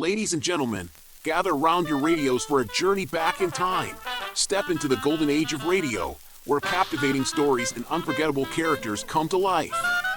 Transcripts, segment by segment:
Ladies and gentlemen, gather round your radios for a journey back in time. Step into the golden age of radio, where captivating stories and unforgettable characters come to life.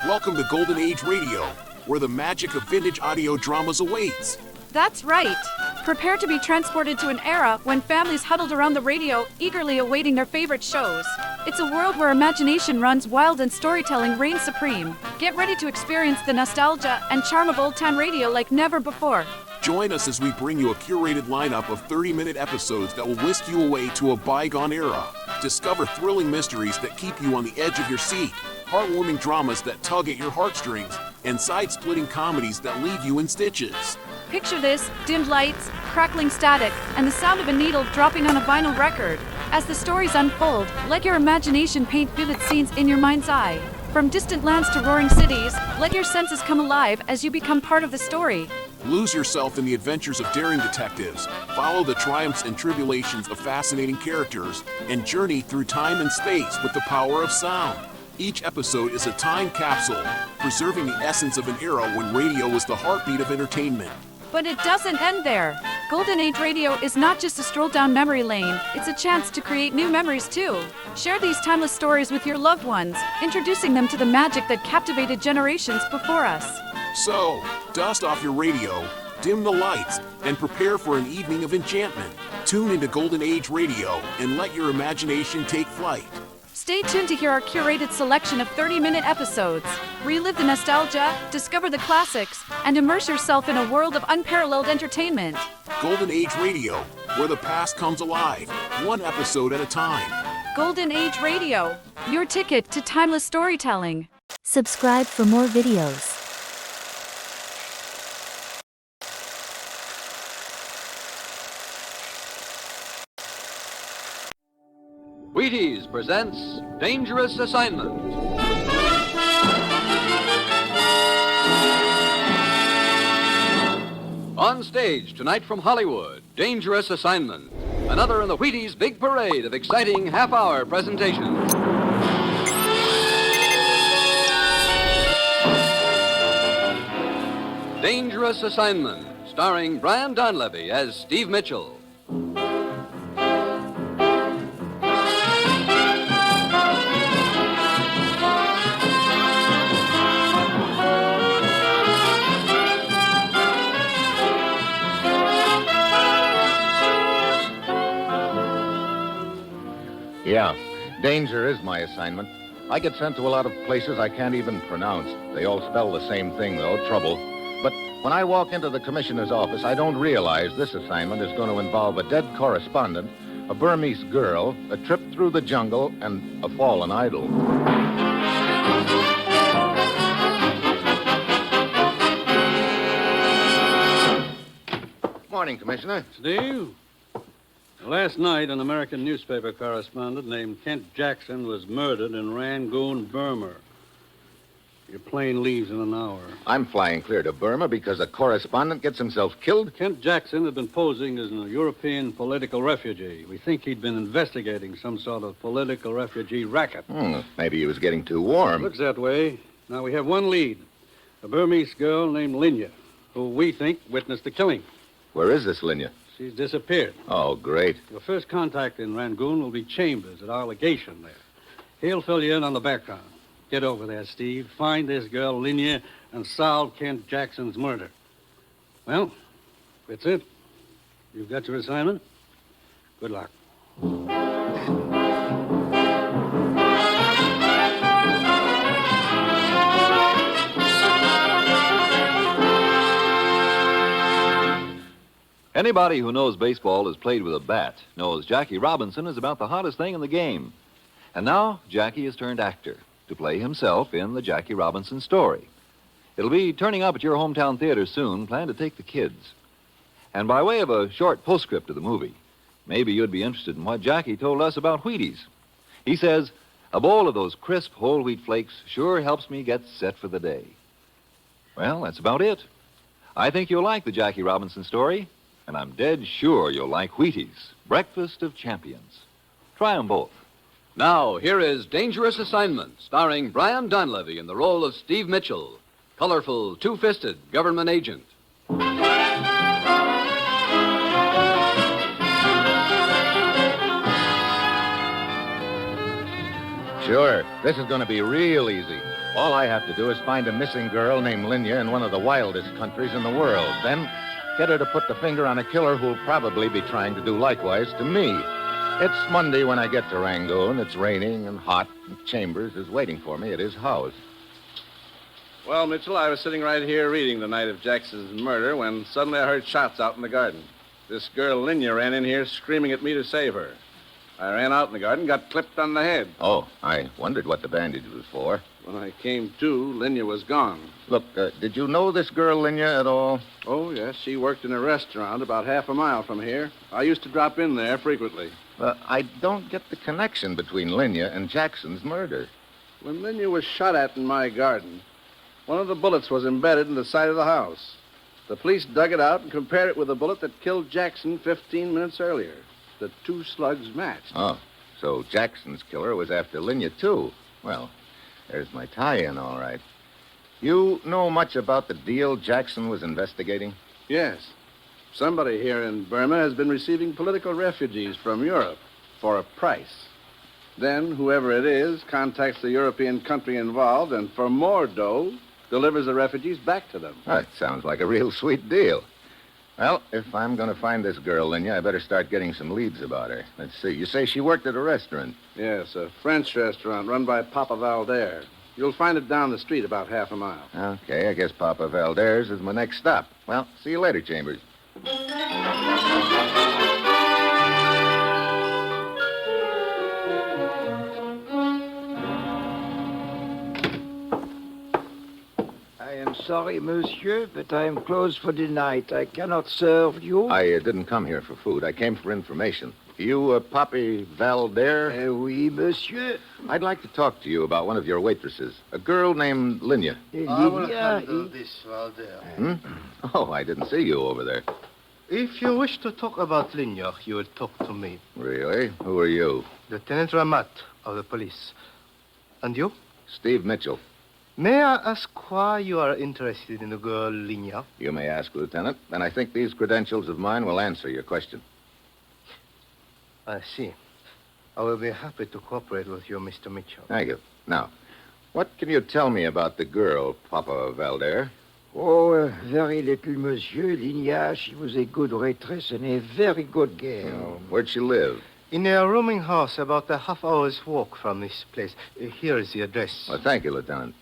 Welcome to Golden Age Radio, where the magic of vintage audio dramas awaits. That's right. Prepare to be transported to an era when families huddled around the radio, eagerly awaiting their favorite shows. It's a world where imagination runs wild and storytelling reigns supreme. Get ready to experience the nostalgia and charm of old-time radio like never before. Join us as we bring you a curated lineup of 30-minute episodes that will whisk you away to a bygone era. Discover thrilling mysteries that keep you on the edge of your seat, heartwarming dramas that tug at your heartstrings, and side-splitting comedies that leave you in stitches. Picture this: dimmed lights, crackling static, and the sound of a needle dropping on a vinyl record. As the stories unfold, let your imagination paint vivid scenes in your mind's eye. From distant lands to roaring cities, let your senses come alive as you become part of the story. Lose yourself in the adventures of daring detectives, follow the triumphs and tribulations of fascinating characters, and journey through time and space with the power of sound. Each episode is a time capsule, preserving the essence of an era when radio was the heartbeat of entertainment. But it doesn't end there. Golden Age Radio is not just a stroll down memory lane, it's a chance to create new memories too. Share these timeless stories with your loved ones, introducing them to the magic that captivated generations before us. So, dust off your radio, dim the lights, and prepare for an evening of enchantment. Tune into Golden Age Radio and let your imagination take flight. Stay tuned to hear our curated selection of 30-minute episodes. Relive the nostalgia, discover the classics, and immerse yourself in a world of unparalleled entertainment. Golden Age Radio, where the past comes alive, one episode at a time. Golden Age Radio, your ticket to timeless storytelling. Subscribe for more videos. Wheaties presents Dangerous Assignment. On stage tonight from Hollywood, Dangerous Assignment. Another in the Wheaties big parade of exciting half-hour presentations. Dangerous Assignment, starring Brian Donlevy as Steve Mitchell. Yeah, danger is my assignment. I get sent to a lot of places I can't even pronounce. They all spell the same thing, though, trouble. But when I walk into the commissioner's office, I don't realize this assignment is going to involve a dead correspondent, a Burmese girl, a trip through the jungle, and a fallen idol. Morning, Commissioner. Steve? Last night, an American newspaper correspondent named Kent Jackson was murdered in Rangoon, Burma. Your plane leaves in an hour. I'm flying clear to Burma because a correspondent gets himself killed? Kent Jackson had been posing as a European political refugee. We think he'd been investigating some sort of political refugee racket. Maybe he was getting too warm. Looks that way. Now we have one lead, a Burmese girl named Linya, who we think witnessed the killing. Where is this Linya? She's disappeared. Oh, great. Your first contact in Rangoon will be Chambers at our legation there. He'll fill you in on the background. Get over there, Steve. Find this girl, Linya, and solve Kent Jackson's murder. Well, that's it. You've got your assignment. Good luck. Anybody who knows baseball has played with a bat knows Jackie Robinson is about the hottest thing in the game. And now, Jackie has turned actor to play himself in the Jackie Robinson story. It'll be turning up at your hometown theater soon. Plan to take the kids. And by way of a short postscript to the movie, maybe you'd be interested in what Jackie told us about Wheaties. He says, a bowl of those crisp whole wheat flakes sure helps me get set for the day. Well, that's about it. I think you'll like the Jackie Robinson story. And I'm dead sure you'll like Wheaties, breakfast of champions. Try 'em both. Now, here is Dangerous Assignment, starring Brian Donlevy in the role of Steve Mitchell, colorful, two-fisted government agent. Sure. This is going to be real easy. All I have to do is find a missing girl named Linya in one of the wildest countries in the world. Then get her to put the finger on a killer who'll probably be trying to do likewise to me. It's Monday when I get to Rangoon. It's raining and hot, and Chambers is waiting for me at his house. Well, Mitchell, I was sitting right here reading the night of Jackson's murder when suddenly I heard shots out in the garden. This girl, Linya, ran in here screaming at me to save her. I ran out in the garden, got clipped on the head. Oh, I wondered what the bandage was for. When I came to, Linya was gone. Look, did you know this girl, Linya, at all? Oh, yes, she worked in a restaurant about half a mile from here. I used to drop in there frequently. I don't get the connection between Linya and Jackson's murder. When Linya was shot at in my garden, one of the bullets was embedded in the side of the house. The police dug it out and compared it with the bullet that killed Jackson 15 minutes earlier. The two slugs matched. Oh, so Jackson's killer was after Linya, too. Well, there's my tie-in, all right. You know much about the deal Jackson was investigating? Yes. Somebody here in Burma has been receiving political refugees from Europe for a price. Then, whoever it is contacts the European country involved and, for more dough, delivers the refugees back to them. That sounds like a real sweet deal. Well, if I'm going to find this girl, Linya, I better start getting some leads about her. Let's see. You say she worked at a restaurant? Yes, a French restaurant run by Papa Valder. You'll find it down the street about half a mile. Okay, I guess Papa Valder's is my next stop. Well, see you later, Chambers. I am sorry, monsieur, but I am closed for the night. I cannot serve you. I didn't come here for food. I came for information. You, Papi Valder? Oui, monsieur. I'd like to talk to you about one of your waitresses, a girl named Linya. I will handle this, Valder. Oh, I didn't see you over there. If you wish to talk about Linya, you will talk to me. Really? Who are you? Lieutenant Ramat of the police. And you? Steve Mitchell. May I ask why you are interested in the girl Linya? You may ask, Lieutenant, and I think these credentials of mine will answer your question. I see. I will be happy to cooperate with you, Mr. Mitchell. Thank you. Now, what can you tell me about the girl, Papa Valder? Oh, very little, monsieur. Linya, she was a good waitress and a very good girl. Oh, where'd she live? In a rooming house about a half-hour's walk from this place. Here is the address. Well, thank you, Lieutenant.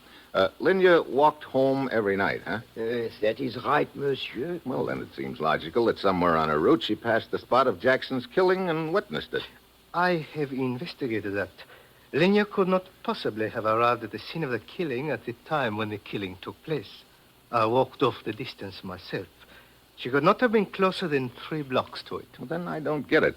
Linya walked home every night, huh? Yes, that is right, monsieur. Well, then it seems logical that somewhere on her route she passed the spot of Jackson's killing and witnessed it. I have investigated that. Linya could not possibly have arrived at the scene of the killing at the time when the killing took place. I walked off the distance myself. She could not have been closer than 3 blocks to it. Well, then I don't get it.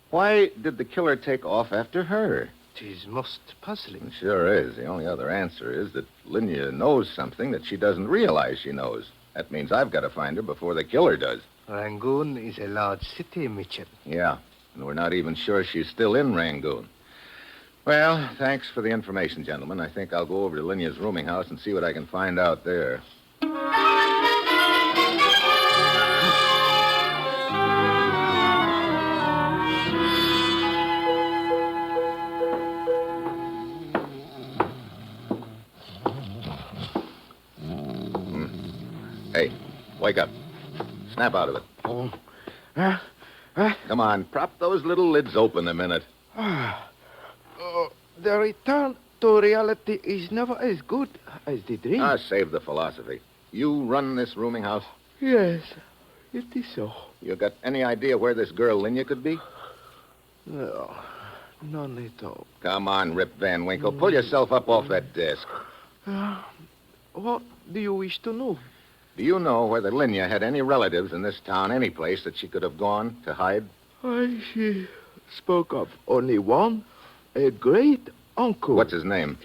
Why did the killer take off after her? It is most puzzling. It sure is. The only other answer is that Linya knows something that she doesn't realize she knows. That means I've got to find her before the killer does. Rangoon is a large city, Mitchell. Yeah, and we're not even sure she's still in Rangoon. Well, thanks for the information, gentlemen. I think I'll go over to Linya's rooming house and see what I can find out there. Hey, wake up. Snap out of it. Oh. Come on, prop those little lids open a minute. The return to reality is never as good as the dream. Save the philosophy. You run this rooming house? Yes, it is so. You got any idea where this girl Linya could be? No, none at all. Come on, Rip Van Winkle. Pull yourself up off that desk. What do you wish to know? Do you know whether Linya had any relatives in this town, any place that she could have gone to hide? She spoke of only one, a great uncle. What's his name?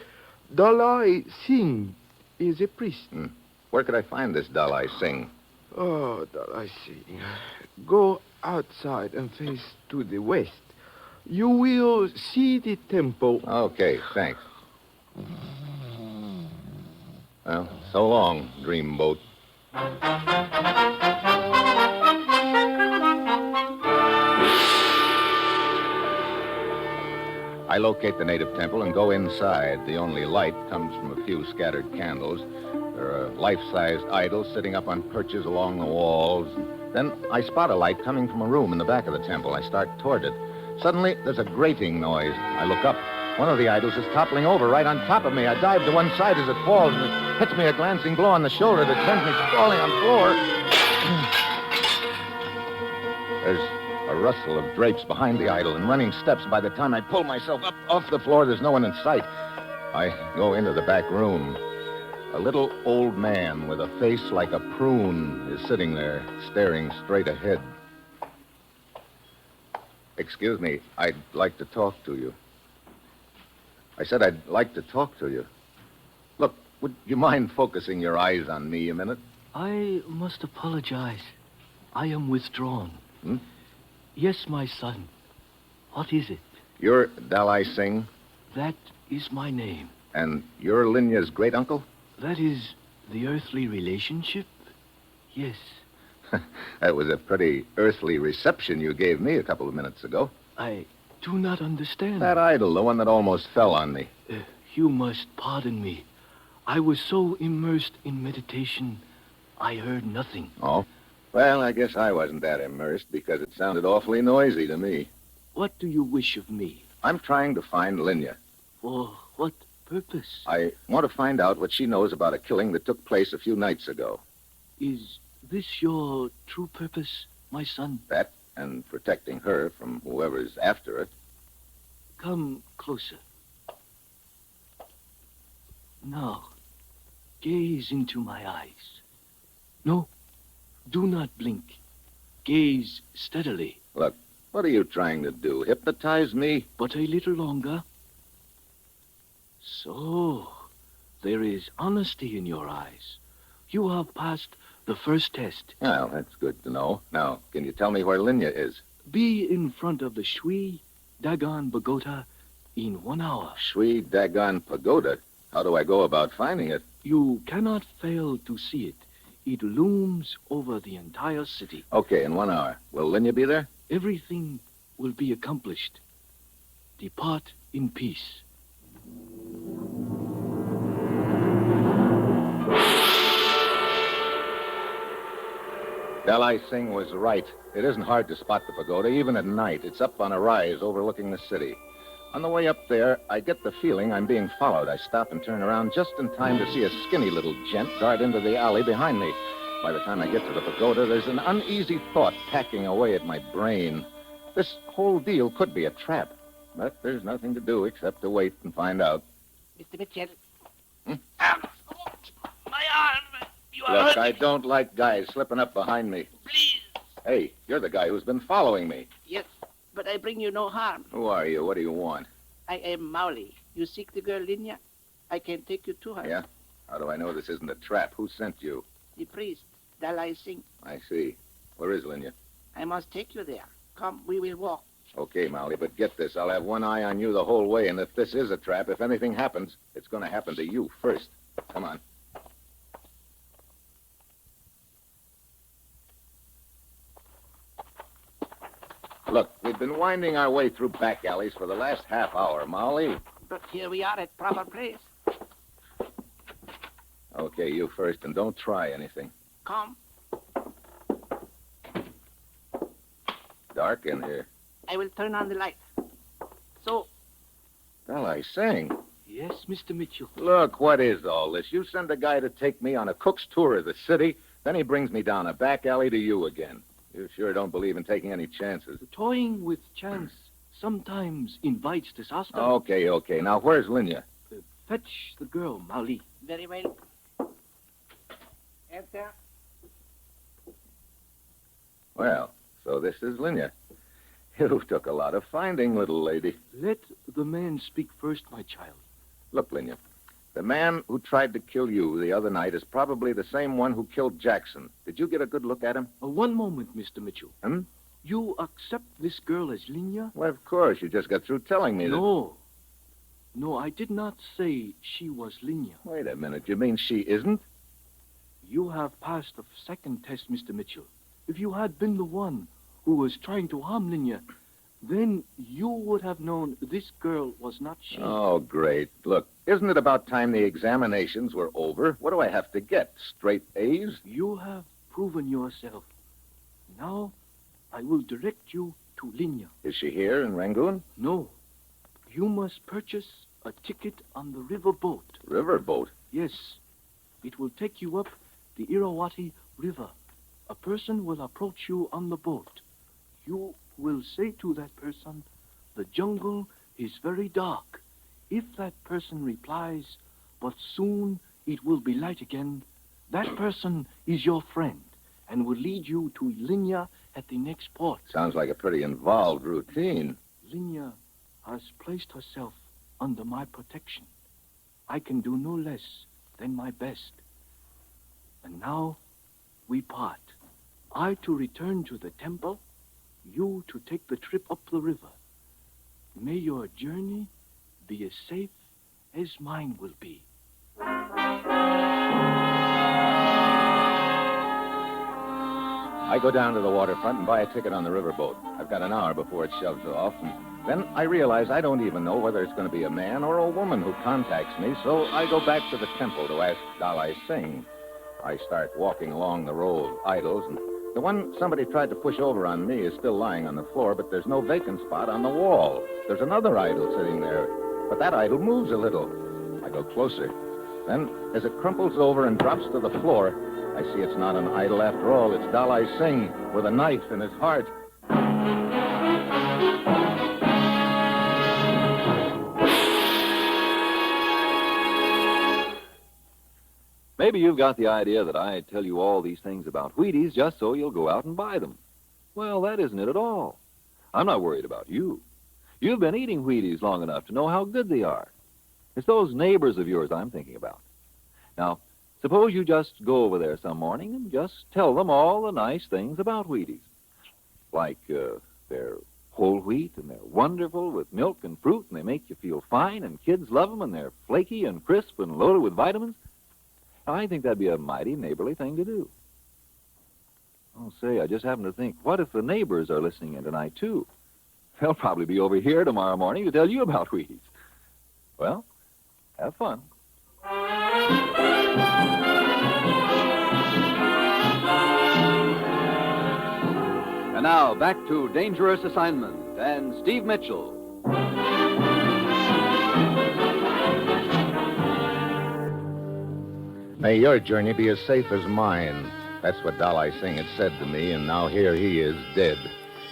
Dalai Singh is a priest. Where could I find this Dalai Singh? Oh, Dalai Singh. Go outside and face to the west. You will see the temple. Okay, thanks. Well, so long, dreamboat. I locate the native temple and go inside. The only light comes from a few scattered candles. There are life-sized idols sitting up on perches along the walls. Then I spot a light coming from a room in the back of the temple. I start toward it. Suddenly, there's a grating noise. I look up. One of the idols is toppling over right on top of me. I dive to one side as it falls, and it hits me a glancing blow on the shoulder that sends me sprawling on the floor. There's a rustle of drapes behind the idol and running steps. By the time I pull myself up off the floor, there's no one in sight. I go into the back room. A little old man with a face like a prune is sitting there, staring straight ahead. Excuse me, I'd like to talk to you. I said I'd like to talk to you. Look, would you mind focusing your eyes on me a minute? I must apologize. I am withdrawn. Yes, my son. What is it? You're Dalai Singh, That is my name. and you're Linya's great-uncle? That is the earthly relationship? Yes. That was a pretty earthly reception you gave me a couple of minutes ago. I do not understand. That idol, the one that almost fell on me. You must pardon me. I was so immersed in meditation, I heard nothing. Oh? Well, I guess I wasn't that immersed because it sounded awfully noisy to me. What do you wish of me? I'm trying to find Linya. For what purpose? I want to find out what she knows about a killing that took place a few nights ago. Is this your true purpose, my son? That and protecting her from whoever's after it. Come closer. Now, gaze into my eyes. No, do not blink. Gaze steadily. Look, what are you trying to do? Hypnotize me? But a little longer. So, there is honesty in your eyes. You have passed the first test. Well, that's good to know. Now, can you tell me where Linya is? Be in front of the Shui Dagon Pagoda in 1 hour. Shui Dagon Pagoda? How do I go about finding it? You cannot fail to see it. It looms over the entire city. Okay, in 1 hour. Will Linya be there? Everything will be accomplished. Depart in peace. Dalai Singh was right. It isn't hard to spot the pagoda, even at night. It's up on a rise overlooking the city. On the way up there, I get the feeling I'm being followed. I stop and turn around just in time to see a skinny little gent dart into the alley behind me. By the time I get to the pagoda, there's an uneasy thought packing away at my brain. This whole deal could be a trap. But there's nothing to do except to wait and find out. Mr. Mitchell. My arm! You are Look, hurting I me. don't like guys slipping up behind me. Please. Hey, you're the guy who's been following me. Yes, but I bring you no harm. Who are you? What do you want? I am Mauli. You seek the girl Linya? I can take you to her. Yeah? How do I know this isn't a trap? Who sent you? The priest, Dalai Singh. I see. Where is Linya? I must take you there. Come, we will walk. Okay, Molly, but get this. I'll have one eye on you the whole way, and if this is a trap, if anything happens, it's going to happen to you first. Come on. Look, we've been winding our way through back alleys for the last half hour, Molly. But here we are at proper place. Okay, you first, and don't try anything. Come. Dark in here. I will turn on the light. So, Dalai Singh. Yes, Mr. Mitchell. Look, what is all this? You send a guy to take me on a cook's tour of the city, then he brings me down a back alley to you again. You sure don't believe in taking any chances. Toying with chance sometimes invites disaster. Okay. Now, where's Linya? Fetch the girl, Mauli. very well. Enter. Well, so this is Linya. You took a lot of finding, little lady. Let the man speak first, my child. Look, Linya, the man who tried to kill you the other night is probably the same one who killed Jackson. Did you get a good look at him? One moment, Mr. Mitchell. Hmm? You accept this girl as Linya? Well, of course. You just got through telling me that. No, I did not say she was Linya. Wait a minute. You mean she isn't? You have passed the second test, Mr. Mitchell. If you had been the one who was trying to harm Linya, Then you would have known this girl was not she. Oh, great. Look, isn't it about time the examinations were over? What do I have to get? Straight A's? You have proven yourself. Now, I will direct you to Linya. Is she here in Rangoon? No. You must purchase a ticket on the river boat. River boat? Yes. It will take you up the Irrawaddy River. A person will approach you on the boat. You will say to that person, the jungle is very dark. If that person replies, but soon it will be light again, that person is your friend and will lead you to Linya at the next port. Sounds like a pretty involved routine. Linya has placed herself under my protection. I can do no less than my best. And now we part. I to return to the temple, you to take the trip up the river. May your journey be as safe as mine will be. I go down to the waterfront and buy a ticket on the riverboat. I've got an hour before it shoves off, and then I realize I don't even know whether it's going to be a man or a woman who contacts me, so I go back to the temple to ask Dalai Singh. I start walking along the row of idols, and the one somebody tried to push over on me is still lying on the floor, but there's no vacant spot on the wall. There's another idol sitting there, but that idol moves a little. I go closer. Then, as it crumples over and drops to the floor, I see it's not an idol after all. It's Dalai Singh with a knife in his heart. Maybe you've got the idea that I tell you all these things about Wheaties just so you'll go out and buy them. Well, that isn't it at all. I'm not worried about you. You've been eating Wheaties long enough to know how good they are. It's those neighbors of yours I'm thinking about. Now, suppose you just go over there some morning and just tell them all the nice things about Wheaties. Like, they're whole wheat and they're wonderful with milk and fruit and they make you feel fine and kids love them and they're flaky and crisp and loaded with vitamins. I think that'd be a mighty neighborly thing to do. Oh, say, I just happened to think, what if the neighbors are listening in tonight, too? They'll probably be over here tomorrow morning to tell you about Wheaties. Well, have fun. And now, back to Dangerous Assignment and Steve Mitchell. May your journey be as safe as mine. That's what Dalai Singh had said to me, and now here he is, dead.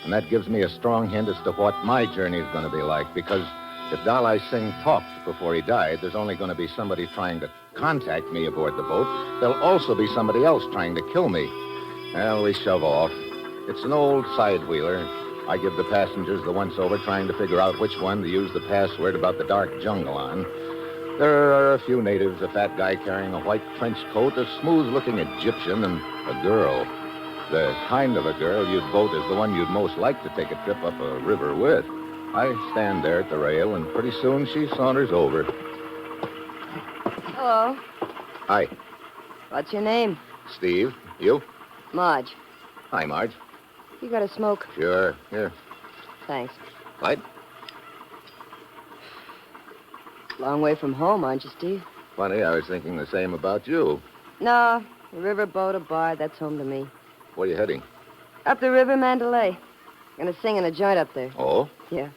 And that gives me a strong hint as to what my journey is going to be like, because if Dalai Singh talked before he died, there's only going to be somebody trying to contact me aboard the boat. There'll also be somebody else trying to kill me. Well, we shove off. It's an old side-wheeler. I give the passengers the once-over, trying to figure out which one to use the password about the dark jungle on. There are a few natives, a fat guy carrying a white trench coat, a smooth-looking Egyptian, and a girl. The kind of a girl you'd vote is the one you'd most like to take a trip up a river with. I stand there at the rail, and pretty soon she saunters over. Hello. Hi, What's your name? Steve. You? Marge. Hi, Marge. You got a smoke? Sure. Here. Thanks. Light? Long way from home, aren't you, Steve? Funny, I was thinking the same about you. No, a riverboat, a bar, that's home to me. Where are you heading? Up the river, Mandalay. Gonna sing in a joint up there. Oh? Yeah.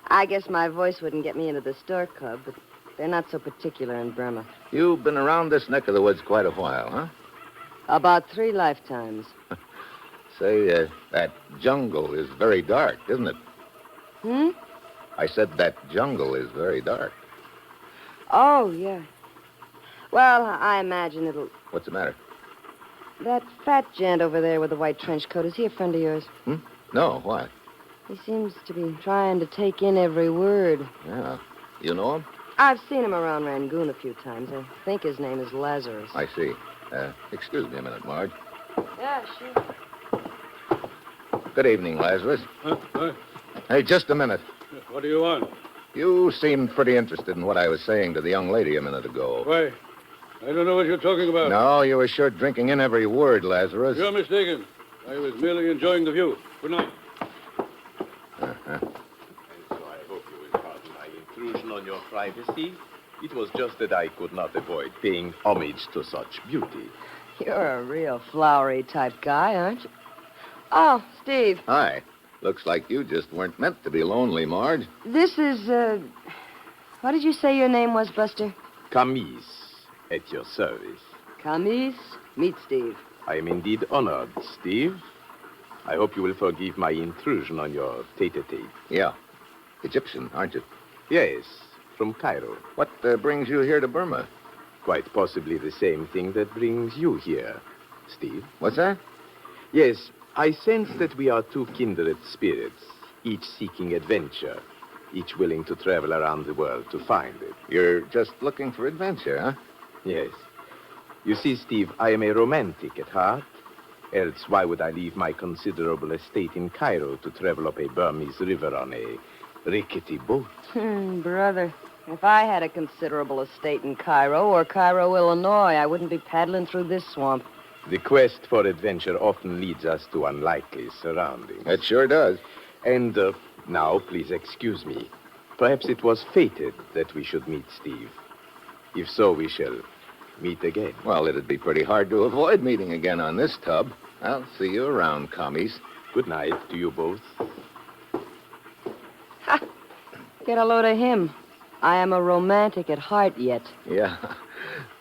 I guess my voice wouldn't get me into the store club, but they're not so particular in Burma. You've been around this neck of the woods quite a while, huh? About 3 lifetimes. Say, that jungle is very dark, isn't it? Hmm? I said that jungle is very dark. Oh, yeah. Well, I imagine it'll... What's the matter? That fat gent over there with the white trench coat, is he a friend of yours? No, why? He seems to be trying to take in every word. Yeah. You know him? I've seen him around Rangoon a few times. I think his name is Lazarus. I see. Excuse me a minute, Marge. Yeah, sure. Good evening, Lazarus. Huh? Hey, just a minute. What do you want? You seemed pretty interested in what I was saying to the young lady a minute ago. Why? I don't know what you're talking about. No, you were sure drinking in every word, Lazarus. You're mistaken. I was merely enjoying the view. Good night. privacy. It was just that I could not avoid paying homage to such beauty. You're a real flowery type guy, aren't you? Oh, Steve. Hi. Looks like you just weren't meant to be lonely, Marge. This is, what did you say your name was, Buster? Camise, at your service. Camise, meet Steve. I am indeed honored, Steve. I hope you will forgive my intrusion on your tete-a-tete. Yeah. Egyptian, aren't you? Yes, from Cairo. What brings you here to Burma? Quite possibly the same thing that brings you here, Steve. What's that? Yes, I sense that we are two kindred spirits, each seeking adventure, each willing to travel around the world to find it. You're just looking for adventure, huh? Yes. You see, Steve, I am a romantic at heart. Else, why would I leave my considerable estate in Cairo to travel up a Burmese river on a rickety boat? Brother, if I had a considerable estate in Cairo or Cairo, Illinois, I wouldn't be paddling through this swamp. The quest for adventure often leads us to unlikely surroundings. It sure does. And now, please excuse me. Perhaps it was fated that we should meet, Steve. If so, we shall meet again. Well, it'd be pretty hard to avoid meeting again on this tub. I'll see you around, commies. Good night to you both. Ha! Get a load of him. I am a romantic at heart yet. Yeah.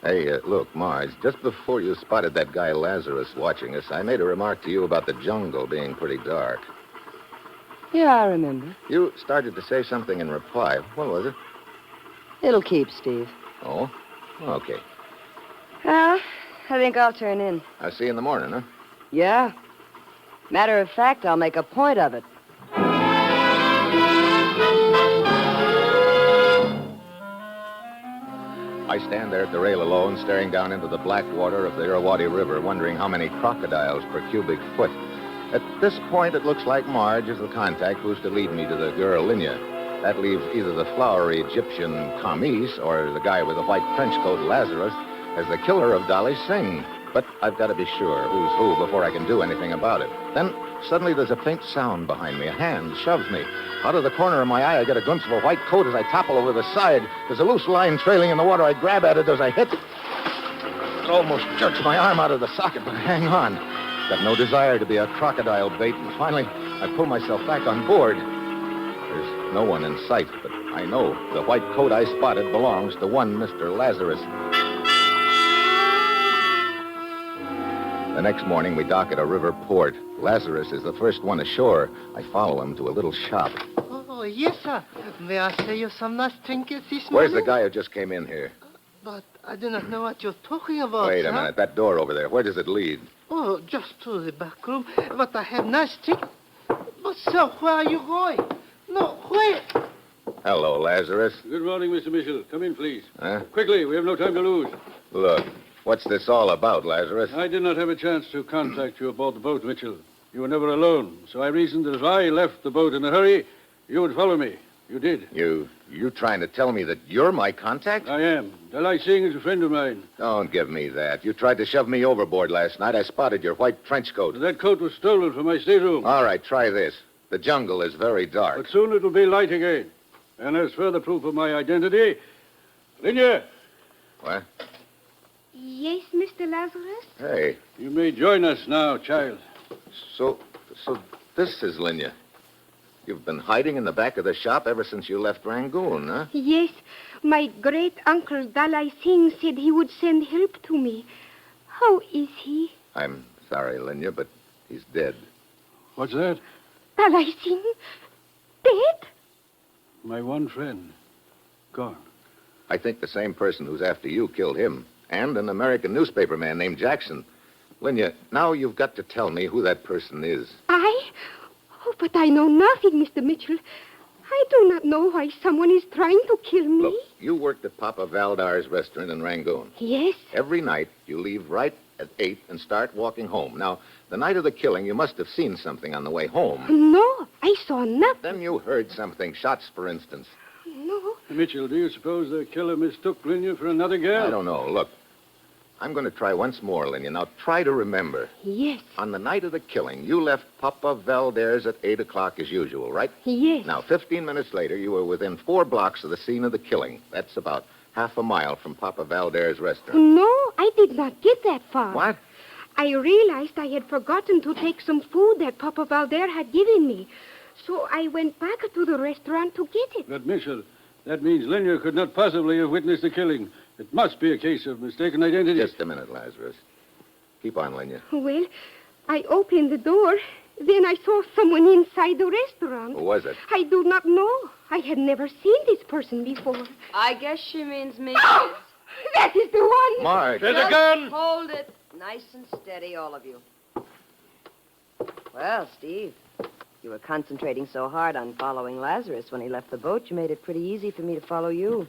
Hey, look, Marge, just before you spotted that guy Lazarus watching us, I made a remark to you about the jungle being pretty dark. Yeah, I remember. You started to say something in reply. What was it? It'll keep, Steve. Oh? Okay. Well, I think I'll turn in. I'll see you in the morning, huh? Yeah. Matter of fact, I'll make a point of it. I stand there at the rail alone, staring down into the black water of the Irrawaddy River, wondering how many crocodiles per cubic foot. At this point, it looks like Marge is the contact who's to lead me to the girl Linya. That leaves either the flowery Egyptian Camise or the guy with the white trench coat, Lazarus, as the killer of Dolly Singh. But I've got to be sure who's who before I can do anything about it. Then, suddenly, there's a faint sound behind me. A hand shoves me. Out of the corner of my eye, I get a glimpse of a white coat as I topple over the side. There's a loose line trailing in the water. I grab at it as I hit. It almost jerks my arm out of the socket, but I hang on. Got no desire to be a crocodile bait, and finally, I pull myself back on board. There's no one in sight, but I know the white coat I spotted belongs to one Mr. Lazarus. The next morning, we dock at a river port. Lazarus is the first one ashore. I follow him to a little shop. Oh, yes, sir. May I say you some nice trinkets this morning? Where's the guy who just came in here? But I do not know what you're talking about, Wait a sir. minute. That door over there, where does it lead? Oh, just to the back room. But I have nice trinkets. But, sir, where are you going? No, wait. Hello, Lazarus. Good morning, Mr. Mitchell. Come in, please. Huh? Quickly, we have no time to lose. Look, what's this all about, Lazarus? I did not have a chance to contact you aboard the boat, Mitchell. You were never alone, so I reasoned that if I left the boat in a hurry, you would follow me. You did. You trying to tell me that you're my contact? I am. Dalai Singh is a friend of mine. Don't give me that. You tried to shove me overboard last night. I spotted your white trench coat. That coat was stolen from my stateroom. All right, try this. The jungle is very dark. But soon it'll be light again. And as further proof of my identity, Linya. What? Yes, Mr. Lazarus? Hey. You may join us now, child. So this is Linya. You've been hiding in the back of the shop ever since you left Rangoon, huh? Yes. My great-uncle Dalai Singh said he would send help to me. How is he? I'm sorry, Linya, but he's dead. What's that? Dalai Singh? Dead? My one friend. Gone. I think the same person who's after you killed him. And an American newspaper man named Jackson. Linya, now you've got to tell me who that person is. I? Oh, but I know nothing, Mr. Mitchell. I do not know why someone is trying to kill me. Look, you worked at Papa Valdar's restaurant in Rangoon. Yes. Every night, you leave right at 8 and start walking home. Now, the night of the killing, you must have seen something on the way home. No, I saw nothing. Then you heard something, shots, for instance. No. Mitchell, do you suppose the killer mistook Linya for another girl? I don't know. Look, I'm going to try once more, Linya. Now, try to remember. Yes. On the night of the killing, you left Papa Valder's at 8 o'clock as usual, right? Yes. Now, 15 minutes later, you were within 4 blocks of the scene of the killing. That's about half a mile from Papa Valder's restaurant. No, I did not get that far. What? I realized I had forgotten to take some food that Papa Valder had given me. So I went back to the restaurant to get it. But, Mitchell, that means Linya could not possibly have witnessed the killing. It must be a case of mistaken identity. Just a minute, Lazarus. Keep on, Linya. Well, I opened the door. Then I saw someone inside the restaurant. Who was it? I do not know. I had never seen this person before. I guess she means me. Oh, that is the one. Marge. There's Just a gun. Hold it. Nice and steady, all of you. Well, Steve, you were concentrating so hard on following Lazarus when he left the boat, you made it pretty easy for me to follow you.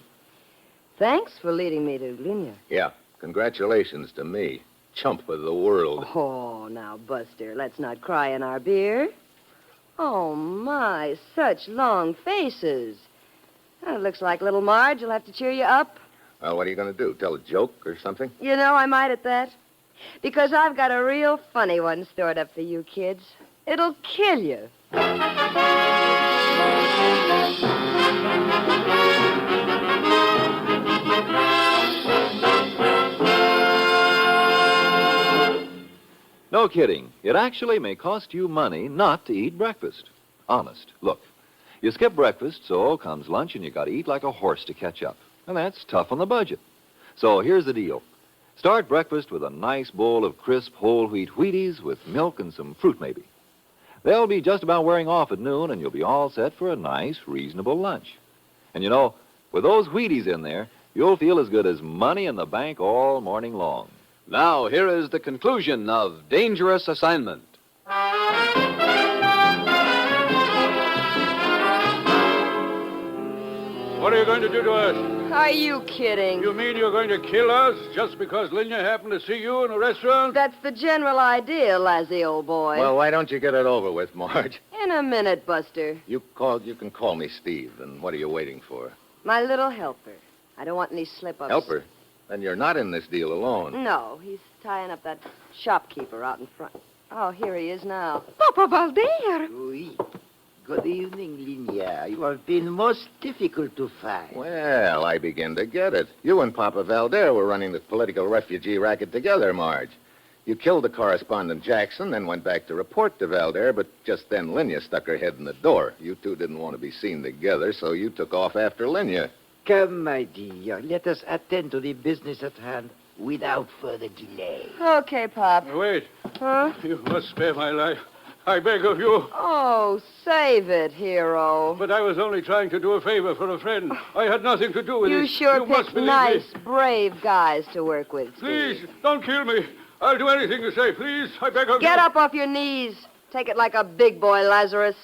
Thanks for leading me to Linya. Yeah. Congratulations to me. Chump of the world. Oh, now, Buster, let's not cry in our beer. Oh, my, such long faces. Well, it looks like little Marge will have to cheer you up. Well, what are you going to do? Tell a joke or something? You know, I might at that. Because I've got a real funny one stored up for you kids. It'll kill you. No kidding. It actually may cost you money not to eat breakfast. Honest. Look, you skip breakfast, so comes lunch, and you got to eat like a horse to catch up. And that's tough on the budget. So here's the deal. Start breakfast with a nice bowl of crisp whole wheat Wheaties with milk and some fruit, maybe. They'll be just about wearing off at noon, and you'll be all set for a nice, reasonable lunch. And you know, with those Wheaties in there, you'll feel as good as money in the bank all morning long. Now, here is the conclusion of Dangerous Assignment. What are you going to do to us? Are you kidding? You mean you're going to kill us just because Linya happened to see you in a restaurant? That's the general idea, Lazzy, old boy. Well, why don't you get it over with, Marge? In a minute, Buster. You can call me Steve, and what are you waiting for? My little helper. I don't want any slip-ups. Helper? Then you're not in this deal alone. No, he's tying up that shopkeeper out in front. Oh, here he is now. Papa Valder. Oui. Good evening, Linya. You have been most difficult to find. Well, I begin to get it. You and Papa Valder were running the political refugee racket together, Marge. You killed the correspondent Jackson, then went back to report to Valder, but just then Linya stuck her head in the door. You two didn't want to be seen together, so you took off after Linya. Come, my dear. Let us attend to the business at hand without further delay. Okay, Pop. Wait. Huh? You must spare my life. I beg of you. Oh, save it, hero. But I was only trying to do a favor for a friend. I had nothing to do with You it. sure You must picked believe nice, me. brave guys to work with, Steve. Please, don't kill me. I'll do anything you say. Please, I beg of you. Get up off your knees. Take it like a big boy, Lazarus.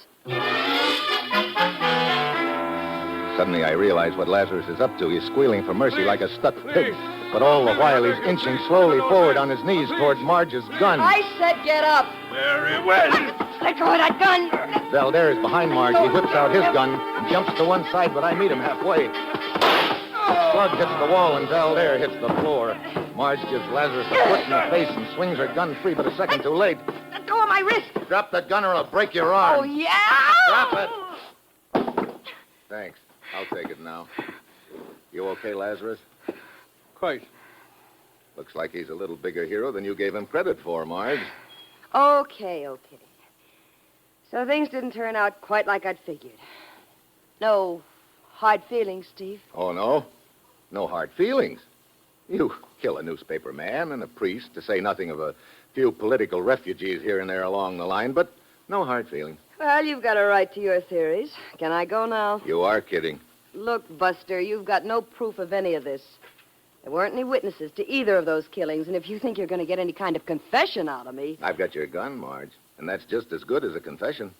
Suddenly I realize what Lazarus is up to. He's squealing for mercy like a stuck pig. But all the while he's inching slowly forward on his knees toward Marge's gun. I said get up. Very well. Let go of that gun. Valder is behind Marge. He whips out his gun and jumps to one side, but I meet him halfway. The slug hits the wall and Valder hits the floor. Marge gives Lazarus a foot in the face and swings her gun free, but a second too late. Let go of my wrist. Drop that gun or I'll break your arm. Oh, yeah. Drop it. Thanks. I'll take it now. You okay, Lazarus? Quite. Looks like he's a little bigger hero than you gave him credit for, Marge. Okay. So things didn't turn out quite like I'd figured. No hard feelings, Steve. Oh, no? No hard feelings. You kill a newspaper man and a priest, to say nothing of a few political refugees here and there along the line, but no hard feelings. Well, you've got a right to your theories. Can I go now? You are kidding. Look, Buster, you've got no proof of any of this. There weren't any witnesses to either of those killings, and if you think you're going to get any kind of confession out of me... I've got your gun, Marge, and that's just as good as a confession.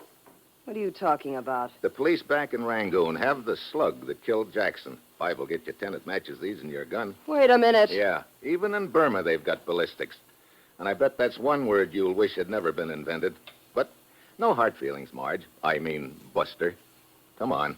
What are you talking about? The police back in Rangoon have the slug that killed Jackson. Five will get you 10 that matches these in your gun. Wait a minute. Yeah, even in Burma they've got ballistics. And I bet that's one word you'll wish had never been invented. But no hard feelings, Marge. I mean, Buster. Come on.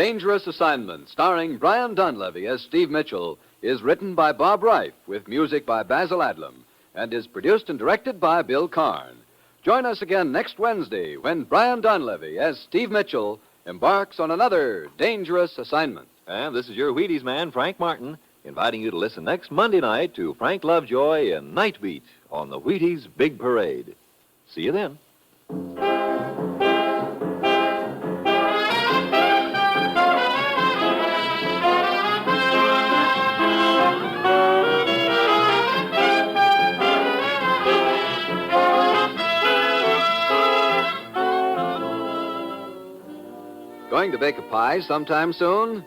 Dangerous Assignment, starring Brian Donlevy as Steve Mitchell, is written by Bob Reif with music by Basil Adlam and is produced and directed by Bill Karn. Join us again next Wednesday when Brian Donlevy as Steve Mitchell embarks on another Dangerous Assignment. And this is your Wheaties man, Frank Martin, inviting you to listen next Monday night to Frank Lovejoy in Night Beat on the Wheaties Big Parade. See you then. Going to bake a pie sometime soon?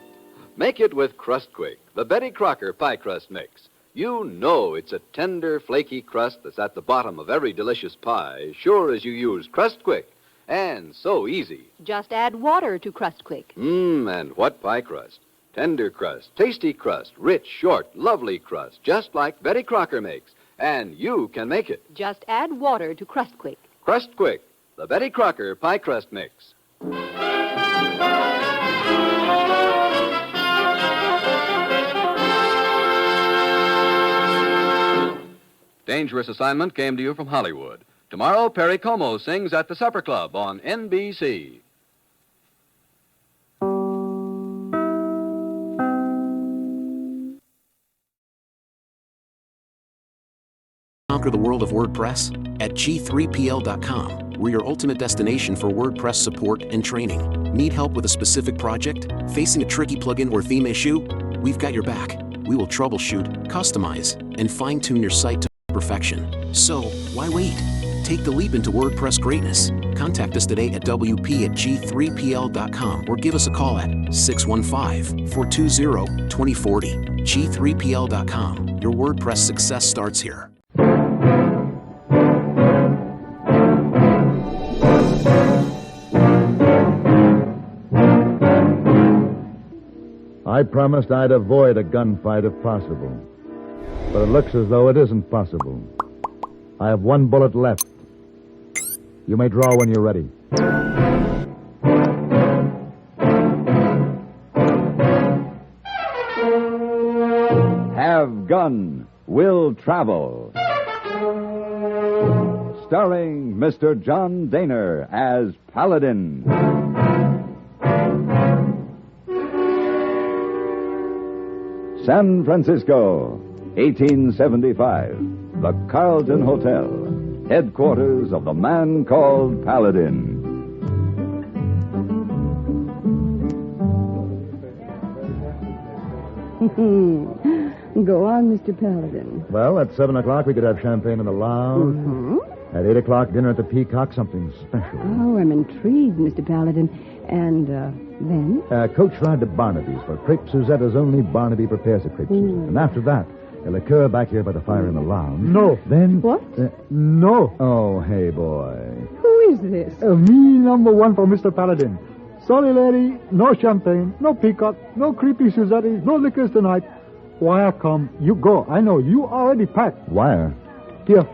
Make it with Crust Quick, the Betty Crocker pie crust mix. You know it's a tender, flaky crust that's at the bottom of every delicious pie, sure as you use Crust Quick. And so easy. Just add water to Crust Quick. And what pie crust? Tender crust, tasty crust, rich, short, lovely crust, just like Betty Crocker makes. And you can make it. Just add water to Crust Quick. Crust Quick, the Betty Crocker pie crust mix. Dangerous Assignment came to you from Hollywood. Tomorrow, Perry Como sings at the Supper Club on NBC. Conquer the world of WordPress at G3PL.com. We're your ultimate destination for WordPress support and training. Need help with a specific project? Facing a tricky plugin or theme issue? We've got your back. We will troubleshoot, customize, and fine-tune your site to perfection. So, why wait? Take the leap into WordPress greatness. Contact us today at WP@G3PL.com or give us a call at 615-420-2040. G3PL.com. Your WordPress success starts here. I promised I'd avoid a gunfight if possible. But it looks as though it isn't possible. I have one bullet left. You may draw when you're ready. Have Gun, Will Travel. Starring Mr. John Daner as Paladin. San Francisco, 1875. The Carlton Hotel, headquarters of the man called Paladin. Go on, Mr. Paladin. Well, at 7 o'clock we could have champagne in the lounge. Mm-hmm. At 8 o'clock, dinner at the Peacock, something special. Oh, I'm intrigued, Mr. Paladin. And, then? Coach ride to Barnaby's for crepe Suzette as only Barnaby prepares a crepe Suzette. And after that, a liqueur back here by the fire in the lounge. No. Then... What? No. Oh, hey, boy. Who is this? Me, number one for Mr. Paladin. Sorry, lady, no champagne, no Peacock, no creepy Suzette, no liquors tonight. Wire come. You go. I know. You already packed. Wire? Here.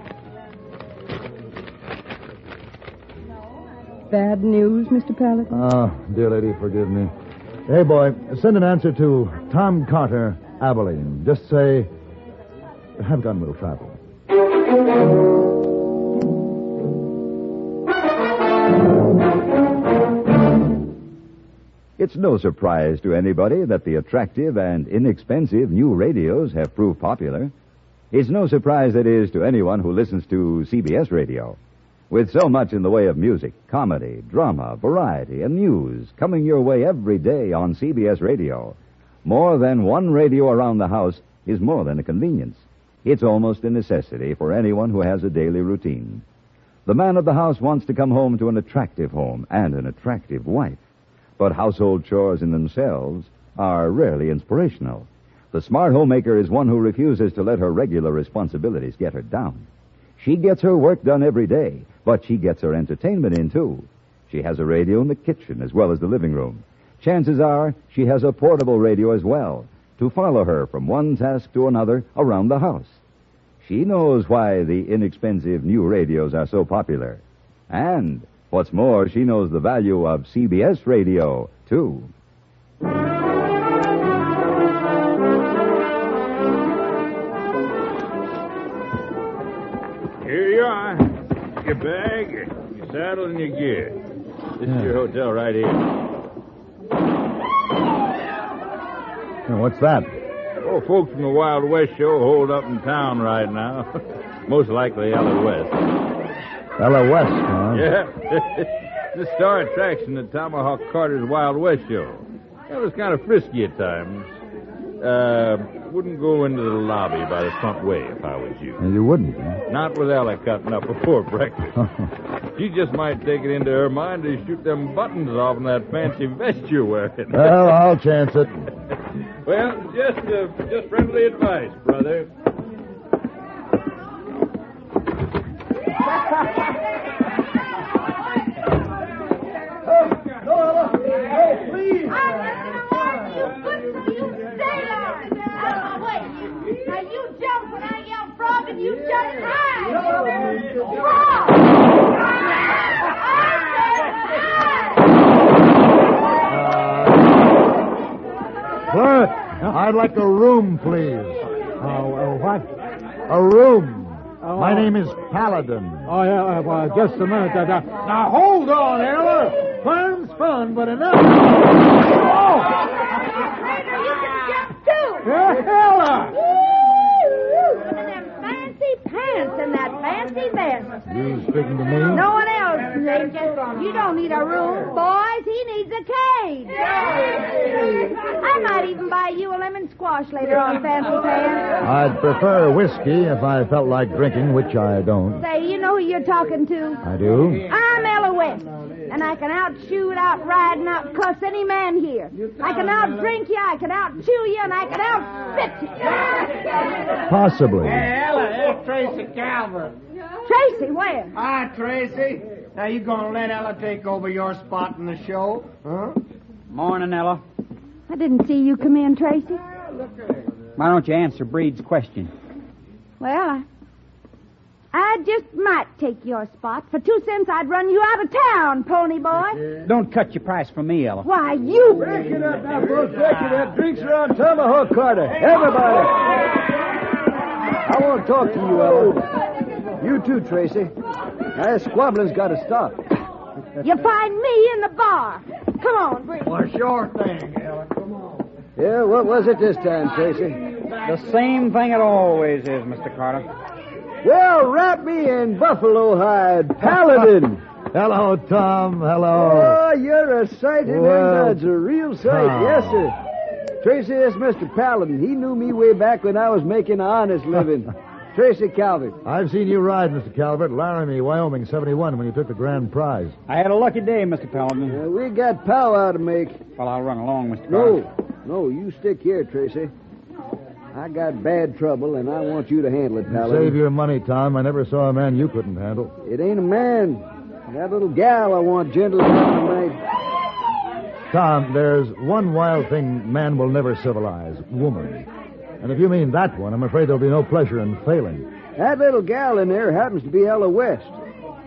Bad news, Mr. Paladin? Oh, dear lady, forgive me. Hey, boy, send an answer to Tom Carter, Abilene. Just say, have gun, will travel. It's no surprise to anybody that the attractive and inexpensive new radios have proved popular. It's no surprise, that is, to anyone who listens to CBS radio. With so much in the way of music, comedy, drama, variety, and news coming your way every day on CBS radio, more than one radio around the house is more than a convenience. It's almost a necessity for anyone who has a daily routine. The man of the house wants to come home to an attractive home and an attractive wife. But household chores in themselves are rarely inspirational. The smart homemaker is one who refuses to let her regular responsibilities get her down. She gets her work done every day, but she gets her entertainment in, too. She has a radio in the kitchen as well as the living room. Chances are she has a portable radio as well to follow her from one task to another around the house. She knows why the inexpensive new radios are so popular. And, what's more, she knows the value of CBS radio, too. Here you are. Your bag, your saddle, and your gear. This is your hotel right here. What's that? Oh, folks from the Wild West show hold up in town right now. Most likely Ella West. Ella West, huh? Yeah. The star attraction at Tomahawk Carter's Wild West show. It was kind of frisky at times. Wouldn't go into the lobby by the front way if I was you. You wouldn't, huh? Not with Ella cutting up before breakfast. She just might take it into her mind to shoot them buttons off in that fancy vest you're wearing. Well, I'll chance it. Well, just friendly advice, brother. Please. You now you jump when I yell frog and you jump high. Frog! Clerk, I'd like a room, please. What? A room. My name is Paladin. Oh, yeah, just a minute. Now, hold on, Ella. Fun's fun, but enough. Oh! You can jump, too. Ella! Look at them fancy pants and that fancy vest. You speaking to me? No one else, Ranger. You don't need a room, boys. He needs a cage. I might even buy you a lemon squash later on, fancy pants. I'd prefer whiskey if I felt like drinking, which I don't. Say, you know who you're talking to? I do? I'm Ella West, and I can outshoot, outride, and outcuss any man here. I can outdrink you, I can outchew you, and I can outspit you. Possibly. Hey, Ella, it's Tracy Calvert. Tracy, where? Hi, Tracy. Now, you gonna let Ella take over your spot in the show? Huh? Morning, Ella. I didn't see you come in, Tracy. Why don't you answer Breed's question? Well, I just might take your spot. For 2 cents, I'd run you out of town, pony boy. Don't cut your price for me, Ella. Why, you... Break it up now, folks. Break it up. Drinks are on Tomahawk Carter. Everybody. I want to talk to you, Ella. You too, Tracy. Now, this squabbling's got to stop. You find me in the bar. Come on, Bree. Well, sure thing, Ella. Come on. Yeah, what was it this time, Tracy? The same thing it always is, Mr. Carter. Well, wrap me in buffalo hide, Paladin. Hello, Tom. Hello. Oh, you're a sight in That's a real sight. Tom. Yes, sir. Tracy, this Mr. Paladin. He knew me way back when I was making an honest living. Tracy Calvert. I've seen you ride, Mr. Calvert, Laramie, Wyoming, 71, when you took the grand prize. I had a lucky day, Mr. Paladin. We got powwow to make. Well, I'll run along, Mr. Carter. No, you stick here, Tracy. I got bad trouble, and I want you to handle it, Paladin. Save your money, Tom. I never saw a man you couldn't handle. It ain't a man. That little gal I want gentle tonight. Tom, there's one wild thing man will never civilize, woman. And if you mean that one, I'm afraid there'll be no pleasure in failing. That little gal in there happens to be Ella West.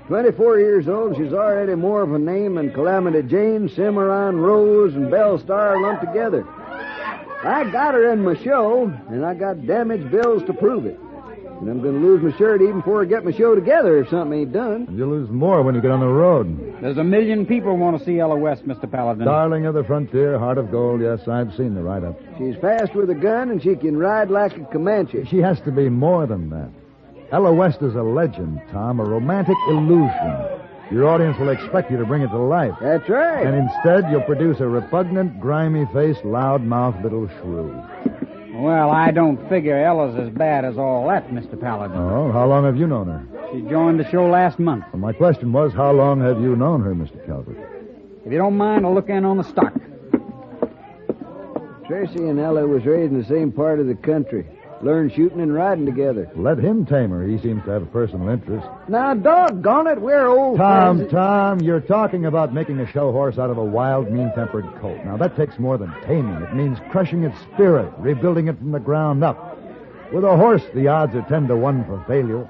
24 years old, she's already more of a name than Calamity Jane, Cimarron Rose, and Belle Star lumped together. I got her in my show, and I got damage bills to prove it. And I'm going to lose my shirt even before I get my show together if something ain't done. And you'll lose more when you get on the road. There's 1 million people want to see Ella West, Mr. Paladin. Darling of the frontier, heart of gold. Yes, I've seen the write-up. She's fast with a gun, and she can ride like a Comanche. She has to be more than that. Ella West is a legend, Tom, a romantic illusion. Your audience will expect you to bring it to life. That's right. And instead, you'll produce a repugnant, grimy-faced, loud-mouthed little shrew. Well, I don't figure Ella's as bad as all that, Mr. Paladin. Oh, how long have you known her? She joined the show last month. Well, my question was, how long have you known her, Mr. Calvert? If you don't mind, I'll look in on the stock. Tracy and Ella was raised in the same part of the country. Learned shooting and riding together. Let him tame her. He seems to have a personal interest. Now, doggone it, we're old friends. Tom, you're talking about making a show horse out of a wild, mean-tempered colt. Now, that takes more than taming. It means crushing its spirit, rebuilding it from the ground up. With a horse, the odds are 10 to 1 for failure.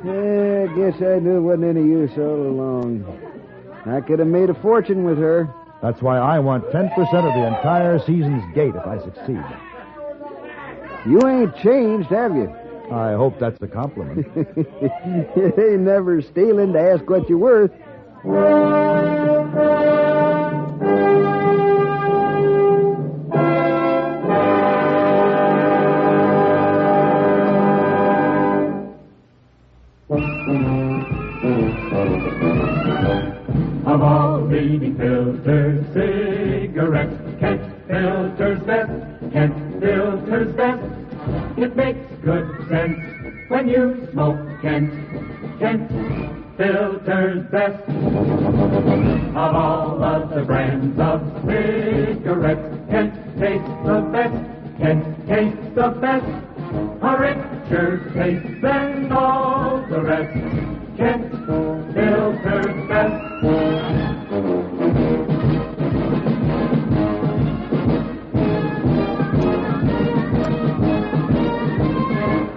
Yeah, I guess I knew it wasn't any use all along. I could have made a fortune with her. That's why I want 10% of the entire season's gate if I succeed. You ain't changed, have you? I hope that's a compliment. You ain't never stealing to ask what you're worth. Of all leading filters, cigarettes, Kent Filter's best. Kent Filter's best. It makes good sense when you smoke Kent. Kent Filter's best. Of all of the brands of cigarettes, Kent tastes the best. Kent tastes the best. A richer taste than all the rest. Kent Filter's best.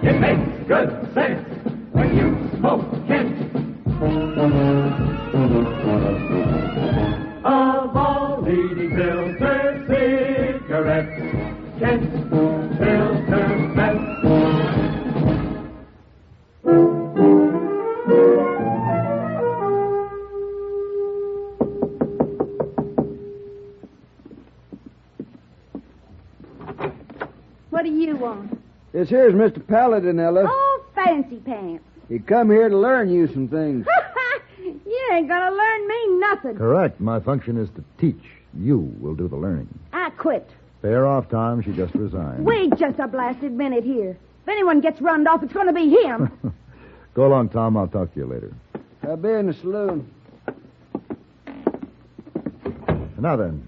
It makes good sense when you smoke Kent. Of all leading filter cigarettes, Kent Filter's best. What do you want? This here's Mr. Paladin, Ella. Oh, fancy pants. He come here to learn you some things. You ain't gonna learn me nothing. Correct. My function is to teach. You will do the learning. I quit. Fair off, Tom. She just resigned. Wait just a blasted minute here. If anyone gets runned off, it's gonna be him. Go along, Tom. I'll talk to you later. I'll be in the saloon. Now then,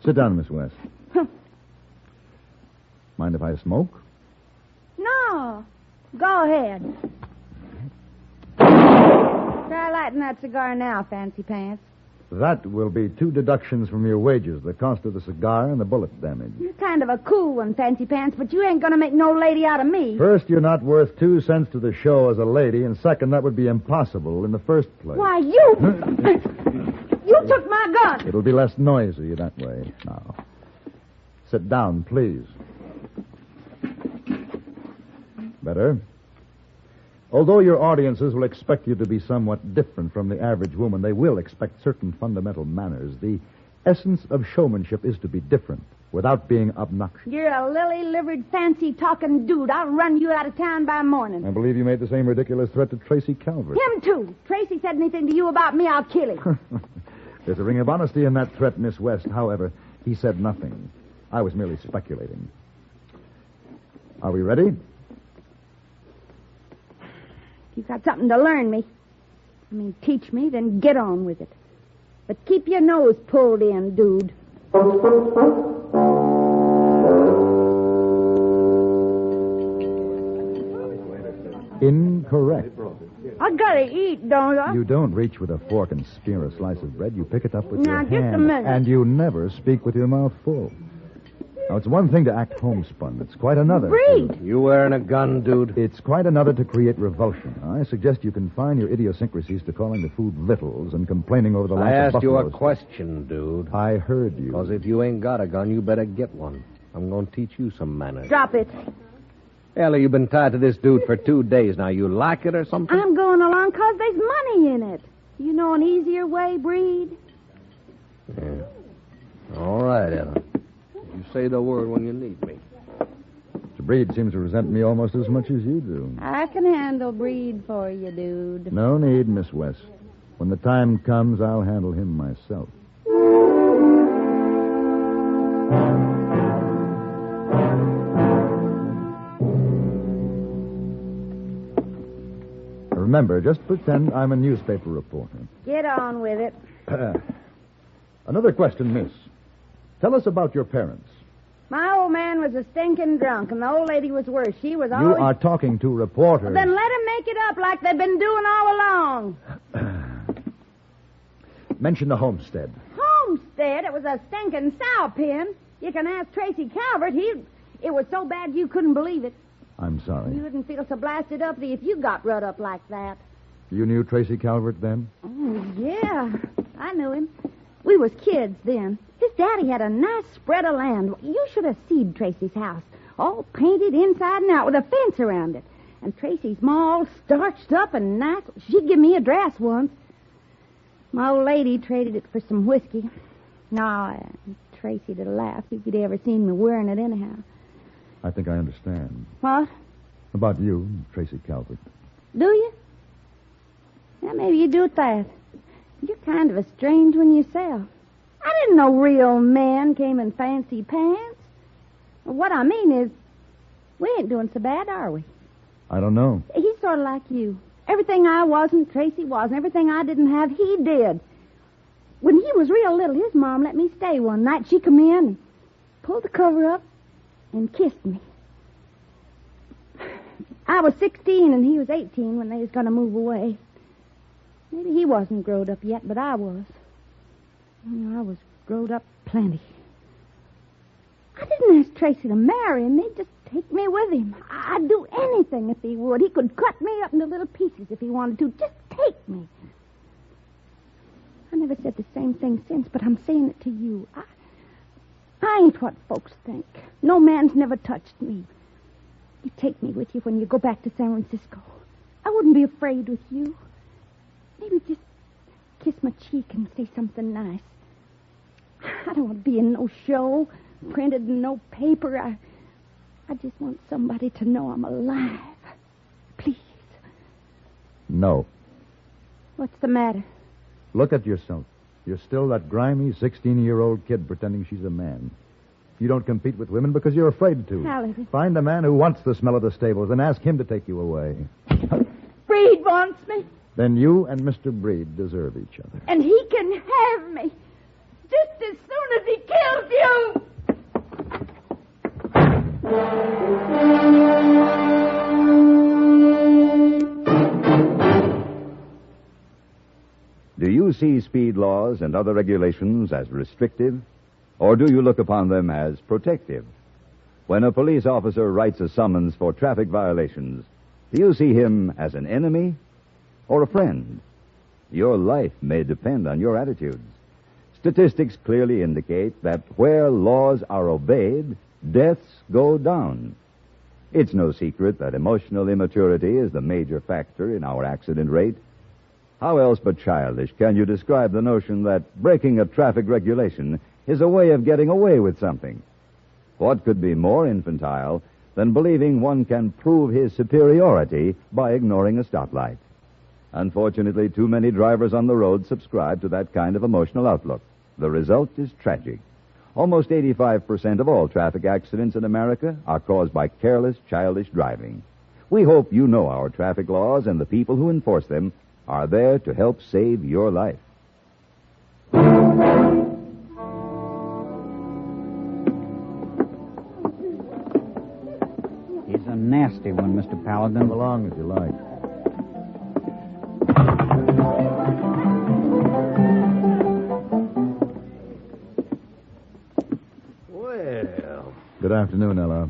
sit down, Miss West. Mind if I smoke? No. Go ahead. Try lighting that cigar now, fancy pants. That will be 2 deductions from your wages, the cost of the cigar and the bullet damage. You're kind of a cool one, fancy pants, but you ain't gonna make no lady out of me. First, you're not worth 2 cents to the show as a lady, and second, that would be impossible in the first place. Why, you... You took my gun. It'll be less noisy that way. Now, sit down, please. Better. Although your audiences will expect you to be somewhat different from the average woman, they will expect certain fundamental manners. The essence of showmanship is to be different without being obnoxious. You're a lily-livered, fancy-talking dude. I'll run you out of town by morning. I believe you made the same ridiculous threat to Tracy Calvert. Him, too. Tracy said anything to you about me, I'll kill him. There's a ring of honesty in that threat, Miss West. However, he said nothing. I was merely speculating. Are we ready? You've got something to learn me. Teach me, then get on with it. But keep your nose pulled in, dude. Incorrect. I gotta eat, don't I? You don't reach with a fork and spear a slice of bread. You pick it up with Now, your just a hand. minute. And you never speak with your mouth full. Now, it's one thing to act homespun. It's quite another. Breed. You wearing a gun, dude? It's quite another to create revulsion. I suggest you confine your idiosyncrasies to calling the food victuals and complaining over the lack I of asked you a buffaloes. question, dude. I heard you. Because if you ain't got a gun, you better get one. I'm going to teach you some manners. Drop it. Ella, you've been tied to this dude for 2 days now. You like it or something? I'm going along 'cause there's money in it. You know an easier way, Breed? Yeah. All right, Ella. You say the word when you need me. Mr. Breed seems to resent me almost as much as you do. I can handle Breed for you, dude. No need, Miss West. When the time comes, I'll handle him myself. Remember, just pretend I'm a newspaper reporter. Get on with it. Another question, miss. Tell us about your parents. My old man was a stinking drunk, and the old lady was worse. She was You always... are talking to reporters. Well, then let them make it up like they've been doing all along. Mention the homestead. Homestead? It was a stinking sow pen. You can ask Tracy Calvert. It was so bad you couldn't believe it. I'm sorry. You wouldn't feel so blasted uppity if you got rut up like that. You knew Tracy Calvert then? Oh, yeah. I knew him. We was kids then. His daddy had a nice spread of land. You should have seen Tracy's house. All painted inside and out with a fence around it. And Tracy's ma all starched up and nice. She give me a dress once. My old lady traded it for some whiskey. No, Tracy'd have laughed if you'd ever seen me wearing it anyhow. I think I understand. What? About you, Tracy Calvert. Do you? Yeah, maybe you do that. You're kind of a strange one yourself. I didn't know real men came in fancy pants. What I mean is, we ain't doing so bad, are we? I don't know. He's sort of like you. Everything I wasn't, Tracy was, and everything I didn't have, he did. When he was real little, his mom let me stay one night. She come in and pulled the cover up and kissed me. I was 16 and he was 18 when they was going to move away. Maybe he wasn't growed up yet, but I was. I was growed up plenty. I didn't ask Tracy to marry me, just take me with him. I'd do anything if he would. He could cut me up into little pieces if he wanted to. Just take me. I never said the same thing since, but I'm saying it to you. I ain't what folks think. No man's never touched me. You take me with you when you go back to San Francisco. I wouldn't be afraid with you. Maybe just kiss my cheek and say something nice. I don't want to be in no show, printed in no paper. I just want somebody to know I'm alive. Please. No. What's the matter? Look at yourself. You're still that grimy 16-year-old kid pretending she's a man. You don't compete with women because you're afraid to. Paladin. Find a man who wants the smell of the stables and ask him to take you away. Breed wants me. Then you and Mr. Breed deserve each other. And he can have me. Just as soon as he kills you. Do you see speed laws and other regulations as restrictive, or do you look upon them as protective? When a police officer writes a summons for traffic violations, do you see him as an enemy or a friend? Your life may depend on your attitudes. Statistics clearly indicate that where laws are obeyed, deaths go down. It's no secret that emotional immaturity is the major factor in our accident rate. How else but childish can you describe the notion that breaking a traffic regulation is a way of getting away with something? What could be more infantile than believing one can prove his superiority by ignoring a stoplight? Unfortunately, too many drivers on the road subscribe to that kind of emotional outlook. The result is tragic. Almost 85% of all traffic accidents in America are caused by careless, childish driving. We hope you know our traffic laws and the people who enforce them are there to help save your life. He's a nasty one, Mr. Paladin. Come along if you like. Well. Good afternoon, Ella.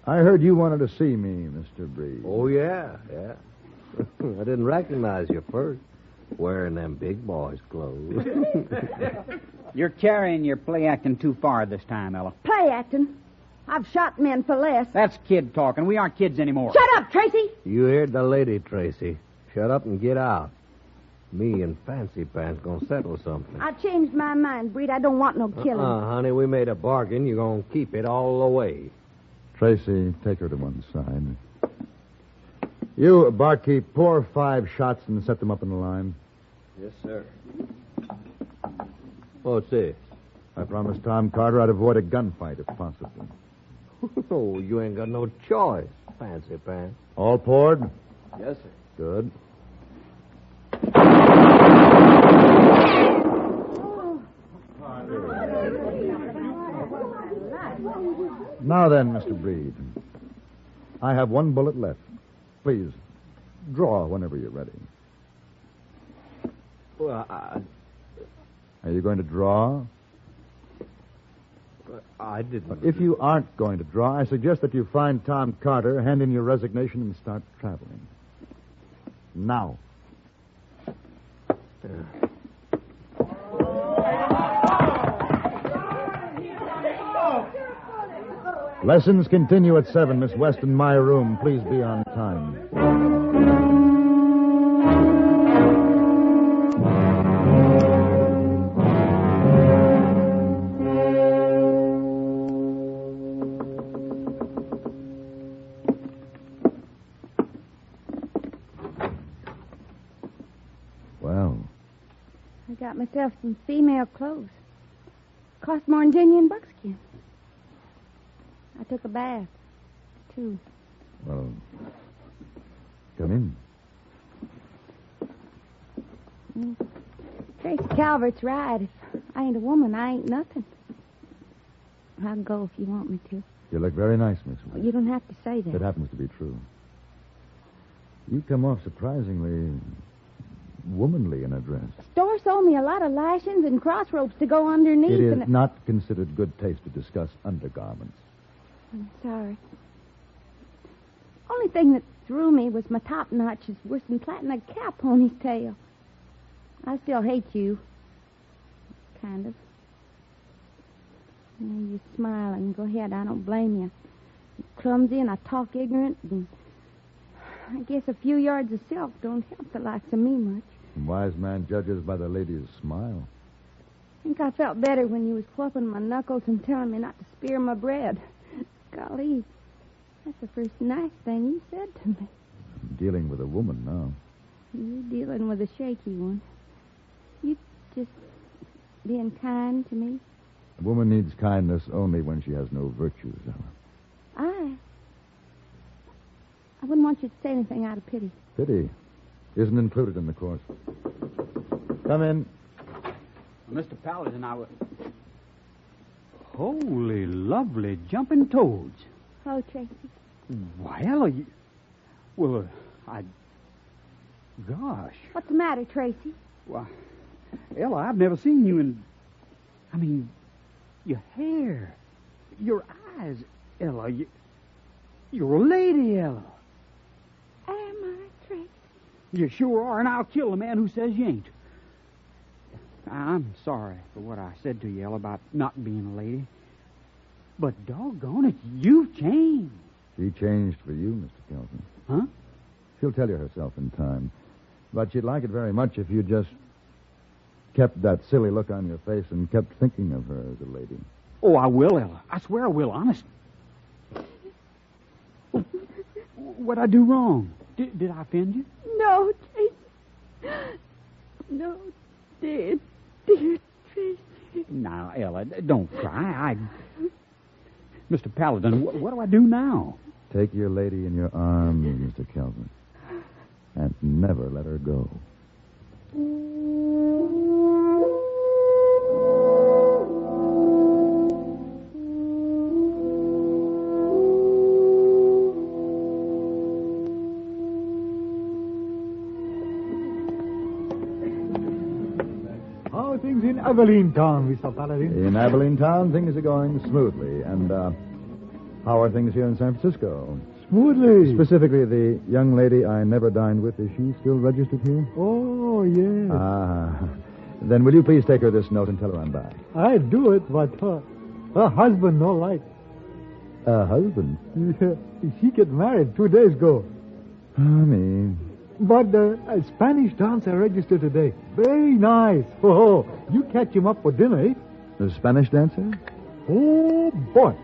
I heard you wanted to see me, Mr. Breed. Oh, yeah. I didn't recognize you first, wearing them big boys' clothes. You're carrying your play acting too far this time, Ella. Play acting. I've shot men for less. That's kid talking. We aren't kids anymore. Shut up, Tracy. You heard the lady, Tracy. Shut up and get out. Me and Fancy Pants gonna settle something. I changed my mind, Breed. I don't want no killing. Honey, we made a bargain. You're gonna keep it all the way. Tracy, take her to one side. You, barkeep, pour 5 shots and set them up in the line. Yes, sir. What's this? I promised Tom Carter I'd avoid a gunfight if possible. Oh, you ain't got no choice, Fancy Pants. All poured? Yes, sir. Good. Now then, Mr. Breed. I have 1 bullet left. Please, draw whenever you're ready. Well, Are you going to draw? I didn't. If you aren't going to draw, I suggest that you find Tom Carter, hand in your resignation, and start traveling. Now. Lessons continue at 7. Miss West in my room. Please be on time. Well, I got myself some female clothes. Cost more than genuine buckskin. I took a bath, too. Well, come in. Tracy Calvert's right. If I ain't a woman, I ain't nothing. I can go if you want me to. You look very nice, Miss West. Well, you don't have to say that. It happens to be true. You come off surprisingly womanly in a dress. Store sold me a lot of lashings and cross ropes to go underneath. It is and not considered good taste to discuss undergarments. I'm sorry. Only thing that threw me was my top notch is worse than plaiting a cow pony's tail. I still hate you. Kind of. You smile and go ahead. I don't blame you. You're clumsy and I talk ignorant, and I guess a few yards of silk don't help the likes of me much. A wise man judges by the lady's smile. I think I felt better when you was whooping my knuckles and telling me not to spear my bread. Golly, that's the first nice thing you said to me. I'm dealing with a woman now. You're dealing with a shaky one. You just being kind to me. A woman needs kindness only when she has no virtues, Ella. I wouldn't want you to say anything out of pity. Pity isn't included in the course. Come in. Mr. Paladin, I was... Holy, lovely jumping toads. Oh, Tracy. Well, Gosh. What's the matter, Tracy? Why, Ella, I've never seen you in... I mean, your hair, your eyes, Ella. You're a lady, Ella. Am I, Tracy? You sure are, and I'll kill the man who says you ain't. I'm sorry for what I said to you, Ella, about not being a lady. But doggone it, you've changed. She changed for you, Mr. Kelvin. Huh? She'll tell you herself in time. But she'd like it very much if you just kept that silly look on your face and kept thinking of her as a lady. Oh, I will, Ella. I swear I will, honest. What'd I do wrong? Did I offend you? No, Tracy. No, dear Tracy. Now, Ella, don't cry. Mr. Paladin, what do I do now? Take your lady in your arms, Mr. Kelvin, and never let her go. How are things in Abilene Town, Mr. Paladin? In Abilene Town, things are going smoothly. And how are things here in San Francisco? Smoothly. Specifically, the young lady I never dined with, is she still registered here? Oh, yes. Then will you please take her this note and tell her I'm back? I'd do it, but her husband no like. Husband? Yeah, she get married 2 days ago. Me. But a Spanish dancer registered today. Very nice. Oh, you catch him up for dinner, eh? The Spanish dancer? Oh, boy.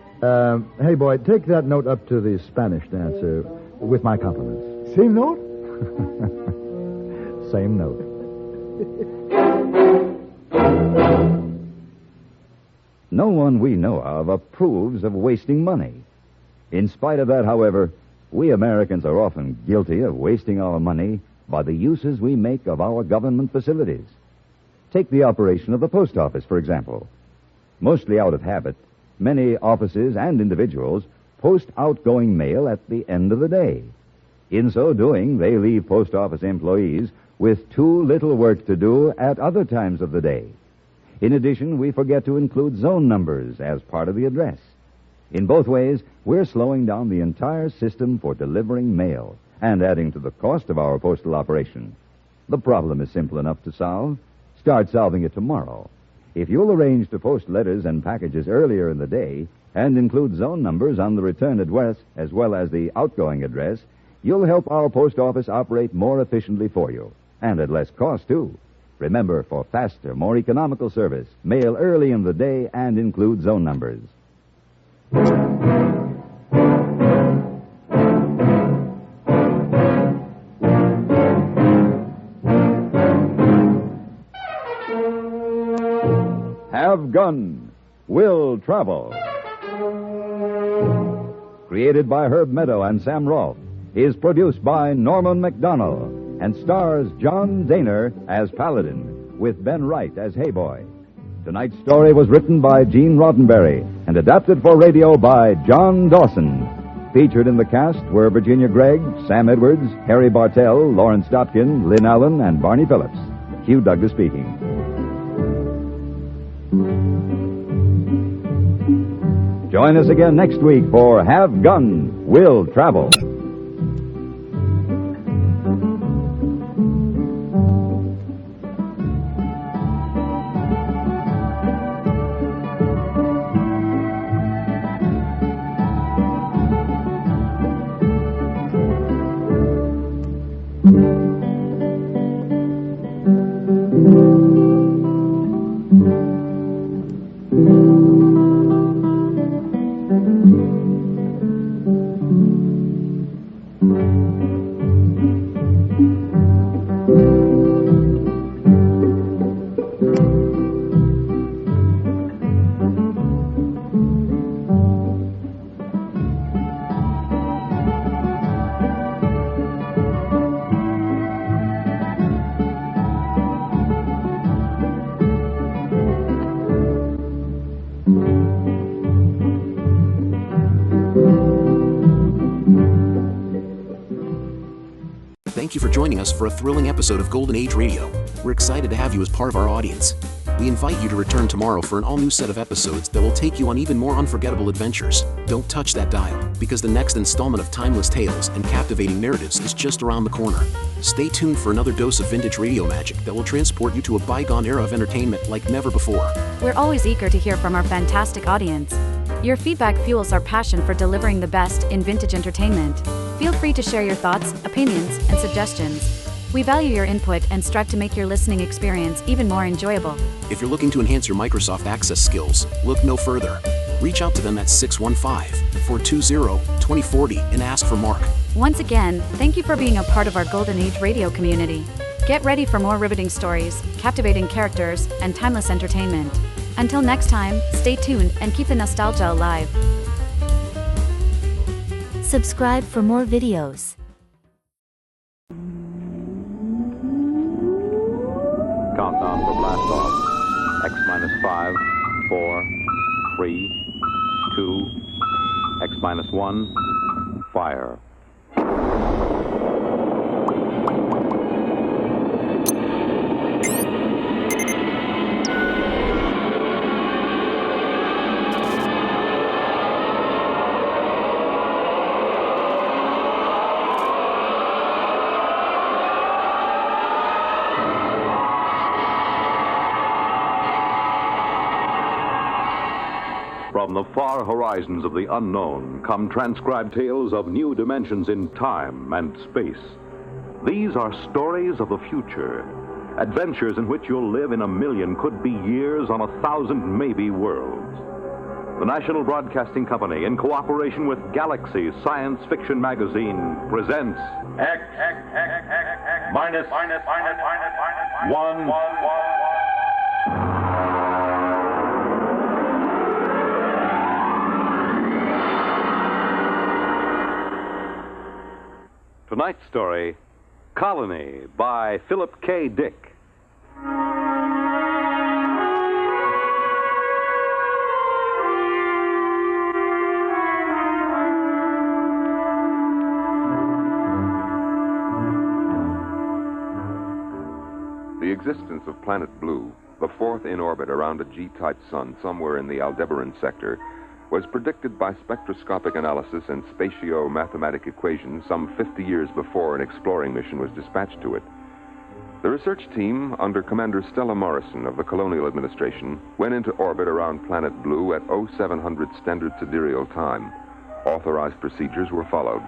Hey, boy, take that note up to the Spanish dancer with my compliments. Same note? Same note. No one we know of approves of wasting money. In spite of that, however, we Americans are often guilty of wasting our money by the uses we make of our government facilities. Take the operation of the post office, for example. Mostly out of habit, many offices and individuals post outgoing mail at the end of the day. In so doing, they leave post office employees with too little work to do at other times of the day. In addition, we forget to include zone numbers as part of the address. In both ways, we're slowing down the entire system for delivering mail and adding to the cost of our postal operation. The problem is simple enough to solve. Start solving it tomorrow. If you'll arrange to post letters and packages earlier in the day, and include zone numbers on the return address as well as the outgoing address, you'll help our post office operate more efficiently for you, and at less cost, too. Remember, for faster, more economical service, mail early in the day and include zone numbers. Have Gun, Will Travel. Created by Herb Meadow and Sam Rolfe, is produced by Norman McDonnell and stars John Daner as Paladin, with Ben Wright as Hayboy. Tonight's story was written by Gene Roddenberry and adapted for radio by John Dawson. Featured in the cast were Virginia Gregg, Sam Edwards, Harry Bartell, Lawrence Dotkin, Lynn Allen, and Barney Phillips. Hugh Douglas speaking. Join us again next week for Have Gun, Will Travel. Thank you for joining us for a thrilling episode of Golden Age Radio. We're excited to have you as part of our audience. We invite you to return tomorrow for an all-new set of episodes that will take you on even more unforgettable adventures. Don't touch that dial, because the next installment of timeless tales and captivating narratives is just around the corner. Stay tuned for another dose of vintage radio magic that will transport you to a bygone era of entertainment like never before. We're always eager to hear from our fantastic audience. Your feedback fuels our passion for delivering the best in vintage entertainment. Feel free to share your thoughts, opinions, and suggestions. We value your input and strive to make your listening experience even more enjoyable. If you're looking to enhance your Microsoft Access skills, look no further. Reach out to them at 615-420-2040 and ask for Mark. Once again, thank you for being a part of our Golden Age radio community. Get ready for more riveting stories, captivating characters, and timeless entertainment. Until next time, stay tuned and keep the nostalgia alive. Subscribe for more videos. Countdown for blast off. X minus 5, 4, 3, 2, X minus 1, fire. From the far horizons of the unknown come transcribed tales of new dimensions in time and space. These are stories of the future, adventures in which you'll live in a million, could be years, on 1,000 maybe worlds. The National Broadcasting Company, in cooperation with Galaxy Science Fiction Magazine, presents X minus 1. Tonight's story, Colony, by Philip K. Dick. The existence of Planet Blue, the fourth in orbit around a G-type sun somewhere in the Aldebaran sector, was predicted by spectroscopic analysis and spatio-mathematic equations some 50 years before an exploring mission was dispatched to it. The research team, under Commander Stella Morrison of the Colonial Administration, went into orbit around Planet Blue at 0700 Standard Sidereal Time. Authorized procedures were followed.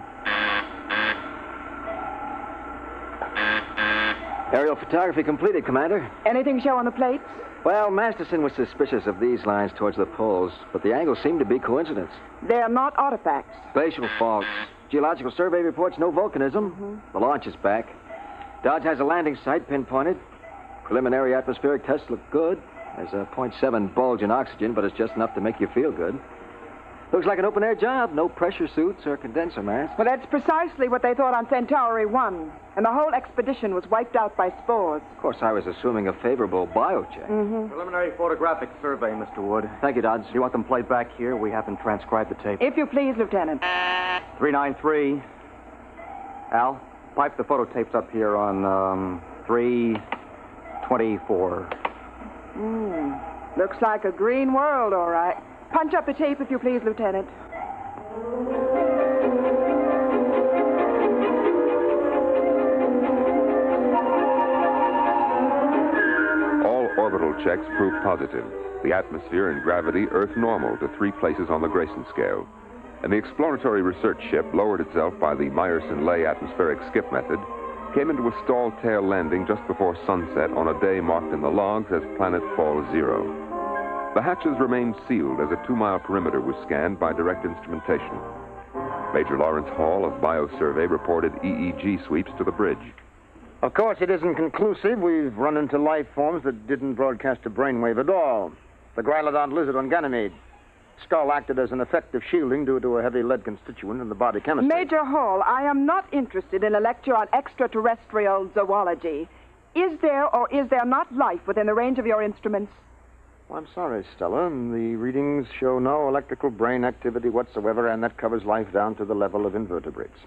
Aerial photography completed, Commander. Anything show on the plates? Well, Masterson was suspicious of these lines towards the poles, but the angles seemed to be coincidence. They're not artifacts. Glacial faults. Geological survey reports no volcanism. The launch is back. Dodge has a landing site pinpointed. Preliminary atmospheric tests look good. There's a 0.7 bulge in oxygen, but it's just enough to make you feel good. Looks like an open-air job. No pressure suits or condenser masks. Well, that's precisely what they thought on Centauri 1. And the whole expedition was wiped out by spores. Of course, I was assuming a favorable biocheck. Preliminary photographic survey, Mr. Wood. Thank you, Dodge. Do you want them played back here? We haven't transcribed the tape. If you please, Lieutenant. 393. Al, pipe the photo tapes up here on 324. Looks like a green world, all right. Punch up the tape, if you please, Lieutenant. All orbital checks proved positive. The atmosphere and gravity Earth normal to 3 places on the Grayson scale. And the exploratory research ship lowered itself by the Meyerson-Lay atmospheric skip method, came into a stalled tail landing just before sunset on a day marked in the logs as Planet Fall 0. The hatches remained sealed as a 2-mile perimeter was scanned by direct instrumentation. Major Lawrence Hall of Biosurvey reported EEG sweeps to the bridge. Of course, it isn't conclusive. We've run into life forms that didn't broadcast a brainwave at all. The Grylodon lizard on Ganymede. Skull acted as an effective shielding due to a heavy lead constituent in the body chemistry. Major Hall, I am not interested in a lecture on extraterrestrial zoology. Is there or is there not life within the range of your instruments? Well, I'm sorry, Stella. The readings show no electrical brain activity whatsoever, and that covers life down to the level of invertebrates.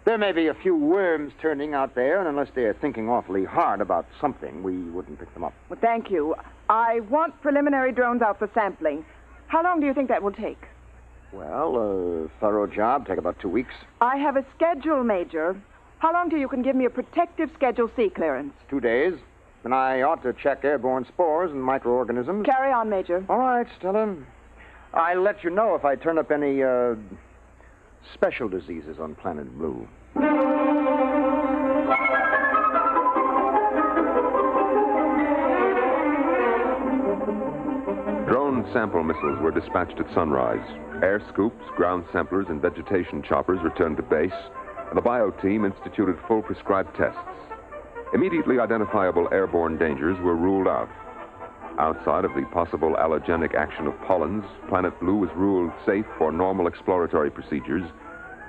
There may be a few worms turning out there, and unless they're thinking awfully hard about something, we wouldn't pick them up. Well, thank you. I want preliminary drones out for sampling. How long do you think that will take? Well, a thorough job, take about 2 weeks. I have a schedule, Major. How long till you can give me a protective Schedule C clearance? 2 days. And I ought to check airborne spores and microorganisms. Carry on, Major. All right, Stella. I'll let you know if I turn up any, special diseases on Planet Blue. Drone sample missiles were dispatched at sunrise. Air scoops, ground samplers, and vegetation choppers returned to base, and the bio team instituted full prescribed tests. Immediately identifiable airborne dangers were ruled out. Outside of the possible allergenic action of pollens, Planet Blue was ruled safe for normal exploratory procedures,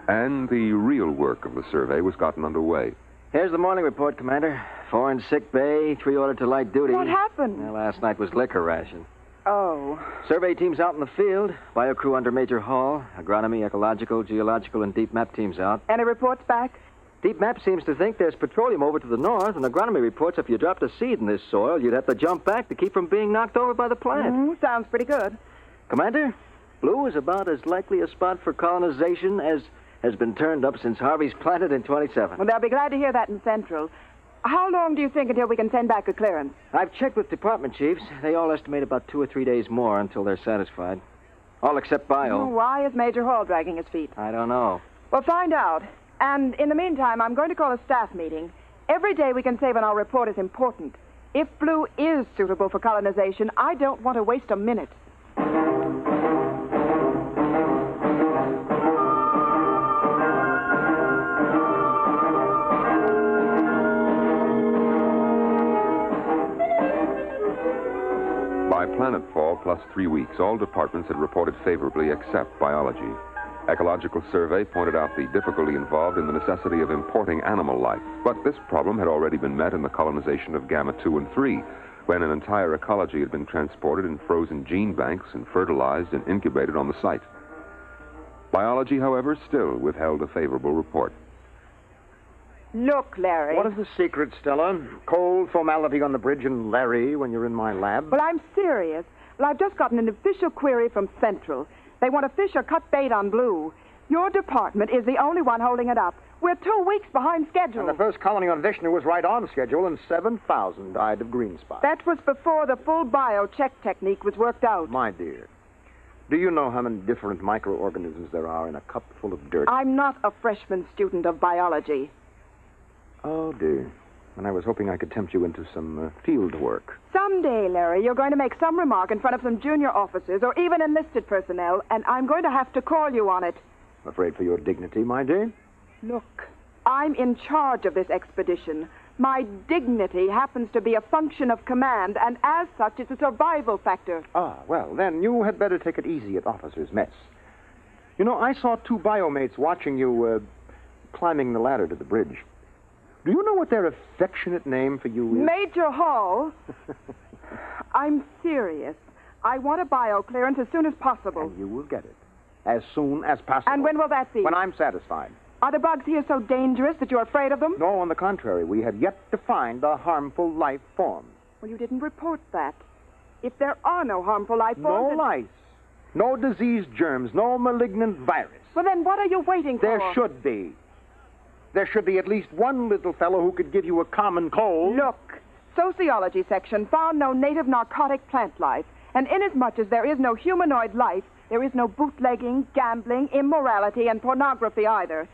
and the real work of the survey was gotten underway. Here's the morning report, Commander. 4 in sick bay, 3 ordered to light duty. What happened? Well, last night was liquor ration. Oh. Survey teams out in the field. Bio crew under Major Hall. Agronomy, ecological, geological, and deep map teams out. Any reports back? Deep map seems to think there's petroleum over to the north, and agronomy reports if you dropped a seed in this soil, you'd have to jump back to keep from being knocked over by the plant. Sounds pretty good. Commander, Blue is about as likely a spot for colonization as has been turned up since Harvey's planted in 27. Well, they'll be glad to hear that in Central. How long do you think until we can send back a clearance? I've checked with department chiefs. They all estimate about 2 or 3 days more until they're satisfied. All except Bio. Why is Major Hall dragging his feet? I don't know. Well, find out. And in the meantime, I'm going to call a staff meeting. Every day we can save on our report is important. If Blue is suitable for colonization, I don't want to waste a minute. By planetfall plus 3 weeks, all departments had reported favorably except biology. Ecological survey pointed out the difficulty involved in the necessity of importing animal life. But this problem had already been met in the colonization of Gamma 2 and 3, when an entire ecology had been transported in frozen gene banks and fertilized and incubated on the site. Biology, however, still withheld a favorable report. Look, Larry. What is the secret, Stella? Cold formality on the bridge and Larry when you're in my lab? Well, I'm serious. Well, I've just gotten an official query from Central. They want to fish or cut bait on Blue. Your department is the only one holding it up. We're 2 weeks behind schedule. And the first colony on Vishnu was right on schedule, and 7,000 died of green spot. That was before the full bio-check technique was worked out. My dear, do you know how many different microorganisms there are in a cup full of dirt? I'm not a freshman student of biology. Oh, dear. And I was hoping I could tempt you into some field work. Someday, Larry, you're going to make some remark in front of some junior officers or even enlisted personnel, and I'm going to have to call you on it. I'm afraid for your dignity, my dear. Look, I'm in charge of this expedition. My dignity happens to be a function of command, and as such, it's a survival factor. Ah, well, then you had better take it easy at officers' mess. You know, I saw 2 biomates watching you climbing the ladder to the bridge. Do you know what their affectionate name for you is? Major Hall. I'm serious. I want a bio clearance as soon as possible. And you will get it. As soon as possible. And when will that be? When I'm satisfied. Are the bugs here so dangerous that you're afraid of them? No, on the contrary. We have yet to find a harmful life form. Well, you didn't report that. If there are no harmful life No forms... lice. No disease germs. No malignant virus. Well, then what are you waiting for? There should be. There should be at least one little fellow who could give you a common cold. Look, sociology section found no native narcotic plant life. And inasmuch as there is no humanoid life, there is no bootlegging, gambling, immorality, and pornography either.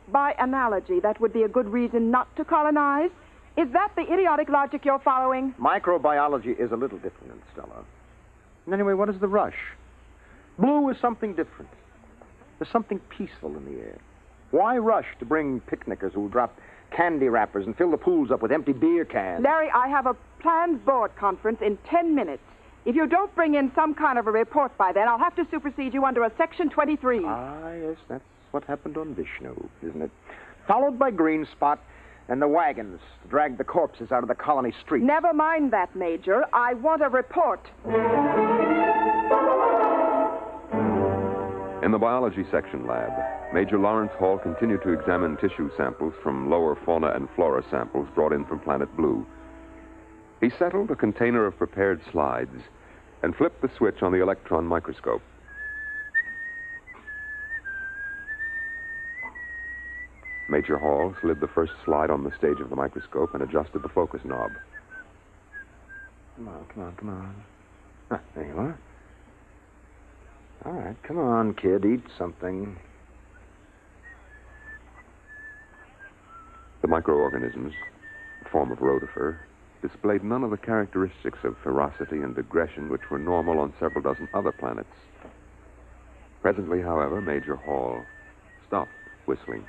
By analogy, that would be a good reason not to colonize. Is that the idiotic logic you're following? Microbiology is a little different, Stella. And anyway, what is the rush? Blue is something different. There's something peaceful in the air. Why rush to bring picnickers who'll drop candy wrappers and fill the pools up with empty beer cans? Larry, I have a planned board conference in 10 minutes. If you don't bring in some kind of a report by then, I'll have to supersede you under a Section 23. Ah, yes, that's what happened on Vishnu, isn't it? Followed by Green Spot and the wagons to drag the corpses out of the colony street. Never mind that, Major. I want a report. In the biology section lab, Major Lawrence Hall continued to examine tissue samples from lower fauna and flora samples brought in from Planet Blue. He settled a container of prepared slides and flipped the switch on the electron microscope. Major Hall slid the first slide on the stage of the microscope and adjusted the focus knob. Come on. Ah, there you are. All right, come on, kid, eat something. The microorganisms, a form of rotifer, displayed none of the characteristics of ferocity and aggression which were normal on several dozen other planets. Presently, however, Major Hall stopped whistling.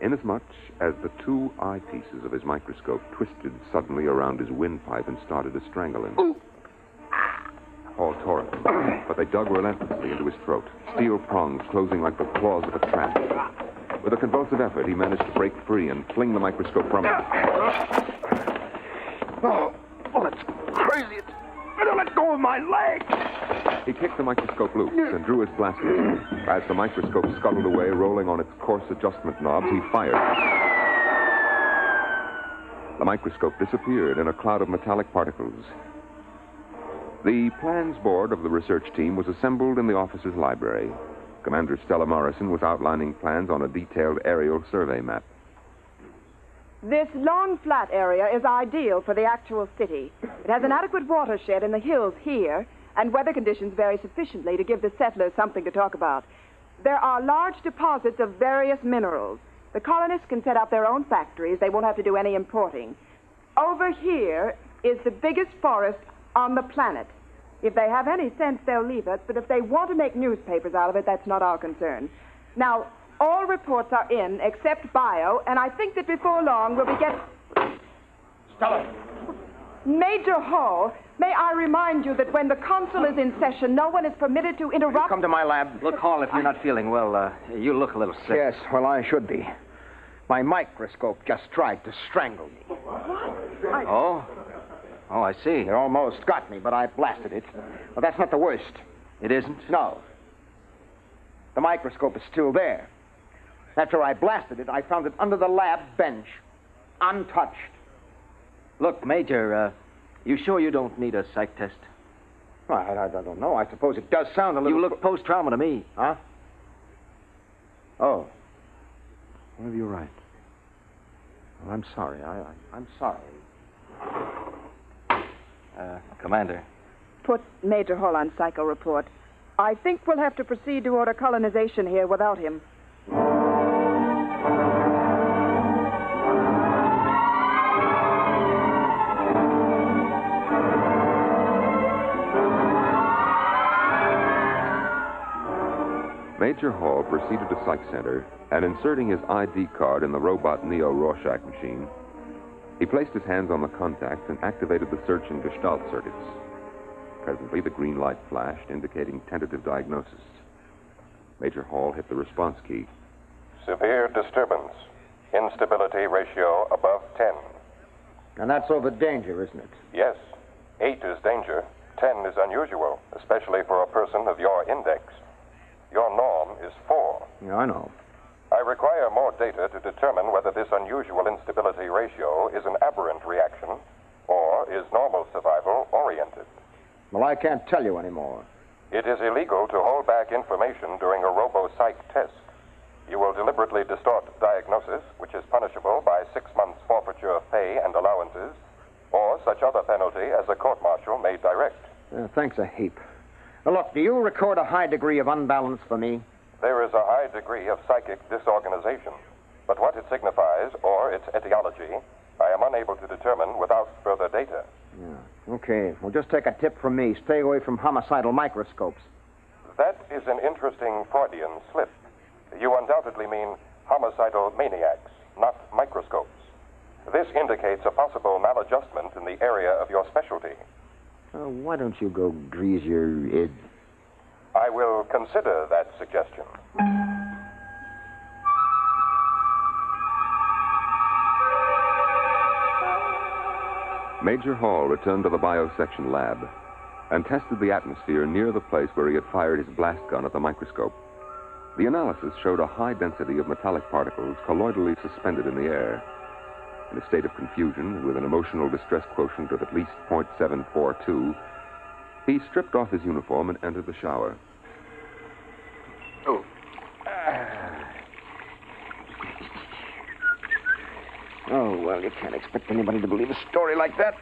Inasmuch as the 2 eyepieces of his microscope twisted suddenly around his windpipe and started to strangle him. Ooh. Hall tore at them, but they dug relentlessly into his throat, steel prongs closing like the claws of a trap. With a convulsive effort, he managed to break free and fling the microscope from him. Oh, that's crazy. Don't let go of my leg. He kicked the microscope loose and drew his blaster. As the microscope scuttled away, rolling on its coarse adjustment knobs, he fired. The microscope disappeared in a cloud of metallic particles. The plans board of the research team was assembled in the officer's library. Commander Stella Morrison was outlining plans on a detailed aerial survey map. This long, flat area is ideal for the actual city. It has an adequate watershed in the hills here, and weather conditions vary sufficiently to give the settlers something to talk about. There are large deposits of various minerals. The colonists can set up their own factories. They won't have to do any importing. Over here is the biggest forest on the planet. If they have any sense, they'll leave it, but if they want to make newspapers out of it, that's not our concern. Now, all reports are in except bio, and I think that before long we'll be getting... Stella! Major Hall, may I remind you that when the consul is in session, no one is permitted to interrupt... Come to my lab. Look, Hall, if you're not feeling well, you look a little sick. Yes, well, I should be. My microscope just tried to strangle me. What? Oh, I see. It almost got me, but I blasted it. Well, that's not the worst. It isn't? No. The microscope is still there. After I blasted it, I found it under the lab bench, untouched. Look, Major, you sure you don't need a psych test? Well, I don't know. I suppose it does sound a little... You look post-trauma to me. Huh? Oh. Well, you're right. Well, I'm sorry. I'm sorry. Commander. Put Major Hall on psycho report. I think we'll have to proceed to order colonization here without him. Major Hall proceeded to Psych Center, and inserting his ID card in the robot Neo Rorschach machine, he placed his hands on the contacts and activated the search and gestalt circuits. Presently, the green light flashed, indicating tentative diagnosis. Major Hall hit the response key. Severe disturbance. Instability ratio above 10. And that's over danger, isn't it? Yes. 8 is danger. 10 is unusual, especially for a person of your index. Your norm is 4. Yeah, I know. I require more data to determine whether this unusual instability ratio is an aberrant reaction or is normal survival oriented. Well, I can't tell you anymore. It is illegal to hold back information during a robo-psych test. You will deliberately distort diagnosis, which is punishable by 6 months forfeiture of pay and allowances, or such other penalty as a court-martial may direct. Thanks a heap. Now, look, do you record a high degree of unbalance for me? There is a high degree of psychic disorganization, but what it signifies or its etiology, I am unable to determine without further data. Yeah. Okay. Well, just take a tip from me. Stay away from homicidal microscopes. That is an interesting Freudian slip. You undoubtedly mean homicidal maniacs, not microscopes. This indicates a possible maladjustment in the area of your specialty. Why don't you go grease your id? I will consider that suggestion. Major Hall returned to the biosection lab and tested the atmosphere near the place where he had fired his blast gun at the microscope. The analysis showed a high density of metallic particles colloidally suspended in the air. In a state of confusion, with an emotional distress quotient of at least .742, he stripped off his uniform and entered the shower. Oh, well, you can't expect anybody to believe a story like that.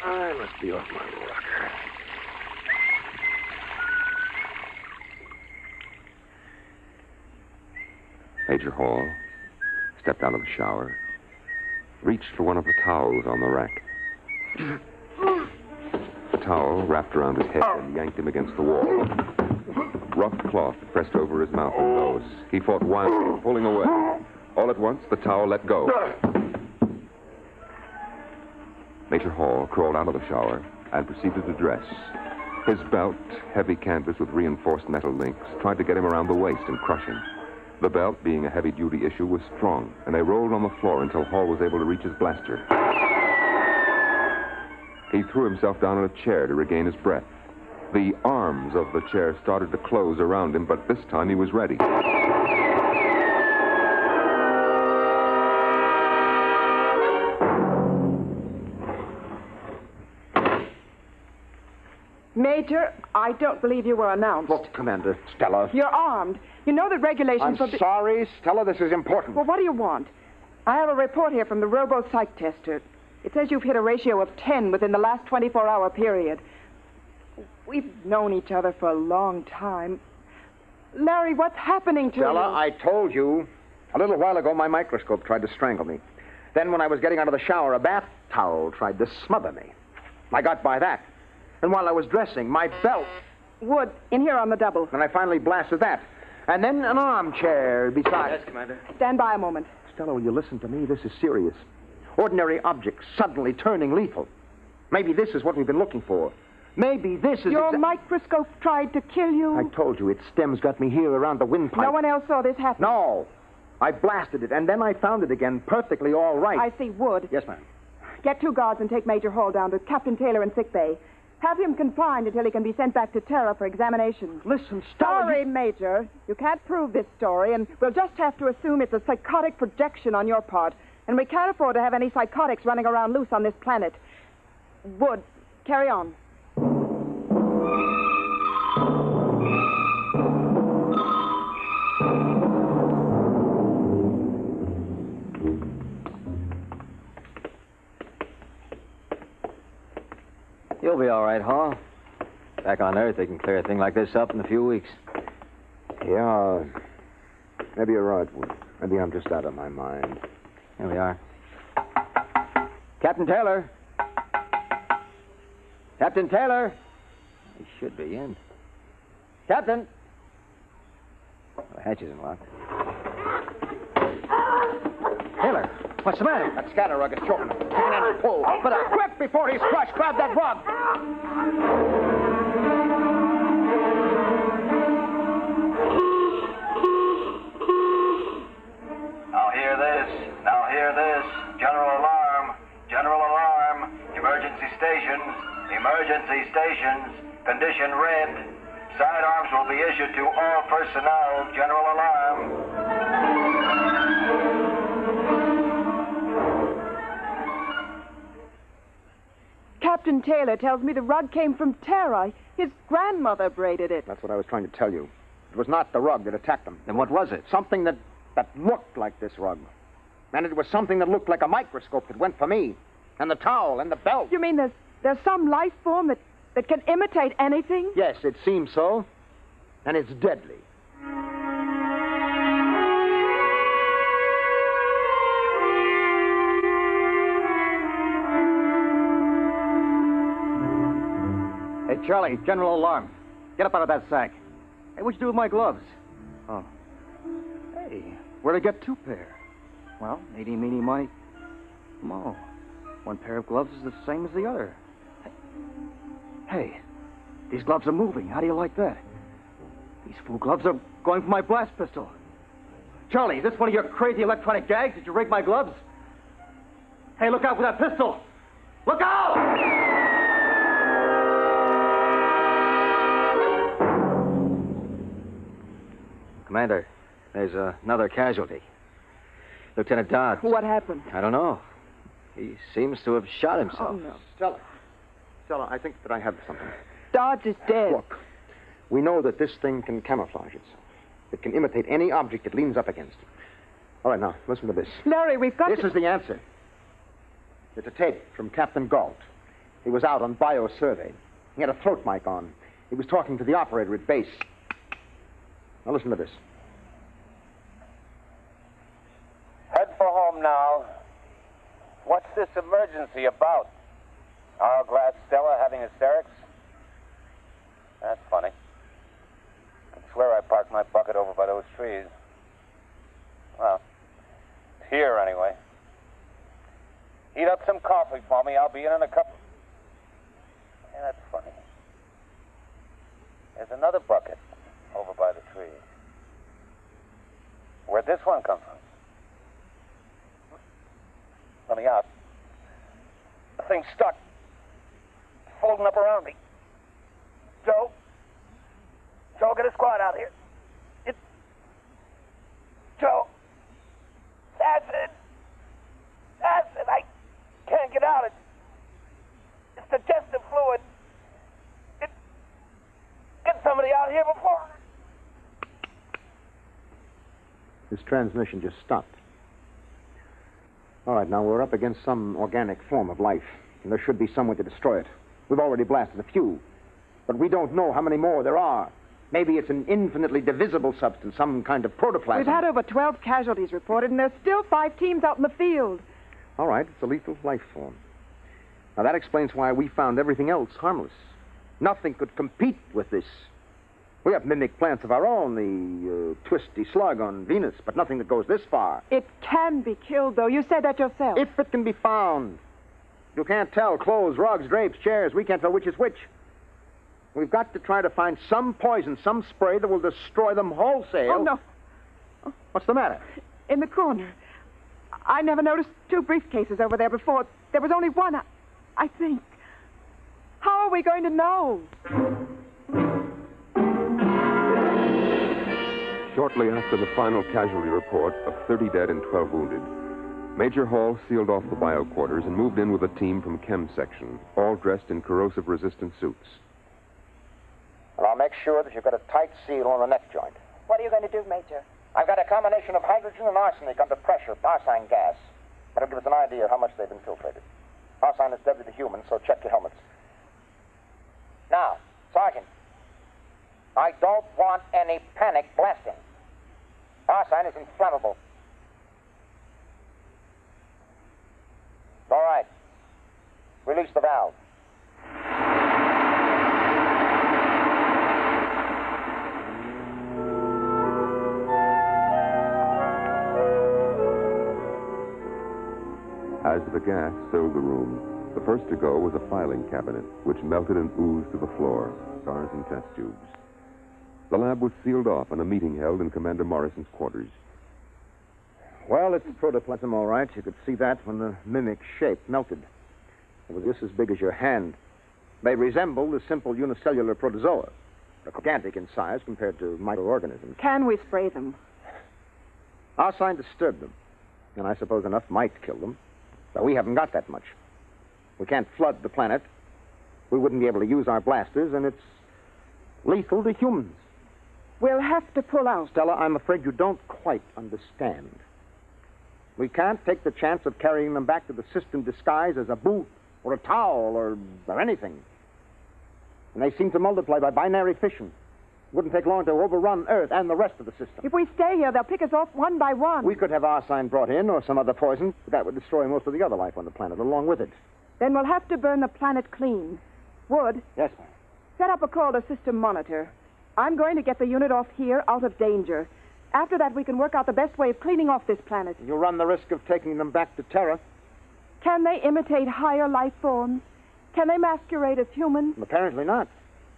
I must be off my rocker. Major Hall stepped out of the shower, reached for one of the towels on the rack. The towel wrapped around his head and yanked him against the wall. Rough cloth pressed over his mouth and nose. He fought wildly, pulling away. All at once, the towel let go. Major Hall crawled out of the shower and proceeded to dress. His belt, heavy canvas with reinforced metal links, tried to get him around the waist and crush him. The belt, being a heavy-duty issue, was strong, and they rolled on the floor until Hall was able to reach his blaster. He threw himself down on a chair to regain his breath. The arms of the chair started to close around him, but this time he was ready. Major, I don't believe you were announced. Look, Commander, Stella. You're armed. You know the regulations I'm sorry, Stella, this is important. Well, what do you want? I have a report here from the robo-psych tester. It says you've hit a ratio of 10 within the last 24-hour period. We've known each other for a long time. Larry, what's happening to you? Stella, I told you. A little while ago, my microscope tried to strangle me. Then when I was getting out of the shower, a bath towel tried to smother me. I got by that. And while I was dressing, my belt... Wood, in here on the double. And I finally blasted that. And then an armchair beside... Yes, Commander. Stand by a moment. Stella, will you listen to me? This is serious. Ordinary objects suddenly turning lethal. Maybe this is what we've been looking for. Maybe this is... Your microscope tried to kill you? I told you, its stems got me here around the windpipe. No one else saw this happen? No. I blasted it, and then I found it again, perfectly all right. I see. Wood. Yes, ma'am. Get 2 guards and take Major Hall down to Captain Taylor in sickbay. Have him confined until he can be sent back to Terra for examination. Listen, Stella... Sorry, Major. You can't prove this story, and we'll just have to assume it's a psychotic projection on your part. And we can't afford to have any psychotics running around loose on this planet. Wood, carry on. You'll be all right, Hall. Back on Earth, they can clear a thing like this up in a few weeks. Yeah, maybe you're right, Wood. Maybe I'm just out of my mind. Here we are. Captain Taylor. Captain Taylor. He should be in. Captain. The hatch isn't locked. Taylor, what's the matter? That scatter rug is choking him. Take an end and pull. But quick, before he's crushed, grab that rug. Now hear this. Now hear this. General alarm. General alarm. Emergency stations. Emergency stations. Condition red. Sidearms will be issued to all personnel. General alarm. Captain Taylor tells me the rug came from Terra. His grandmother braided it. That's what I was trying to tell you. It was not the rug that attacked him. Then what was it? Something that looked like this rug. And it was something that looked like a microscope that went for me. And the towel and the belt. You mean there's some life form that can imitate anything? Yes, it seems so. And it's deadly. Hey, Charlie, general alarm. Get up out of that sack. Hey, what'd you do with my gloves? Oh. Hey, where'd I get 2 pair? Well, eeny, meeny, miny, mo. 1 pair of gloves is the same as the other. Hey, these gloves are moving. How do you like that? These fool gloves are going for my blast pistol. Charlie, is this one of your crazy electronic gags? Did you rig my gloves? Hey, look out for that pistol! Look out! Commander, there's another casualty. Lieutenant Dodds. What happened? I don't know. He seems to have shot himself. Oh, no. Stella, I think that I have something. Dodds is dead. Look, we know that this thing can camouflage itself. It can imitate any object it leans up against. All right, now, listen to this. Larry, we've got This is the answer. It's a tape from Captain Galt. He was out on bio-survey. He had a throat mic on. He was talking to the operator at base. Now, listen to this. Head for home now. What's this emergency about? Hourglass Stella having hysterics? That's funny. I swear I parked my bucket over by those trees. Well, it's here anyway. Heat up some coffee for me. I'll be in a couple. Yeah, that's funny. There's another bucket over by the trees. Where'd this one come from? Let me out. The thing's stuck. Folding up around me. Joe, get a squad out here. Joe. Acid. I can't get out. It's digestive fluid. Get somebody out here before. This transmission just stopped. All right, now we're up against some organic form of life, and there should be some way to destroy it. We've already blasted a few, but we don't know how many more there are. Maybe it's an infinitely divisible substance, some kind of protoplasm. We've had over 12 casualties reported, and there's still 5 teams out in the field. All right, it's a lethal life form. Now, that explains why we found everything else harmless. Nothing could compete with this. We have mimic plants of our own, the twisty slug on Venus, but nothing that goes this far. It can be killed, though. You said that yourself. If it can be found. You can't tell. Clothes, rugs, drapes, chairs. We can't tell which is which. We've got to try to find some poison, some spray that will destroy them wholesale. Oh, no. What's the matter? In the corner. I never noticed 2 briefcases over there before. There was only one, I think. How are we going to know? Shortly after the final casualty report of 30 dead and 12 wounded, Major Hall sealed off the bio quarters and moved in with a team from Chem Section, all dressed in corrosive-resistant suits. Well, I'll make sure that you've got a tight seal on the neck joint. What are you going to do, Major? I've got a combination of hydrogen and arsenic under pressure, arsine gas. That'll give us an idea of how much they've infiltrated. Arsine is deadly to humans, so check your helmets. Now, Sergeant, I don't want any panic blasting. Arsine is inflammable. All right. Release the valve. As the gas filled the room, the first to go was a filing cabinet, which melted and oozed to the floor, stars and test tubes. The lab was sealed off and a meeting held in Commander Morrison's quarters. Well, it's protoplasm, all right. You could see that when the mimic shape melted. It was just as big as your hand. They resemble the simple unicellular protozoa, gigantic in size compared to microorganisms. Can we spray them? Arsine disturbed them, and I suppose enough might kill them. But we haven't got that much. We can't flood the planet. We wouldn't be able to use our blasters, and it's lethal to humans. We'll have to pull out. Stella, I'm afraid you don't quite understand. We can't take the chance of carrying them back to the system disguised as a boot or a towel or anything. And they seem to multiply by binary fission. Wouldn't take long to overrun Earth and the rest of the system. If we stay here, they'll pick us off one by one. We could have arsine brought in or some other poison, but that would destroy most of the other life on the planet along with it. Then we'll have to burn the planet clean. Wood? Yes, ma'am. Set up a call to system monitor. I'm going to get the unit off here out of danger. After that, we can work out the best way of cleaning off this planet. You'll run the risk of taking them back to Terra. Can they imitate higher life forms? Can they masquerade as humans? Apparently not.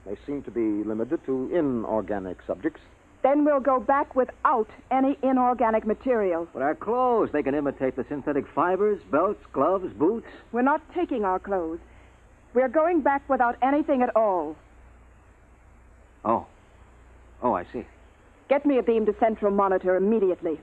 They seem to be limited to inorganic subjects. Then we'll go back without any inorganic material. But our clothes, they can imitate the synthetic fibers, belts, gloves, boots. We're not taking our clothes. We're going back without anything at all. Oh. Oh, I see. Get me a beam to central monitor immediately.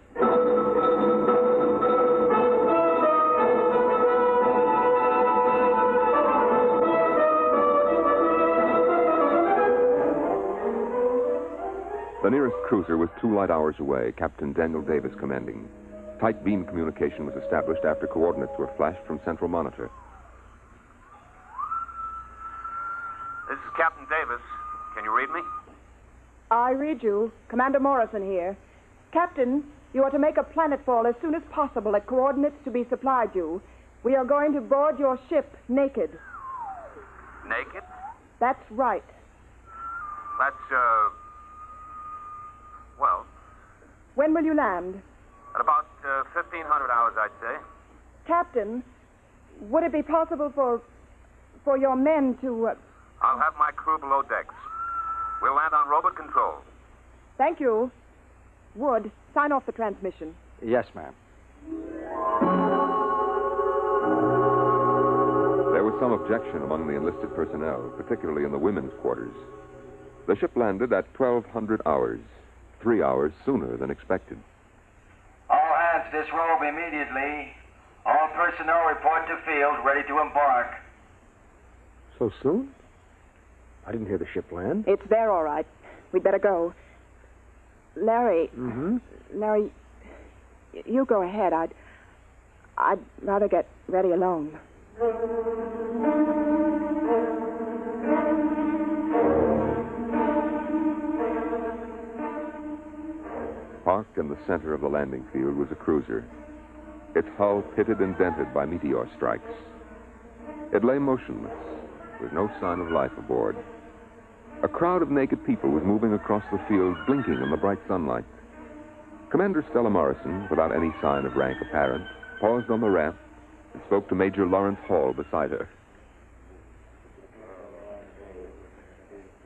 The nearest cruiser was 2 light hours away, Captain Daniel Davis commanding. Tight beam communication was established after coordinates were flashed from central monitor. This is Captain Davis. Can you read me? I read you. Commander Morrison here. Captain, you are to make a planetfall as soon as possible at coordinates to be supplied you. We are going to board your ship naked. Naked? That's right. That's, well, When will you land? at about 1,500 hours, I'd say. Captain, would it be possible for your men to... I'll have my crew below decks. We'll land on robot control. Thank you. Wood, sign off the transmission. Yes, ma'am. There was some objection among the enlisted personnel, particularly in the women's quarters. The ship landed at 1,200 hours, 3 hours sooner than expected. All hands disrobe immediately. All personnel report to field, ready to embark. So soon? I didn't hear the ship land. It's there, all right. We'd better go. Larry. Mm-hmm. Larry, you go ahead. I'd rather get ready alone. Parked in the center of the landing field was a cruiser, its hull pitted and dented by meteor strikes. It lay motionless, with no sign of life aboard. A crowd of naked people was moving across the field, blinking in the bright sunlight. Commander Stella Morrison, without any sign of rank apparent, paused on the ramp and spoke to Major Lawrence Hall beside her.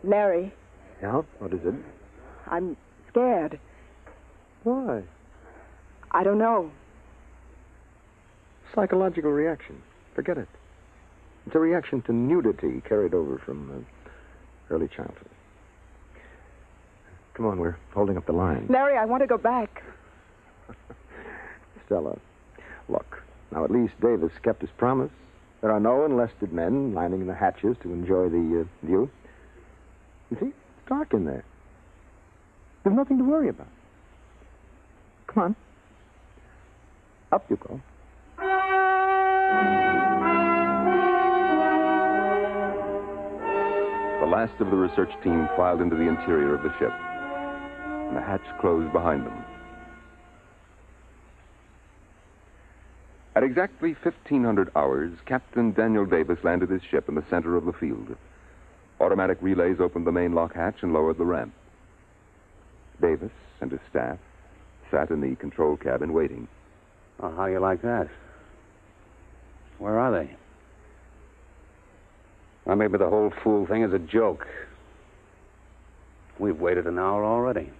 Larry, Yeah? What is it? I'm scared. Why? I don't know. Psychological reaction. Forget it. It's a reaction to nudity carried over from early childhood. Come on, we're holding up the line. Larry, I want to go back. Stella, look, now at least Davis kept his promise. There are no enlisted men lining the hatches to enjoy the view. You see, it's dark in there. There's nothing to worry about. Come on. Up you go. The last of the research team filed into the interior of the ship, and the hatch closed behind them. At exactly 1500 hours, Captain Daniel Davis landed his ship in the center of the field. Automatic relays opened the main lock hatch and lowered the ramp. Davis and his staff sat in the control cabin waiting. Oh, how you like that? Where are they? Well, maybe the whole fool thing is a joke. We've waited an hour already.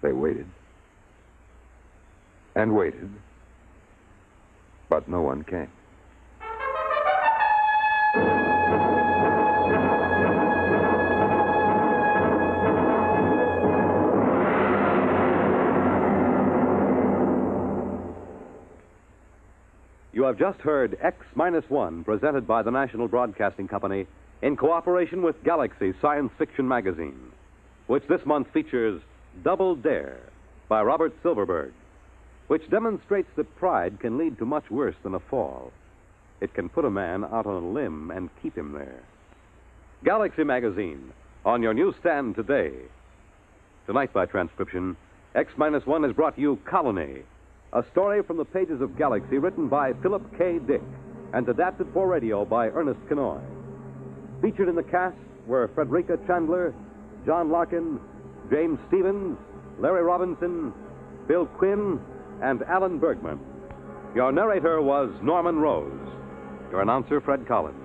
They waited. And waited. But no one came. You have just heard X-1, presented by the National Broadcasting Company in cooperation with Galaxy Science Fiction Magazine, which this month features Double Dare by Robert Silverberg, which demonstrates that pride can lead to much worse than a fall. It can put a man out on a limb and keep him there. Galaxy Magazine, on your newsstand today. Tonight, by transcription, X-1 has brought you Colony, a story from the pages of Galaxy written by Philip K. Dick and adapted for radio by Ernest Kenoy. Featured in the cast were Frederica Chandler, John Larkin, James Stevens, Larry Robinson, Bill Quinn, and Alan Bergman. Your narrator was Norman Rose. Your announcer, Fred Collins.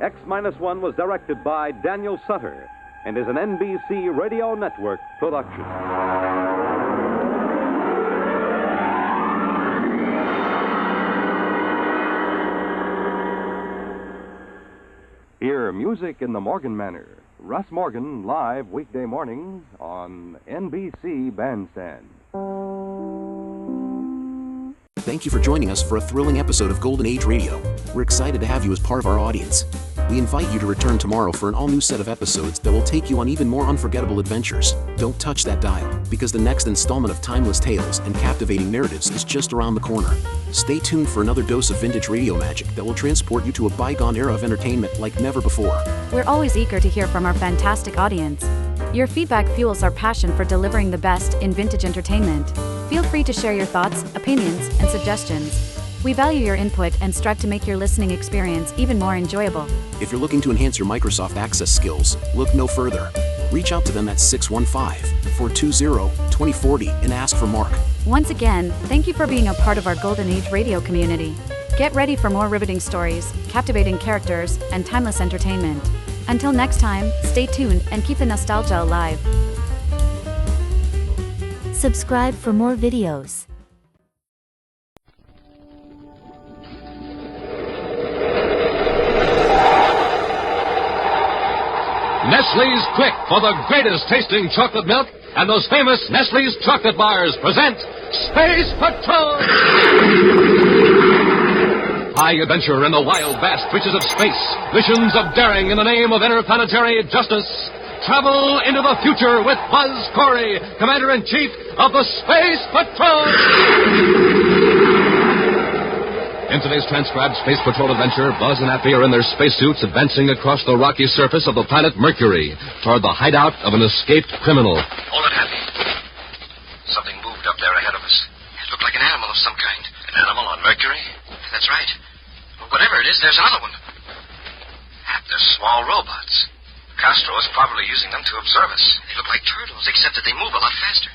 X-1 was directed by Daniel Sutter and is an NBC Radio Network production. Hear music in the Morgan manner. Russ Morgan, live weekday mornings on NBC Bandstand. Thank you for joining us for a thrilling episode of Golden Age Radio. We're excited to have you as part of our audience. We invite you to return tomorrow for an all-new set of episodes that will take you on even more unforgettable adventures. Don't touch that dial, because the next installment of timeless tales and captivating narratives is just around the corner. Stay tuned for another dose of vintage radio magic that will transport you to a bygone era of entertainment like never before. We're always eager to hear from our fantastic audience. Your feedback fuels our passion for delivering the best in vintage entertainment. Feel free to share your thoughts, opinions, and suggestions. We value your input and strive to make your listening experience even more enjoyable. If you're looking to enhance your Microsoft Access skills, look no further. Reach out to them at 615-420-2040 and ask for Mark. Once again, thank you for being a part of our Golden Age radio community. Get ready for more riveting stories, captivating characters, and timeless entertainment. Until next time, stay tuned and keep the nostalgia alive. Subscribe for more videos. Nestle's Quick for the greatest tasting chocolate milk and those famous Nestle's chocolate bars present Space Patrol! High adventure in the wild, vast reaches of space. Missions of daring in the name of interplanetary justice. Travel into the future with Buzz Corey, Commander-in-Chief of the Space Patrol! In today's transcribed Space Patrol adventure, Buzz and Effie are in their spacesuits advancing across the rocky surface of the planet Mercury toward the hideout of an escaped criminal. Hold it, Happy. Something moved up there ahead of us. It looked like an animal of some kind. An animal on Mercury? That's right. Whatever it is, there's another one. Hap, they're small robots. Castro is probably using them to observe us. They look like turtles, except that they move a lot faster.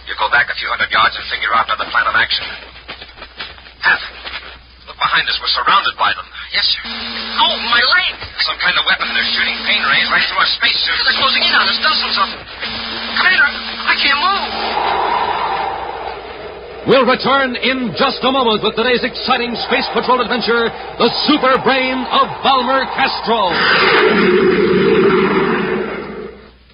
You go back a few hundred yards and figure out another plan of action. Hap, look behind us. We're surrounded by them. Yes, sir. Oh, my leg! Some kind of weapon. They're shooting pain rays right through our spacesuits. They're closing in on us. Dozens of them. Commander, I can't move. We'll return in just a moment with today's exciting Space Patrol adventure, The Super Brain of Valmer Castro.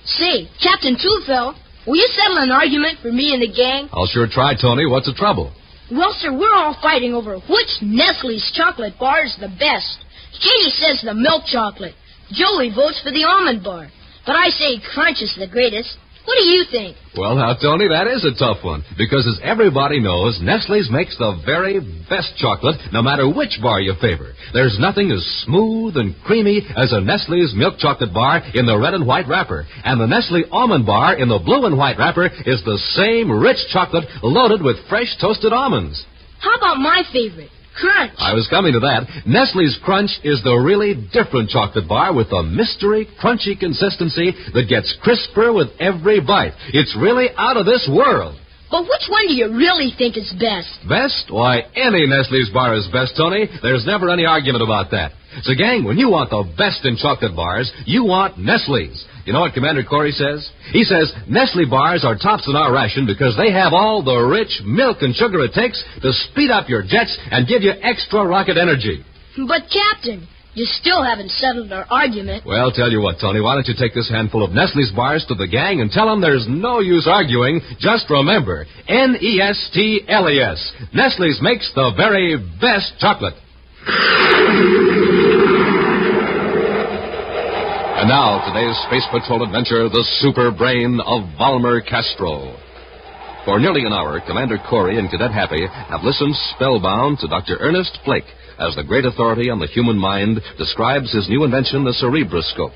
Say, Captain Truefell, will you settle an argument for me and the gang? I'll sure try, Tony. What's the trouble? Well, sir, we're all fighting over which Nestle's chocolate bar is the best. Katie says the milk chocolate. Joey votes for the almond bar. But I say Crunch is the greatest. What do you think? Well, now, Tony, that is a tough one. Because as everybody knows, Nestle's makes the very best chocolate, no matter which bar you favor. There's nothing as smooth and creamy as a Nestle's milk chocolate bar in the red and white wrapper. And the Nestle almond bar in the blue and white wrapper is the same rich chocolate loaded with fresh toasted almonds. How about my favorite, Crunch? I was coming to that. Nestle's Crunch is the really different chocolate bar with a mystery, crunchy consistency that gets crisper with every bite. It's really out of this world. But which one do you really think is best? Best? Why, any Nestle's bar is best, Tony. There's never any argument about that. So, gang, when you want the best in chocolate bars, you want Nestle's. You know what Commander Corey says? He says Nestle bars are tops in our ration because they have all the rich milk and sugar it takes to speed up your jets and give you extra rocket energy. But, Captain, you still haven't settled our argument. Well, tell you what, Tony, why don't you take this handful of Nestle's bars to the gang and tell them there's no use arguing. Just remember, Nestles. Nestle's makes the very best chocolate. And now, today's Space Patrol adventure, the super brain of Valmer Castro. For nearly an hour, Commander Corey and Cadet Happy have listened spellbound to Dr. Ernest Blake as the great authority on the human mind describes his new invention, the cerebroscope.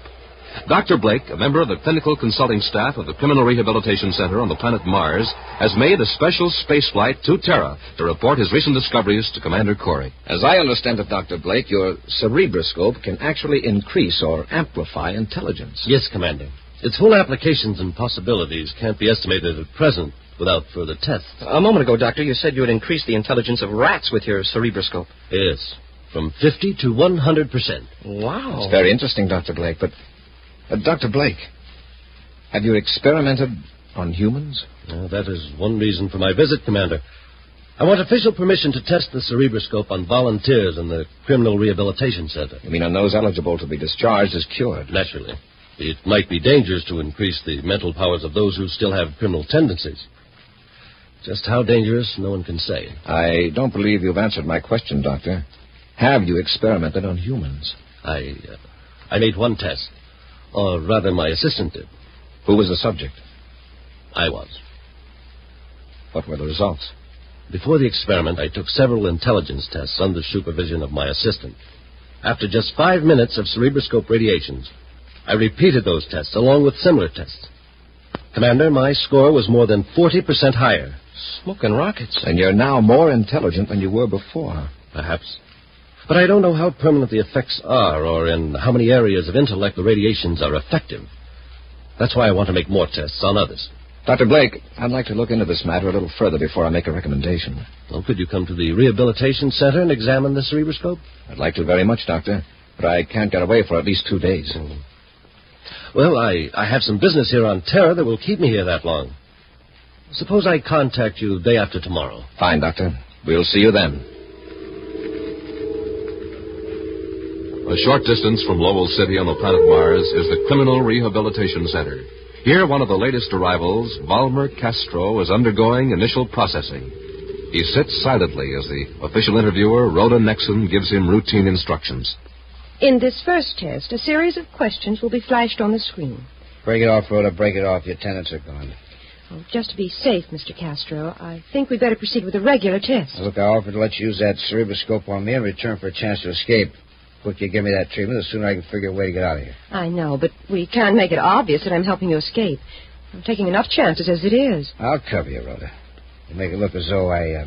Dr. Blake, a member of the clinical consulting staff of the Criminal Rehabilitation Center on the planet Mars, has made a special space flight to Terra to report his recent discoveries to Commander Corey. As I understand it, Dr. Blake, your cerebroscope can actually increase or amplify intelligence. Yes, Commander. Its full applications and possibilities can't be estimated at present without further tests. A moment ago, Doctor, you said you had increased the intelligence of rats with your cerebroscope. Yes, from 50 to 100%. Wow. It's very interesting, Dr. Blake, but... Dr. Blake, have you experimented on humans? That is one reason for my visit, Commander. I want official permission to test the cerebroscope on volunteers in the Criminal Rehabilitation Center. You mean on those eligible to be discharged as cured? Naturally. It might be dangerous to increase the mental powers of those who still have criminal tendencies. Just how dangerous, no one can say. I don't believe you've answered my question, Doctor. Have you experimented on humans? I made one test. Or rather, my assistant did. Who was the subject? I was. What were the results? Before the experiment, I took several intelligence tests under supervision of my assistant. After just 5 minutes of cerebroscope radiations, I repeated those tests along with similar tests. Commander, my score was more than 40% higher. Smoking rockets. And you're now more intelligent than you were before. Perhaps. But I don't know how permanent the effects are or in how many areas of intellect the radiations are effective. That's why I want to make more tests on others. Dr. Blake, I'd like to look into this matter a little further before I make a recommendation. Well, could you come to the Rehabilitation Center and examine the cerebroscope? I'd like to very much, Doctor, but I can't get away for at least 2 days. Well, I have some business here on Terra that will keep me here that long. Suppose I contact you day after tomorrow. Fine, Doctor. We'll see you then. A short distance from Lowell City on the planet Mars is the Criminal Rehabilitation Center. Here, one of the latest arrivals, Valmer Castro, is undergoing initial processing. He sits silently as the official interviewer, Rhoda Nexon, gives him routine instructions. In this first test, a series of questions will be flashed on the screen. Break it off, Rhoda. Break it off. Your tenants are gone. Oh, just to be safe, Mr. Castro, I think we'd better proceed with a regular test. Look, I offered to let you use that cerebroscope on me in return for a chance to escape. The quicker you give me that treatment, the sooner I can figure a way to get out of here. I know, but we can't make it obvious that I'm helping you escape. I'm taking enough chances as it is. I'll cover you, Rhoda. You make it look as though I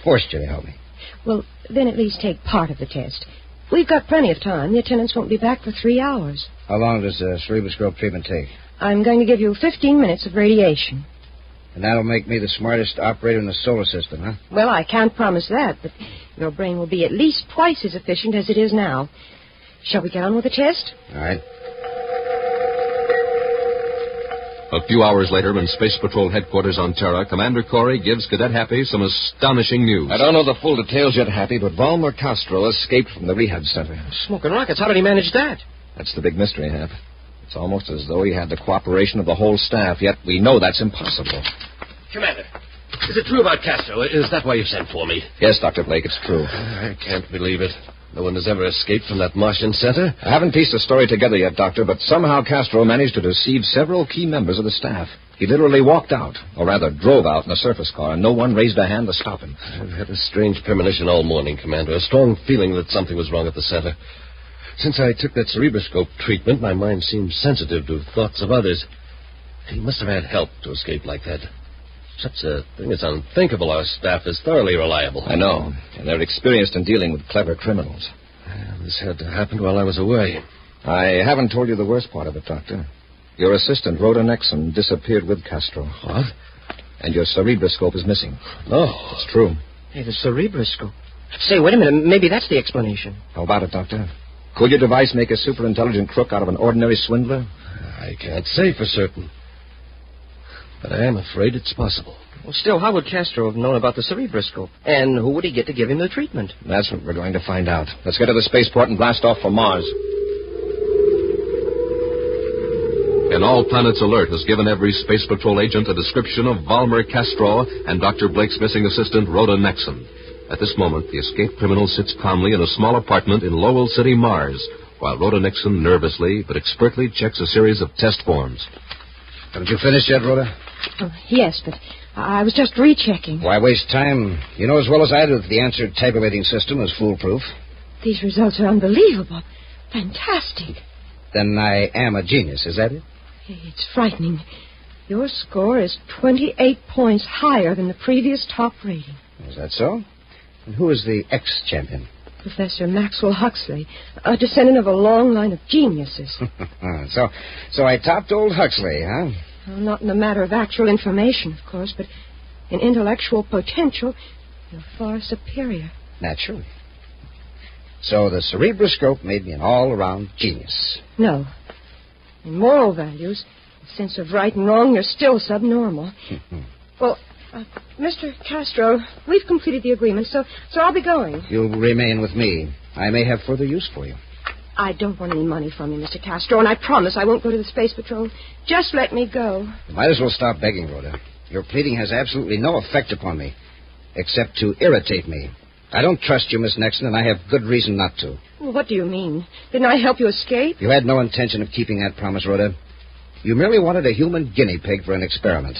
forced you to help me. Well, then at least take part of the test. We've got plenty of time. The attendants won't be back for 3 hours. How long does the cerebroscope treatment take? I'm going to give you 15 minutes of radiation. And that'll make me the smartest operator in the solar system, huh? Well, I can't promise that, but your brain will be at least twice as efficient as it is now. Shall we get on with the test? All right. A few hours later, in Space Patrol headquarters on Terra, Commander Corey gives Cadet Happy some astonishing news. I don't know the full details yet, Happy, but Valmer Castro escaped from the rehab center. Smoking rockets? How did he manage that? That's the big mystery, Hap. It's almost as though he had the cooperation of the whole staff, yet we know that's impossible. Commander, is it true about Castro? Is that why you sent for me? Yes, Dr. Blake, it's true. I can't believe it. No one has ever escaped from that Martian center. I haven't pieced the story together yet, Doctor, but somehow Castro managed to deceive several key members of the staff. He literally walked out, or rather drove out in a surface car, and no one raised a hand to stop him. I've had a strange premonition all morning, Commander. A strong feeling that something was wrong at the center. Since I took that cerebroscope treatment, my mind seems sensitive to thoughts of others. He must have had help to escape like that. Such a thing is unthinkable. Our staff is thoroughly reliable. I know, and they're experienced in dealing with clever criminals. This had to happen while I was away. I haven't told you the worst part of it, Doctor. Your assistant, Rhoda Nexon, disappeared with Castro. What? And your cerebroscope is missing. No. It's true. Hey, the cerebroscope. Say, wait a minute. Maybe that's the explanation. How about it, Doctor? Could your device make a super-intelligent crook out of an ordinary swindler? I can't say for certain. But I am afraid it's possible. Well, still, how would Castro have known about the cerebroscope? And who would he get to give him the treatment? That's what we're going to find out. Let's get to the spaceport and blast off for Mars. An All Planets alert has given every Space Patrol agent a description of Valmer Castro and Dr. Blake's missing assistant, Rhoda Nexon. At this moment, the escaped criminal sits calmly in a small apartment in Lowell City, Mars, while Rhoda Nexon nervously but expertly checks a series of test forms. Haven't you finished yet, Rhoda? Oh, yes, but I was just rechecking. Why waste time? You know as well as I do that the answer tabulating system is foolproof. These results are unbelievable. Fantastic. Then I am a genius, is that it? It's frightening. Your score is 28 points higher than the previous top rating. Is that so? And who is the ex-champion? Professor Maxwell Huxley, a descendant of a long line of geniuses. So I topped old Huxley, huh? Well, not in the matter of actual information, of course, but in intellectual potential, you're far superior. Naturally. So the cerebroscope made me an all-around genius. No. In moral values, the sense of right and wrong, you're still subnormal. Well, Mr. Castro, we've completed the agreement, so I'll be going. You'll remain with me. I may have further use for you. I don't want any money from you, Mr. Castro, and I promise I won't go to the Space Patrol. Just let me go. You might as well stop begging, Rhoda. Your pleading has absolutely no effect upon me, except to irritate me. I don't trust you, Miss Nexon, and I have good reason not to. Well, what do you mean? Didn't I help you escape? You had no intention of keeping that promise, Rhoda. You merely wanted a human guinea pig for an experiment.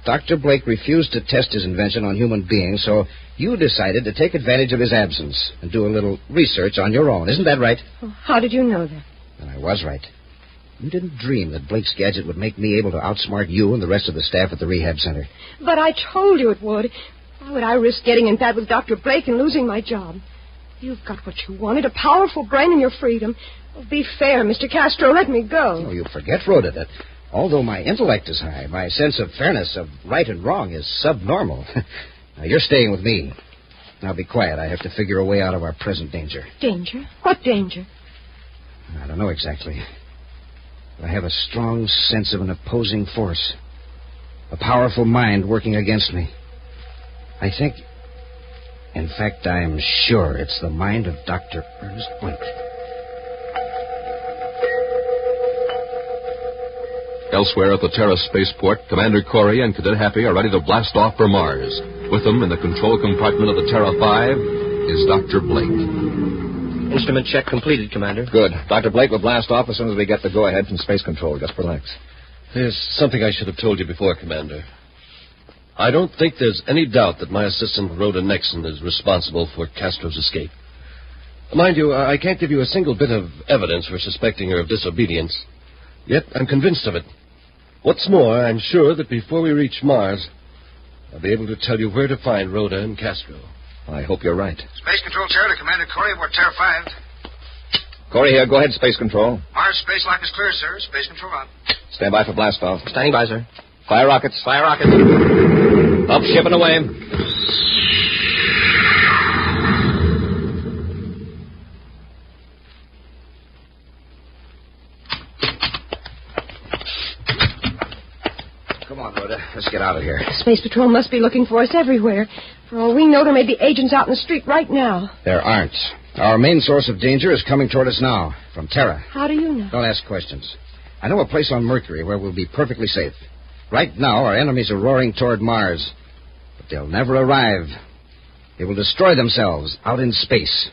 Dr. Blake refused to test his invention on human beings, so you decided to take advantage of his absence and do a little research on your own. Isn't that right? Well, how did you know that? And I was right. You didn't dream that Blake's gadget would make me able to outsmart you and the rest of the staff at the rehab center. But I told you it would. Why would I risk getting in bed with Dr. Blake and losing my job? You've got what you wanted, a powerful brain and your freedom. Well, be fair, Mr. Castro. Let me go. Oh, you forget, Rhoda, that although my intellect is high, my sense of fairness, of right and wrong, is subnormal. Now, you're staying with me. Now, be quiet. I have to figure a way out of our present danger. Danger? What danger? I don't know exactly. But I have a strong sense of an opposing force. A powerful mind working against me. I think, in fact, I'm sure it's the mind of Dr. Ernest Blake. Elsewhere at the Terra spaceport, Commander Corey and Cadet Happy are ready to blast off for Mars. With them in the control compartment of the Terra 5 is Dr. Blake. Instrument check completed, Commander. Good. Dr. Blake will blast off as soon as we get the go-ahead from Space Control. Just relax. There's something I should have told you before, Commander. I don't think there's any doubt that my assistant, Rhoda Nexon, is responsible for Castro's escape. Mind you, I can't give you a single bit of evidence for suspecting her of disobedience. Yet I'm convinced of it. What's more, I'm sure that before we reach Mars, I'll be able to tell you where to find Rhoda and Castro. I hope you're right. Space Control Terra to Commander Corey aboard Terra 5. Corey here. Go ahead, Space Control. Mars space lock is clear, sir. Space Control on. Stand by for blast-off. Standing by, sir. Fire rockets. Fire rockets. Up, ship and away. Come on, Rhoda. Let's get out of here. Space Patrol must be looking for us everywhere. For all we know, there may be agents out in the street right now. There aren't. Our main source of danger is coming toward us now, from Terra. How do you know? Don't ask questions. I know a place on Mercury where we'll be perfectly safe. Right now, our enemies are roaring toward Mars. But they'll never arrive. They will destroy themselves out in space.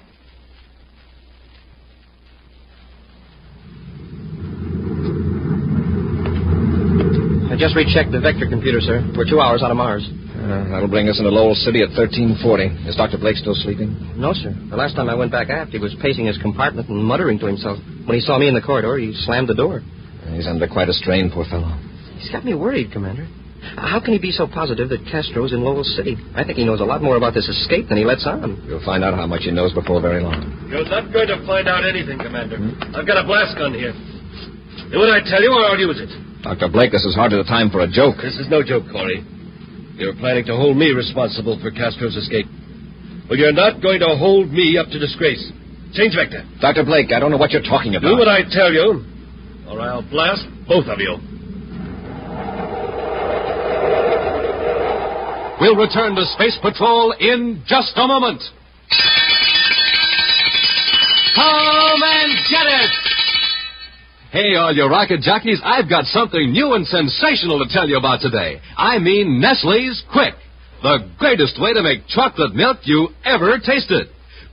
I just rechecked the vector computer, sir. We're 2 hours out of Mars. That'll bring us into Lowell City at 13:40. Is Dr. Blake still sleeping? No, sir. The last time I went back aft, he was pacing his compartment and muttering to himself. When he saw me in the corridor, he slammed the door. He's under quite a strain, poor fellow. He's got me worried, Commander. How can he be so positive that Castro's in Lowell City? I think he knows a lot more about this escape than he lets on. You'll find out how much he knows before very long. You're not going to find out anything, Commander. I've got a blast gun here. Do what I tell you, or I'll use it. Dr. Blake, this is hardly the time for a joke. This is no joke, Corey. You're planning to hold me responsible for Castro's escape. But you're not going to hold me up to disgrace. Change vector. Dr. Blake, I don't know what you're talking about. Do what I tell you, or I'll blast both of you. We'll return to Space Patrol in just a moment. Come and get it! Hey, all you rocket jockeys, I've got something new and sensational to tell you about today. I mean Nestle's Quick, the greatest way to make chocolate milk you ever tasted.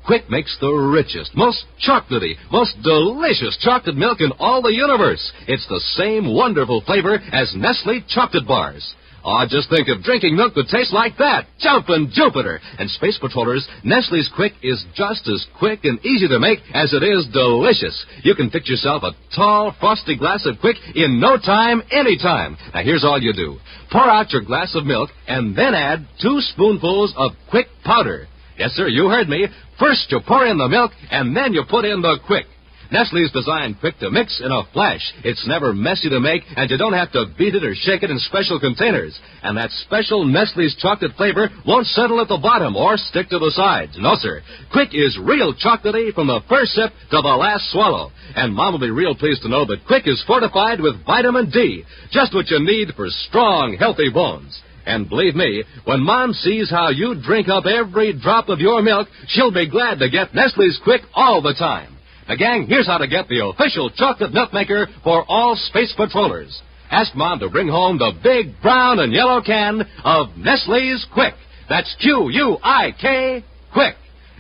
Quick makes the richest, most chocolatey, most delicious chocolate milk in all the universe. It's the same wonderful flavor as Nestle chocolate bars. Oh, just think of drinking milk that tastes like that. Jumpin' Jupiter. And Space Patrollers, Nestle's Quick is just as quick and easy to make as it is delicious. You can fix yourself a tall, frosty glass of Quick in no time, anytime. Now, here's all you do. Pour out your glass of milk and then add 2 spoonfuls of Quick powder. Yes, sir, you heard me. First you pour in the milk and then you put in the Quick. Nestle's designed Quick to mix in a flash. It's never messy to make, and you don't have to beat it or shake it in special containers. And that special Nestle's chocolate flavor won't settle at the bottom or stick to the sides. No, sir. Quick is real chocolatey from the first sip to the last swallow. And Mom will be real pleased to know that Quick is fortified with vitamin D, just what you need for strong, healthy bones. And believe me, when Mom sees how you drink up every drop of your milk, she'll be glad to get Nestle's Quick all the time. Now, gang, here's how to get the official chocolate milk maker for all Space Patrollers. Ask Mom to bring home the big brown and yellow can of Nestle's Quick. That's Q-U-I-K, Quick.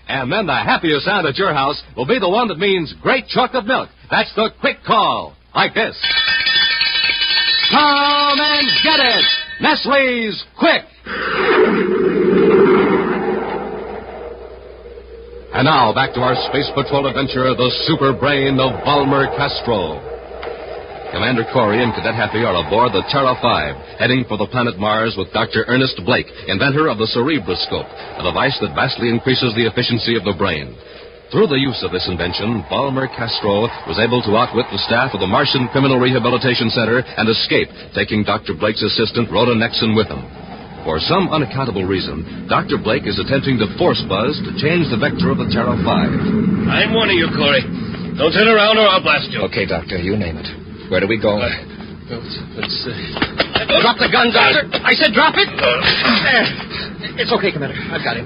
And then the happiest sound at your house will be the one that means great chocolate milk. That's the Quick call, like this. Come and get it! Nestle's Quick! And now, back to our Space Patrol adventure, the super brain of Valmer Castro. Commander Corey and Cadet Happy are aboard the Terra 5, heading for the planet Mars with Dr. Ernest Blake, inventor of the Cerebroscope, a device that vastly increases the efficiency of the brain. Through the use of this invention, Valmer Castro was able to outwit the staff of the Martian Criminal Rehabilitation Center and escape, taking Dr. Blake's assistant, Rhoda Nexon, with him. For some unaccountable reason, Dr. Blake is attempting to force Buzz to change the vector of the Terra 5. I'm warning you, Corey. Don't turn around or I'll blast you. Okay, Doctor, you name it. Where do we go? Let's see. Drop the gun, Doctor. I said drop it. There. It's okay, Commander. I've got him.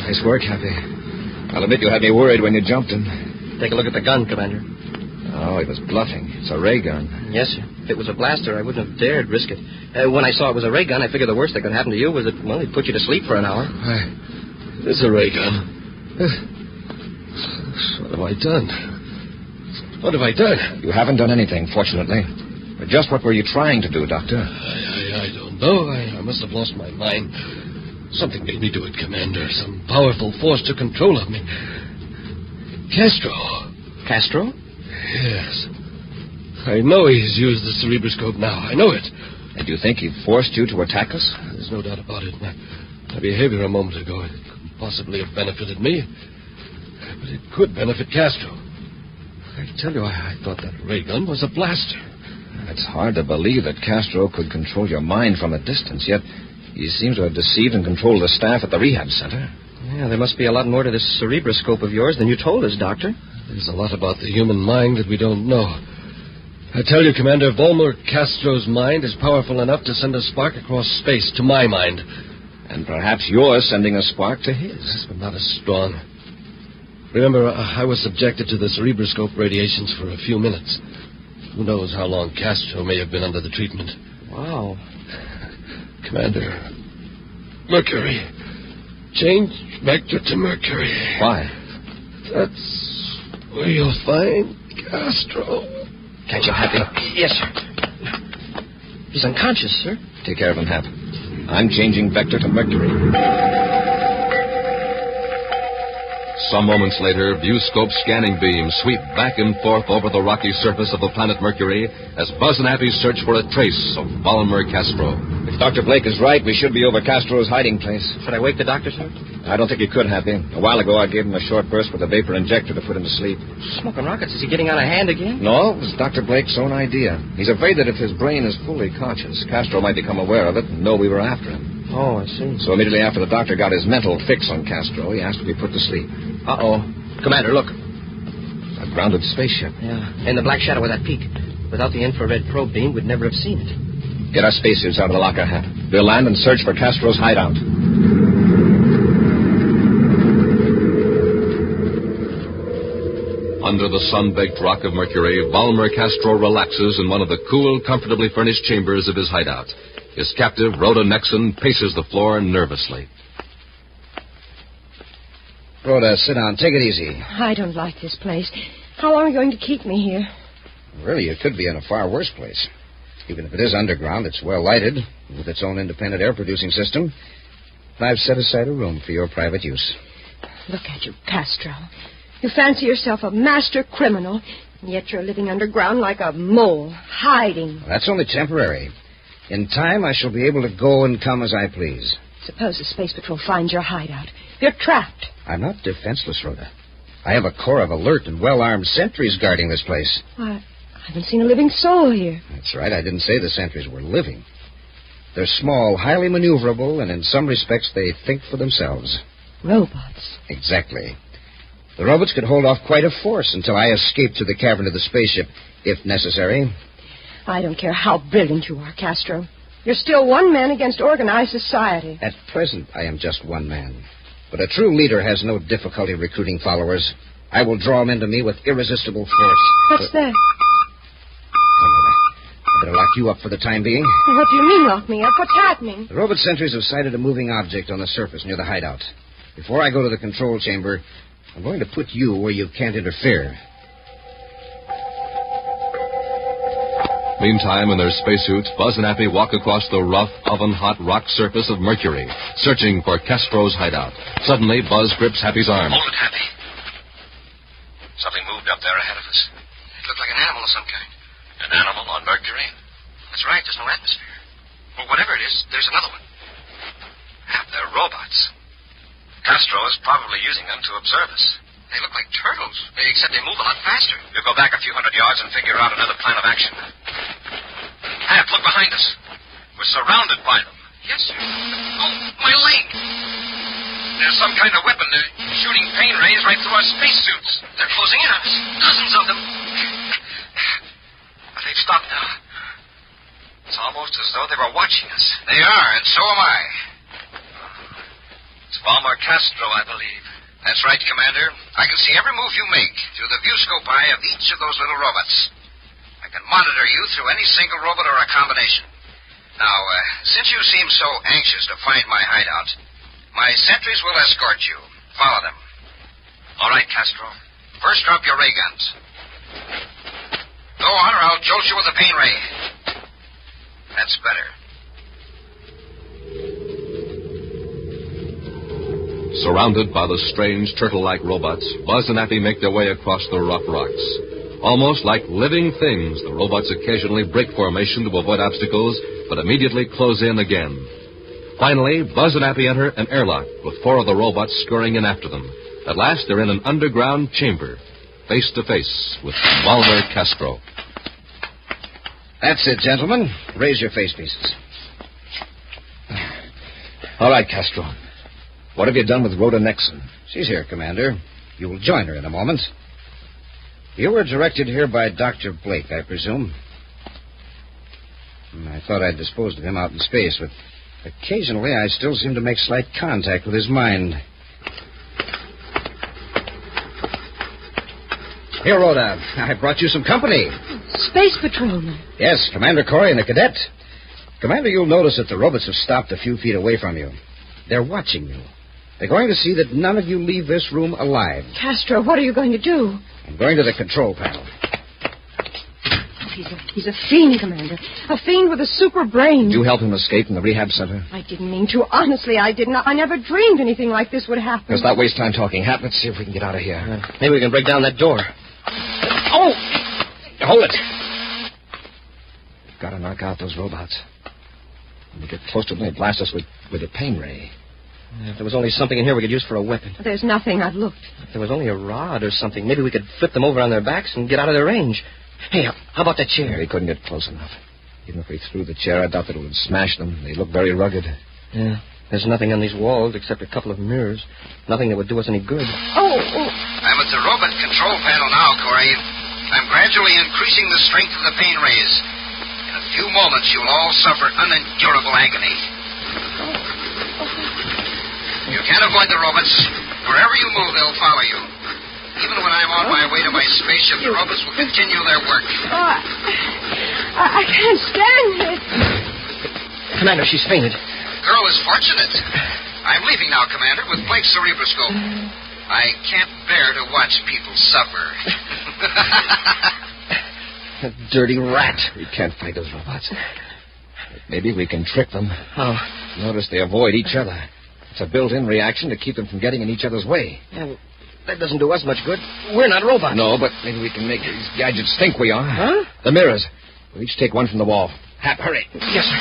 Nice work, Happy. I'll admit you had me worried when you jumped him. Take a look at the gun, Commander. Oh, he was bluffing. It's a ray gun. Yes, sir. If it was a blaster, I wouldn't have dared risk it. When I saw it was a ray gun, I figured the worst that could happen to you was that, well, it'd put you to sleep for an hour. It's a ray gun. What have I done? What have I done? You haven't done anything, fortunately. But just what were you trying to do, Doctor? I don't know. I must have lost my mind. Something made me do it, Commander. Some powerful force took control of me. Castro. Castro? Yes. I know he's used the Cerebroscope now. I know it. And you think he forced you to attack us? There's no doubt about it. My behavior a moment ago, it couldn't possibly have benefited me. But it could benefit Castro. I tell you, I thought that ray gun was a blaster. It's hard to believe that Castro could control your mind from a distance, yet he seems to have deceived and controlled the staff at the rehab center. Yeah, there must be a lot more to this Cerebroscope of yours than you told us, Doctor. There's a lot about the human mind that we don't know. I tell you, Commander, Valmer Castro's mind is powerful enough to send a spark across space to my mind. And perhaps you're sending a spark to his. But not as strong. Remember, I was subjected to the Cerebroscope radiations for a few minutes. Who knows how long Castro may have been under the treatment. Wow. Commander, Mercury. Change vector to Mercury. Why? That's where you'll find Castro. Can't you, Happy? Yes, sir. He's unconscious, sir. Take care of him, Hap. I'm changing vector to Mercury. Some moments later, viewscope scanning beams sweep back and forth over the rocky surface of the planet Mercury as Buzz and Appy search for a trace of Valmer Castro. If Dr. Blake is right, we should be over Castro's hiding place. Should I wake the doctor, sir? I don't think you could, Happy. A while ago, I gave him a short burst with a vapor injector to put him to sleep. Smoking rockets. Is he getting out of hand again? No, it was Dr. Blake's own idea. He's afraid that if his brain is fully conscious, Castro might become aware of it and know we were after him. Oh, I see. So immediately after the doctor got his mental fix on Castro, he asked to be put to sleep. Uh-oh. Commander, look. A grounded spaceship. Yeah, in the black shadow of that peak. Without the infrared probe beam, we'd never have seen it. Get our spacesuits out of the locker, Hap. We'll land and search for Castro's hideout. Under the sun-baked rock of Mercury, Valmer Castro relaxes in one of the cool, comfortably furnished chambers of his hideout. His captive, Rhoda Nexon, paces the floor nervously. Rhoda, sit down. Take it easy. I don't like this place. How long are you going to keep me here? Really, it could be in a far worse place. Even if it is underground, it's well lighted, with its own independent air-producing system. And I've set aside a room for your private use. Look at you, Castro. You fancy yourself a master criminal, and yet you're living underground like a mole, hiding. That's only temporary. In time, I shall be able to go and come as I please. Suppose the Space Patrol finds your hideout. You're trapped. I'm not defenseless, Rhoda. I have a corps of alert and well-armed sentries guarding this place. I haven't seen a living soul here. That's right. I didn't say the sentries were living. They're small, highly maneuverable, and in some respects they think for themselves. Robots. Exactly. The robots could hold off quite a force until I escape through the cavern of the spaceship, if necessary. I don't care how brilliant you are, Castro. You're still one man against organized society. At present, I am just one man. But a true leader has no difficulty recruiting followers. I will draw them into me with irresistible force. What's that? I better lock you up for the time being. What do you mean, lock me up? What's happening? The robot sentries have sighted a moving object on the surface near the hideout. Before I go to the control chamber, I'm going to put you where you can't interfere. Meantime, in their spacesuits, Buzz and Appy walk across the rough, oven-hot rock surface of Mercury, searching for Castro's hideout. Suddenly, Buzz grips Happy's arm. Hold it, Happy. Something moved up there ahead of us. It looked like an animal of some kind. An animal on Mercury? That's right, there's no atmosphere. Well, whatever it is, there's another one. Hap, they're robots. Castro is probably using them to observe us. They look like turtles, except they move a lot faster. We'll go back a few hundred yards and figure out another plan of action. Hap, look behind us. We're surrounded by them. Yes, sir. Oh, my leg! There's some kind of weapon. They're shooting pain rays right through our spacesuits. They're closing in on us. Dozens of them. But they've stopped now. It's almost as though they were watching us. They are, and so am I. It's Valmer Castro, I believe. That's right, Commander. I can see every move you make through the viewscope eye of each of those little robots. I can monitor you through any single robot or a combination. Now, since you seem so anxious to find my hideout, my sentries will escort you. Follow them. All right, Castro. First, drop your ray guns. Go on, or I'll jolt you with a pain ray. That's better. Surrounded by the strange turtle-like robots, Buzz and Appy make their way across the rough rocks. Almost like living things, the robots occasionally break formation to avoid obstacles, but immediately close in again. Finally, Buzz and Appy enter an airlock with 4 of the robots scurrying in after them. At last, they're in an underground chamber, face to face with Valmer Castro. That's it, gentlemen. Raise your face pieces. All right, Castro. What have you done with Rhoda Nexon? She's here, Commander. You will join her in a moment. You were directed here by Dr. Blake, I presume. I thought I'd disposed of him out in space, but occasionally I still seem to make slight contact with his mind. Here, Rhoda, I brought you some company. Space Patrolman. Yes, Commander Corey and a cadet. Commander, you'll notice that the robots have stopped a few feet away from you. They're watching you. They're going to see that none of you leave this room alive. Castro, what are you going to do? I'm going to the control panel. He's a fiend, Commander. A fiend with a super brain. Did you help him escape from the rehab center? I didn't mean to. Honestly, I did not. I never dreamed anything like this would happen. Let's not waste time talking. Hap, let's see if we can get out of here. Maybe we can break down that door. Oh! Hold it. We've got to knock out those robots. When we get close to them, they blast us with a pain ray. If there was only something in here we could use for a weapon. There's nothing. I've looked. If there was only a rod or something, maybe we could flip them over on their backs and get out of their range. Hey, how about that chair? We couldn't get close enough. Even if we threw the chair, I doubt that it would smash them. They look very rugged. Yeah. There's nothing on these walls except a couple of mirrors. Nothing that would do us any good. Oh. I'm at the robot control panel now, Corey. I'm gradually increasing the strength of the pain rays. In a few moments, you'll all suffer unendurable agony. You can't avoid the robots. Wherever you move, they'll follow you. Even when I'm on my way to my spaceship, the robots will continue their work. I can't stand it. Commander, she's fainted. The girl is fortunate. I'm leaving now, Commander, with Blake's cerebroscope. I can't bear to watch people suffer. Dirty rat. We can't fight those robots. Maybe we can trick them. How? Notice they avoid each other. It's a built-in reaction to keep them from getting in each other's way. Yeah, well, that doesn't do us much good. We're not robots. No, but maybe we can make these gadgets think we are. Huh? The mirrors. We'll each take one from the wall. Hap, hurry. Yes, sir.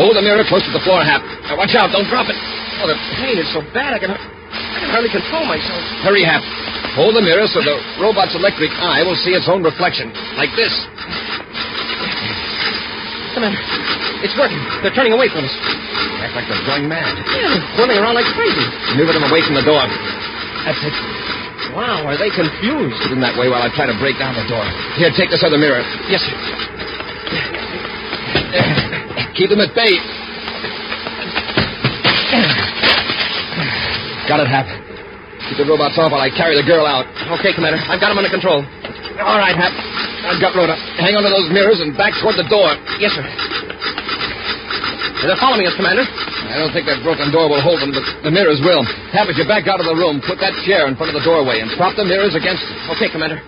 Hold the mirror close to the floor, Hap. Now, watch out. Don't drop it. Oh, the pain is so bad I can hardly control myself. Hurry, Hap. Hold the mirror so the robot's electric eye will see its own reflection. Like this. Commander, it's working. They're turning away from us. Act like they're going mad. Yeah, they're whirling around like crazy. Maneuver them away from the door. That's it. Wow, are they confused? Sit in that way while I try to break down the door. Here, take this other mirror. Yes, sir. Keep them at bay. Got it, Hap. Keep the robots off while I carry the girl out. Okay, Commander. I've got them under control. All right, Hap. I've got Rhoda. Hang on to those mirrors and back toward the door. Yes, sir. They're following us, Commander. I don't think that broken door will hold them, but the mirrors will. Hap, as you back out of the room, put that chair in front of the doorway and prop the mirrors against it. Okay, Commander.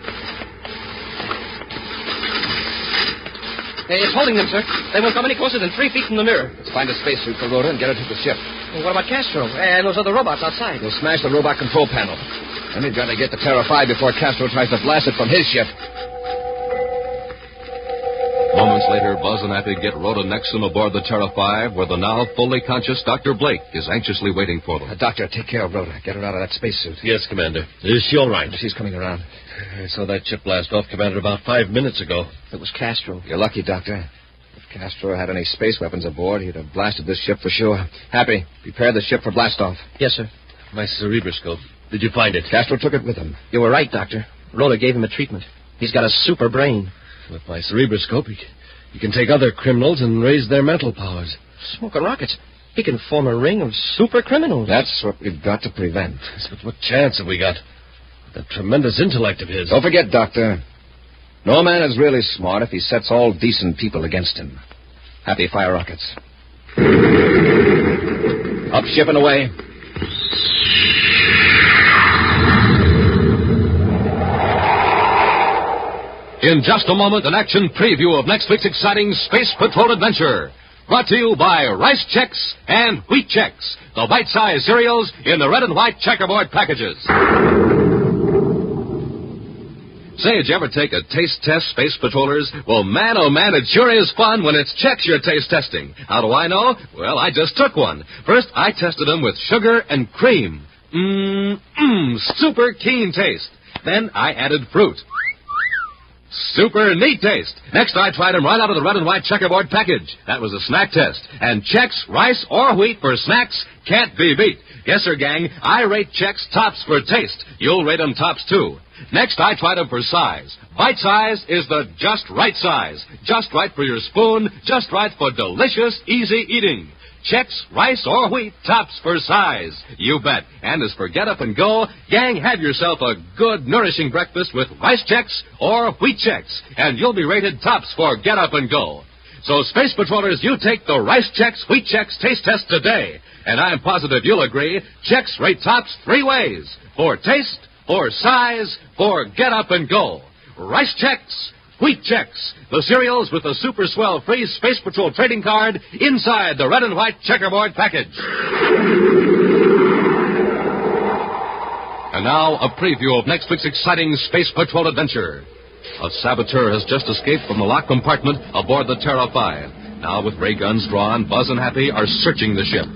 Hey, it's holding them, sir. They won't come any closer than 3 feet from the mirror. Let's find a spacesuit for Rhoda and get her to the ship. Well, what about Castro and those other robots outside? We'll smash the robot control panel. Then we've got to get the Terra 5 before Castro tries to blast it from his ship. Moments later, Buzz and Appy get Rhoda Nexum aboard the Terra 5, where the now fully conscious Dr. Blake is anxiously waiting for them. Doctor, take care of Rhoda. Get her out of that spacesuit. Yes, Commander. Is she all right? She's coming around. I saw that ship blast off, Commander, about 5 minutes ago. It was Castro. You're lucky, Doctor. If Castro had any space weapons aboard, he'd have blasted this ship for sure. Happy, prepare the ship for blastoff. Yes, sir. My cerebroscope. Did you find it? Castro took it with him. You were right, Doctor. Rhoda gave him a treatment. He's got a super brain. With my cerebroscope, he can take other criminals and raise their mental powers. Smoking rockets. He can form a ring of super criminals. That's what we've got to prevent. But what chance have we got? That tremendous intellect of his. Don't forget, Doctor. No man is really smart if he sets all decent people against him. Happy, fire rockets. Up ship and away. In just a moment, an action preview of next week's exciting Space Patrol adventure. Brought to you by Rice Chex and Wheat Chex, the bite-sized cereals in the red and white checkerboard packages. Say, did you ever take a taste test, Space Patrollers? Well, man, oh man, it sure is fun when it's Chex you're taste testing. How do I know? Well, I just took one. First, I tested them with sugar and cream. Super keen taste. Then I added fruit. Super neat taste. Next, I tried them right out of the red and white checkerboard package. That was a snack test. And Chex, rice, or wheat for snacks can't be beat. Yes, sir, gang, I rate Chex tops for taste. You'll rate them tops, too. Next, I tried them for size. Bite size is the just right size. Just right for your spoon, just right for delicious, easy eating. Chex, rice, or wheat, tops for size. You bet. And as for Get Up and Go, gang, have yourself a good, nourishing breakfast with Rice Chex or Wheat Chex, and you'll be rated tops for Get Up and Go. So, Space Patrollers, you take the Rice Chex, Wheat Chex taste test today, and I'm positive you'll agree, Chex rate tops 3 ways. For taste, for size, for Get Up and Go. Rice Chex, Wheat Chex, the cereals with the super swell free Space Patrol trading card inside the red and white checkerboard package. And now, a preview of next week's exciting Space Patrol adventure. A saboteur has just escaped from the locked compartment aboard the Terra 5. Now, with ray guns drawn, Buzz and Happy are searching the ship.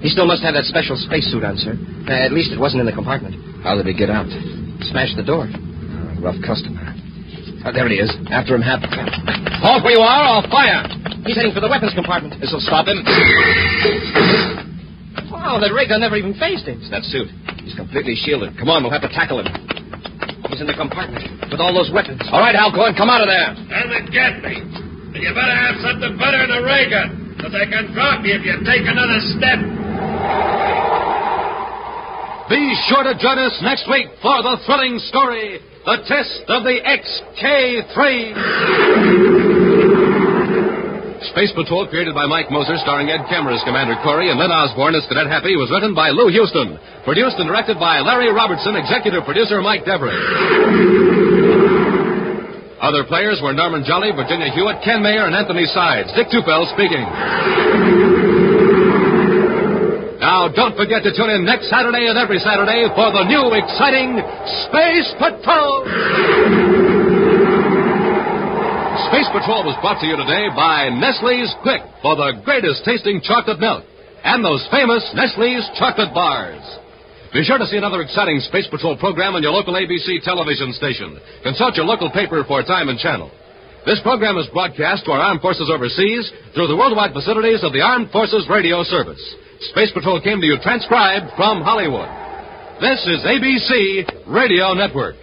He still must have that special spacesuit on, sir. At least it wasn't in the compartment. How did he get out? Smashed the door. Rough customer. There he is. After him, Hap. Halt where you are, I'll fire. He's heading for the weapons compartment. This'll stop him. Wow, that ray gun never even phased him. It's that suit. He's completely shielded. Come on, we'll have to tackle him. He's in the compartment with all those weapons. All right, Alcorn, come out of there. Doesn't get me. And you better have something better than a ray gun, because I can drop you if you take another step. Be sure to join us next week for the thrilling story, The Test of the XK-3. Space Patrol, created by Mike Moser, starring Ed Kemmer as Commander Corey and Lynn Osborne as Cadet Happy, was written by Lou Houston. Produced and directed by Larry Robertson, executive producer Mike Devery. Other players were Norman Jolly, Virginia Hewitt, Ken Mayer, and Anthony Sides. Dick Tupel speaking. Now, don't forget to tune in next Saturday and every Saturday for the new, exciting Space Patrol! Space Patrol was brought to you today by Nestle's Quick for the greatest tasting chocolate milk and those famous Nestle's chocolate bars. Be sure to see another exciting Space Patrol program on your local ABC television station. Consult your local paper for time and channel. This program is broadcast to our armed forces overseas through the worldwide facilities of the Armed Forces Radio Service. Space Patrol came to you transcribed from Hollywood. This is ABC Radio Network.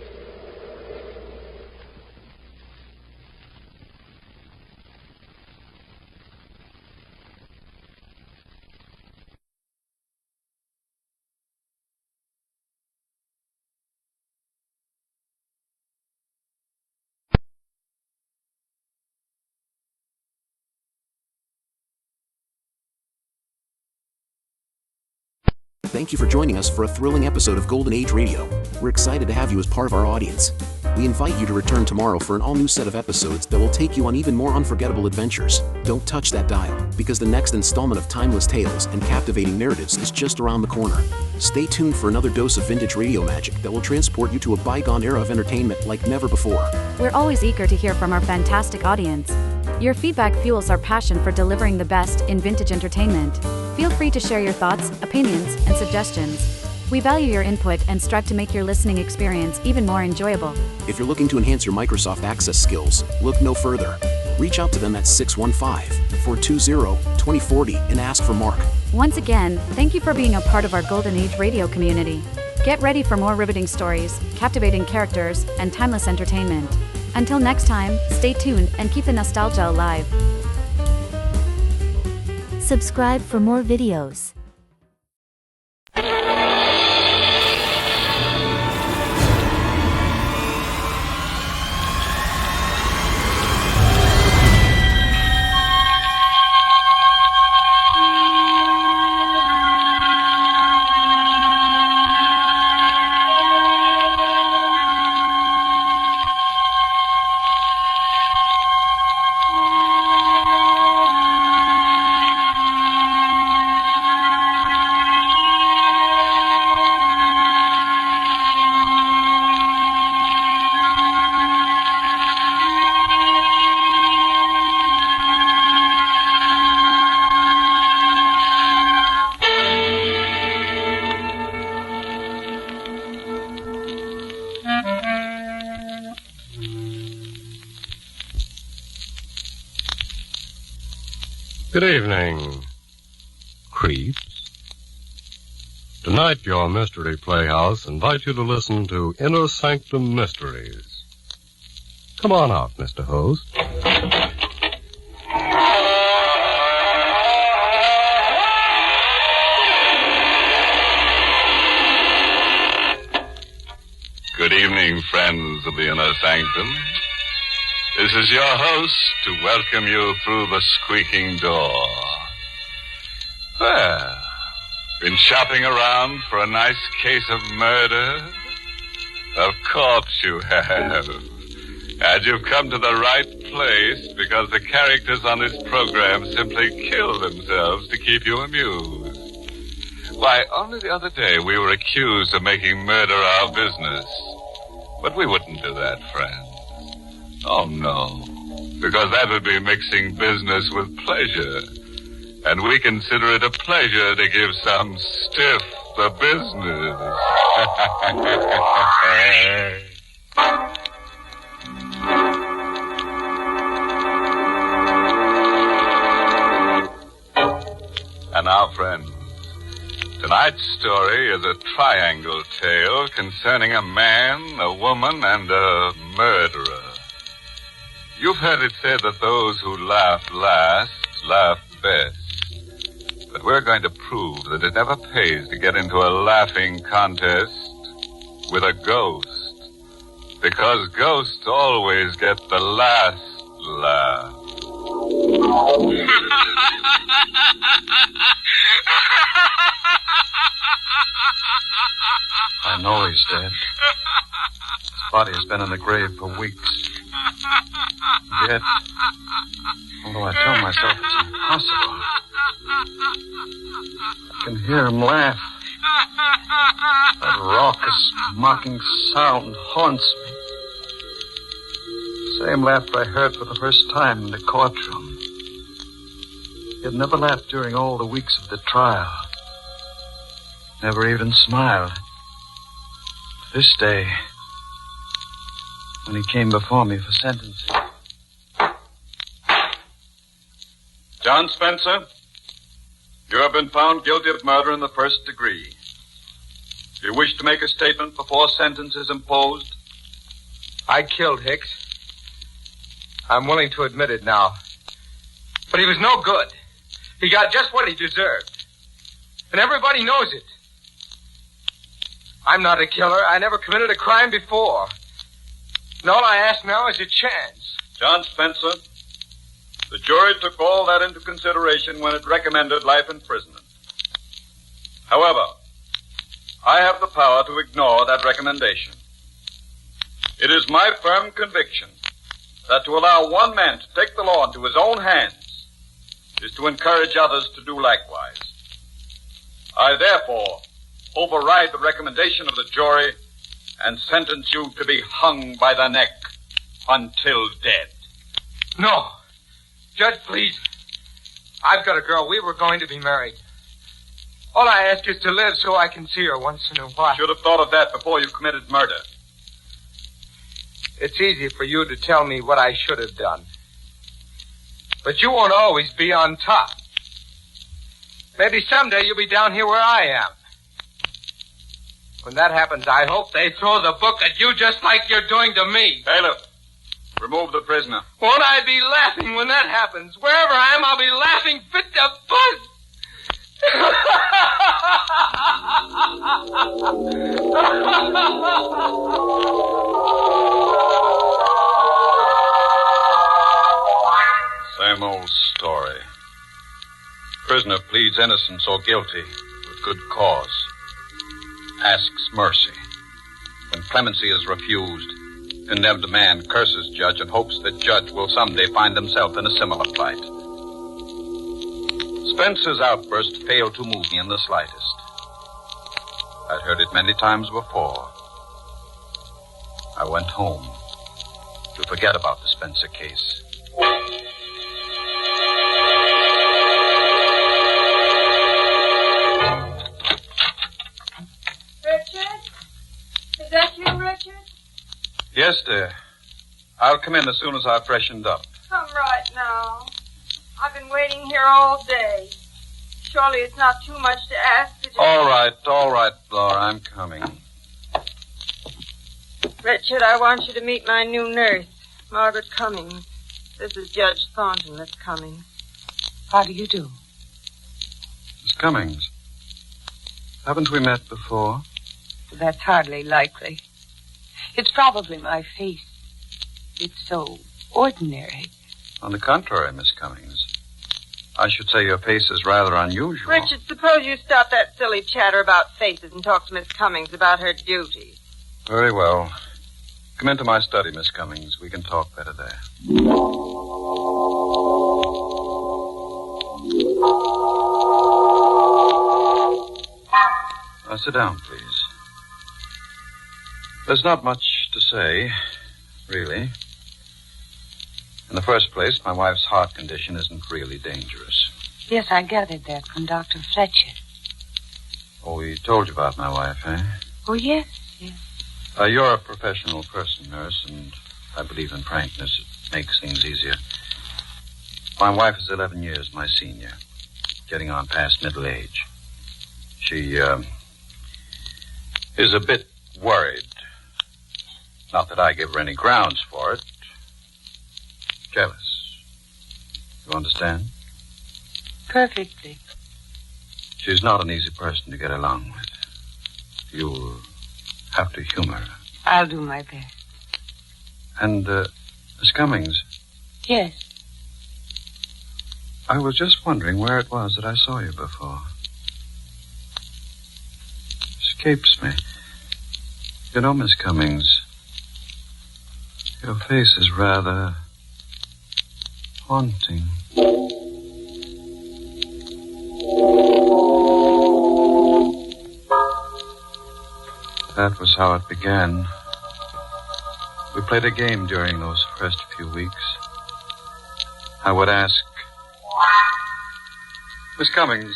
Thank you for joining us for a thrilling episode of Golden Age Radio. We're excited to have you as part of our audience. We invite you to return tomorrow for an all-new set of episodes that will take you on even more unforgettable adventures. Don't touch that dial, because the next installment of timeless tales and captivating narratives is just around the corner. Stay tuned for another dose of vintage radio magic that will transport you to a bygone era of entertainment like never before. We're always eager to hear from our fantastic audience. Your feedback fuels our passion for delivering the best in vintage entertainment. Feel free to share your thoughts, opinions, and suggestions. We value your input and strive to make your listening experience even more enjoyable. If you're looking to enhance your Microsoft Access skills, look no further. Reach out to them at 615-420-2040 and ask for Mark. Once again, thank you for being a part of our Golden Age radio community. Get ready for more riveting stories, captivating characters, and timeless entertainment. Until next time, stay tuned and keep the nostalgia alive. Subscribe for more videos. Good evening, creeps. Tonight, your Mystery Playhouse invites you to listen to Inner Sanctum Mysteries. Come on out, Mr. Host. Good evening, friends of the Inner Sanctum. This is your host to welcome you through the squeaking door. Well, been shopping around for a nice case of murder? Of course you have. And you've come to the right place because the characters on this program simply kill themselves to keep you amused. Why, only the other day we were accused of making murder our business. But we wouldn't do that, friends. Oh, no. Because that would be mixing business with pleasure. And we consider it a pleasure to give some stiff the business. And now, friends, tonight's story is a triangle tale concerning a man, a woman, and a murderer. You've heard it said that those who laugh last laugh best. But we're going to prove that it never pays to get into a laughing contest with a ghost. Because ghosts always get the last laugh. I know he's dead. His body has been in the grave for weeks. Yet, although I tell myself it's impossible, I can hear him laugh. That raucous, mocking sound haunts me. The same laughter I heard for the first time in the courtroom. He had never laughed during all the weeks of the trial. Never even smiled. This day, when he came before me for sentencing. John Spencer, you have been found guilty of murder in the first degree. Do you wish to make a statement before sentence is imposed? I killed Hicks. I'm willing to admit it now. But he was no good. He got just what he deserved. And everybody knows it. I'm not a killer. I never committed a crime before. And all I ask now is a chance. John Spencer, the jury took all that into consideration when it recommended life imprisonment. However, I have the power to ignore that recommendation. It is my firm conviction that to allow one man to take the law into his own hands is to encourage others to do likewise. I therefore override the recommendation of the jury and sentence you to be hung by the neck until dead. No. Judge, please. I've got a girl. We were going to be married. All I ask is to live so I can see her once in a while. Should have thought of that before you committed murder. It's easy for you to tell me what I should have done. But you won't always be on top. Maybe someday you'll be down here where I am. When that happens, I hope they throw the book at you just like you're doing to me. Bailiff, remove the prisoner. Won't I be laughing when that happens? Wherever I am, I'll be laughing fit to buzz. Same old story. Prisoner pleads innocence or guilty with good cause. Asks mercy. When clemency is refused, condemned man curses judge and hopes that judge will someday find himself in a similar plight. Spencer's outburst failed to move me in the slightest. I'd heard it many times before. I went home to forget about the Spencer case. Richard? Is that you, Richard? Yes, dear. I'll come in as soon as I've freshened up. Come right now. I've been waiting here all day. Surely it's not too much to ask that you... All right, Laura, I'm coming. Richard, I want you to meet my new nurse, Margaret Cummings. This is Judge Thornton that's coming. How do you do? Miss Cummings, haven't we met before? That's hardly likely. It's probably my face. It's so ordinary. On the contrary, Miss Cummings, I should say your face is rather unusual. Richard, suppose you stop that silly chatter about faces and talk to Miss Cummings about her duties. Very well. Come into my study, Miss Cummings. We can talk better there. Now, sit down, please. There's not much to say, really. In the first place, my wife's heart condition isn't really dangerous. Yes, I gathered that from Dr. Fletcher. Oh, he told you about my wife, eh? Oh, yes. You're a professional person, nurse, and I believe in frankness. It makes things easier. My wife is 11 years my senior, getting on past middle age. She, is a bit worried. Not that I give her any grounds for it. Jealous. You understand? Perfectly. She's not an easy person to get along with. You'll have to humor her. I'll do my best. And, Miss Cummings. Yes. I was just wondering where it was that I saw you before. Escapes me. You know, Miss Cummings, your face is rather haunting. That was how it began. We played a game during those first few weeks. I would ask, Miss Cummings,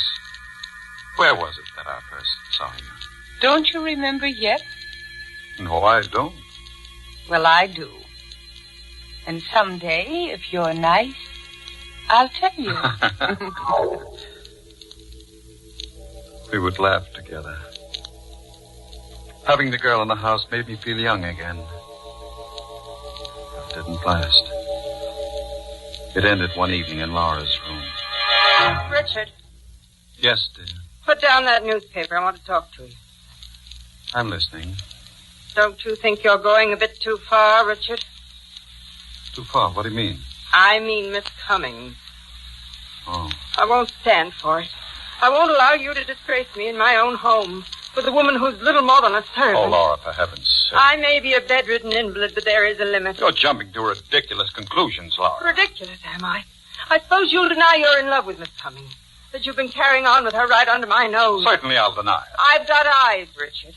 where was it that I first saw you? Don't you remember yet? No, I don't. Well, I do. And someday, if you're nice, I'll tell you. We would laugh together. Having the girl in the house made me feel young again. It didn't last. It ended one evening in Laura's room. Richard, Yes, dear. put down that newspaper. I want to talk to you. I'm listening. Don't you think you're going a bit too far, Richard? Too far. What do you mean? I mean Miss Cummings. Oh. I won't stand for it. I won't allow you to disgrace me in my own home with a woman who's little more than a servant. Oh, Laura, for heaven's sake. I may be a bedridden invalid, but there is a limit. You're jumping to ridiculous conclusions, Laura. Ridiculous, am I? I suppose you'll deny you're in love with Miss Cummings. That you've been carrying on with her right under my nose. Certainly I'll deny it. I've got eyes, Richard.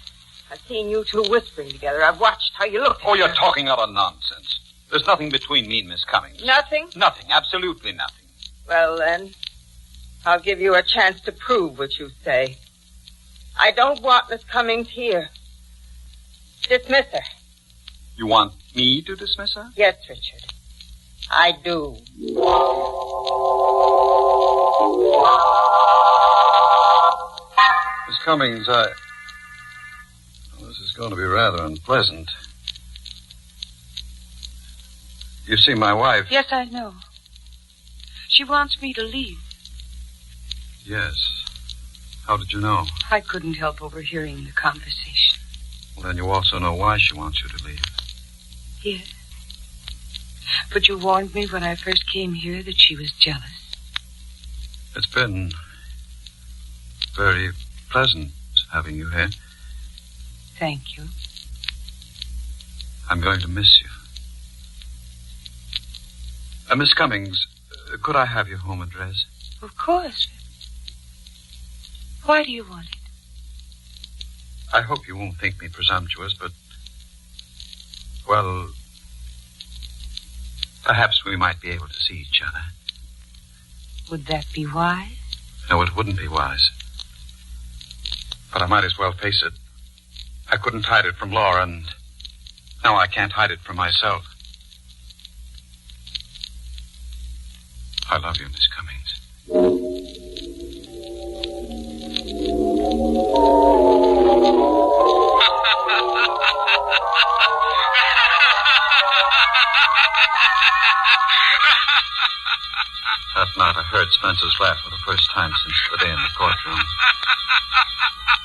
I've seen you two whispering together. I've watched how you look at Oh, you're her. talking utter nonsense. There's nothing between me and Miss Cummings. Nothing? Nothing. Absolutely nothing. Well, then, I'll give you a chance to prove what you say. I don't want Miss Cummings here. Dismiss her. You want me to dismiss her? Yes, Richard. I do. Miss Cummings, this is going to be rather unpleasant. You see, my wife... Yes, I know. She wants me to leave. Yes. How did you know? I couldn't help overhearing the conversation. Well, then you also know why she wants you to leave. Yes. But you warned me when I first came here that she was jealous. It's been very pleasant having you here. Thank you. I'm going to miss you. Miss Cummings, could I have your home address? Of course. Why do you want it? I hope you won't think me presumptuous, but... Well... Perhaps we might be able to see each other. Would that be wise? No, it wouldn't be wise. But I might as well face it. I couldn't hide it from Laura, and now I can't hide it from myself. I love you, Miss Cummings. That night I heard Spencer's laugh for the first time since the day in the courtroom.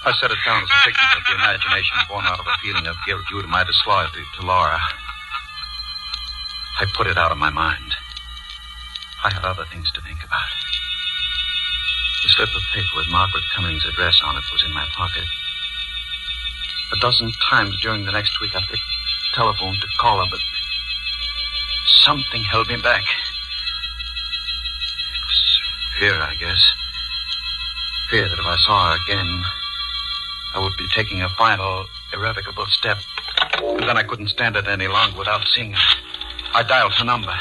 I set it down as a figment of the imagination born out of a feeling of guilt due to my disloyalty to Laura. I put it out of my mind. I had other things to think about. The slip of paper with Margaret Cummings' address on it was in my pocket. A dozen times during the next week I picked the telephone to call her, but something held me back. It was fear, I guess. Fear that if I saw her again, I would be taking a final, irrevocable step. And then I couldn't stand it any longer without seeing her. I dialed her number.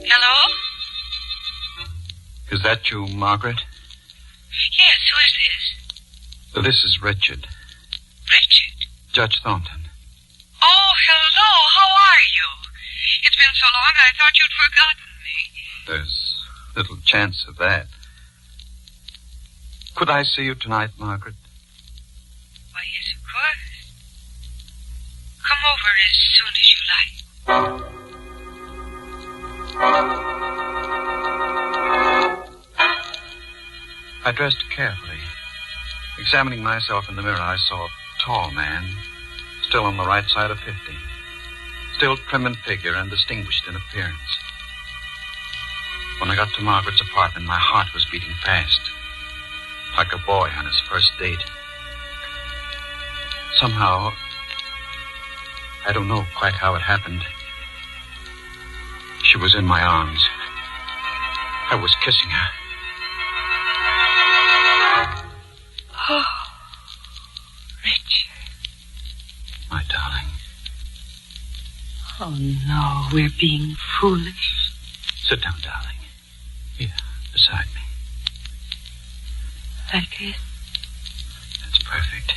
Hello? Is that you, Margaret? Yes, who is this? This is Richard. Richard? Judge Thornton. Oh, hello. How are you? It's been so long I thought you'd forgotten me. There's little chance of that. Could I see you tonight, Margaret? Why, yes, of course. Come over as soon as you like. I dressed carefully. Examining myself in the mirror, I saw a tall man, still on the right side of 50. Still trim in figure and distinguished in appearance. When I got to Margaret's apartment, my heart was beating fast. Like a boy on his first date. Somehow, I don't know quite how it happened. She was in my arms. I was kissing her. Oh, Richard. My darling. Oh, no, we're being foolish. Sit down, darling. Here, beside me. Like this? That's perfect.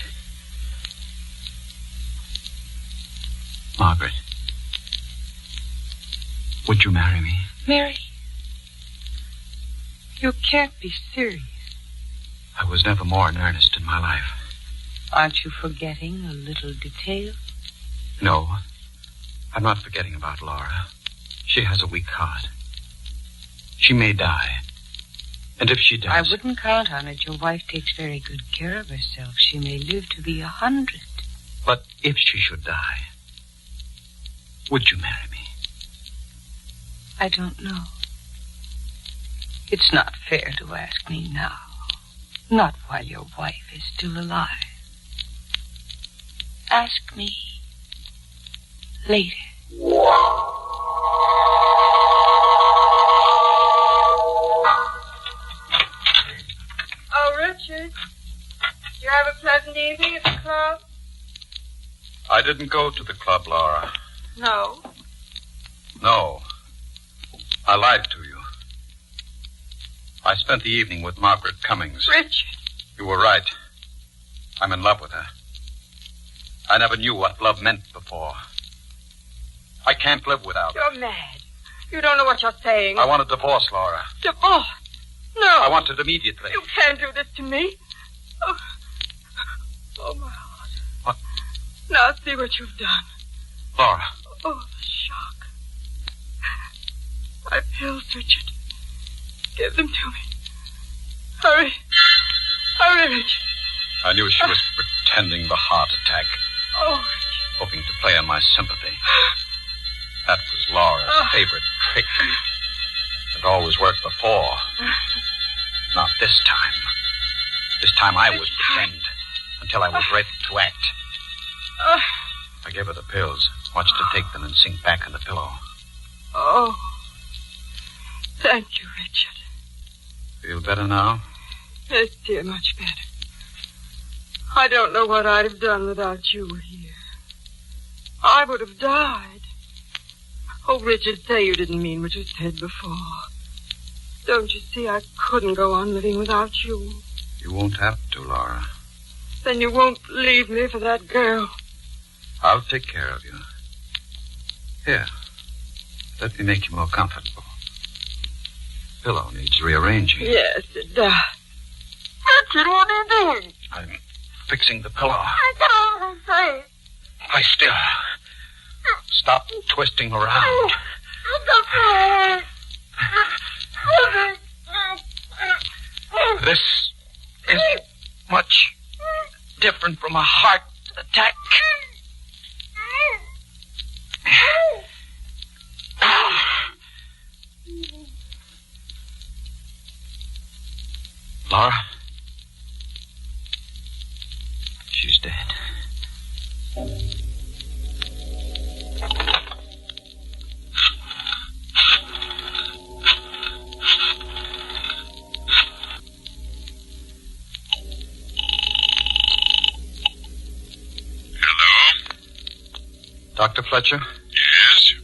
Margaret, would you marry me? Mary? You can't be serious. I was never more in earnest in my life. Aren't you forgetting a little detail? No, I'm not forgetting about Laura. She has a weak heart. She may die. And if she does... I wouldn't count on it. Your wife takes very good care of herself. She may live to be 100. But if she should die, would you marry me? I don't know. It's not fair to ask me now. Not while your wife is still alive. Ask me later. Oh, Richard. Did you have a pleasant evening at the club? I didn't go to the club, Laura. No. No. I lied to you. I spent the evening with Margaret Cummings. Richard. You were right. I'm in love with her. I never knew what love meant before. I can't live without her. You're mad. You don't know what you're saying. I want a divorce, Laura. Divorce? No. I want it immediately. You can't do this to me. Oh, my heart. What? Now see what you've done. Laura. Oh, the shock. My pills, Richard. Give them to me. Hurry. Hurry, Richard. I knew she was pretending the heart attack. Oh, hoping to play on my sympathy. That was Laura's favorite trick. It always worked before. Not this time. This time I would pretend until I was ready to act. I gave her the pills, watched her take them and sink back in the pillow. Oh. Thank you, Richard. Feel better now? Yes, dear, much better. I don't know what I'd have done without you here. I would have died. Oh, Richard, say you didn't mean what you said before. Don't you see I couldn't go on living without you? You won't have to, Laura. Then you won't leave me for that girl. I'll take care of you. Here, let me make you more comfortable. Pillow needs rearranging. Yes, it does. Richard, what are you doing? I'm fixing the pillow. I don't say. Lie still. Stop twisting around. This isn't much different from a heart attack. Laura? She's dead. Dr. Fletcher? Yes?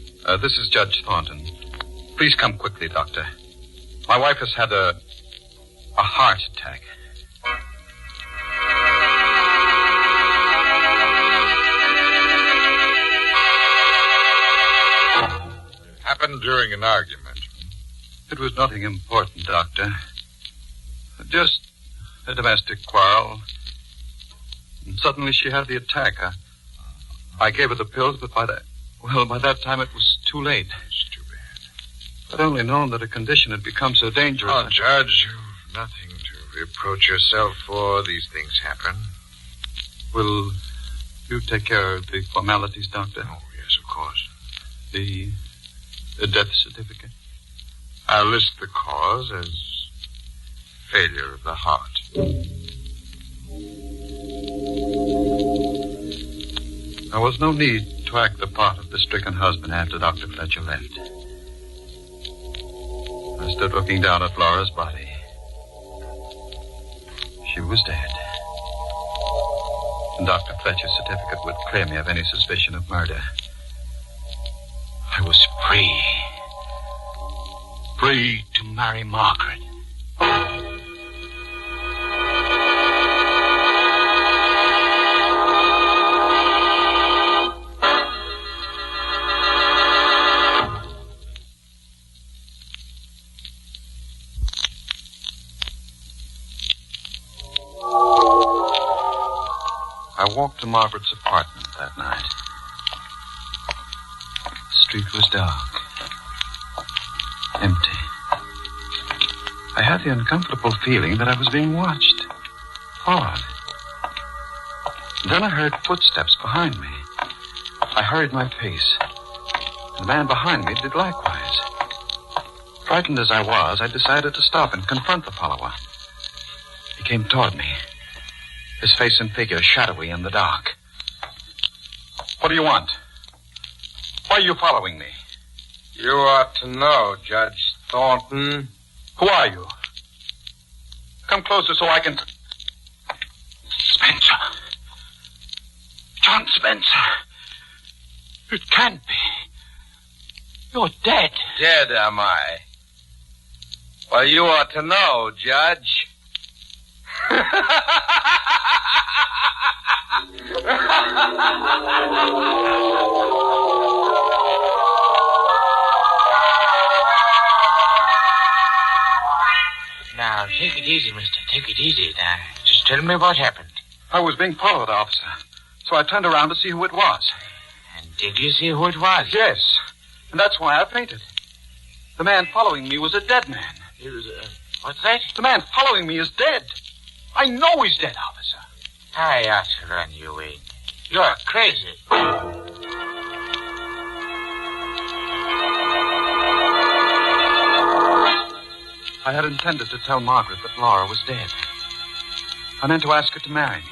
This is Judge Thornton. Please come quickly, Doctor. My wife has had a heart attack. It happened during an argument. It was nothing important, Doctor. Just a domestic quarrel. And suddenly she had the attack. I gave her the pills, but by that time it was too late. It's too bad. I'd only known that her condition had become so dangerous. Oh, Judge, you've nothing to reproach yourself for. These things happen. Will you take care of the formalities, Doctor? Oh, yes, of course. The death certificate? I'll list the cause as failure of the heart. There was no need to act the part of the stricken husband after Dr. Fletcher left. I stood looking down at Laura's body. She was dead. And Dr. Fletcher's certificate would clear me of any suspicion of murder. I was free. Free to marry Margaret. I walked to Margaret's apartment that night. The street was dark. Empty. I had the uncomfortable feeling that I was being watched. Followed. Then I heard footsteps behind me. I hurried my pace. The man behind me did likewise. Frightened as I was, I decided to stop and confront the follower. He came toward me. His face and figure shadowy in the dark. What do you want? Why are you following me? You ought to know, Judge Thornton. Who are you? Come closer so I can... Spencer. John Spencer. It can't be. You're dead. Dead, am I? Well, you ought to know, Judge. Now, take it easy, mister. Take it easy. Now, just tell me what happened. I was being followed, officer. So I turned around to see who it was. And did you see who it was? Yes. And that's why I fainted. The man following me was a dead man. He was, what's that? The man following me is dead. I know he's dead, officer. I ought to run you in. You're crazy. I had intended to tell Margaret that Laura was dead. I meant to ask her to marry me.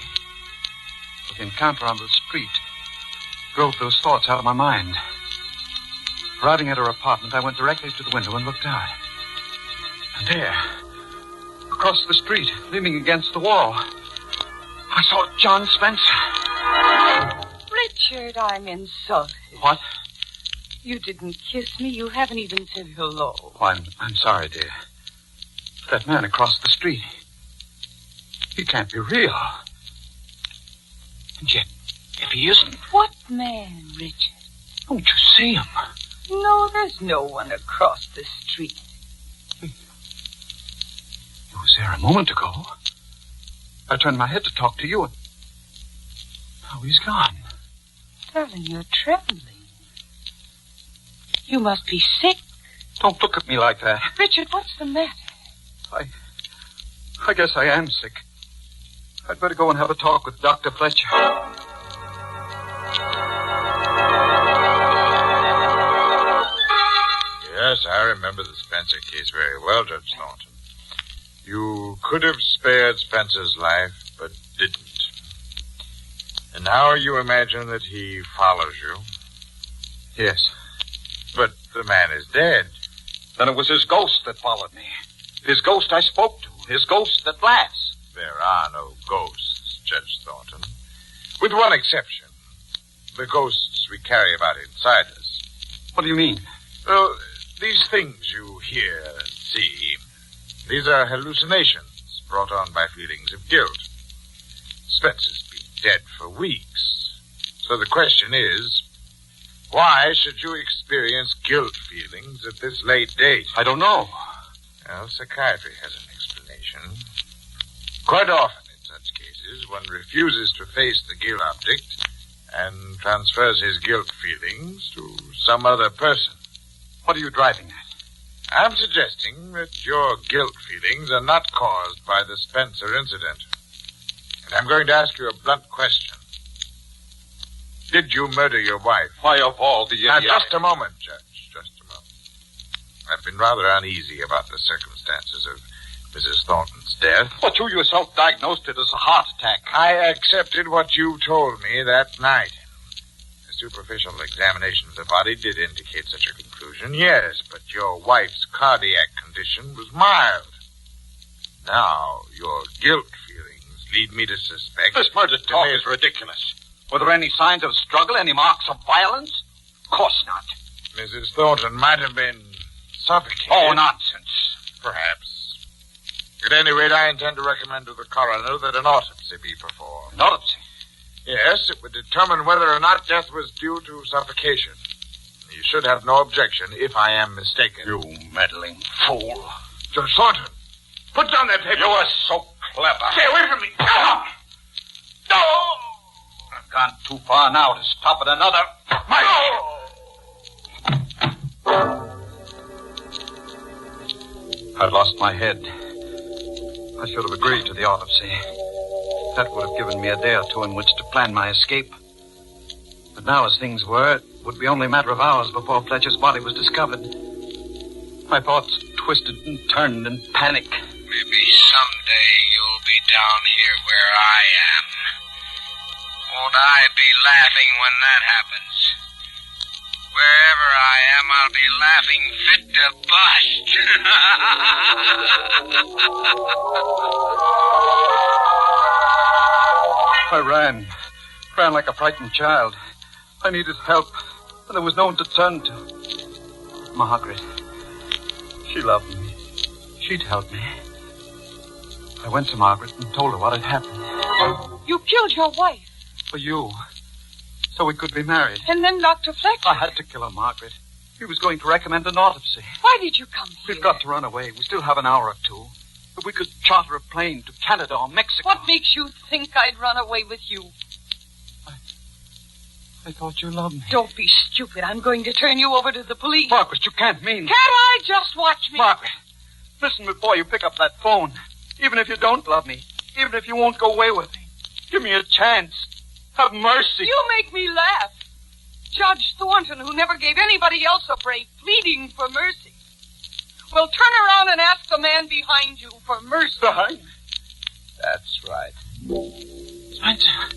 But the encounter on the street drove those thoughts out of my mind. Arriving at her apartment, I went directly to the window and looked out. And there, across the street, leaning against the wall, I saw John Spencer. Richard, I'm insulted. What? You didn't kiss me. You haven't even said hello. Oh, I'm sorry, dear. That man across the street, he can't be real. And yet, if he isn't... What man, Richard? Don't you see him? No, there's no one across the street. He was there a moment ago. I turned my head to talk to you, and now he's gone. Darling, you're trembling. You must be sick. Don't look at me like that. Richard, what's the matter? I guess I am sick. I'd better go and have a talk with Dr. Fletcher. Yes, I remember the Spencer case very well, Judge Thornton. You could have spared Spencer's life, but didn't. And now you imagine that he follows you? Yes. But the man is dead. Then it was his ghost that followed me. His ghost I spoke to. His ghost that laughs. There are no ghosts, Judge Thornton. With one exception. The ghosts we carry about inside us. What do you mean? Well, these things you hear and see, these are hallucinations brought on by feelings of guilt. Spencer's been dead for weeks. So the question is, why should you experience guilt feelings at this late date? I don't know. Well, psychiatry has an explanation. Quite often in such cases, one refuses to face the guilt object and transfers his guilt feelings to some other person. What are you driving at? I'm suggesting that your guilt feelings are not caused by the Spencer incident. And I'm going to ask you a blunt question. Did you murder your wife? Why, of all the idiots... Now, just a moment, Judge. Just a moment. I've been rather uneasy about the circumstances of Mrs. Thornton's death. But you yourself diagnosed it as a heart attack. I accepted what you told me that night. A superficial examination of the body did indicate such a conclusion, yes, but your wife's cardiac condition was mild. Now, your guilt feelings lead me to suspect... This murder talk is ridiculous. Were there any signs of struggle, any marks of violence? Of course not. Mrs. Thornton might have been suffocated. Oh, nonsense. Perhaps. At any rate, I intend to recommend to the coroner that an autopsy be performed. An autopsy? Yes, it would determine whether or not death was due to suffocation. You should have no objection if I am mistaken. You meddling fool. Judge Thornton, put down that paper. You are so clever. Stay away from me. No! I've gone too far now to stop at another. I've lost my head. I should have agreed to the autopsy. That would have given me a day or two in which to plan my escape. But now, as things were, it would be only a matter of hours before Fletcher's body was discovered. My thoughts twisted and turned in panic. Maybe someday you'll be down here where I am. Won't I be laughing when that happens? Wherever I am, I'll be laughing fit to bust. I ran like a frightened child. I needed help, and there was no one to turn to. Margaret. She loved me. She'd help me. I went to Margaret and told her what had happened. You killed your wife. For you. So we could be married. And then Dr. Fletcher. I had to kill her, Margaret. He was going to recommend an autopsy. Why did you come here? We've got to run away. We still have an hour or two. If we could charter a plane to Canada or Mexico. What makes you think I'd run away with you? I thought you loved me. Don't be stupid. I'm going to turn you over to the police. Margaret, you can't mean... Can't I? Just watch me. Margaret, listen before you pick up that phone. Even if you don't love me, even if you won't go away with me, give me a chance. Have mercy. You make me laugh. Judge Thornton, who never gave anybody else a break, pleading for mercy. Well, turn around and ask the man behind you for mercy. Behind me? That's right. Spencer.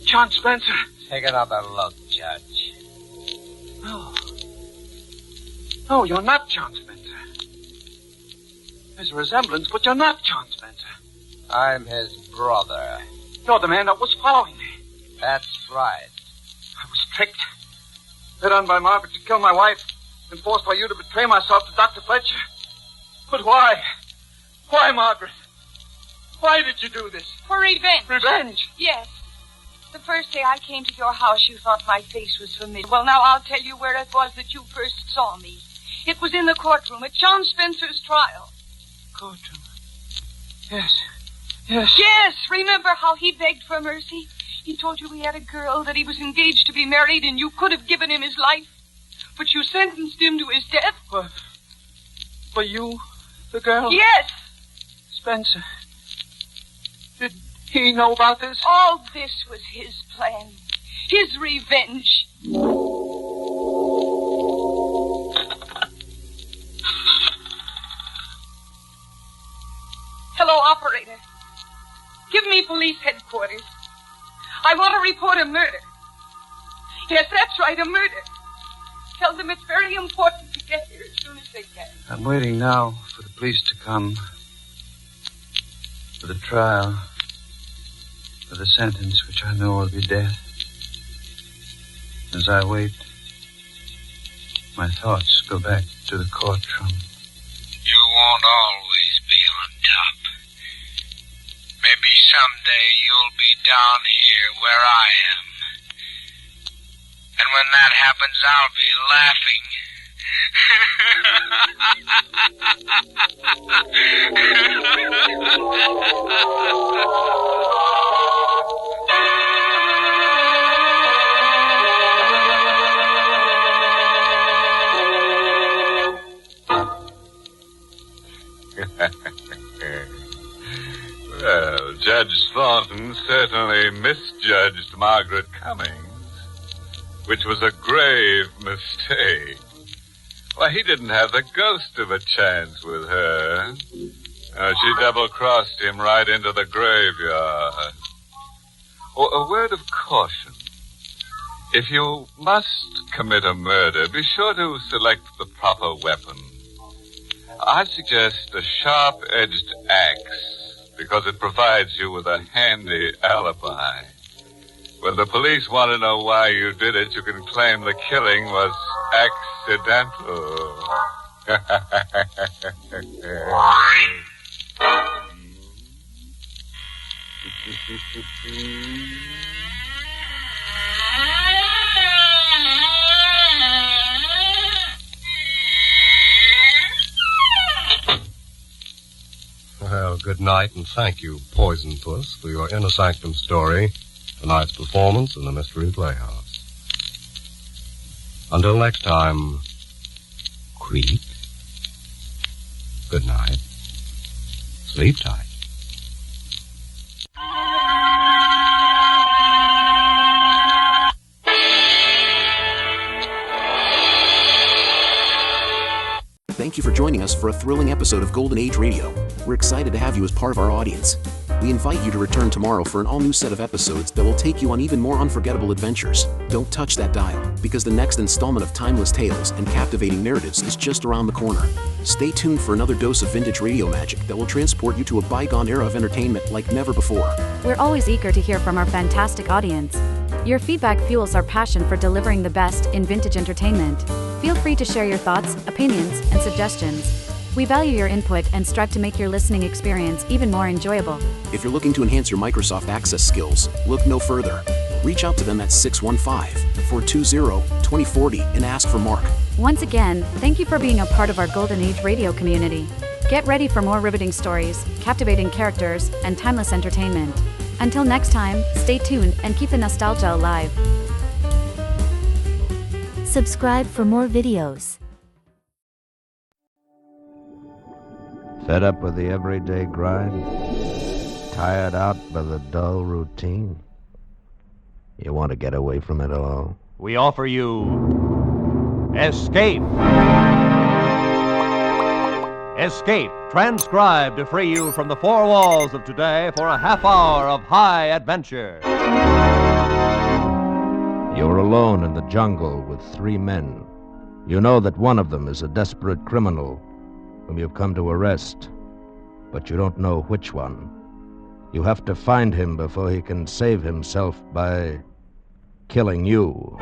John Spencer. Take another look, Judge. No. No, you're not John Spencer. There's a resemblance, but you're not John Spencer. I'm his brother. You're the man that was following me. That's right. I was tricked. Led on by Margaret to kill my wife, and forced by you to betray myself to Dr. Fletcher. But why? Why, Margaret? Why did you do this? For revenge. Revenge? Yes. The first day I came to your house, you thought my face was familiar. Well, now I'll tell you where it was that you first saw me. It was in the courtroom at John Spencer's trial. Courtroom? Yes. Yes. Yes. Remember how he begged for mercy? He told you he had a girl, that he was engaged to be married, and you could have given him his life. But you sentenced him to his death. What? For you, the girl? Yes. Spencer. Did he know about this? All this was his plan. His revenge. Hello, operator. Give me police headquarters. I want to report a murder. Yes, that's right, a murder. Tell them it's very important to get here as soon as they can. I'm waiting now for the police to come. For the trial. For the sentence, which I know will be death. As I wait, my thoughts go back to the courtroom. You won't always be on top. Maybe someday you'll be down here where I am. And when that happens, I'll be laughing. Well, Judge Thornton certainly misjudged Margaret Cummings, which was a grave mistake. Why, he didn't have the ghost of a chance with her. She double-crossed him right into the graveyard. Oh, a word of caution. If you must commit a murder, be sure to select the proper weapon. I suggest a sharp-edged axe, because it provides you with a handy alibi. When the police want to know why you did it, you can claim the killing was accidental. Well, good night, and thank you, Poison Puss, for your Inner Sanctum story, tonight's performance in the Mystery Playhouse. Until next time, creep. Good night. Sleep tight. Thank you for joining us for a thrilling episode of Golden Age Radio. We're excited to have you as part of our audience. We invite you to return tomorrow for an all-new set of episodes that will take you on even more unforgettable adventures. Don't touch that dial, because the next installment of timeless tales and captivating narratives is just around the corner. Stay tuned for another dose of vintage radio magic that will transport you to a bygone era of entertainment like never before. We're always eager to hear from our fantastic audience. Your feedback fuels our passion for delivering the best in vintage entertainment. Feel free to share your thoughts, opinions, and suggestions. We value your input and strive to make your listening experience even more enjoyable. If you're looking to enhance your Microsoft Access skills, look no further. Reach out to them at 615-420-2040 and ask for Mark. Once again, thank you for being a part of our Golden Age radio community. Get ready for more riveting stories, captivating characters, and timeless entertainment. Until next time, stay tuned and keep the nostalgia alive. Subscribe for more videos. Fed up with the everyday grind? Tired out by the dull routine? You want to get away from it all? We offer you Escape. Escape, transcribed to free you from the four walls of today for a half hour of high adventure. You're alone in the jungle with 3 men. You know that one of them is a desperate criminal whom you've come to arrest, but you don't know which one. You have to find him before he can save himself by killing you.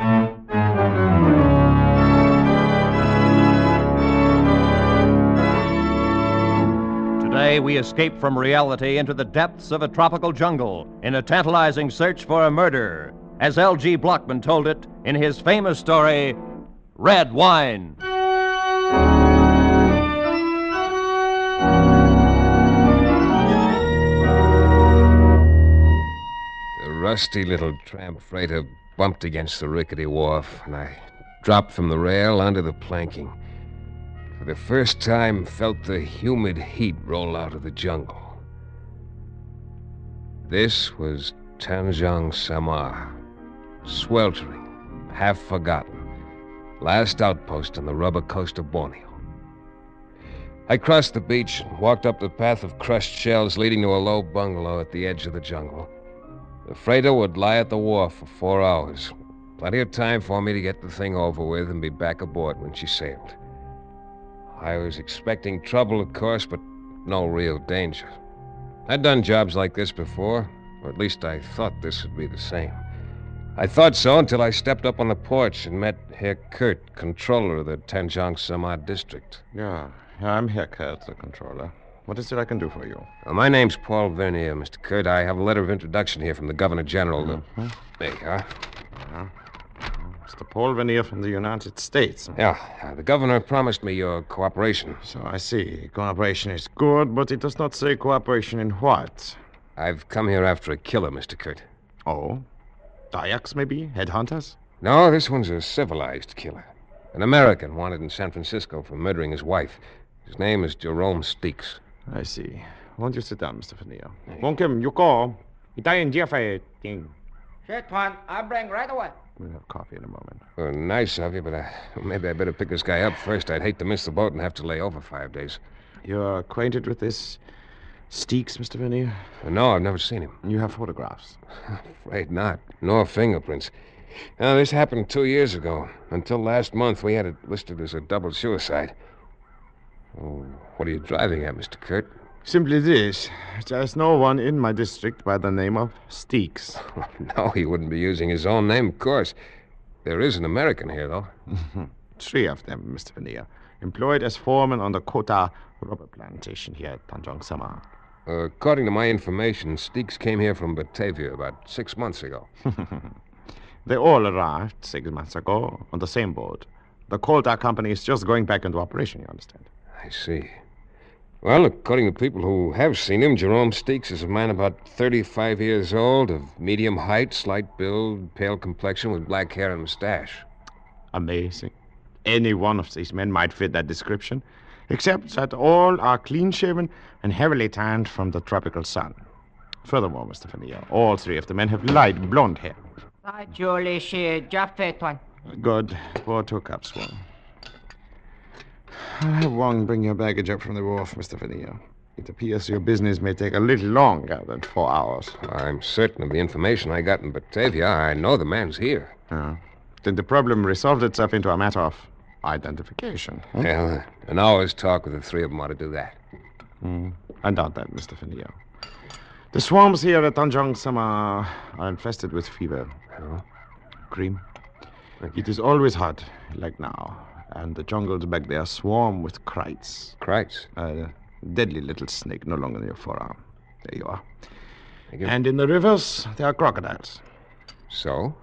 Today we escape from reality into the depths of a tropical jungle in a tantalizing search for a murder, as L.G. Blockman told it in his famous story, Red Wine. The rusty little tramp freighter bumped against the rickety wharf, and I dropped from the rail onto the planking. For the first time, felt the humid heat roll out of the jungle. This was Tanjong Samar, sweltering, half forgotten, last outpost on the rubber coast of Borneo. I crossed the beach and walked up the path of crushed shells leading to a low bungalow at the edge of the jungle. The freighter would lie at the wharf for 4 hours. Plenty of time for me to get the thing over with and be back aboard when she sailed. I was expecting trouble, of course, but no real danger. I'd done jobs like this before, or at least I thought this would be the same. I thought so until I stepped up on the porch and met Herr Kurt, controller of the Tanjong Sama district. Yeah, I'm Herr Kurt, the controller. What is it I can do for you? My name's Paul Vernier, Mr. Kurt. I have a letter of introduction here from the Governor General. There you are. Mr. Paul Vernier from the United States. Yeah, the governor promised me your cooperation. So I see. Cooperation is good, but it does not say cooperation in what? I've come here after a killer, Mr. Kurt. Oh? Dayaks, maybe? Headhunters? No, this one's a civilized killer. An American wanted in San Francisco for murdering his wife. His name is Jerome Steeks. I see. Won't you sit down, Mr. Vernier? Bonkem, you go. I'll bring right away. We'll have coffee in a moment. Oh, nice of you, but maybe I better pick this guy up first. I'd hate to miss the boat and have to lay over 5 days. You're acquainted with this Steeks, Mr. Vernier? No, I've never seen him. You have photographs? Afraid not. Nor fingerprints. Now, this happened 2 years ago. Until last month, we had it listed as a double suicide. Oh, what are you driving at, Mr. Kurt? Simply this. There's no one in my district by the name of Steeks. No, he wouldn't be using his own name, of course. There is an American here, though. 3 of them, Mr. Vernier. Employed as foreman on the Kota rubber plantation here at Tanjong Sama. According to my information, Steeks came here from Batavia about 6 months ago. They all arrived 6 months ago on the same boat. The Kota company is just going back into operation, you understand? I see. Well, according to people who have seen him, Jerome Steeks is a man about 35 years old, of medium height, slight build, pale complexion, with black hair and mustache. Amazing. Any one of these men might fit that description, except that all are clean-shaven and heavily tanned from the tropical sun. Furthermore, Mr. Vernier, all 3 of the men have light blonde hair. Good. Pour 2 cups, Wong. I'll have Wong bring your baggage up from the wharf, Mr. Vernier. It appears your business may take a little longer than 4 hours. I'm certain of the information I got in Batavia. I know the man's here. Then the problem resolved itself into a matter of identification. Well, an hour's talk with the 3 of them ought to do that. I doubt that, Mr. Vernier. The swarms here at Tanjong Sama are infested with fever. Cream. It is always hot, like now. And the jungles back there swarm with krites. Krites? Deadly little snake, no longer in your forearm. There you are. And in the rivers, there are crocodiles. So?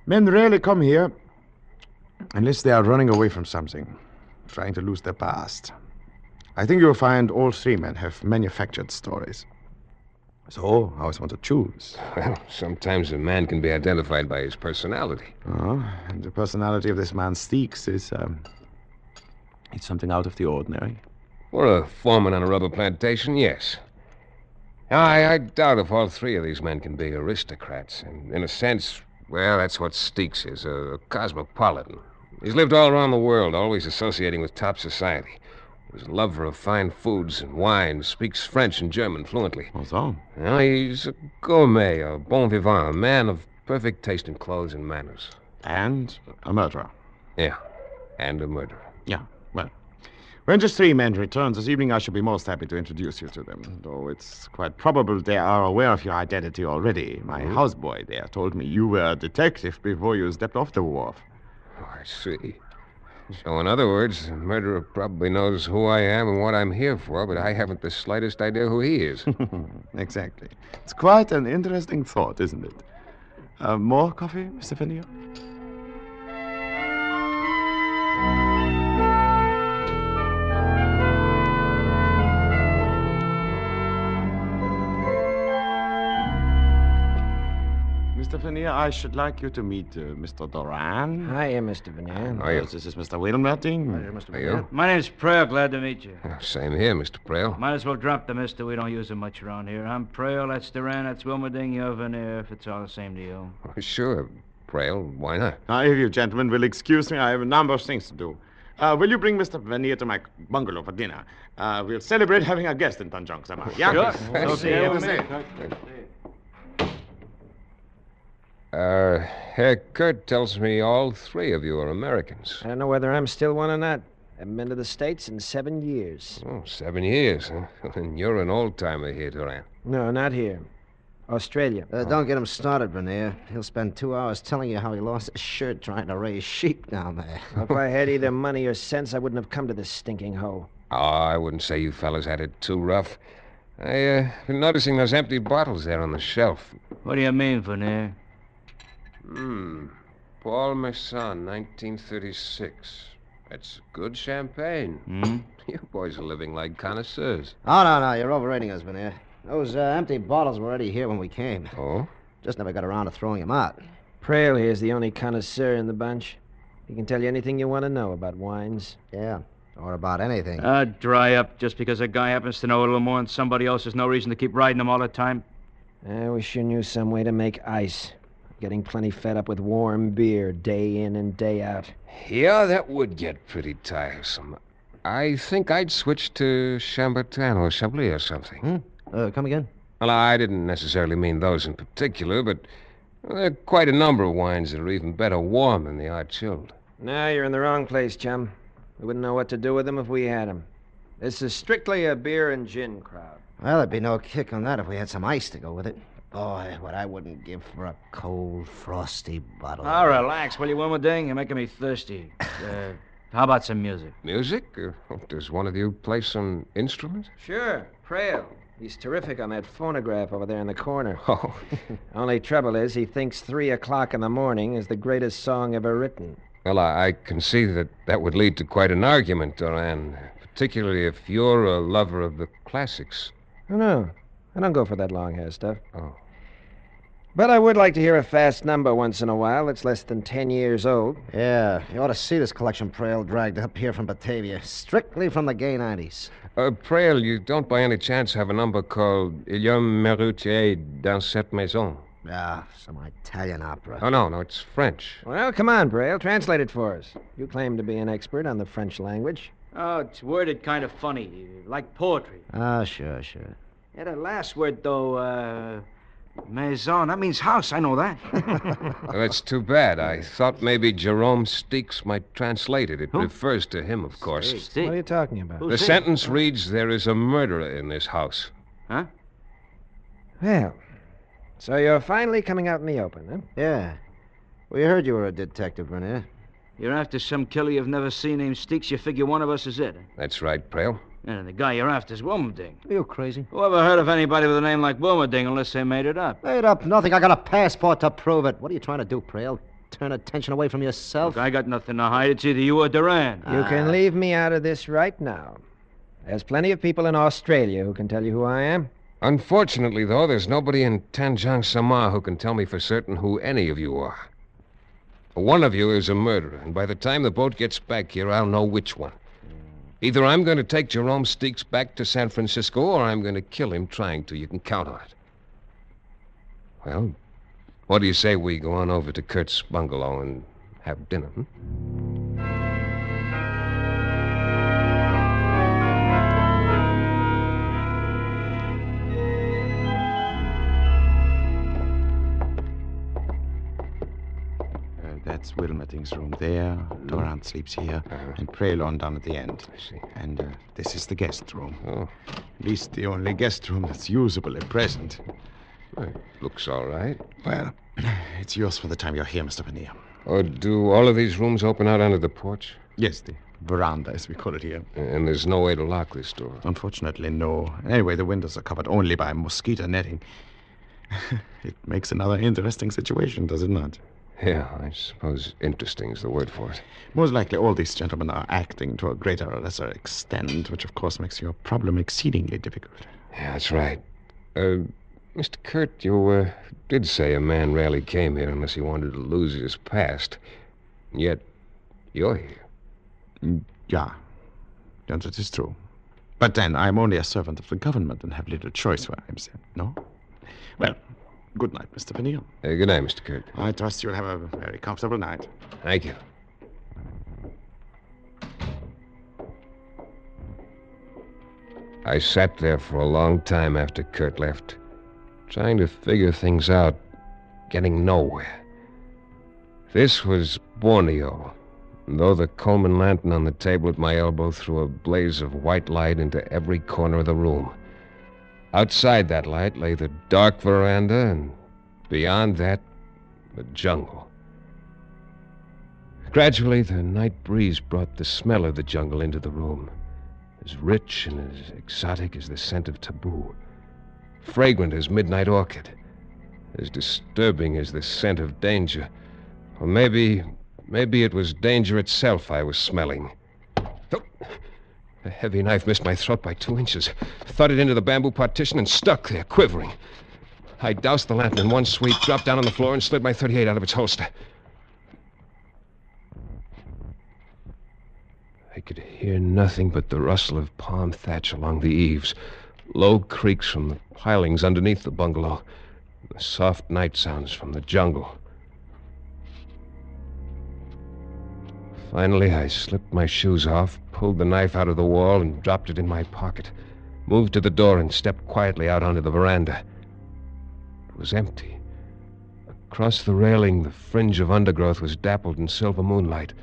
Men rarely come here unless they are running away from something, trying to lose their past. I think you'll find all 3 men have manufactured stories. So, I always want to choose. Well, sometimes a man can be identified by his personality. And the personality of this man Steeks is, it's something out of the ordinary. For a foreman on a rubber plantation, yes. I doubt if all 3 of these men can be aristocrats. And in a sense, well, that's what Steeks is, a cosmopolitan. He's lived all around the world, always associating with top society. He's a lover of fine foods and wine, speaks French and German fluently. What's on? Well, he's a gourmet, a bon vivant, a man of perfect taste in clothes and manners. And a murderer. Yeah, and a murderer. Yeah, well, when just 3 men return this evening, I shall be most happy to introduce you to them, though it's quite probable they are aware of your identity already. My houseboy there told me you were a detective before you stepped off the wharf. Oh, I see. So, in other words, the murderer probably knows who I am and what I'm here for, but I haven't the slightest idea who he is. Exactly. It's quite an interesting thought, isn't it? More coffee, Mr. Vernier? Mr. Vernier, I should like you to meet Mr. Doran. Hi, Mr. Vernier. How are you? This is Mr. Wilmerting. Are you? My name's Prale. Glad to meet you. Same here, Mr. Prale. Might as well drop the mister. We don't use it much around here. I'm Prale. That's Duran. That's Wilmerding. You're Vernier. If it's all the same to you. Sure, Prale. Why not? Now, if you gentlemen will excuse me, I have a number of things to do. Will you bring Mr. Vernier to my bungalow for dinner? We'll celebrate having a guest in Tanjong Sama. Yeah? Sure. Herr Kurt tells me all three of you are Americans. I don't know whether I'm still one or not. Haven't been to the States in 7 years. Oh, 7 years, huh? And you're an old-timer here, Duran. No, not here. Australia. Don't get him started, Vernier. He'll spend 2 hours telling you how he lost his shirt trying to raise sheep down there. If I had either money or sense, I wouldn't have come to this stinking hole. Oh, I wouldn't say you fellas had it too rough. I've been noticing those empty bottles there on the shelf. What do you mean, Vernier? Paul Masson, 1936. That's good champagne. You boys are living like connoisseurs. Oh, no. You're overrating us, Vernier. Those empty bottles were already here when we came. Oh? Just never got around to throwing them out. Prail here's the only connoisseur in the bunch. He can tell you anything you want to know about wines. Yeah, or about anything. Dry up. Just because a guy happens to know a little more than somebody else, there's no reason to keep riding him all the time. I wish you knew some way to make ice. I'm getting plenty fed up with warm beer day in and day out. Yeah, that would get pretty tiresome. I think I'd switch to Chambertin or Chablis or something. Come again? Well, I didn't necessarily mean those in particular, but there are quite a number of wines that are even better warm than they are chilled. No, you're in the wrong place, chum. We wouldn't know what to do with them if we had them. This is strictly a beer and gin crowd. Well, there'd be no kick on that if we had some ice to go with it. Boy, what I wouldn't give for a cold, frosty bottle. Oh, relax, will you, Wilmerding? You're making me thirsty. How about some music? Music? Does one of you play some instrument? Sure, Prail. He's terrific on that phonograph over there in the corner. Oh. Only trouble is he thinks 3 o'clock in the morning is the greatest song ever written. Well, I can see that would lead to quite an argument, Duran, particularly if you're a lover of the classics. Oh, no. I don't go for that long hair stuff. Oh. But I would like to hear a fast number once in a while that's less than 10 years old. Yeah, you ought to see this collection Prail dragged up here from Batavia, strictly from the gay 90s. Prail, you don't by any chance have a number called Il y a un métier dans cette maison? Ah, some Italian opera. Oh, no, it's French. Well, come on, Prail, translate it for us. You claim to be an expert on the French language. Oh, it's worded kind of funny, like poetry. Ah, sure. Yeah, the last word, though, maison, that means house. I know that. Well, that's too bad. I thought maybe Jerome Steeks might translate it. It refers to him, of course. What are you talking about? The sentence reads, there is a murderer in this house. Huh? Well, so you're finally coming out in the open, huh? Yeah. We heard you were a detective, Vernier. You're after some killer you've never seen named Steeks. You figure one of us is it. That's right, Prail. And the guy you're after is Wilmerding. Are you crazy? Who ever heard of anybody with a name like Wilmerding unless they made it up? Made up nothing. I got a passport to prove it. What are you trying to do, Prail? Turn attention away from yourself? Look, I got nothing to hide. It's either you or Duran. You can leave me out of this right now. There's plenty of people in Australia who can tell you who I am. Unfortunately, though, there's nobody in Tanjong Sama who can tell me for certain who any of you are. One of you is a murderer, and by the time the boat gets back here, I'll know which one. Either I'm going to take Jerome Steeks back to San Francisco, or I'm going to kill him trying to. You can count on it. Well, what do you say we go on over to Kurt's bungalow and have dinner, That's Wilmerding's room there. Duran sleeps here. And Prail on down at the end. I see. And this is the guest room. Oh. At least the only guest room that's usable at present. Well, looks all right. Well, it's yours for the time you're here, Mr. Vernier. Oh, do all of these rooms open out onto the porch? Yes, the veranda, as we call it here. And there's no way to lock this door? Unfortunately, no. Anyway, the windows are covered only by mosquito netting. It makes another interesting situation, does it not? Yeah, I suppose interesting is the word for it. Most likely all these gentlemen are acting to a greater or lesser extent, which of course makes your problem exceedingly difficult. Yeah, that's right. Mr. Kurt, you did say a man rarely came here unless he wanted to lose his past. And yet, you're here. Yeah, that is true. But then, I'm only a servant of the government and have little choice where I'm sent, no? Well, good night, Mr. Vernier. Good night, Mr. Kurt. I trust you'll have a very comfortable night. Thank you. I sat there for a long time after Kurt left, trying to figure things out, getting nowhere. This was Borneo, and though the Coleman lantern on the table at my elbow threw a blaze of white light into every corner of the room. Outside that light lay the dark veranda, and beyond that, the jungle. Gradually, the night breeze brought the smell of the jungle into the room, as rich and as exotic as the scent of taboo, fragrant as midnight orchid, as disturbing as the scent of danger. Or maybe it was danger itself I was smelling. Oh, a heavy knife missed my throat by 2 inches, thudded into the bamboo partition and stuck there, quivering. I doused the lantern in one sweep, dropped down on the floor, and slid my .38 out of its holster. I could hear nothing but the rustle of palm thatch along the eaves, low creaks from the pilings underneath the bungalow, and the soft night sounds from the jungle. Finally, I slipped my shoes off, pulled the knife out of the wall, and dropped it in my pocket, moved to the door, and stepped quietly out onto the veranda. It was empty. Across the railing, the fringe of undergrowth was dappled in silver moonlight.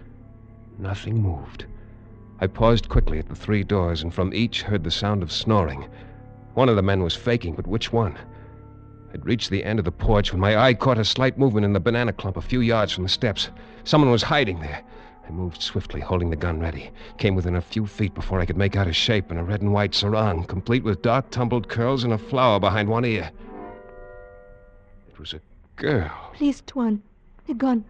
Nothing moved. I paused quickly at the 3 doors, and from each heard the sound of snoring. One of the men was faking, but which one? I'd reached the end of the porch when my eye caught a slight movement in the banana clump a few yards from the steps. Someone was hiding there. I moved swiftly, holding the gun ready. Came within a few feet before I could make out a shape in a red and white sarong, complete with dark tumbled curls and a flower behind one ear. It was a girl. Please, Tuan, the gun.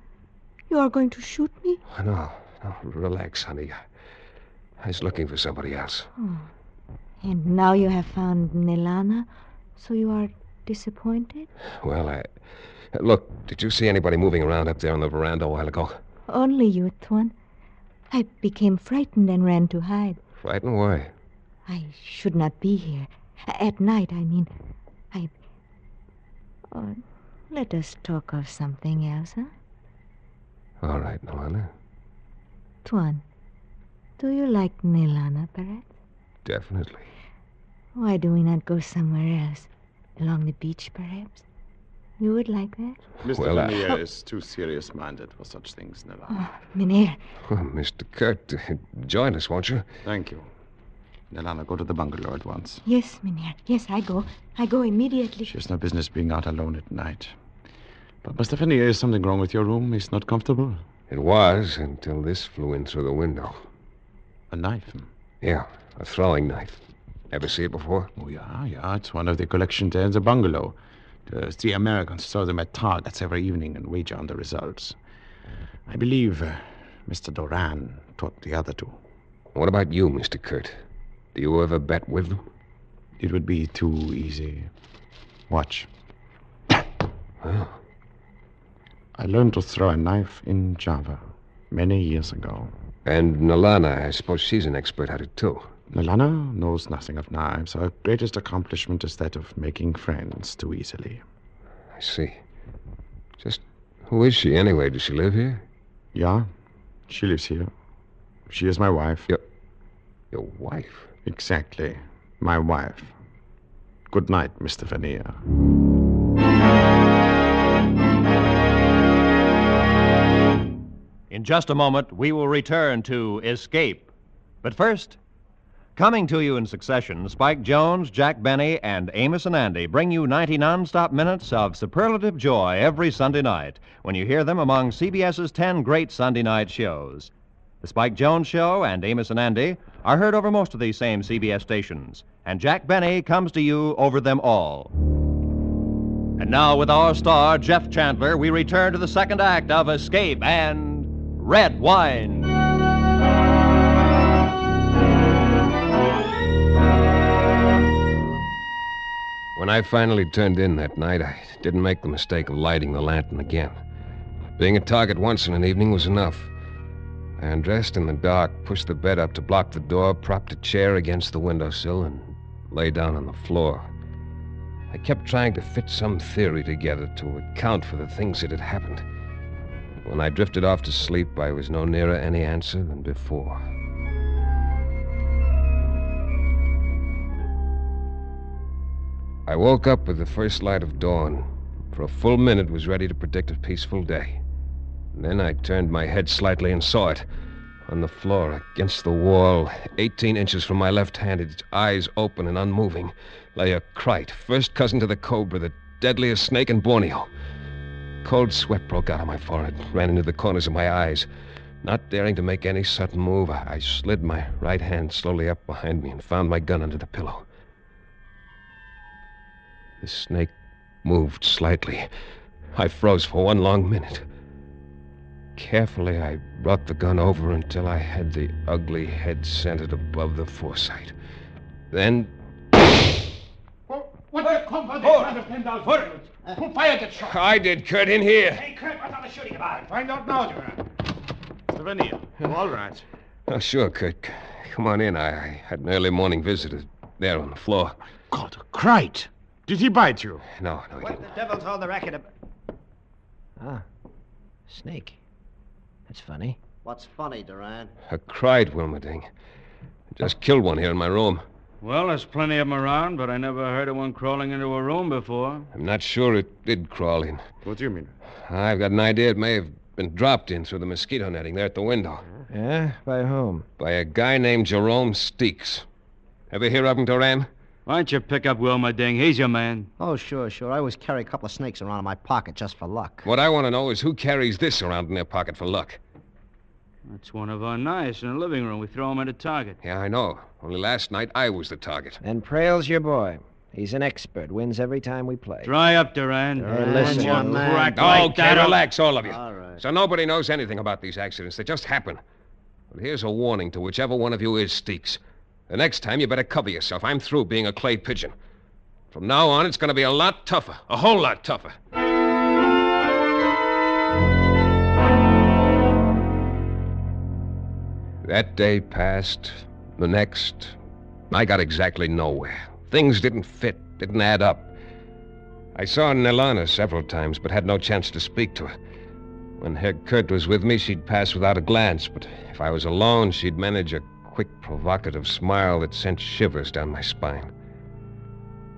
You are going to shoot me? No, relax, honey. I was looking for somebody else. Oh. And now you have found Nelana, so you are disappointed? Well, Look, did you see anybody moving around up there on the veranda a while ago? Only you, Tuan. I became frightened and ran to hide. Frightened? Why? I should not be here. At night, I mean. Oh, let us talk of something else, huh? All right, Nelana. Tuan, do you like Nelana, perhaps? Definitely. Why do we not go somewhere else? Along the beach, perhaps? You would like that? Mr. Vernier is too serious-minded for such things, Nelana. Oh, Mynheer. Well, Mr. Kurt, join us, won't you? Thank you. Nelana, go to the bungalow at once. Yes, Mynheer. Yes, I go. I go immediately. She has no business being out alone at night. But, Mr. Vernier, is something wrong with your room? It's not comfortable? It was, until this flew in through the window. A knife? Yeah, a throwing knife. Ever see it before? Oh, yeah. It's one of the collections there in the bungalow. The 3 Americans throw them at targets every evening and wager on the results. I believe Mr. Doran taught the other 2. What about you, Mr. Kurt? Do you ever bet with them? It would be too easy. Watch. Oh. I learned to throw a knife in Java many years ago. And Nelana, I suppose she's an expert at it, too. Nelana knows nothing of knives. Her greatest accomplishment is that of making friends too easily. I see. Just who is she, anyway? Does she live here? Yeah, she lives here. She is my wife. Your wife? Exactly. My wife. Good night, Mr. Vernier. In just a moment, we will return to Escape. But first, coming to you in succession, Spike Jones, Jack Benny, and Amos and Andy bring you 90 non-stop minutes of superlative joy every Sunday night when you hear them among CBS's 10 great Sunday night shows. The Spike Jones Show and Amos and Andy are heard over most of these same CBS stations, and Jack Benny comes to you over them all. And now, with our star, Jeff Chandler, we return to the second act of Escape and Red Wine. When I finally turned in that night, I didn't make the mistake of lighting the lantern again. Being a target once in an evening was enough. I undressed in the dark, pushed the bed up to block the door, propped a chair against the windowsill, and lay down on the floor. I kept trying to fit some theory together to account for the things that had happened. When I drifted off to sleep, I was no nearer any answer than before. I woke up with the first light of dawn. For a full minute was ready to predict a peaceful day. And then I turned my head slightly and saw it. On the floor, against the wall, 18 inches from my left hand, its eyes open and unmoving, lay a Krite, first cousin to the cobra, the deadliest snake in Borneo. Cold sweat broke out on my forehead, ran into the corners of my eyes. Not daring to make any sudden move, I slid my right hand slowly up behind me and found my gun under the pillow. The snake moved slightly. I froze for one long minute. Carefully, I brought the gun over until I had the ugly head centered above the foresight. Then... What the company? Who fired that shot? I did, Kurt, in here. Hey, Kurt, what's all the shooting about? Find out now, Duran. Mr. Vanier, you all right? Oh, sure, Kurt. Come on in. I had an early morning visitor there on the floor. God, a Krite. Did he bite you? No, he What didn't. the devil's all the racket about? Ah, snake. That's funny. What's funny, Duran? A Krite, Wilmerding. I just killed one here in my room. Well, there's plenty of them around, but I never heard of one crawling into a room before. I'm not sure it did crawl in. What do you mean? I've got an idea it may have been dropped in through the mosquito netting there at the window. Yeah? By whom? By a guy named Jerome Steeks. Ever hear of him, Duran? Why don't you pick up Wilmerding? He's your man. Oh, sure. I always carry a couple of snakes around in my pocket just for luck. What I want to know is who carries this around in their pocket for luck. That's one of our knives in the living room. We throw him at a target. Yeah, I know. Only last night I was the target. And Prail's your boy. He's an expert. Wins every time we play. Dry up, Duran. Hey, listen, One man. crack like Okay, that. relax, all of you. All right. So nobody knows anything about these accidents. They just happen. But here's a warning to whichever one of you is Steeks. The next time, you better cover yourself. I'm through being a clay pigeon. From now on, it's going to be a lot tougher. A whole lot tougher. That day passed. The next. I got exactly nowhere. Things didn't fit, didn't add up. I saw Nilana several times, but had no chance to speak to her. When Herr Kurt was with me, she'd pass without a glance, but if I was alone, she'd manage a quick, provocative smile that sent shivers down my spine.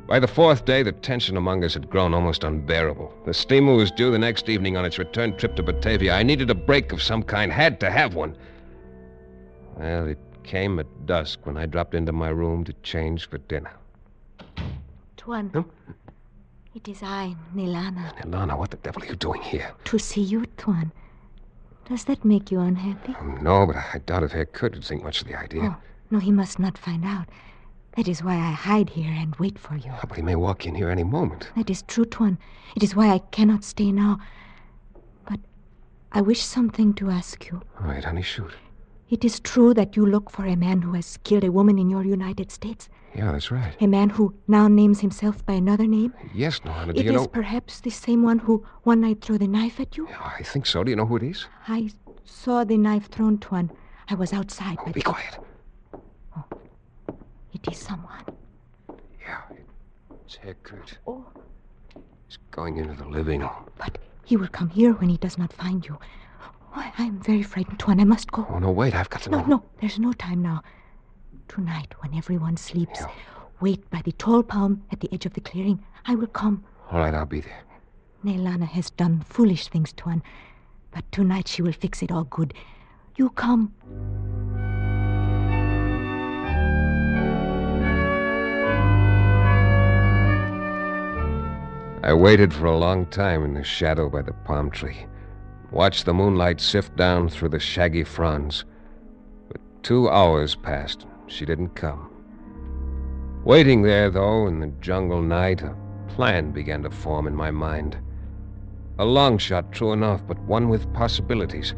By the fourth day, the tension among us had grown almost unbearable. The steamer was due the next evening on its return trip to Batavia. I needed a break of some kind, had to have one. Well, it came at dusk when I dropped into my room to change for dinner. Tuan. Huh? It is I, Nilana. Nilana, what the devil are you doing here? To see you, Tuan. Does that make you unhappy? No, but I doubt if Herr Kurt would think much of the idea. Oh, no, he must not find out. That is why I hide here and wait for you. But he may walk in here any moment. That is true, Tuan. It is why I cannot stay now. But I wish something to ask you. All right, honey, shoot. It is true that you look for a man who has killed a woman in your United States? Yeah, that's right. A man who now names himself by another name? Yes, no, honey, do It you is know... perhaps the same one who one night threw the knife at you? I think so. Do you know who it is? I saw the knife thrown, Tuan. I was outside. Oh, be quiet. Oh, it is someone. Yeah, it's Herr Kurt. Oh. He's going into the living room. But he will come here when he does not find you. Oh, I am very frightened, Tuan. I must go. Oh, no, wait. I've got to know. No, there's no time now. Tonight, when everyone sleeps, wait by the tall palm at the edge of the clearing. I will come. All right, I'll be there. Nilana has done foolish things, Tuan. But tonight she will fix it all good. You come. I waited for a long time in the shadow by the palm tree. Watched the moonlight sift down through the shaggy fronds. But 2 hours passed. She didn't come. Waiting there, though, in the jungle night, a plan began to form in my mind. A long shot, true enough, but one with possibilities.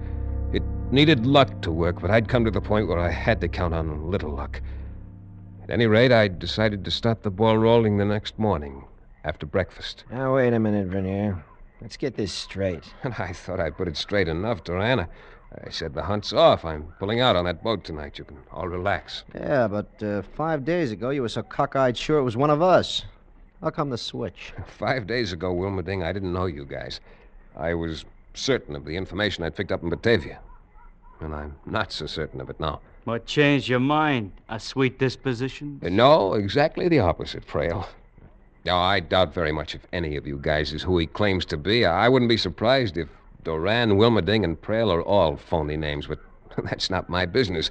It needed luck to work, but I'd come to the point where I had to count on little luck. At any rate, I decided to start the ball rolling the next morning, after breakfast. Now, wait a minute, Vernier. Let's get this straight. And I thought I'd put it straight enough, Duran. I said the hunt's off. I'm pulling out on that boat tonight. You can all relax. Yeah, but 5 days ago you were so cockeyed sure it was one of us. How come the switch? 5 days ago, Wilmerding, I didn't know you guys. I was certain of the information I'd picked up in Batavia. And I'm not so certain of it now. What changed your mind? A sweet disposition? No, exactly the opposite, Frail. No, I doubt very much if any of you guys is who he claims to be. I wouldn't be surprised if Duran, Wilmerding, and Prale are all phony names, but that's not my business.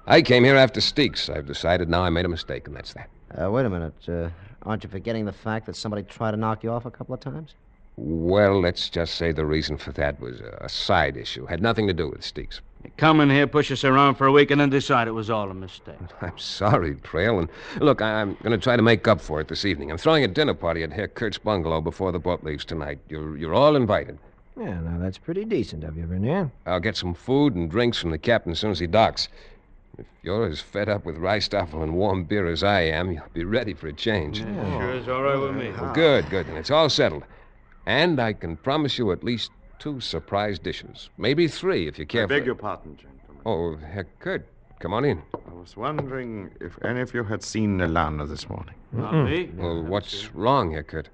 I came here after Steeks. I've decided now I made a mistake, and that's that. Wait a minute. Aren't you forgetting the fact that somebody tried to knock you off a couple of times? Well, let's just say the reason for that was a side issue. Had nothing to do with Steeks. You come in here, push us around for a week, and then decide it was all a mistake. I'm sorry, Prale, and look, I'm going to try to make up for it this evening. I'm throwing a dinner party at Herr Kurt's bungalow before the boat leaves tonight. You're all invited. Yeah, now that's pretty decent of you, Vernier. I'll get some food and drinks from the captain as soon as he docks. If you're as fed up with Reistoffel and warm beer as I am, you'll be ready for a change. Sure is all right with me. Well, good. Then it's all settled. And I can promise you at least 2 surprise dishes. Maybe 3 if you care for... I beg your pardon, gentlemen. Oh, Herr Kurt, come on in. I was wondering if any of you had seen Nelana this morning. Not me. Well, what's wrong, Herr Kurt?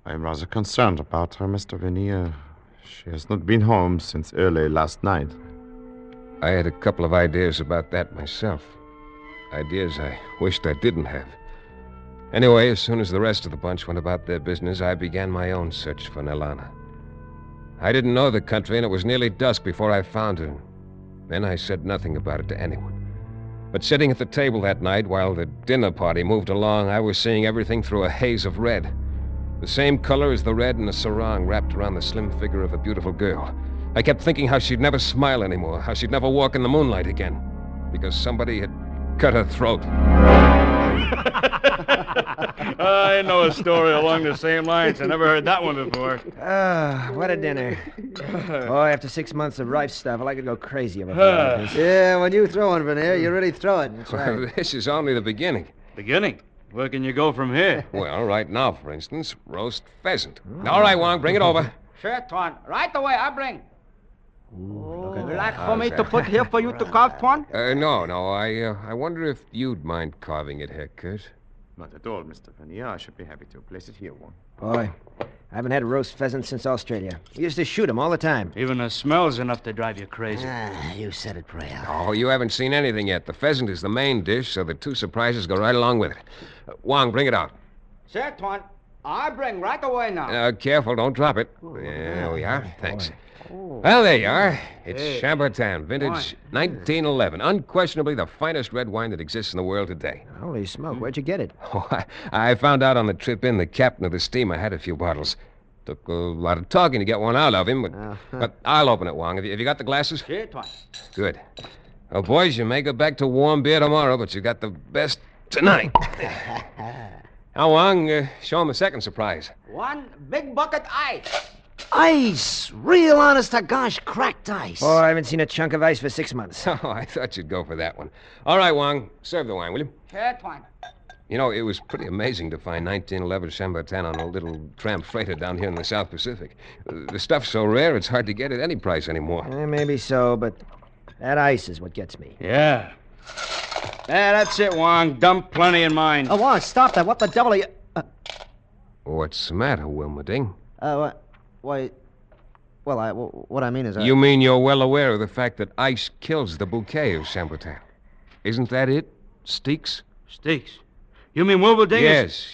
I'm rather concerned about her, Mr. Vernier. She has not been home since early last night. I had a couple of ideas about that myself. Ideas I wished I didn't have. Anyway, as soon as the rest of the bunch went about their business, I began my own search for Nelana. I didn't know the country, and it was nearly dusk before I found her. Then I said nothing about it to anyone. But sitting at the table that night, while the dinner party moved along, I was seeing everything through a haze of red. The same color as the red in a sarong wrapped around the slim figure of a beautiful girl. I kept thinking how she'd never smile anymore, how she'd never walk in the moonlight again, because somebody had cut her throat. I know a story along the same lines. I never heard that one before. What a dinner. Oh, after 6 months of rife stuff, I could go crazy over like this. Yeah, when you throw one, Vernier, you really throw it. That's Well, right. this is only the beginning. Beginning? Where can you go from here? Well, right now, for instance, roast pheasant. All right, Wong, bring it over. Sure, Tuan. Right away, I bring. Would you like for me to put here for you to carve, Tuan? No. I wonder if you'd mind carving it, Herr Kurt. Not at all, Mr. Vernier. I should be happy to place it here, one. Boy, I haven't had a roast pheasant since Australia. We used to shoot 'em all the time. Even the smell's enough to drive you crazy. You said it, Prale. Oh, you haven't seen anything yet. The pheasant is the main dish, so the 2 surprises go right along with it. Wong, bring it out. Sure, Tuan. I bring right away now. Careful, don't drop it. There we are. Thanks. Well, there you are. It's Chambertin, vintage 1911. Unquestionably the finest red wine that exists in the world today. Holy smoke, where'd you get it? Oh, I found out on the trip in the captain of the steamer had a few bottles. Took a lot of talking to get one out of him, but I'll open it, Wong. Have you got the glasses? Sure, Tuan. Good. Well, boys, you may go back to warm beer tomorrow, but you got the best tonight. Now, Wong, show him the second surprise. One big bucket ice. Ice! Real honest to gosh, cracked ice. Oh, I haven't seen a chunk of ice for 6 months. Oh, I thought you'd go for that one. All right, Wong, serve the wine, will you? Sure, Tuan. You know, it was pretty amazing to find 1911 Chambertin on a little tramp freighter down here in the South Pacific. The stuff's so rare, it's hard to get at any price anymore. Maybe so, but that ice is what gets me. Yeah. That's it, Wong. Dump plenty in mine. Oh, Wong, stop that. What the devil are you... What's the matter, Wilmerding? Why... Well, what I mean is... You mean you're well aware of the fact that ice kills the bouquet of Chambertin? Isn't that it, Steeks? Steeks? You mean Wilmerding?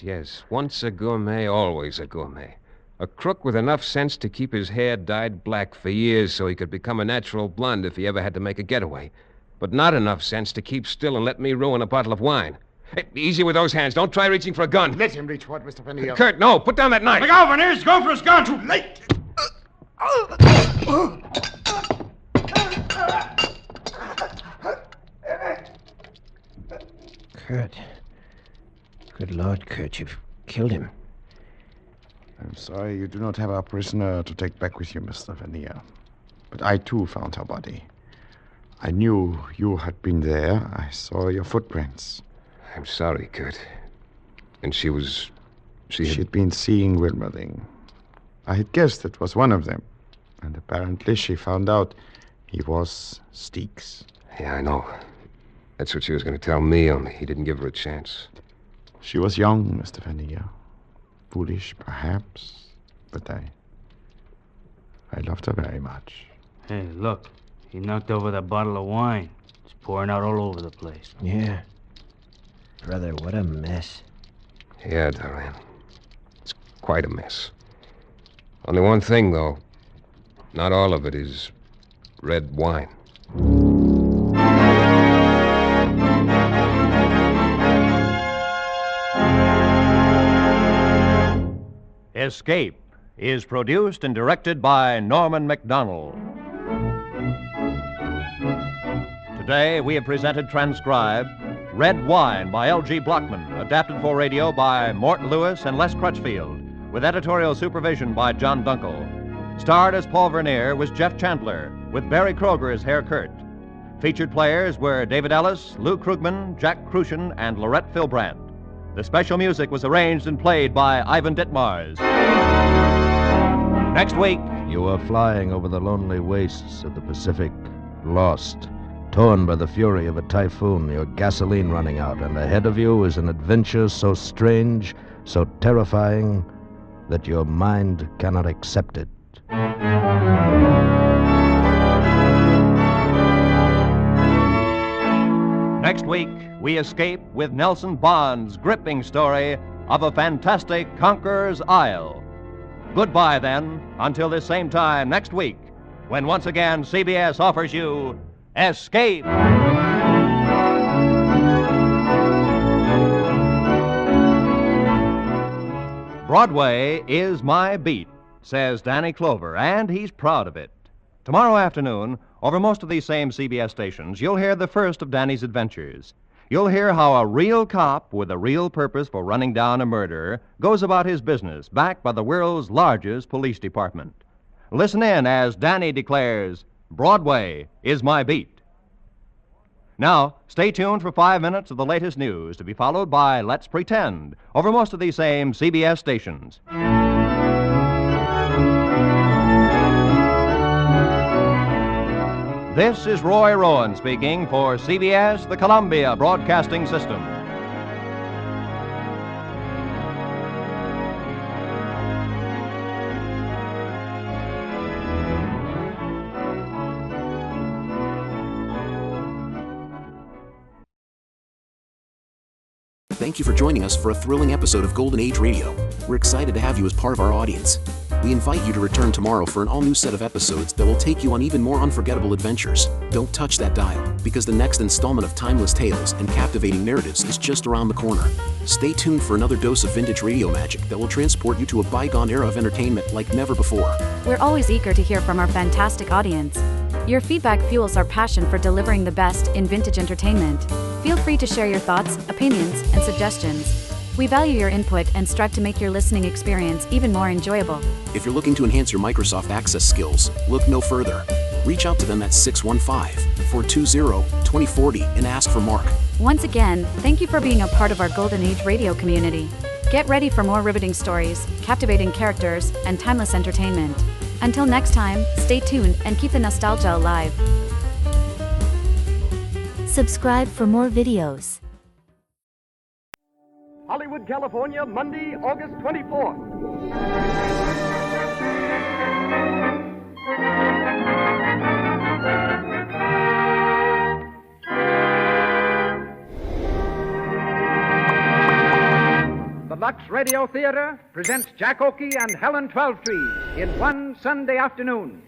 Yes. Once a gourmet, always a gourmet. A crook with enough sense to keep his hair dyed black for years so he could become a natural blonde if he ever had to make a getaway. But not enough sense to keep still and let me ruin a bottle of wine. Hey, easy with those hands. Don't try reaching for a gun. Let him reach what, Mr. Vernier? Kurt, no. Put down that knife. Look out, Vernier. He's going for his gun. Too late. Kurt. Good Lord, Kurt, you've killed him. I'm sorry you do not have our prisoner to take back with you, Mr. Vernier. But I, too, found her body. I knew you had been there. I saw your footprints. I'm sorry, Kurt. And she had been seeing Wilmerding. I had guessed it was one of them. And apparently she found out he was Steeks. Yeah, I know. That's what she was going to tell me, only he didn't give her a chance. She was young, Mr. Vernier. Foolish, perhaps. But I loved her very much. Hey, look. He knocked over that bottle of wine. It's pouring out all over the place. Yeah. Brother, what a mess. Yeah, Duran. quite a mess. Only one thing, though. Not all of it is red wine. Escape is produced and directed by Norman MacDonald. Today we have presented transcribed Red Wine by L.G. Blockman, adapted for radio by Mort Lewis and Les Crutchfield, with editorial supervision by John Dunkel. Starred as Paul Vernier was Jeff Chandler, with Barry Kroger as Herr Kurt. Featured players were David Ellis, Lou Krugman, Jack Crucian, and Lorette Philbrandt. The special music was arranged and played by Ivan Ditmars. Next week... You are flying over the lonely wastes of the Pacific, lost, torn by the fury of a typhoon, your gasoline running out, and ahead of you is an adventure so strange, so terrifying, that your mind cannot accept it. Next week, we escape with Nelson Bond's gripping story of a fantastic conqueror's isle. Goodbye, then, until this same time next week, when once again CBS offers you Escape. Broadway is my beat, says Danny Clover, and he's proud of it. Tomorrow afternoon, over most of these same CBS stations, you'll hear the first of Danny's adventures. You'll hear how a real cop with a real purpose for running down a murderer goes about his business, backed by the world's largest police department. Listen in as Danny declares, Broadway is my beat. Now, stay tuned for 5 minutes of the latest news, to be followed by Let's Pretend, over most of these same CBS stations. This is Roy Rowan speaking for CBS, the Columbia Broadcasting System. Thank you for joining us for a thrilling episode of Golden Age Radio. We're excited to have you as part of our audience. We invite you to return tomorrow for an all-new set of episodes that will take you on even more unforgettable adventures. Don't touch that dial, because the next installment of timeless tales and captivating narratives is just around the corner. Stay tuned for another dose of vintage radio magic that will transport you to a bygone era of entertainment like never before. We're always eager to hear from our fantastic audience. Your feedback fuels our passion for delivering the best in vintage entertainment. Feel free to share your thoughts, opinions, and suggestions. We value your input and strive to make your listening experience even more enjoyable. If you're looking to enhance your Microsoft Access skills, look no further. Reach out to them at 615-420-2040 and ask for Mark. Once again, thank you for being a part of our Golden Age radio community. Get ready for more riveting stories, captivating characters, and timeless entertainment. Until next time, stay tuned and keep the nostalgia alive. Subscribe for more videos. Hollywood, California, Monday, August 24th. The Lux Radio Theater presents Jack Oakey and Helen Twelvetrees in One Sunday Afternoon.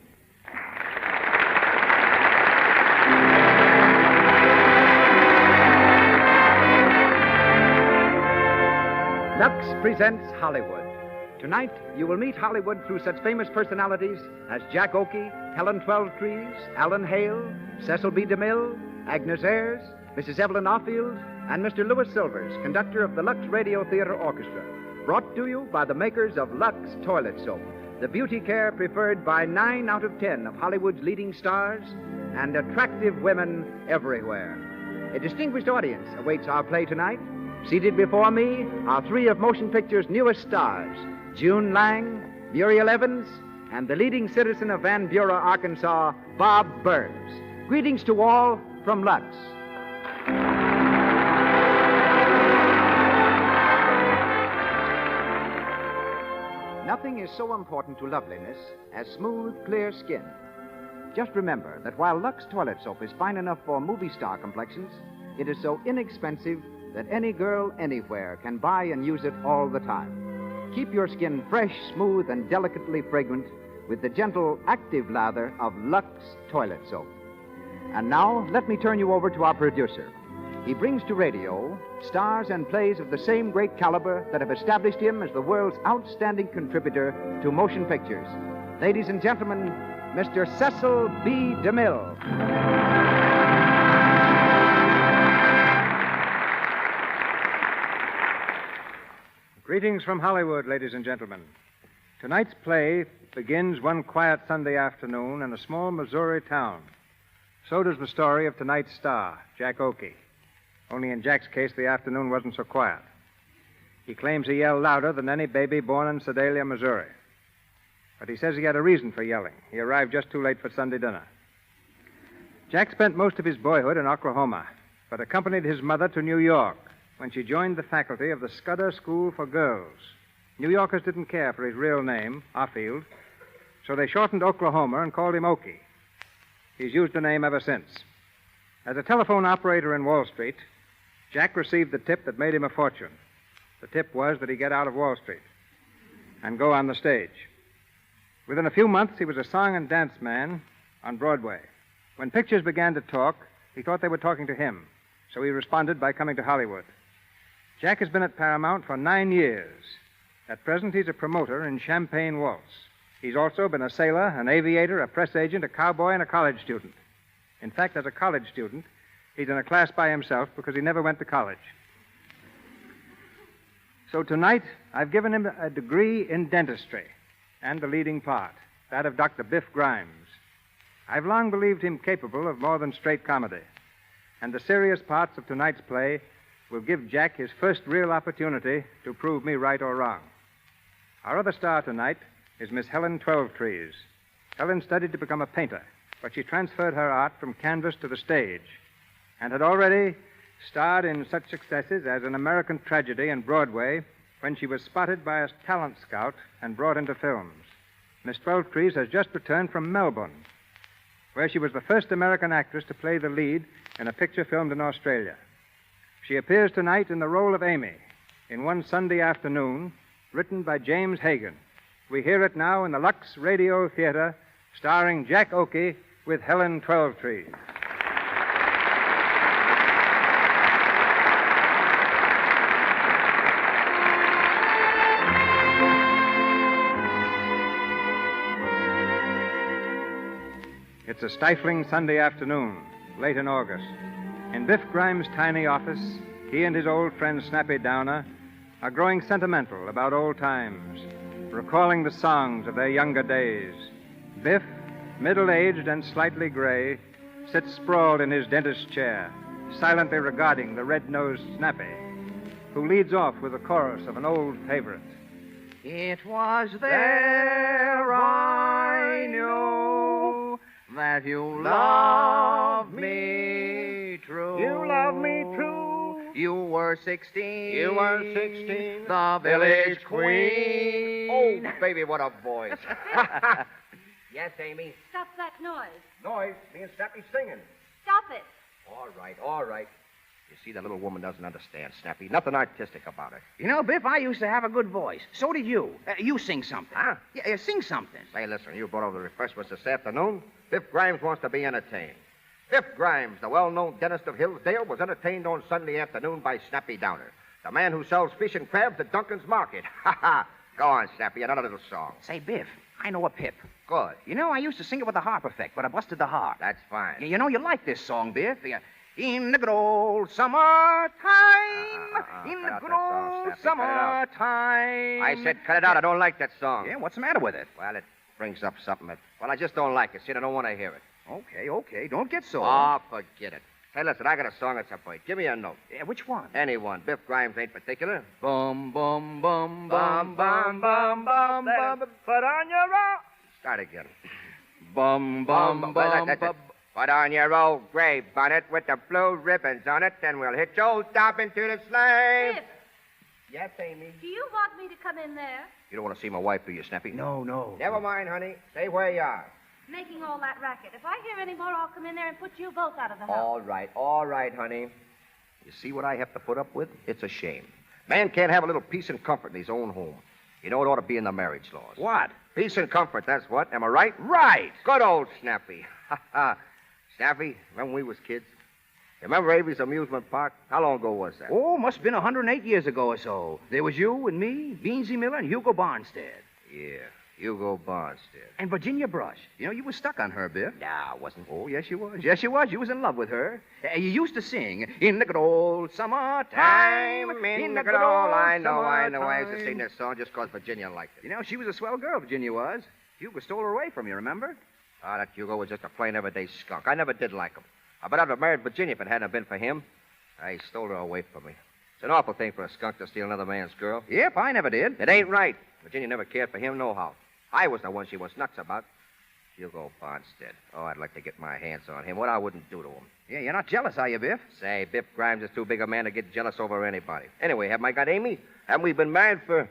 Lux presents Hollywood. Tonight, you will meet Hollywood through such famous personalities as Jack Oakey, Helen Twelvetrees, Alan Hale, Cecil B. DeMille, Agnes Ayres, Mrs. Evelyn Offield, and Mr. Louis Silvers, conductor of the Lux Radio Theater Orchestra. Brought to you by the makers of Lux Toilet Soap, the beauty care preferred by 9 out of 10 of Hollywood's leading stars and attractive women everywhere. A distinguished audience awaits our play tonight. Seated before me are 3 of motion picture's newest stars, June Lang, Muriel Evans, and the leading citizen of Van Buren, Arkansas, Bob Burns. Greetings to all from Lux. Nothing is so important to loveliness as smooth, clear skin. Just remember that while Lux Toilet Soap is fine enough for movie star complexions, it is so inexpensive that any girl anywhere can buy and use it all the time. keep your skin fresh, smooth, and delicately fragrant with the gentle, active lather of Lux Toilet Soap. And now, let me turn you over to our producer. He brings to radio stars and plays of the same great caliber that have established him as the world's outstanding contributor to motion pictures. Ladies and gentlemen, Mr. Cecil B. DeMille. Greetings from Hollywood, ladies and gentlemen. Tonight's play begins one quiet Sunday afternoon in a small Missouri town. So does the story of tonight's star, Jack Oakey. Only in Jack's case, the afternoon wasn't so quiet. He claims he yelled louder than any baby born in Sedalia, Missouri. But he says he had a reason for yelling. He arrived just too late for Sunday dinner. Jack spent most of his boyhood in Oklahoma, but accompanied his mother to New York when she joined the faculty of the Scudder School for Girls. New Yorkers didn't care for his real name, Offield, so they shortened Oklahoma and called him Oakey. He's used the name ever since. As a telephone operator in Wall Street, Jack received the tip that made him a fortune. The tip was that he get out of Wall Street and go on the stage. Within a few months, he was a song and dance man on Broadway. When pictures began to talk, he thought they were talking to him, so he responded by coming to Hollywood. Jack has been at Paramount for 9 years. At present, he's a promoter in Champagne Waltz. He's also been a sailor, an aviator, a press agent, a cowboy, and a college student. In fact, as a college student, he's in a class by himself because he never went to college. So tonight, I've given him a degree in dentistry and the leading part, that of Dr. Biff Grimes. I've long believed him capable of more than straight comedy, and the serious parts of tonight's play will give Jack his first real opportunity to prove me right or wrong. Our other star tonight is Miss Helen Twelvetrees. Helen studied to become a painter, but she transferred her art from canvas to the stage and had already starred in such successes as An American Tragedy and Broadway when she was spotted by a talent scout and brought into films. Miss Twelvetrees has just returned from Melbourne, where she was the first American actress to play the lead in a picture filmed in Australia. She appears tonight in the role of Amy in One Sunday Afternoon, written by James Hagan. We hear it now in the Lux Radio Theater, starring Jack Oakey with Helen Twelvetrees. It's a stifling Sunday afternoon, late in August. In Biff Grimes' tiny office, he and his old friend Snappy Downer are growing sentimental about old times, recalling the songs of their younger days. Biff, middle-aged and slightly gray, sits sprawled in his dentist's chair, silently regarding the red-nosed Snappy, who leads off with a chorus of an old favorite. It was there I knew that you loved me true. You love me true. You were 16. You were 16. The village queen. Oh, baby, what a voice. Yes, Amy. Stop that noise. Noise. Me and Snappy singing. Stop it. All right. You see, the little woman doesn't understand, Snappy. Nothing artistic about it. You know, Biff, I used to have a good voice. So did you. You sing something. Huh? Yeah, sing something. Say, listen, you brought over the refreshments this afternoon. Biff Grimes wants to be entertained. Biff Grimes, the well-known dentist of Hillsdale, was entertained on Sunday afternoon by Snappy Downer, the man who sells fish and crabs at Duncan's Market. Ha ha! Go on, Snappy, another little song. Say, Biff, I know a pip. Good. You know, I used to sing it with a harp effect, but I busted the harp. That's fine. You know, you like this song, Biff. In the good old summertime. In the good old summertime. I said cut it out. I don't like that song. Yeah, what's the matter with it? Well, it brings up something that... Well, I just don't like it. See, I don't want to hear it. Okay. Don't get so. Oh, forget it. Hey, listen, I got a song that's a bite. Give me a note. Yeah, which one? Any one. Biff Grimes ain't particular. Bum, bum, bum, bum, bum, bum, bum, bum. Put on your old... Start again. Bum, bum, bum, bum. Put on your old gray bonnet with the blue ribbons on it, then we'll hit your stop into the sleigh. Biff. Yes, Amy? Do you want me to come in there? You don't want to see my wife, do you, Snappy? No. Never mind, honey. Stay where you are. Making all that racket. If I hear any more, I'll come in there and put you both out of the house. All right, honey. You see what I have to put up with? It's a shame. Man can't have a little peace and comfort in his own home. You know, it ought to be in the marriage laws. What? Peace and comfort, that's what. Am I right? Right. Good old Snappy. Snappy, remember when we was kids? Remember Avery's amusement park? How long ago was that? Oh, must have been 108 years ago or so. There was you and me, Beansy Miller, and Hugo Barnstead. Yeah, Hugo Barnstead. And Virginia Brush. You know, you were stuck on her, Biff. Nah, I wasn't. Oh, yes, you was. Yes, you was. You was in love with her. You used to sing, in the good old summertime. In the good old... I know. I used to sing this song just because Virginia liked it. You know, she was a swell girl, Virginia was. Hugo stole her away from you, remember? Ah, that Hugo was just a plain everyday skunk. I never did like him. But I'd have married Virginia if it hadn't been for him. He stole her away from me. It's an awful thing for a skunk to steal another man's girl. Yep, I never did. It ain't right. Virginia never cared for him nohow. I was the one she was nuts about. Hugo Barnstead. Oh, I'd like to get my hands on him. What I wouldn't do to him. Yeah, you're not jealous, are you, Biff? Say, Biff Grimes is too big a man to get jealous over anybody. Anyway, haven't I got Amy? Haven't we been married for...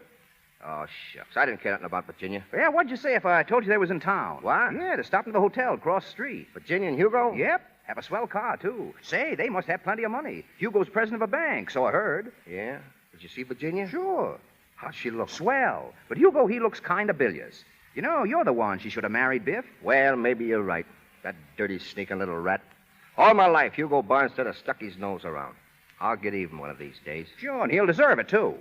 Oh, shucks. I didn't care nothing about Virginia. Yeah, what'd you say if I told you they was in town? What? Yeah, to stop in the hotel across the street. Virginia and Hugo? Yep. Have a swell car, too. Say, they must have plenty of money. Hugo's president of a bank, so I heard. Yeah? Did you see Virginia? Sure. How'd she look? Swell. But Hugo, he looks kind of bilious. You know, you're the one she should have married, Biff. Well, maybe you're right. That dirty, sneaking little rat. All my life, Hugo Barnstead has stuck his nose around. I'll get even one of these days. Sure, and he'll deserve it, too.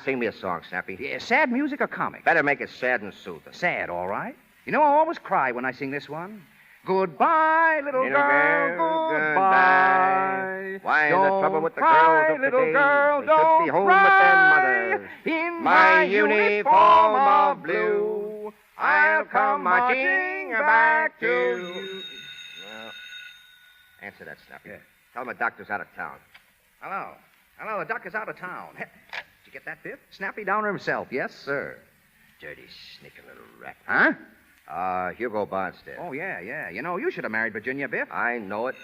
Sing me a song, Snappy. Yeah, sad music or comic? Better make it sad and soothing. Sad, all right. You know, I always cry when I sing this one. Goodbye, little girl, goodbye. Why is don't the trouble with the cry, girls of little today? girl, They don't should be home cry. with their mothers. In my uniform of blue, I'll come marching back to you. Well, answer that, Snappy. Yeah. Tell him the doctor's out of town. Hello. Hello, the doctor's out of town. Did you get that, Biff? Snappy Downer himself, yes, sir. Dirty, sneaking little rat. Huh? Hugo Barnstead. Oh, yeah. You know, you should have married Virginia, Biff. I know it.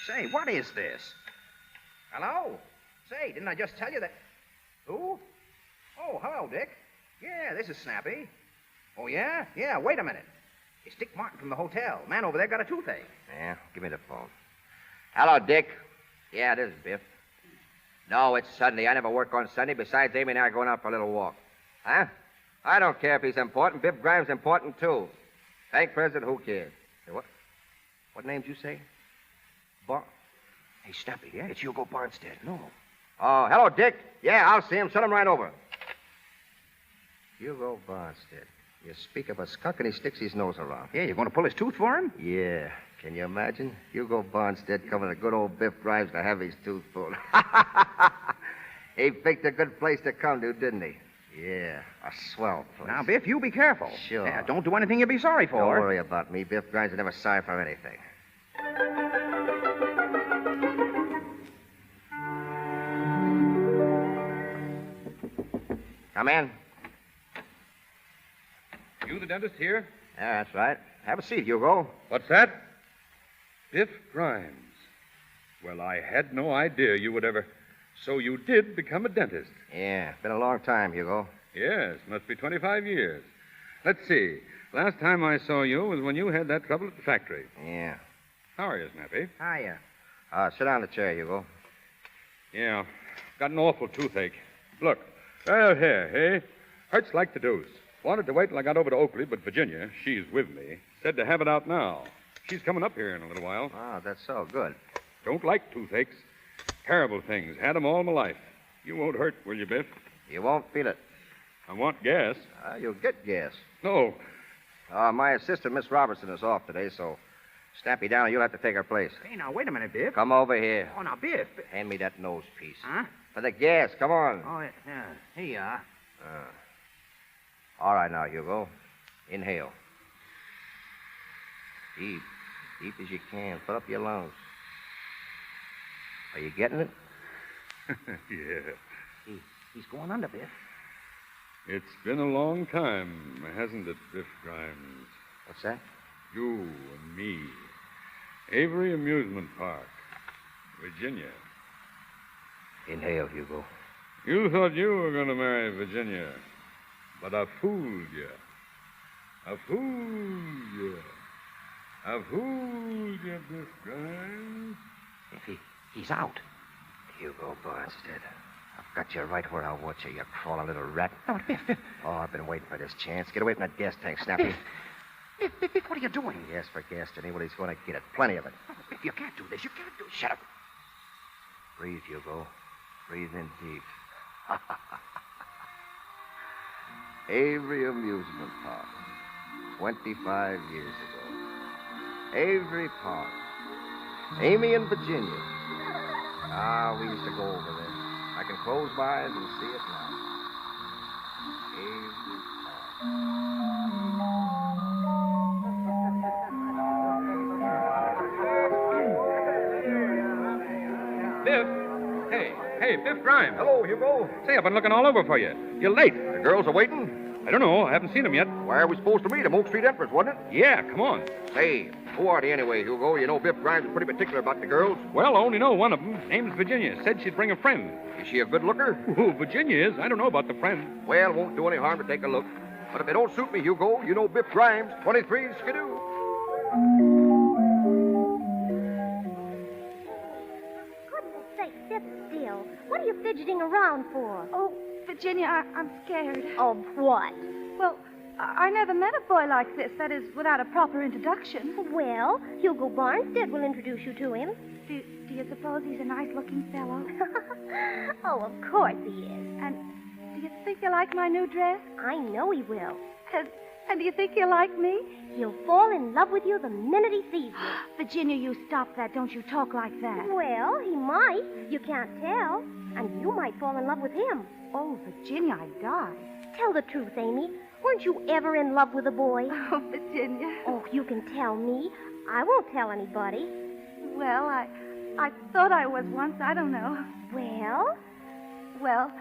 Say, what is this? Hello? Say, didn't I just tell you that... Who? Oh, hello, Dick. Yeah, this is Snappy. Oh, yeah? Yeah, wait a minute. It's Dick Martin from the hotel. Man over there got a toothache. Yeah, give me the phone. Hello, Dick. Yeah, this is Biff. No, it's Sunday. I never work on Sunday. Besides, Amy and I are going out for a little walk. Huh? I don't care if he's important. Biff Grimes important, too. Bank president, who cares? Hey, what names you say? Hey, Snappy, yeah? It's Hugo Barnstead. No. Oh, hello, Dick. Yeah, I'll see him. Send him right over. Hugo Barnstead. You speak of a skunk and he sticks his nose around. Yeah, you're going to pull his tooth for him? Yeah. Can you imagine? Hugo Barnstead coming to good old Biff Grimes to have his tooth pulled. He picked a good place to come to, didn't he? Yeah, a swell place. Now, Biff, you be careful. Sure. Yeah, don't do anything you'll be sorry for. Don't worry about me. Biff Grimes is never sorry for anything. Come in. You the dentist here? Yeah, that's right. Have a seat, Hugo. What's that? Biff Grimes. Well, I had no idea you would ever... So you did become a dentist? Yeah, been a long time, Hugo. Yes, must be 25 years. Let's see. Last time I saw you was when you had that trouble at the factory. Yeah. How are you, Snappy? Hiya. Sit down in the chair, Hugo. Yeah, got an awful toothache. Look, right out here, hey? Hurts like the deuce. Wanted to wait till I got over to Oakley, but Virginia, she's with me, said to have it out now. She's coming up here in a little while. Oh, that's so good. Don't like toothaches. Terrible things. Had 'em all my life. You won't hurt, will you, Biff? You won't feel it. I want gas. You'll get gas. No. My assistant, Miss Robertson, is off today, so Snappy Downer, you'll have to take her place. Hey, now, wait a minute, Biff. Come over here. Oh, now, Biff. Hand me that nose piece. Huh? For the gas. Come on. Oh, yeah. Here you are. All right, now, Hugo. Inhale. Deep. Deep as you can. Put up your lungs. Are you getting it? Yeah. He's going under, Biff. It's been a long time, hasn't it, Biff Grimes? What's that? You and me. Avery Amusement Park. Virginia. Inhale, Hugo. You thought you were going to marry Virginia, but I fooled you. I fooled you. I fooled you, Biff Grimes. He's out. Hugo Barnstead. I've got you right where I want you, you crawling little rat. No, Biff, Biff. Oh, I've been waiting for this chance. Get away from that gas tank, Snappy. Biff, what are you doing? Yes, for gas, Jenny. Well, he's going to get it. Plenty of it. Oh, Biff, you can't do this. You can't do it. Shut up. Breathe, Hugo. Breathe in deep. Avery Amusement Park. 25 years ago. Avery Park. Amy and Virginia. Ah, we used to go over there. I can close my eyes and see it now. Avery Biff. Hey, Biff Grimes. Hello, Hugo. Say, I've been looking all over for you. You're late. The girls are waiting? I don't know. I haven't seen them yet. Where are we supposed to meet them? Oak Street entrance, wasn't it? Yeah, come on. Say, who are they anyway, Hugo? You know Biff Grimes is pretty particular about the girls. Well, I only know one of them. Name's Virginia. Said she'd bring a friend. Is she a good looker? Oh, Virginia is. I don't know about the friend. Well, won't do any harm to take a look. But if they don't suit me, Hugo, you know Biff Grimes, 23 Skidoo. Goodness sake, sit still. What are you fidgeting around for? Oh, Virginia, I'm scared. Of what? Well, I never met a boy like this. That is, without a proper introduction. Well, Hugo Barnstead will introduce you to him. Do you suppose he's a nice-looking fellow? Oh, of course he is. And do you think he'll like my new dress? I know he will. And do you think he'll like me? He'll fall in love with you the minute he sees you. Virginia, you stop that. Don't you talk like that. Well, he might. You can't tell. And you might fall in love with him. Oh, Virginia, I'd die. Tell the truth, Amy. Weren't you ever in love with a boy? Oh, Virginia. Oh, you can tell me. I won't tell anybody. Well, I thought I was once. I don't know. Well,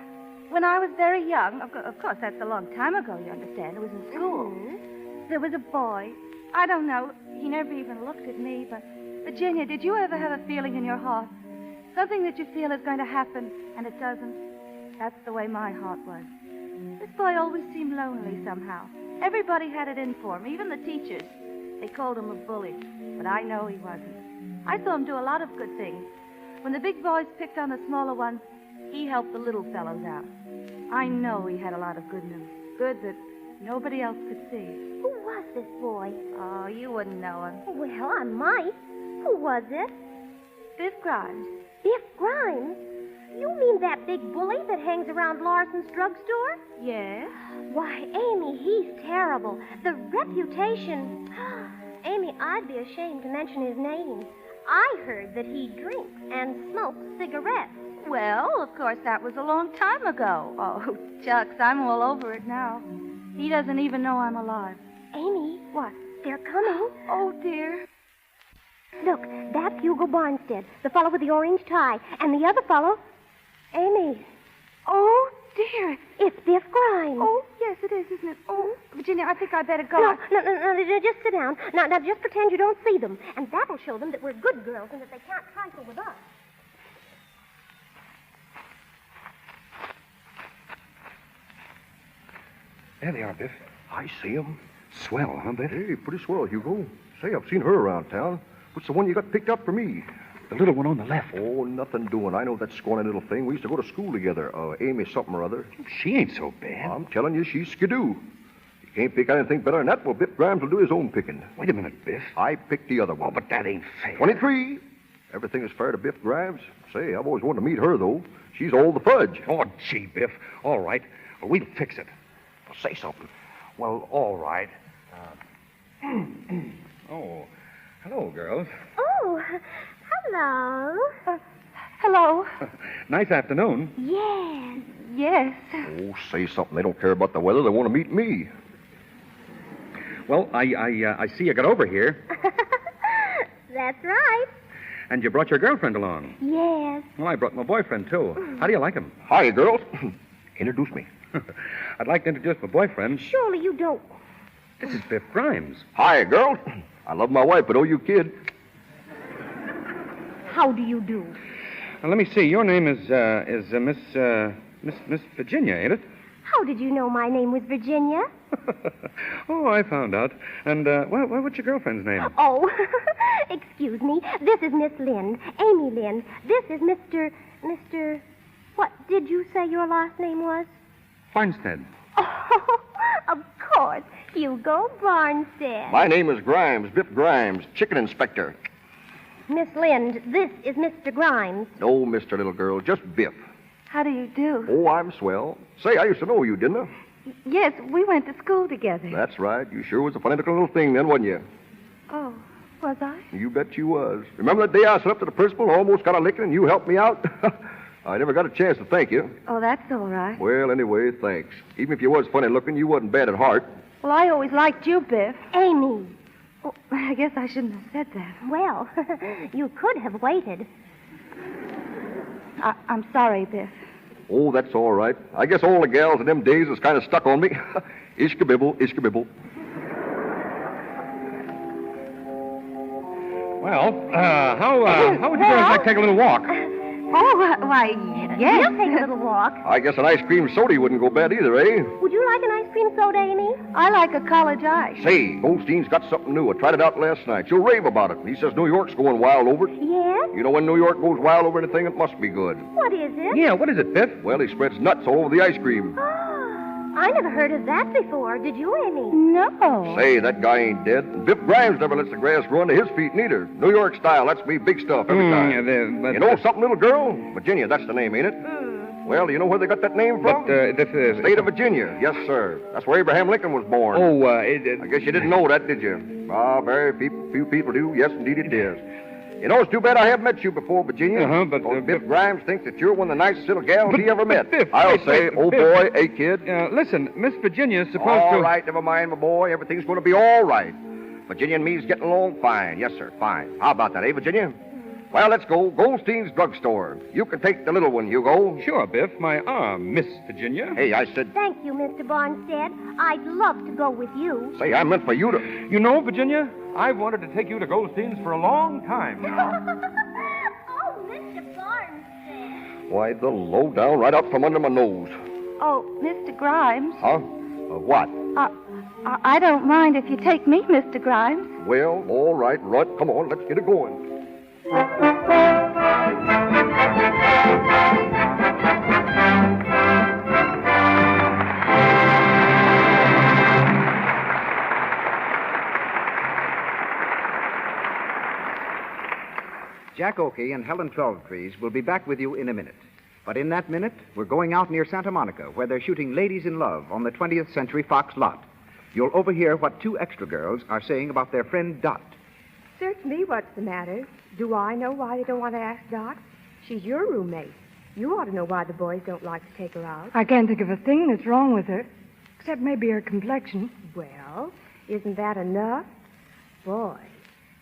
when I was very young, of course, that's a long time ago, you understand. It was in school. Mm-hmm. There was a boy. I don't know. He never even looked at me, but... Virginia, did you ever have a feeling in your heart? Something that you feel is going to happen, and it doesn't? That's the way my heart was. This boy always seemed lonely somehow. Everybody had it in for him, even the teachers. They called him a bully, but I know he wasn't. I saw him do a lot of good things. When the big boys picked on the smaller ones, he helped the little fellows out. I know he had a lot of good in him. Good that nobody else could see. Who was this boy? Oh, you wouldn't know him. Well, I might. Who was it? Biff Grimes. Biff Grimes? You mean that big bully that hangs around Larson's drugstore? Yes. Why, Amy, he's terrible. The reputation... Amy, I'd be ashamed to mention his name. I heard that he drinks and smokes cigarettes. Well, of course, that was a long time ago. Oh, shucks, I'm all over it now. He doesn't even know I'm alive. Amy. What? They're coming. Oh, dear. Look, that's Hugo Barnstead, the fellow with the orange tie. And the other fellow... Amy. Oh, dear. It's Biff Grimes. Oh, yes, it is, isn't it? Oh, Virginia, I think I'd better go. No, just sit down. Now, just pretend you don't see them. And that'll show them that we're good girls and that they can't trifle with us. There they are, Biff. I see them. Swell, huh, Biff? Hey, pretty swell, Hugo. Say, I've seen her around town. What's the one you got picked up for me? The little one on the left. Oh, nothing doing. I know that scrawny little thing. We used to go to school together. Amy something or other. She ain't so bad. I'm telling you, she's skidoo. You can't pick anything better than that. Well, Biff Grimes will do his own picking. Wait a minute, Biff. I picked the other one. Oh, but that ain't fair. 23. Everything is fair to Biff Grimes. Say, I've always wanted to meet her, though. She's all the fudge. Oh, gee, Biff. All right. Well, we'll fix it. Well, say something. Well, all right. Oh, hello, girls. Oh, hello. Hello. Nice afternoon. Yes. Yes. Oh, say something. They don't care about the weather. They want to meet me. Well, I see you got over here. That's right. And you brought your girlfriend along. Yes. Well, I brought my boyfriend, too. How do you like him? Hi, girls. Introduce me. I'd like to introduce my boyfriend. Surely you don't. This is Biff Grimes. Hi, girls. I love my wife, but oh, you kid. How do you do? Now, let me see. Your name is Miss Virginia, ain't it? How did you know my name was Virginia? Oh, I found out. And, what's your girlfriend's name? Oh, excuse me. This is Miss Lynn, Amy Lynn. This is Mr. What did you say your last name was? Farnstead. Oh, of course. Hugo Barnstead. My name is Grimes, Biff Grimes, chicken inspector. Miss Lind, this is Mr. Grimes. No, Mr. Little Girl, just Biff. How do you do? Oh, I'm swell. Say, I used to know you, didn't I? Yes, we went to school together. That's right. You sure was a funny little thing then, wasn't you? Oh, was I? You bet you was. Remember that day I slept at the principal, almost got a licking, and you helped me out? I never got a chance to thank you. Oh, that's all right. Well, anyway, thanks. Even if you was funny looking, you wasn't bad at heart. Well, I always liked you, Biff. Amy. Oh, I guess I shouldn't have said that. Well, you could have waited. I'm sorry, Biff. Oh, that's all right. I guess all the gals in them days is kind of stuck on me. Ishkabibble, ishkabibble. Well, how would you girls like to take a little walk? Oh, why, yes. We'll take a little walk. I guess an ice cream soda wouldn't go bad either, eh? Would you like an ice cream soda, Amy? I like a college ice. Say, Goldstein's got something new. I tried it out last night. She'll rave about it. He says New York's going wild over it. Yes? You know when New York goes wild over anything, it must be good. What is it? Yeah, what is it, Biff? Well, he spreads nuts all over the ice cream. I never heard of that before. Did you, Amy? No. Say, that guy ain't dead. And Biff Grimes never lets the grass grow under his feet, neither. New York style, that's me big stuff every time. You know something, little girl? Virginia, that's the name, ain't it? Well, do you know where they got that name from? State of Virginia. Yes, sir. That's where Abraham Lincoln was born. I guess you didn't know that, did you? Ah, very few people do. Yes, indeed it is. You know, it's too bad I haven't met you before, Virginia. But Biff Grimes thinks that you're one of the nicest little gals he ever met. Biff, I'll say, oh boy, hey kid. Listen, Miss Virginia's supposed All to... right, never mind, my boy. Everything's going to be all right. Virginia and me's getting along fine. Yes, sir, fine. How about that, eh, Virginia? Well, let's go. Goldstein's drugstore. You can take the little one, Hugo. Sure, Biff. My arm, Miss Virginia. Hey, I said... Thank you, Mr. Barnstead. I'd love to go with you. Say, I meant for you to... You know, Virginia, I've wanted to take you to Goldstein's for a long time now. Oh, Mr. Barnstead. Why, the low down right out from under my nose. Oh, Mr. Grimes. Huh? What? I don't mind if you take me, Mr. Grimes. Well, all right, Rudd. Come on, let's get it going. Jack Oakey and Helen Twelvetrees will be back with you in a minute. But in that minute, we're going out near Santa Monica, where they're shooting Ladies in Love on the 20th Century Fox lot. You'll overhear what two extra girls are saying about their friend Dot. Search me what's the matter. Do I know why they don't want to ask Dot? She's your roommate. You ought to know why the boys don't like to take her out. I can't think of a thing that's wrong with her, except maybe her complexion. Well, isn't that enough? Boy,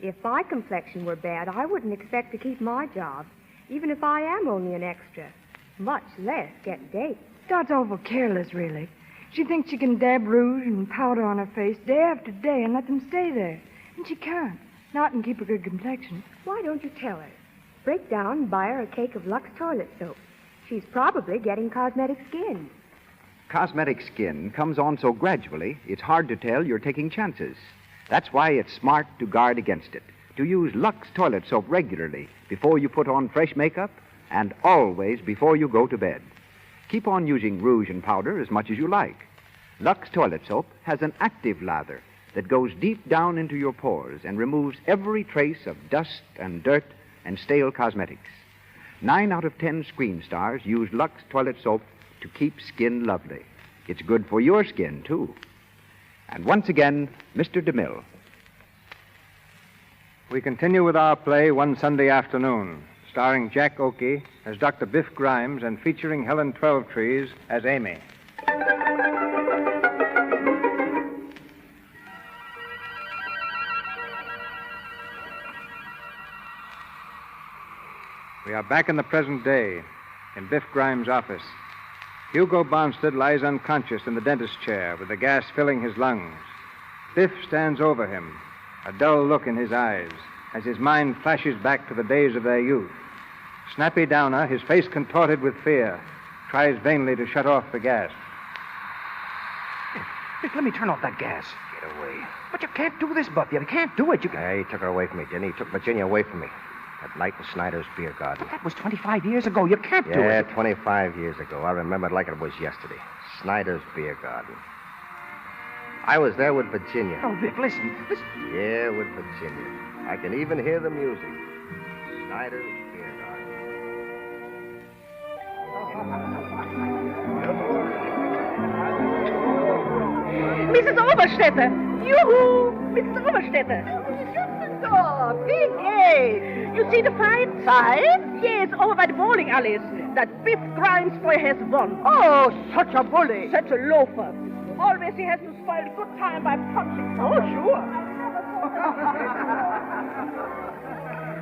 if my complexion were bad, I wouldn't expect to keep my job, even if I am only an extra, much less get dates. Dot's awful careless, really. She thinks she can dab rouge and powder on her face day after day and let them stay there. And she can't. Not and keep a good complexion. Why don't you tell her? Break down and buy her a cake of Lux toilet soap. She's probably getting cosmetic skin. Cosmetic skin comes on so gradually, it's hard to tell you're taking chances. That's why it's smart to guard against it. To use Lux toilet soap regularly before you put on fresh makeup and always before you go to bed. Keep on using rouge and powder as much as you like. Lux toilet soap has an active lather that goes deep down into your pores and removes every trace of dust and dirt and stale cosmetics. 9 out of 10 screen stars use Lux toilet soap to keep skin lovely. It's good for your skin, too. And once again, Mr. DeMille. We continue with our play One Sunday Afternoon, starring Jack Oakey as Dr. Biff Grimes and featuring Helen Twelvetrees as Amy. We are back in the present day, in Biff Grimes' office. Hugo Barnstead lies unconscious in the dentist's chair with the gas filling his lungs. Biff stands over him, a dull look in his eyes, as his mind flashes back to the days of their youth. Snappy Downer, his face contorted with fear, tries vainly to shut off the gas. Biff, let me turn off that gas. Get away. But you can't do this, Buff. You can't do it. He took her away from me, didn't he? He took Virginia away from me. That night in Snyder's Beer Garden. That was 25 years ago. You can't do Yeah, it. 25 years ago. I remember it like it was yesterday. Snyder's Beer Garden. I was there with Virginia. Oh, Vic, listen. Yeah, with Virginia. I can even hear the music. Snyder's Beer Mrs. Oberstädter! Juhu! Mrs. Oberstädter! Düsseldorf! Wie geht's? You see the fight? Fight? Yes, over by the bowling alleys. That Biff Grimes boy has won. Oh, such a bully. Such a loafer. Always he has to spoil a good time by punching. Oh, sure.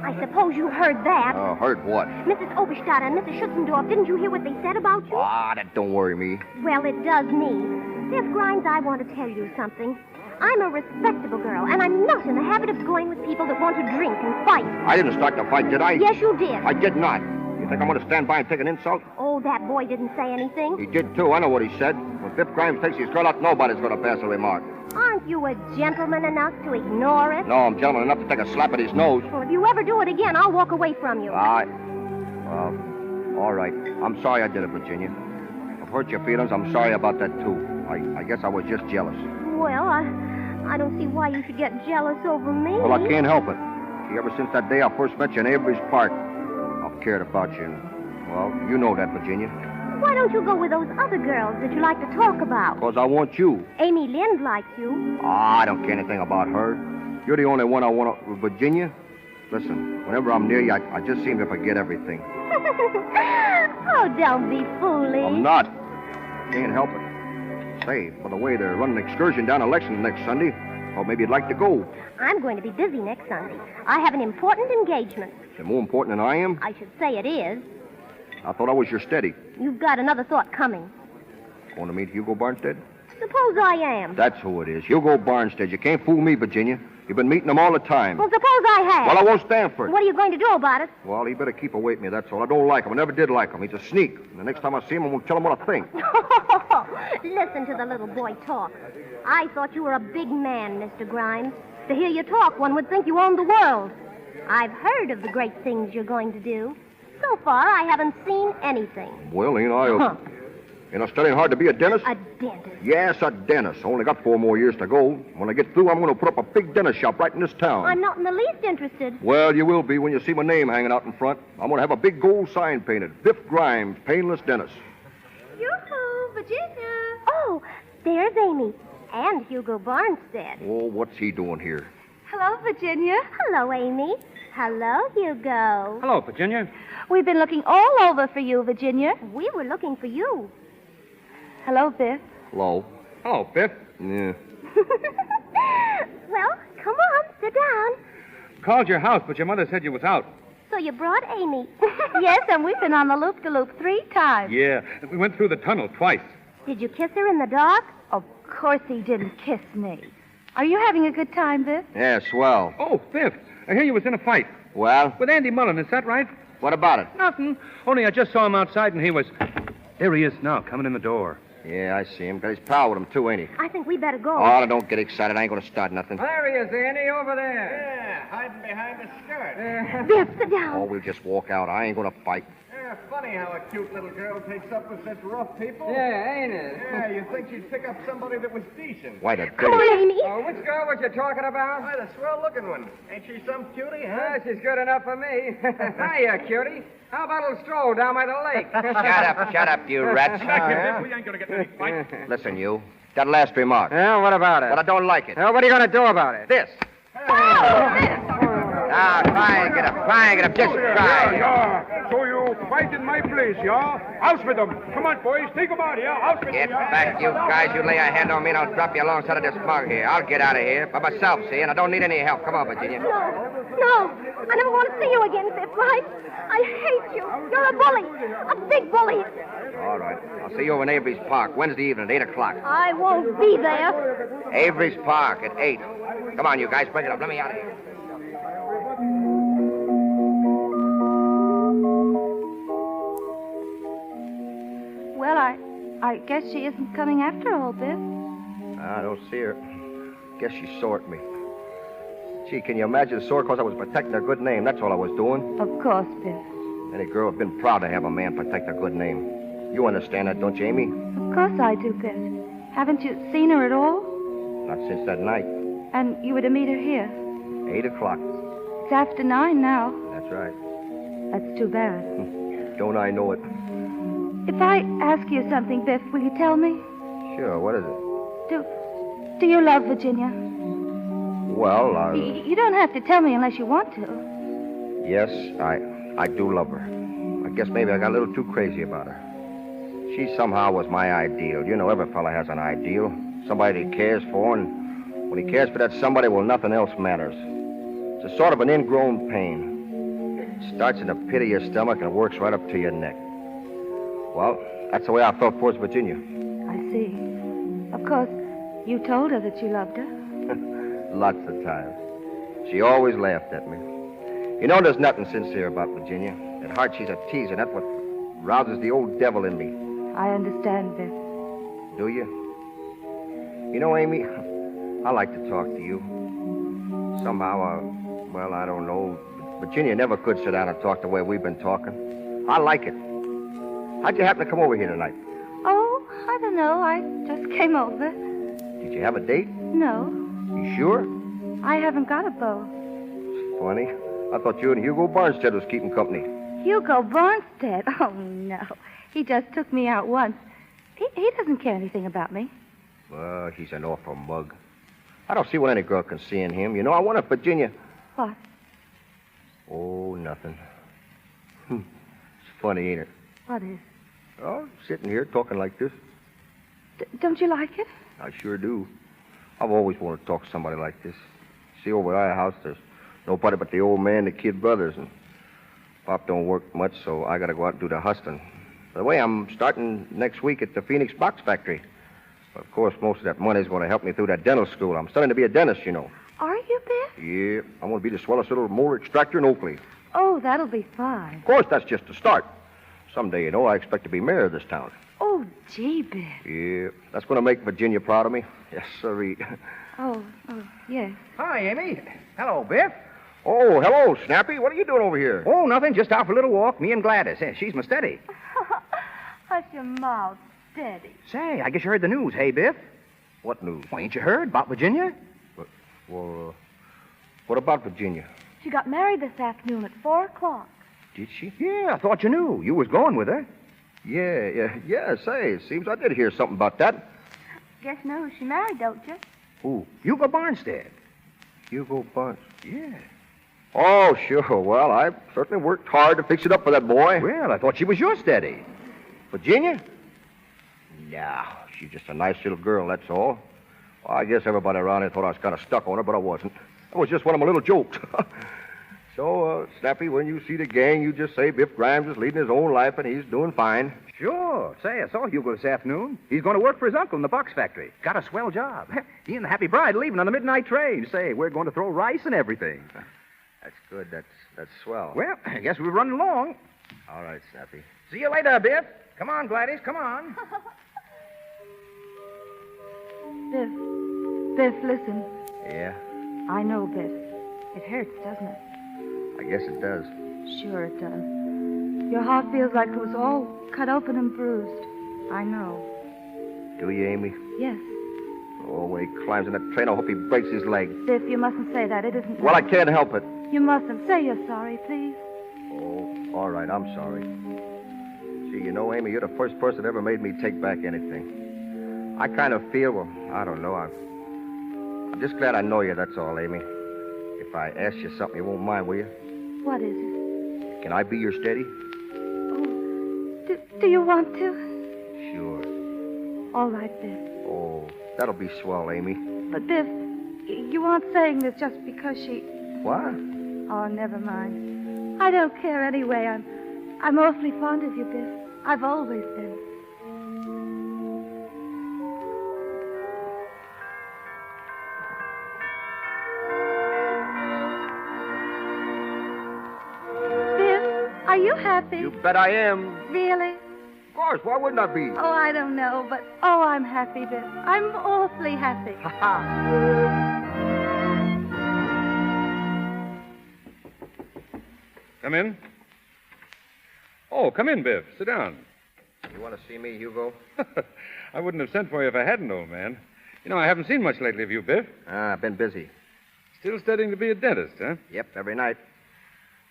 I suppose you heard that. Oh, heard what? Mrs. Oberstadt and Mrs. Schutzendorf, didn't you hear what they said about you? Ah, that don't worry me. Well, it does me. Biff Grimes, I want to tell you something. I'm a respectable girl, and I'm not in the habit of going with people that want to drink and fight. I didn't start the fight, did I? Yes, you did. I did not. You think I'm going to stand by and take an insult? Oh, that boy didn't say anything. He did, too. I know what he said. When Biff Grimes takes his girl out, nobody's going to pass a remark. Aren't you a gentleman enough to ignore it? No, I'm gentleman enough to take a slap at his nose. Well, if you ever do it again, I'll walk away from you. Well, all right. I'm sorry I did it, Virginia. I've hurt your feelings. I'm sorry about that, too. I guess I was just jealous. Well, I don't see why you should get jealous over me. Well, I can't help it. See, ever since that day I first met you in Avery's Park, I've cared about you. And, well, you know that, Virginia. Why don't you go with those other girls that you like to talk about? Because I want you. Amy Lind likes you. I don't care anything about her. You're the only one I want to... Virginia, listen, whenever I'm near you, I just seem to forget everything. Oh, don't be foolish. I'm not. Can't help it. Say, by the way, they're running an excursion down to Lexington next Sunday. Thought maybe you'd like to go. I'm going to be busy next Sunday. I have an important engagement. Is it more important than I am? I should say it is. I thought I was your steady. You've got another thought coming. Want to meet Hugo Barnstead? Suppose I am. That's who it is. Hugo Barnstead. You can't fool me, Virginia. You've been meeting him all the time. Well, suppose I have. Well, I won't stand for it. What are you going to do about it? Well, he better keep away from me, that's all. I don't like him. I never did like him. He's a sneak. And the next time I see him, I'm going to tell him what I think. Listen to the little boy talk. I thought you were a big man, Mr. Grimes. To hear you talk, one would think you owned the world. I've heard of the great things you're going to do. So far, I haven't seen anything. Well, ain't I... Ain't I studying hard to be a dentist? A dentist? Yes, a dentist. I only got 4 more years to go. When I get through, I'm going to put up a big dentist shop right in this town. I'm not in the least interested. Well, you will be when you see my name hanging out in front. I'm going to have a big gold sign painted. Biff Grimes, painless dentist. Yoo-hoo, Virginia. Oh, there's Amy. And Hugo Barnstead. Oh, what's he doing here? Hello, Virginia. Hello, Amy. Hello, Hugo. Hello, Virginia. We've been looking all over for you, Virginia. We were looking for you. Hello, Biff. Hello. Hello, Biff. Yeah. Well, come on, sit down. Called your house, but your mother said you was out. So you brought Amy. Yes, and we've been on the loop-de-loop 3 times. Yeah, we went through the tunnel twice. Did you kiss her in the dark? Of course he didn't kiss me. Are you having a good time, Biff? Yeah, swell. Oh, Biff, I hear you was in a fight. Well? With Andy Mullen, is that right? What about it? Nothing. Only I just saw him outside, and he was... There he is now, coming in the door. Yeah, I see him. Got his pal with him, too, ain't he? I think we better go. Oh, don't get excited. I ain't going to start nothing. There he is, Andy, over there. Yeah, hiding behind the skirt. Biff, sit down. Oh, we'll just walk out. I ain't going to fight. Yeah, funny how a cute little girl takes up with such rough people. Yeah, ain't it? Yeah, you'd think she'd pick up somebody that was decent. Why, the Come on, Amy. Oh, which girl was you talking about? Why, the swell-looking one. Ain't she some cutie, huh? Yeah, she's good enough for me. Hiya, cutie. How about a little stroll down by the lake? Shut up, you rats. Back here, Biff. We ain't going to get in any fight. Listen, you. That last remark. Yeah, what about it? But I don't like it. What are you going to do about it? This. Try and get up. Just try. Yeah. So you fight in my place, yeah? House with them. Come on, boys. Take them out here. House with Get them. yeah? back, you guys. You lay a hand on me and I'll drop you alongside of this mug here. I'll get out of here by myself, see, and I don't need any help. Come on, Virginia. No, I never want to see you again, Biff Grimes. I hate you. You're a bully. A big bully. All right. I'll see you over in Avery's Park Wednesday evening at 8 o'clock. I won't be there. Avery's Park at 8. Come on, you guys. Break it up. Let me out of here. Well, I guess she isn't coming after all, Biff. I don't see her. Guess she saw at me. Gee, can you imagine sore because I was protecting her good name? That's all I was doing. Of course, Biff. Any girl would have been proud to have a man protect her good name. You understand that, don't you, Amy? Of course I do, Biff. Haven't you seen her at all? Not since that night. And you were to meet her here. 8 o'clock. It's after 9 now. That's right. That's too bad. Don't I know it? If I ask you something, Biff, will you tell me? Sure, what is it? Do you love Virginia? Well, You don't have to tell me unless you want to. yes, I do love her. I guess maybe I got a little too crazy about her. She somehow was my ideal. You know, every fella has an ideal. Somebody he cares for, and when he cares for that somebody, well, nothing else matters. It's a sort of an ingrown pain. It starts in the pit of your stomach and works right up to your neck. Well, that's the way I felt towards Virginia. I see. Of course, you told her that you loved her. Lots of times. She always laughed at me. You know, there's nothing sincere about Virginia. At heart, she's a teaser. That's what rouses the old devil in me. I understand, Biff. Do you? You know, Amy, I like to talk to you. Somehow, well, I don't know. Virginia never could sit down and talk the way we've been talking. I like it. How'd you happen to come over here tonight? Oh, I don't know. I just came over. Did you have a date? No, You sure? I haven't got a beau. Funny. I thought you and Hugo Barnstead was keeping company. Hugo Barnstead? Oh, no. He just took me out once. He doesn't care anything about me. Well, he's an awful mug. I don't see what any girl can see in him. You know, I wonder if Virginia... What? Oh, nothing. It's funny, ain't it? What is? Oh, sitting here talking like this. Don't you like it? I sure do. I've always wanted to talk to somebody like this. See, over at our house, there's nobody but the old man, the kid brothers, and Pop don't work much, so I got to go out and do the hustling. By the way, I'm starting next week at the Phoenix Box Factory. But of course, most of that money's going to help me through that dental school. I'm studying to be a dentist, you know. Are you, Biff? Yeah, I'm going to be the swellest little molar extractor in Oakley. Oh, that'll be fine. Of course, that's just the start. Someday, you know, I expect to be mayor of this town. Oh, gee, Biff. Yeah, that's going to make Virginia proud of me. Yes, sirree. Oh, yes. Hi, Amy. Hello, Biff. Oh, hello, Snappy. What are you doing over here? Oh, nothing. Just out for a little walk. Me and Gladys. She's my steady. Hush your mouth, Steady. Say, I guess you heard the news, hey, Biff? What news? Well, ain't you heard about Virginia? Well, what about Virginia? She got married this afternoon at 4 o'clock. Did she? Yeah, I thought you knew. You was going with her. Yeah, say, it seems I did hear something about that. Guess you know who she married, don't you? Who? Hugo Barnstead. Hugo Barnes? Yeah. Oh, sure. Well, I certainly worked hard to fix it up for that boy. Well, I thought she was your steady. Virginia? No, she's just a nice little girl, that's all. Well, I guess everybody around here thought I was kind of stuck on her, but I wasn't. That was just one of my little jokes. So, Snappy, when you see the gang, you just say Biff Grimes is leading his own life and he's doing fine. Sure. Say, I saw Hugo this afternoon. He's going to work for his uncle in the box factory. Got a swell job. He and the happy bride leaving on the midnight train. Say, we're going to throw rice and everything. That's good. That's swell. Well, I guess we're running along. All right, Snappy. See you later, Biff. Come on, Gladys, come on. Biff, listen. Yeah? I know, Biff. It hurts, doesn't it? I guess it does. Sure it does. Your heart feels like it was all cut open and bruised. I know. Do you, Amy? Yes. Oh, when he climbs in that train, I hope he breaks his leg. Biff, you mustn't say that. It isn't Well, I right. can't help it. You mustn't. Say you're sorry, please. Oh, all right, I'm sorry. See, you know, Amy, you're the first person that ever made me take back anything. I kind of feel, well, I don't know. I'm just glad I know you, that's all, Amy. If I ask you something, you won't mind, will you? What is it? Can I be your steady? Do you want to? Sure. All right, Biff. Oh, that'll be swell, Amy. But, Biff, you aren't saying this just because she... What? Oh, never mind. I don't care anyway. I'm awfully fond of you, Biff. I've always been. Biff, are you happy? You bet I am. Really? Of course, why wouldn't I be? Oh, I don't know, but I'm happy, Biff. I'm awfully happy. Come in. Oh, come in, Biff. Sit down. You want to see me, Hugo? I wouldn't have sent for you if I hadn't, old man. You know, I haven't seen much lately of you, Biff. I've been busy. Still studying to be a dentist, huh? Yep, every night.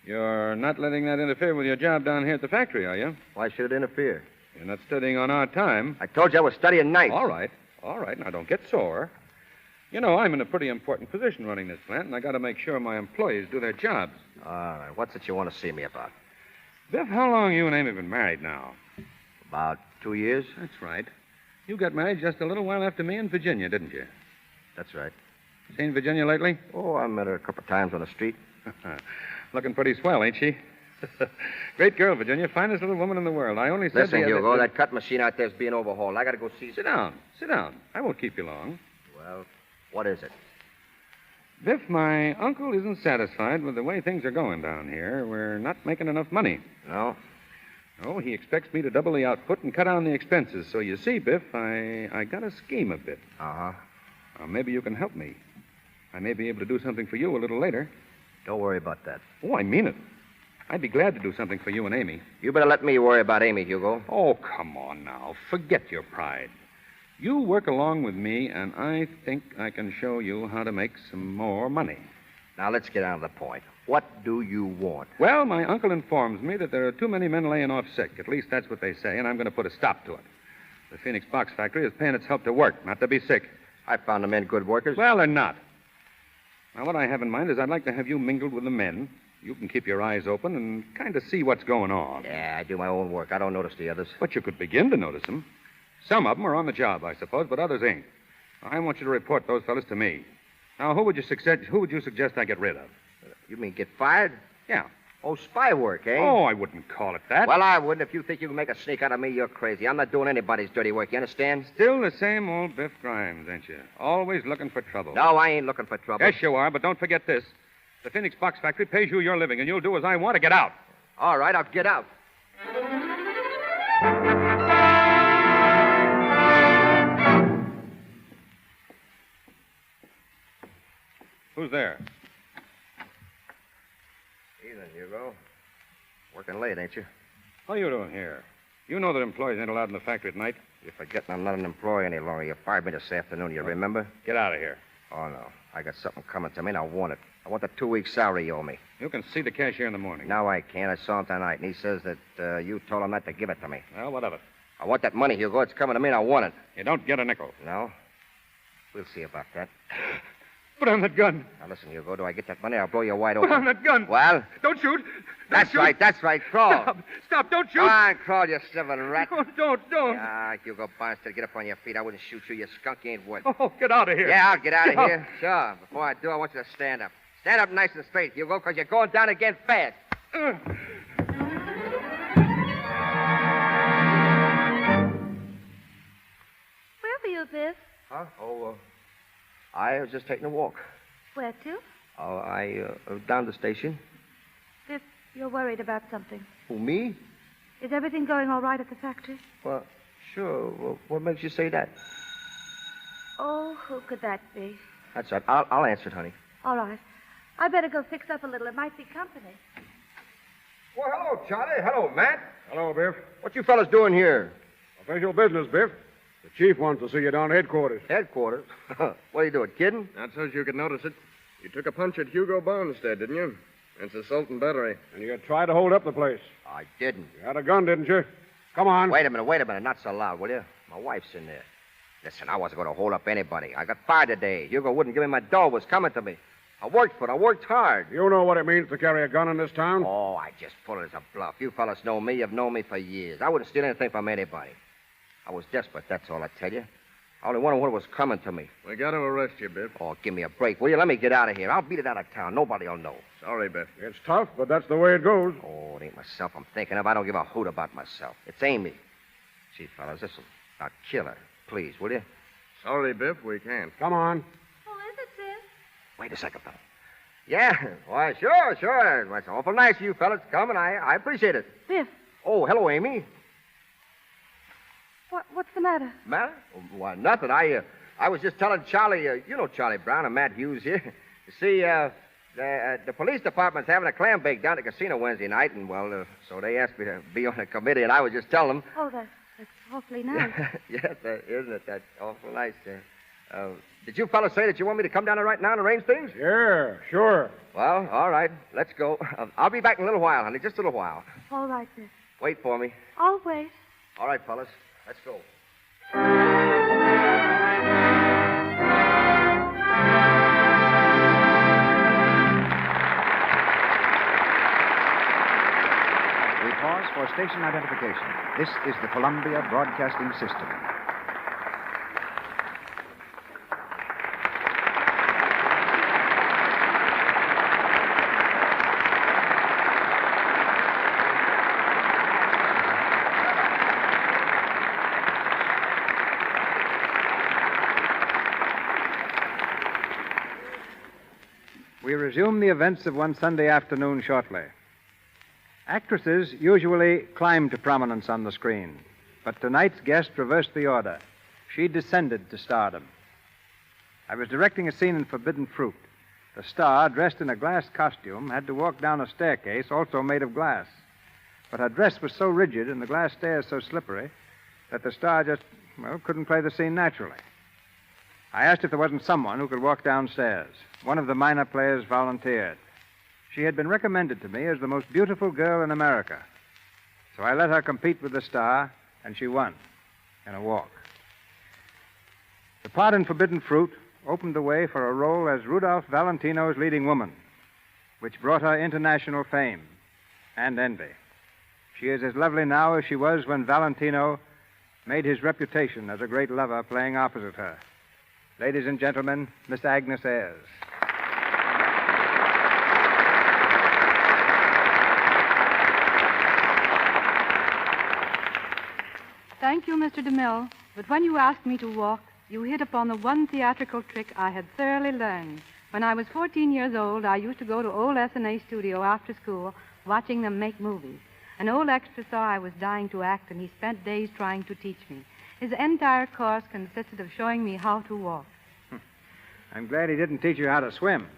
You're not letting that interfere with your job down here at the factory, are you? Why should it interfere? You're not studying on our time. I told you I was studying nights. All right. Now, don't get sore. You know, I'm in a pretty important position running this plant, and I got to make sure my employees do their jobs. All right. What's it you want to see me about? Biff, how long you and Amy been married now? About 2 years. That's right. You got married just a little while after me in Virginia, didn't you? That's right. Seen Virginia lately? Oh, I met her a couple of times on the street. Looking pretty swell, ain't she? Great girl, Virginia. Finest little woman in the world. I only said Listen, to you Hugo, that cut machine out there's being overhauled. I got to go see... Sit down. I won't keep you long. Well, what is it? Biff, my uncle isn't satisfied with the way things are going down here. We're not making enough money. No? No, he expects me to double the output and cut down the expenses. So you see, Biff, I got a scheme a bit. Uh-huh. Maybe you can help me. I may be able to do something for you a little later. Don't worry about that. Oh, I mean it. I'd be glad to do something for you and Amy. You better let me worry about Amy, Hugo. Oh, come on now. Forget your pride. You work along with me, and I think I can show you how to make some more money. Now, let's get on to the point. What do you want? Well, my uncle informs me that there are too many men laying off sick. At least that's what they say, and I'm going to put a stop to it. The Phoenix Box Factory is paying its help to work, not to be sick. I found the men good workers. Well, they're not. Now, what I have in mind is I'd like to have you mingled with the men. You can keep your eyes open and kind of see what's going on. Yeah, I do my own work. I don't notice the others. But you could begin to notice them. Some of them are on the job, I suppose, but others ain't. I want you to report those fellas to me. Now, who would you suggest I get rid of? You mean get fired? Yeah. Oh, spy work, eh? Oh, I wouldn't call it that. Well, I wouldn't. If you think you can make a sneak out of me, you're crazy. I'm not doing anybody's dirty work, you understand? Still the same old Biff Grimes, ain't you? Always looking for trouble. No, I ain't looking for trouble. Yes, you are, but don't forget this. The Phoenix Box Factory pays you your living, and you'll do as I want to get out. All right, I'll get out. Who's there? Evening, Hugo. Working late, ain't you? How you doing here? You know that employees ain't allowed in the factory at night. You're forgetting I'm not an employee any longer. You fired me this afternoon, you remember? Get out of here. Oh, no. I got something coming to me, and I want it. I want the 2-week salary you owe me. You can see the cashier in the morning. No, I can't. I saw him tonight, and he says that you told him not to give it to me. Well, what of it? I want that money, Hugo. It's coming to me, and I want it. You don't get a nickel. No? We'll see about that. Put on that gun. Now, listen, Hugo. Do I get that money, I'll blow you wide open. Put on that gun. Well? Don't shoot. That's right. Crawl. Stop. Don't shoot. Come on, crawl, you civil rat. Oh, don't. Ah, Hugo Barnstead, get up on your feet. I wouldn't shoot you. You skunk. You ain't worth it. Oh, get out of here. Yeah, I'll get out of here. Sure. Before I do, I want you to stand up. Stand up nice and straight, Hugo, because you're going down again fast. Where were you, Biff? Huh? Oh, I was just taking a walk. Where to? Oh, down the station. Biff, you're worried about something. Who, me? Is everything going all right at the factory? Well, sure. Well, what makes you say that? Oh, who could that be? That's right. I'll answer it, honey. All right. I better go fix up a little. It might be company. Well, hello, Charlie. Hello, Matt. Hello, Biff. What you fellas doing here? Official business, Biff. The chief wants to see you down at headquarters. Headquarters? What are you doing, kidding? Not so you could notice it. You took a punch at Hugo Barnstead, didn't you? It's assault and battery. And you tried to hold up the place. I didn't. You had a gun, didn't you? Come on. Wait a minute. Not so loud, will you? My wife's in there. Listen, I wasn't going to hold up anybody. I got fired today. Hugo wouldn't give me my dough. Was coming to me. I worked for it. I worked hard. You know what it means to carry a gun in this town? Oh, I just put it as a bluff. You fellas know me. You've known me for years. I wouldn't steal anything from anybody. I was desperate, that's all I tell you. I only wondered what was coming to me. We got to arrest you, Biff. Oh, give me a break, will you? Let me get out of here. I'll beat it out of town. Nobody will know. Sorry, Biff. It's tough, but that's the way it goes. Oh, it ain't myself I'm thinking of. I don't give a hoot about myself. It's Amy. Gee, fellas, listen. Now, kill her. Please, will you? Sorry, Biff, we can't. Come on. Who is it, Biff? Wait a second, fella. Yeah, why, sure. It's awful nice of you fellas to come, and I appreciate it. Biff. Oh, hello, Amy. What's the matter? Matter? Why, nothing. I was just telling Charlie, you know Charlie Brown and Matt Hughes here. You see, The police department's having a clam bake down at the casino Wednesday night, and, well, so they asked me to be on the committee, and I was just telling them. Oh, that's awfully nice. Yes, isn't it? That's awful nice. Did you fellas say that you want me to come down there right now and arrange things? Yeah, sure. Well, all right. Let's go. I'll be back in a little while, honey. Just a little while. All right, Biff. Wait for me. I'll wait. All right, fellas. Let's go. We pause for station identification. This is the Columbia Broadcasting System. We resume the events of one Sunday afternoon shortly. Actresses usually climb to prominence on the screen, but tonight's guest reversed the order. She descended to stardom. I was directing a scene in Forbidden Fruit. The star, dressed in a glass costume, had to walk down a staircase also made of glass. But her dress was so rigid and the glass stairs so slippery that the star just, couldn't play the scene naturally. I asked if there wasn't someone who could walk downstairs. One of the minor players volunteered. She had been recommended to me as the most beautiful girl in America. So I let her compete with the star, and she won in a walk. The part in Forbidden Fruit opened the way for a role as Rudolph Valentino's leading woman, which brought her international fame and envy. She is as lovely now as she was when Valentino made his reputation as a great lover playing opposite her. Ladies and gentlemen, Miss Agnes Ayres. Thank you, Mr. DeMille. But when you asked me to walk, you hit upon the one theatrical trick I had thoroughly learned. When I was 14 years old, I used to go to old S&A studio after school, watching them make movies. An old extra saw I was dying to act, and he spent days trying to teach me. His entire course consisted of showing me how to walk. I'm glad he didn't teach you how to swim,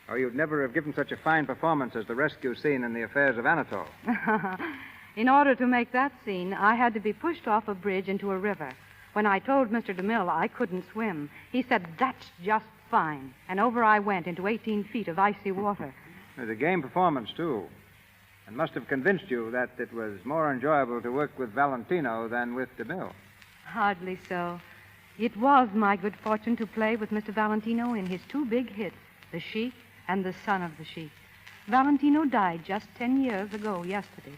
or you'd never have given such a fine performance as the rescue scene in The Affairs of Anatole. In order to make that scene, I had to be pushed off a bridge into a river. When I told Mr. DeMille I couldn't swim, he said, "That's just fine." And over I went into 18 feet of icy water. It was a game performance, too, and must have convinced you that it was more enjoyable to work with Valentino than with DeMille. Hardly so. It was my good fortune to play with Mr. Valentino in his two big hits, The Sheik and The Son of the Sheik. Valentino died just 10 years ago yesterday.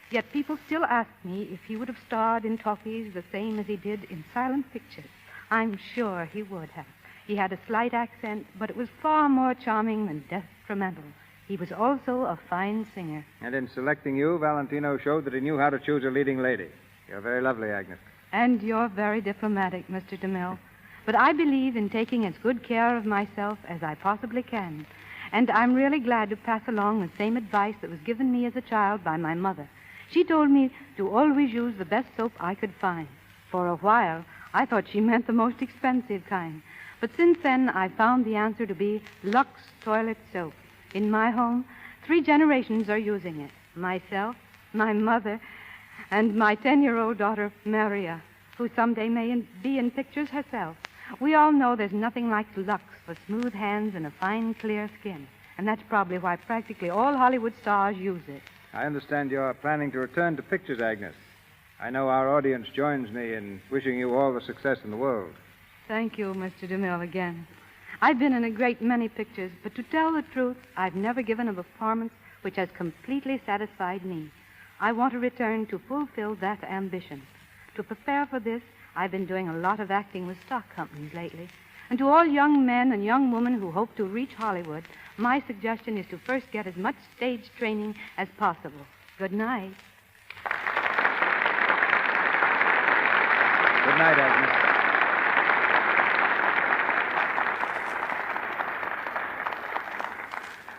Yet people still ask me if he would have starred in talkies the same as he did in silent pictures. I'm sure he would have. He had a slight accent, but it was far more charming than detrimental. He was also a fine singer. And in selecting you, Valentino showed that he knew how to choose a leading lady. You're very lovely, Agnes. And you're very diplomatic, Mr. DeMille. But I believe in taking as good care of myself as I possibly can. And I'm really glad to pass along the same advice that was given me as a child by my mother. She told me to always use the best soap I could find. For a while, I thought she meant the most expensive kind. But since then, I found the answer to be Lux Toilet Soap. In my home, 3 generations are using it. Myself, my mother, and my 10-year-old daughter, Maria, who someday may be in pictures herself. We all know there's nothing like Lux for smooth hands and a fine, clear skin. And that's probably why practically all Hollywood stars use it. I understand you're planning to return to pictures, Agnes. I know our audience joins me in wishing you all the success in the world. Thank you, Mr. DeMille, again. I've been in a great many pictures, but to tell the truth, I've never given a performance which has completely satisfied me. I want to return to fulfill that ambition. To prepare for this, I've been doing a lot of acting with stock companies lately. And to all young men and young women who hope to reach Hollywood, my suggestion is to first get as much stage training as possible. Good night. Good night, Agnes.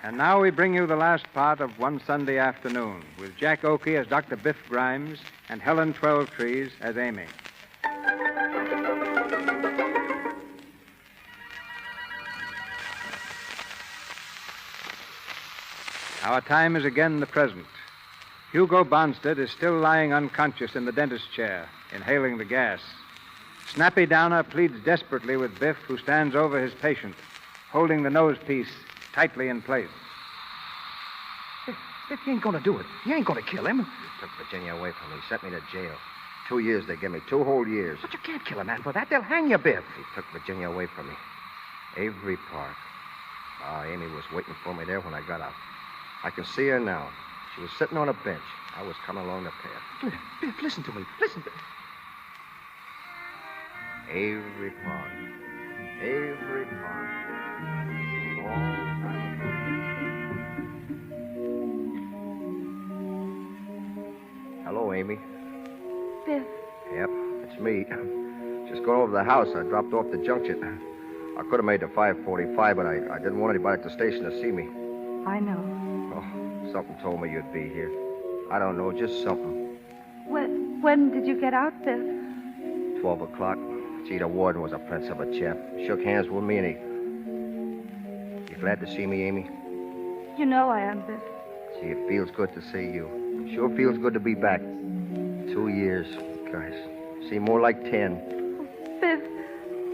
And now we bring you the last part of One Sunday Afternoon, with Jack Oakey as Dr. Biff Grimes and Helen Twelvetrees as Amy. Our time is again the present. Hugo Bonstead is still lying unconscious in the dentist's chair, inhaling the gas. Snappy Downer pleads desperately with Biff, who stands over his patient, holding the nose piece tightly in place. Biff, you ain't gonna do it. You ain't gonna kill him. He took Virginia away from me, sent me to jail. 2 years they give me, 2 whole years. But you can't kill a man for that. They'll hang you, Biff. He took Virginia away from me. Avery Park. Amy was waiting for me there when I got out. I can see her now. She was sitting on a bench. I was coming along the path. Biff, listen to me. Listen. Avery Park. Avery Park. Long time ago. Hello, Amy. Biff. Yep, it's me. Just going over to the house. I dropped off the junction. I could have made the 5:45, but I didn't want anybody at the station to see me. I know. Oh, something told me you'd be here. I don't know, just something. When did you get out, Biff? 12 o'clock. Gee, the warden was a prince of a chap. Shook hands with me, and he... You glad to see me, Amy? You know I am, Biff. Gee, it feels good to see you. Sure feels good to be back. 2 years. Gosh, seem more like 10. Biff,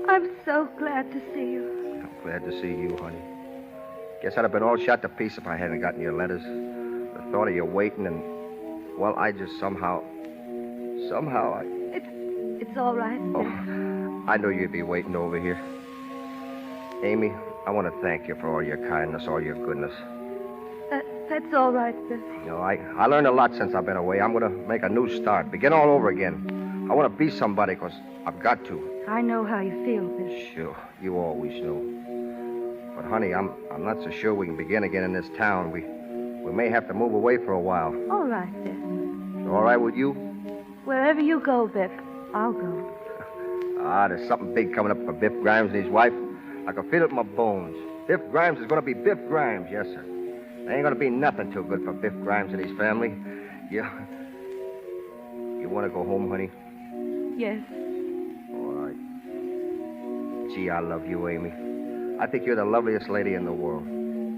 I'm so glad to see you. I'm glad to see you, honey. Guess I'd have been all shot to pieces if I hadn't gotten your letters. The thought of you waiting and... Well, I just somehow... It's all right, Biff. Oh, I knew you'd be waiting over here. Amy, I want to thank you for all your kindness, all your goodness. That's all right, Biff. You know, I learned a lot since I've been away. I'm going to make a new start, begin all over again. I want to be somebody because I've got to. I know how you feel, Biff. Sure, you always know. But, honey, I'm not so sure we can begin again in this town. We may have to move away for a while. All right, Biff. It's all right with you? Wherever you go, Biff, I'll go. There's something big coming up for Biff Grimes and his wife. I can feel it in my bones. Biff Grimes is going to be Biff Grimes, yes, sir. There ain't going to be nothing too good for Biff Grimes and his family. You want to go home, honey? Yes. All right. Gee, I love you, Amy. I think you're the loveliest lady in the world.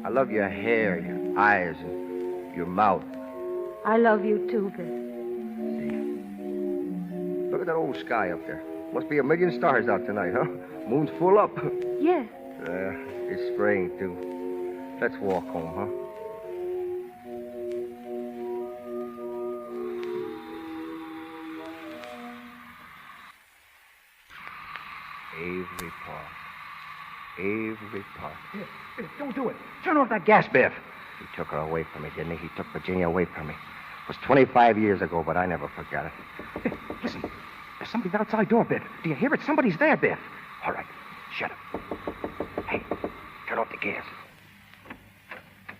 I love your hair, your eyes, and your mouth. I love you too, Biff. Look at that old sky up there. Must be a million stars out tonight, huh? Moon's full up. Yes. It's spraying, too. Let's walk home, huh? Avery Park. Avery Park. Biff, don't do it. Turn off that gas, Biff. He took her away from me, didn't he? He took Virginia away from me. It was 25 years ago, but I never forgot it. Biff, listen. There's somebody outside door, Biff. Do you hear it? Somebody's there, Biff. All right. Shut up. Hey, turn off the gas.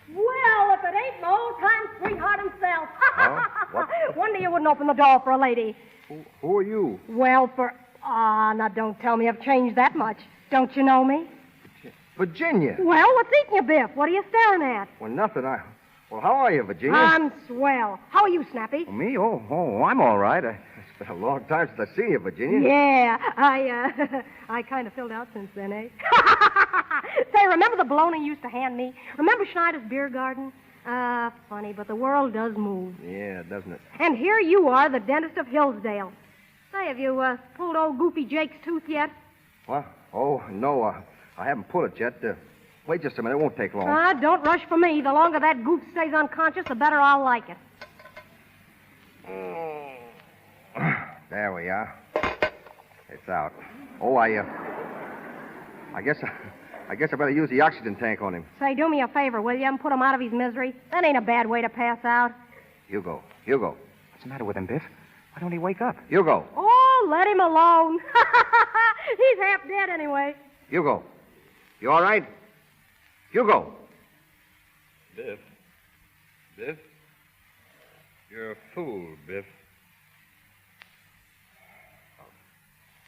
Well, if it ain't my old-time sweetheart himself. Huh? What? Wonder you wouldn't open the door for a lady. Who are you? Well, now don't tell me I've changed that much. Don't you know me? Virginia. Well, what's eating you, Biff? What are you staring at? Well, nothing. Well, how are you, Virginia? I'm swell. How are you, Snappy? Me? Oh, I'm all right. It's been a long time since I've seen you, Virginia. Yeah, I kind of filled out since then, eh? Say, remember the bologna you used to hand me? Remember Schneider's Beer Garden? Funny, but the world does move. Yeah, doesn't it? And here you are, the dentist of Hillsdale. Say, have you pulled old Goofy Jake's tooth yet? What? Oh, no, I haven't pulled it yet. Wait just a minute. It won't take long. Don't rush for me. The longer that goof stays unconscious, the better I'll like it. There we are. It's out. Oh, I guess I better use the oxygen tank on him. Say, do me a favor, will you, and put him out of his misery? That ain't a bad way to pass out. Hugo. What's the matter with him, Biff? Why don't he wake up? Hugo. Oh, let him alone. He's half dead anyway. Hugo. You all right? Hugo. Biff. You're a fool, Biff.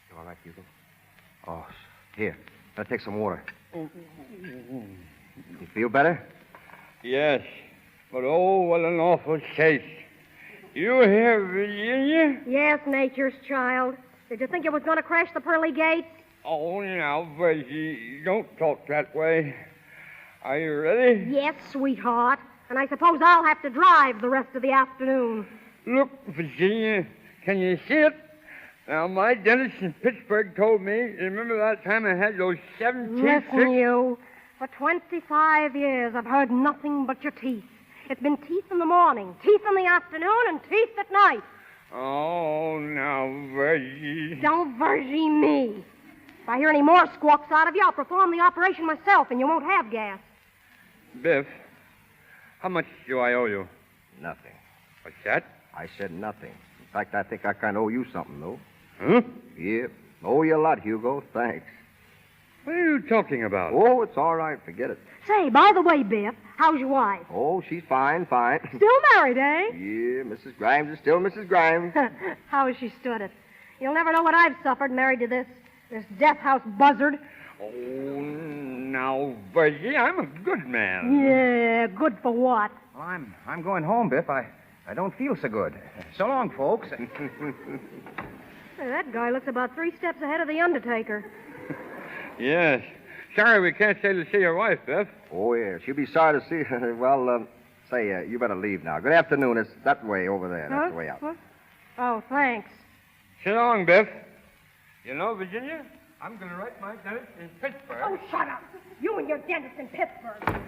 You all right, Hugo? Oh, here. I'll take some water. You feel better? Yes, but oh, what an awful case. You here, Virginia? Yes, nature's child. Did you think it was going to crash the pearly gates? Oh, now, Virgie, don't talk that way. Are you ready? Yes, sweetheart. And I suppose I'll have to drive the rest of the afternoon. Look, Virginia, can you see it? Now, my dentist in Pittsburgh told me, remember that time I had those 7 teeth? Listen, you. For 25 years, I've heard nothing but your teeth. It's been teeth in the morning, teeth in the afternoon, and teeth at night. Oh, now, Virgie. Don't Virgie me. If I hear any more squawks out of you, I'll perform the operation myself, and you won't have gas. Biff, how much do I owe you? Nothing. What's that? I said nothing. In fact, I think I kind of owe you something, though. Huh? Yeah. Owe you a lot, Hugo. Thanks. What are you talking about? Oh, it's all right. Forget it. Say, by the way, Biff, how's your wife? Oh, she's fine. Still married, eh? Yeah, Mrs. Grimes is still Mrs. Grimes. How has she stood it? You'll never know what I've suffered married to this death house buzzard. Oh, now, Virgie, I'm a good man. Yeah, good for what? Well, I'm going home, Biff. I don't feel so good. So long, folks. Hey, that guy looks about 3 steps ahead of the Undertaker. Yes. Sorry we can't stay to see your wife, Biff. Oh, yeah. She'll be sorry to see her. Well, say, you better leave now. Good afternoon. It's that way over there. That's the way out. Huh? Oh, thanks. So long, Biff. You know, Virginia, I'm going to write my dentist in Pittsburgh. Oh, shut up. You and your dentist in Pittsburgh.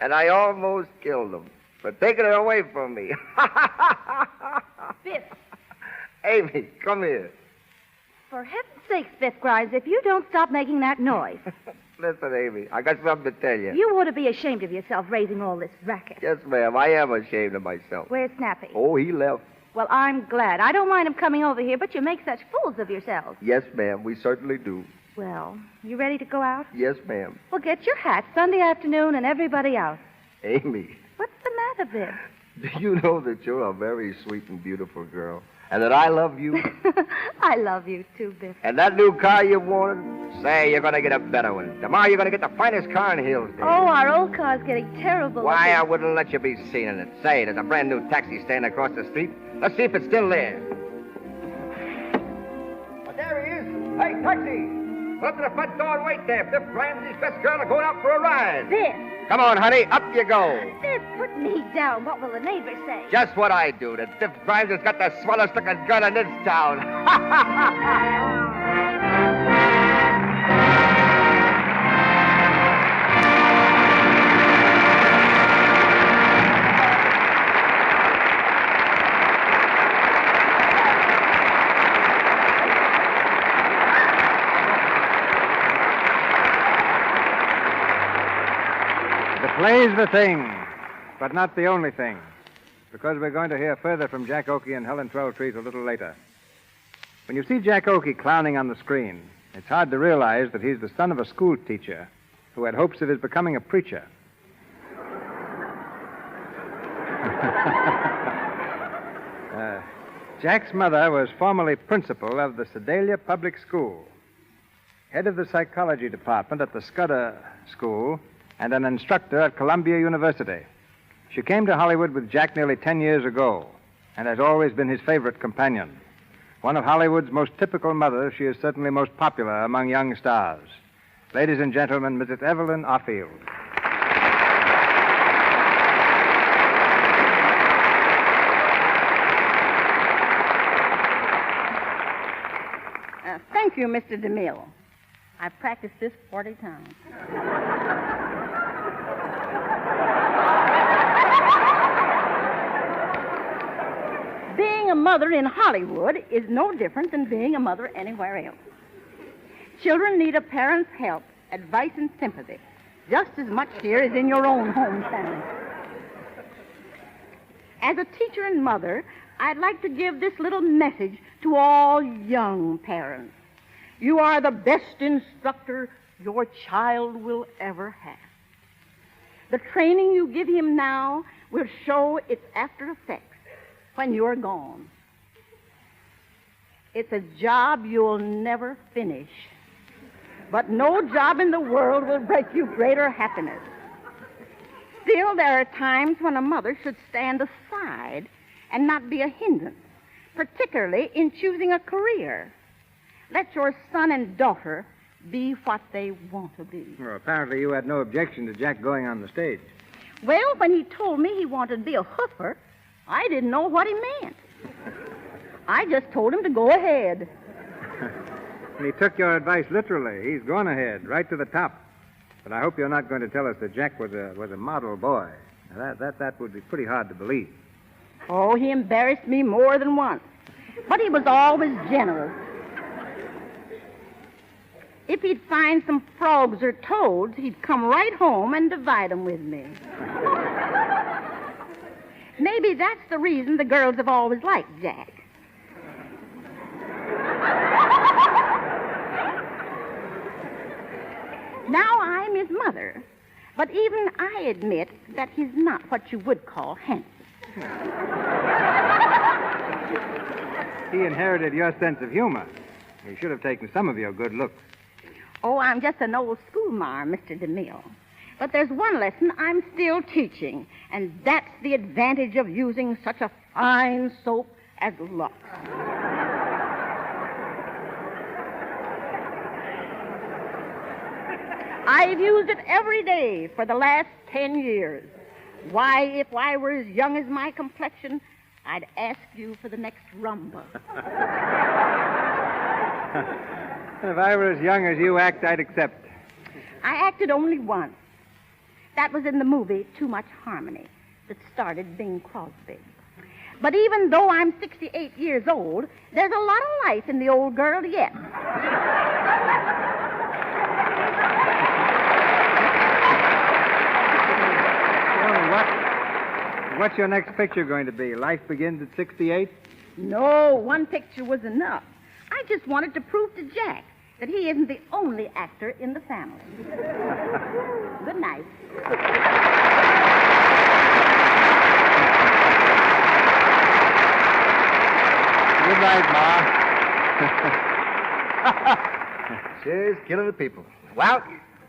And I almost killed him for taking it away from me. Biff. Amy, come here. For heaven's sakes, Biff Grimes, if you don't stop making that noise. Listen, Amy, I got something to tell you. You ought to be ashamed of yourself raising all this racket. Yes, ma'am. I am ashamed of myself. Where's Snappy? Oh, he left. Well, I'm glad. I don't mind him coming over here, but you make such fools of yourselves. Yes, ma'am. We certainly do. Well, you ready to go out? Yes, ma'am. Well, get your hat Sunday afternoon and everybody else. Amy, What's the matter, Biff? do you know that you're a very sweet and beautiful girl? And that I love you? I love you too, Biff. And that new car you wanted? Say, you're going to get a better one. Tomorrow you're going to get the finest car in Hillsdale. Oh, our old car's getting terrible. Why, I wouldn't let you be seen in it. Say, there's a brand new taxi standing across the street. Let's see if it's still there. But there he is. Hey, taxi! Go up to the front door and wait there. Biff Grimes and his best girl are going out for a ride. Biff! Come on, honey. Up you go. Biff, put me down. What will the neighbors say? Just what I do. That Biff Grimes has got the swellest looking girl in this town. The play's the thing, but not the only thing, because we're going to hear further from Jack Oakey and Helen Twelvetrees a little later. When you see Jack Oakey clowning on the screen, it's hard to realize that he's the son of a school teacher who had hopes of his becoming a preacher. Jack's mother was formerly principal of the Sedalia Public School, head of the psychology department at the Scudder School, and an instructor at Columbia University. She came to Hollywood with Jack nearly 10 years ago and has always been his favorite companion. One of Hollywood's most typical mothers, she is certainly most popular among young stars. Ladies and gentlemen, Mrs. Evelyn Offield. Thank you, Mr. DeMille. I've practiced this 40 times. Being a mother in Hollywood is no different than being a mother anywhere else. Children need a parent's help, advice, and sympathy, just as much here as in your own hometown. As a teacher and mother, I'd like to give this little message to all young parents. You are the best instructor your child will ever have. The training you give him now will show its after effects when you're gone. It's a job you'll never finish, but no job in the world will bring you greater happiness. Still, there are times when a mother should stand aside and not be a hindrance, particularly in choosing a career. Let your son and daughter be what they want to be. Well, apparently you had no objection to Jack going on the stage. Well, when he told me he wanted to be a hoofer, I didn't know what he meant. I just told him to go ahead. And he took your advice literally. He's gone ahead, right to the top. But I hope you're not going to tell us that Jack was a model boy. Now, that would be pretty hard to believe. Oh, he embarrassed me more than once. But he was always generous. If he'd find some frogs or toads, he'd come right home and divide them with me. Maybe that's the reason the girls have always liked Jack. Now I'm his mother, but even I admit that he's not what you would call handsome. He inherited your sense of humor. He should have taken some of your good looks. Oh, I'm just an old schoolmarm, Mr. DeMille. But there's one lesson I'm still teaching, and that's the advantage of using such a fine soap as Lux. I've used it every day for the last 10 years. Why, if I were as young as my complexion, I'd ask you for the next rumba. If I were as young as you act, I'd accept. I acted only once. That was in the movie Too Much Harmony that starred Bing Crosby. But even though I'm 68 years old, there's a lot of life in the old girl yet. What's your next picture going to be? Life Begins at 68? No, one picture was enough. I just wanted to prove to Jack that he isn't the only actor in the family. Good night. Good night, Ma. She's killing the people. Well,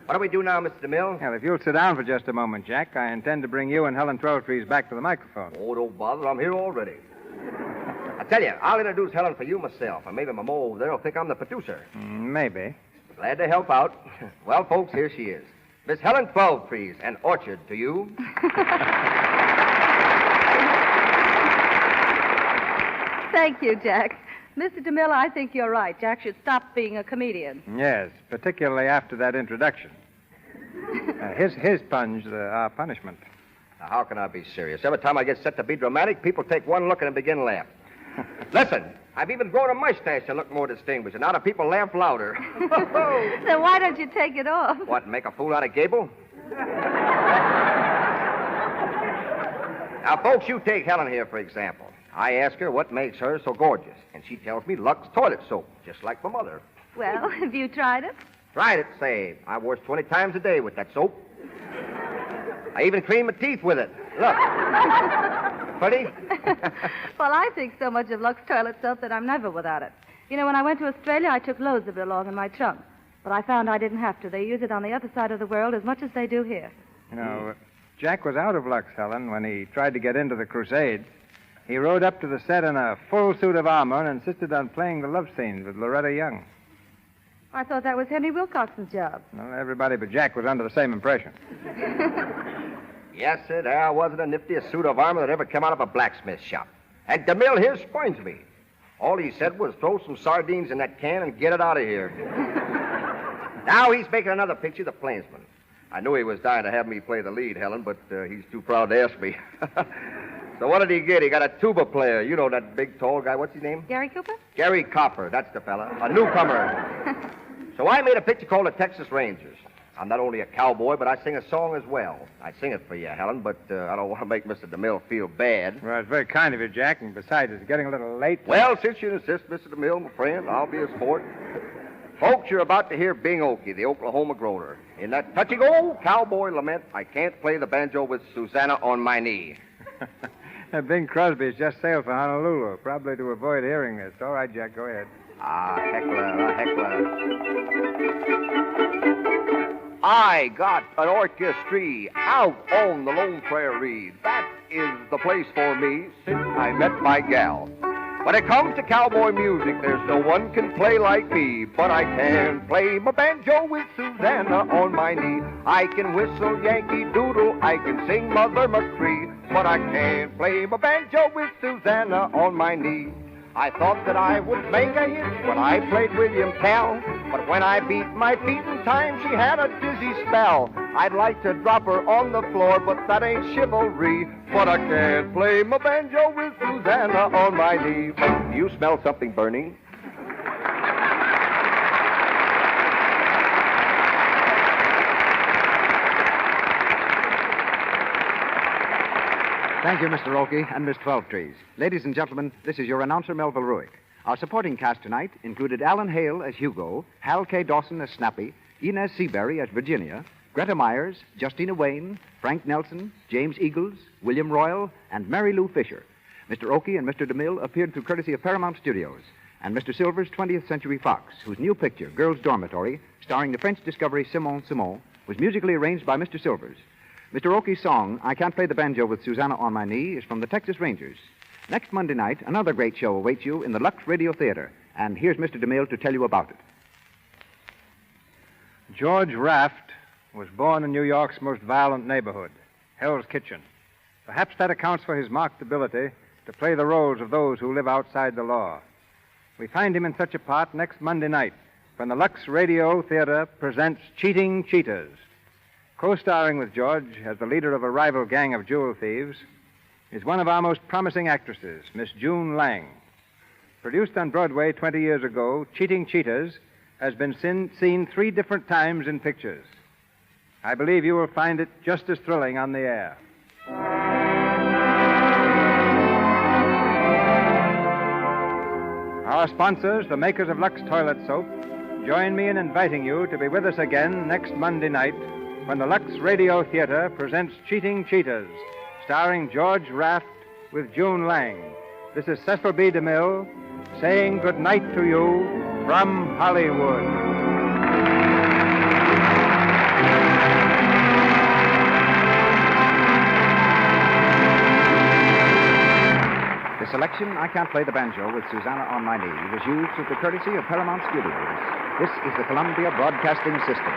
what do we do now, Mr. DeMille? Well, if you'll sit down for just a moment, Jack, I intend to bring you and Helen Twelvetrees back to the microphone. Oh, don't bother. I'm here already. I tell you, I'll introduce Helen for you myself, and maybe Mama over there will think I'm the producer. Maybe. Glad to help out. Well, folks, here she is. Miss Helen Twelvetrees, an orchard to you. Thank you, Jack. Mr. DeMille, I think you're right. Jack should stop being a comedian. Yes, particularly after that introduction. His punch, our punishment. Now, how can I be serious? Every time I get set to be dramatic, people take one look and begin laughing. Listen, I've even grown a mustache to look more distinguished, and now the people laugh louder. Then why don't you take it off? What, make a fool out of Gable? Now, folks, you take Helen here, for example. I ask her what makes her so gorgeous, and she tells me Lux toilet soap, just like my mother. Well, have you tried it? Tried it, say. I wash 20 times a day with that soap. I even clean my teeth with it. Look. Pretty? Well, I think so much of Lux toilet soap that I'm never without it. You know, when I went to Australia, I took loads of it along in my trunk. But I found I didn't have to. They use it on the other side of the world as much as they do here. You know, Jack was out of Lux, Helen, when he tried to get into the Crusades. He rode up to the set in a full suit of armor and insisted on playing the love scenes with Loretta Young. I thought that was Henry Wilcoxon's job. Well, everybody but Jack was under the same impression. Yes, sir, there wasn't a niftiest suit of armor that ever came out of a blacksmith shop. And DeMille here spoils me. All he said was throw some sardines in that can and get it out of here. Now he's making another picture, The Plainsman. I knew he was dying to have me play the lead, Helen, but he's too proud to ask me. So what did he get? He got a tuba player. You know that big, tall guy. What's his name? Gary Cooper? Gary Copper. That's the fella. A newcomer. So I made a picture called The Texas Rangers. I'm not only a cowboy, but I sing a song as well. I sing it for you, Helen, but I don't want to make Mr. DeMille feel bad. Well, it's very kind of you, Jack, and besides, it's getting a little late. Well, since you insist, Mr. DeMille, my friend, I'll be a sport. Folks, you're about to hear Bing Okie, the Oklahoma groaner. In that touching old cowboy lament, I can't play the banjo with Susanna on my knee. Bing Crosby's just sailed for Honolulu, probably to avoid hearing this. All right, Jack, go ahead. Heckler. I got an orchestra out on the Lone Prairie. That is the place for me since I met my gal. When it comes to cowboy music, there's no one can play like me. But I can play my banjo with Susanna on my knee. I can whistle Yankee Doodle, I can sing Mother McCree. But I can't play my banjo with Susanna on my knee. I thought that I would make a hit when I played William Tell. But when I beat my feet in time, she had a dizzy spell. I'd like to drop her on the floor, but that ain't chivalry. But I can't play my banjo with Susanna on my knee. Do you smell something burning? Thank you, Mr. Oakey and Miss Twelvetrees. Ladies and gentlemen, this is your announcer, Melville Ruick. Our supporting cast tonight included Alan Hale as Hugo, Hal K. Dawson as Snappy, Inez Seabury as Virginia, Greta Myers, Justina Wayne, Frank Nelson, James Eagles, William Royal, and Mary Lou Fisher. Mr. Oakey and Mr. DeMille appeared through courtesy of Paramount Studios, and Mr. Silver's 20th Century Fox, whose new picture, Girls' Dormitory, starring the French discovery Simon Simon, was musically arranged by Mr. Silvers. Mr. Oakey's song, I Can't Play the Banjo with Susanna on My Knee, is from the Texas Rangers. Next Monday night, another great show awaits you in the Lux Radio Theater, and here's Mr. DeMille to tell you about it. George Raft was born in New York's most violent neighborhood, Hell's Kitchen. Perhaps that accounts for his marked ability to play the roles of those who live outside the law. We find him in such a part next Monday night when the Lux Radio Theater presents Cheating Cheaters. Co-starring with George as the leader of a rival gang of jewel thieves is one of our most promising actresses, Miss June Lang. Produced on Broadway 20 years ago, Cheating Cheaters has been seen 3 different times in pictures. I believe you will find it just as thrilling on the air. Our sponsors, the makers of Lux Toilet Soap, join me in inviting you to be with us again next Monday night when the Lux Radio Theater presents Cheating Cheaters, starring George Raft with June Lang. This is Cecil B. DeMille saying good night to you from Hollywood. The selection, I Can't Play the Banjo with Susanna on My Knee, was used with the courtesy of Paramount Studios. This is the Columbia Broadcasting System.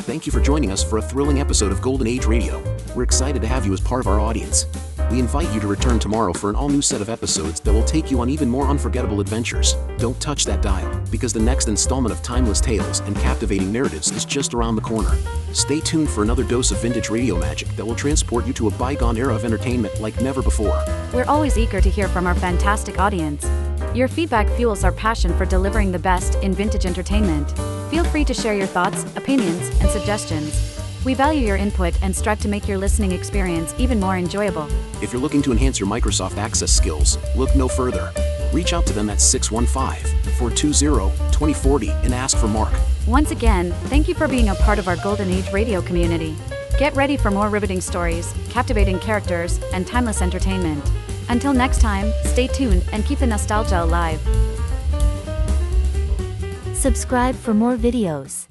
Thank you for joining us for a thrilling episode of Golden Age Radio. We're excited to have you as part of our audience. We invite you to return tomorrow for an all-new set of episodes that will take you on even more unforgettable adventures. Don't touch that dial, because the next installment of timeless tales and captivating narratives is just around the corner. Stay tuned for another dose of vintage radio magic that will transport you to a bygone era of entertainment like never before. We're always eager to hear from our fantastic audience. Your feedback fuels our passion for delivering the best in vintage entertainment. Feel free to share your thoughts, opinions, and suggestions. We value your input and strive to make your listening experience even more enjoyable. If you're looking to enhance your Microsoft Access skills, look no further. Reach out to them at 615-420-2040 and ask for Mark. Once again, thank you for being a part of our Golden Age radio community. Get ready for more riveting stories, captivating characters, and timeless entertainment. Until next time, stay tuned and keep the nostalgia alive. Subscribe for more videos.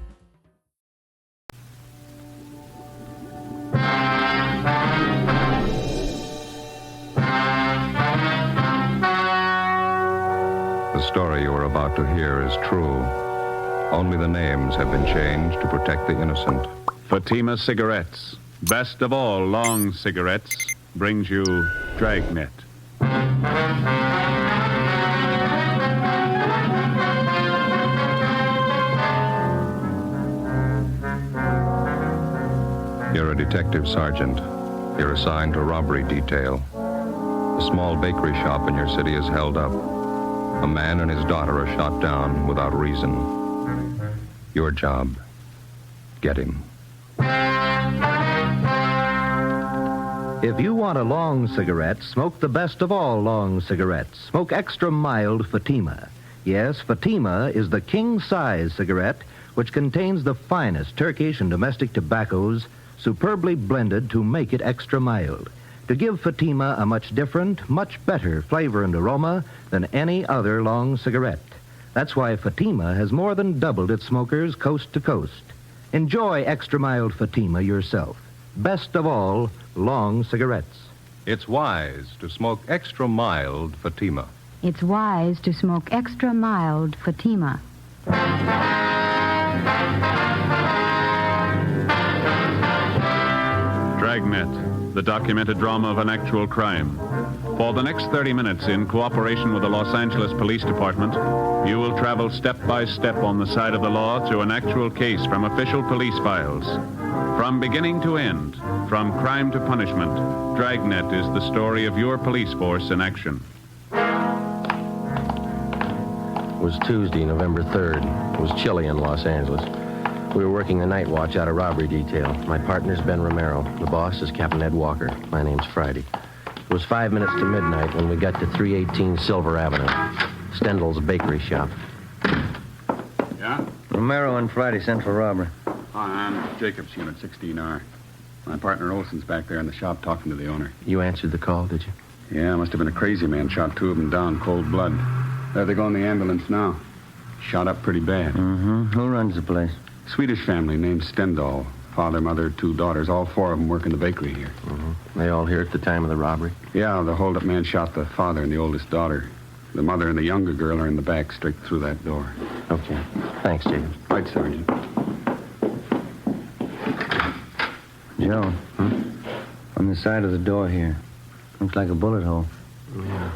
The story you are about to hear is true. Only the names have been changed to protect the innocent. Fatima Cigarettes, best of all long cigarettes, brings you Dragnet. You're a detective sergeant. You're assigned to robbery detail. A small bakery shop in your city is held up. A man and his daughter are shot down without reason. Your job, get him. If you want a long cigarette, smoke the best of all long cigarettes. Smoke extra mild Fatima. Yes, Fatima is the king-size cigarette which contains the finest Turkish and domestic tobaccos superbly blended to make it extra mild, to give Fatima a much different, much better flavor and aroma than any other long cigarette. That's why Fatima has more than doubled its smokers coast to coast. Enjoy extra mild Fatima yourself. Best of all, long cigarettes. It's wise to smoke extra mild Fatima. It's wise to smoke extra mild Fatima. Dragnet, the documented drama of an actual crime. For the next 30 minutes, in cooperation with the Los Angeles Police Department, you will travel step by step on the side of the law through an actual case from official police files. From beginning to end, from crime to punishment, Dragnet is the story of your police force in action. It was Tuesday, November 3rd. It was chilly in Los Angeles. We were working the night watch out of robbery detail. My partner's Ben Romero. The boss is Captain Ed Walker. My name's Friday. It was 5 minutes to midnight when we got to 318 Silver Avenue, Stendel's bakery shop. Yeah? Romero and Friday, Central Robbery. Hi, I'm Jacobs, Unit 16R. My partner Olson's back there in the shop talking to the owner. You answered the call, did you? Yeah, must have been a crazy man. Shot 2 of them down, cold blood. There they go in the ambulance now. Shot up pretty bad. Mm-hmm. Who runs the place? Swedish family named Stendal. Father, mother, 2 daughters. All 4 of them work in the bakery here. Mm-hmm. They all here at the time of the robbery? Yeah, the hold-up man shot the father and the oldest daughter. The mother and the younger girl are in the back, straight through that door. Okay. Thanks, Jacob. Right, Sergeant. Joe, on the side of the door here. Looks like a bullet hole. Yeah.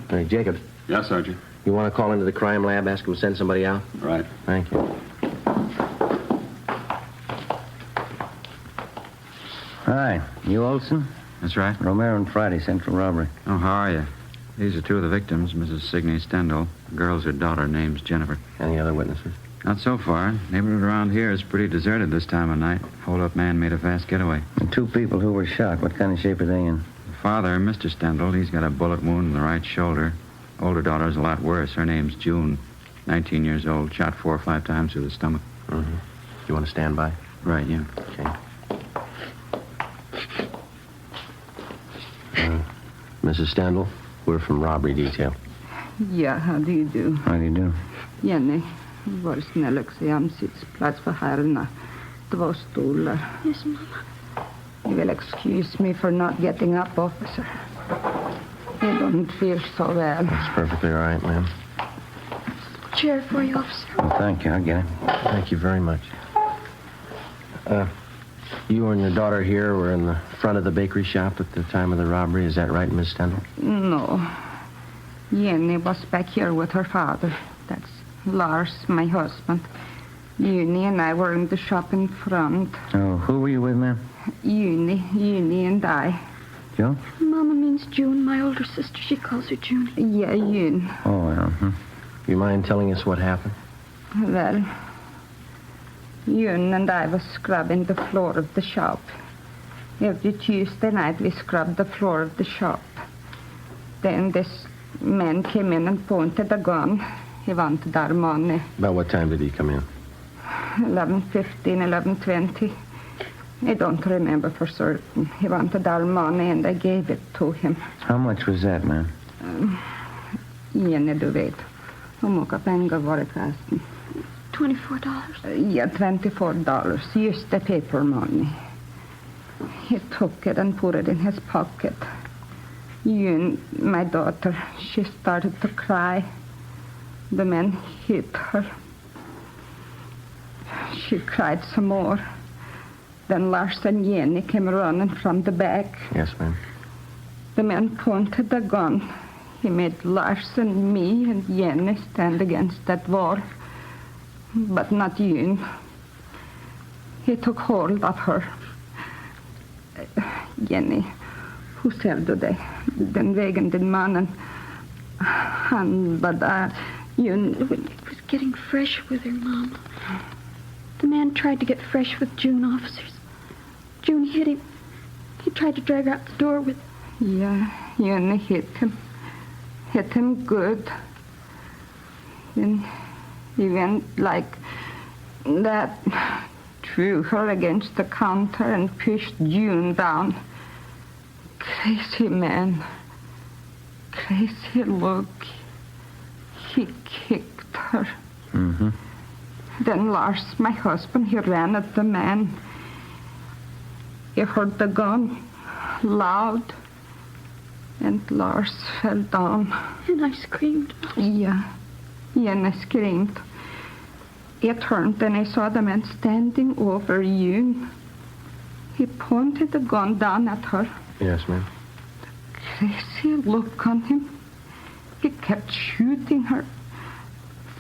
Hey, Jacobs. Yeah, Sergeant. You want to call into the crime lab, ask them to send somebody out? Right. Thank you. Hi, you Olson? That's right. Romero and Friday, Central Robbery. Oh, how are you? These are 2 of the victims, Mrs. Signey Stendal. The girl's her daughter, name's Jennifer. Any other witnesses? Not so far. Neighborhood around here is pretty deserted this time of night. Hold-up man made a fast getaway. The 2 people who were shot, what kind of shape are they in? The father, Mr. Stendal, he's got a bullet wound in the right shoulder. Older daughter's a lot worse. Her name's June, 19 years old, shot 4 or 5 times through the stomach. Mm-hmm. You want to stand by? Right, yeah. Okay. Mrs. Stendal, we're from robbery detail. Ja, how do you do? How do you do? Jenny, var snäll och se om sittplats för herrarna. 2 stolar. Yes, Mama. You will excuse me for not getting up, officer. I don't feel so well. That's perfectly all right, ma'am. Chair for you, officer. Well, thank you. I'll get it. Thank you very much. You and your daughter here were in the front of the bakery shop at the time of the robbery. Is that right, Miss Stendal? No. Jenny was back here with her father. That's Lars, my husband. Uni and I were in the shop in front. Oh, who were you with, ma'am? Uni and I. Joe? Mama means June, my older sister. She calls her June. Yeah, June. Oh, yeah. You mind telling us what happened? Well, June and I was scrubbing the floor of the shop. Every Tuesday night we scrubbed the floor of the shop. Then this man came in and pointed a gun. He wanted our money. About what time did he come in? 11:15, 11:20. I don't remember for certain. He wanted our money and I gave it to him. How much was that, ma'am? Jenny, du vet. Hur mycket pengar var det förresten? $24. Yeah, $24. Just the paper money. He took it and put it in his pocket. June, my daughter, she started to cry. The man hit her. She cried some more. Then Lars and Jenny came running from the back. Yes, ma'am. The man pointed the gun. He made Lars and me and Jenny stand against that wall. But not June. He took hold of her. Jenny, hur ser du dig? Den vägen din mannen, han var där. June was getting fresh with her, Mom. The man tried to get fresh with June, officers. June hit him. He tried to drag her out the door with... Yeah, June hit him. Hit him good. Then he went like that, threw her against the counter and pushed June down. Crazy man. Crazy look. He kicked her. Mm-hmm. Then Lars, my husband, he ran at the man. He heard the gun loud, and Lars fell down. And I screamed. Yeah, and I screamed. I turned and I saw the man standing over Yoon. He pointed the gun down at her. Yes, ma'am. Crazy look on him. He kept shooting her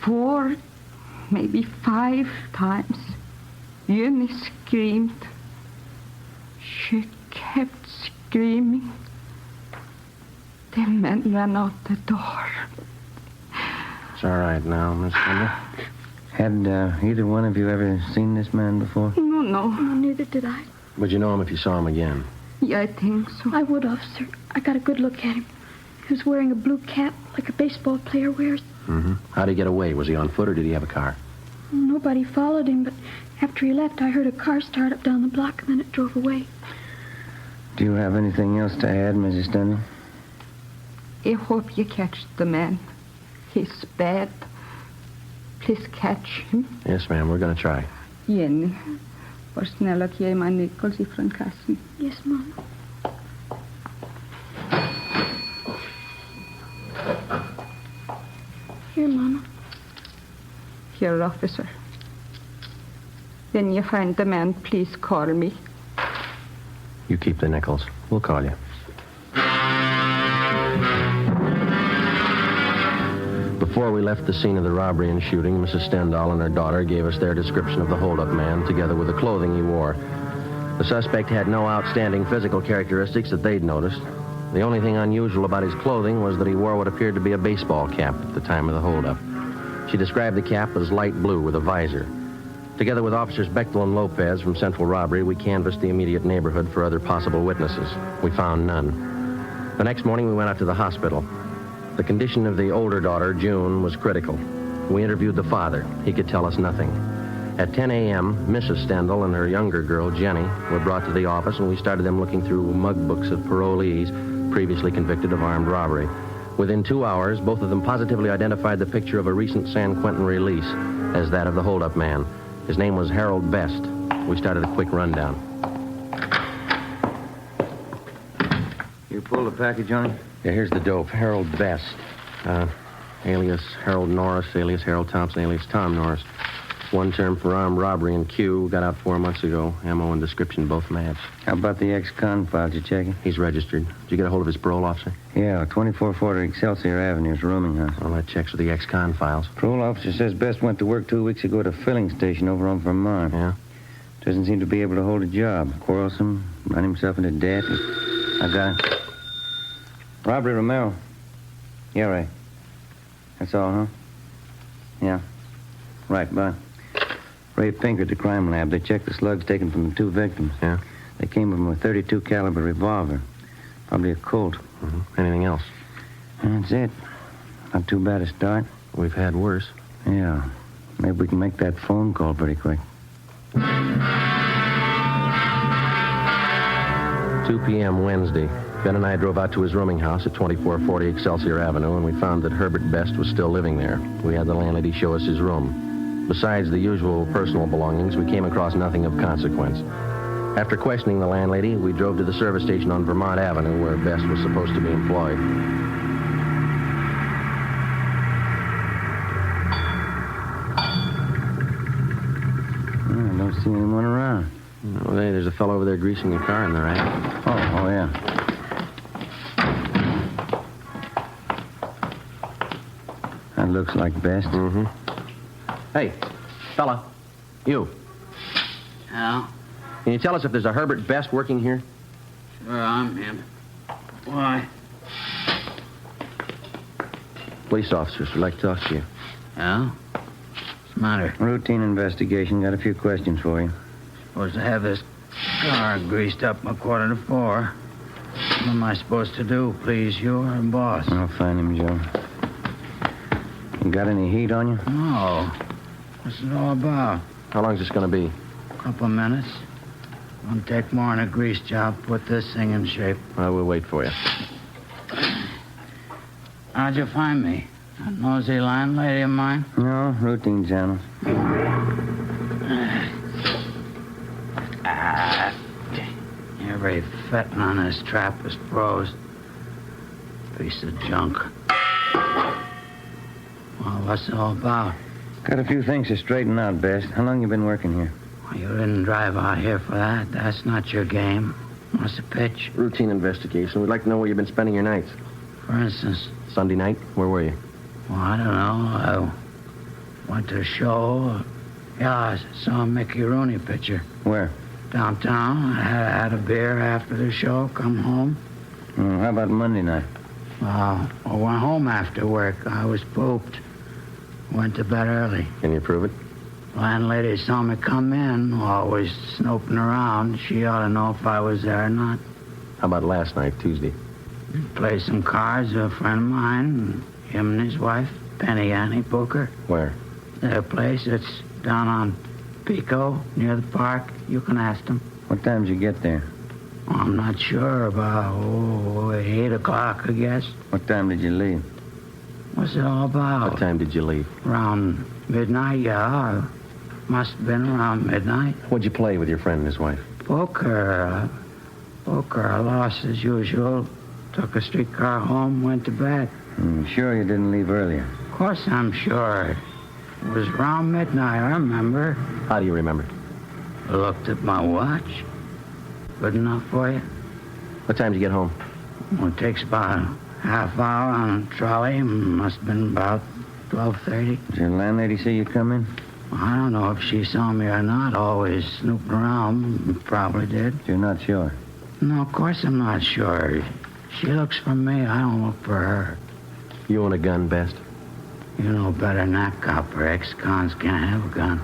4, maybe 5 times. Yoon screamed. She kept screaming. The man ran out the door. It's all right now, Miss Linda. Had either one of you ever seen this man before? No. Neither did I. Would you know him if you saw him again? Yeah, I think so. I would, officer. I got a good look at him. He was wearing a blue cap like a baseball player wears. Mm-hmm. How'd he get away? Was he on foot or did he have a car? Nobody followed him, but after he left, I heard a car start up down the block, and then it drove away. Do you have anything else to add, Mrs. Stanley? I hope you catch the man. He's bad. Please catch him. Yes, ma'am. We're going to try. Jenny, var snäll att ge mig Nichols ifrån kassan. Yes, Mom. Here, Mama. Here, officer. When you find the man, please call me. You keep the nickels. We'll call you. Before we left the scene of the robbery and shooting, Mrs. Stendhal and her daughter gave us their description of the hold-up man, together with the clothing he wore. The suspect had no outstanding physical characteristics that they'd noticed. The only thing unusual about his clothing was that he wore what appeared to be a baseball cap at the time of the hold-up. She described the cap as light blue with a visor. Together with Officers Bechtel and Lopez from Central Robbery, we canvassed the immediate neighborhood for other possible witnesses. We found none. The next morning, we went out to the hospital. The condition of the older daughter, June, was critical. We interviewed the father. He could tell us nothing. At 10 a.m., Mrs. Stendhal and her younger girl, Jenny, were brought to the office, and we started them looking through mug books of parolees previously convicted of armed robbery. Within 2 hours, both of them positively identified the picture of a recent San Quentin release as that of the hold-up man. His name was Harold Best. We started a quick rundown. You pulled the package on him? Yeah, here's the dope. Harold Best. Alias Harold Norris, alias Harold Thompson, alias Tom Norris. One term for armed robbery in Q. Got out 4 months ago. Ammo and description both match. How about the ex-con file? Did you check it? He's registered. Did you get a hold of his parole officer? Yeah, 2440 Excelsior Avenue, his rooming house. Well, that checks with the ex-con files. Parole officer says Best went to work 2 weeks ago at a filling station over on Vermont. Yeah? Doesn't seem to be able to hold a job. Quarrelsome, run himself into debt. I got it. Robbery, Romero. Yeah, Ray. That's all, huh? Yeah. Right, bye. Ray Pinker at the crime lab. They checked the slugs taken from the 2 victims. Yeah? They came from a .32 caliber revolver. Probably a Colt. Mm-hmm. Anything else? That's it. Not too bad a start. We've had worse. Yeah. Maybe we can make that phone call pretty quick. 2 p.m. Wednesday. Ben and I drove out to his rooming house at 2440 Excelsior Avenue, and we found that Herbert Best was still living there. We had the landlady show us his room. Besides the usual personal belongings, we came across nothing of consequence. After questioning the landlady, we drove to the service station on Vermont Avenue, where Best was supposed to be employed. I don't see anyone around. Well, there's a fellow over there greasing a car in the rack. Oh, yeah. That looks like Best. Mm-hmm. Hey, fella, you. Yeah? Can you tell us if there's a Herbert Best working here? Sure, I'm him. Why? Police officers would like to talk to you. Yeah? What's the matter? Routine investigation. Got a few questions for you. Supposed to have this car greased up a 3:45. What am I supposed to do, please? You're a boss. I'll find him, Joe. You got any heat on you? No. What's it all about? How long's this going to be? A couple minutes. Won't take more than a grease job. Put this thing in shape. We'll wait for you. How'd you find me? A nosy landlady of mine? No, routine channels. Every fettin' on this trap is froze. Piece of junk. Well, what's it all about? Got a few things to straighten out, Best. How long you been working here? Well, you didn't drive out here for that. That's not your game. What's the pitch? Routine investigation. We'd like to know where you've been spending your nights. For instance? Sunday night? Where were you? Well, I don't know. I went to a show. Yeah, I saw a Mickey Rooney picture. Where? Downtown. I had a beer after the show, come home. How about Monday night? I went home after work. I was pooped. Went to bed early. Can you prove it? Landlady saw me come in, always snooping around. She ought to know if I was there or not. How about last night, Tuesday? Played some cards with a friend of mine, him and his wife, Penny Annie Booker. Where? Their place, it's down on Pico, near the park. You can ask them. What time did you get there? I'm not sure. About 8 o'clock, I guess. What time did you leave? What's it all about? What time did you leave? Around midnight, yeah. Must have been around midnight. What'd you play with your friend and his wife? Poker. I lost as usual. Took a streetcar home, went to bed. Sure you didn't leave earlier? Of course I'm sure. It was around midnight, I remember. How do you remember? I looked at my watch. Good enough for you? What time did you get home? Well, it takes about a half hour on a trolley. Must have been about 12:30. Did your landlady see you come in? I don't know if she saw me or not. Always snooping around. Probably did. You're not sure? No, of course I'm not sure. She looks for me. I don't look for her. You own a gun, Best? You know better than that, copper. Ex-cons can't have a gun.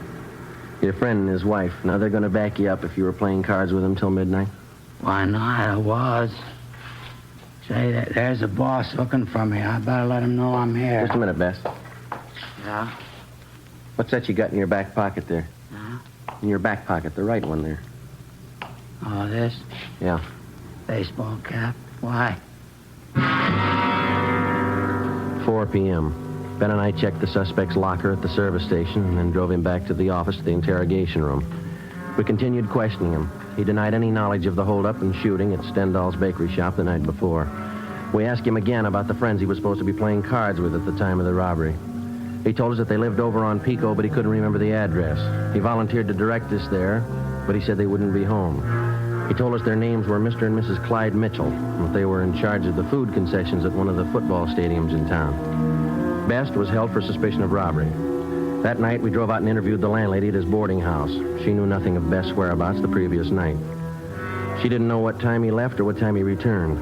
Your friend and his wife, now they're going to back you up if you were playing cards with them till midnight? Why not? I was. Say, there's a boss looking for me. I better let him know I'm here. Just a minute, Best. Yeah? What's that you got in your back pocket there? Huh? In your back pocket, the right one there. Oh, this? Yeah. Baseball cap. Why? 4 p.m. Ben and I checked the suspect's locker at the service station and then drove him back to the office to the interrogation room. We continued questioning him. He denied any knowledge of the holdup and shooting at Stendhal's bakery shop the night before. We asked him again about the friends he was supposed to be playing cards with at the time of the robbery. He told us that they lived over on Pico, but he couldn't remember the address. He volunteered to direct us there, but he said they wouldn't be home. He told us their names were Mr. and Mrs. Clyde Mitchell, and that they were in charge of the food concessions at one of the football stadiums in town. Best was held for suspicion of robbery. That night, we drove out and interviewed the landlady at his boarding house. She knew nothing of Best's whereabouts the previous night. She didn't know what time he left or what time he returned.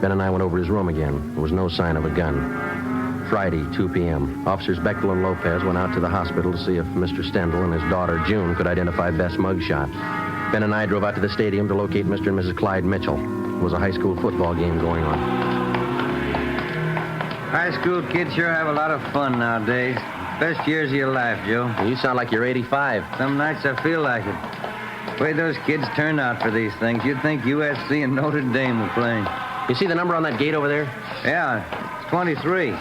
Ben and I went over his room again. There was no sign of a gun. Friday, 2 p.m. Officers Bechtel and Lopez went out to the hospital to see if Mr. Stendhal and his daughter, June, could identify Best's mugshot. Ben and I drove out to the stadium to locate Mr. and Mrs. Clyde Mitchell. There was a high school football game going on. High school kids sure have a lot of fun nowadays. Best years of your life, Joe. You sound like you're 85. Some nights I feel like it. The way those kids turn out for these things, you'd think USC and Notre Dame were playing. You see the number on that gate over there? Yeah, it's 23. Is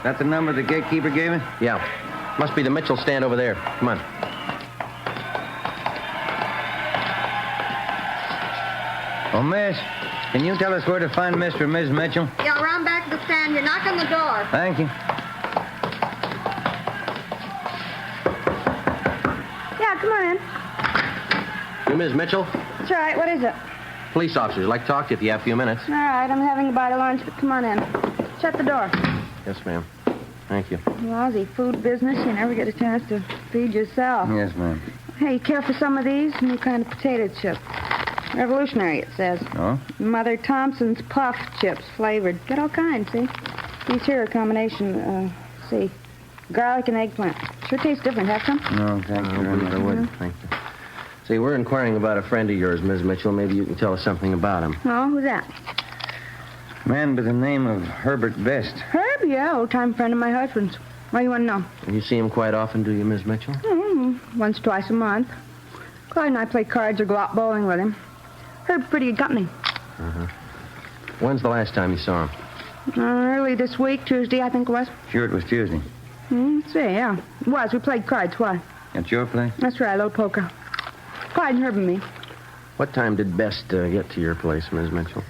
that the number the gatekeeper gave me? Yeah. Must be the Mitchell stand over there. Come on. Oh, miss, can you tell us where to find Mr. and Ms. Mitchell? Yeah, around back of the stand. You knock on the door. Thank you. Yeah, come on in. You Ms. Mitchell? That's right. What is it? Police officers. I'd like to talk to you if you have a few minutes. All right, I'm having a bite of lunch, but come on in. Shut the door. Yes, ma'am. Thank you. Lousy food business. You never get a chance to feed yourself. Yes, ma'am. Hey, you care for some of these? New kind of potato chip. Revolutionary, it says. Oh? Mother Thompson's puff chips, flavored. Get all kinds, see? These here are a combination, see, garlic and eggplant. Sure tastes different. Have some? No, thank you very much. I would. Thank you. See, we're inquiring about a friend of yours, Ms. Mitchell. Maybe you can tell us something about him. Oh, who's that? Man by the name of Herbert Best. Herb, yeah, old-time friend of my husband's. What do you want to know? You see him quite often, do you, Ms. Mitchell? Once, twice a month. Clyde and I play cards or go out bowling with him. Herb's pretty good company. Uh-huh. When's the last time you saw him? Early this week, Tuesday, I think it was. Sure, it was Tuesday. Yeah. It was. We played cards. Why? At your place? That's right, old poker. Clyde and Herb and me. What time did Best get to your place, Ms. Mitchell?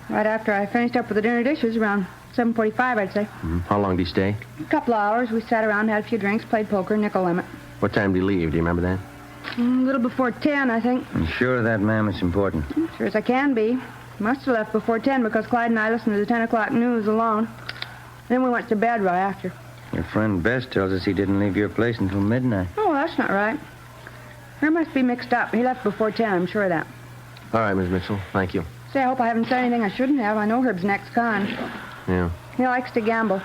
Right after I finished up with the dinner dishes, around 7:45, I'd say. How long did he stay? A couple of hours. We sat around, had a few drinks, played poker, nickel limit. What time did he leave? Do you remember that? A little before 10, I think. I'm sure of that, ma'am. It's important. Sure as I can be. Must have left before 10 because Clyde and I listened to the 10 o'clock news alone. Then we went to bed right after. Your friend Best tells us he didn't leave your place until midnight. Oh, that's not right. There must be mixed up. He left before 10, I'm sure of that. All right, Ms. Mitchell. Thank you. Say, I hope I haven't said anything I shouldn't have. I know Herb's an ex-con. Yeah, He likes to gamble.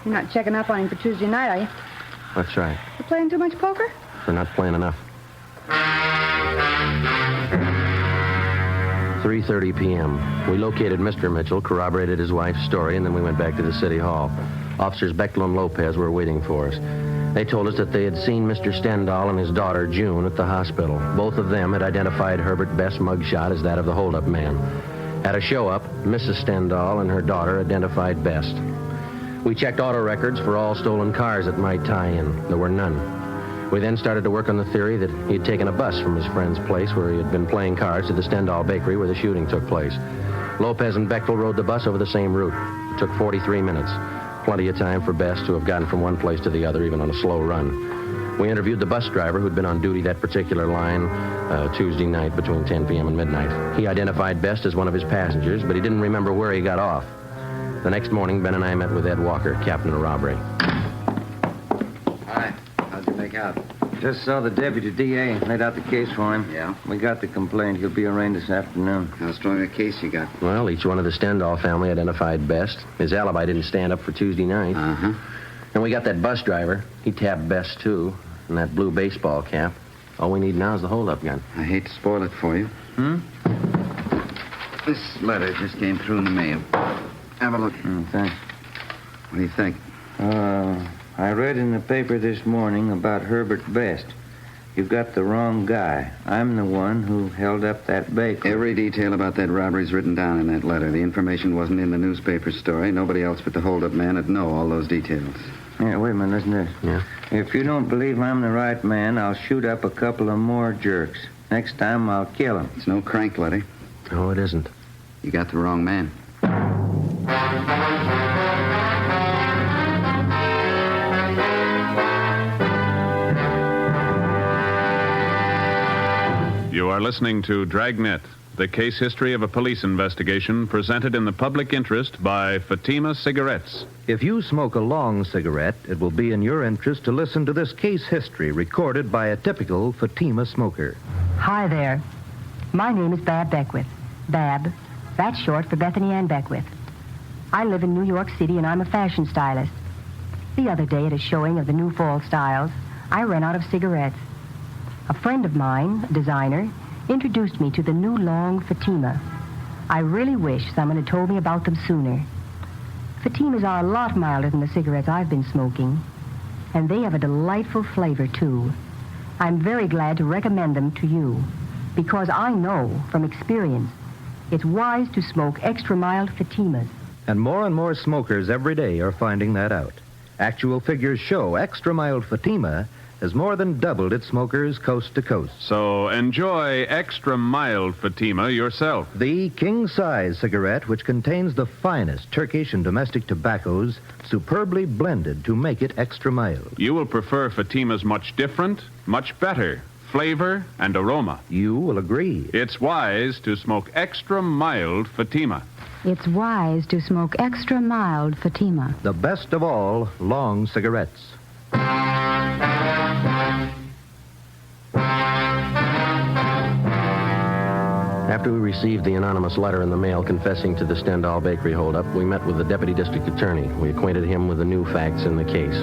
You're not checking up on him for Tuesday night, are you? that's right. You playing too much poker? We're not playing enough. 3:30 p.m. We located Mr. Mitchell, corroborated his wife's story, and then we went back to the city hall. Officers Bechtel and Lopez were waiting for us. They told us that they had seen Mr. Stendhal and his daughter, June, at the hospital. Both of them had identified Herbert Best's mugshot as that of the holdup man. At a show-up, Mrs. Stendhal and her daughter identified Best. We checked auto records for all stolen cars that might tie in. There were none. We then started to work on the theory that he had taken a bus from his friend's place where he had been playing cards to the Stendhal Bakery where the shooting took place. Lopez and Bechtel rode the bus over the same route. It took 43 minutes. Plenty of time for Best to have gotten from one place to the other, even on a slow run. We interviewed the bus driver who'd been on duty that particular line Tuesday night between 10 p.m. and midnight. He identified Best as one of his passengers, but he didn't remember where he got off. The next morning, Ben and I met with Ed Walker, captain of robbery. Hi. How'd you make out? Just saw the deputy DA. Laid out the case for him. Yeah? We got the complaint. He'll be arraigned this afternoon. How strong a case you got? Well, each one of the Stendhal family identified Best. His alibi didn't stand up for Tuesday night. Uh-huh. And we got that bus driver. He tapped Best, too. And that blue baseball cap. All we need now is the holdup gun. I hate to spoil it for you. This letter just came through in the mail. Have a look. Thanks. What do you think? I read in the paper this morning about Herbert Best. You've got the wrong guy. I'm the one who held up that bakery. Every detail about that robbery's written down in that letter. The information wasn't in the newspaper story. Nobody else but the hold-up man would know all those details. Yeah, wait a minute. Listen to this. Yeah? If you don't believe I'm the right man, I'll shoot up a couple of more jerks. Next time, I'll kill him. It's no crank letter. No, it isn't. You got the wrong man. You are listening to Dragnet, the case history of a police investigation presented in the public interest by Fatima Cigarettes. If you smoke a long cigarette, it will be in your interest to listen to this case history recorded by a typical Fatima smoker. Hi there. My name is Bab Beckwith. Bab, that's short for Bethany Ann Beckwith. I live in New York City and I'm a fashion stylist. The other day at a showing of the new fall styles, I ran out of cigarettes. A friend of mine, a designer, introduced me to the new long Fatima. I really wish someone had told me about them sooner. Fatimas are a lot milder than the cigarettes I've been smoking, and they have a delightful flavor, too. I'm very glad to recommend them to you, because I know from experience it's wise to smoke extra mild Fatimas. And more smokers every day are finding that out. Actual figures show extra mild Fatima has more than doubled its smokers coast to coast. So enjoy extra mild Fatima yourself. The king-size cigarette, which contains the finest Turkish and domestic tobaccos, superbly blended to make it extra mild. You will prefer Fatima's much different, much better flavor and aroma. You will agree. It's wise to smoke extra mild Fatima. It's wise to smoke extra mild Fatima. The best of all long cigarettes. After we received the anonymous letter in the mail confessing to the Stendhal Bakery holdup, we met with the deputy district attorney. We acquainted him with the new facts in the case.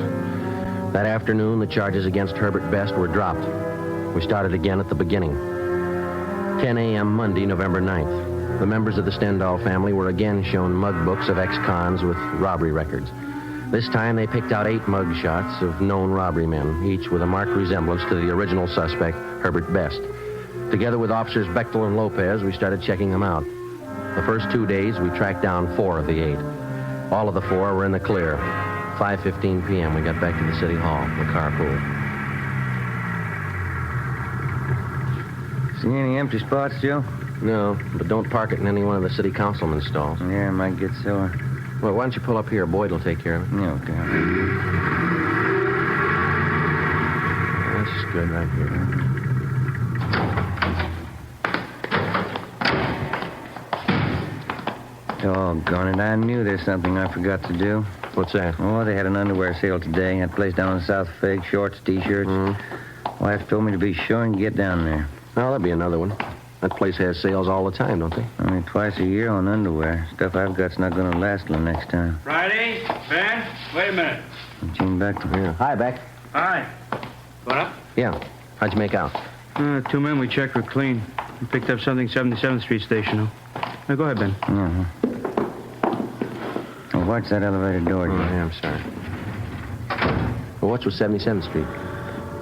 That afternoon, the charges against Herbert Best were dropped. We started again at the beginning. 10 a.m. Monday, November 9th. The members of the Stendhal family were again shown mug books of ex-cons with robbery records. This time, they picked out 8 mug shots of known robbery men, each with a marked resemblance to the original suspect, Herbert Best. Together with officers Bechtel and Lopez, we started checking them out. The first 2 days, we tracked down 4 of the 8. All of the 4 were in the clear. 5:15 p.m., we got back to the city hall, the carpool. See any empty spots, Joe? No, but don't park it in any one of the city councilman's stalls. Yeah, I might get sore. Well, why don't you pull up here? Boyd will take care of it. Yeah, okay. That's good right here. Doggone it, I knew there's something I forgot to do. What's that? Oh, they had an underwear sale today. That place down on South Fig, shorts, T-shirts. Wife told me to be sure and get down there. Well, that'll be another one. That place has sales all the time, don't they? Only twice a year on underwear. Stuff I've got's not going to last till next time. Friday? Ben? Wait a minute. Gene Bechtel. Yeah. Hi, Beck. Hi. What up? Yeah. How'd you make out? 2 men we checked were clean. We picked up something 77th Street station. Now, go ahead, Ben. Hey, watch that elevator door. Yeah, I'm sorry. Well, what's with 77th Street?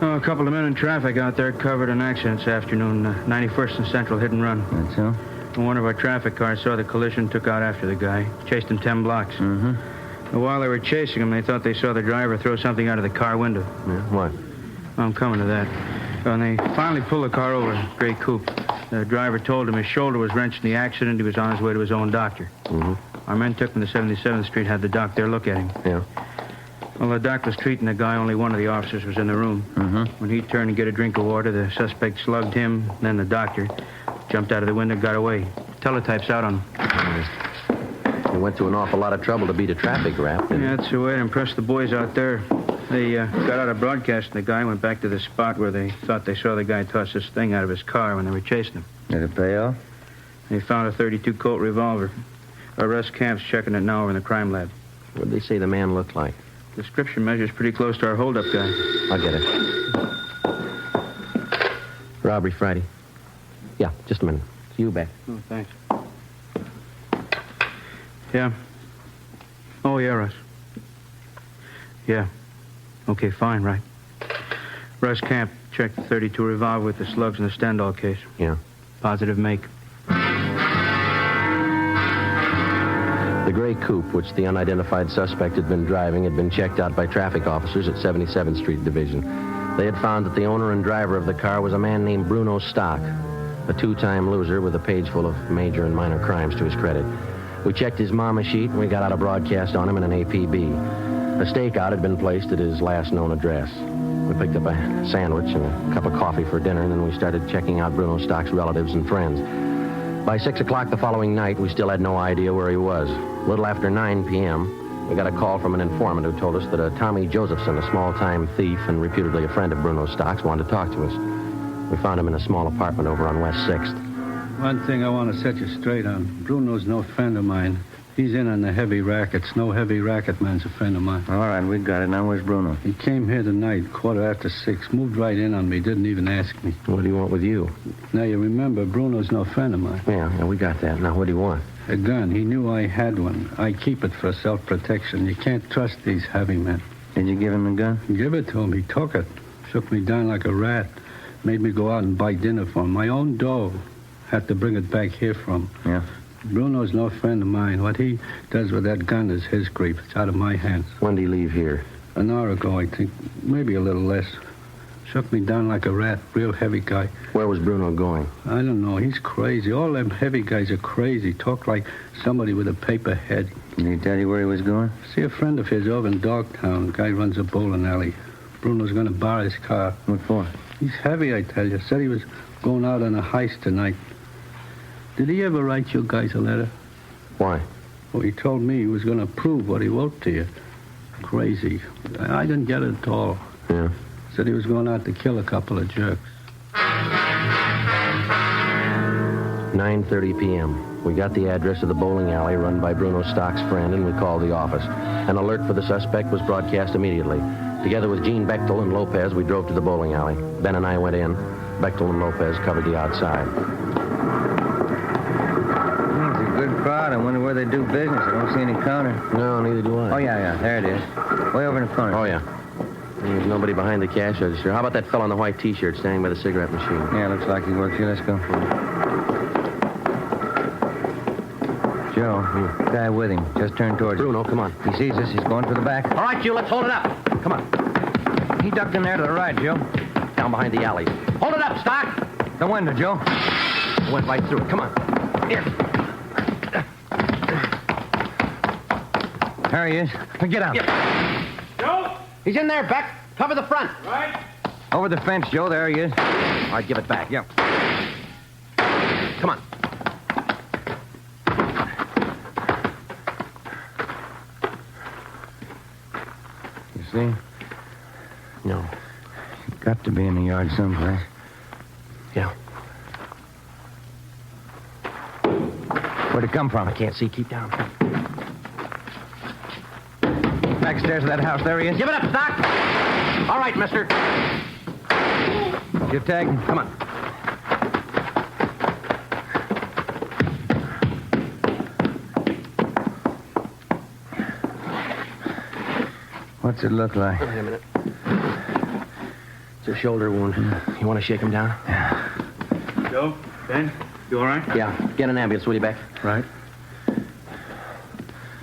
Oh, a couple of men in traffic out there covered an accident this afternoon. 91st and Central, hit and run. That's so? One of our traffic cars saw the collision, took out after the guy. Chased him 10 blocks. Mm-hmm. And while they were chasing him, they thought they saw the driver throw something out of the car window. Yeah, what? Oh, I'm coming to that. When they finally pulled the car over, gray coupe, the driver told him his shoulder was wrenched in the accident. He was on his way to his own doctor. Mm-hmm. Our men took him to 77th Street, had the doc there look at him. Yeah. While the doc was treating the guy, only one of the officers was in the room. Mm-hmm. When he turned to get a drink of water, the suspect slugged him, then the doctor. Jumped out of the window, got away. Teletype's out on him. He went to an awful lot of trouble to beat a traffic rap. Yeah, that's the way to impress the boys out there. They got out of broadcasting the guy, went back to the spot where they thought they saw the guy toss this thing out of his car when they were chasing him. Did it pay off? They found a .32 Colt revolver. Russ Camp's checking it now over in the crime lab. What did they say the man looked like? Description measures pretty close to our holdup guy. I'll get it. Robbery Friday. Yeah, just a minute. See you back. Oh, thanks. Yeah. Oh, yeah, Russ. Yeah. Okay, fine, right. Russ Camp checked the .32 revolver with the slugs in the Stendhal case. Yeah. Positive make. The gray coupe, which the unidentified suspect had been driving, had been checked out by traffic officers at 77th Street Division. They had found that the owner and driver of the car was a man named Bruno Stock, a 2-time loser with a page full of major and minor crimes to his credit. We checked his mama sheet, and we got out a broadcast on him in an APB. A stakeout had been placed at his last known address. We picked up a sandwich and a cup of coffee for dinner, and then we started checking out Bruno Stock's relatives and friends. By 6 o'clock the following night, we still had no idea where he was. A little after 9 p.m., we got a call from an informant who told us that a Tommy Josephson, a small-time thief and reputedly a friend of Bruno Stock's, wanted to talk to us. We found him in a small apartment over on West 6th. One thing I want to set you straight on. Bruno's no friend of mine. He's in on the heavy rackets. No heavy racket man's a friend of mine. All right, we got it. Now where's Bruno? He came here tonight, 6:15. Moved right in on me. Didn't even ask me. What do you want with you? Now, you remember, Bruno's no friend of mine. Yeah, we got that. Now, what do you want? A gun. He knew I had one. I keep it for self-protection. You can't trust these heavy men. Did you give him the gun? Give it to him. He took it. Shook me down like a rat. Made me go out and buy dinner for him. My own dough. Had to bring it back here from. Yeah. Bruno's no friend of mine. What he does with that gun is his grief. It's out of my hands. When did he leave here? An hour ago, I think. Maybe a little less. Shook me down like a rat. Real heavy guy. Where was Bruno going? I don't know. He's crazy. All them heavy guys are crazy. Talk like somebody with a paper head. Did he tell you where he was going? See a friend of his over in Dogtown. Guy runs a bowling alley. Bruno's going to borrow his car. What for? He's heavy, I tell you. Said he was going out on a heist tonight. Did he ever write you guys a letter? Why? Well, he told me he was going to prove what he wrote to you. Crazy. I didn't get it at all. Yeah. Said he was going out to kill a couple of jerks. 9:30 p.m. We got the address of the bowling alley run by Bruno Stock's friend, and we called the office. An alert for the suspect was broadcast immediately. Together with Gene Bechtel and Lopez, we drove to the bowling alley. Ben and I went in. Bechtel and Lopez covered the outside. It's a good crowd. I wonder where they do business. I don't see any counter. No, neither do I. Oh, yeah. There it is. Way over in the corner. Oh, yeah. There's nobody behind the cash register. How about that fellow in the white T-shirt standing by the cigarette machine? Yeah, looks like he works here. Let's go. Joe, the guy with him just turned towards Bruno, us. come on. He sees us. He's going for the back. All right, you, let's hold it up. Come on. He ducked in there to the right, Joe. Down behind the alley. Hold it up, Stock. The window, Joe. Went right through it. Come on. Here. There he is. Get out. Joe! He's in there, Beck. Cover the front. Right. Over the fence, Joe. There he is. All right, give it back. Yep. Come on. You see? No. Got to be in the yard someplace. Yeah. Where'd it come from? I can't see. Keep down. Backstairs of that house. There he is. Give it up, Stock. All right, mister. Your tag? Come on. What's it look like? Wait a minute. It's a shoulder wound. You want to shake him down? Yeah. Joe, Ben, you all right? Yeah. Get an ambulance, will you, Beck? Right.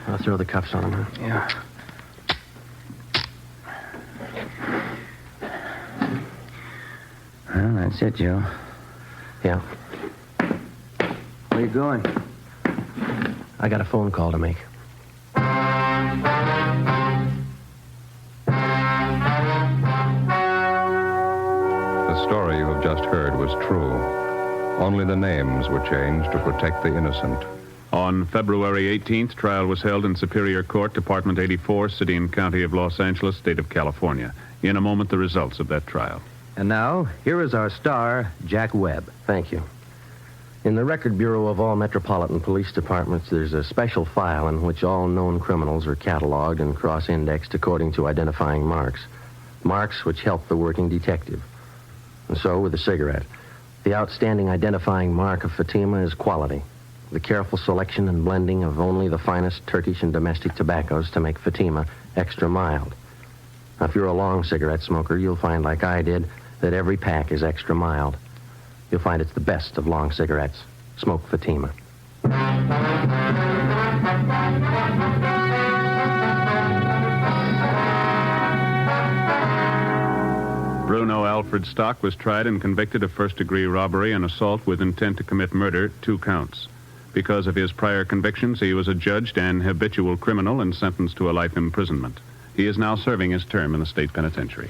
I'll throw the cuffs on him, huh? Yeah. Well, that's it, Joe. Yeah. Where you going? I got a phone call to make. The story you have just heard was true. Only the names were changed to protect the innocent. On February 18th, trial was held in Superior Court, Department 84, City and County of Los Angeles, State of California. In a moment, the results of that trial. And now, here is our star, Jack Webb. Thank you. In the Record Bureau of all Metropolitan Police Departments, there's a special file in which all known criminals are cataloged and cross-indexed according to identifying marks. Marks which help the working detective. And so, with the cigarette, the outstanding identifying mark of Fatima is quality. The careful selection and blending of only the finest Turkish and domestic tobaccos to make Fatima extra mild. Now, if you're a long cigarette smoker, you'll find, like I did, that every pack is extra mild. You'll find it's the best of long cigarettes. Smoke Fatima. Bruno Alfred Stock was tried and convicted of first-degree robbery and assault with intent to commit murder, 2 counts. Because of his prior convictions, he was adjudged an habitual criminal and sentenced to a life imprisonment. He is now serving his term in the state penitentiary.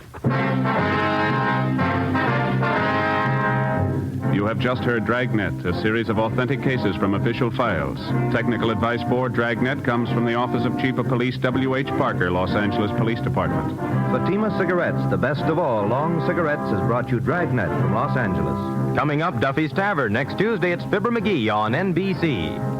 You have just heard Dragnet, a series of authentic cases from official files. Technical advice for Dragnet comes from the Office of Chief of Police W.H. Parker, Los Angeles Police Department. Fatima Cigarettes, the best of all long cigarettes, has brought you Dragnet from Los Angeles. Coming up, Duffy's Tavern. Next Tuesday, it's Fibber McGee on NBC.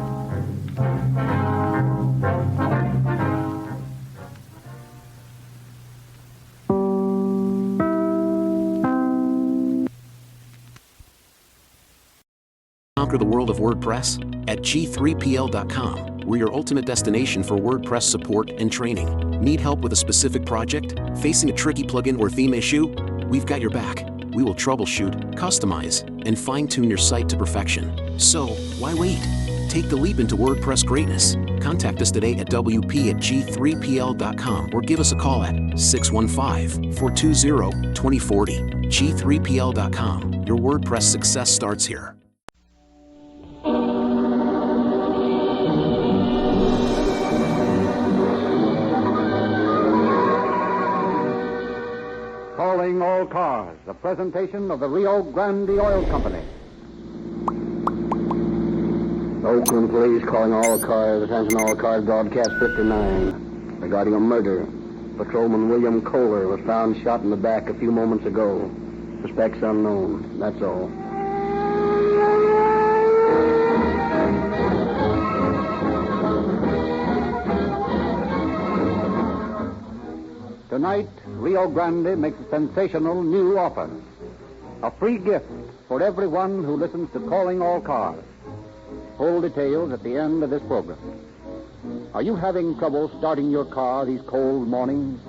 Conquer the world of WordPress at G3PL.com. We're your ultimate destination for WordPress support and training. Need help with a specific project? Facing a tricky plugin or theme issue? We've got your back. We will troubleshoot, customize, and fine-tune your site to perfection. So, why wait? Take the leap into WordPress greatness. Contact us today at WP@G3PL.com or give us a call at 615-420-2040. G3PL.com. Your WordPress success starts here. Calling all cars, a presentation of the Rio Grande Oil Company. Oakland Police calling all cars, attention all cars, broadcast 59. Regarding a murder, Patrolman William Kohler was found shot in the back a few moments ago. Suspects unknown, that's all. Tonight, Rio Grande makes a sensational new offer. A free gift for everyone who listens to Calling All Cars. Full details at the end of this program. Are you having trouble starting your car these cold mornings?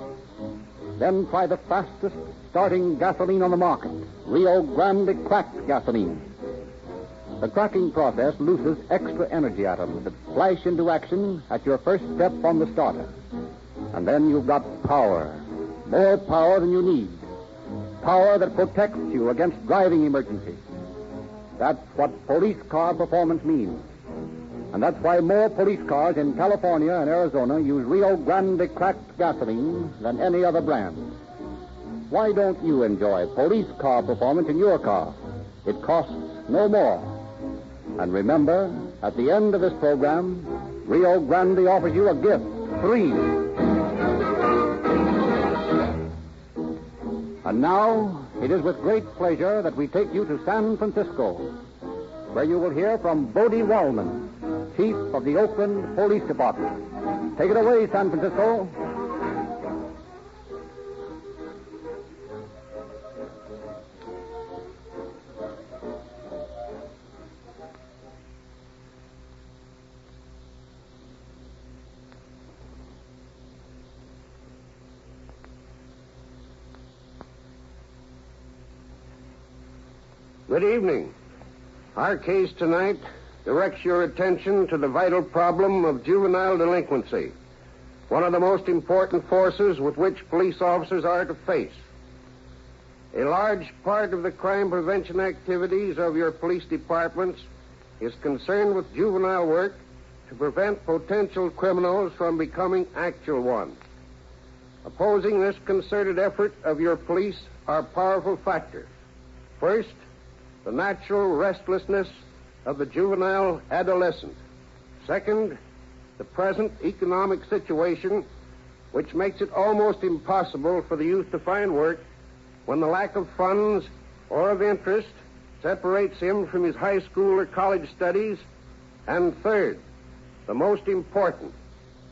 Then try the fastest starting gasoline on the market, Rio Grande Cracked Gasoline. The cracking process looses extra energy atoms that flash into action at your first step on the starter. And then you've got power. More power than you need. Power that protects you against driving emergencies. That's what police car performance means. And that's why more police cars in California and Arizona use Rio Grande cracked gasoline than any other brand. Why don't you enjoy police car performance in your car? It costs no more. And remember, at the end of this program, Rio Grande offers you a gift, free. And now, it is with great pleasure that we take you to San Francisco, where you will hear from Bodie Wallman, Chief of the Oakland Police Department. Take it away, San Francisco. Good evening. Our case tonight directs your attention to the vital problem of juvenile delinquency, one of the most important forces with which police officers are to face. A large part of the crime prevention activities of your police departments is concerned with juvenile work to prevent potential criminals from becoming actual ones. Opposing this concerted effort of your police are powerful factors. First, the natural restlessness of the juvenile adolescent. Second, the present economic situation, which makes it almost impossible for the youth to find work when the lack of funds or of interest separates him from his high school or college studies. And third, the most important,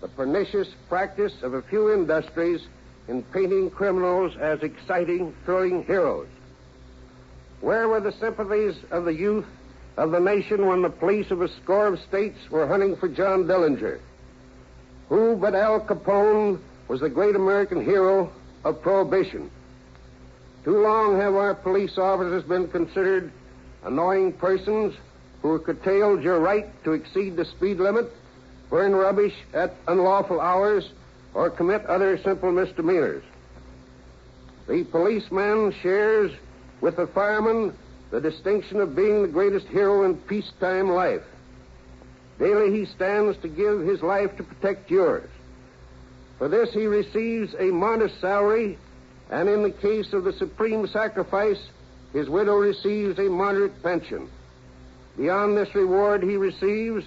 the pernicious practice of a few industries in painting criminals as exciting, thrilling heroes. Where were the sympathies of the youth of the nation when the police of a score of states were hunting for John Dillinger? Who but Al Capone was the great American hero of Prohibition? Too long have our police officers been considered annoying persons who curtailed your right to exceed the speed limit, burn rubbish at unlawful hours, or commit other simple misdemeanors. The policeman shares with the fireman the distinction of being the greatest hero in peacetime life. Daily he stands to give his life to protect yours. For this he receives a modest salary, and in the case of the supreme sacrifice, his widow receives a moderate pension. Beyond this reward he receives,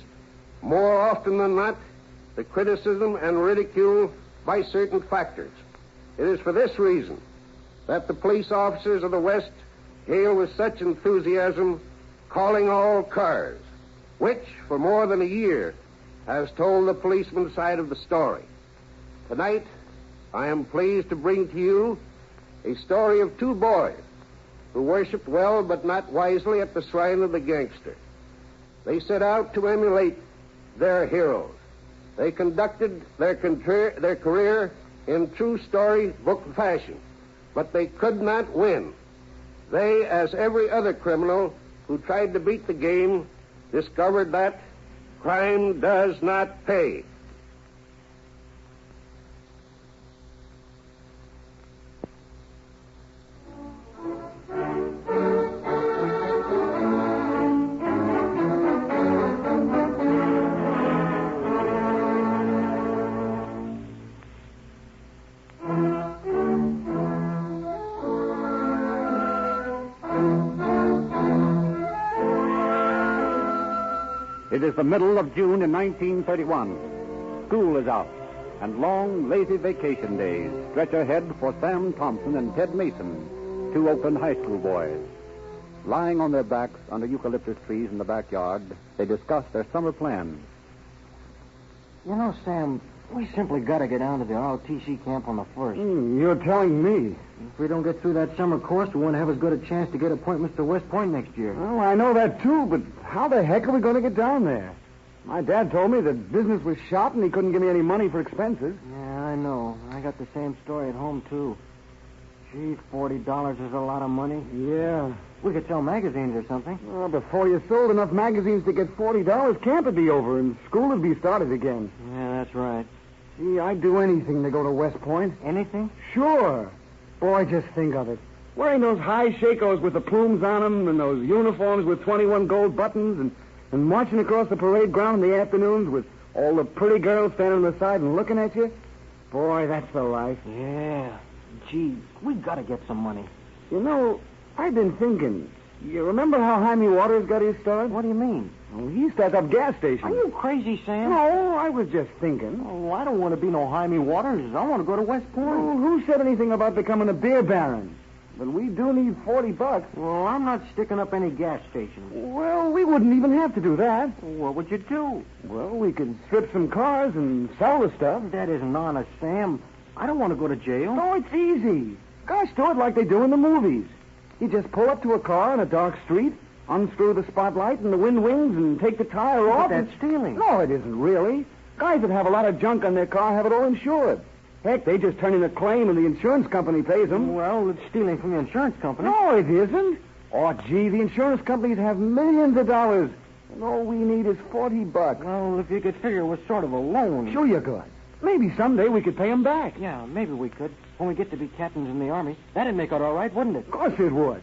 more often than not, the criticism and ridicule by certain factors. It is for this reason that the police officers of the West hail with such enthusiasm Calling All Cars, which, for more than a year, has told the policeman's side of the story. Tonight, I am pleased to bring to you a story of two boys who worshipped well but not wisely at the shrine of the gangster. They set out to emulate their heroes. They conducted their career in true storybook fashion, but they could not win. They, as every other criminal who tried to beat the game, discovered that crime does not pay. It is the middle of June in 1931. School is out, and long, lazy vacation days stretch ahead for Sam Thompson and Ted Mason, two Oakland high school boys. Lying on their backs under eucalyptus trees in the backyard, they discuss their summer plans. You know, Sam, we simply got to get down to the ROTC camp on the 1st. You're telling me. If we don't get through that summer course, we won't have as good a chance to get appointments to West Point next year. Well, I know that, too, but how the heck are we going to get down there? My dad told me that business was shot and he couldn't give me any money for expenses. Yeah, I know. I got the same story at home, too. Gee, $40 is a lot of money. Yeah. We could sell magazines or something. Well, before you sold enough magazines to get $40, camp would be over and school would be started again. Yeah, that's right. Gee, I'd do anything to go to West Point. Anything? Sure. Boy, just think of it. Wearing those high shakos with the plumes on them and those uniforms with 21 gold buttons and marching across the parade ground in the afternoons with all the pretty girls standing on the side and looking at you. Boy, that's the life. Yeah. Gee, we gotta get some money. You know, I've been thinking. You remember how Jaime Waters got his start? What do you mean? Well, he stuck up gas stations. Are you crazy, Sam? No, I was just thinking. Oh, I don't want to be no Jaime Waters. I want to go to West Point. Well, who said anything about becoming a beer baron? But we do need $40. Well, I'm not sticking up any gas stations. Well, we wouldn't even have to do that. What would you do? Well, we could strip some cars and sell the stuff. That isn't honest, Sam. I don't want to go to jail. No, it's easy. Guys do it like they do in the movies. You just pull up to a car on a dark street, unscrew the spotlight and the wind wings, and take the tire off. But that's stealing. No, it isn't really. Guys that have a lot of junk on their car have it all insured. Heck, they just turn in a claim and the insurance company pays them. Well, it's stealing from the insurance company. No, it isn't. Oh, gee, the insurance companies have millions of dollars. And all we need is $40. Well, if you could figure it was sort of a loan. Sure you could. Maybe someday we could pay them back. Yeah, maybe we could. When we get to be captains in the Army. That'd make it all right, wouldn't it? Of course it would.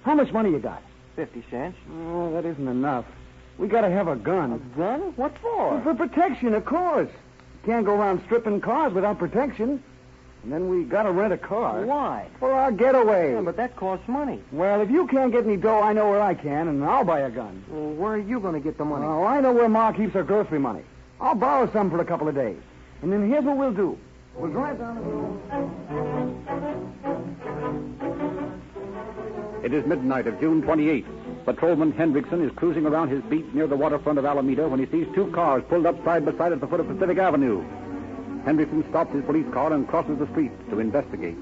How much money you got? 50 cents. Oh, that isn't enough. We gotta have a gun. A gun? What for? Well, for protection, of course. Can't go around stripping cars without protection. And then we gotta rent a car. Why? For our getaway. Yeah, but that costs money. Well, if you can't get any dough, I know where I can, and I'll buy a gun. Well, where are you going to get the money? Oh, I know where Ma keeps her grocery money. I'll borrow some for a couple of days. And then here's what we'll do. We'll drive down the... It is midnight of June 28th. Patrolman Hendrickson is cruising around his beat near the waterfront of Alameda when he sees two cars pulled up side by side at the foot of Pacific Avenue. Hendrickson stops his police car and crosses the street to investigate.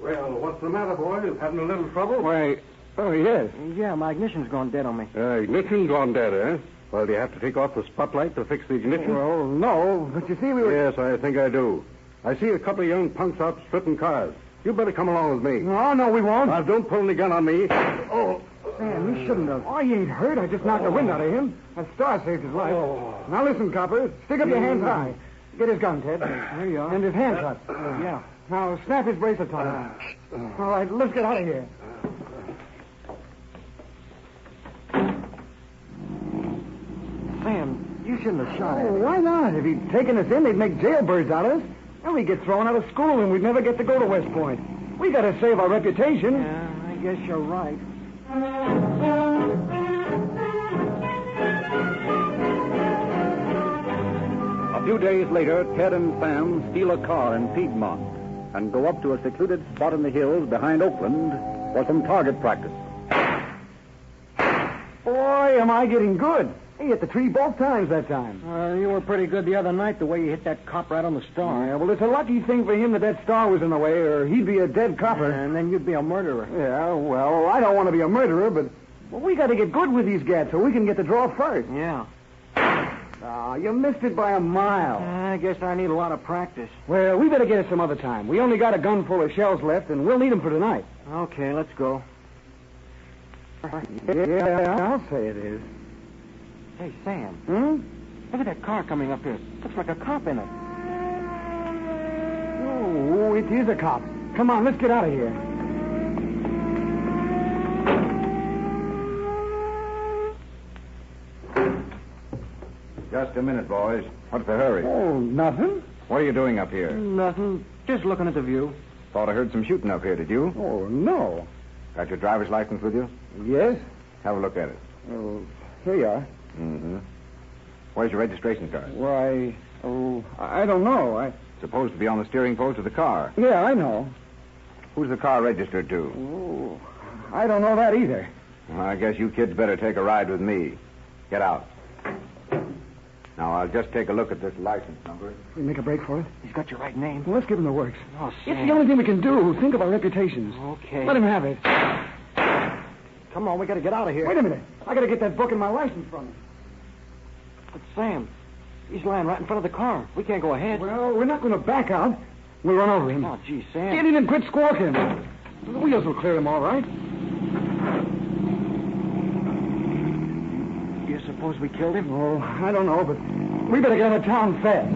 Well, what's the matter, boys? Having a little trouble? Why, oh, yes. Yeah, my ignition's gone dead on me. Ignition's gone dead, eh? Well, do you have to take off the spotlight to fix the ignition? Well, no, but you see, we were... Yes, I think I do. I see a couple of young punks out stripping cars. You better come along with me. No, we won't. Now, don't pull any gun on me. Oh. Sam, you shouldn't have. Oh, he ain't hurt. I just knocked the wind out of him. That star saved his life. Oh. Now, listen, copper. Stick up your hands high. Get his gun, Ted. There you are. And his hands up. Yeah. Now, snap his bracelet on him. All right, let's get out of here. Sam, you shouldn't have shot at him. Why not? If he'd taken us in, they'd make jailbirds out of us. And we'd get thrown out of school and we'd never get to go to West Point. We gotta save our reputation. Yeah, I guess you're right. A few days later, Ted and Sam steal a car in Piedmont and go up to a secluded spot in the hills behind Oakland for some target practice. Boy, am I getting good. He hit the tree both times that time. You were pretty good the other night, the way you hit that cop right on the star. Yeah, well, it's a lucky thing for him that star was in the way, or he'd be a dead copper. And then you'd be a murderer. Yeah, well, I don't want to be a murderer, but we got to get good with these gats so we can get the draw first. Yeah. You missed it by a mile. I guess I need a lot of practice. Well, we better get it some other time. We only got a gun full of shells left, and we'll need them for tonight. Okay, let's go. Yeah, I'll say it is. Hey, Sam. Hmm? Look at that car coming up here. Looks like a cop in it. Oh, it is a cop. Come on, let's get out of here. Just a minute, boys. What's the hurry? Oh, nothing. What are you doing up here? Nothing. Just looking at the view. Thought I heard some shooting up here, did you? Oh, no. Got your driver's license with you? Yes? Have a look at it. Oh, here you are. Mm-hmm. Where's your registration card? Why, I don't know. Supposed to be on the steering post of the car. Yeah, I know. Who's the car registered to? Oh, I don't know that either. Well, I guess you kids better take a ride with me. Get out. Now, I'll just take a look at this license number. We make a break for it? He's got your right name. Well, let's give him the works. Oh, It's the only thing we can do. Think of our reputations. Okay. Let him have it. Come on, we got to get out of here. Wait a minute. I got to get that book and my license from him. But Sam, he's lying right in front of the car. We can't go ahead. Well, we're not going to back out. We'll run over him. Oh, gee, Sam. Get in and quit squawking. The wheels will clear him all right. suppose we killed him? Oh, I don't know, but we better get out of town fast.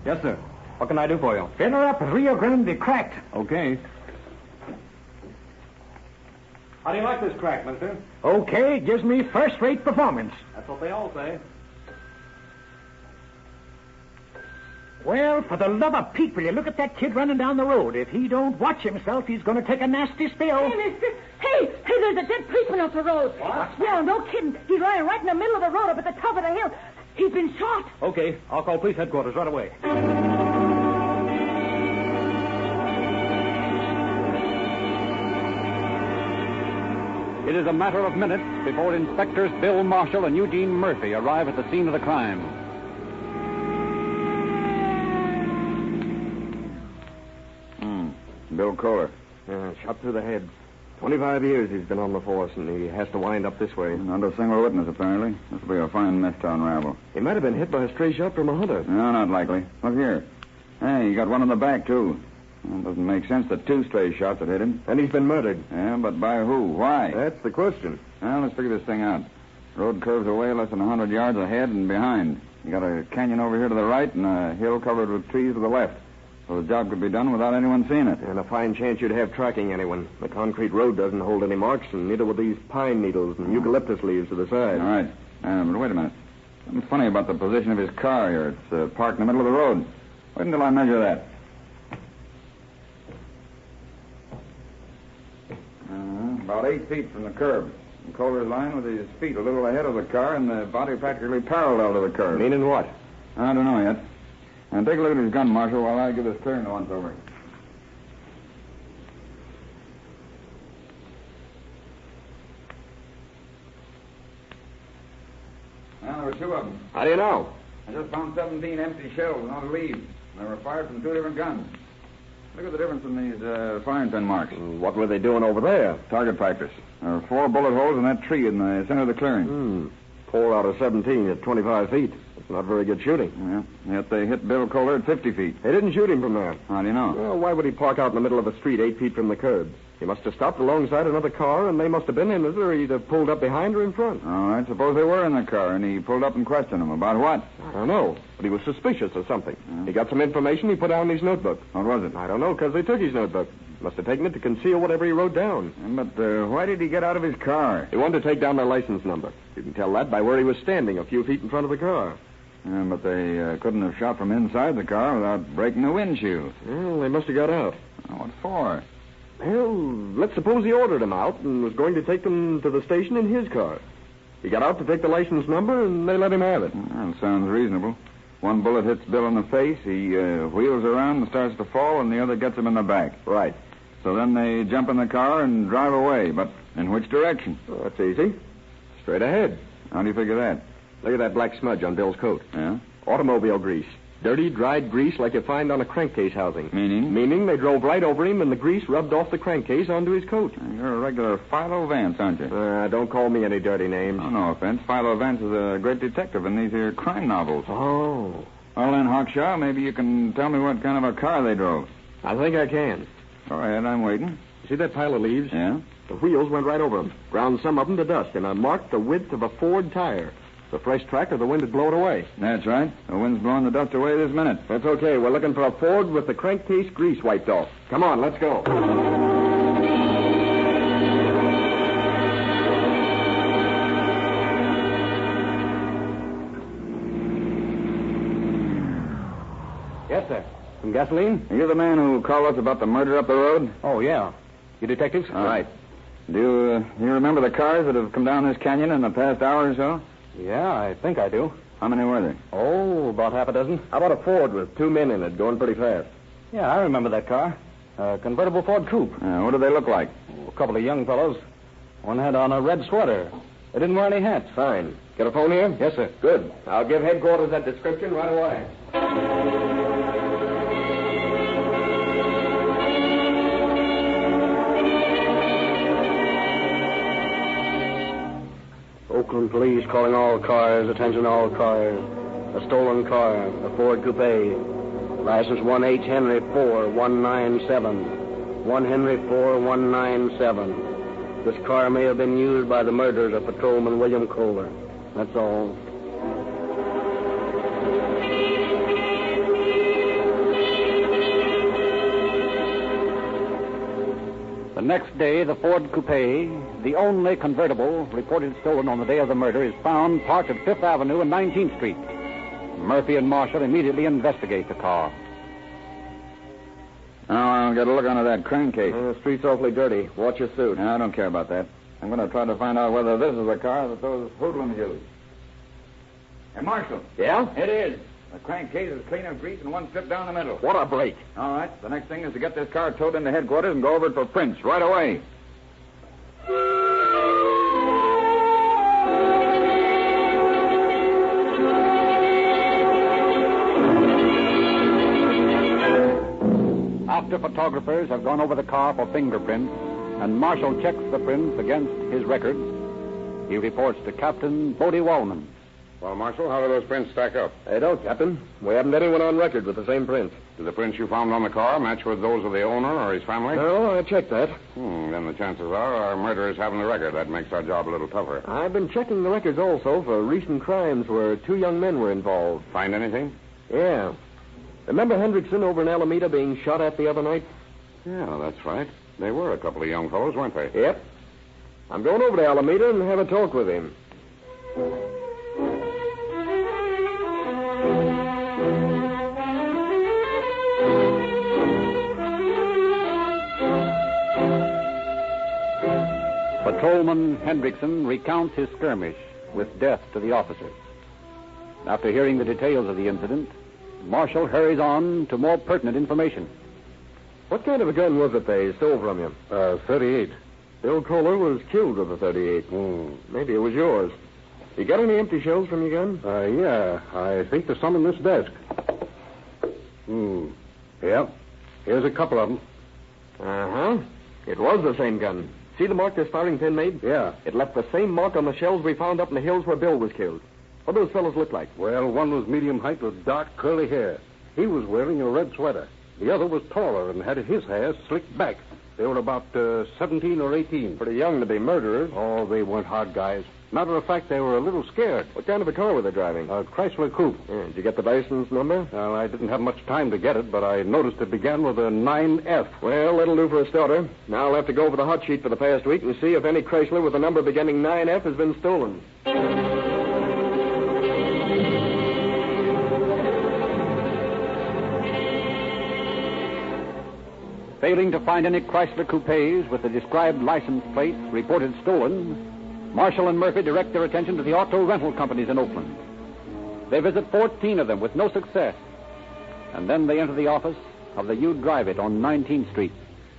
Yes, sir. What can I do for you? Get her up at Rio Grande cracked. Okay. How do you like this crack, mister? Okay, gives me first-rate performance. That's what they all say. Well, for the love of Pete, will you look at that kid running down the road? If he don't watch himself, he's going to take a nasty spill. Hey, mister. Hey, there's a dead policeman off the road. What? Yeah, no kidding. He's lying right in the middle of the road up at the top of the hill. He's been shot. Okay, I'll call police headquarters right away. It is a matter of minutes before Inspectors Bill Marshall and Eugene Murphy arrive at the scene of the crime. Bill Kohler. Shot through the head. 25 years he's been on the force, and he has to wind up this way. Not a single witness, apparently. This will be a fine mess to unravel. He might have been hit by a stray shot from a hunter. No, not likely. Look here. Hey, you got one in the back, too. Well, it doesn't make sense that two stray shots had hit him. And he's been murdered. Yeah, but by who? Why? That's the question. Well, let's figure this thing out. Road curves away less than 100 yards ahead and behind. You got a canyon over here to the right and a hill covered with trees to the left. So the job could be done without anyone seeing it. And a fine chance you'd have tracking anyone. The concrete road doesn't hold any marks, and neither would these pine needles and eucalyptus leaves to the side. All right. But wait a minute. Something funny about the position of his car here. It's parked in the middle of the road. Wait until I measure that. About 8 feet from the curb. And Kohler's lying with his feet a little ahead of the car and the body practically parallel to the curb. Meaning what? I don't know yet. And take a look at his gun, Marshal, while I give this turn once over. Well, there were two of them. How do you know? I just found 17 empty shells and other leaves. They were fired from two different guns. Look at the difference in these firing pin marks. What were they doing over there? Target practice. There were 4 bullet holes in that tree in the center of the clearing. 4 out of 17 at 25 feet. That's not very good shooting. Yeah, yet they hit Bill Kohler at 50 feet. They didn't shoot him from there. How do you know? Well, why would he park out in the middle of a street 8 feet from the curb? He must have stopped alongside another car, and they must have been in it, or either pulled up behind or in front. All right, suppose they were in the car, and he pulled up and questioned them. About what? I don't know, but he was suspicious of something. He got some information he put down in his notebook. What was it? I don't know, because they took his notebook. Must have taken it to conceal whatever he wrote down. But why did he get out of his car? He wanted to take down their license number. You can tell that by where he was standing, a few feet in front of the car. But they couldn't have shot from inside the car without breaking the windshield. Well, they must have got out. What for? Well, let's suppose he ordered them out and was going to take them to the station in his car. He got out to take the license number, and they let him have it. Well, sounds reasonable. One bullet hits Bill in the face, he wheels around and starts to fall, and the other gets him in the back. Right. So then they jump in the car and drive away, but in which direction? Oh, that's easy. Straight ahead. How do you figure that? Look at that black smudge on Bill's coat. Yeah? Automobile grease. Dirty, dried grease like you find on a crankcase housing. Meaning? Meaning they drove right over him and the grease rubbed off the crankcase onto his coat. You're a regular Philo Vance, aren't you? Don't call me any dirty names. Oh, no offense. Philo Vance is a great detective in these here crime novels. Oh. Well, then, Hawkshaw, maybe you can tell me what kind of a car they drove. I think I can. Go ahead, I'm waiting. See that pile of leaves? Yeah? The wheels went right over them. Ground some of them to dust, and I marked the width of a Ford tire. The fresh track or the wind had blown it away. That's right. The wind's blowing the dust away this minute. That's okay. We're looking for a Ford with the crankcase grease wiped off. Come on, let's go. Yes, sir. Some gasoline? Are you the man who called us about the murder up the road? Oh, yeah. You detectives? Right. Do you remember the cars that have come down this canyon in the past hour or so? Yeah, I think I do. How many were there? Oh, about half a dozen. How about a Ford with 2 men in it going pretty fast? Yeah, I remember that car. A convertible Ford coupe. What do they look like? A couple of young fellows. One had on a red sweater. They didn't wear any hats. Fine. Get a phone here? Yes, sir. Good. I'll give headquarters that description right away. Oakland police calling all cars. Attention all cars. A stolen car, a Ford Coupe. License 1H Henry 4197. 1 Henry 4197. This car may have been used by the murderers of Patrolman William Kohler. That's all. The next day, the Ford Coupe, the only convertible reported stolen on the day of the murder, is found parked at 5th Avenue and 19th Street. Murphy and Marshall immediately investigate the car. Now, I'll get a look under that crankcase. The street's awfully dirty. Watch your suit. I don't care about that. I'm going to try to find out whether this is the car that those hoodlums used. Hey, Marshal. Yeah? It is. The crankcase is clean of grease and one strip down the middle. What a break. All right. The next thing is to get this car towed into headquarters and go over it for prints right away. After photographers have gone over the car for fingerprints, and Marshall checks the prints against his records, he reports to Captain Bodie Wallman. Well, Marshal, how do those prints stack up? They don't, Captain. We haven't anyone on record with the same prints. Do the prints you found on the car match with those of the owner or his family? No, I checked that. Then the chances are our murderers haven't the record. That makes our job a little tougher. I've been checking the records also for recent crimes where 2 young men were involved. Find anything? Yeah. Remember Hendrickson over in Alameda being shot at the other night? Yeah, that's right. They were a couple of young fellows, weren't they? Yep. I'm going over to Alameda and have a talk with him. Patrolman Hendrickson recounts his skirmish with death to the officers. After hearing the details of the incident, Marshall hurries on to more pertinent information. What kind of a gun was it they stole from you? 38. Bill Kohler was killed with a 38. Maybe it was yours. You got any empty shells from your gun? Yeah. I think there's some in this desk. Yep. Here's a couple of them. Uh-huh. It was the same gun. See the mark this firing pin made? Yeah. It left the same mark on the shells we found up in the hills where Bill was killed. What do those fellows look like? Well, one was medium height with dark curly hair. He was wearing a red sweater. The other was taller and had his hair slicked back. They were about 17 or 18. Pretty young to be murderers. Oh, they weren't hard guys. Matter of fact, they were a little scared. What kind of a car were they driving? A Chrysler Coupe. Did you get the license number? Well, I didn't have much time to get it, but I noticed it began with a 9F. Well, that'll do for a starter. Now I'll have to go over the hot sheet for the past week and see if any Chrysler with a number beginning 9F has been stolen. Failing to find any Chrysler coupes with the described license plate reported stolen, Marshall and Murphy direct their attention to the auto rental companies in Oakland. They visit 14 of them with no success. And then they enter the office of the You Drive It on 19th Street.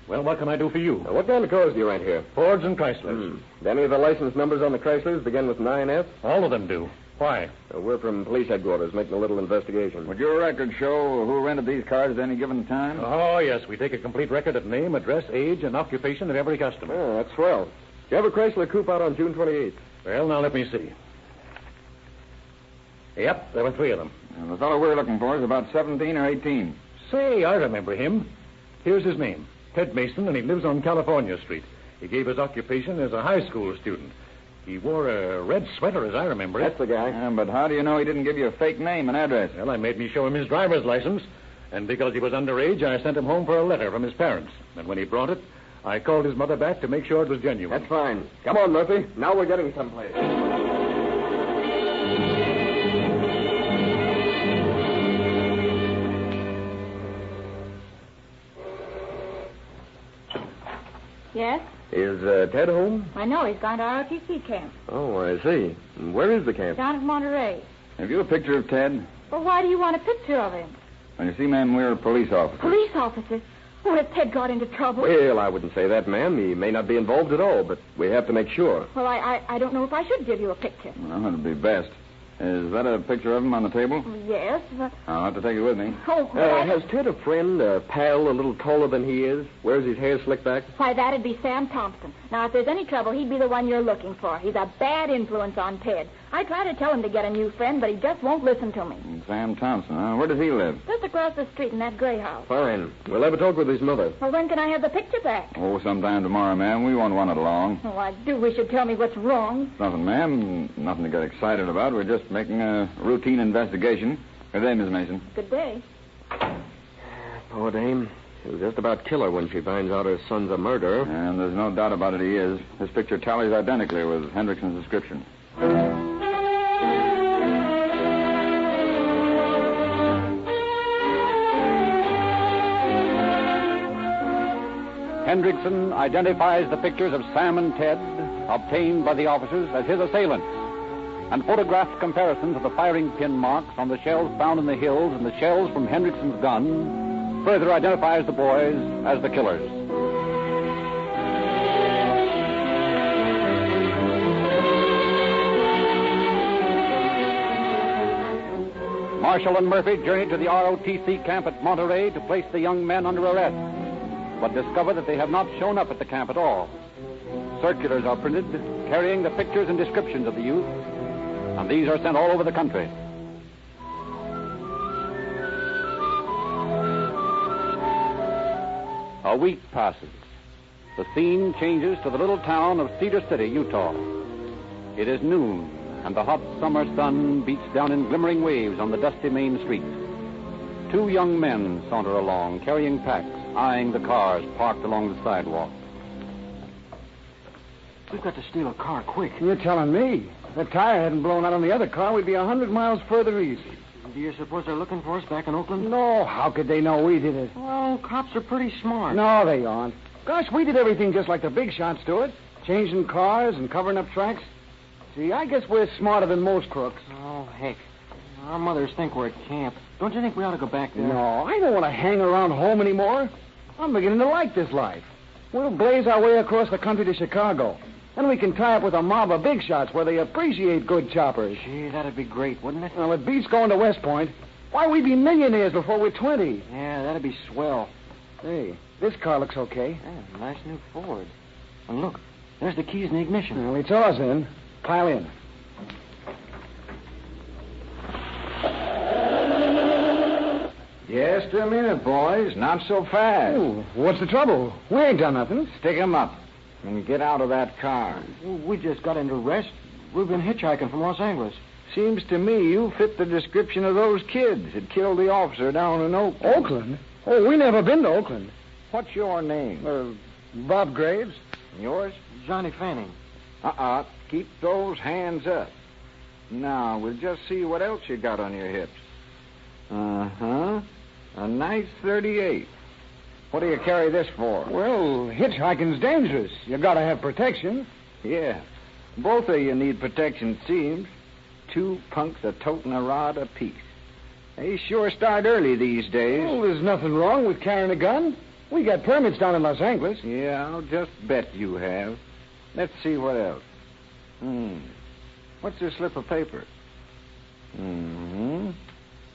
Well, what can I do for you? What kind of cars do you rent here? Fords and Chryslers. Do any of the license numbers on the Chryslers begin with 9F? All of them do. Why? We're from police headquarters making a little investigation. Would your record show who rented these cars at any given time? Oh, yes. We take a complete record of name, address, age, and occupation of every customer. Oh, that's swell. You have a Chrysler Coupe out on June 28th? Well, now let me see. Yep, there were 3 of them. The fellow we're looking for is about 17 or 18. Say, I remember him. Here's his name, Ted Mason, and he lives on California Street. He gave his occupation as a high school student. He wore a red sweater, as I remember it. That's the guy. Yeah, but how do you know he didn't give you a fake name and address? Well, I made me show him his driver's license, and because he was underage, I sent him home for a letter from his parents. And when he brought it, I called his mother back to make sure it was genuine. That's fine. Come on, Murphy. Now we're getting someplace. Yes? Is Ted home? I know. He's gone to ROTC camp. Oh, I see. Where is the camp? Down at Monterey. Have you a picture of Ted? Well, why do you want a picture of him? Well, you see, ma'am, we're police officers. Police officers? What if Ted got into trouble? Well, I wouldn't say that, ma'am. He may not be involved at all, but we have to make sure. Well, I don't know if I should give you a picture. Well, that'd be best. Is that a picture of him on the table? Yes, but... I'll have to take it with me. Oh, has Ted a friend, a pal, a little taller than he is? Wears his hair slicked back? Why, that'd be Sam Thompson. Now, if there's any trouble, he'd be the one you're looking for. He's a bad influence on Ted. I try to tell him to get a new friend, but he just won't listen to me. Sam Thompson, huh? Where does he live? Just across the street in that gray house. Fine. We'll have a talk with his mother. Well, when can I have the picture back? Oh, sometime tomorrow, ma'am. We won't want it long. Oh, I do wish you'd tell me what's wrong. Nothing, ma'am. Nothing to get excited about. We're just making a routine investigation. Good day, Miss Mason. Good day. Poor dame. She'll just about kill her when she finds out her son's a murderer. And there's no doubt about it, he is. His picture tallies identically with Hendrickson's description. Hendrickson identifies the pictures of Sam and Ted, obtained by the officers, as his assailants, and photographed comparisons of the firing pin marks on the shells found in the hills and the shells from Hendrickson's gun further identifies the boys as the killers. Marshall and Murphy journeyed to the ROTC camp at Monterey to place the young men under arrest, but discover that they have not shown up at the camp at all. Circulars are printed carrying the pictures and descriptions of the youth, and these are sent all over the country. A week passes. The scene changes to the little town of Cedar City, Utah. It is noon, and the hot summer sun beats down in glimmering waves on the dusty main street. Two young men saunter along, carrying packs, eyeing the cars parked along the sidewalk. We've got to steal a car quick. You're telling me. If the tire hadn't blown out on the other car, we'd be 100 miles further east. Do you suppose they're looking for us back in Oakland? No, how could they know we did it? Well, cops are pretty smart. No, they aren't. Gosh, we did everything just like the big shots do it. Changing cars and covering up tracks. See, I guess we're smarter than most crooks. Oh, heck. Our mothers think we're at camp. Don't you think we ought to go back there? No, I don't want to hang around home anymore. I'm beginning to like this life. We'll blaze our way across the country to Chicago. Then we can tie up with a mob of big shots where they appreciate good choppers. Gee, that'd be great, wouldn't it? Well, it beats going to West Point. Why, we'd be millionaires before we're 20. Yeah, that'd be swell. Hey, this car looks okay. Yeah, nice new Ford. And look, there's the keys in the ignition. Well, it's ours then. Pile in. Just a minute, boys. Not so fast. Ooh, what's the trouble? We ain't done nothing. Stick 'em up and get out of that car. Well, we just got into arrest. We've been hitchhiking from Los Angeles. Seems to me you fit the description of those kids that killed the officer down in Oakland. Oakland? Oh, we never been to Oakland. What's your name? Bob Graves. Yours? Johnny Fanning. Keep those hands up. Now, we'll just see what else you got on your hips. Uh-huh. A nice 38. What do you carry this for? Well, hitchhiking's dangerous. You gotta have protection. Yeah. Both of you need protection, it seems. Two punks a-toting a rod apiece. They sure start early these days. Well, there's nothing wrong with carrying a gun. We got permits down in Los Angeles. Yeah, I'll just bet you have. Let's see what else. What's this slip of paper?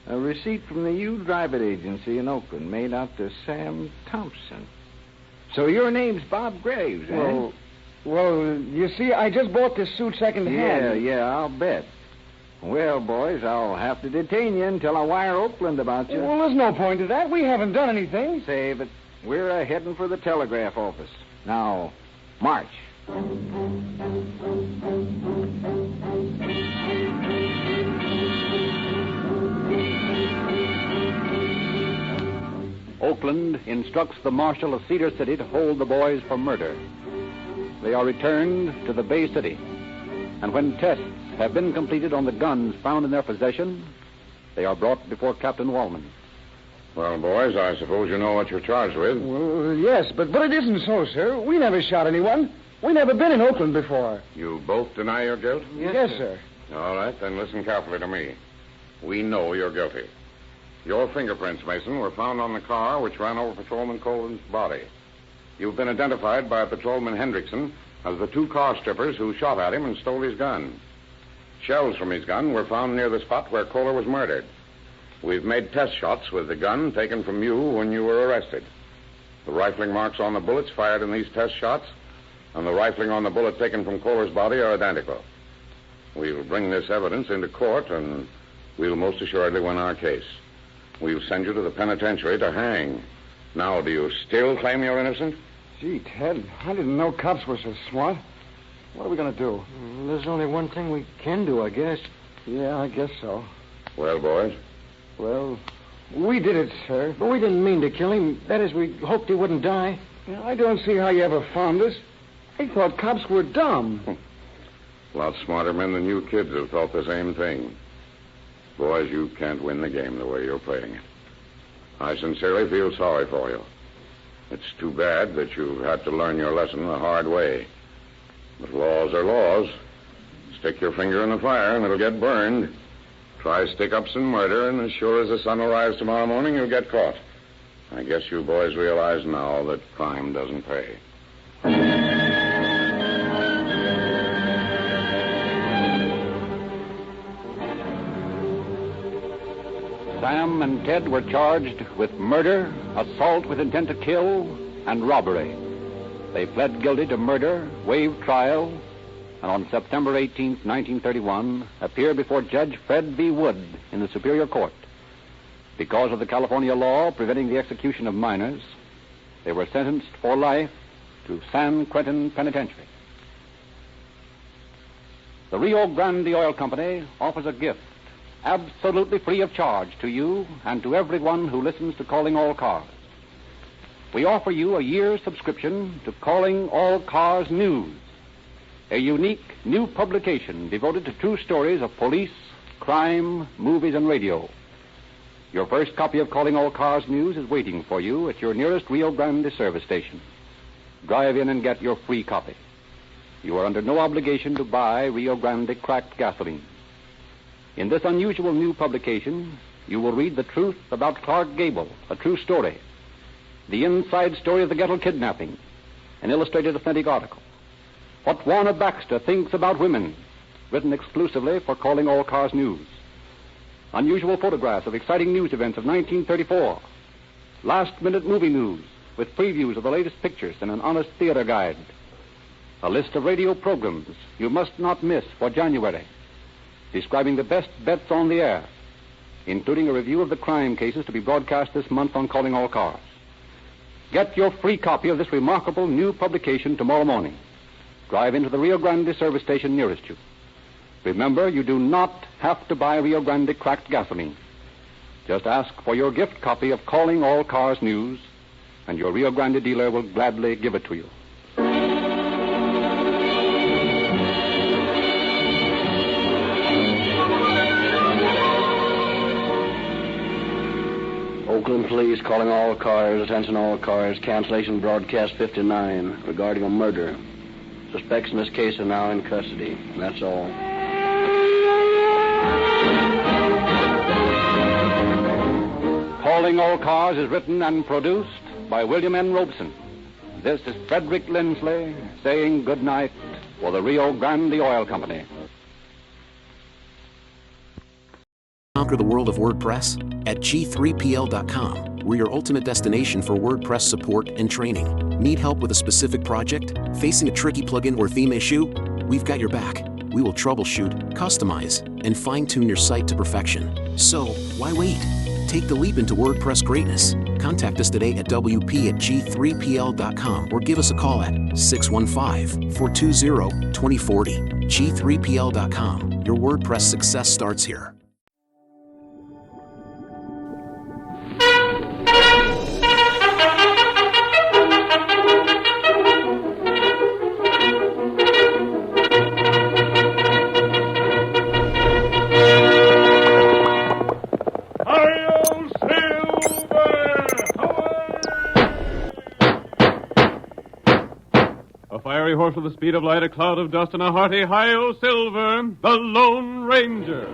A receipt from the You Drive It agency in Oakland made out to Sam Thompson. So your name's Bob Graves, eh? Well, you see, I just bought this suit second-hand. Yeah, I'll bet. Well, boys, I'll have to detain you until I wire Oakland about you. Well, there's no point to that. We haven't done anything. Say, but we're heading for the telegraph office. Now, march. Oakland instructs the marshal of Cedar City to hold the boys for murder. They are returned to the Bay City, and when tests have been completed on the guns found in their possession, they are brought before Captain Wallman. Well, boys, I suppose you know what you're charged with. Well, yes, but it isn't so, sir. We never shot anyone. We never been in Oakland before. You both deny your guilt? Yes, sir. All right, then listen carefully to me. We know you're guilty. Your fingerprints, Mason, were found on the car which ran over Patrolman Colin's body. You've been identified by Patrolman Hendrickson as the two car strippers who shot at him and stole his gun. Shells from his gun were found near the spot where Kohler was murdered. We've made test shots with the gun taken from you when you were arrested. The rifling marks on the bullets fired in these test shots and the rifling on the bullet taken from Kohler's body are identical. We'll bring this evidence into court, and we'll most assuredly win our case. We'll send you to the penitentiary to hang. Now, do you still claim you're innocent? Gee, Ted, I didn't know cops were so smart. What are we going to do? There's only one thing we can do, I guess. Yeah, I guess so. Well, boys? Well, we did it, sir. But we didn't mean to kill him. That is, we hoped he wouldn't die. I don't see how you ever found us. I thought cops were dumb. A lot smarter men than you kids have thought the same thing. Boys, you can't win the game the way you're playing it. I sincerely feel sorry for you. It's too bad that you've had to learn your lesson the hard way. But laws are laws. Stick your finger in the fire and it'll get burned. Try stick-ups and murder, and as sure as the sun will rise tomorrow morning, you'll get caught. I guess you boys realize now that crime doesn't pay. Sam and Ted were charged with murder, assault with intent to kill, and robbery. They pled guilty to murder, waived trial, and on September 18, 1931, appeared before Judge Fred V. Wood in the Superior Court. Because of the California law preventing the execution of minors, they were sentenced for life to San Quentin Penitentiary. The Rio Grande Oil Company offers a gift absolutely free of charge to you and to everyone who listens to Calling All Cars. We offer you a year's subscription to Calling All Cars News, a unique new publication devoted to true stories of police, crime, movies, and radio. Your first copy of Calling All Cars News is waiting for you at your nearest Rio Grande service station. Drive in and get your free copy. You are under no obligation to buy Rio Grande cracked gasoline. In this unusual new publication, you will read the truth about Clark Gable, a true story, the inside story of the Gettle kidnapping, an illustrated authentic article, what Warner Baxter thinks about women, written exclusively for Calling All Cars News, unusual photographs of exciting news events of 1934, last-minute movie news with previews of the latest pictures and an honest theater guide, a list of radio programs you must not miss for January, describing the best bets on the air, including a review of the crime cases to be broadcast this month on Calling All Cars. Get your free copy of this remarkable new publication tomorrow morning. Drive into the Rio Grande service station nearest you. Remember, you do not have to buy Rio Grande cracked gasoline. Just ask for your gift copy of Calling All Cars News, and your Rio Grande dealer will gladly give it to you. Oakland Police calling all cars, attention all cars, cancellation broadcast 59 regarding a murder. Suspects in this case are now in custody. That's all. Calling All Cars is written and produced by William N. Robeson. This is Frederick Lindsley saying good night for the Rio Grande Oil Company. Conquer the world of WordPress at G3PL.com. We're your ultimate destination for WordPress support and training. Need help with a specific project? Facing a tricky plugin or theme issue? We've got your back. We will troubleshoot, customize, and fine-tune your site to perfection. So, why wait? Take the leap into WordPress greatness. Contact us today at WP@G3PL.com or give us a call at 615-420-2040. G3PL.com. Your WordPress success starts here. Horse with the speed of light, a cloud of dust, and a hearty Hi-Yo Silver, the Lone Ranger.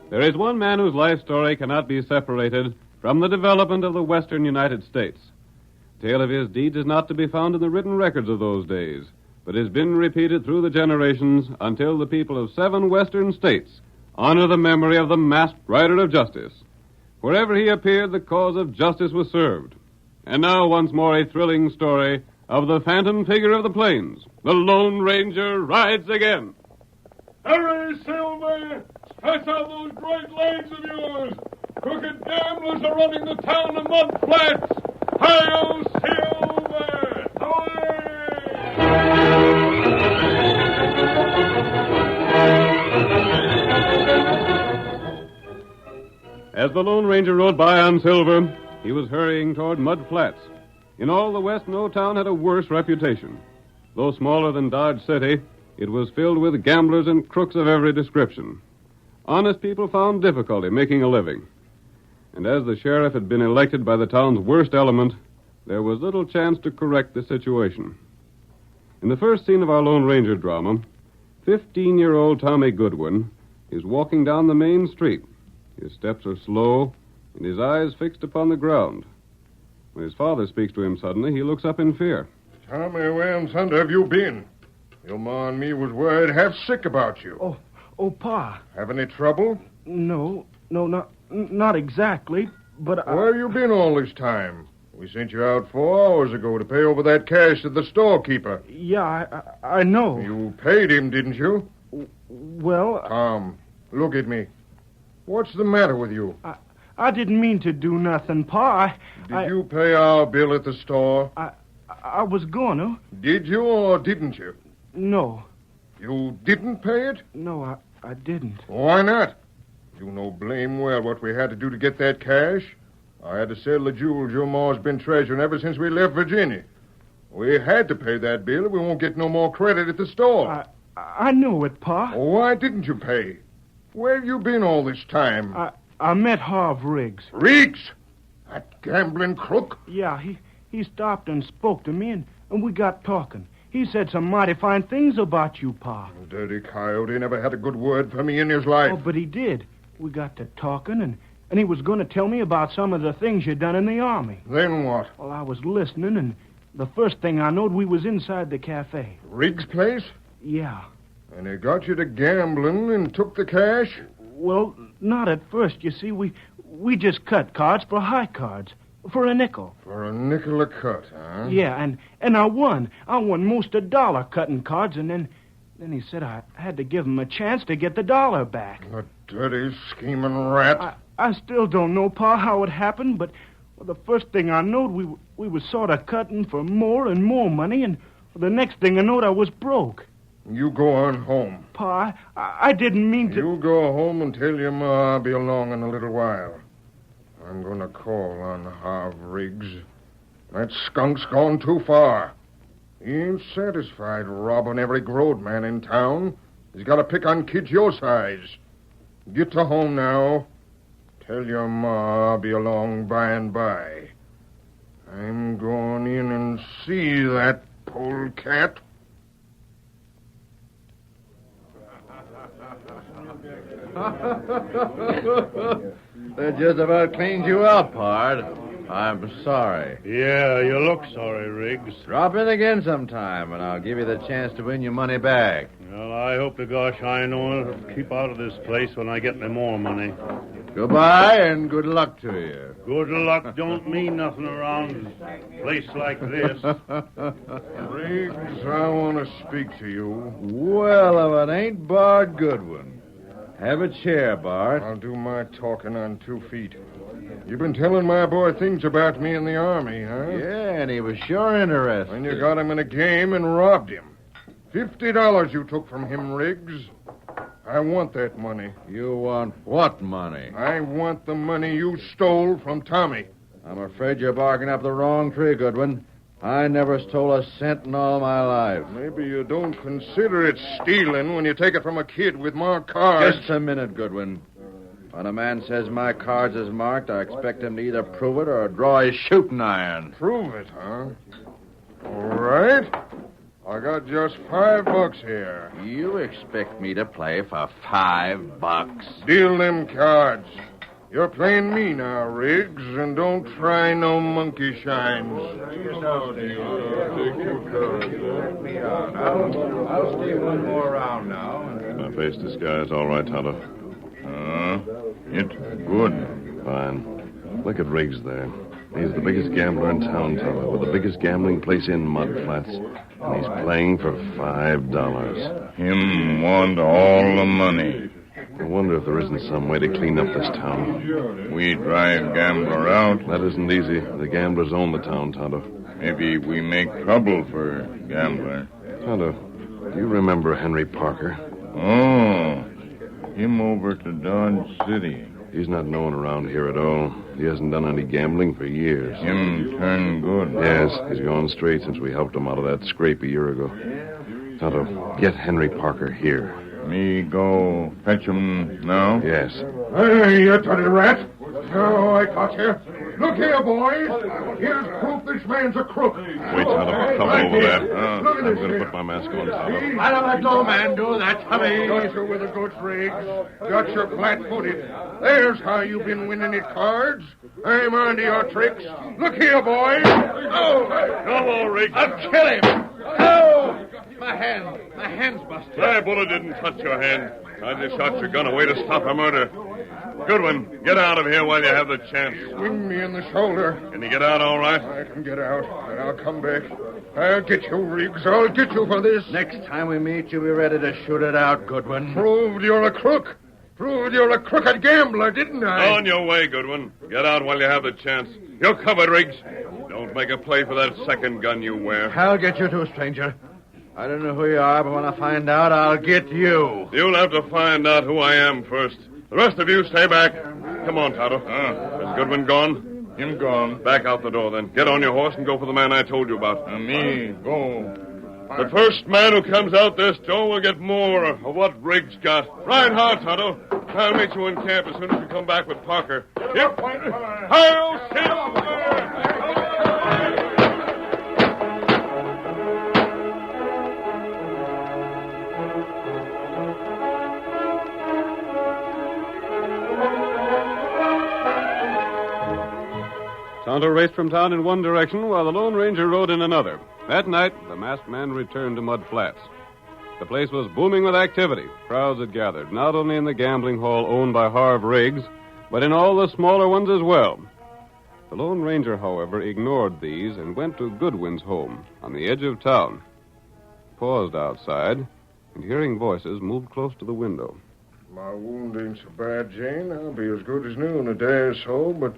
There is one man whose life story cannot be separated from the development of the western United States. The tale of his deeds is not to be found in the written records of those days, but has been repeated through the generations until the people of 7 western states honor the memory of the masked rider of justice. Wherever he appeared, the cause of justice was served. And now, once more, a thrilling story of the phantom figure of the plains. The Lone Ranger rides again. Hurry, Silver! Stretch out those great legs of yours! Crooked gamblers are running the town of Mud Flats! Hi-yo, Silver! As the Lone Ranger rode by on Silver, he was hurrying toward Mud Flats. In all the West, no town had a worse reputation. Though smaller than Dodge City, it was filled with gamblers and crooks of every description. Honest people found difficulty making a living. And as the sheriff had been elected by the town's worst element, there was little chance to correct the situation. In the first scene of our Lone Ranger drama, 15-year-old Tommy Goodwin is walking down the main street. His steps are slow, and his eyes fixed upon the ground. When his father speaks to him suddenly, he looks up in fear. Tommy, where in thunder have you been? Your ma and me was worried half sick about you. Oh, Pa. Have any trouble? No, not exactly, but Where you been all this time? We sent you out 4 hours ago to pay over that cash to the storekeeper. Yeah, I know. You paid him, didn't you? Well... Tom, look at me. What's the matter with you? I didn't mean to do nothing, Pa. Did you pay our bill at the store? I was going to. Did you or didn't you? No. You didn't pay it? No, I didn't. Why not? You know blame well what we had to do to get that cash. I had to sell the jewels your ma's been treasuring ever since we left Virginia. We had to pay that bill or we won't get no more credit at the store. I know it, Pa. Why didn't you pay? Where have you been all this time? I met Harv Riggs. Riggs? That gambling crook? Yeah, he stopped and spoke to me, and we got talking. He said some mighty fine things about you, Pa. Dirty coyote never had a good word for me in his life. Oh, but he did. We got to talking, and he was going to tell me about some of the things you'd done in the Army. Then what? Well, I was listening, and the first thing I knowed, we was inside the cafe. Riggs' place? Yeah. And he got you to gambling and took the cash? Well, not at first. You see, we just cut cards for high cards. For a nickel. For a nickel a cut, huh? Yeah, and I won. I won most $1 cutting cards, and then he said I had to give him a chance to get the $1 back. The dirty, scheming rat. I still don't know, Pa, how it happened, but the first thing I knowed, we was sort of cutting for more and more money, and the next thing I knowed, I was broke. You go on home. Pa, I didn't mean to... You go home and tell your ma I'll be along in a little while. I'm going to call on Harv Riggs. That skunk's gone too far. He ain't satisfied robbing every growed man in town. He's got to pick on kids your size. Get to home now. Tell your ma I'll be along by and by. I'm going in and see that polecat. That just about cleaned you out, Pard. I'm sorry. Yeah, you look sorry, Riggs. Drop in again sometime, and I'll give you the chance to win your money back. Well, I hope to gosh I know to keep out of this place when I get me more money. Goodbye, and good luck to you. Good luck don't mean nothing around a place like this. Riggs, I want to speak to you. Well, if it ain't Bart Goodwin. Have a chair, Bart. I'll do my talking on 2 feet. You've been telling my boy things about me in the Army, huh? Yeah, and he was sure interested. When you got him in a game and robbed him. $50 you took from him, Riggs. I want that money. You want what money? I want the money you stole from Tommy. I'm afraid you're barking up the wrong tree, Goodwin. I never stole a cent in all my life. Maybe you don't consider it stealing when you take it from a kid with marked cards. Just a minute, Goodwin. When a man says my cards is marked, I expect him to either prove it or draw his shooting iron. Prove it, huh? All right. I got just $5 here. You expect me to play for $5? Deal them cards. You're playing me now, Riggs, and don't try no monkey shines. I'll stay one more round now. My face disguise all right, Tonto? It's good. Fine. Look at Riggs there. He's the biggest gambler in town, Tonto, with the biggest gambling place in Mud Flats. And he's playing for $5. Him want all the money. I wonder if there isn't some way to clean up this town. We drive gambler out. That isn't easy. The gamblers own the town, Tonto. Maybe we make trouble for gambler. Tonto, do you remember Henry Parker? Oh, him over to Dodge City. He's not known around here at all. He hasn't done any gambling for years. Him turn good. Yes, he's gone straight since we helped him out of that scrape a year ago. Tonto, get Henry Parker here. Me go fetch him now? Yes. Hey, you dirty rat. Oh, I got you. Look here, boys. Here's proof this man's a crook. Wait, Tonto. Come over there. I'm going to put my mask on, Tonto. I don't let no man do that to me. Guys are with the goods, Riggs. Got your flat-footed. There's how you've been winning at cards. I'm on to your tricks. Look here, boys. Oh, come on, Riggs. I'll kill him. Oh, my hand's busted. That bullet didn't touch your hand. I just shot your gun away to stop a murder. Goodwin, get out of here while you have the chance. Swing me in the shoulder. Can you get out all right? I can get out, and I'll come back. I'll get you, Riggs. I'll get you for this. Next time we meet, you'll be ready to shoot it out, Goodwin. Proved you're a crook. Proved you're a crooked gambler, didn't I? On your way, Goodwin. Get out while you have the chance. You're covered, Riggs. Don't make a play for that second gun you wear. I'll get you too, stranger. I don't know who you are, but when I find out, I'll get you. You'll have to find out who I am first. The rest of you stay back. Come on, Tonto. Is Goodwin gone? Him gone. Back out the door, then. Get on your horse and go for the man I told you about. Me, go. The first man who comes out this door will get more of what Riggs got. Ride hard, Tonto. I'll meet you in camp as soon as you come back with Parker. Yep. Hail Silver! Tonto raced from town in one direction while the Lone Ranger rode in another. That night, the masked man returned to Mud Flats. The place was booming with activity. Crowds had gathered, not only in the gambling hall owned by Harv Riggs, but in all the smaller ones as well. The Lone Ranger, however, ignored these and went to Goodwin's home on the edge of town. He paused outside, and hearing voices, moved close to the window. My wound ain't so bad, Jane. I'll be as good as new in a day or so, but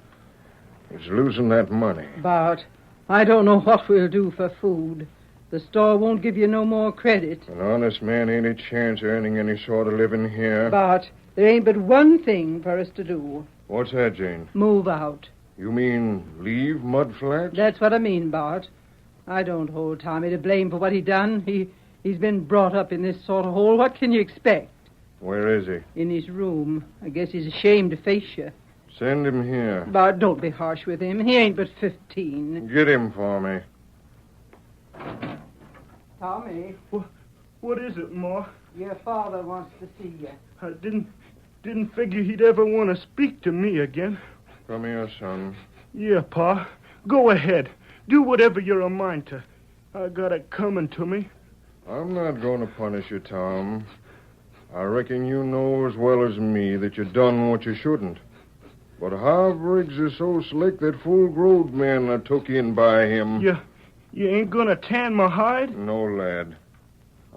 it's losing that money. Bart, I don't know what we'll do for food. The store won't give you no more credit. An honest man ain't a chance of earning any sort of living here. Bart, there ain't but one thing for us to do. What's that, Jane? Move out. You mean leave Mud Flats? That's what I mean, Bart. I don't hold Tommy to blame for what he done. He's been brought up in this sort of hole. What can you expect? Where is he? In his room. I guess he's ashamed to face you. Send him here. Bart, don't be harsh with him. He ain't but 15. Get him for me. Tommy. What is it, Ma? Your father wants to see you. I didn't figure he'd ever want to speak to me again. Come here, son. Yeah, Pa. Go ahead. Do whatever you're a mind to. I got it coming to me. I'm not going to punish you, Tom. I reckon you know as well as me that you done what you shouldn't. But Harv Riggs is so slick that full growed men are took in by him. You ain't gonna tan my hide? No, lad.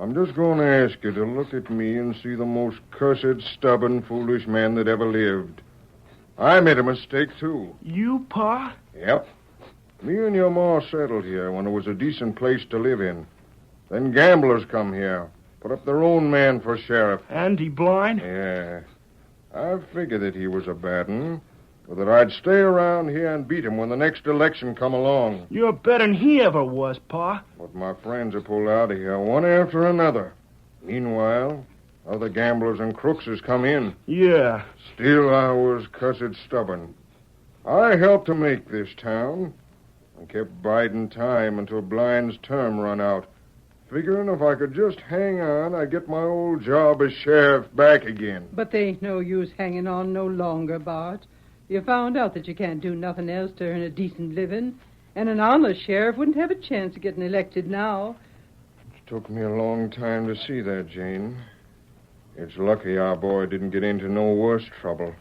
I'm just going to ask you to look at me and see the most cursed, stubborn, foolish man that ever lived. I made a mistake, too. You, Pa? Yep. Me and your ma settled here when it was a decent place to live in. Then gamblers come here, put up their own man for sheriff. Andy Blind? Yeah. I figured that he was a bad one, but that I'd stay around here and beat him when the next election come along. You're better'n he ever was, Pa. But my friends have pulled out of here, one after another. Meanwhile, other gamblers and crooks has come in. Yeah. Still, I was cussed stubborn. I helped to make this town. I kept biding time until Blind's term run out, figuring if I could just hang on, I'd get my old job as sheriff back again. But there ain't no use hanging on no longer, Bart. You found out that you can't do nothing else to earn a decent living, and an honest sheriff wouldn't have a chance of getting elected now. It took me a long time to see that, Jane. It's lucky our boy didn't get into no worse trouble.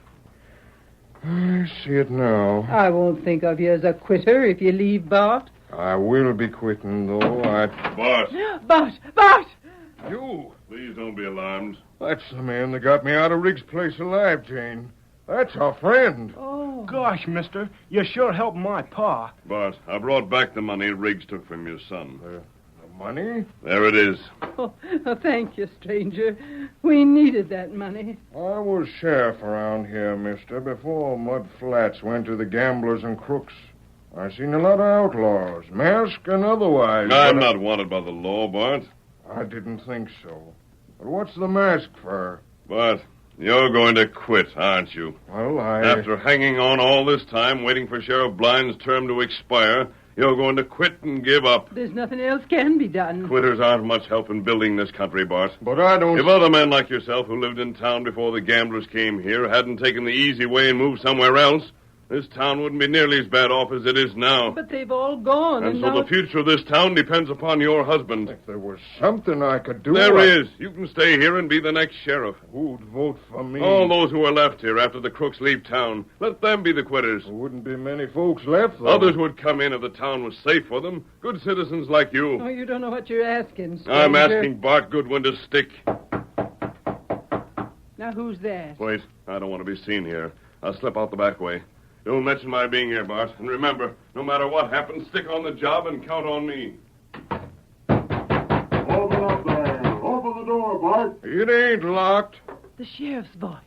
I see it now. I won't think of you as a quitter if you leave, Bart. I will be quitting, though. Bart! Bart! You! Please don't be alarmed. That's the man that got me out of Riggs' place alive, Jane. That's our friend. Oh. Gosh, mister, you sure helped my Pa. Bart, I brought back the money Riggs took from your son. The money? There it is. Oh, thank you, stranger. We needed that money. I was sheriff around here, mister, before Mud Flats went to the gamblers and crooks. I seen a lot of outlaws, masked and otherwise. I'm not wanted by the law, Bart. I didn't think so. But what's the mask for? Bart, you're going to quit, aren't you? Well, After hanging on all this time, waiting for Sheriff Blind's term to expire, you're going to quit and give up. There's nothing else can be done. Quitters aren't much help in building this country, Bart. But I don't... If other men like yourself who lived in town before the gamblers came here hadn't taken the easy way and moved somewhere else, this town wouldn't be nearly as bad off as it is now. But they've all gone. And so now... the future of this town depends upon your husband. If there was something I could do... There is. You can stay here and be the next sheriff. Who'd vote for me? All those who are left here after the crooks leave town. Let them be the quitters. There wouldn't be many folks left, though. Others would come in if the town was safe for them. Good citizens like you. Oh, you don't know what you're asking, stranger. I'm asking Bart Goodwin to stick. Now, who's that? Wait, I don't want to be seen here. I'll slip out the back way. Don't mention my being here, Bart. And remember, no matter what happens, stick on the job and count on me. Open up there. Open the door, Bart. It ain't locked. The sheriff's voice.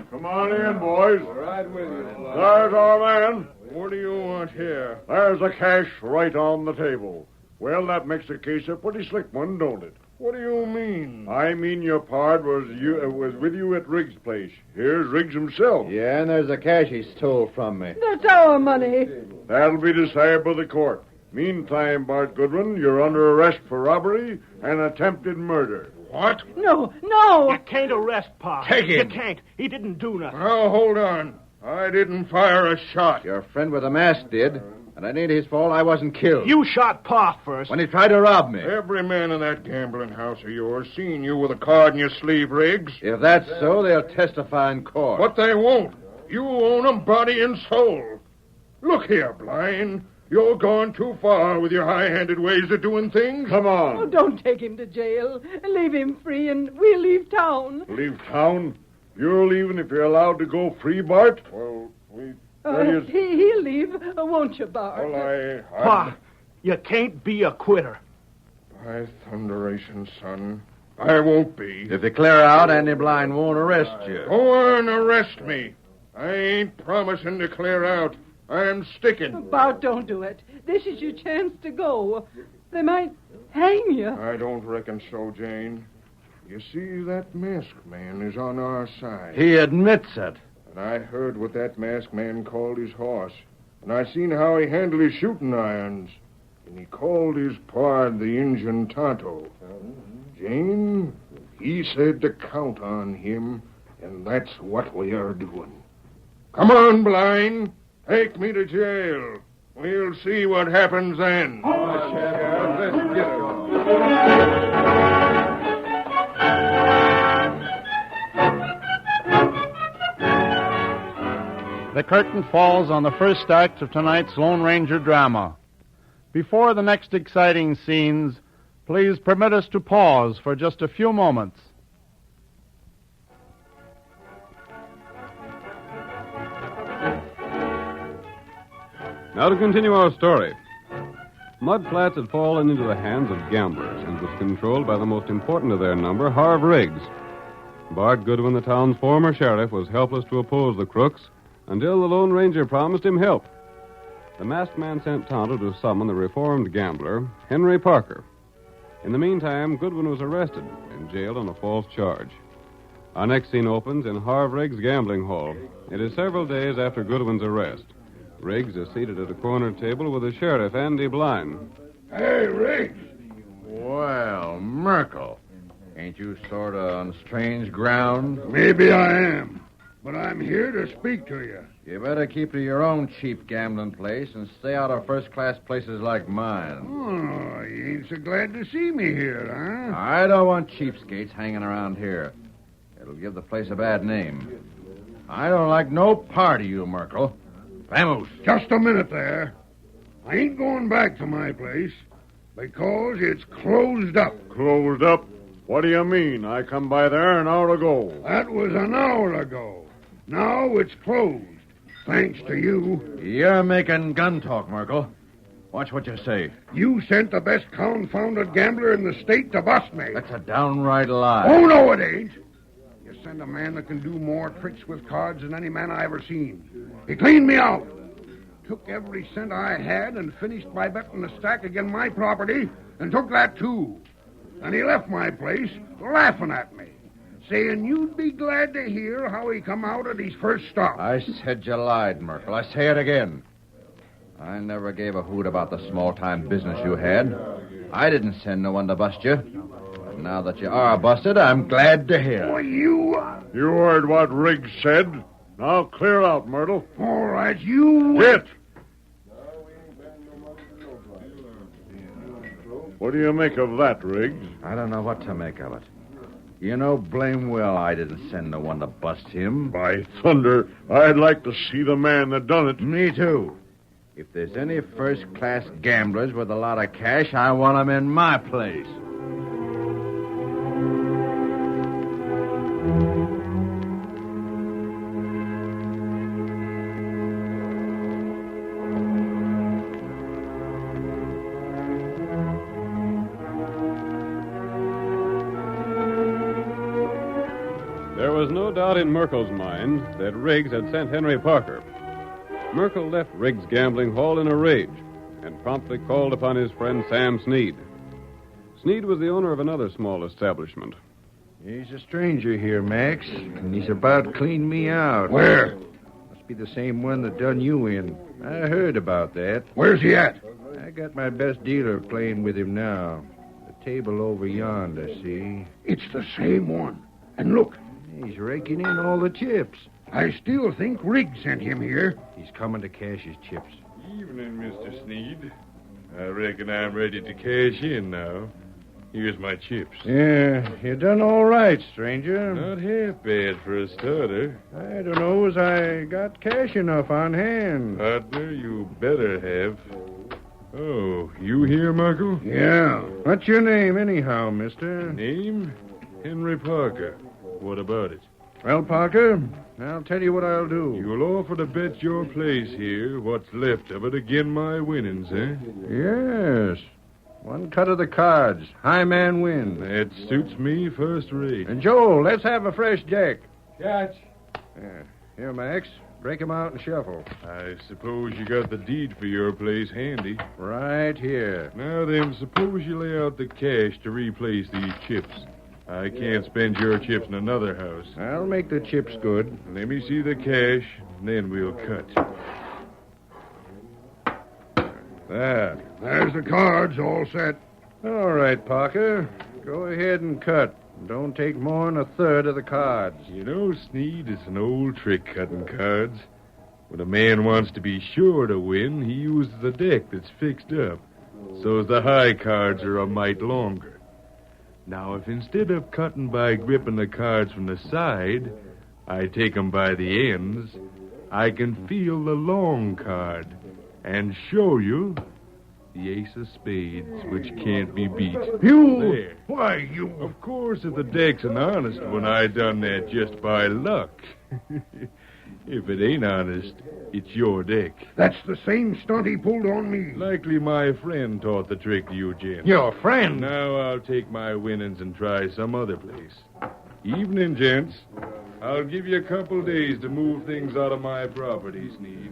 Come on in, boys. Right with you. There's our man. What do you want here? There's the cash right on the table. Well, that makes the case a pretty slick one, don't it? What do you mean? I mean your pard was with you at Riggs' place. Here's Riggs himself. Yeah, and there's the cash he stole from me. That's our money. That'll be decided by the court. Meantime, Bart Goodwin, you're under arrest for robbery and attempted murder. What? No. You can't arrest Pa. Take him. You can't. He didn't do nothing. Now, hold on. I didn't fire a shot. Your friend with the mask did, and it ain't his fault I wasn't killed. You shot Pa first. When he tried to rob me. Every man in that gambling house of yours seen you with a card in your sleeve, Riggs. If that's so, they'll testify in court. But they won't. You own 'em body and soul. Look here, Blind. You're going too far with your high-handed ways of doing things. Come on. Oh, don't take him to jail. Leave him free, and we'll leave town. Leave town? You're leaving if you're allowed to go free, Bart? Well, He'll leave, won't you, Bart? Well, Pa, you can't be a quitter. By thunderation, son, I won't be. If you clear out, Andy Blind won't arrest you. Go on, arrest me. I ain't promising to clear out. I'm sticking. Bart, don't do it. This is your chance to go. They might hang you. I don't reckon so, Jane. You see, that masked man is on our side. He admits it. And I heard what that masked man called his horse. And I seen how he handled his shooting irons. And he called his pard the Injun Tonto. Jane, he said to count on him, and that's what we are doing. Come on, Blind. Take me to jail. We'll see what happens then. Let's get going. The curtain falls on the first act of tonight's Lone Ranger drama. Before the next exciting scenes, please permit us to pause for just a few moments. Now to continue our story. Mud Flats had fallen into the hands of gamblers and was controlled by the most important of their number, Harv Riggs. Bart Goodwin, the town's former sheriff, was helpless to oppose the crooks until the Lone Ranger promised him help. The masked man sent Tonto to summon the reformed gambler, Henry Parker. In the meantime, Goodwin was arrested and jailed on a false charge. Our next scene opens in Harv Riggs' gambling hall. It is several days after Goodwin's arrest. Riggs is seated at a corner table with the sheriff, Andy Bline. Hey, Riggs. Well, Merkel, ain't you sort of on strange ground? Maybe I am, but I'm here to speak to you. You better keep to your own cheap gambling place and stay out of first-class places like mine. Oh, you ain't so glad to see me here, huh? I don't want cheapskates hanging around here. It'll give the place a bad name. I don't like no part of you, Merkel. Vamos. Just a minute there. I ain't going back to my place because it's closed up. Closed up? What do you mean? I come by there an hour ago. That was an hour ago. Now it's closed. Thanks to you. You're making gun talk, Merkel. Watch what you say. You sent the best confounded gambler in the state to bust me. That's a downright lie. Oh, no, it ain't. You send a man that can do more tricks with cards than any man I ever seen. He cleaned me out. Took every cent I had and finished by betting the stack against my property and took that, too. And he left my place laughing at me, saying you'd be glad to hear how he come out at his first stop. I said you lied, Merkel. I say it again. I never gave a hoot about the small-time business you had. I didn't send no one to bust you. But now that you are busted, I'm glad to hear. Well, you heard what Riggs said. Now clear out, Myrtle. All right, you... Get! What do you make of that, Riggs? I don't know what to make of it. You know blame well I didn't send no one to bust him. By thunder, I'd like to see the man that done it. Me too. If there's any first-class gamblers with a lot of cash, I want them in my place. There was no doubt in Merkel's mind that Riggs had sent Henry Parker. Merkel left Riggs' gambling hall in a rage and promptly called upon his friend Sam Sneed. Sneed was the owner of another small establishment. He's a stranger here, Max, and he's about cleaned me out. Where? Must be the same one that done you in. I heard about that. Where's he at? I got my best dealer playing with him now. The table over yonder, see? It's the same one. And look. He's raking in all the chips. I still think Riggs sent him here. He's coming to cash his chips. Evening, Mr. Sneed. I reckon I'm ready to cash in now. Here's my chips. Yeah, you done all right, stranger. Not half bad for a starter. I don't know as I got cash enough on hand. Partner, you better have. Oh, you here, Marco? Yeah. What's your name, anyhow, mister? Name? Henry Parker. What about it? Well, Parker, I'll tell you what I'll do. You'll offer to bet your place here, what's left of it, again my winnings, eh? Yes. One cut of the cards. High man wins. That suits me first rate. And, Joel, let's have a fresh jack. Catch. Here, Max. Break 'em out and shuffle. I suppose you got the deed for your place handy. Right here. Now then, suppose you lay out the cash to replace these chips. I can't spend your chips in another house. I'll make the chips good. Let me see the cash, and then we'll cut. There. There's the cards all set. All right, Parker. Go ahead and cut. Don't take more than a third of the cards. You know, Sneed, it's an old trick cutting cards. When a man wants to be sure to win, he uses a deck that's fixed up, so the high cards are a mite longer. Now, if instead of cutting by gripping the cards from the side, I take 'em by the ends, I can feel the long card and show you the ace of spades, which can't be beat. You? There. Why, you... Of course, if the deck's an honest one, I done that just by luck. If it ain't honest, it's your deck. That's the same stunt he pulled on me. Likely my friend taught the trick to you, gents. Your friend? Now I'll take my winnings and try some other place. Evening, gents. I'll give you a couple days to move things out of my property, Sneed.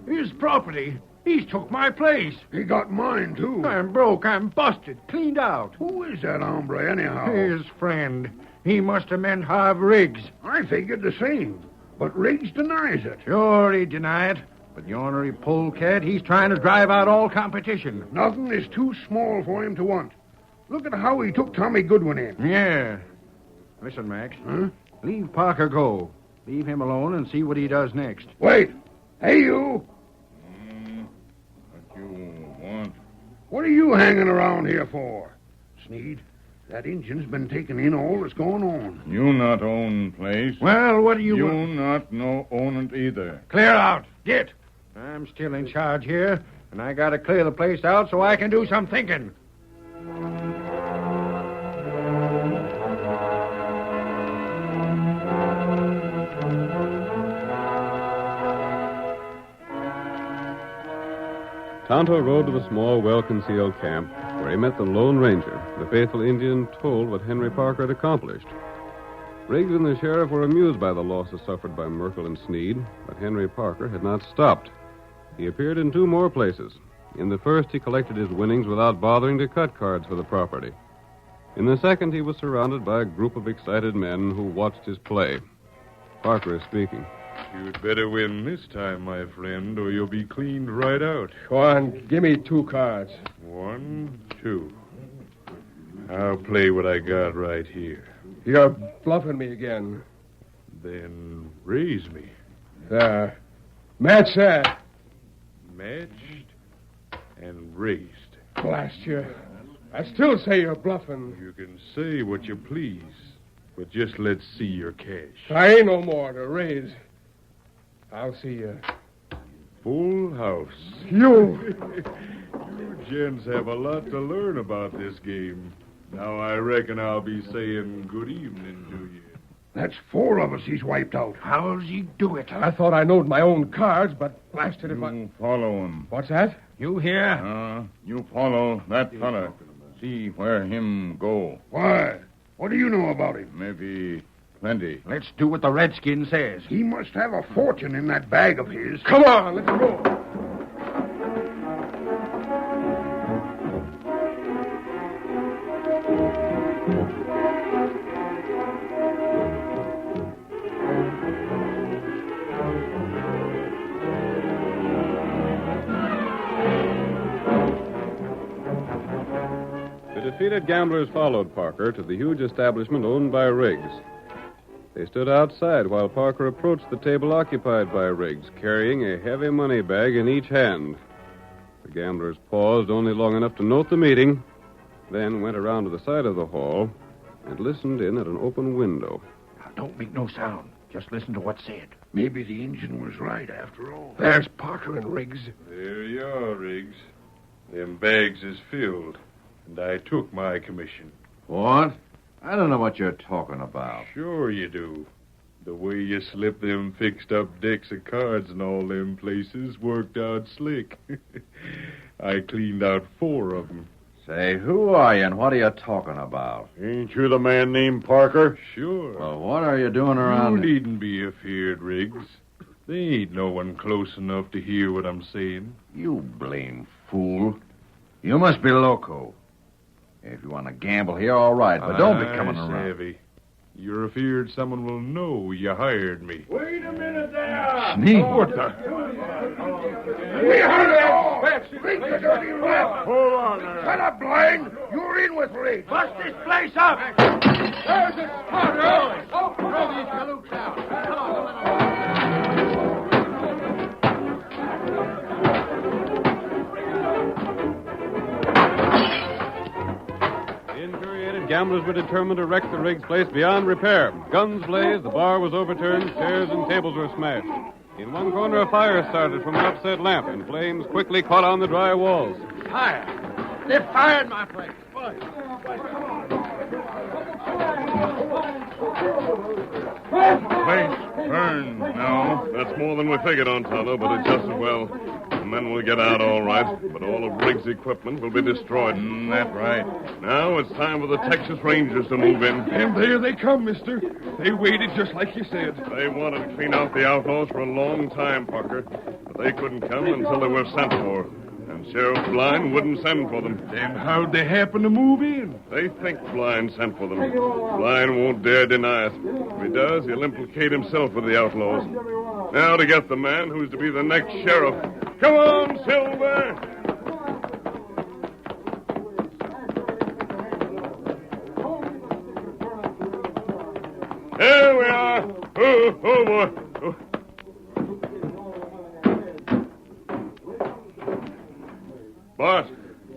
His property? He's took my place. He got mine, too. I'm broke. I'm busted. Cleaned out. Who is that hombre, anyhow? His friend. He must have meant Harv Riggs. I figured the same. But Riggs denies it. Sure, he denied it. But the ornery polecat, he's trying to drive out all competition. Nothing is too small for him to want. Look at how he took Tommy Goodwin in. Yeah. Listen, Max. Huh? Leave Parker go. Leave him alone and see what he does next. Wait. Hey, you. What you want? What are you hanging around here for? Sneed, that Injun's been taking in all that's going on. You not own place. Well, what do you... You not no own it either. Clear out. Get. I'm still in charge here, and I gotta clear the place out so I can do some thinking. Tonto rode to the small, well-concealed camp where he met the Lone Ranger, the faithful Indian, told what Henry Parker had accomplished. Riggs and the sheriff were amused by the losses suffered by Merkel and Sneed, but Henry Parker had not stopped. He appeared in 2 more places. In the first, he collected his winnings without bothering to cut cards for the property. In the second, he was surrounded by a group of excited men who watched his play. Parker is speaking. You'd better win this time, my friend, or you'll be cleaned right out. Go on, give me 2 cards. 1, 2. I'll play what I got right here. You're bluffing me again. Then raise me. Match that. Matched and raised. Blast you. I still say you're bluffing. You can say what you please, but just let's see your cash. I ain't no more to raise. I'll see you. Full house. You gents have a lot to learn about this game. Now I reckon I'll be saying good evening to you. That's 4 of us he's wiped out. How's he do it? I thought I knowed my own cards, but blasted if You follow him. What's that? You here? You follow that fella. See where him go. Why? What do you know about him? Maybe plenty. Let's do what the redskin says. He must have a fortune in that bag of his. Come on, let's go. The defeated gamblers followed Parker to the huge establishment owned by Riggs. They stood outside while Parker approached the table occupied by Riggs, carrying a heavy money bag in each hand. The gamblers paused only long enough to note the meeting, then went around to the side of the hall and listened in at an open window. Now, don't make no sound. Just listen to what's said. Maybe the Injun was right after all. There's Parker and Riggs. There you are, Riggs. Them bags is filled, and I took my commission. What? I don't know what you're talking about. Sure you do. The way you slip them fixed-up decks of cards in all them places worked out slick. I cleaned out 4 of them. Say, who are you and what are you talking about? Ain't you the man named Parker? Sure. Well, what are you doing around... You needn't be afeard, Riggs. There ain't no one close enough to hear what I'm saying. You blame fool. You must be loco. If you want to gamble here, all right, but don't be coming around. Savvy. You're afeard someone will know you hired me. Wait a minute there! Sneak. What the... We heard it all! Riggs, the dirty rat! Hold on there. Shut up, blind! You're in with Riggs! Bust this place up! There's his partner! Oh, throw these galoops out! Come on. Gamblers were determined to wreck the Riggs place beyond repair. Guns blazed, the bar was overturned, chairs and tables were smashed. In one corner, a fire started from an upset lamp, and flames quickly caught on the dry walls. Fire! They fired my place. Place Burn. No, that's more than we figured on, Tonto, but it's just as well. The men will get out all right, but all of Riggs' equipment will be destroyed. That's right. Now it's time for the Texas Rangers to move in. And there they come, mister. They waited just like you said. They wanted to clean out the outlaws for a long time, Parker, but they couldn't come until they were sent for. And Sheriff Blind wouldn't send for them. Then how'd they happen to move in? They think Blind sent for them. Blind won't dare deny it. If he does, he'll implicate himself with the outlaws. Now to get the man who's to be the next sheriff. Come on, Silver! There we are. Oh, boy. Oh. Bart.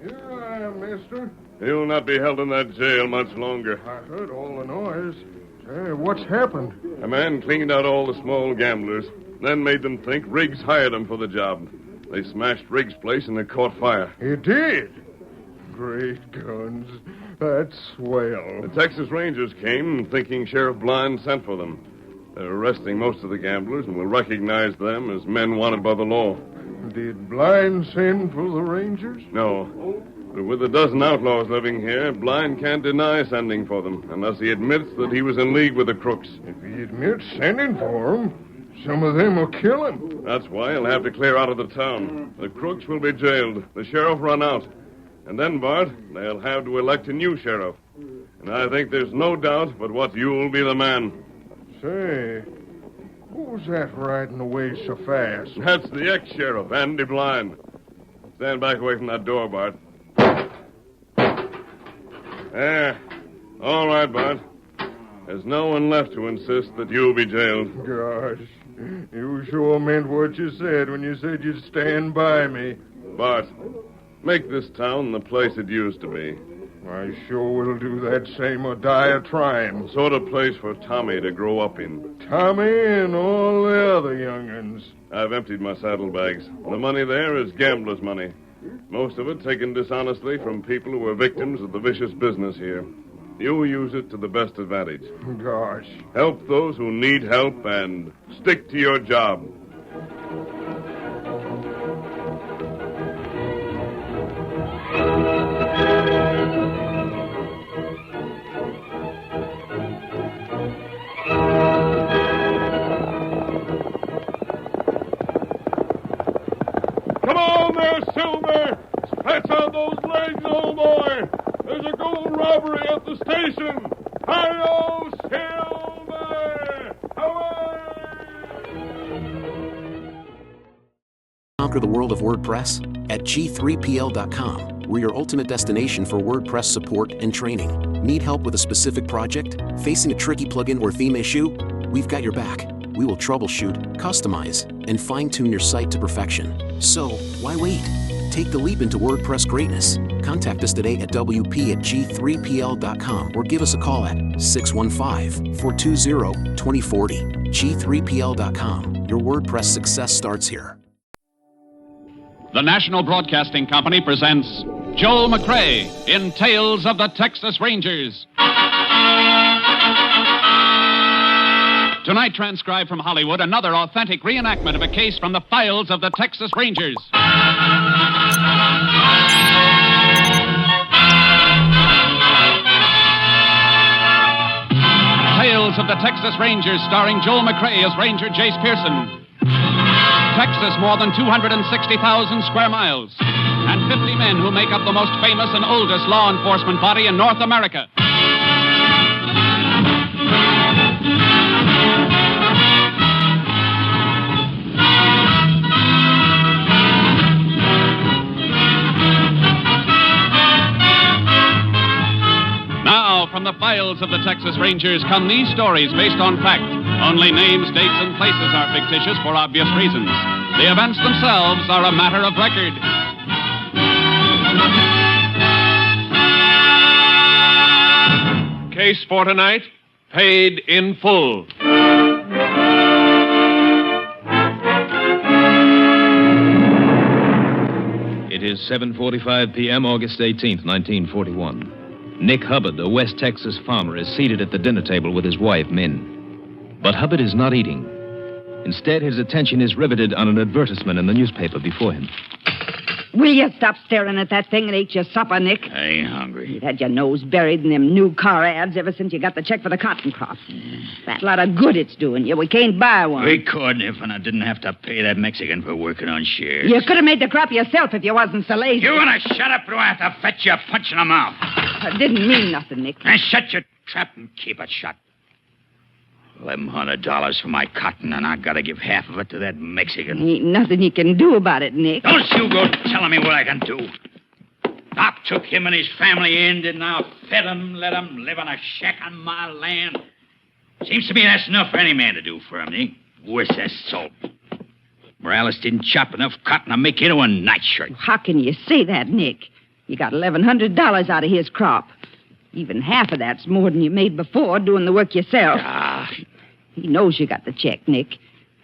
Here I am, mister. You'll not be held in that jail much longer. I heard all the noise. Say, what's happened? A man cleaned out all the small gamblers, then made them think Riggs hired them for the job. They smashed Riggs' place and it caught fire. He did? Great guns. That's swell. The Texas Rangers came thinking Sheriff Blind sent for them. They're arresting most of the gamblers and will recognize them as men wanted by the law. Did Blind send for the Rangers? No. But with a dozen outlaws living here, Blind can't deny sending for them unless he admits that he was in league with the crooks. If he admits sending for them, some of them will kill him. That's why he'll have to clear out of the town. The crooks will be jailed, the sheriff run out. And then, Bart, they'll have to elect a new sheriff. And I think there's no doubt but what you'll be the man. Say, who's that riding away so fast? That's the ex-sheriff, Andy Blind. Stand back away from that door, Bart. There. All right, Bart. There's no one left to insist that you'll be jailed. Gosh, you sure meant what you said when you said you'd stand by me. Bart, make this town the place it used to be. I sure will do that same or die a trying. The sort of place for Tommy to grow up in. Tommy and all the other young'uns. I've emptied my saddlebags. The money there is gambler's money. Most of it taken dishonestly from people who are victims of the vicious business here. You use it to the best advantage. Gosh. Help those who need help and stick to your job. Come on there, Silver! Stretch out those legs, old boy! There's a gold robbery at the station! Hi-yo, Silver! Conquer the world of WordPress at G3PL.com. We're your ultimate destination for WordPress support and training. Need help with a specific project? Facing a tricky plugin or theme issue? We've got your back. We will troubleshoot, customize, and fine-tune your site to perfection. So, why wait? Take the leap into WordPress greatness. Contact us today at WP@G3PL.com or give us a call at 615-420-2040. G3PL.com. Your WordPress success starts here. The National Broadcasting Company presents Joel McCrea in Tales of the Texas Rangers. Tonight, transcribed from Hollywood, another authentic reenactment of a case from the files of the Texas Rangers. Tales of the Texas Rangers, starring Joel McCrea as Ranger Jace Pearson. Texas, more than 260,000 square miles, and 50 men who make up the most famous and oldest law enforcement body in North America. Now, from the files of the Texas Rangers come these stories based on fact. Only names, dates, and places are fictitious for obvious reasons. The events themselves are a matter of record. Case for tonight, paid in full. It is 7:45 p.m., August 18th, 1941. Nick Hubbard, a West Texas farmer, is seated at the dinner table with his wife, Min. But Hubbard is not eating. Instead, his attention is riveted on an advertisement in the newspaper before him. Will you stop staring at that thing and eat your supper, Nick? I ain't hungry. You've had your nose buried in them new car ads ever since you got the check for the cotton crop. That lot of good it's doing you. We can't buy one. We couldn't if I didn't have to pay that Mexican for working on shares. You could have made the crop yourself if you wasn't so lazy. You want to shut up or do I have to fetch you a punch in the mouth? I didn't mean nothing, Nick. And shut your trap and keep it shut. $1,100 for my cotton, and I gotta give half of it to that Mexican. Ain't nothing you can do about it, Nick. Don't you go telling me what I can do. I took him and his family in, and I fed him, let him live in a shack on my land. Seems to me that's enough for any man to do for him, Nick. Worse, that's salt. Morales didn't chop enough cotton to make into a nightshirt. How can you say that, Nick? You got $1,100 out of his crop. Even half of that's more than you made before doing the work yourself. He knows you got the check, Nick.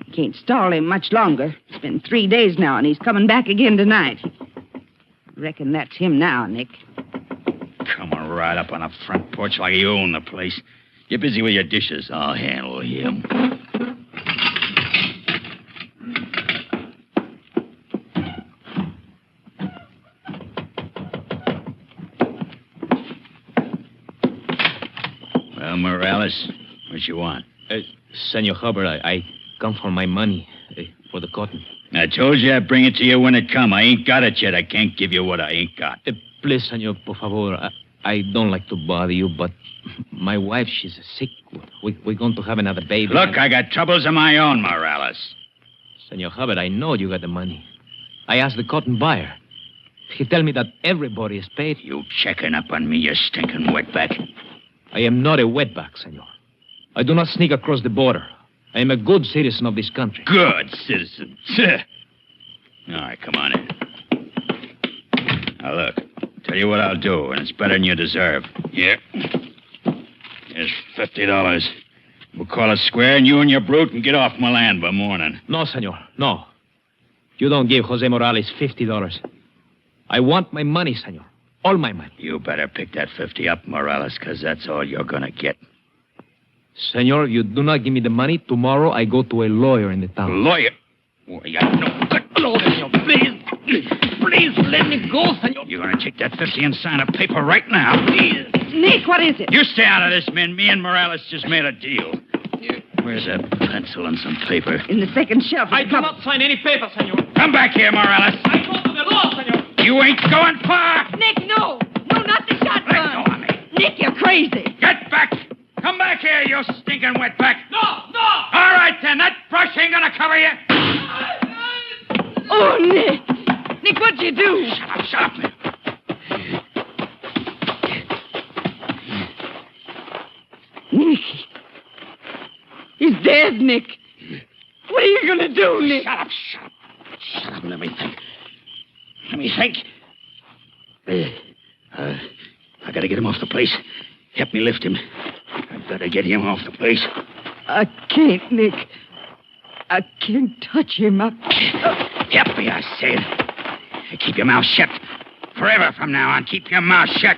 You can't stall him much longer. It's been 3 days now, and he's coming back again tonight. Reckon that's him now, Nick. Coming right up on the front porch like you own the place. Get busy with your dishes. I'll handle him. Well, Morales, what you want? Senor Hubbard, I come for my money for the cotton. I told you I'd bring it to you when it come. I ain't got it yet. I can't give you what I ain't got. Please, senor, por favor. I don't like to bother you, but my wife, she's sick. We're going to have another baby. Look, I got troubles of my own, Morales. Senor Hubbard, I know you got the money. I asked the cotton buyer. He tell me that everybody is paid. You checking up on me, you stinking wetback. I am not a wetback, senor. I do not sneak across the border. I am a good citizen of this country. Good citizen. All right, come on in. Now, look, tell you what I'll do, and it's better than you deserve. Yeah. Here's $50. We'll call it square, and you and your brute can get off my land by morning. No, senor, no. You don't give Jose Morales $50. I want my money, senor. All my money. You better pick that 50 up, Morales, because that's all you're going to get. Senor, you do not give me the money. Tomorrow I go to a lawyer in the town. Lawyer? Well, you got no good. No, senor, please. Please let me go, senor. You're going to take that 50 and sign a paper right now. Please. Nick, what is it? You stay out of this, man. Me and Morales just made a deal. Where's a pencil and some paper? In the second shelf. I do not sign any paper, senor. Come back here, Morales. I go to the law, senor. You ain't going far. Nick, no. No, not the shotgun. Let go of me. Nick, you're crazy. Get back. Come back here, you stinking wetback. No. All right, then. That brush ain't going to cover you. Oh, Nick. Nick, what'd you do? Shut up. Nick. He's dead, Nick. What are you going to do, Nick? Shut up. Shut up and let me think. I got to get him off the place. Help me lift him. I better get him off the place. I can't, Nick. I can't touch him. Help me, I said. Keep your mouth shut. Forever from now on, keep your mouth shut.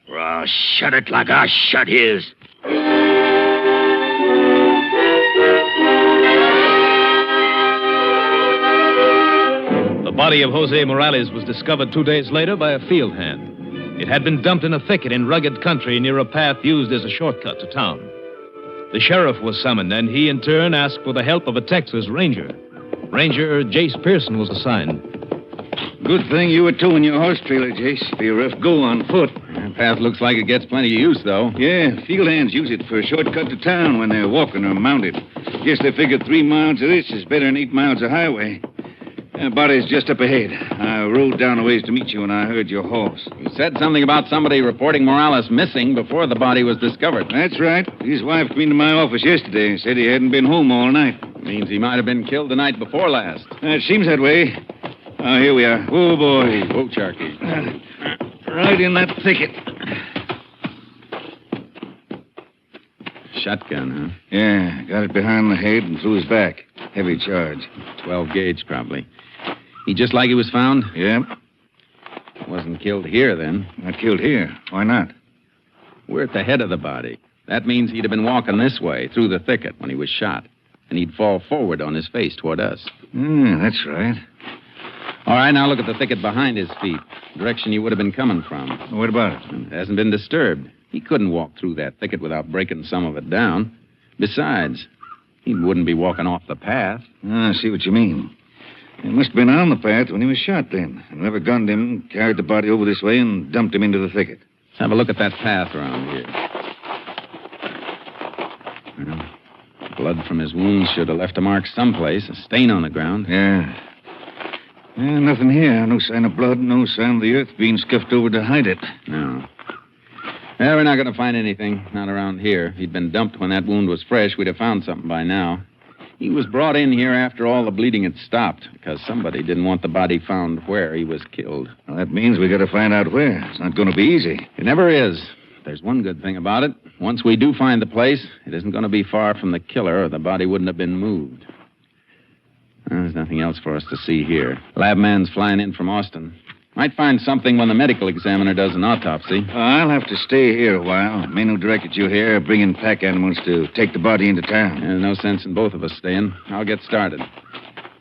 Or I'll shut it like I shut his. The body of Jose Morales was discovered 2 days later by a field hand. It had been dumped in a thicket in rugged country near a path used as a shortcut to town. The sheriff was summoned, and he, in turn, asked for the help of a Texas ranger. Ranger Jace Pearson was assigned. Good thing you were towing your horse trailer, Jace. Be a rough go on foot. That path looks like it gets plenty of use, though. Yeah, field hands use it for a shortcut to town when they're walking or mounted. Guess they figure 3 miles of this is better than 8 miles of highway. Body's just up ahead. I rode down a ways to meet you when I heard your horse. You said something about somebody reporting Morales missing before the body was discovered. That's right. His wife came into my office yesterday and said he hadn't been home all night. Means he might have been killed the night before last. It seems that way. Oh, here we are. Oh, boy. Whoa, Sharky. Right in that thicket. Shotgun, huh? Yeah, got it behind the head and through his back. Heavy charge. 12 gauge, probably. He just like he was found? Yeah. Wasn't killed here, then. Not killed here. Why not? We're at the head of the body. That means he'd have been walking this way, through the thicket, when he was shot. and he'd fall forward on his face toward us. Yeah, that's right. All right, now look at the thicket behind his feet, direction he would have been coming from. What about it? It hasn't been disturbed. He couldn't walk through that thicket without breaking some of it down. Besides, he wouldn't be walking off the path. I see what you mean. He must have been on the path when he was shot then. Whoever gunned him carried the body over this way and dumped him into the thicket. Let's have a look at that path around here. Well, blood from his wounds should have left a mark someplace, a stain on the ground. Yeah, nothing here. No sign of blood, no sign of the earth being scuffed over to hide it. No. Well, we're not going to find anything. Not around here. If he'd been dumped when that wound was fresh, we'd have found something by now. He was brought in here after all the bleeding had stopped because somebody didn't want the body found where he was killed. Well, that means we got to find out where. It's not going to be easy. It never is. There's one good thing about it. Once we do find the place, it isn't going to be far from the killer or the body wouldn't have been moved. Well, there's nothing else for us to see here. Lab man's flying in from Austin. Might find something when the medical examiner does an autopsy. I'll have to stay here a while. Men who directed you here are bringing pack animals to take the body into town. There's no sense in both of us staying. I'll get started.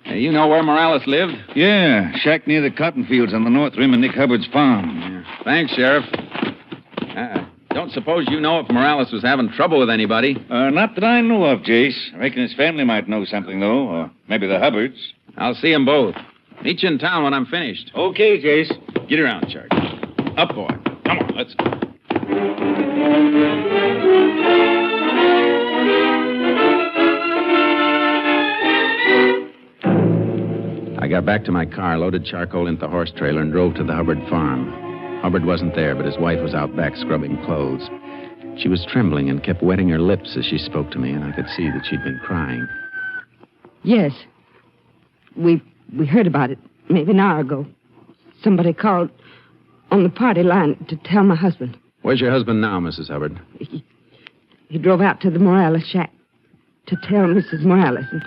Hey, you know where Morales lived? Yeah, shack near the cotton fields on the north rim of Nick Hubbard's farm. Yeah. Thanks, Sheriff. Don't suppose you know if Morales was having trouble with anybody? Not that I know of, Jace. I reckon his family might know something, though. Or maybe the Hubbards. I'll see them both. Meet you in town when I'm finished. Okay, Jace. Get around, Charlie. Up, boy. Come on, let's go. I got back to my car, loaded charcoal into the horse trailer, and drove to the Hubbard farm. Hubbard wasn't there, but his wife was out back scrubbing clothes. She was trembling and kept wetting her lips as she spoke to me, and I could see that she'd been crying. Yes. We heard about it maybe an hour ago. Somebody called on the party line to tell my husband. Where's your husband now, Mrs. Hubbard? He drove out to the Morales shack to tell Mrs. Morales and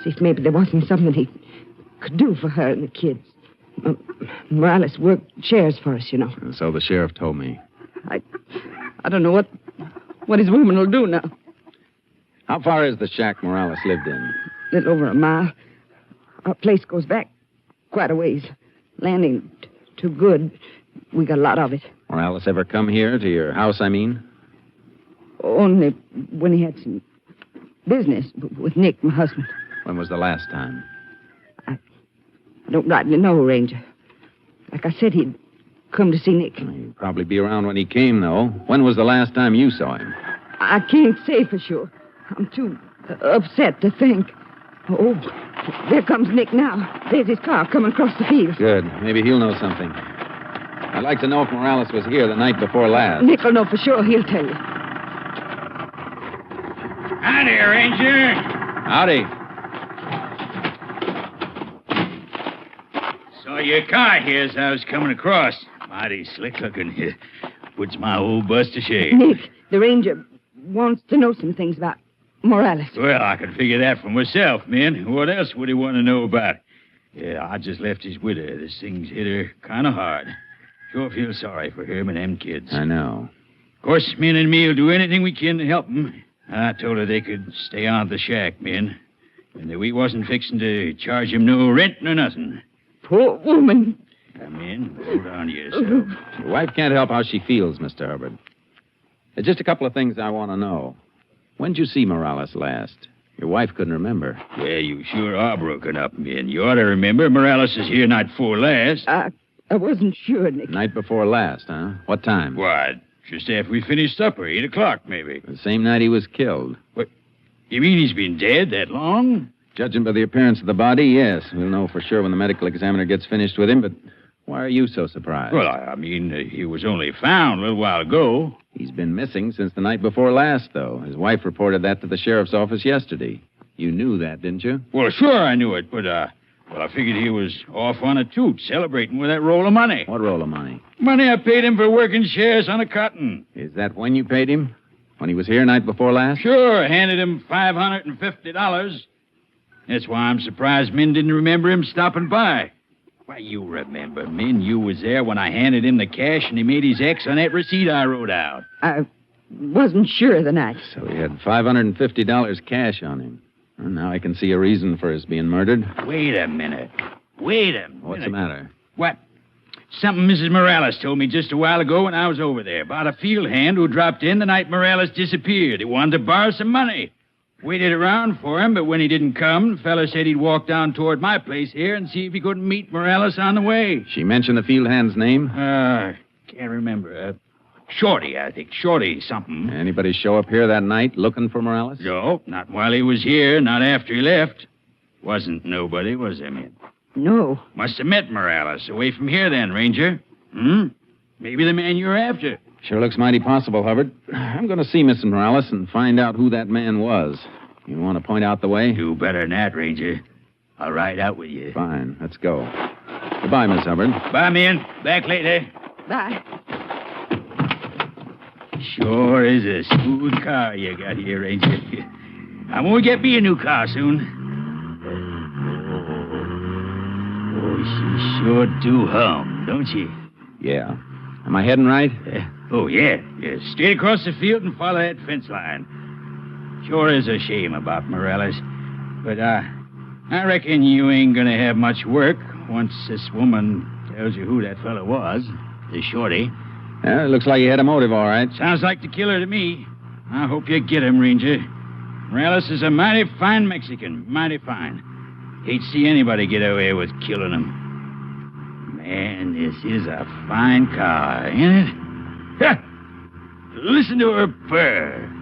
see if maybe there wasn't something he could do for her and the kids. Morales worked shares for us, you know. And so the sheriff told me. I don't know what his woman will do now. How far is the shack Morales lived in? A little over a mile. Our place goes back quite a ways. Land ain't too good. We got a lot of it. Morales ever come here to your house, I mean? Only when he had some business with Nick, my husband. When was the last time? I don't rightly know, Ranger. Like I said, he'd come to see Nick. He'd probably be around when he came, though. When was the last time you saw him? I can't say for sure. I'm too upset to think. Oh, there comes Nick now. There's his car coming across the field. Good. Maybe he'll know something. I'd like to know if Morales was here the night before last. Nick will know for sure. He'll tell you. Howdy, Ranger. Howdy. Saw your car here as I was coming across. Mighty slick looking. Puts my old bust to shame. Nick, the ranger wants to know some things about Morales. Well, I could figure that for myself, man. What else would he want to know about? Yeah, I just left his widow. This thing's hit her kind of hard. Sure feel sorry for him and them kids. I know. Of course, Min and me'll do anything we can to help them. I told her they could stay on at the shack, Min. And that we wasn't fixing to charge him no rent nor nothing. Poor woman. Come in. Hold on to yourself. Your wife can't help how she feels, Mr. Hubbard. There's just a couple of things I want to know. When'd you see Morales last? Your wife couldn't remember. Yeah, you sure are broken up, Min. You ought to remember Morales is here night before last. I wasn't sure, Nick. Night before last, huh? What time? What? Just after we finished supper, 8 o'clock, maybe. The same night he was killed. What? You mean he's been dead that long? Judging by the appearance of the body, yes. We'll know for sure when the medical examiner gets finished with him, but why are you so surprised? Well, I mean, he was only found a little while ago. He's been missing since the night before last, though. His wife reported that to the sheriff's office yesterday. You knew that, didn't you? Well, sure I knew it, but, I figured he was off on a toot, celebrating with that roll of money. What roll of money? Money I paid him for working shares on a cotton. Is that when you paid him? When he was here night before last? Sure, handed him $550. That's why I'm surprised Min didn't remember him stopping by. Why, you remember, Min, you was there when I handed him the cash and he made his X on that receipt I wrote out. I wasn't sure the night. So he had $550 cash on him. Well, now I can see a reason for his being murdered. Wait a minute. What's the matter? What? Something Mrs. Morales told me just a while ago when I was over there about a field hand who dropped in the night Morales disappeared. He wanted to borrow some money. Waited around for him, but when he didn't come, the fella said he'd walk down toward my place here and see if he couldn't meet Morales on the way. She mentioned the field hand's name? Can't remember. Shorty, I think. Shorty something. Anybody show up here that night looking for Morales? No, not while he was here, not after he left. Wasn't nobody, was there, Mint? No. Must have met Morales away from here then, Ranger. Maybe the man you're after. Sure looks mighty possible, Hubbard. I'm going to see Mrs. Morales and find out who that man was. You want to point out the way? Do better than that, Ranger. I'll ride out with you. Fine, let's go. Goodbye, Miss Hubbard. Bye, Mint. Back later. Bye. Sure is a smooth car you got here, Ranger. I'm going to get me a new car soon. Oh, she sure do hum, don't she? Yeah. Am I heading right? Yeah. Straight across the field and follow that fence line. Sure is a shame about Morales. But, I reckon you ain't gonna have much work once this woman tells you who that fella was. The Shorty. Yeah, it looks like you had a motive, all right. Sounds like the killer to me. I hope you get him, Ranger. Morales is a mighty fine Mexican. Mighty fine. Hate to see anybody get away with killing him. Man, this is a fine car, ain't it? Ha! Listen to her purr.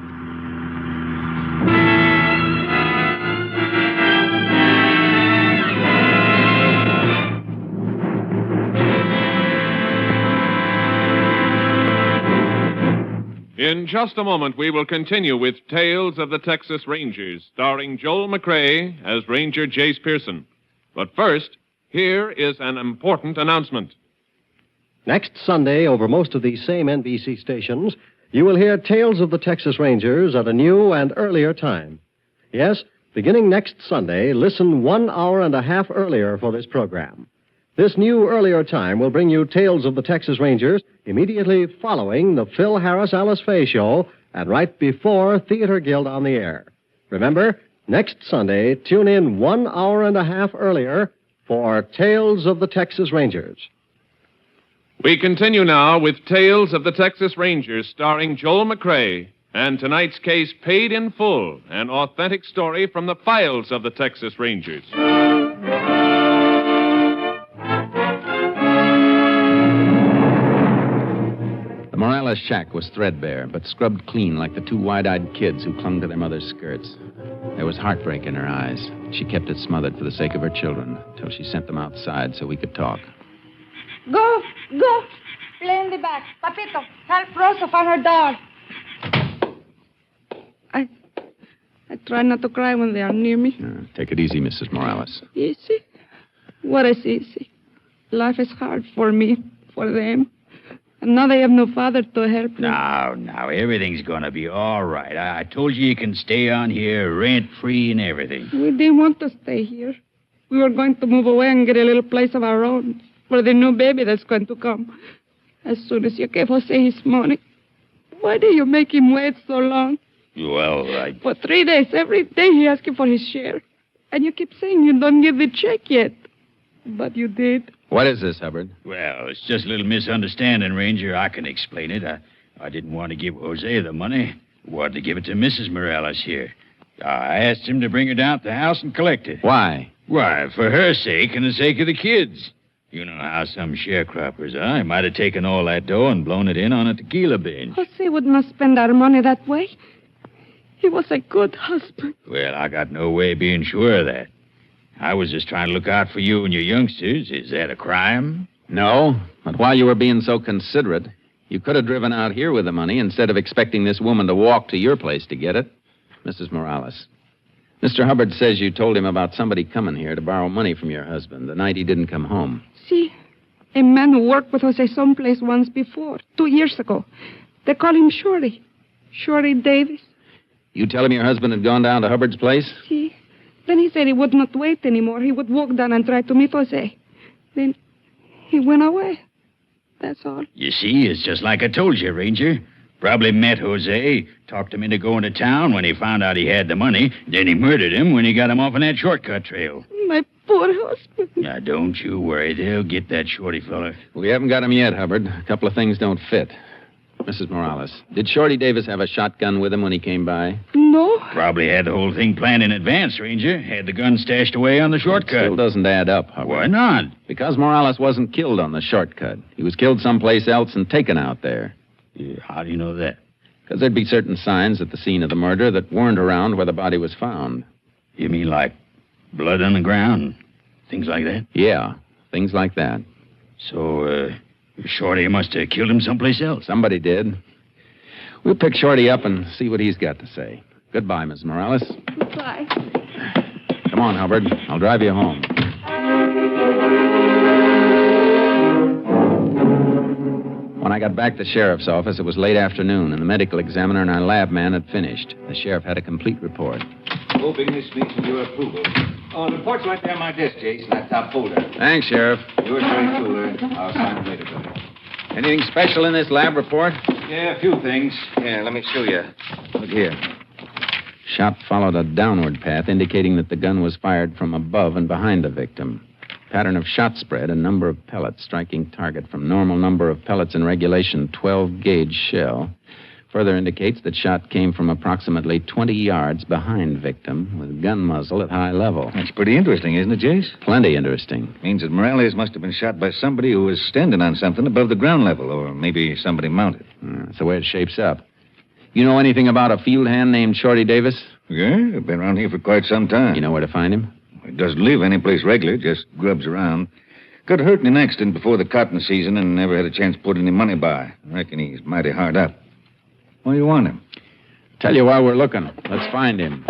In just a moment, we will continue with Tales of the Texas Rangers, starring Joel McCrea as Ranger Jace Pearson. But first, here is an important announcement. Next Sunday, over most of these same NBC stations, you will hear Tales of the Texas Rangers at a new and earlier time. Yes, beginning next Sunday, listen 1 hour and a half earlier for this program. This new earlier time will bring you Tales of the Texas Rangers immediately following the Phil Harris Alice Faye show and right before Theater Guild on the air. Remember, next Sunday, tune in 1 hour and a half earlier for Tales of the Texas Rangers. We continue now with Tales of the Texas Rangers, starring Joel McCrea, and tonight's case, Paid in Full, an authentic story from the files of the Texas Rangers. The Morales shack was threadbare, but scrubbed clean like the two wide-eyed kids who clung to their mother's skirts. There was heartbreak in her eyes. She kept it smothered for the sake of her children, till she sent them outside so we could talk. Go. Play in the back. Papito, help Rosa find her dog. I try not to cry when they are near me. Take it easy, Mrs. Morales. Easy? What is easy? Life is hard for me, for them. And now they have no father to help them. Now, everything's gonna be all right. I told you can stay on here rent-free and everything. We didn't want to stay here. We were going to move away and get a little place of our own for the new baby that's going to come. As soon as you gave Jose his money. Why do you make him wait so long? Well, For 3 days, every day he asked you for his share. And you keep saying you don't give the check yet. But you did. What is this, Hubbard? Well, it's just a little misunderstanding, Ranger. I can explain it. I didn't want to give Jose the money. I wanted to give it to Mrs. Morales here. I asked him to bring her down to the house and collect it. Why? Why, for her sake and the sake of the kids. You know how some sharecroppers are. He might have taken all that dough and blown it in on a tequila binge. Jose would not spend our money that way. He was a good husband. Well, I got no way of being sure of that. I was just trying to look out for you and your youngsters. Is that a crime? No, but while you were being so considerate, you could have driven out here with the money instead of expecting this woman to walk to your place to get it. Mrs. Morales, Mr. Hubbard says you told him about somebody coming here to borrow money from your husband the night he didn't come home. See, a man who worked with Jose someplace once before, 2 years ago. They call him Shorty. Shorty Davis. You tell him your husband had gone down to Hubbard's place? See, then he said he would not wait anymore. He would walk down and try to meet Jose. Then he went away. That's all. You see, it's just like I told you, Ranger. Probably met Jose, talked him into going to town when he found out he had the money. Then he murdered him when he got him off on that shortcut trail. My poor husband. Now, don't you worry. They'll get that Shorty fella. We haven't got him yet, Hubbard. A couple of things don't fit. Mrs. Morales, did Shorty Davis have a shotgun with him when he came by? No. Probably had the whole thing planned in advance, Ranger. Had the gun stashed away on the shortcut. It still doesn't add up, Hubbard. Why not? Because Morales wasn't killed on the shortcut. He was killed someplace else and taken out there. Yeah, how do you know that? Because there'd be certain signs at the scene of the murder that weren't around where the body was found. You mean like blood on the ground? Things like that? Yeah, things like that. So, Shorty must have killed him someplace else. Somebody did. We'll pick Shorty up and see what he's got to say. Goodbye, Miss Morales. Goodbye. Come on, Hubbard. I'll drive you home. When I got back to the sheriff's office, it was late afternoon, and the medical examiner and our lab man had finished. The sheriff had a complete report. Hoping this meets with your approval. Oh, the report's right there on my desk, Jason. That top folder. Thanks, Sheriff. Yours very truly. I'll sign it later, brother. Anything special in this lab report? Yeah, a few things. Here, let me show you. Look here. Shot followed a downward path, indicating that the gun was fired from above and behind the victim. Pattern of shot spread, a number of pellets striking target from normal number of pellets in regulation 12-gauge shell. Further indicates that shot came from approximately 20 yards behind victim with gun muzzle at high level. That's pretty interesting, isn't it, Jace? Plenty interesting. Means that Morales must have been shot by somebody who was standing on something above the ground level, or maybe somebody mounted. That's the way it shapes up. You know anything about a field hand named Shorty Davis? Yeah, I've been around here for quite some time. You know where to find him? He doesn't live any place regular, just grubs around. Got hurt in an accident before the cotton season and never had a chance to put any money by. I reckon he's mighty hard up. Why do you want him? Tell you while we're looking. Let's find him.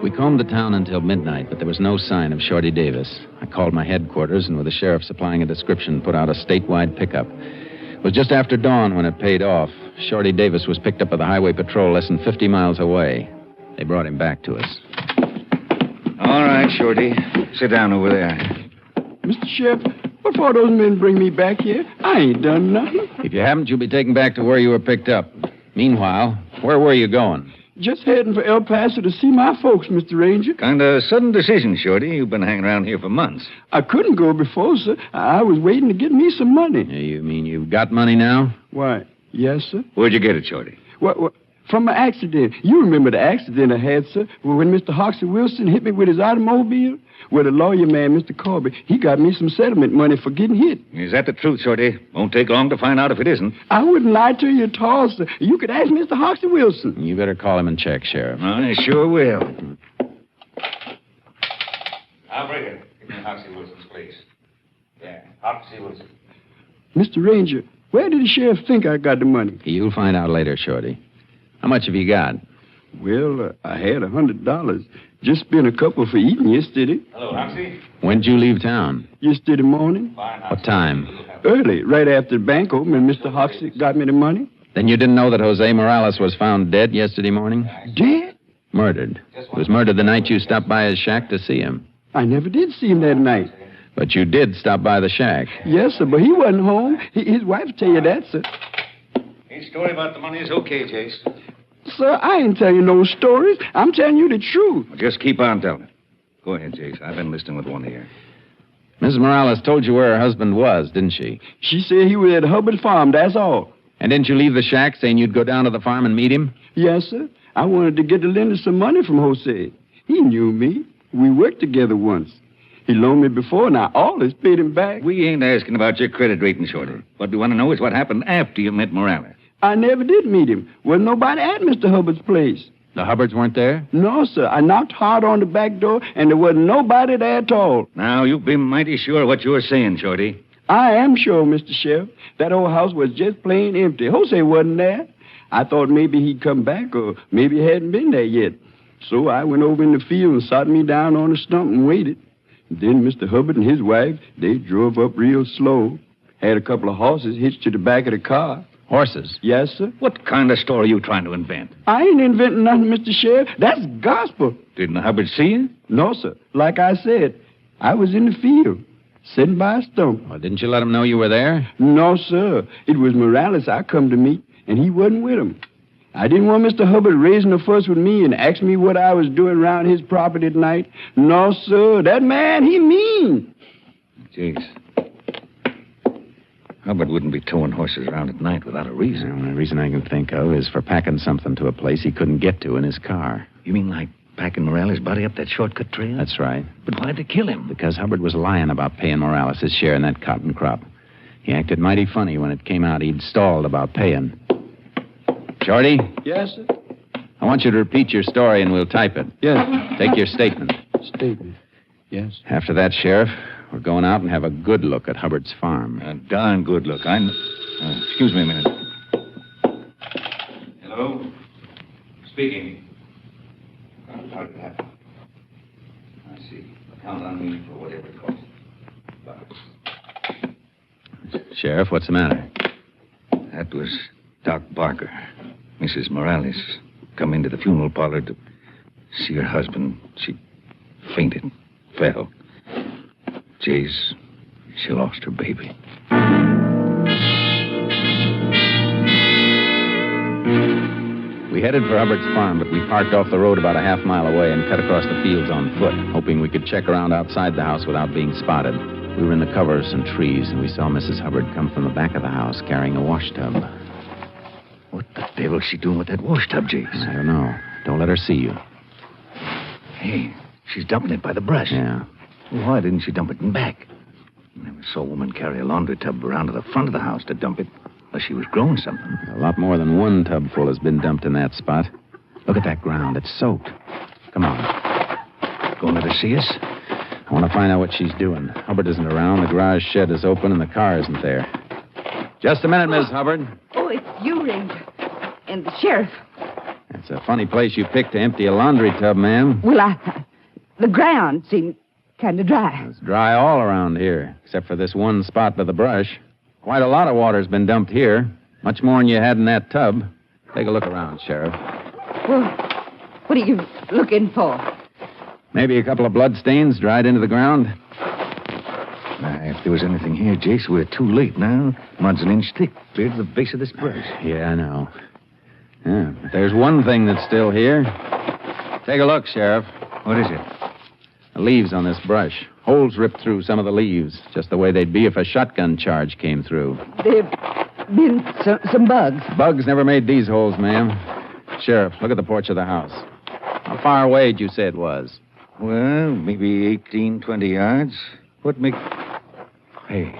We combed the town until midnight, but there was no sign of Shorty Davis. I called my headquarters, and with the sheriff supplying a description, put out a statewide pickup. It was just after dawn when it paid off. Shorty Davis was picked up by the highway patrol less than 50 miles away. They brought him back to us. All right, Shorty. Sit down over there. Mr. Sheriff, what for those men bring me back here? I ain't done nothing. If you haven't, you'll be taken back to where you were picked up. Meanwhile, where were you going? Just heading for El Paso to see my folks, Mr. Ranger. Kind of sudden decision, Shorty. You've been hanging around here for months. I couldn't go before, sir. I was waiting to get me some money. You mean you've got money now? Why, yes, sir. Where'd you get it, Shorty? What? From my accident. You remember the accident I had, sir, when Mr. Hoxie Wilson hit me with his automobile? Well, the lawyer man, Mr. Corby, he got me some settlement money for getting hit. Is that the truth, Shorty? Won't take long to find out if it isn't. I wouldn't lie to you at all, sir. You could ask Mr. Hoxie Wilson. You better call him and check, Sheriff. I sure will. I'll bring it. Give me Hoxie Wilson's place. Yeah, Hoxie Wilson. Mr. Ranger, where did the sheriff think I got the money? You'll find out later, Shorty. How much have you got? Well, I had $100. Just spent a couple for eating yesterday. Hello, Hoxie. When'd you leave town? Yesterday morning. Fine, What time? Early, right after the bank opened, and Mr. Hoxie got me the money. Then you didn't know that Jose Morales was found dead yesterday morning? Dead? Murdered. He was murdered the night you stopped by his shack to see him. I never did see him that night. But you did stop by the shack. Yes, sir, but he wasn't home. His wife will tell you that, sir. His story about the money is okay, Jace. Sir, I ain't telling you no stories. I'm telling you the truth. Well, just keep on telling it. Go ahead, Jace. I've been listening with one ear. Mrs. Morales told you where her husband was, didn't she? She said he was at Hubbard Farm, that's all. And didn't you leave the shack saying you'd go down to the farm and meet him? Yes, sir. I wanted to get the lender some money from Jose. He knew me. We worked together once. He loaned me before, and I always paid him back. We ain't asking about your credit rating, Shorty. What we want to know is what happened after you met Morales. I never did meet him. Wasn't nobody at Mr. Hubbard's place. The Hubbards weren't there? No, sir. I knocked hard on the back door, and there wasn't nobody there at all. Now, you've been mighty sure of what you're saying, Shorty. I am sure, Mr. Sheriff. That old house was just plain empty. Jose wasn't there. I thought maybe he'd come back, or maybe he hadn't been there yet. So I went over in the field and sat me down on a stump and waited. Then Mr. Hubbard and his wife, they drove up real slow. Had a couple of horses hitched to the back of the car. Horses? Yes, sir. What kind of story are you trying to invent? I ain't inventing nothing, Mr. Sheriff. That's gospel. Didn't the Hubbard see you? No, sir. Like I said, I was in the field, sitting by a stump. Well, didn't you let him know you were there? No, sir. It was Morales I come to meet, and he wasn't with him. I didn't want Mr. Hubbard raising a fuss with me and ask me what I was doing around his property at night. No, sir. That man, he mean. Jeez. Hubbard wouldn't be towing horses around at night without a reason. The only reason I can think of is for packing something to a place he couldn't get to in his car. You mean like packing Morales' body up that shortcut trail? That's right. But why'd they kill him? Because Hubbard was lying about paying Morales his share in that cotton crop. He acted mighty funny when it came out he'd stalled about paying. Shorty? Yes, sir? I want you to repeat your story and we'll type it. Yes. Take your statement. Statement. Yes. After that, Sheriff, we're going out and have a good look at Hubbard's farm. A darn good look. Excuse me a minute. Hello? Speaking. How did it happen? I see. Count on me for whatever it costs. Bye. Sheriff, what's the matter? That was Doc Barker. Mrs. Morales come into the funeral parlor to see her husband. She fainted, fell. Jace, she lost her baby. We headed for Hubbard's farm, but we parked off the road about a half mile away and cut across the fields on foot, hoping we could check around outside the house without being spotted. We were in the cover of some trees, and we saw Mrs. Hubbard come from the back of the house carrying a wash tub. What the devil's she doing with that wash tub, Jace? I don't know. Don't let her see you. Hey, she's dumping it by the brush. Yeah. Well, why didn't she dump it in back? I never saw a woman carry a laundry tub around to the front of the house to dump it unless she was growing something. A lot more than one tub full has been dumped in that spot. Look at that ground. It's soaked. Come on. Going to let her see us? I want to find out what she's doing. Hubbard isn't around. The garage shed is open and the car isn't there. Just a minute, Miss Hubbard. Oh, it's you, Ranger. And the sheriff. It's a funny place you picked to empty a laundry tub, ma'am. Well, the ground seemed kind of dry. It's dry all around here, except for this one spot by the brush. Quite a lot of water's been dumped here. Much more than you had in that tub. Take a look around, Sheriff. Well, what are you looking for? Maybe a couple of bloodstains dried into the ground. If there was anything here, Jace, we're too late now. Mud's an inch thick, clear to the base of this brush. Yeah, I know. Yeah, but there's one thing that's still here. Take a look, Sheriff. What is it? The leaves on this brush. Holes ripped through some of the leaves, just the way they'd be if a shotgun charge came through. There've been some bugs. Bugs never made these holes, ma'am. Sheriff, look at the porch of the house. How far away did you say it was? Well, maybe 18, 20 yards. What make... Hey,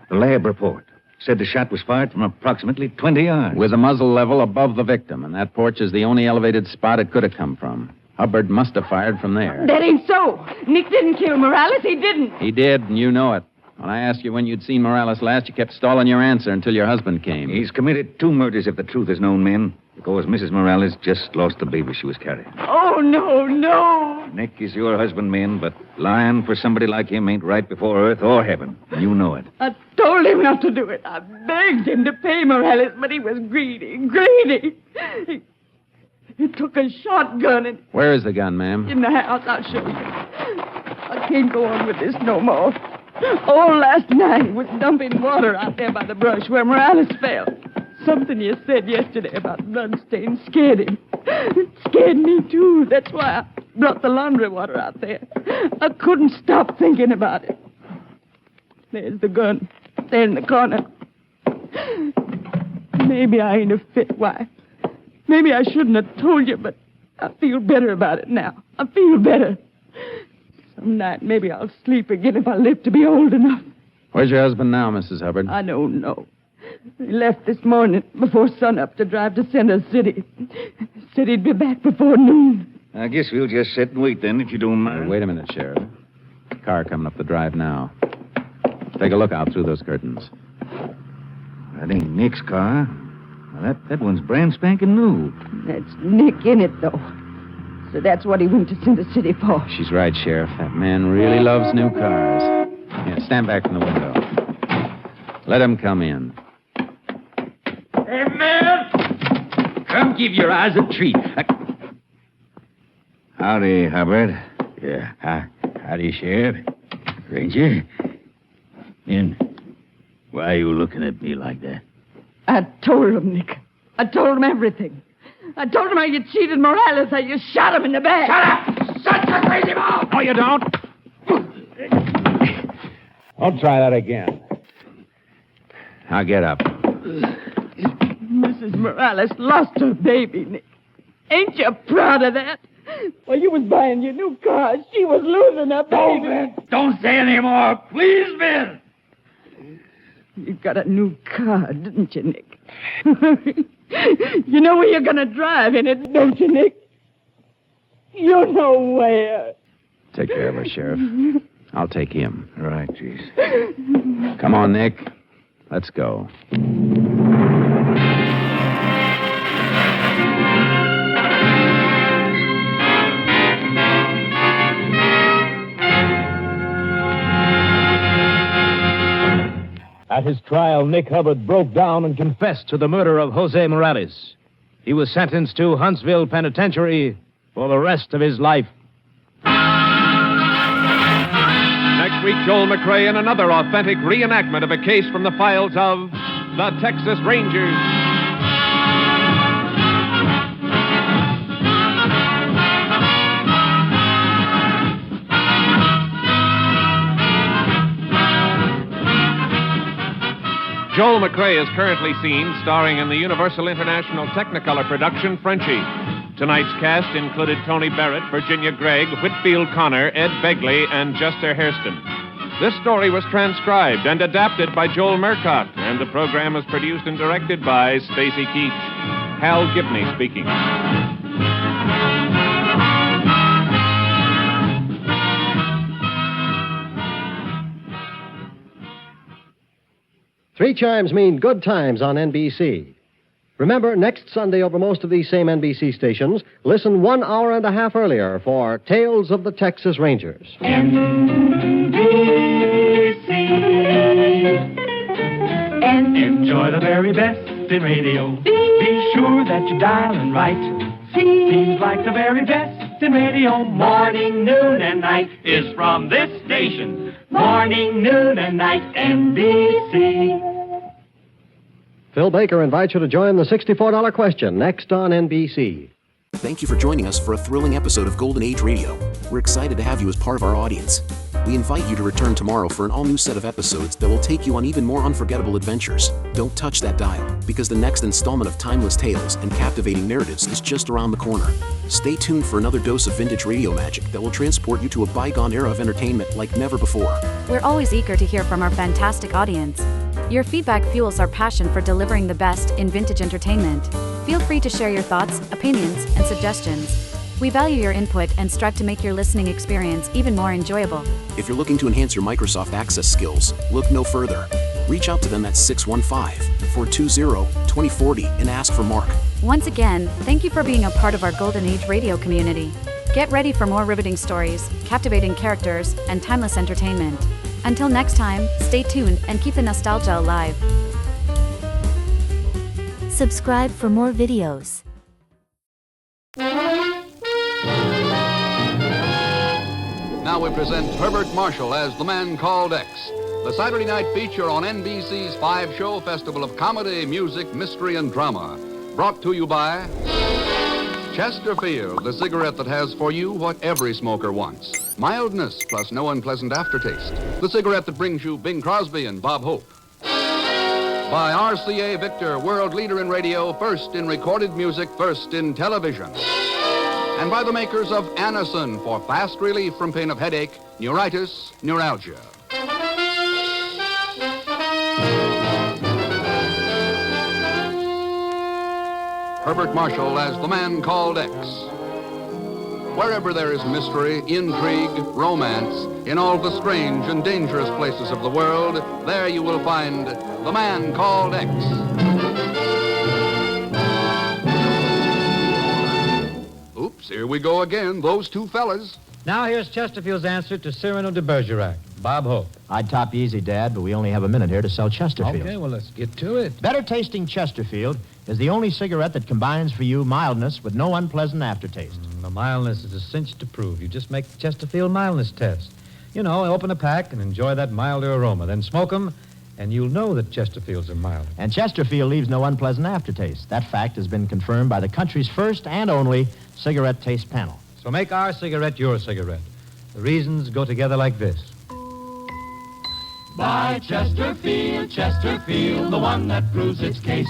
the lab report said the shot was fired from approximately 20 yards. With the muzzle level above the victim, and that porch is the only elevated spot it could have come from. Hubbard must have fired from there. That ain't so. Nick didn't kill Morales. He didn't. He did, and you know it. When I asked you when you'd seen Morales last, you kept stalling your answer until your husband came. He's committed 2 murders if the truth is known, men. Because Mrs. Morales just lost the baby she was carrying. Oh, no. Nick is your husband, men, but lying for somebody like him ain't right before earth or heaven. You know it. I told him not to do it. I begged him to pay Morales, but he was greedy. He took a shotgun and... Where is the gun, ma'am? In the house. I'll show you. I can't go on with this no more. All last night he was dumping water out there by the brush where Morales fell. Something you said yesterday about bloodstains scared him. It scared me, too. That's why I brought the laundry water out there. I couldn't stop thinking about it. There's the gun. There in the corner. Maybe I ain't a fit wife. Maybe I shouldn't have told you, but I feel better about it now. I feel better. Some night maybe I'll sleep again if I live to be old enough. Where's your husband now, Mrs. Hubbard? I don't know. He left this morning before sunup to drive to Center City. Said he'd be back before noon. I guess we'll just sit and wait then, if you don't mind. Wait a minute, Sheriff. Car coming up the drive now. Take a look out through those curtains. That ain't Nick's car. Well, that one's brand spanking new. That's Nick in it, though. So that's what he went to Center City for. She's right, Sheriff. That man really loves new cars. Yeah, stand back from the window. Let him come in. Hey, man! Come give your eyes a treat. Howdy, Hubbard. Yeah, howdy, Sheriff. Ranger? And why are you looking at me like that? I told him, Nick. I told him everything. I told him how you cheated Morales, how you shot him in the back. Shut up! Shut your crazy mouth! No, you don't. Don't try that again. Now get up. Mrs. Morales lost her baby, Nick. Ain't you proud of that? While you was buying your new car, she was losing her baby. Ben, don't say any more. Please, Ben. You got a new car, didn't you, Nick? You know where you're going to drive in it, don't you, Nick? You know where. Take care of her, Sheriff. I'll take him. Right, jeez. Come on, Nick. Let's go. At his trial, Nick Hubbard broke down and confessed to the murder of Jose Morales. He was sentenced to Huntsville Penitentiary for the rest of his life. Next week, Joel McCrea in another authentic reenactment of a case from the files of the Texas Rangers. Joel McCrea is currently seen starring in the Universal International Technicolor production Frenchie. Tonight's cast included Tony Barrett, Virginia Gregg, Whitfield Connor, Ed Begley, and Juster Hairston. This story was transcribed and adapted by Joel Murcott, and the program was produced and directed by Stacy Keach. Hal Gibney speaking. Three chimes mean good times on NBC. Remember, next Sunday over most of these same NBC stations, listen 1 hour and a half earlier for Tales of the Texas Rangers. And enjoy the very best in radio. Be sure that you're dialing right. Seems like the very best in radio. Morning, noon, and night is from this station. Morning, noon, and night, NBC. Phil Baker invites you to join the $64 question next on NBC. Thank you for joining us for a thrilling episode of Golden Age Radio. We're excited to have you as part of our audience. We invite you to return tomorrow for an all-new set of episodes that will take you on even more unforgettable adventures. Don't touch that dial, because the next installment of timeless tales and captivating narratives is just around the corner. Stay tuned for another dose of vintage radio magic that will transport you to a bygone era of entertainment like never before. We're always eager to hear from our fantastic audience. Your feedback fuels our passion for delivering the best in vintage entertainment. Feel free to share your thoughts, opinions, and suggestions. We value your input and strive to make your listening experience even more enjoyable. If you're looking to enhance your Microsoft Access skills, look no further. Reach out to them at 615-420-2040 and ask for Mark. Once again, thank you for being a part of our Golden Age radio community. Get ready for more riveting stories, captivating characters, and timeless entertainment. Until next time, stay tuned and keep the nostalgia alive. Subscribe for more videos. Now we present Herbert Marshall as the man called X, the Saturday night feature on NBC's 5-show festival of comedy, music, mystery, and drama. Brought to you by Chesterfield, the cigarette that has for you what every smoker wants. Mildness plus no unpleasant aftertaste. The cigarette that brings you Bing Crosby and Bob Hope. By RCA Victor, world leader in radio, first in recorded music, first in television. And by the makers of Anacin for fast relief from pain of headache, neuritis, neuralgia. Herbert Marshall as the man called X. Wherever there is mystery, intrigue, romance, in all the strange and dangerous places of the world, there you will find the man called X. Oops, here we go again, those two fellas. Now here's Chesterfield's answer to Cyrano de Bergerac. Bob Hope. I'd top you easy, Dad, but we only have a minute here to sell Chesterfield. Okay, well, let's get to it. Better tasting Chesterfield is the only cigarette that combines for you mildness with no unpleasant aftertaste. The mildness is a cinch to prove. You just make the Chesterfield mildness test. You know, open a pack and enjoy that milder aroma. Then smoke them, and you'll know that Chesterfields are mild. And Chesterfield leaves no unpleasant aftertaste. That fact has been confirmed by the country's first and only cigarette taste panel. So make our cigarette your cigarette. The reasons go together like this. Buy Chesterfield, Chesterfield, the one that proves its case.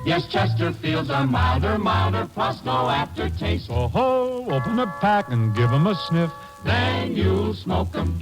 Yes, Chesterfields are milder, plus no aftertaste. Oh ho, open a pack and give 'em a sniff. Then you'll smoke 'em.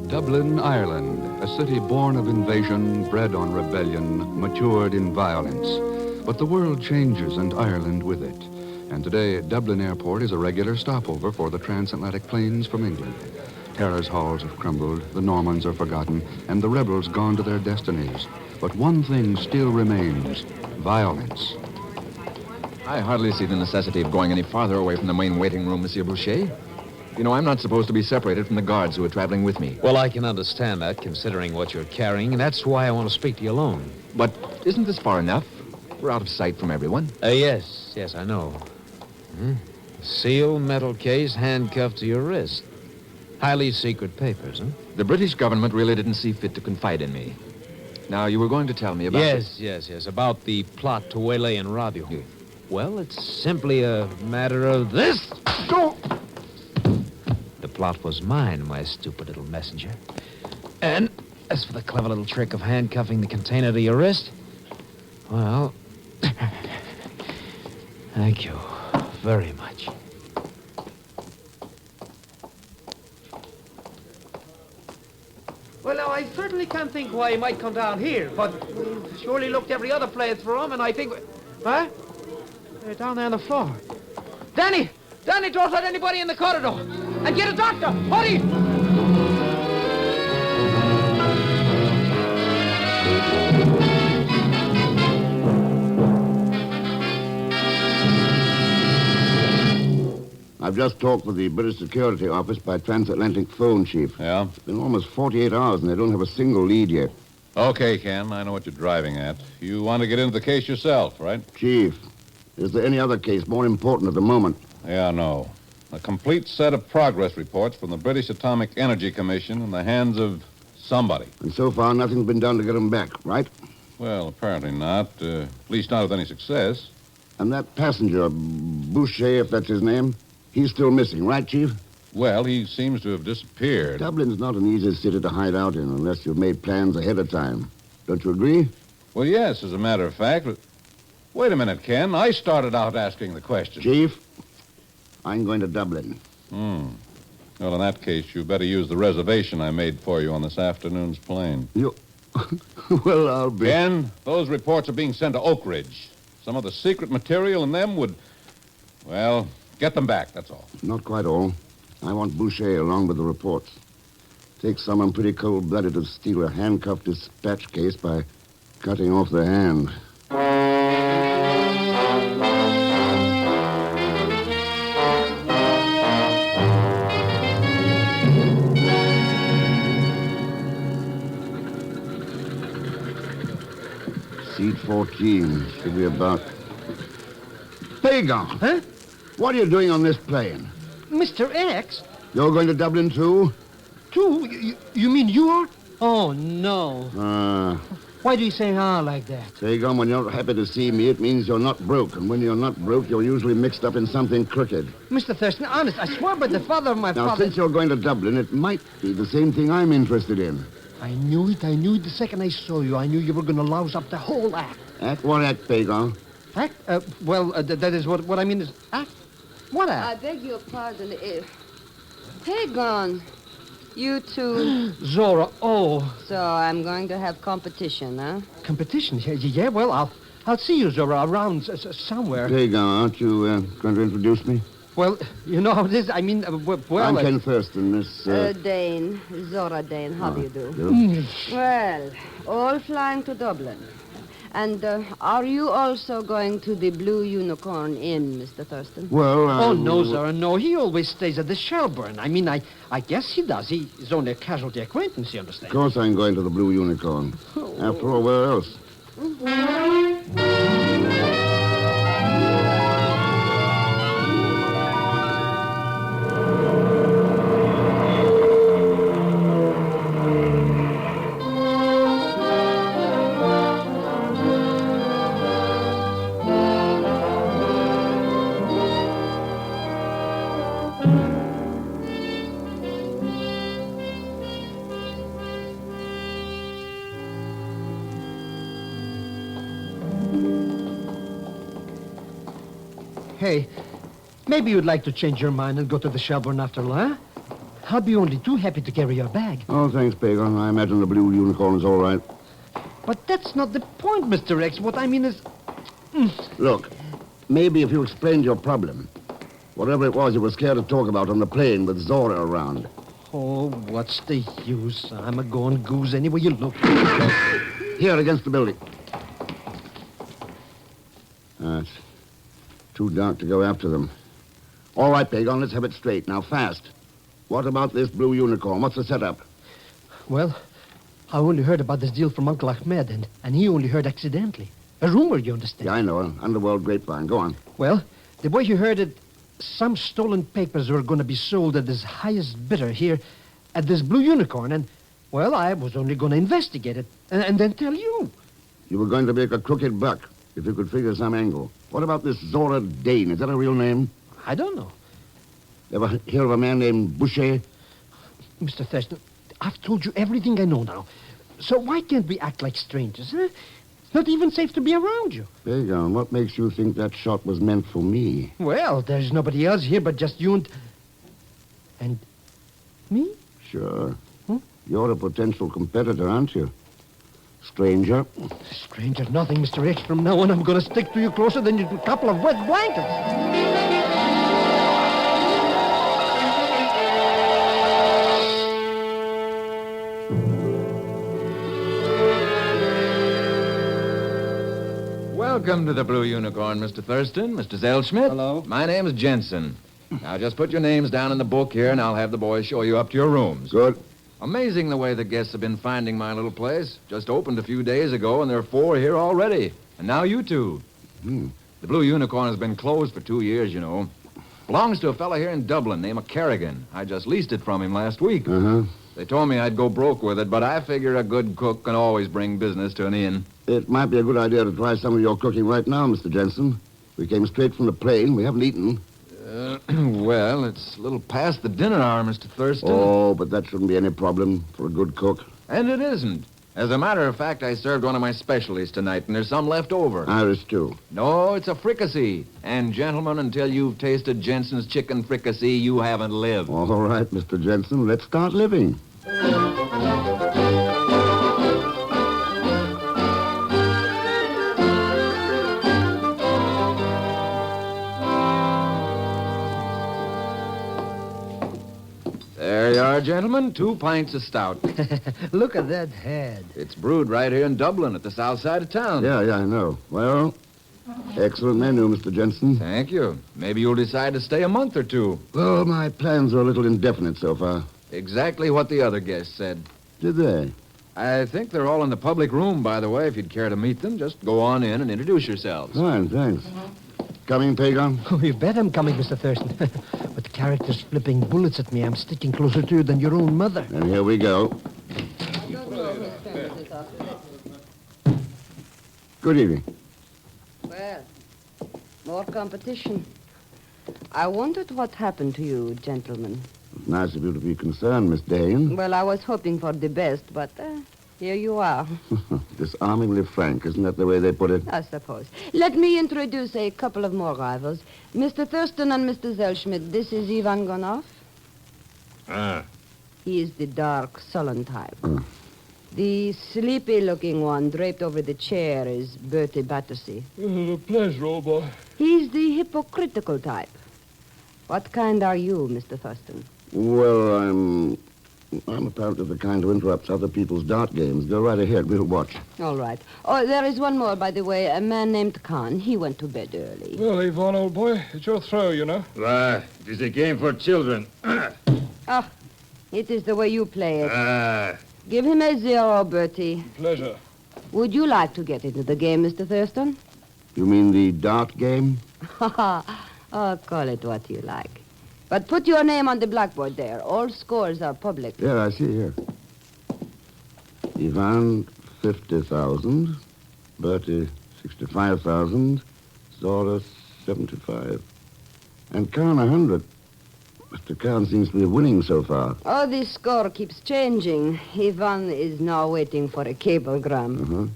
Dublin, Ireland, a city born of invasion, bred on rebellion, matured in violence. But the world changes and Ireland with it. And today, Dublin Airport is a regular stopover for the transatlantic planes from England. Terror's halls have crumbled, the Normans are forgotten, and the rebels gone to their destinies. But one thing still remains: violence. I hardly see the necessity of going any farther away from the main waiting room, Monsieur Boucher. You know, I'm not supposed to be separated from the guards who are traveling with me. Well, I can understand that, considering what you're carrying, and that's why I want to speak to you alone. But isn't this far enough? We're out of sight from everyone. Yes, I know. Seal, metal case, handcuffed to your wrist. Highly secret papers, huh? The British government really didn't see fit to confide in me. Now, you were going to tell me about... Yes, about the plot to waylay and rob you. Yes. Well, it's simply a matter of this. Go! The plot was mine, my stupid little messenger. And as for the clever little trick of handcuffing the container to your wrist, well, thank you very much. Well, now, I certainly can't think why he might come down here, but we've surely looked every other place for him, and I think... Huh? They're down there on the floor. Danny, don't let anybody in the corridor. And get a doctor. Hurry! I've just talked with the British Security Office by transatlantic phone, Chief. Yeah? It's been almost 48 hours, and they don't have a single lead yet. Okay, Ken, I know what you're driving at. You want to get into the case yourself, right? Chief, is there any other case more important at the moment? Yeah, no. A complete set of progress reports from the British Atomic Energy Commission in the hands of somebody. And so far, nothing's been done to get them back, right? Well, apparently not. At least not with any success. And that passenger, Boucher, if that's his name, he's still missing, right, Chief? Well, he seems to have disappeared. Dublin's not an easy city to hide out in unless you've made plans ahead of time. Don't you agree? Well, yes, as a matter of fact. But wait a minute, Ken. I started out asking the question. Chief, I'm going to Dublin. Well, in that case, you better use the reservation I made for you on this afternoon's plane. You... Well, I'll be... Ken, those reports are being sent to Oak Ridge. Some of the secret material in them would... Well, get them back, that's all. Not quite all. I want Boucher along with the reports. Takes someone pretty cold-blooded to steal a handcuffed dispatch case by cutting off the hand. Seat 14 should be about... Pagan! Huh? What are you doing on this plane? Mr. X? You're going to Dublin, too? Too? You mean you are? Oh, no. Why do you say like that? Pagan, when you're happy to see me, it means you're not broke. And when you're not broke, you're usually mixed up in something crooked. Mr. Thurston, honest, I swear by the father of my Now, father... since you're going to Dublin, it might be the same thing I'm interested in. I knew it the second I saw you. I knew you were going to louse up the whole act. Act? What act, Pagan? Act? That is what I mean is act. What act? I beg your pardon if... Pagan, you two... Zora, oh. So I'm going to have competition, huh? Competition? Yeah, well, I'll see you, Zora, around somewhere. Pagan, aren't you going to introduce me? Well, you know how it is. I mean, I'm Ken Thurston, Miss... Dane. Zora Dane. How do you do? Well, all flying to Dublin. And are you also going to the Blue Unicorn Inn, Mr. Thurston? Well, Oh, no, sir, no. He always stays at the Shelburne. I mean, I guess he does. He's only a casualty acquaintance, you understand? Of course I'm going to the Blue Unicorn. After all, where else? Hey, maybe you'd like to change your mind and go to the Shelburne after all, huh? I'll be only too happy to carry your bag. Oh, thanks, Pagan. I imagine the Blue Unicorn is all right. But that's not the point, Mr. X. What I mean is... Look, maybe if you explained your problem, whatever it was you were scared to talk about on the plane with Zora around. Oh, what's the use? I'm a gone goose any way you look. Here, against the building. It's too dark to go after them. All right, Pagan, let's have it straight. Now, fast. What about this Blue Unicorn? What's the setup? Well, I only heard about this deal from Uncle Ahmed, and he only heard accidentally. A rumor, you understand? Yeah, I know. An underworld grapevine. Go on. Well, the way he heard it, some stolen papers were going to be sold at his highest bidder here at this Blue Unicorn, and, well, I was only going to investigate it and then tell you. You were going to make a crooked buck if you could figure some angle. What about this Zora Dane? Is that a real name? I don't know. Ever hear of a man named Boucher? Mr. Thurston, I've told you everything I know now. So why can't we act like strangers, huh? It's not even safe to be around you. Pagan, what makes you think that shot was meant for me? Well, there's nobody else here but just you and me? Sure. You're a potential competitor, aren't you? Stranger. Stranger nothing, Mr. X. From now on, I'm going to stick to you closer than a couple of wet blankets. Welcome to the Blue Unicorn, Mr. Thurston, Mr. Zellschmidt. Hello. My name's Jensen. Now, just put your names down in the book here, and I'll have the boys show you up to your rooms. Good. Amazing the way the guests have been finding my little place. Just opened a few days ago, and there are 4 here already. And now you 2. The Blue Unicorn has been closed for 2 years, you know. Belongs to a fellow here in Dublin named Kerrigan. I just leased it from him last week. They told me I'd go broke with it, but I figure a good cook can always bring business to an inn. It might be a good idea to try some of your cooking right now, Mr. Jensen. We came straight from the plane. We haven't eaten. Well, it's a little past the dinner hour, Mr. Thurston. Oh, but that shouldn't be any problem for a good cook. And it isn't. As a matter of fact, I served one of my specialties tonight, and there's some left over. Irish stew. No, it's a fricassee. And, gentlemen, until you've tasted Jensen's chicken fricassee, you haven't lived. All right, Mr. Jensen, let's start living. There you are, gentlemen. 2 pints of stout. Look at that head. It's brewed right here in Dublin at the south side of town. Yeah, I know. Well, excellent menu, Mr. Jensen. Thank you. Maybe you'll decide to stay a month or 2. Well, my plans are a little indefinite so far. Exactly what the other guests said. Did they? I think they're all in the public room, by the way. If you'd care to meet them, just go on in and introduce yourselves. Fine, thanks. Coming, Pagan? Oh, you bet I'm coming, Mr. Thurston. But the character's flipping bullets at me. I'm sticking closer to you than your own mother. And here we go. Good evening. Well, more competition. I wondered what happened to you, gentlemen. Nice of you to be concerned, Miss Dane. Well, I was hoping for the best, but here you are. Disarmingly frank, isn't that the way they put it? I suppose. Let me introduce a couple of more rivals. Mr. Thurston and Mr. Zellschmidt, this is Ivan Gonov. He is the dark, sullen type. The sleepy-looking one draped over the chair is Bertie Battersea. A pleasure, old boy. He's the hypocritical type. What kind are you, Mr. Thurston? Well, I'm I'm apparently the kind who interrupts other people's dart games. Go right ahead. We'll watch. All right. Oh, there is one more, by the way. A man named Khan. He went to bed early. Well, Yvonne, old boy, it's your throw, you know. Why, it is a game for children. Ah, it is the way you play it. Give him a 0, Bertie. Pleasure. Would you like to get into the game, Mr. Thurston? You mean the dart game? Oh, call it what you like. But put your name on the blackboard there. All scores are public. Yeah, I see here. Ivan, 50,000. Bertie, 65,000. Zora, 75. And Khan, 100. Mr. Khan seems to be winning so far. Oh, this score keeps changing. Ivan is now waiting for a cablegram. Uh-huh.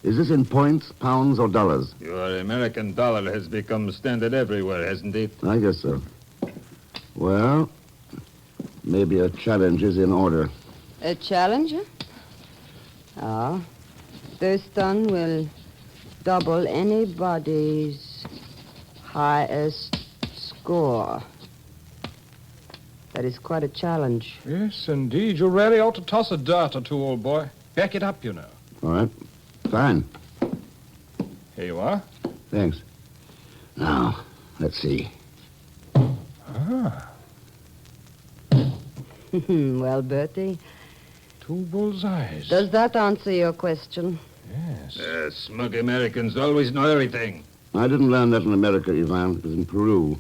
Is this in points, pounds, or dollars? Your American dollar has become standard everywhere, hasn't it? I guess so. Well, maybe a challenge is in order. A challenge? Ah. Thurston will double anybody's highest score. That is quite a challenge. Yes, indeed. You really ought to toss a dart or two, old boy. Back it up, you know. All right. Fine. Here you are. Thanks. Now, let's see. Ah. Well, Bertie. 2 bullseyes. Does that answer your question? Yes. Smug Americans always know everything. I didn't learn that in America, Ivan. It was in Peru,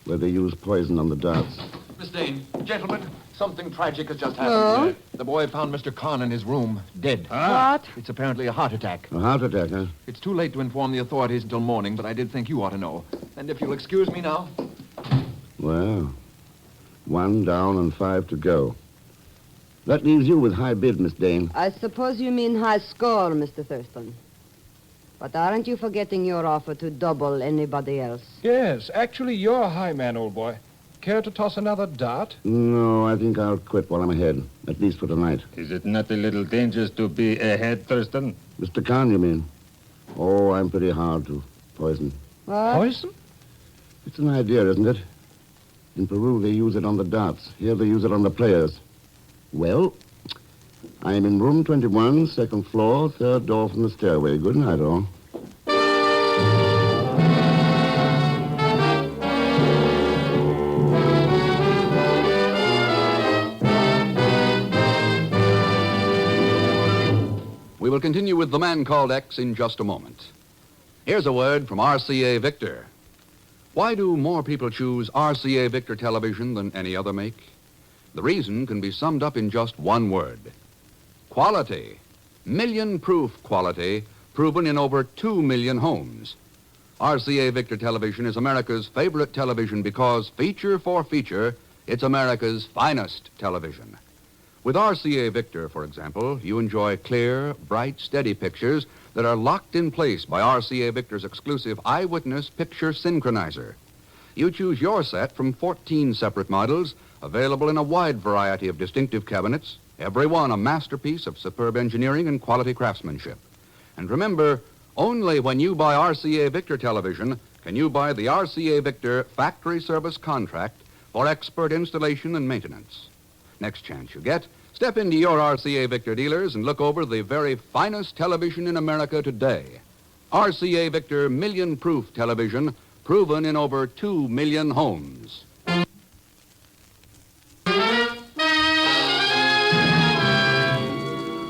where they use poison on the darts. Miss Dane, gentlemen, something tragic has just happened. Oh? The boy found Mr. Khan in his room, dead. What? It's apparently a heart attack. A heart attack, huh? It's too late to inform the authorities until morning, but I did think you ought to know. And if you'll excuse me now. Well, 1 down and 5 to go. That leaves you with high bid, Miss Dane. I suppose you mean high score, Mr. Thurston. But aren't you forgetting your offer to double anybody else? Yes, actually, you're a high man, old boy. Care to toss another dart? No, I think I'll quit while I'm ahead, at least for tonight. Is it not a little dangerous to be ahead, Thurston? Mr. Khan, you mean? Oh, I'm pretty hard to poison. What? Poison? It's an idea, isn't it? In Peru, they use it on the darts. Here, they use it on the players. Well, I'm in room 21, 2nd floor, 3rd door from the stairway. Good night, all. We will continue with The Man Called X in just a moment. Here's a word from RCA Victor. Why do more people choose RCA Victor television than any other make? The reason can be summed up in just one word. Quality. Million-proof quality, proven in over 2 million homes. RCA Victor television is America's favorite television because, feature for feature, it's America's finest television. With RCA Victor, for example, you enjoy clear, bright, steady pictures that are locked in place by RCA Victor's exclusive Eyewitness Picture Synchronizer. You choose your set from 14 separate models, available in a wide variety of distinctive cabinets, every one a masterpiece of superb engineering and quality craftsmanship. And remember, only when you buy RCA Victor television can you buy the RCA Victor factory service contract for expert installation and maintenance. Next chance you get, step into your RCA Victor dealers and look over the very finest television in America today. RCA Victor million-proof television, proven in over 2 million homes.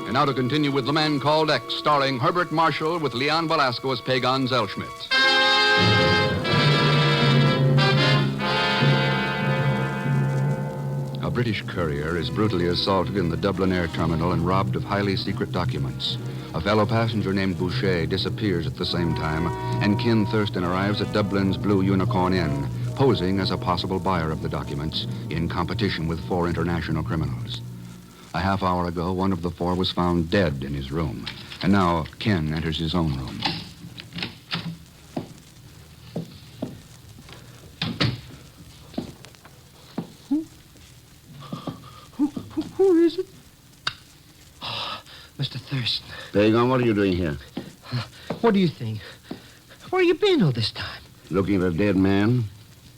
And now to continue with The Man Called X, starring Herbert Marshall with Leon Velasco as Pagan Zellschmidt. A British courier is brutally assaulted in the Dublin Air Terminal and robbed of highly secret documents. A fellow passenger named Boucher disappears at the same time, and Ken Thurston arrives at Dublin's Blue Unicorn Inn, posing as a possible buyer of the documents in competition with 4 international criminals. A half hour ago, one of the 4 was found dead in his room, and now Ken enters his own room. Who is it? Oh, Mr. Thurston. Pagan, what are you doing here? What do you think? Where you been all this time? Looking at a dead man?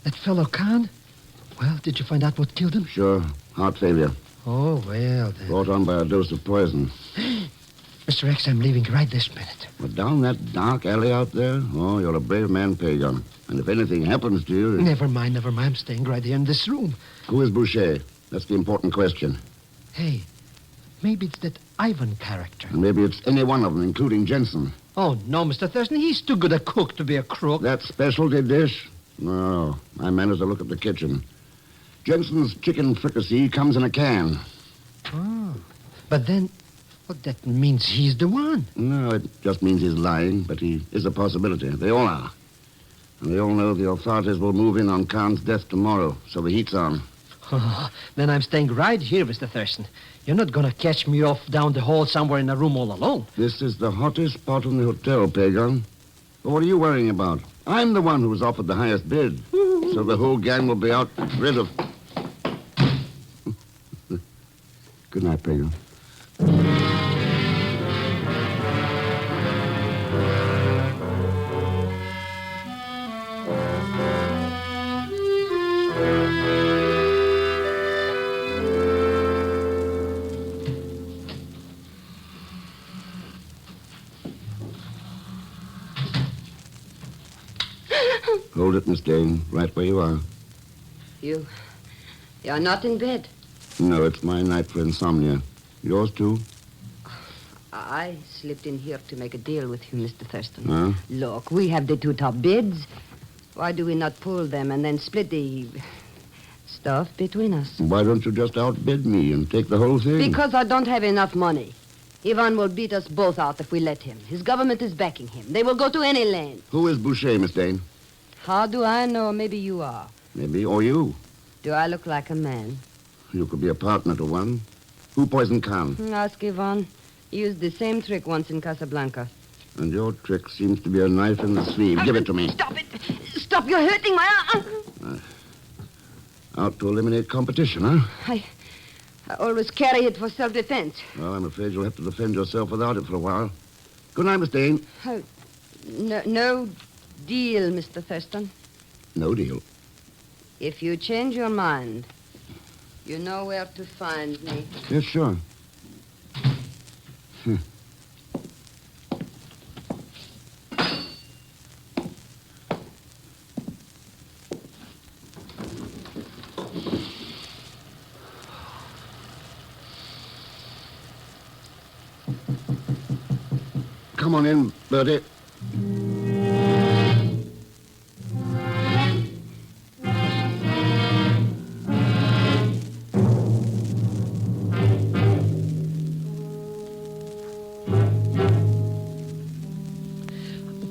That fellow Khan? Well, did you find out what killed him? Sure. Heart failure. Oh, well, then. Brought on by a dose of poison. Mr. X, I'm leaving right this minute. But down that dark alley out there? Oh, you're a brave man, Pagan. And if anything happens to you... Never mind. I'm staying right here in this room. Who is Boucher? That's the important question. Hey, maybe it's that Ivan character. And maybe it's any one of them, including Jensen. Oh, no, Mr. Thurston. He's too good a cook to be a crook. That specialty dish? No, I managed to look at the kitchen. Jensen's chicken fricassee comes in a can. Oh, but then... Well, that means he's the one. No, it just means he's lying, but he is a possibility. They all are. And they all know the authorities will move in on Khan's death tomorrow, so the heat's on. Oh, then I'm staying right here, Mr. Thurston. You're not going to catch me off down the hall somewhere in a room all alone. This is the hottest spot in the hotel, Pagan. But what are you worrying about? I'm the one who was offered the highest bid. So the whole gang will be out rid of... Good night, Pagan. Hold it, Miss Dane, right where you are. You're not in bed. No, it's my night for insomnia. Yours, too? I slipped in here to make a deal with you, Mr. Thurston. Huh? Look, we have the two top bids. Why do we not pool them and then split the stuff between us? Why don't you just outbid me and take the whole thing? Because I don't have enough money. Ivan will beat us both out if we let him. His government is backing him. They will go to any land. Who is Boucher, Miss Dane? How do I know? Maybe you are. Maybe, or you. Do I look like a man? You could be a partner to one. Who poisoned Khan? Ask Ivan. He used the same trick once in Casablanca. And your trick seems to be a knife in the sleeve. Give it to me. Stop it! Stop! You're hurting my arm! Out to eliminate competition, huh? I always carry it for self-defense. Well, I'm afraid you'll have to defend yourself without it for a while. Good night, Miss Dane. No deal, Mr. Thurston. No deal. If you change your mind, you know where to find me. Yes, sure. Come on in, Bertie.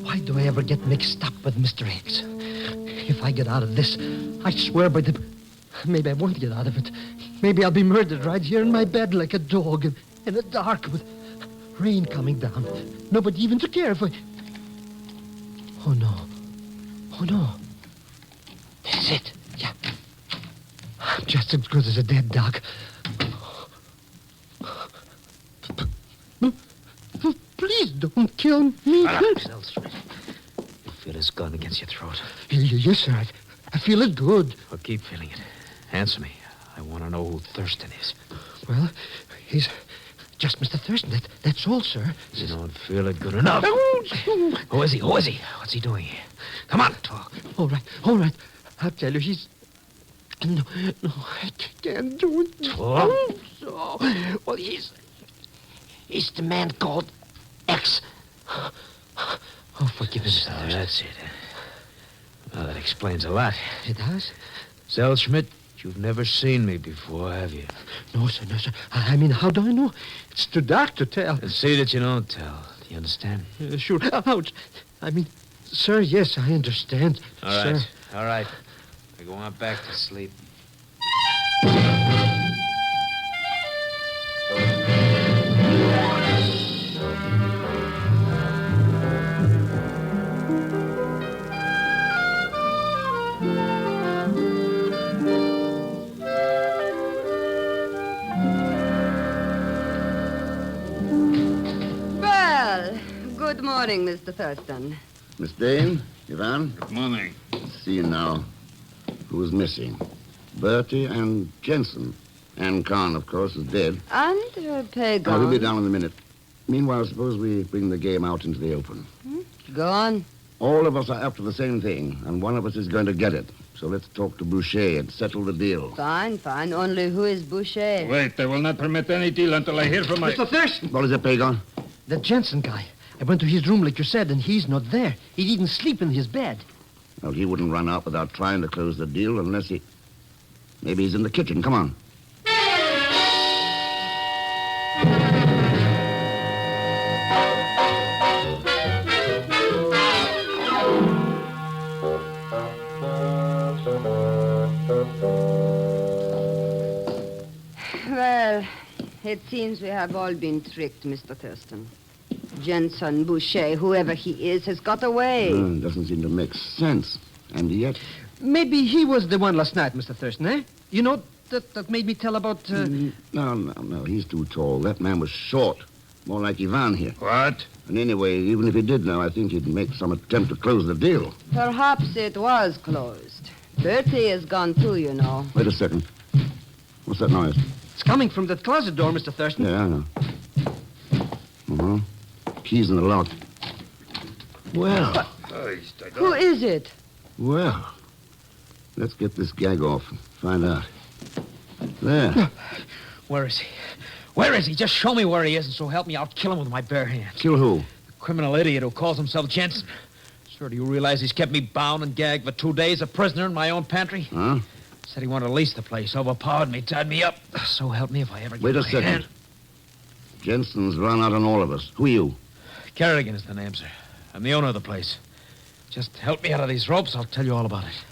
Why do I ever get mixed up with Mr. X? If I get out of this, I swear by the... Maybe I won't get out of it. Maybe I'll be murdered right here in my bed like a dog in the dark with rain coming down. Nobody even to care if I... Oh, no. Oh, no. This is it. Yeah. I'm just as good as a dead dog. Please don't kill me. You feel his gun against your throat? Yes, sir. I feel it good. Well, keep feeling it. Answer me. I want to know who Thurston is. Well, he's just Mr. Thurston. That's all, sir. You don't feel it good enough. Who is he? Who is he? What's he doing here? Come on, talk. All right. I'll tell you, he's... No, I can't do it. Talk. So, well, he's the man called X. Oh, forgive me, Mr. Thurston. That's it. Well, that explains a lot. It does? Zellschmidt, you've never seen me before, have you? No, sir. I mean, how do I know? It's too dark to tell. Then see that you don't tell. Do you understand? Sure. Ouch. I mean, sir, yes, I understand. All right. Sir. All right. I go on back to sleep. Well, good morning, Mr. Thurston. Miss Dane, Ivan. Good morning. See you now. Who's missing? Bertie and Jensen. Ann Khan, of course, is dead. And Pagan. Oh, he'll be down in a minute. Meanwhile, suppose we bring the game out into the open. Go on. All of us are after the same thing, and one of us is going to get it. So let's talk to Boucher and settle the deal. Fine. Only who is Boucher? Wait, I will not permit any deal until I hear from my... Mr. Thurston! What is it, Pagan? The Jensen guy. I went to his room like you said, and he's not there. He didn't sleep in his bed. Well, he wouldn't run out without trying to close the deal unless he... Maybe he's in the kitchen. Come on. Well, it seems we have all been tricked, Mr. Thurston. Jensen Boucher, whoever he is, has got away. Doesn't seem to make sense. And yet... Maybe he was the one last night, Mr. Thurston, eh? You know, that made me tell about... No. He's too tall. That man was short. More like Ivan here. What? And anyway, even if he did know, I think he'd make some attempt to close the deal. Perhaps it was closed. Bertie is gone too, you know. Wait a second. What's that noise? It's coming from that closet door, Mr. Thurston. Yeah, I know. Uh-huh. Keys in the lock. Well. Who is it? Well. Let's get this gag off and find out. There. Where is he? Where is he? Just show me where he is, and so help me, I'll kill him with my bare hands. Kill who? The criminal idiot who calls himself Jensen. Sir, do you realize he's kept me bound and gagged for 2 days, a prisoner in my own pantry? Huh? Said he wanted to lease the place, overpowered me, tied me up. So help me if I ever get Wait a my second. hand. Jensen's run out on all of us. Who are you? Kerrigan is the name, sir. I'm the owner of the place. Just help me out of these ropes, I'll tell you all about it.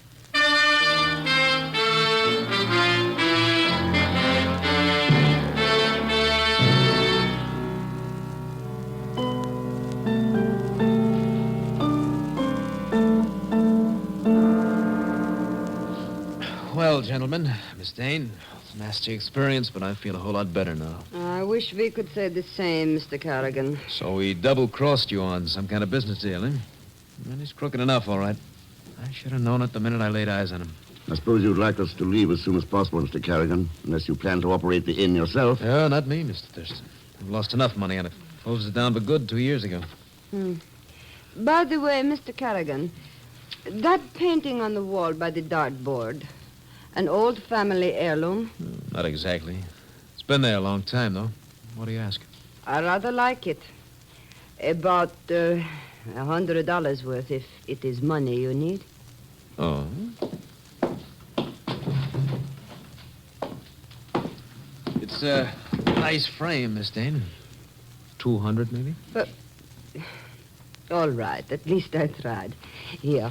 Well, gentlemen, Miss Dane, it's a nasty experience, but I feel a whole lot better now. I wish we could say the same, Mr. Carrigan. So he double-crossed you on some kind of business deal, eh? Well, he's crooked enough, all right. I should have known it the minute I laid eyes on him. I suppose you'd like us to leave as soon as possible, Mr. Carrigan, unless you plan to operate the inn yourself. No, not me, Mr. Thurston. I've lost enough money on it. Closed it down for good 2 years ago. By the way, Mr. Carrigan, that painting on the wall by the dartboard, an old family heirloom? Not exactly. It's been there a long time, though. What do you ask? I rather like it. About $100 worth, if it is money you need. Oh? It's a nice frame, Miss Dane. 200, maybe? But, all right, at least I tried. Here.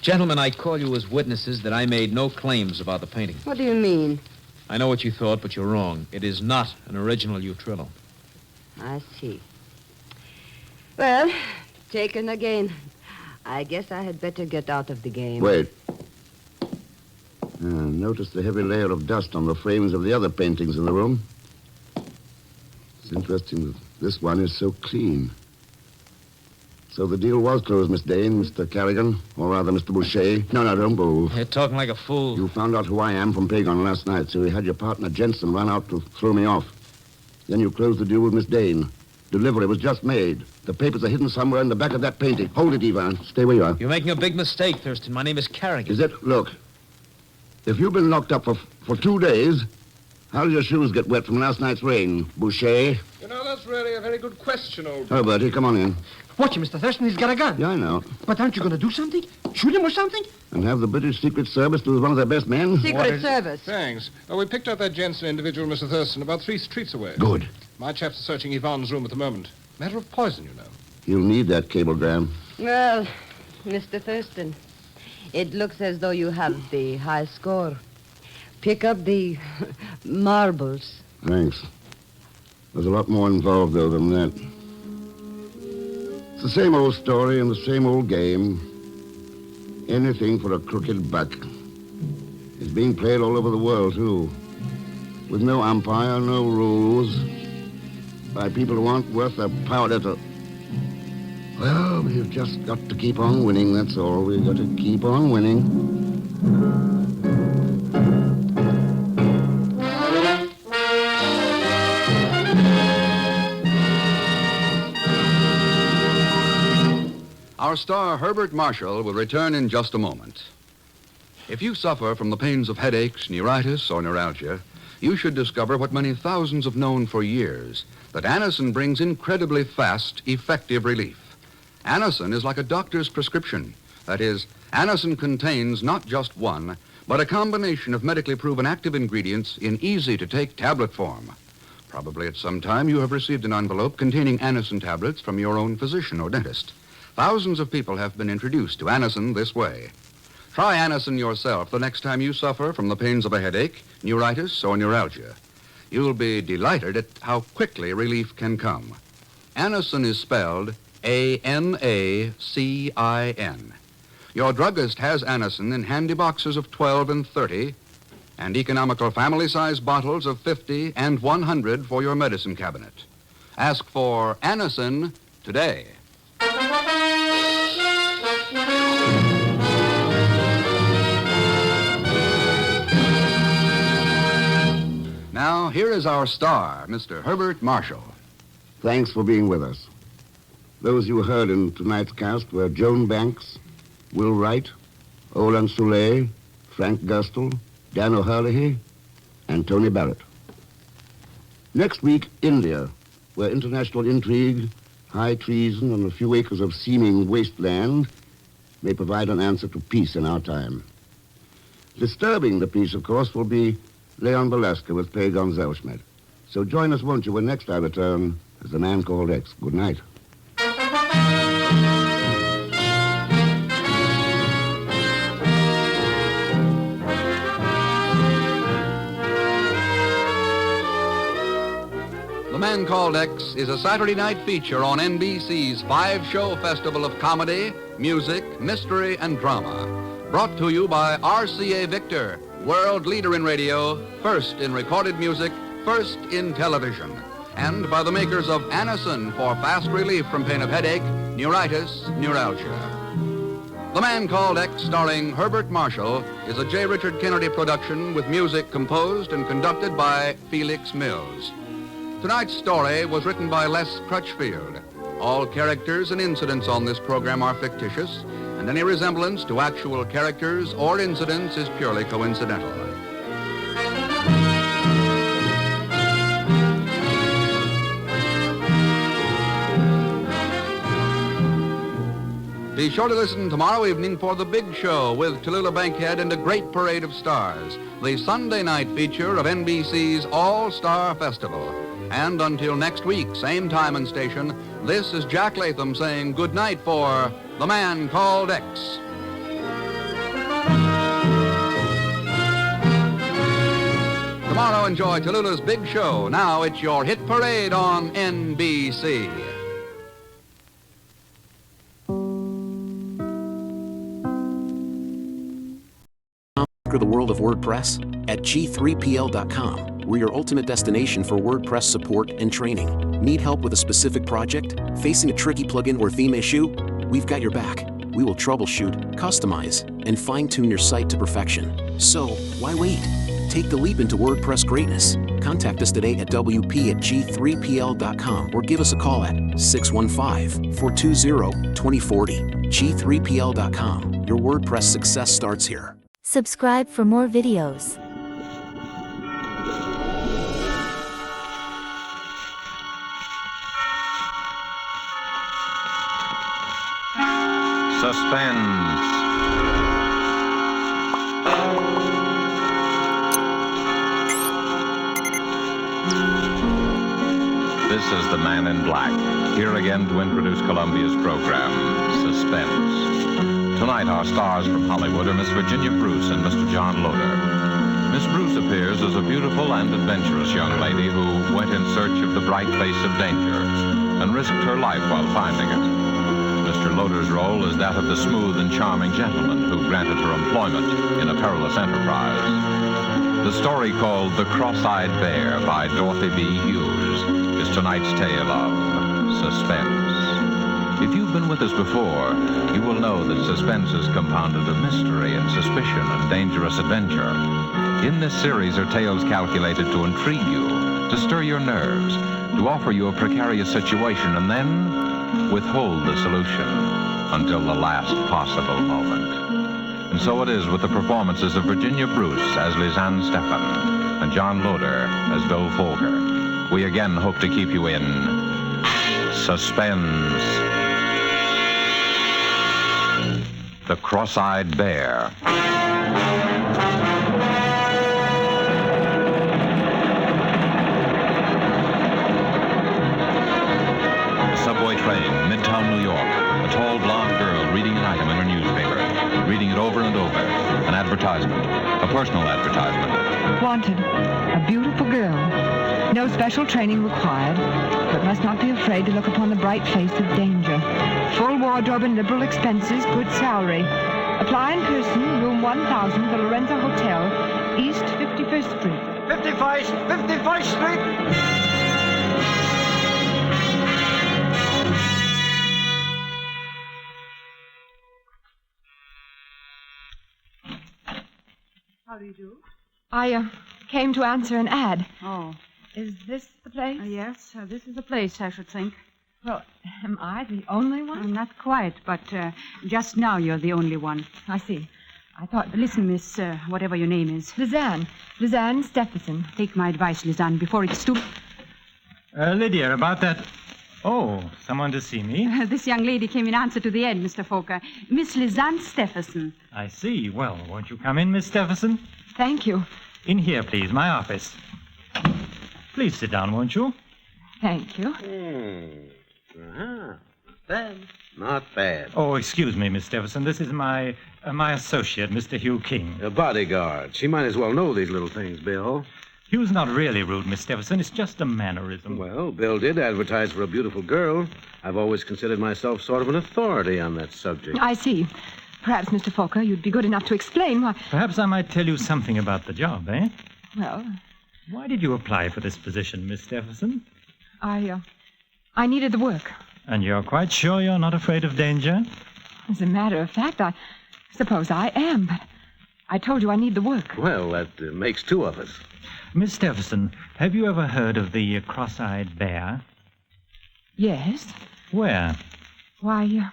Gentlemen, I call you as witnesses that I made no claims about the painting. What do you mean? I know what you thought, but you're wrong. It is not an original Utrillo. I see. Well, taken again. I guess I had better get out of the game. Wait. Notice the heavy layer of dust on the frames of the other paintings in the room. It's interesting that this one is so clean. So the deal was closed, Miss Dane, Mr. Carrigan, or rather, Mr. Boucher. No, don't move. You're talking like a fool. You found out who I am from Pagon last night, so you had your partner Jensen run out to throw me off. Then you closed the deal with Miss Dane. Delivery was just made. The papers are hidden somewhere in the back of that painting. Hold it, Ivan. Stay where you are. You're making a big mistake, Thurston. My name is Carrigan. Is it? Look, if you've been locked up for 2 days, how did your shoes get wet from last night's rain, Boucher? You know, that's really a very good question, old... Oh, Bertie, come on in. Watch him, Mr. Thurston. He's got a gun. Yeah, I know. But aren't you going to do something? Shoot him or something? And have the British Secret Service do as one of their best men? Secret Service. Thanks. We picked out that Jensen individual, Mr. Thurston, about 3 streets away. Good. My chaps are searching Ivan's room at the moment. Matter of poison, you know. You'll need that cablegram. Well, Mr. Thurston, it looks as though you have the high score. Pick up the marbles. Thanks. There's a lot more involved, though, than that. It's the same old story and the same old game. Anything for a crooked buck. It's being played all over the world, too. With no umpire, no rules. By people who aren't worth their powder to... Well, we've just got to keep on winning, that's all. We've got to keep on winning. Our star, Herbert Marshall, will return in just a moment. If you suffer from the pains of headaches, neuritis, or neuralgia, you should discover what many thousands have known for years, that Anacin brings incredibly fast, effective relief. Anacin is like a doctor's prescription. That is, Anacin contains not just one, but a combination of medically proven active ingredients in easy-to-take tablet form. Probably at some time you have received an envelope containing Anacin tablets from your own physician or dentist. Thousands of people have been introduced to Anacin this way. Try Anacin yourself the next time you suffer from the pains of a headache, neuritis, or neuralgia. You'll be delighted at how quickly relief can come. Anacin is spelled A-N-A-C-I-N. Your druggist has Anacin in handy boxes of 12 and 30 and economical family-size bottles of 50 and 100 for your medicine cabinet. Ask for Anacin today. Now, here is our star, Mr. Herbert Marshall. Thanks for being with us. Those you heard in tonight's cast were Joan Banks, Will Wright, Olan Soule, Frank Gustel, Dan O'Herlihy, and Tony Barrett. Next week, India, where international intrigue, high treason, and a few acres of seeming wasteland may provide an answer to peace in our time. Disturbing the peace, of course, will be Leon Velasquez with Pay Gonzalschmidt. So join us, won't you, when next I return as The Man Called X. Good night. The Man Called X is a Saturday night feature on NBC's 5-show festival of comedy, music, mystery, and drama. Brought to you by RCA Victor, world leader in radio, first in recorded music, first in television. And by the makers of Anacin for fast relief from pain of headache, neuritis, neuralgia. The Man Called X, starring Herbert Marshall, is a J. Richard Kennedy production with music composed and conducted by Felix Mills. Tonight's story was written by Les Crutchfield. All characters and incidents on this program are fictitious, and any resemblance to actual characters or incidents is purely coincidental. Be sure to listen tomorrow evening for The Big Show with Tallulah Bankhead and a great parade of stars, the Sunday night feature of NBC's All-Star Festival. And until next week, same time and station, this is Jack Latham saying good night for The Man Called X. Tomorrow, enjoy Tallulah's Big Show. Now it's your hit parade on NBC. Conquer the world of WordPress at G3PL.com. We're your ultimate destination for WordPress support and training. Need help with a specific project? Facing a tricky plugin or theme issue? We've got your back. We will troubleshoot, customize, and fine-tune your site to perfection. So, why wait? Take the leap into WordPress greatness. Contact us today at WP@G3PL.com or give us a call at 615-420-2040. G3PL.com. Your WordPress success starts here. Subscribe for more videos. Suspense. This is the Man in Black, here again to introduce Columbia's program, Suspense. Tonight, our stars from Hollywood are Miss Virginia Bruce and Mr. John Loder. Miss Bruce appears as a beautiful and adventurous young lady who went in search of the bright face of danger and risked her life while finding it. Mr. Loder's role is that of the smooth and charming gentleman who granted her employment in a perilous enterprise. The story called The Cross-Eyed Bear by Dorothy B. Hughes is tonight's tale of suspense. If you've been with us before, you will know that suspense is compounded of mystery and suspicion and dangerous adventure. In this series are tales calculated to intrigue you, to stir your nerves, to offer you a precarious situation, and then withhold the solution. until the last possible moment. And so it is with the performances of Virginia Bruce as Lisanne Stephan and John Loder as Bill Folger. We again hope to keep you in suspense. The Cross-Eyed Bear. Subway train, Midtown New York. A tall blonde girl reading an item in her newspaper. Reading it over and over. An advertisement. A personal advertisement. Wanted. A beautiful girl. No special training required, but must not be afraid to look upon the bright face of danger. Full wardrobe and liberal expenses, good salary. Apply in person, room 1000, the Lorenzo Hotel, East 51st Street. 51st Street! How do you do? I came to answer an ad. Oh. Is this the place? Yes, this is the place, I should think. Well, am I the only one? Not quite, but just now you're the only one. I see. I thought... Listen, miss, whatever your name is. Lisanne. Lisanne Stephenson. Take my advice, Lisanne, before it's too... Lydia, about that... Oh, someone to see me? This young lady came in answer to the ad, Mr. Fokker. Miss Lisanne Stephenson. I see. Well, won't you come in, Miss Stephenson? Thank you. In here, please, my office. Please sit down, won't you? Thank you. Not bad. Oh, excuse me, Miss Stephenson. This is my associate, Mr. Hugh King. A bodyguard. She might as well know these little things, Bill. Hugh's not really rude, Miss Stephenson. It's just a mannerism. Well, Bill did advertise for a beautiful girl. I've always considered myself sort of an authority on that subject. I see. Perhaps, Mr. Fokker, you'd be good enough to explain why... Perhaps I might tell you something about the job, eh? Well... Why did you apply for this position, Miss Stephenson? I needed the work. And you're quite sure you're not afraid of danger? As a matter of fact, I suppose I am, but I told you I need the work. Well, that makes two of us. Miss Stephenson, have you ever heard of the Cross-Eyed Bear? Yes. Where? Why,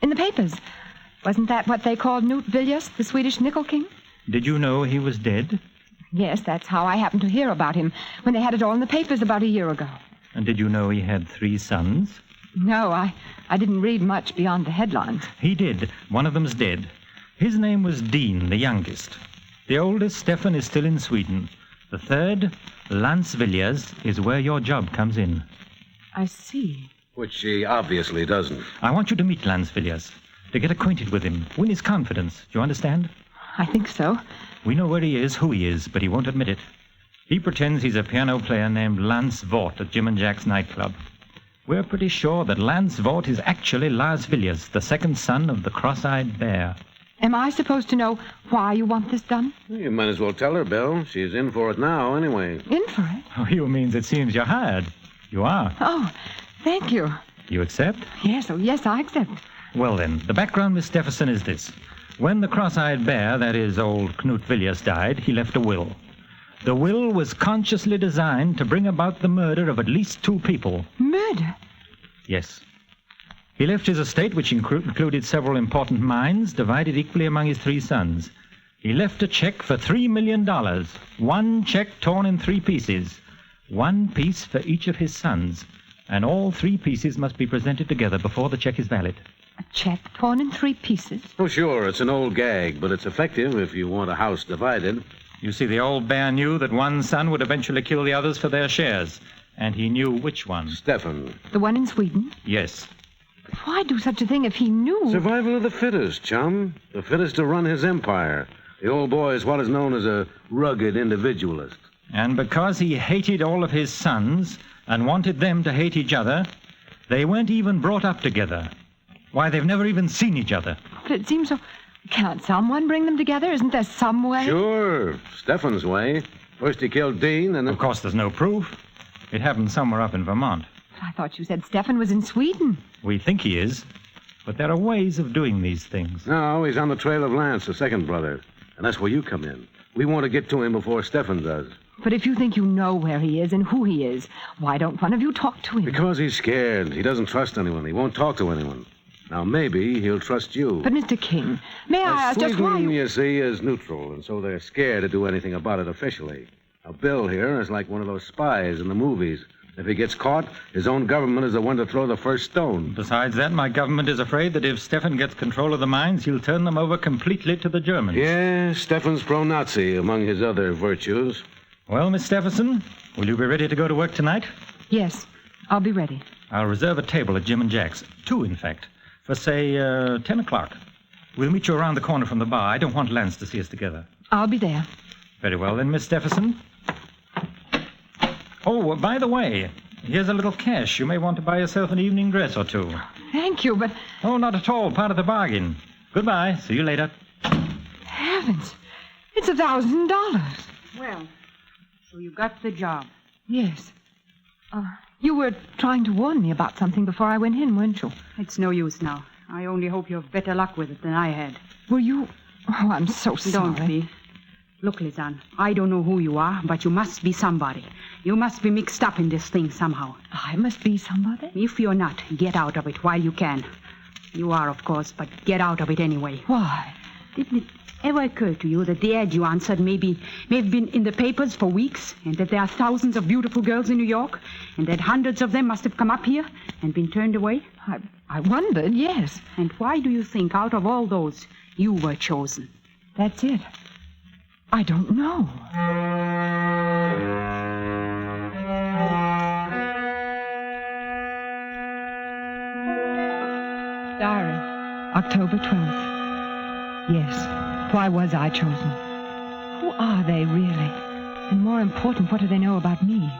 in the papers. Wasn't that what they called Knut Villius, the Swedish nickel king? Did you know he was dead? Yes, that's how I happened to hear about him, when they had it all in the papers about a year ago. And did you know he had 3 sons? No, I didn't read much beyond the headlines. He did. One of them's dead. His name was Dean, the youngest. The oldest, Stefan, is still in Sweden. The third, Lance Villiers, is where your job comes in. I see. Which she obviously doesn't. I want you to meet Lance Villiers, to get acquainted with him, win his confidence. Do you understand? I think so. We know where he is, who he is, but he won't admit it. He pretends he's a piano player named Lance Vort at Jim and Jack's nightclub. We're pretty sure that Lance Vort is actually Lars Villiers, the second son of the Cross-Eyed Bear. Am I supposed to know why you want this done? You might as well tell her, Bill. She's in for it now, anyway. In for it? Oh, you means it seems you're hired. You are. Oh, thank you. You accept? Yes, I accept. Well, then, the background, Miss Stephenson, is this. When the Cross-Eyed Bear, that is, old Knut Villiers, died, he left a will. The will was consciously designed to bring about the murder of at least 2 people. Murder? Yes. He left his estate, which included several important mines, divided equally among his 3 sons. He left a check for $3 million. 1 check torn in 3 pieces. 1 piece for each of his sons. And all 3 pieces must be presented together before the check is valid. A check torn in 3 pieces? Oh, sure, it's an old gag, but it's effective if you want a house divided. You see, the old bear knew that one son would eventually kill the others for their shares. And he knew which one. Stefan. The one in Sweden? Yes. Why do such a thing if he knew? Survival of the fittest, chum. The fittest to run his empire. The old boy is what is known as a rugged individualist. And because he hated all of his sons and wanted them to hate each other, they weren't even brought up together. Why, they've never even seen each other. But it seems so... Can't someone bring them together? Isn't there some way? Sure. Stefan's way. First he killed Dean, and then... Of course, there's no proof. It happened somewhere up in Vermont. I thought you said Stefan was in Sweden. We think he is. But there are ways of doing these things. No, he's on the trail of Lance, the second brother. And that's where you come in. We want to get to him before Stefan does. But if you think you know where he is and who he is, why don't one of you talk to him? Because he's scared. He doesn't trust anyone. He won't talk to anyone. Now, maybe he'll trust you. But, Mr. King, may I ask just why Sweden, you... you see, is neutral, and so they're scared to do anything about it officially. Now, Bill here is like one of those spies in the movies. If he gets caught, his own government is the one to throw the first stone. Besides that, my government is afraid that if Stefan gets control of the mines, he'll turn them over completely to the Germans. Yeah, Stefan's pro-Nazi among his other virtues. Well, Miss Stephenson, will you be ready to go to work tonight? Yes, I'll be ready. I'll reserve a table at Jim and Jack's. 2, in fact, for, say, 10 o'clock. We'll meet you around the corner from the bar. I don't want Lance to see us together. I'll be there. Very well, then, Miss Stephenson. Oh, by the way, here's a little cash. You may want to buy yourself an evening dress or two. Thank you, but... Oh, not at all. Part of the bargain. Goodbye. See you later. Heavens, it's $1,000. Well, so you got the job. Yes. You were trying to warn me about something before I went in, weren't you? It's no use now. I only hope you have better luck with it than I had. Were you... Oh, I'm so sorry. Don't be. Look, Lisanne, I don't know who you are, but you must be somebody. You must be mixed up in this thing somehow. I must be somebody? If you're not, get out of it while you can. You are, of course, but get out of it anyway. Why? Didn't it ever occur to you that the ad you answered may have been in the papers for weeks, and that there are thousands of beautiful girls in New York, and that hundreds of them must have come up here and been turned away? I wondered, yes. And why do you think, out of all those, you were chosen? That's it. I don't know. Diary, October 12th. Yes, why was I chosen? Who are they, really? And more important, what do they know about me?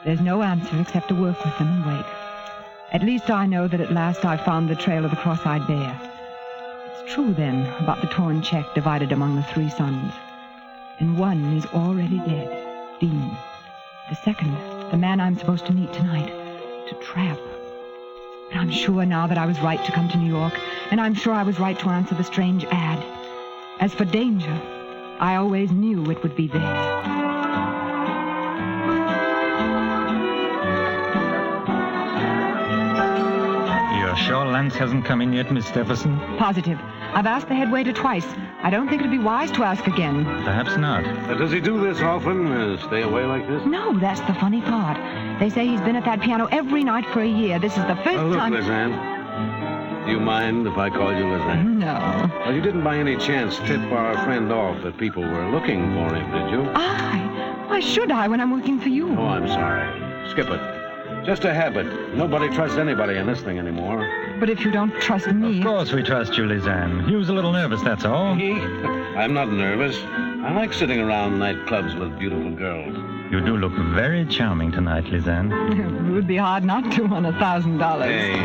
There's no answer except to work with them and wait. At least I know that at last I've found the trail of the cross-eyed bear. It's true, then, about the torn check divided among the 3 sons. And one is already dead, Dean. The second, the man I'm supposed to meet tonight, to trap. But I'm sure now that I was right to come to New York, and I'm sure I was right to answer the strange ad. As for danger, I always knew it would be this. Sure Lance hasn't come in yet, Miss Stephenson? Positive. I've asked the head waiter twice. I don't think it'd be wise to ask again. Perhaps not. Does he do this often? Stay away like this? No, that's the funny part. They say he's been at that piano every night for a year. This is the first time... Look, Lisanne. Do you mind if I call you Lisanne? No. Well, you didn't by any chance tip our friend off that people were looking for him, did you? Why should I when I'm working for you? Oh, I'm sorry. Skip it. Just a habit. Nobody trusts anybody in this thing anymore. But if you don't trust me... Of course we trust you, Lisanne. He was a little nervous, that's all. I'm not nervous. I like sitting around nightclubs with beautiful girls. You do look very charming tonight, Lisanne. It would be hard not to on $1,000. Hey,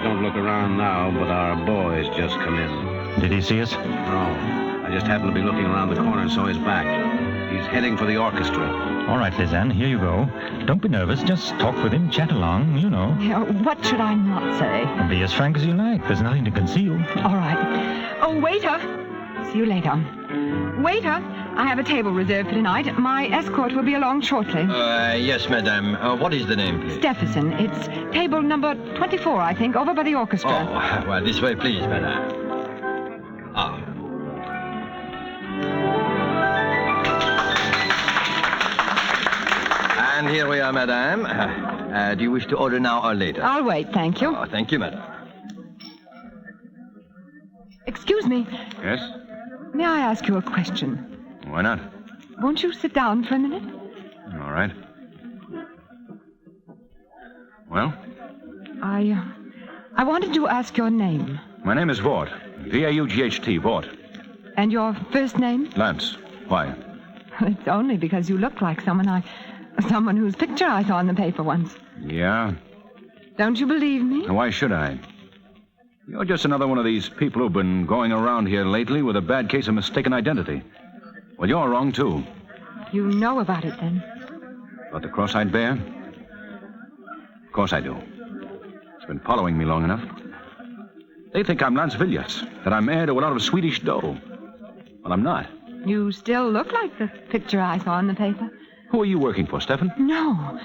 don't look around now, but our boy's just come in. Did he see us? No. I just happened to be looking around the corner and saw his back. He's heading for the orchestra. All right, Lisanne, here you go. Don't be nervous. Just talk with him, chat along, you know. What should I not say? Be as frank as you like. There's nothing to conceal. All right. Oh, waiter. See you later. Waiter, I have a table reserved for tonight. My escort will be along shortly. Yes, madame. What is the name, please? Stephenson. It's table number 24, I think, over by the orchestra. Oh, well, this way, please, madame. And here we are, madame. Do you wish to order now or later? I'll wait, thank you. Oh, thank you, madame. Excuse me. Yes? May I ask you a question? Why not? Won't you sit down for a minute? All right. Well? I wanted to ask your name. My name is Vaught. V-A-U-G-H-T, Vaught. And your first name? Lance. Why? It's only because you look like someone whose picture I saw in the paper once. Yeah? Don't you believe me? Why should I? You're just another one of these people who've been going around here lately with a bad case of mistaken identity. Well, you're wrong, too. You know about it, then? About the cross-eyed bear? Of course I do. It's been following me long enough. They think I'm Lance Villiers, that I'm heir to a lot of Swedish dough. Well, I'm not. You still look like the picture I saw in the paper. Who are you working for, Stefan? No.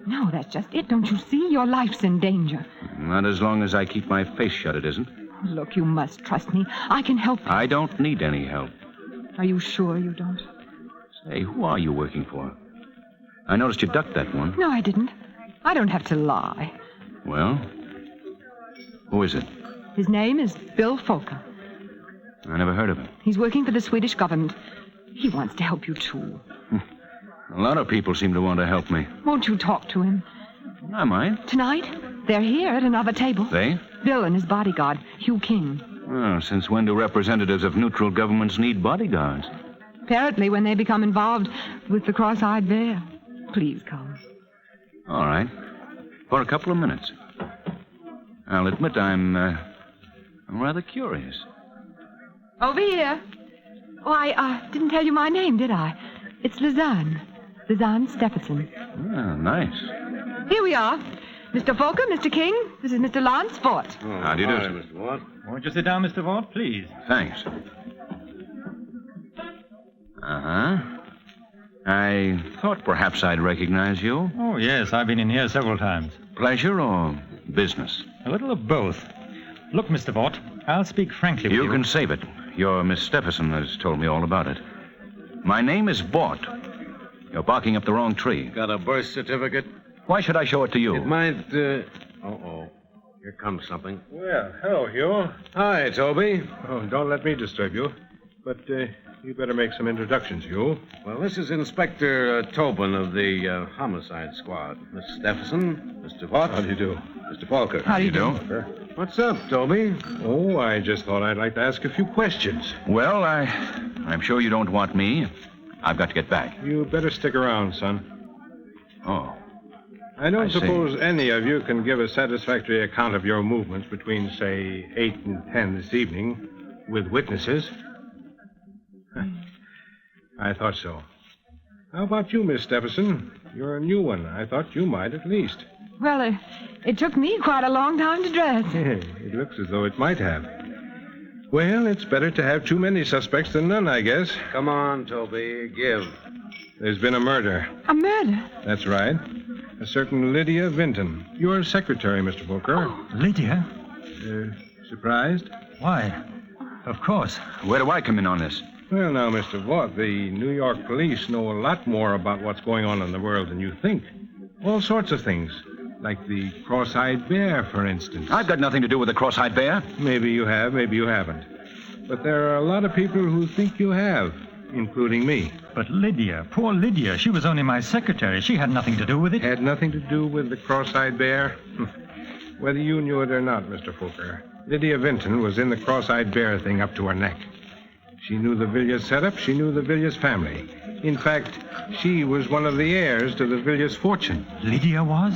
No, that's just it. Don't you see? Your life's in danger. Not as long as I keep my face shut, it isn't. Look, you must trust me. I can help you. I don't need any help. Are you sure you don't? Say, who are you working for? I noticed you ducked that one. No, I didn't. I don't have to lie. Well, who is it? His name is Bill Folker. I never heard of him. He's working for the Swedish government. He wants to help you, too. A lot of people seem to want to help me. Won't you talk to him? I might. Tonight? They're here at another table. They? Bill and his bodyguard, Hugh King. Oh, since when do representatives of neutral governments need bodyguards? Apparently when they become involved with the Cross-Eyed Bear. Please come. All right. For a couple of minutes. I'll admit I'm rather curious. Over here. Oh, I didn't tell you my name, did I? It's Lizanne. Lizanne Stephenson. Oh, nice. Here we are. Mr. Folker, Mr. King, this is Mr. Lance Fort. How do you do, sir? Mr. Watt. Won't you sit down, Mr. Vaught, please? Thanks. Uh-huh. I thought perhaps I'd recognize you. Oh, yes, I've been in here several times. Pleasure or business? A little of both. Look, Mr. Vaught, I'll speak frankly with you. You can save it. Your Miss Stephenson has told me all about it. My name is Vaught. You're barking up the wrong tree. Got a birth certificate? Why should I show it to you? It might, Uh-oh. Here comes something. Well, hello, Hugh. Hi, Toby. Oh, don't let me disturb you. But you better make some introductions, Hugh. Well, this is Inspector Tobin of the Homicide Squad. Miss Stephenson, Mr. Vaught. How do you do? Mr. Falker. How do you do? What's up, Toby? Oh, I just thought I'd like to ask a few questions. Well, I'm sure you don't want me. I've got to get back. You better stick around, son. Oh. I don't I see. suppose any of you can give a satisfactory account of your movements between, say, 8 and 10 this evening with witnesses. I thought so. How about you, Miss Stephenson? You're a new one. I thought you might at least. Well, it took me quite a long time to dress. It looks as though it might have. Well, it's better to have too many suspects than none, I guess. Come on, Toby. Give. There's been a murder. A murder? That's right. A certain Lydia Vinton. Your secretary, Mr. Booker. Oh, Lydia? Surprised? Why? Of course. Where do I come in on this? Well, now, Mr. Vaught, the New York police know a lot more about what's going on in the world than you think. All sorts of things. Like the Cross-Eyed Bear, for instance. I've got nothing to do with the Cross-Eyed Bear. Maybe you have, maybe you haven't. But there are a lot of people who think you have, including me. But Lydia, poor Lydia, she was only my secretary. She had nothing to do with it. Had nothing to do with the Cross-Eyed Bear? Whether you knew it or not, Mr. Folker, Lydia Vinton was in the Cross-Eyed Bear thing up to her neck. She knew the Villiers setup. She knew the Villiers family. In fact, she was one of the heirs to the Villiers fortune. Lydia was?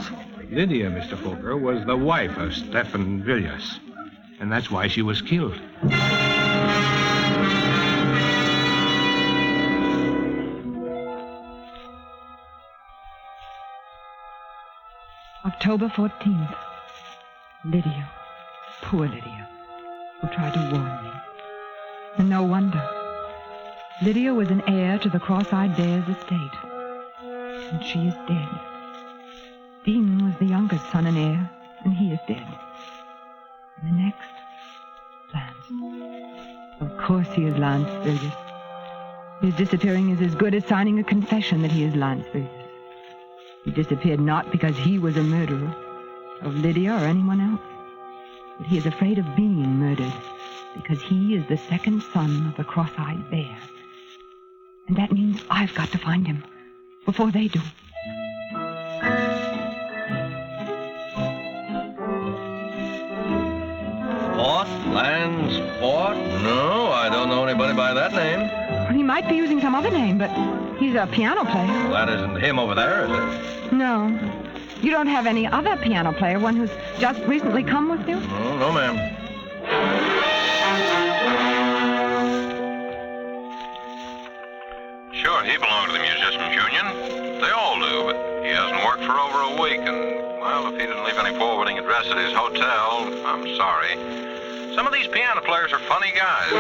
Lydia, Mr. Folker, was the wife of Stephen Villiers. And that's why she was killed. October 14th. Lydia. Poor Lydia. Who tried to warn me. And no wonder. Lydia was an heir to the Cross-Eyed Bear's estate. And she is dead. Dean was the youngest son and heir, and he is dead. And the next, Lance. Of course he is Lance Villiers. His disappearing is as good as signing a confession that he is Lance Villiers. He disappeared not because he was a murderer of Lydia or anyone else, but he is afraid of being murdered because he is the second son of the Cross-Eyed Bear. And that means I've got to find him before they do. Fort? Lance Fort? No, I don't know anybody by that name. Well, he might be using some other name, but he's a piano player. Well, that isn't him over there, is it? No. You don't have any other piano player, one who's just recently come with you? No, no, ma'am. Sure, he belonged to the Musicians Union. They all do, but he hasn't worked for over a week, and, well, if he didn't leave any forwarding address at his hotel, I'm sorry. Some of these piano players are funny guys.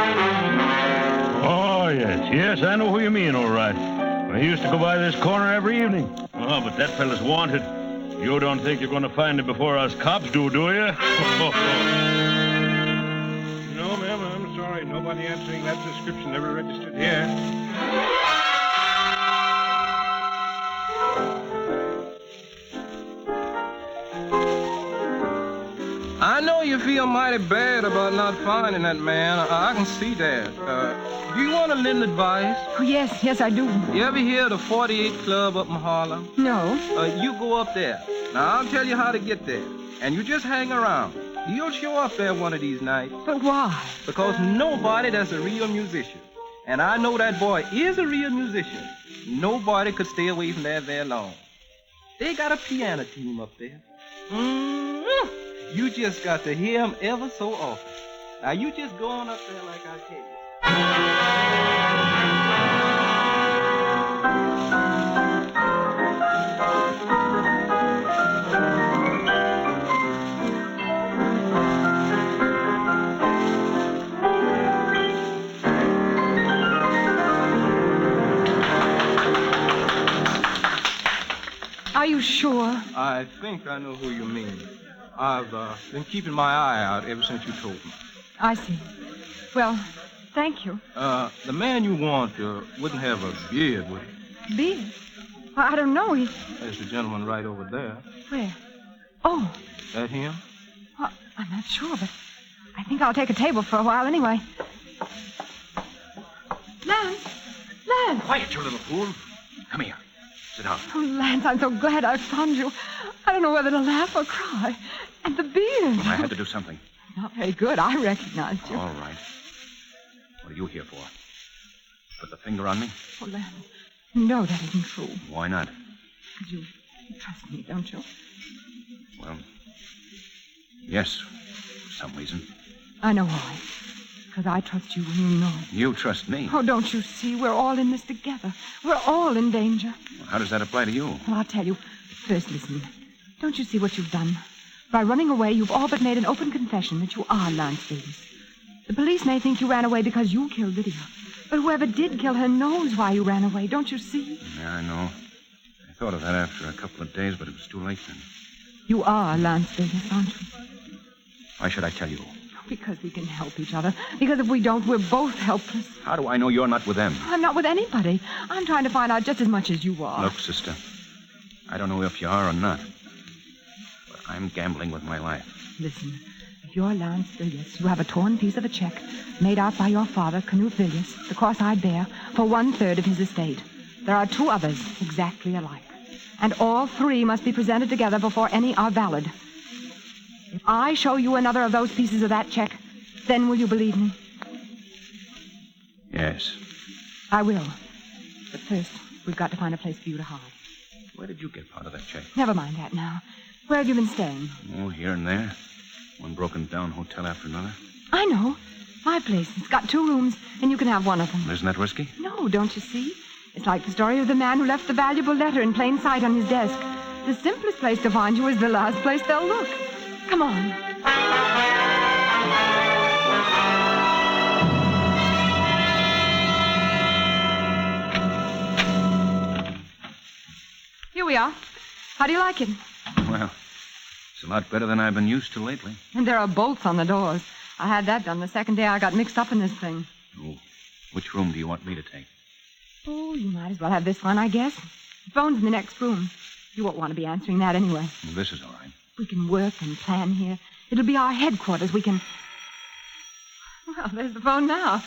Oh, yes. Yes, I know who you mean, all right. I used to go by this corner every evening. Oh, but that fella's wanted. You don't think you're going to find it before us cops do you? No, ma'am, I'm sorry. Nobody answering that description ever registered here. I know you feel mighty bad about not finding that man. I can see that. Do you want a little advice? Oh, yes, I do. You ever hear of the 48 Club up in Harlem? No. You go up there. Now, I'll tell you how to get there. And you just hang around. You'll show up there one of these nights. But why? Because nobody that's a real musician. And I know that boy is a real musician. Nobody could stay away from there very long. They got a piano team up there. You just got to hear him ever so often. Now, you just go on up there like I tell you. Are you sure? I think I know who you mean. I've been keeping my eye out ever since you told me. I see. Well, thank you. The man you want wouldn't have a beard, would he? Beard? I don't know. There's the gentleman right over there. Where? Oh. That him? Well, I'm not sure, but I think I'll take a table for a while anyway. Lance! Quiet, you little fool. Come here. Sit down. Oh, Lance, I'm so glad I found you. I don't know whether to laugh or cry. And the beard. I had to do something. Not very good. I recognized you. All right. What are you here for? Put the finger on me? Oh, Lance, no, that isn't true. Why not? Because you trust me, don't you? Well, yes, for some reason. I know why. Because I trust you and you know it. You trust me? Oh, don't you see? We're all in this together. We're all in danger. Well, how does that apply to you? Well, I'll tell you. First, listen. Don't you see what you've done? By running away, you've all but made an open confession that you are Lance Davis. The police may think you ran away because you killed Lydia. But whoever did kill her knows why you ran away. Don't you see? Yeah, I know. I thought of that after a couple of days, but it was too late then. You are Lance Davis, aren't you? Why should I tell you? Because we can help each other. Because if we don't, we're both helpless. How do I know you're not with them? I'm not with anybody. I'm trying to find out just as much as you are. Look, sister, I don't know if you are or not, but I'm gambling with my life. Listen, if you're Lance Villiers, you have a torn piece of a check made out by your father, Canute Villiers, the cross-eyed bear, for 1/3 of his estate. There are 2 others exactly alike. And all 3 must be presented together before any are valid. If I show you another of those pieces of that check, then will you believe me? Yes. I will. But first, we've got to find a place for you to hide. Where did you get part of that check? Never mind that now. Where have you been staying? Oh, here and there. One broken-down hotel after another. I know. My place. It's got 2 rooms, and you can have one of them. Isn't that risky? No, don't you see? It's like the story of the man who left the valuable letter in plain sight on his desk. The simplest place to find you is the last place they'll look. Come on. Here we are. How do you like it? Well, it's a lot better than I've been used to lately. And there are bolts on the doors. I had that done the second day I got mixed up in this thing. Oh, which room do you want me to take? Oh, you might as well have this one, I guess. The phone's in the next room. You won't want to be answering that anyway. Well, this is all right. We can work and plan here. It'll be our headquarters. We can... Well, there's the phone now.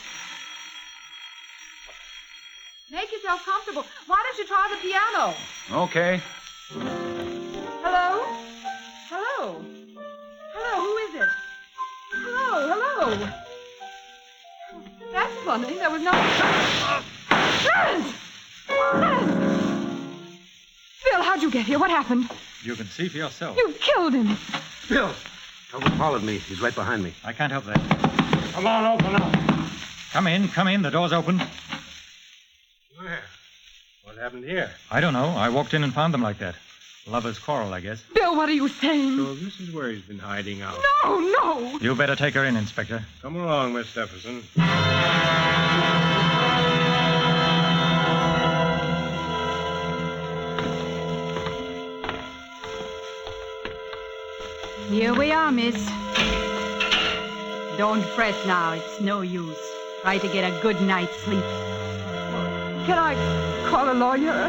Make yourself comfortable. Why don't you try the piano? Okay. Hello? Hello? Hello, who is it? Hello? That's funny. There was no... Lance! Bill, how'd you get here? What happened? You can see for yourself. You killed him. Bill! Calvin followed me. He's right behind me. I can't help that. Come on, open up. Come in. The door's open. Where? What happened here? I don't know. I walked in and found them like that. Lovers' quarrel, I guess. Bill, what are you saying? So this is where he's been hiding out. No! You better take her in, Inspector. Come along, Miss Stephenson. Here we are, miss. Don't fret now. It's no use. Try to get a good night's sleep. Can I call a lawyer?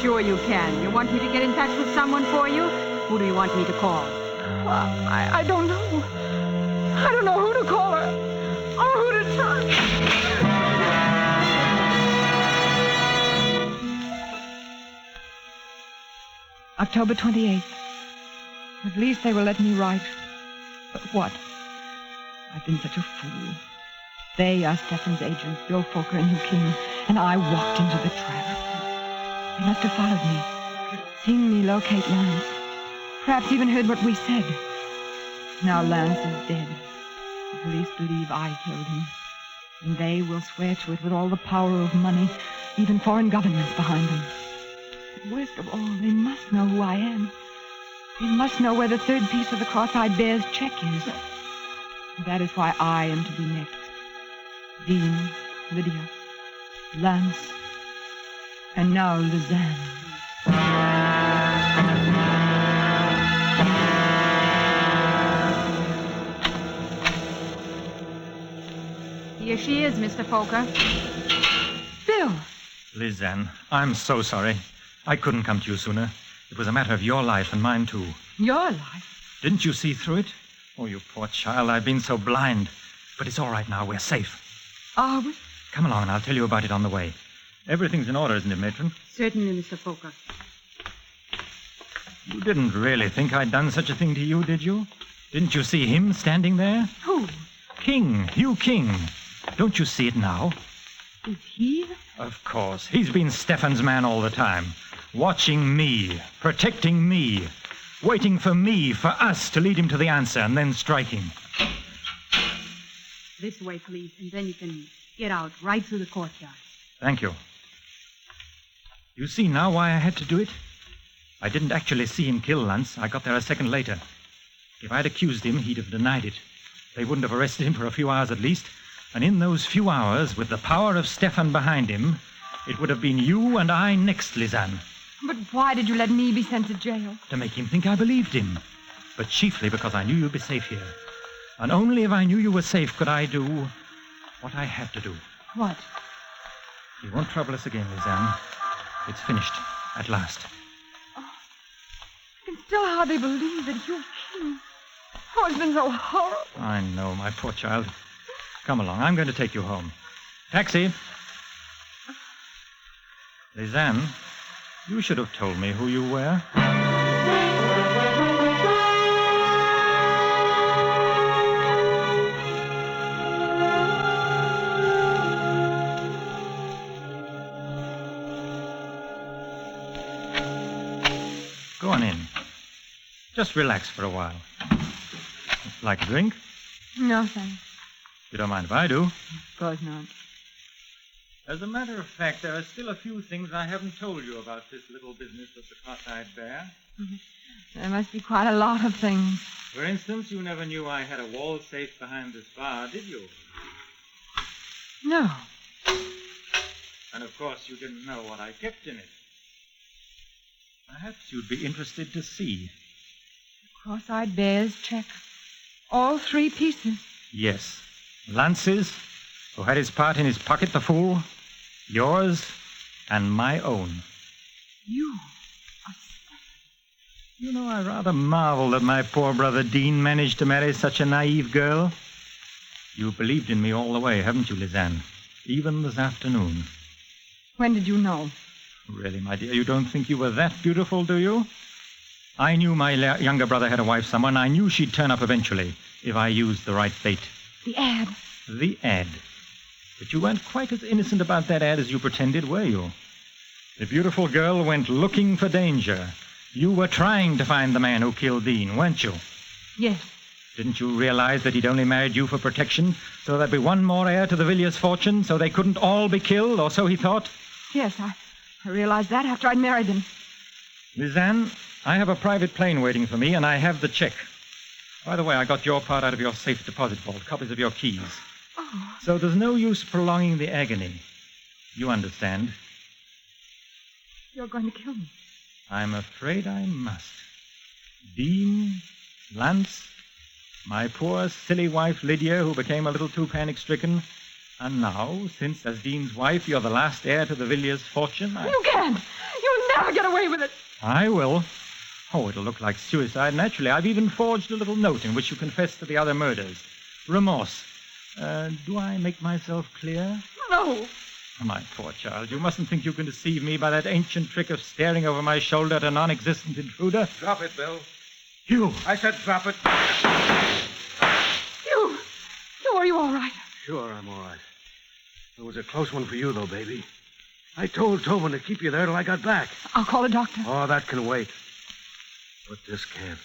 Sure you can. You want me to get in touch with someone for you? Who do you want me to call? I don't know. I don't know who to call her or who to trust. October 28th. At least they will let me write. But what? I've been such a fool. They are Stefan's agents, Bill Foker and Hugh King, and I walked into the trap. They must have followed me, seen me locate Lance, perhaps even heard what we said. Now Lance is dead. The police believe I killed him, and they will swear to it with all the power of money, even foreign governments behind them. But worst of all, they must know who I am. They must know where the third piece of the Cross-Eyed Bear's check is. That is why I am to be next. Dean, Lydia, Lance, and now Lizanne. Here she is, Mr. Foker. Bill! Lizanne, I'm so sorry. I couldn't come to you sooner. It was a matter of your life and mine, too. Your life? Didn't you see through it? Oh, you poor child, I've been so blind. But it's all right now. We're safe. Are we? Come along and I'll tell you about it on the way. Everything's in order, isn't it, Matron? Certainly, Mr. Foker. You didn't really think I'd done such a thing to you, did you? Didn't you see him standing there? Who? King, Hugh King. Don't you see it now? Is he? Of course. He's been Stefan's man all the time. Watching me, protecting me, waiting for me, for us to lead him to the answer and then striking. This way, please, and then you can get out right through the courtyard. Thank you. You see now why I had to do it? I didn't actually see him kill Lance. I got there a second later. If I'd accused him, he'd have denied it. They wouldn't have arrested him for a few hours at least. And in those few hours, with the power of Stefan behind him, it would have been you and I next, Lizanne. But why did you let me be sent to jail? To make him think I believed him. But chiefly because I knew you'd be safe here. And only if I knew you were safe could I do what I had to do. What? You won't trouble us again, Lizanne. It's finished, at last. Oh, I can still hardly believe that Hugh King... Oh, it's been so horrible. I know, my poor child. Come along, I'm going to take you home. Taxi. Lizanne, you should have told me who you were. Go on in. Just relax for a while. Like a drink? No, thanks. You don't mind if I do? Of course not. As a matter of fact, there are still a few things I haven't told you about this little business of the Cross-Eyed Bear. There must be quite a lot of things. For instance, you never knew I had a wall safe behind this bar, did you? No. And of course, you didn't know what I kept in it. Perhaps you'd be interested to see. The Cross-Eyed Bear's check. All 3 pieces. Yes. Lance's, who had his part in his pocket, the fool. Yours and my own. You? You know, I rather marvel that my poor brother Dean managed to marry such a naive girl. You believed in me all the way, haven't you, Lizanne? Even this afternoon. When did you know? Really, my dear, you don't think you were that beautiful, do you? I knew my younger brother had a wife somewhere, and I knew she'd turn up eventually if I used the right bait. The ad. The ad. But you weren't quite as innocent about that ad as you pretended, were you? The beautiful girl went looking for danger. You were trying to find the man who killed Dean, weren't you? Yes. Didn't you realize that he'd only married you for protection, so there'd be one more heir to the Villiers' fortune, so they couldn't all be killed, or so he thought? Yes, I realized that after I'd married him. Lizanne, I have a private plane waiting for me, and I have the check. By the way, I got your part out of your safe deposit vault, copies of your keys. Oh. So there's no use prolonging the agony. You understand? You're going to kill me. I'm afraid I must. Dean Lance, my poor, silly wife Lydia, who became a little too panic-stricken. And now, since as Dean's wife you're the last heir to the Villiers' fortune, You can't. You'll never get away with it. I will. Oh, it'll look like suicide, naturally. I've even forged a little note in which you confess to the other murders. Remorse. Do I make myself clear? No. My poor child, you mustn't think you can deceive me by that ancient trick of staring over my shoulder at a non-existent intruder. Drop it, Bill. You! I said drop it. You, are you all right? Sure, I'm all right. It was a close one for you, though, baby. I told Tobin to keep you there till I got back. I'll call a doctor. Oh, that can wait. But this can't.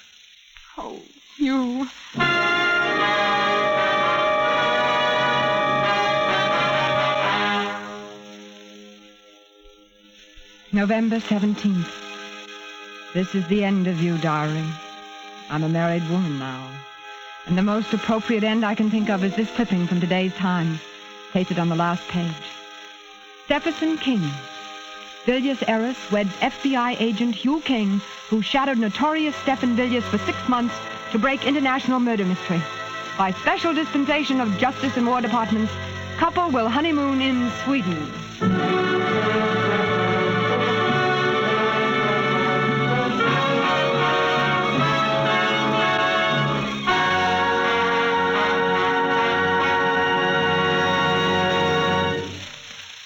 Oh, you. November 17th. This is the end of you, darling. I'm a married woman now. And the most appropriate end I can think of is this clipping from today's Times, pasted on the last page. Stephenson King. Villiers heiress weds FBI agent Hugh King, who shadowed notorious Stephen Villiers for 6 months to break international murder mystery. By special dispensation of Justice and War Departments, couple will honeymoon in Sweden.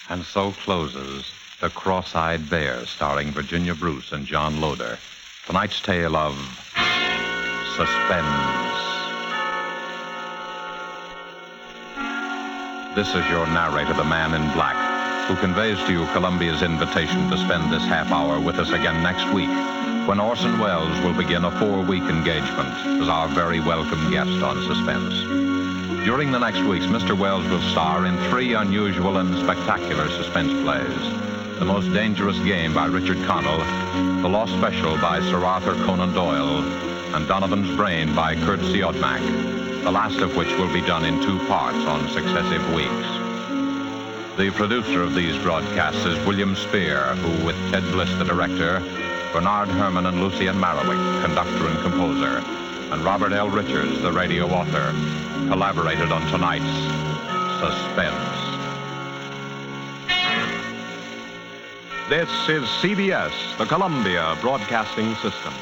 And so closes The Cross-Eyed Bear, starring Virginia Bruce and John Loder. Tonight's tale of suspense. This is your narrator, the Man in Black, who conveys to you Columbia's invitation to spend this half hour with us again next week, when Orson Welles will begin a 4-week engagement as our very welcome guest on Suspense. During the next weeks, Mr. Welles will star in 3 unusual and spectacular suspense plays. The Most Dangerous Game by Richard Connell, The Lost Special by Sir Arthur Conan Doyle, and Donovan's Brain by Kurt Siodmak, the last of which will be done in 2 parts on successive weeks. The producer of these broadcasts is William Spear, who, with Ted Bliss, the director, Bernard Herrmann and Lucien Marowik, conductor and composer, and Robert L. Richards, the radio author, collaborated on tonight's Suspense. This is CBS, the Columbia Broadcasting System.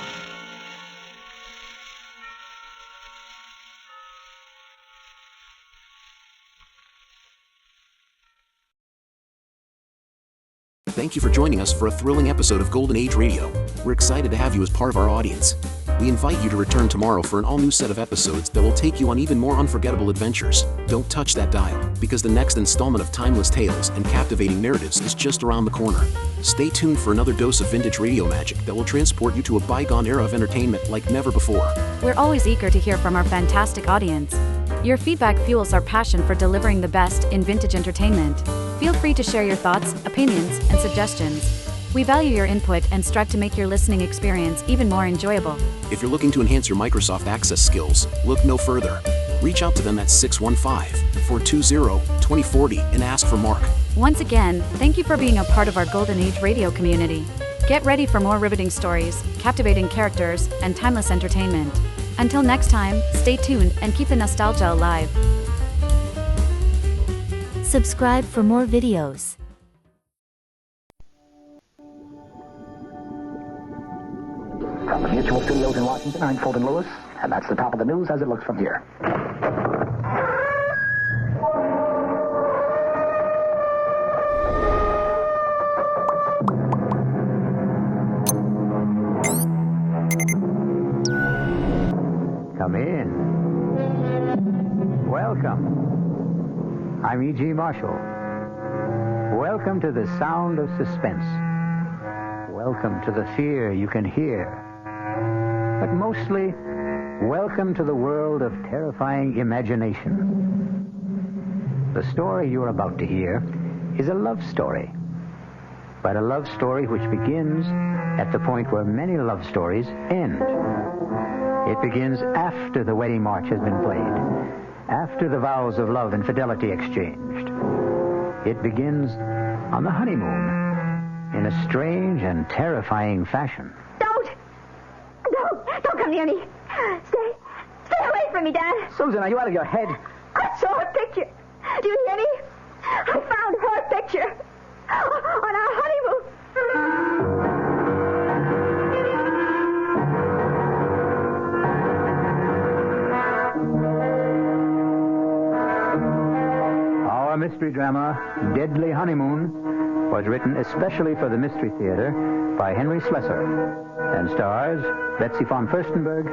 Thank you for joining us for a thrilling episode of Golden Age Radio. We're excited to have you as part of our audience. We invite you to return tomorrow for an all-new set of episodes that will take you on even more unforgettable adventures. Don't touch that dial, because the next installment of timeless tales and captivating narratives is just around the corner. Stay tuned for another dose of vintage radio magic that will transport you to a bygone era of entertainment like never before. We're always eager to hear from our fantastic audience. Your feedback fuels our passion for delivering the best in vintage entertainment. Feel free to share your thoughts, opinions, and suggestions. We value your input and strive to make your listening experience even more enjoyable. If you're looking to enhance your Microsoft Access skills, look no further. Reach out to them at 615-420-2040 and ask for Mark. Once again, thank you for being a part of our Golden Age radio community. Get ready for more riveting stories, captivating characters, and timeless entertainment. Until next time, stay tuned and keep the nostalgia alive. Subscribe for more videos. From the Mutual Studios in Washington, I'm Fulton Lewis, and that's the top of the news as it looks from here. Come in. Welcome. I'm E.G. Marshall. Welcome to the sound of suspense. Welcome to the fear you can hear. But mostly, welcome to the world of terrifying imagination. The story you're about to hear is a love story. But a love story which begins at the point where many love stories end. It begins after the wedding march has been played, after the vows of love and fidelity exchanged. It begins on the honeymoon in a strange and terrifying fashion. Don't come near me. Stay away from me, Dan. Susan, are you out of your head? I saw her picture. Do you hear me? I found her picture on our honeymoon. Our mystery drama, Deadly Honeymoon, was written especially for the Mystery Theater by Henry Slesser and stars Betsy von Furstenberg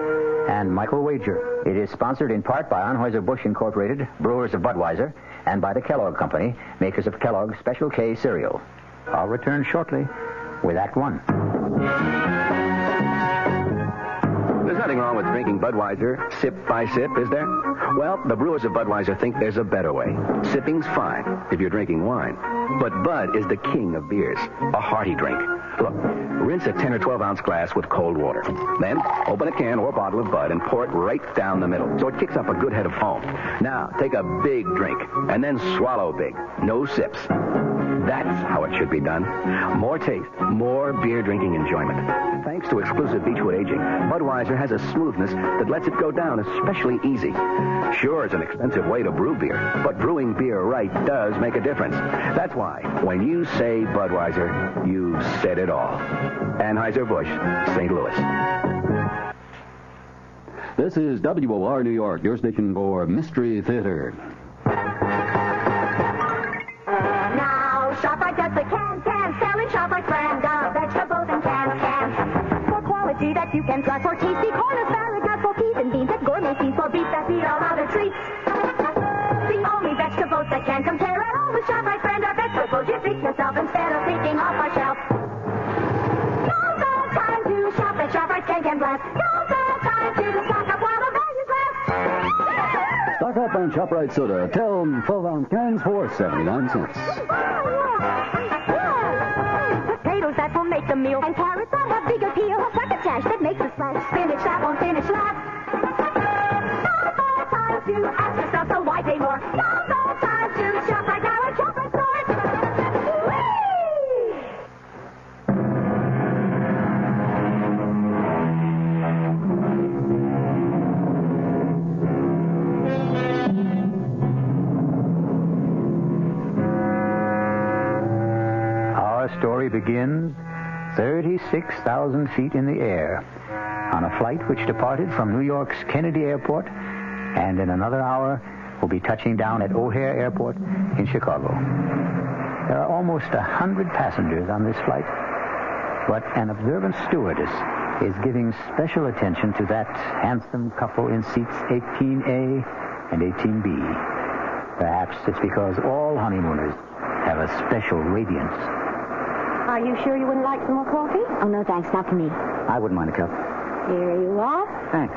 and Michael Wager. It is sponsored in part by Anheuser-Busch Incorporated, brewers of Budweiser, and by the Kellogg Company, makers of Kellogg's Special K cereal. I'll return shortly with Act One. There's nothing wrong with drinking Budweiser sip by sip, is there? Well, the brewers of Budweiser think there's a better way. Sipping's fine if you're drinking wine. But Bud is the king of beers, a hearty drink. Look, rinse a 10 or 12-ounce glass with cold water. Then open a can or bottle of Bud and pour it right down the middle so it kicks up a good head of foam. Now, take a big drink and then swallow big. No sips. That's how it should be done. More taste, more beer drinking enjoyment. Thanks to exclusive Beechwood aging, Budweiser has a smoothness that lets it go down especially easy. Sure, it's an expensive way to brew beer, but brewing beer right does make a difference. That's why, when you say Budweiser, you've said it all. Anheuser-Busch, St. Louis. This is WOR New York, your station for Mystery Theater. Now, ShopRite does the can, selling ShopRite brand of vegetables and can. For quality that you can trust, for tasty corn, asparagus, for peas and beans, and gourmet seeds, for beef that beat all other treats. The only vegetables that can compare at all with ShopRite brand of vegetables you treat yourself instead of thinking off our shelf. Now's the time to shop at ShopRite Can Blast. Now's the time to stock up while the values last. Stock up on ShopRite soda. Tell them 12-ounce cans for 79 cents. Potatoes that will make the meal, and carrots that have bigger peel. Succotash that makes the splash. Spinach that won't finish last. Now's the time to ask yourself, so why pay more? Now's the time to shop right now at ShopRite stores. Our story begins 36,000 feet in the air on a flight which departed from New York's Kennedy Airport and in another hour will be touching down at O'Hare Airport in Chicago. There are almost 100 passengers on this flight, but an observant stewardess is giving special attention to that handsome couple in seats 18A and 18B. Perhaps it's because all honeymooners have a special radiance. Are you sure you wouldn't like some more coffee? Oh, no, thanks. Not for me. I wouldn't mind a cup. Here you are. Thanks.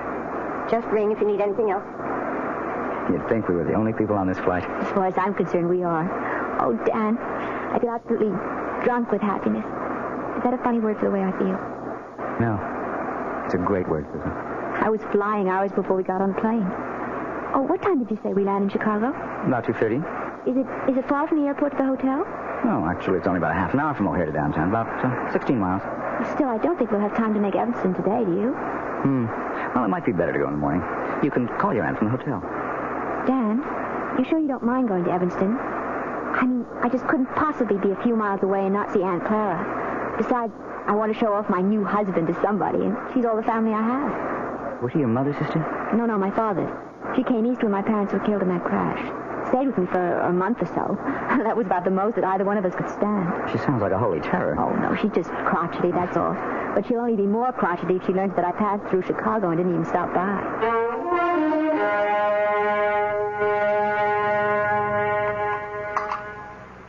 Just ring if you need anything else. You'd think we were the only people on this flight. As far as I'm concerned, we are. Oh, Dan, I feel absolutely drunk with happiness. Is that a funny word for the way I feel? No. It's a great word, Susan. I was flying hours before we got on the plane. Oh, what time did you say we land in Chicago? About 2:30. Is it far from the airport to the hotel? No, actually, it's only about a half an hour from O'Hare to downtown. About 16 miles. Still, I don't think we'll have time to make Evanston today, do you? Well, it might be better to go in the morning. You can call your aunt from the hotel. Dan, you sure you don't mind going to Evanston? I mean, I just couldn't possibly be a few miles away and not see Aunt Clara. Besides, I want to show off my new husband to somebody, and she's all the family I have. Was she your mother's sister? No, my father's. She came east when my parents were killed in that crash. Stayed with me for a month or so. That was about the most that either one of us could stand. She sounds like a holy terror. Oh, no, she's just crotchety, that's all. But she'll only be more crotchety if she learns that I passed through Chicago and didn't even stop by.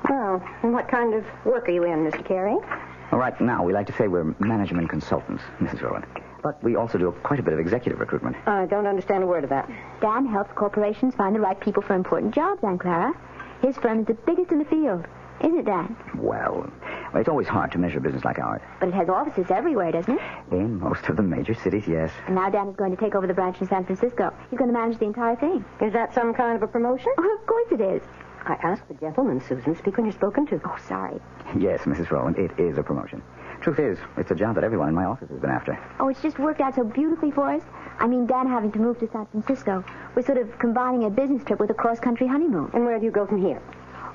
Well, and what kind of work are you in, Mr. Carey? Well, right now, we like to say we're management consultants, Mrs. Rowland. But we also do quite a bit of executive recruitment. I don't understand a word of that. Dan helps corporations find the right people for important jobs, Aunt Clara. His firm is the biggest in the field. Isn't it, Dan? Well, it's always hard to measure a business like ours. But it has offices everywhere, doesn't it? In most of the major cities, yes. And now Dan is going to take over the branch in San Francisco. He's going to manage the entire thing. Is that some kind of a promotion? Oh, of course it is. I asked the gentleman, Susan. Speak when you're spoken to. Oh, sorry. Yes, Mrs. Rowland, it is a promotion. Truth is, it's a job that everyone in my office has been after. Oh, it's just worked out so beautifully for us. I mean Dan having to move to San Francisco. We're sort of combining a business trip with a cross-country honeymoon. And where do you go from here?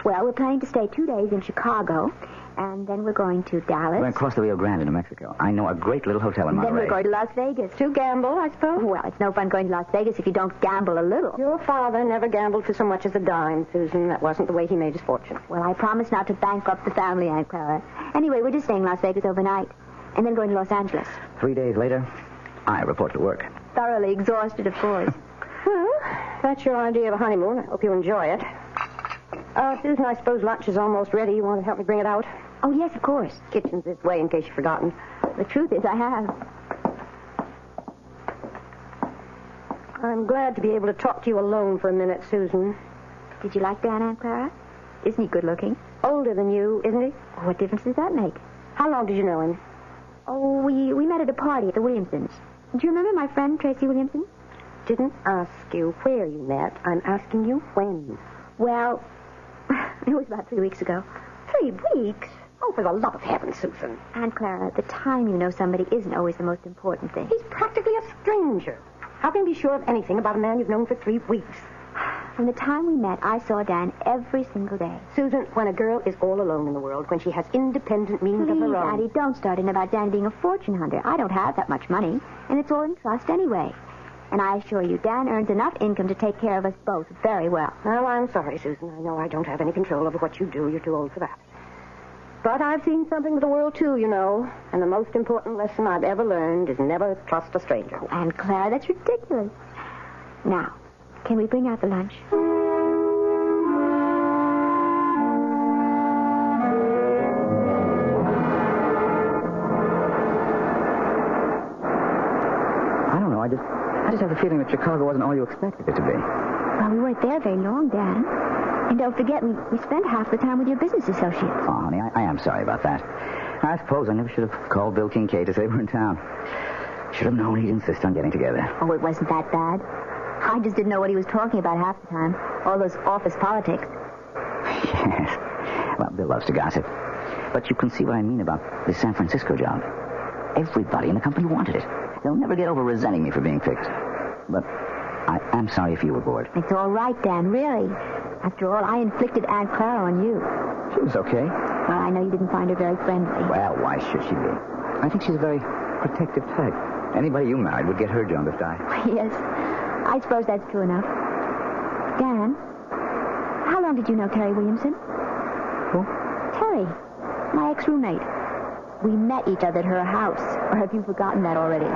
Well, we're planning to stay 2 days in Chicago, and then we're going to Dallas. We're going to cross the Rio Grande into Mexico. I know a great little hotel in Monterey. Then we're going to Las Vegas. To gamble, I suppose? Well, it's no fun going to Las Vegas if you don't gamble a little. Your father never gambled for so much as a dime, Susan. That wasn't the way he made his fortune. Well, I promised not to bankrupt the family, Aunt Clara. Anyway, we're just staying in Las Vegas overnight, and then going to Los Angeles. 3 days later, I report to work. Thoroughly exhausted, of course. Well, that's your idea of a honeymoon. I hope you enjoy it. Susan, I suppose lunch is almost ready. You want to help me bring it out? Oh, yes, of course. Kitchen's this way, in case you've forgotten. The truth is, I have. I'm glad to be able to talk to you alone for a minute, Susan. Did you like Dan, Aunt Clara? Isn't he good looking? Older than you, isn't he? What difference does that make? How long did you know him? Oh, we met at a party at the Williamsons. Do you remember my friend, Tracy Williamson? Didn't ask you where you met. I'm asking you when. Well, it was about 3 weeks ago. 3 weeks? Oh, for the love of heaven, Susan. Aunt Clara, the time you know somebody isn't always the most important thing. He's practically a stranger. How can you be sure of anything about a man you've known for 3 weeks? From the time we met, I saw Dan every single day. Susan, when a girl is all alone in the world, when she has independent means of her own... Auntie, don't start in about Dan being a fortune hunter. I don't have that much money, and it's all in trust anyway. And I assure you, Dan earns enough income to take care of us both very well. Well, I'm sorry, Susan. I know I don't have any control over what you do. You're too old for that. But I've seen something of the world, too, you know. And the most important lesson I've ever learned is never trust a stranger. Oh, Aunt Clara, that's ridiculous. Now, can we bring out the lunch? I don't know. I just have the feeling that Chicago wasn't all you expected it to be. Well, we weren't there very long, Dan. And don't forget, we spent half the time with your business associates. Oh, honey, I am sorry about that. I suppose I never should have called Bill Kincaid to say we're in town. Should have known he'd insist on getting together. Oh, it wasn't that bad. I just didn't know what he was talking about half the time. All those office politics. Yes. Well, Bill loves to gossip. But you can see what I mean about this San Francisco job. Everybody in the company wanted it. They'll never get over resenting me for being fixed. But I am sorry if you were bored. It's all right, Dan, really. After all, I inflicted Aunt Clara on you. She was okay. Well, I know you didn't find her very friendly. Well, why should she be? I think she's a very protective type. Anybody you married would get her jaundiced eye. Yes, I suppose that's true enough. Dan, how long did you know Terry Williamson? Who? Terry, my ex-roommate. We met each other at her house. Or have you forgotten that already?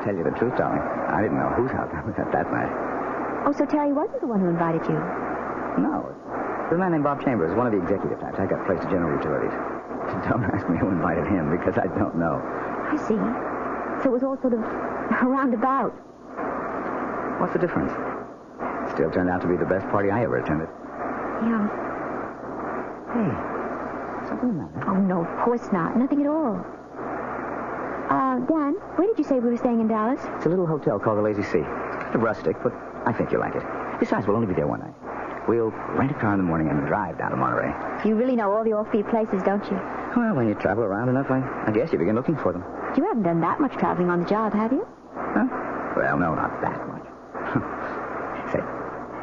Tell you the truth, darling, I didn't know whose house I was at that night. Oh, so Terry wasn't the one who invited you? No. There's a man named Bob Chambers, one of the executive types. I got placed at General Utilities. Don't ask me who invited him, because I don't know. I see. So it was all sort of roundabout. What's the difference? Still turned out to be the best party I ever attended. Yeah. Hey, something the matter? Oh, no, of course not. Nothing at all. Dan, where did you say we were staying in Dallas? It's a little hotel called the Lazy Sea. It's kind of rustic, but I think you'll like it. Besides, we'll only be there one night. We'll rent a car in the morning and drive down to Monterey. You really know all the offbeat places, don't you? Well, when you travel around enough, I guess you begin looking for them. You haven't done that much traveling on the job, have you? Huh? Well, no, not that much. Say,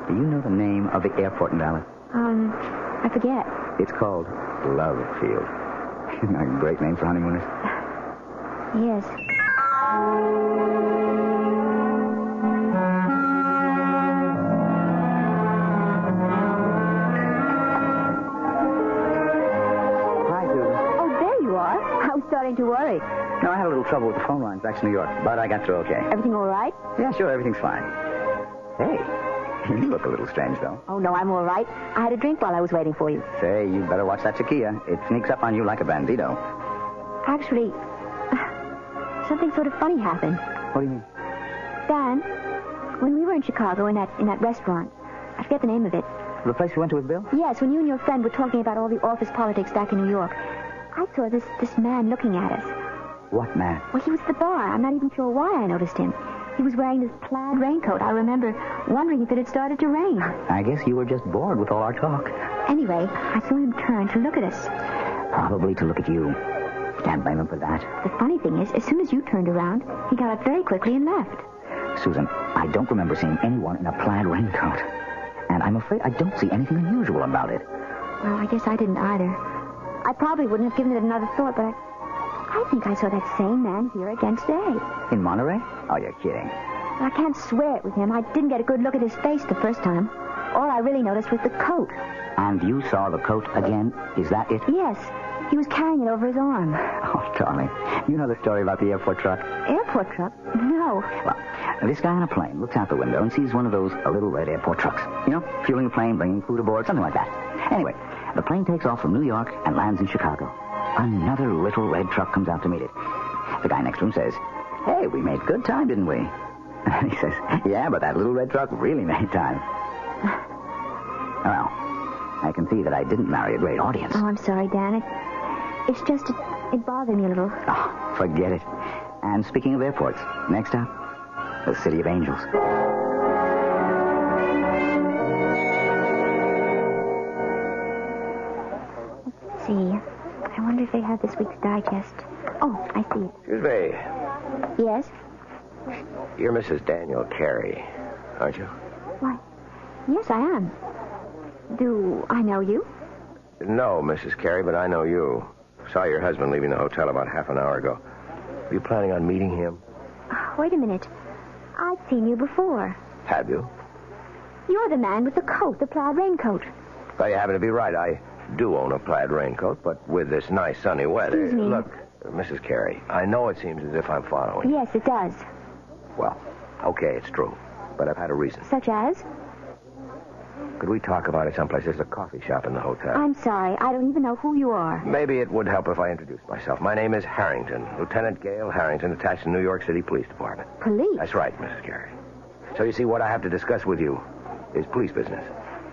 do you know the name of the airport in Dallas? I forget. It's called Love Field. Isn't that a great name for honeymooners? Yes. Hi, Susan. Oh, there you are. I was starting to worry. No, I had a little trouble with the phone lines back to New York, but I got through okay. Everything all right? Yeah, sure, everything's fine. Hey, you look a little strange, though. Oh, no, I'm all right. I had a drink while I was waiting for you. Say, you better watch that tequila. It sneaks up on you like a bandito. Actually, something sort of funny happened. What do you mean? Dan, when we were in Chicago in that restaurant, I forget the name of it. The place we went to with Bill? Yes, when you and your friend were talking about all the office politics back in New York, I saw this man looking at us. What man? Well, he was at the bar. I'm not even sure why I noticed him. He was wearing this plaid raincoat. I remember wondering if it had started to rain. I guess you were just bored with all our talk. Anyway, I saw him turn to look at us. Probably to look at you. can't blame him for that. The funny thing is, as soon as you turned around, he got up very quickly and left. Susan, I don't remember seeing anyone in a plaid raincoat. And I'm afraid I don't see anything unusual about it. Well, I guess I didn't either. I probably wouldn't have given it another thought, but I think I saw that same man here again today. In Monterey? Oh, you're kidding. I can't swear it with him. I didn't get a good look at his face the first time. All I really noticed was the coat. And you saw the coat again? Is that it? Yes. He was carrying it over his arm. Oh, darling. You know the story about the airport truck? Airport truck? No. Well, this guy on a plane looks out the window and sees one of those little red airport trucks. You know, fueling the plane, bringing food aboard, something like that. Anyway, the plane takes off from New York and lands in Chicago. Another little red truck comes out to meet it. The guy next to him says, "Hey, we made good time, didn't we?" And he says, "Yeah, but that little red truck really made time." Well, I can see that I didn't marry a great audience. Oh, I'm sorry, Dan. It's just, it bothered me a little. Oh, forget it. And speaking of airports, next up, the City of Angels. Let's see. I wonder if they have this week's digest. Oh, I see it. Excuse me. Yes? You're Mrs. Daniel Carey, aren't you? Why, yes, I am. Do I know you? No, Mrs. Carey, but I know you. Saw your husband leaving the hotel about half an hour ago. Were you planning on meeting him? Wait a minute. I've seen you before. Have you? You're the man with the coat, the plaid raincoat. Well, you happen to be right. I do own a plaid raincoat, but with this nice sunny weather... Excuse me. Look, Mrs. Carey, I know it seems as if I'm following. Yes, it does. Well, okay, it's true. But I've had a reason. Such as? Could we talk about it someplace? There's a coffee shop in the hotel. I'm sorry. I don't even know who you are. Maybe it would help if I introduced myself. My name is Harrington, Lieutenant Gale Harrington, attached to New York City Police Department. Police? That's right, Mrs. Carey. So you see, what I have to discuss with you is police business.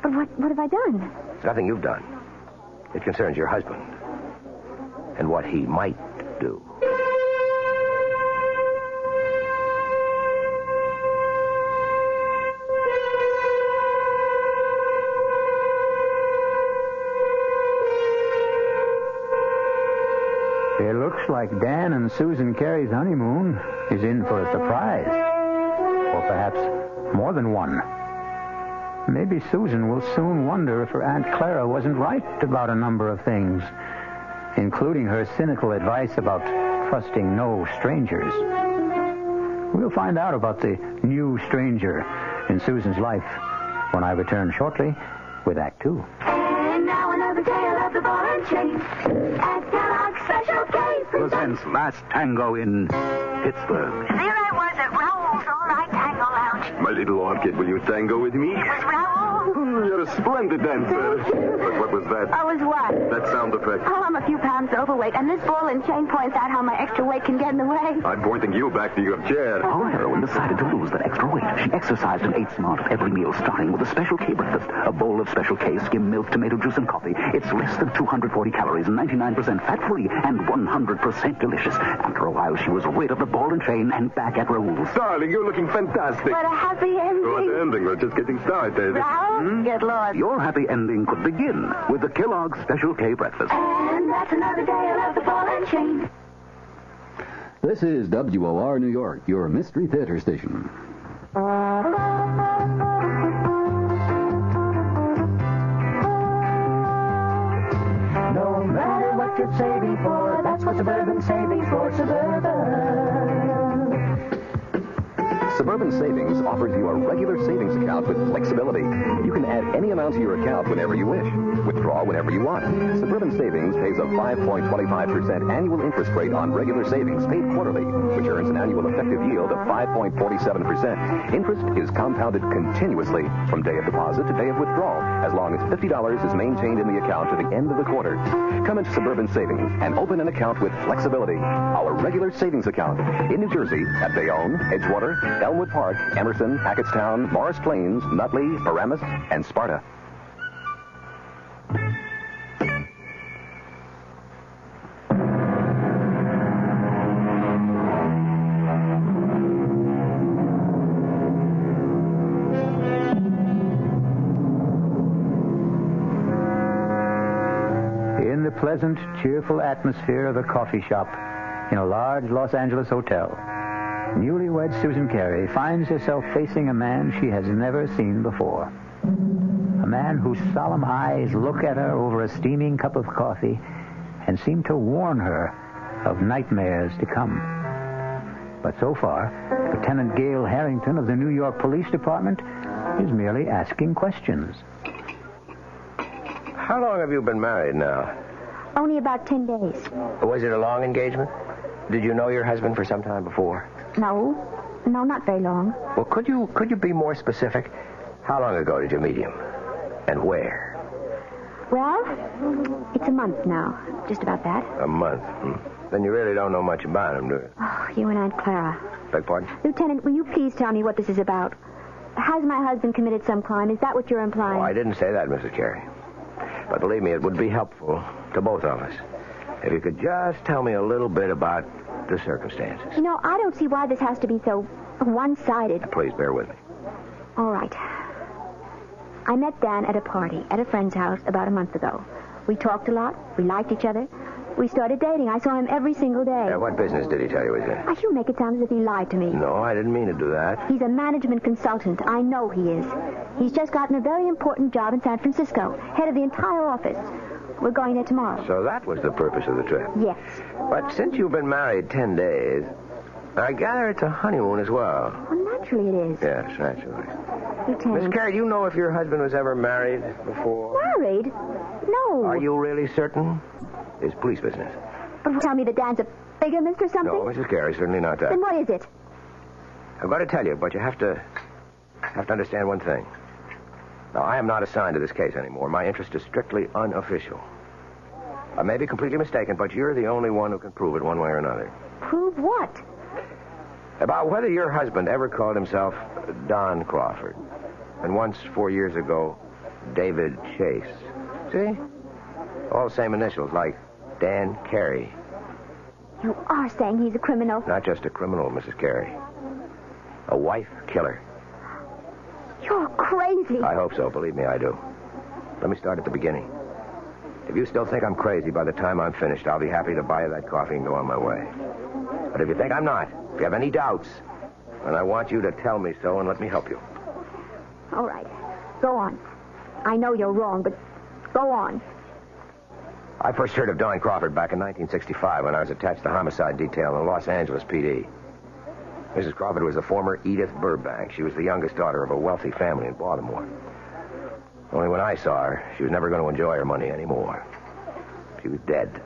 But what have I done? It's nothing you've done. It concerns your husband and what he might do. It looks like Dan and Susan Carey's honeymoon is in for a surprise. Or perhaps more than one. Maybe Susan will soon wonder if her Aunt Clara wasn't right about a number of things, including her cynical advice about trusting no strangers. We'll find out about the new stranger in Susan's life when I return shortly with Act 2. And now another tale of the ball and chain. At Kellogg's Special K. Presents Last Tango in Pittsburgh. There I was at Raoul's All Right Tango Lounge. My little orchid, will you tango with me? It was Raoul. You're a splendid dancer. But what was that? I was what? That sound effect. Oh, I'm a few pounds overweight, and this ball and chain points out how my extra weight can get in the way. I'm pointing you back to your chair. Our heroine decided to lose that extra weight. She exercised and ate smart at every meal, starting with a Special K breakfast. A bowl of Special K, skim milk, tomato juice, and coffee. It's less than 240 calories, 99% fat-free, and 100% delicious. After a while, she was rid of the ball and chain and back at Raoul's. Darling, you're looking fantastic. What a happy ending. Good ending. We're just getting started. Raoul, get lost. Your happy ending could begin with the Kellogg's Special K breakfast. And that's another tale of the ball and chain. This is WOR New York, your Mystery Theater station. No matter what you're saving for, that's what Suburban Savings for Suburban. Suburban Savings offers you a regular savings account with flexibility. You can add any amount to your account whenever you wish. Withdraw whenever you want. Suburban Savings pays a 5.25% annual interest rate on regular savings paid quarterly, which earns an annual effective yield of 5.47%. Interest is compounded continuously from day of deposit to day of withdrawal, as long as $50 is maintained in the account to the end of the quarter. Come into Suburban Savings and open an account with flexibility. Our regular savings account in New Jersey at Bayonne, Edgewater, Elmwood Park, Emerson, Hackettstown, Morris Plains, Nutley, Paramus, and Sparta. pleasant, cheerful atmosphere of a coffee shop in a large Los Angeles hotel, newlywed Susan Carey finds herself facing a man she has never seen before. A man whose solemn eyes look at her over a steaming cup of coffee and seem to warn her of nightmares to come. But so far, Lieutenant Gail Harrington of the New York Police Department is merely asking questions. How long have you been married now? Only about 10 days. Was it a long engagement? Did you know your husband for some time before? No, not very long. Well, could you be more specific? How long ago did you meet him? And where? Well, it's a month now. Just about that. A month? Then you really don't know much about him, do you? Oh, you and Aunt Clara. Beg pardon? Lieutenant, will you please tell me what this is about? Has my husband committed some crime? Is that what you're implying? Oh, I didn't say that, Mrs. Carey. But believe me, it would be helpful to both of us if you could just tell me a little bit about the circumstances. You know, I don't see why this has to be so one-sided. Please bear with me. All right. I met Dan at a party at a friend's house about a month ago. We talked a lot. We liked each other. We started dating. I saw him every single day. What business did he tell you he was in? You make it sound as if he lied to me. No, I didn't mean to do that. He's a management consultant. I know he is. He's just gotten a very important job in San Francisco, head of the entire office. We're going there tomorrow. So that was the purpose of the trip? Yes. But since you've been married 10 days, I gather it's a honeymoon as well. Well, naturally it is. Yes, naturally. Lieutenant. Miss Carey, do you know if your husband was ever married before? Married? No. Are you really certain? It's police business. But tell me that Dan's a bigamist or something? No, Mrs. Carey, certainly not that. Then what is it? I'm going to tell you, but you have to understand one thing. Now, I am not assigned to this case anymore. My interest is strictly unofficial. I may be completely mistaken, but you're the only one who can prove it one way or another. Prove what? About whether your husband ever called himself Don Crawford. And once, 4 years ago, David Chase. See? All the same initials, like Dan Carey. You are saying he's a criminal. Not just a criminal, Mrs. Carey. A wife killer. You're crazy. I hope so. Believe me, I do. Let me start at the beginning. If you still think I'm crazy by the time I'm finished, I'll be happy to buy you that coffee and go on my way. But if you think I'm not, if you have any doubts, then I want you to tell me so and let me help you. All right. Go on. I know you're wrong, but go on. I first heard of Don Crawford back in 1965 when I was attached to homicide detail in the Los Angeles PD. Mrs. Crawford was the former Edith Burbank. She was the youngest daughter of a wealthy family in Baltimore. Only when I saw her, she was never going to enjoy her money anymore. She was dead.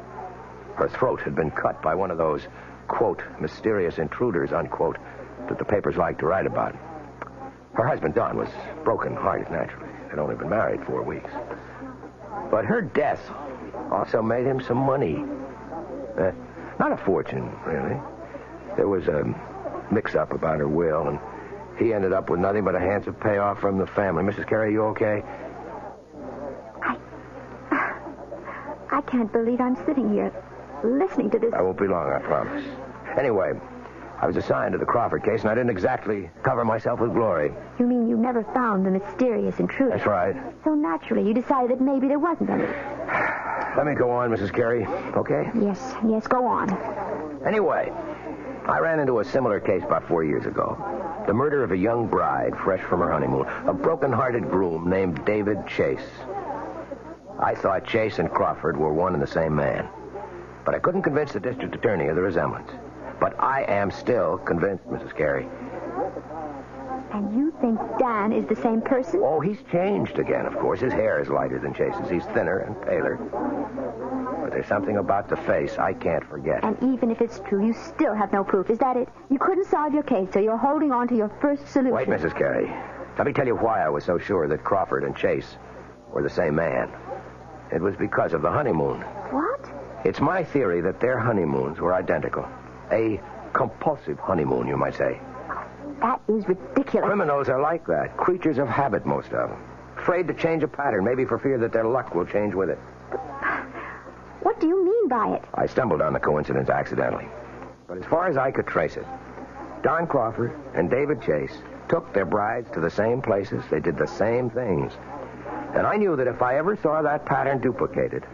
Her throat had been cut by one of those, quote, mysterious intruders, unquote, that the papers like to write about. Her husband, Don, was broken-hearted, naturally. They'd only been married 4 weeks. But her death also made him some money. Not a fortune, really. There was a mix-up about her will, and he ended up with nothing but a handsome payoff from the family. Mrs. Carey, you okay? I can't believe I'm sitting here listening to this. I won't be long, I promise. Anyway, I was assigned to the Crawford case, and I didn't exactly cover myself with glory. You mean you never found the mysterious intruder? That's right. So naturally, you decided that maybe there wasn't any. Let me go on, Mrs. Carey, okay? Yes, go on. Anyway, I ran into a similar case about 4 years ago. The murder of a young bride fresh from her honeymoon. A broken-hearted groom named David Chase. I thought Chase and Crawford were one and the same man. But I couldn't convince the district attorney of the resemblance. But I am still convinced, Mrs. Carey. And you think Dan is the same person? Oh, he's changed again, of course. His hair is lighter than Chase's. He's thinner and paler. But there's something about the face I can't forget. And even if it's true, you still have no proof. Is that it? You couldn't solve your case, so you're holding on to your first solution. Wait, Mrs. Carey. Let me tell you why I was so sure that Crawford and Chase were the same man. It was because of the honeymoon. What? It's my theory that their honeymoons were identical. A compulsive honeymoon, you might say. That is ridiculous. Criminals are like that. Creatures of habit, most of them. Afraid to change a pattern, maybe for fear that their luck will change with it. What do you mean by it? I stumbled on the coincidence accidentally. But as far as I could trace it, Don Crawford and David Chase took their brides to the same places. They did the same things. And I knew that if I ever saw that pattern duplicated,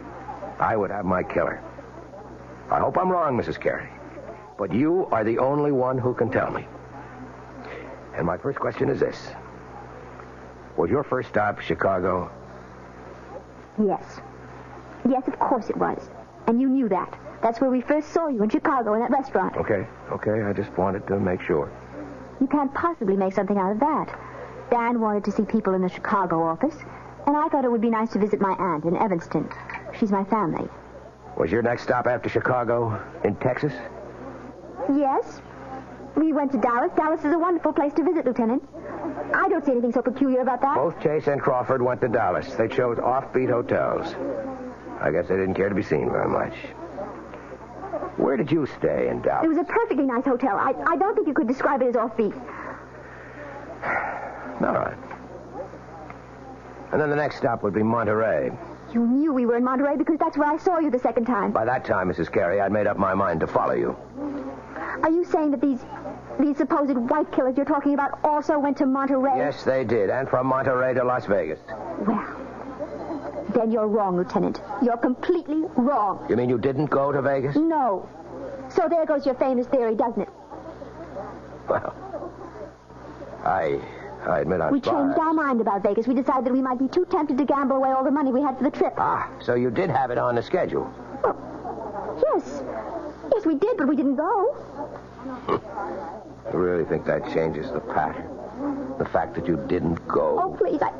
I would have my killer. I hope I'm wrong, Mrs. Carey. But you are the only one who can tell me. And my first question is this. Was your first stop Chicago? Yes. Yes, of course it was. And you knew that. That's where we first saw you, in Chicago, in that restaurant. Okay. I just wanted to make sure. You can't possibly make something out of that. Dan wanted to see people in the Chicago office, and I thought it would be nice to visit my aunt in Evanston. She's my family. Was your next stop after Chicago in Texas? Yes. We went to Dallas. Dallas is a wonderful place to visit, Lieutenant. I don't see anything so peculiar about that. Both Chase and Crawford went to Dallas. They chose offbeat hotels. I guess they didn't care to be seen very much. Where did you stay in Dallas? It was a perfectly nice hotel. I don't think you could describe it as offbeat. All right. And then the next stop would be Monterey. You knew we were in Monterey because that's where I saw you the second time. By that time, Mrs. Carey, I'd made up my mind to follow you. Are you saying that these supposed white killers you're talking about also went to Monterey? Yes, they did. And from Monterey to Las Vegas. Well, then you're wrong, Lieutenant. You're completely wrong. You mean you didn't go to Vegas? No. So there goes your famous theory, doesn't it? Well, I admit I'm We sorry. changed our mind about Vegas. We decided that we might be too tempted to gamble away all the money we had for the trip. Ah, so you did have it on the schedule. Well, yes. Yes, we did, but we didn't go. I really think that changes the pattern. The fact that you didn't go. Oh, please, I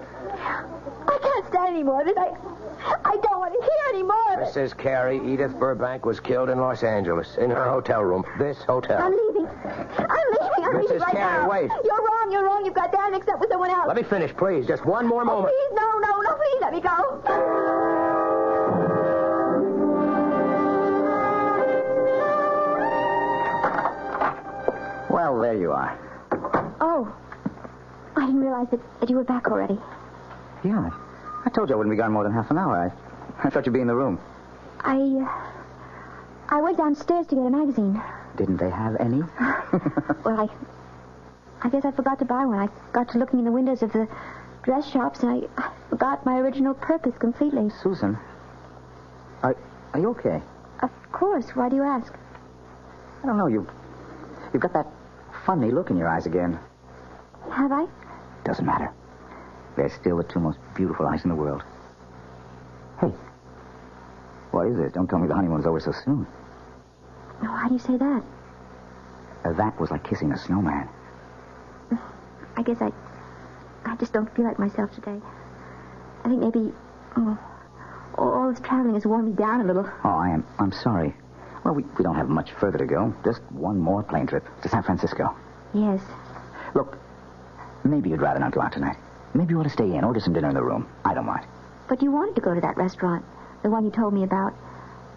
can't stand any more of this. I don't want to hear any more of it. Mrs. Carey, Edith Burbank was killed in Los Angeles, in her hotel room. This hotel. I'm leaving. I'm leaving Mrs. right Carey, now. wait. You're wrong. You've got Dan mixed up with someone else. Let me finish, please. Just one more moment. Please, no, please let me go. Well, there you are. Oh, I didn't realize that you were back already. Yeah, I told you I wouldn't be gone more than half an hour. I thought you'd be in the room. I went downstairs to get a magazine. Didn't they have any? Well, I guess I forgot to buy one. I got to looking in the windows of the dress shops, and I forgot my original purpose completely. Susan, are you okay? Of course. Why do you ask? I don't know. You've got that funny look in your eyes again. Have I? Doesn't matter. They're still the two most beautiful eyes in the world. Hey, what is this? Don't tell me the honeymoon's over so soon. Oh, why do you say that? That was like kissing a snowman. I guess I just don't feel like myself today. I think maybe all this traveling has worn me down a little. Oh, I'm sorry. Well, we don't have much further to go. Just one more plane trip to San Francisco. Yes. Look, maybe you'd rather not go out tonight. Maybe you ought to stay in, order some dinner in the room. I don't mind. But you wanted to go to that restaurant, the one you told me about.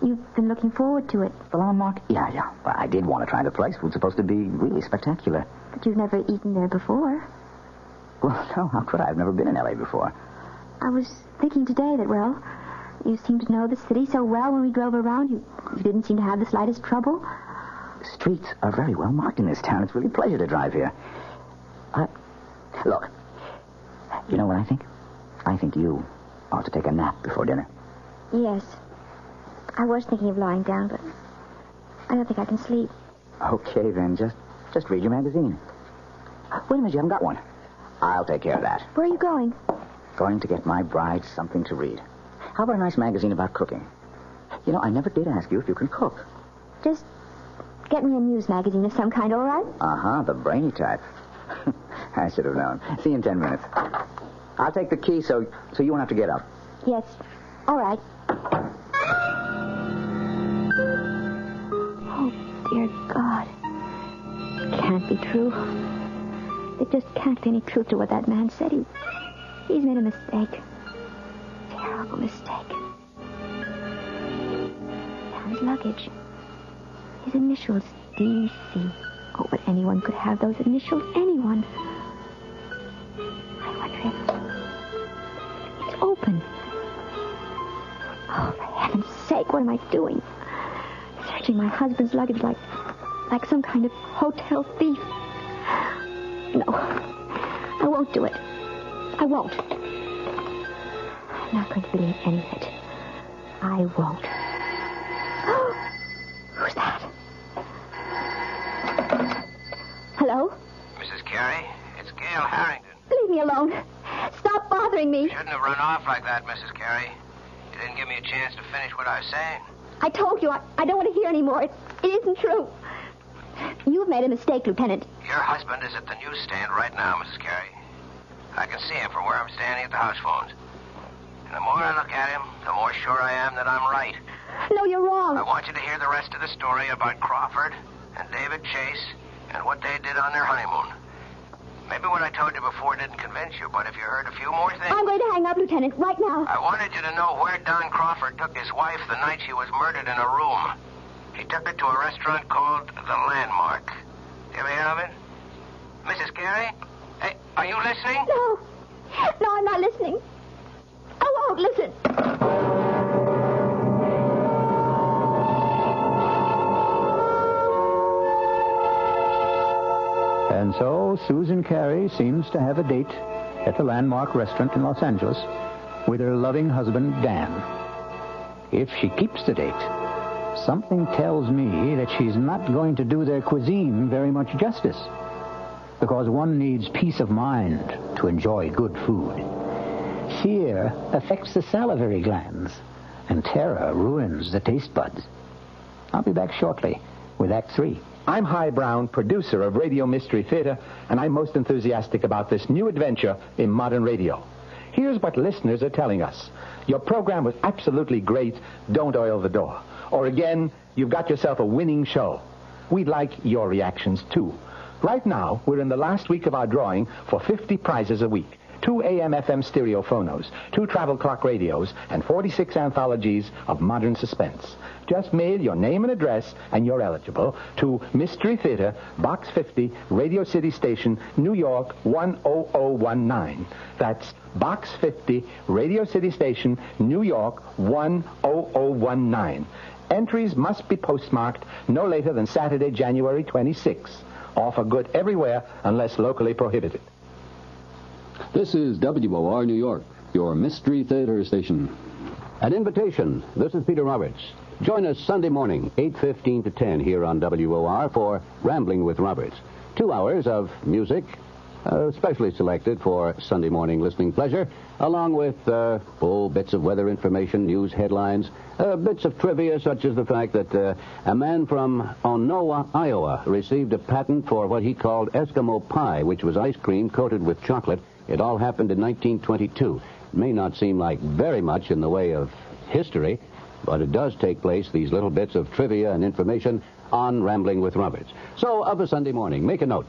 You've been looking forward to it. The Landmark? Yeah. Well, I did want to try the place. It was supposed to be really spectacular. But you've never eaten there before. Well, no, how could I? I've never been in L.A. before. I was thinking today that, well, you seemed to know the city so well when we drove around. You didn't seem to have the slightest trouble. The streets are very well marked in this town. It's really a pleasure to drive here. Look, you know what I think? I think you ought to take a nap before dinner. Yes. I was thinking of lying down, but I don't think I can sleep. Okay, then. Just read your magazine. Wait a minute, you haven't got one. I'll take care of that. Where are you going? Going to get my bride something to read. How about a nice magazine about cooking? You know, I never did ask you if you can cook. Just get me a news magazine of some kind, all right? Uh-huh, the brainy type. I should have known. See you in 10 minutes. I'll take the key so you won't have to get up. Yes. All right. Oh, dear God. It can't be true. There just can't be any truth to what that man said. He's made a mistake. Terrible mistake. Dan's luggage. His initials, D.C. Oh, but anyone could have those initials. Anyone. I wonder if it's open. Oh, for heaven's sake, what am I doing? Searching my husband's luggage like some kind of hotel thief. No, I won't do it. I won't. I'm not going to believe any of it. I won't. Who's that? Hello? Mrs. Carey, it's Gail Harrington. Leave me alone. Stop bothering me. You shouldn't have run off like that, Mrs. Carey. You didn't give me a chance to finish what I was saying. I told you I don't want to hear anymore. It isn't true. You've made a mistake, Lieutenant. Your husband is at the newsstand right now, Mrs. Carey. I can see him from where I'm standing at the house phones. And the more I look at him, the more sure I am that I'm right. No, you're wrong. I want you to hear the rest of the story about Crawford and David Chase and what they did on their honeymoon. Maybe what I told you before didn't convince you, but if you heard a few more things... I'm going to hang up, Lieutenant, right now. I wanted you to know where Don Crawford took his wife the night she was murdered in a room. He took her to a restaurant called The Landmark. You ever hear of it? Mrs. Carey? Hey, are you listening? No. No, I'm not listening. I won't listen. And so Susan Carey seems to have a date at the Landmark restaurant in Los Angeles with her loving husband, Dan. If she keeps the date, something tells me that she's not going to do their cuisine very much justice, because one needs peace of mind to enjoy good food. Fear affects the salivary glands, and terror ruins the taste buds. I'll be back shortly with Act 3. I'm Hy Brown, producer of Radio Mystery Theater, and I'm most enthusiastic about this new adventure in modern radio. Here's what listeners are telling us. Your program was absolutely great. Don't oil the door. Or again, you've got yourself a winning show. We'd like your reactions, too. Right now, we're in the last week of our drawing for 50 prizes a week. 2 AM/FM stereo phonos, 2 travel clock radios, and 46 anthologies of modern suspense. Just mail your name and address, and you're eligible, to Mystery Theater, Box 50, Radio City Station, New York, 10019. That's Box 50, Radio City Station, New York, 10019. Entries must be postmarked no later than Saturday, January 26. Offer good everywhere unless locally prohibited. This is WOR New York, your Mystery Theater station. An invitation. This is Peter Roberts. Join us Sunday morning, 8:15 to 10 here on WOR for Rambling with Roberts. 2 hours of music, specially selected for Sunday morning listening pleasure, along with full bits of weather information, news headlines, bits of trivia such as the fact that a man from Onowa, Iowa, received a patent for what he called Eskimo pie, which was ice cream coated with chocolate. It all happened in 1922. It may not seem like very much in the way of history, but it does take place, these little bits of trivia and information, on Rambling with Roberts. So, of a Sunday morning, make a note.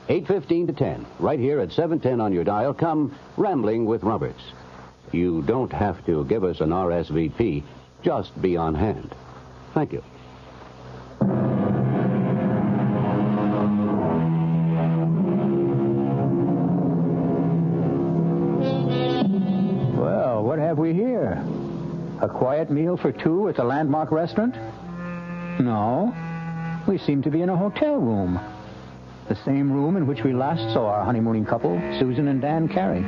8:15 to 10, right here at 710 on your dial, come Rambling with Roberts. You don't have to give us an RSVP. Just be on hand. Thank you. Well, what have we here? A quiet meal for two at the Landmark restaurant? No. We seem to be in a hotel room. The same room in which we last saw our honeymooning couple, Susan and Dan Carey.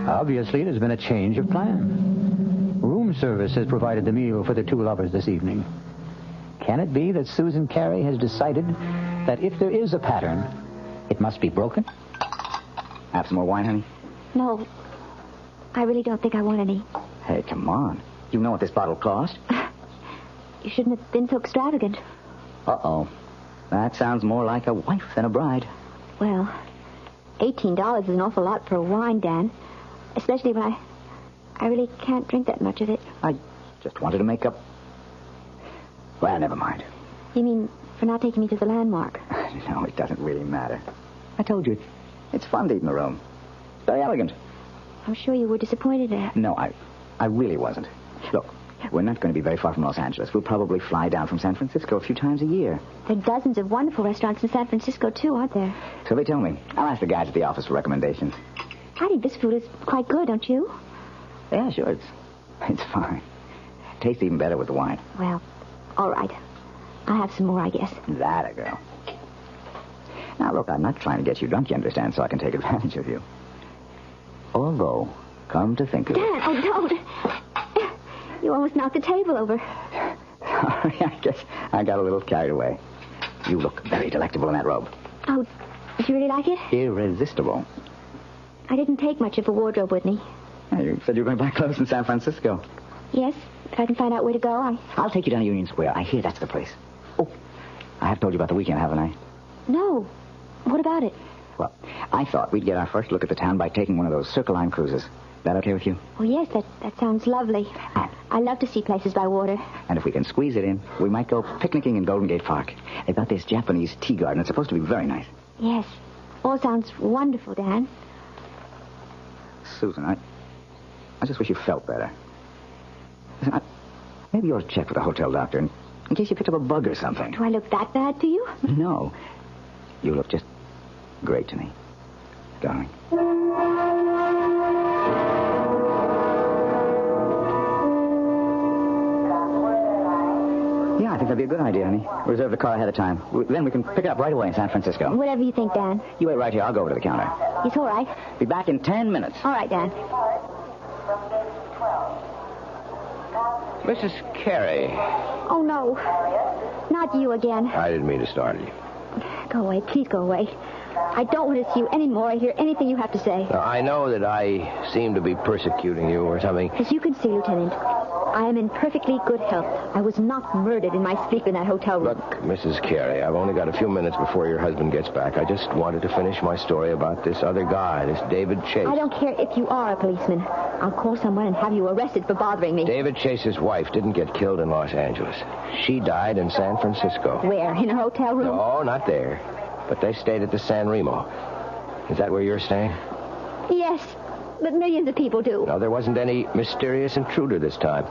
Obviously, there's been a change of plan. Room service has provided the meal for the two lovers this evening. Can it be that Susan Carey has decided that if there is a pattern, it must be broken? Have some more wine, honey? No. I really don't think I want any. Hey, come on. You know what this bottle cost? You shouldn't have been so extravagant. Uh-oh. That sounds more like a wife than a bride. Well, $18 is an awful lot for a wine, Dan. Especially when I really can't drink that much of it. I just wanted to make up... Well, never mind. You mean for not taking me to the Landmark? No, it doesn't really matter. I told you, it's fun to eat in the room. Very elegant. I'm sure you were disappointed at... No, I really wasn't. Look, we're not going to be very far from Los Angeles. We'll probably fly down from San Francisco a few times a year. There are dozens of wonderful restaurants in San Francisco, too, aren't there? So they tell me. I'll ask the guys at the office for recommendations. I think this food is quite good, don't you? Yeah, sure. It's fine. Tastes even better with the wine. Well, all right. I'll have some more, I guess. That a girl. Now, look, I'm not trying to get you drunk, you understand, so I can take advantage of you. Although, come to think of it... Dan, oh, don't. You almost knocked the table over. Sorry, I guess I got a little carried away. You look very delectable in that robe. Oh, did you really like it? Irresistible. I didn't take much of a wardrobe with me. You said you were going to buy clothes in San Francisco. Yes, if I can find out where to go, I'll take you down to Union Square. I hear that's the place. Oh, I have told you about the weekend, haven't I? No. What about it? Well, I thought we'd get our first look at the town by taking one of those Circle Line cruises. That okay with you? Oh, yes, that sounds lovely. I love to see places by water. And if we can squeeze it in, we might go picnicking in Golden Gate Park. They've got this Japanese tea garden. It's supposed to be very nice. Yes. All sounds wonderful, Dan. Susan, I just wish you felt better. Listen, maybe you ought to check with the hotel doctor in case you picked up a bug or something. Do I look that bad to you? No. You look just great to me, darling. Yeah, I think that'd be a good idea, honey. Reserve the car ahead of time. Then we can pick it up right away in San Francisco. Whatever you think, Dan. You wait right here. I'll go over to the counter. It's all right. Be back in 10 minutes. All right, Dan. Mrs. Carey. Oh, no. Not you again. I didn't mean to startle you. Go away. Please go away. I don't want to see you anymore or hear anything you have to say. Now, I know that I seem to be persecuting you or something. As you can see, Lieutenant, I am in perfectly good health. I was not murdered in my sleep in that hotel room. Look, Mrs. Carey, I've only got a few minutes before your husband gets back. I just wanted to finish my story about this other guy, this David Chase. I don't care if you are a policeman. I'll call someone and have you arrested for bothering me. David Chase's wife didn't get killed in Los Angeles. She died in San Francisco. Where? In a hotel room? No, not there. But they stayed at the San Remo. Is that where you're staying? Yes, but millions of people do. No, there wasn't any mysterious intruder this time.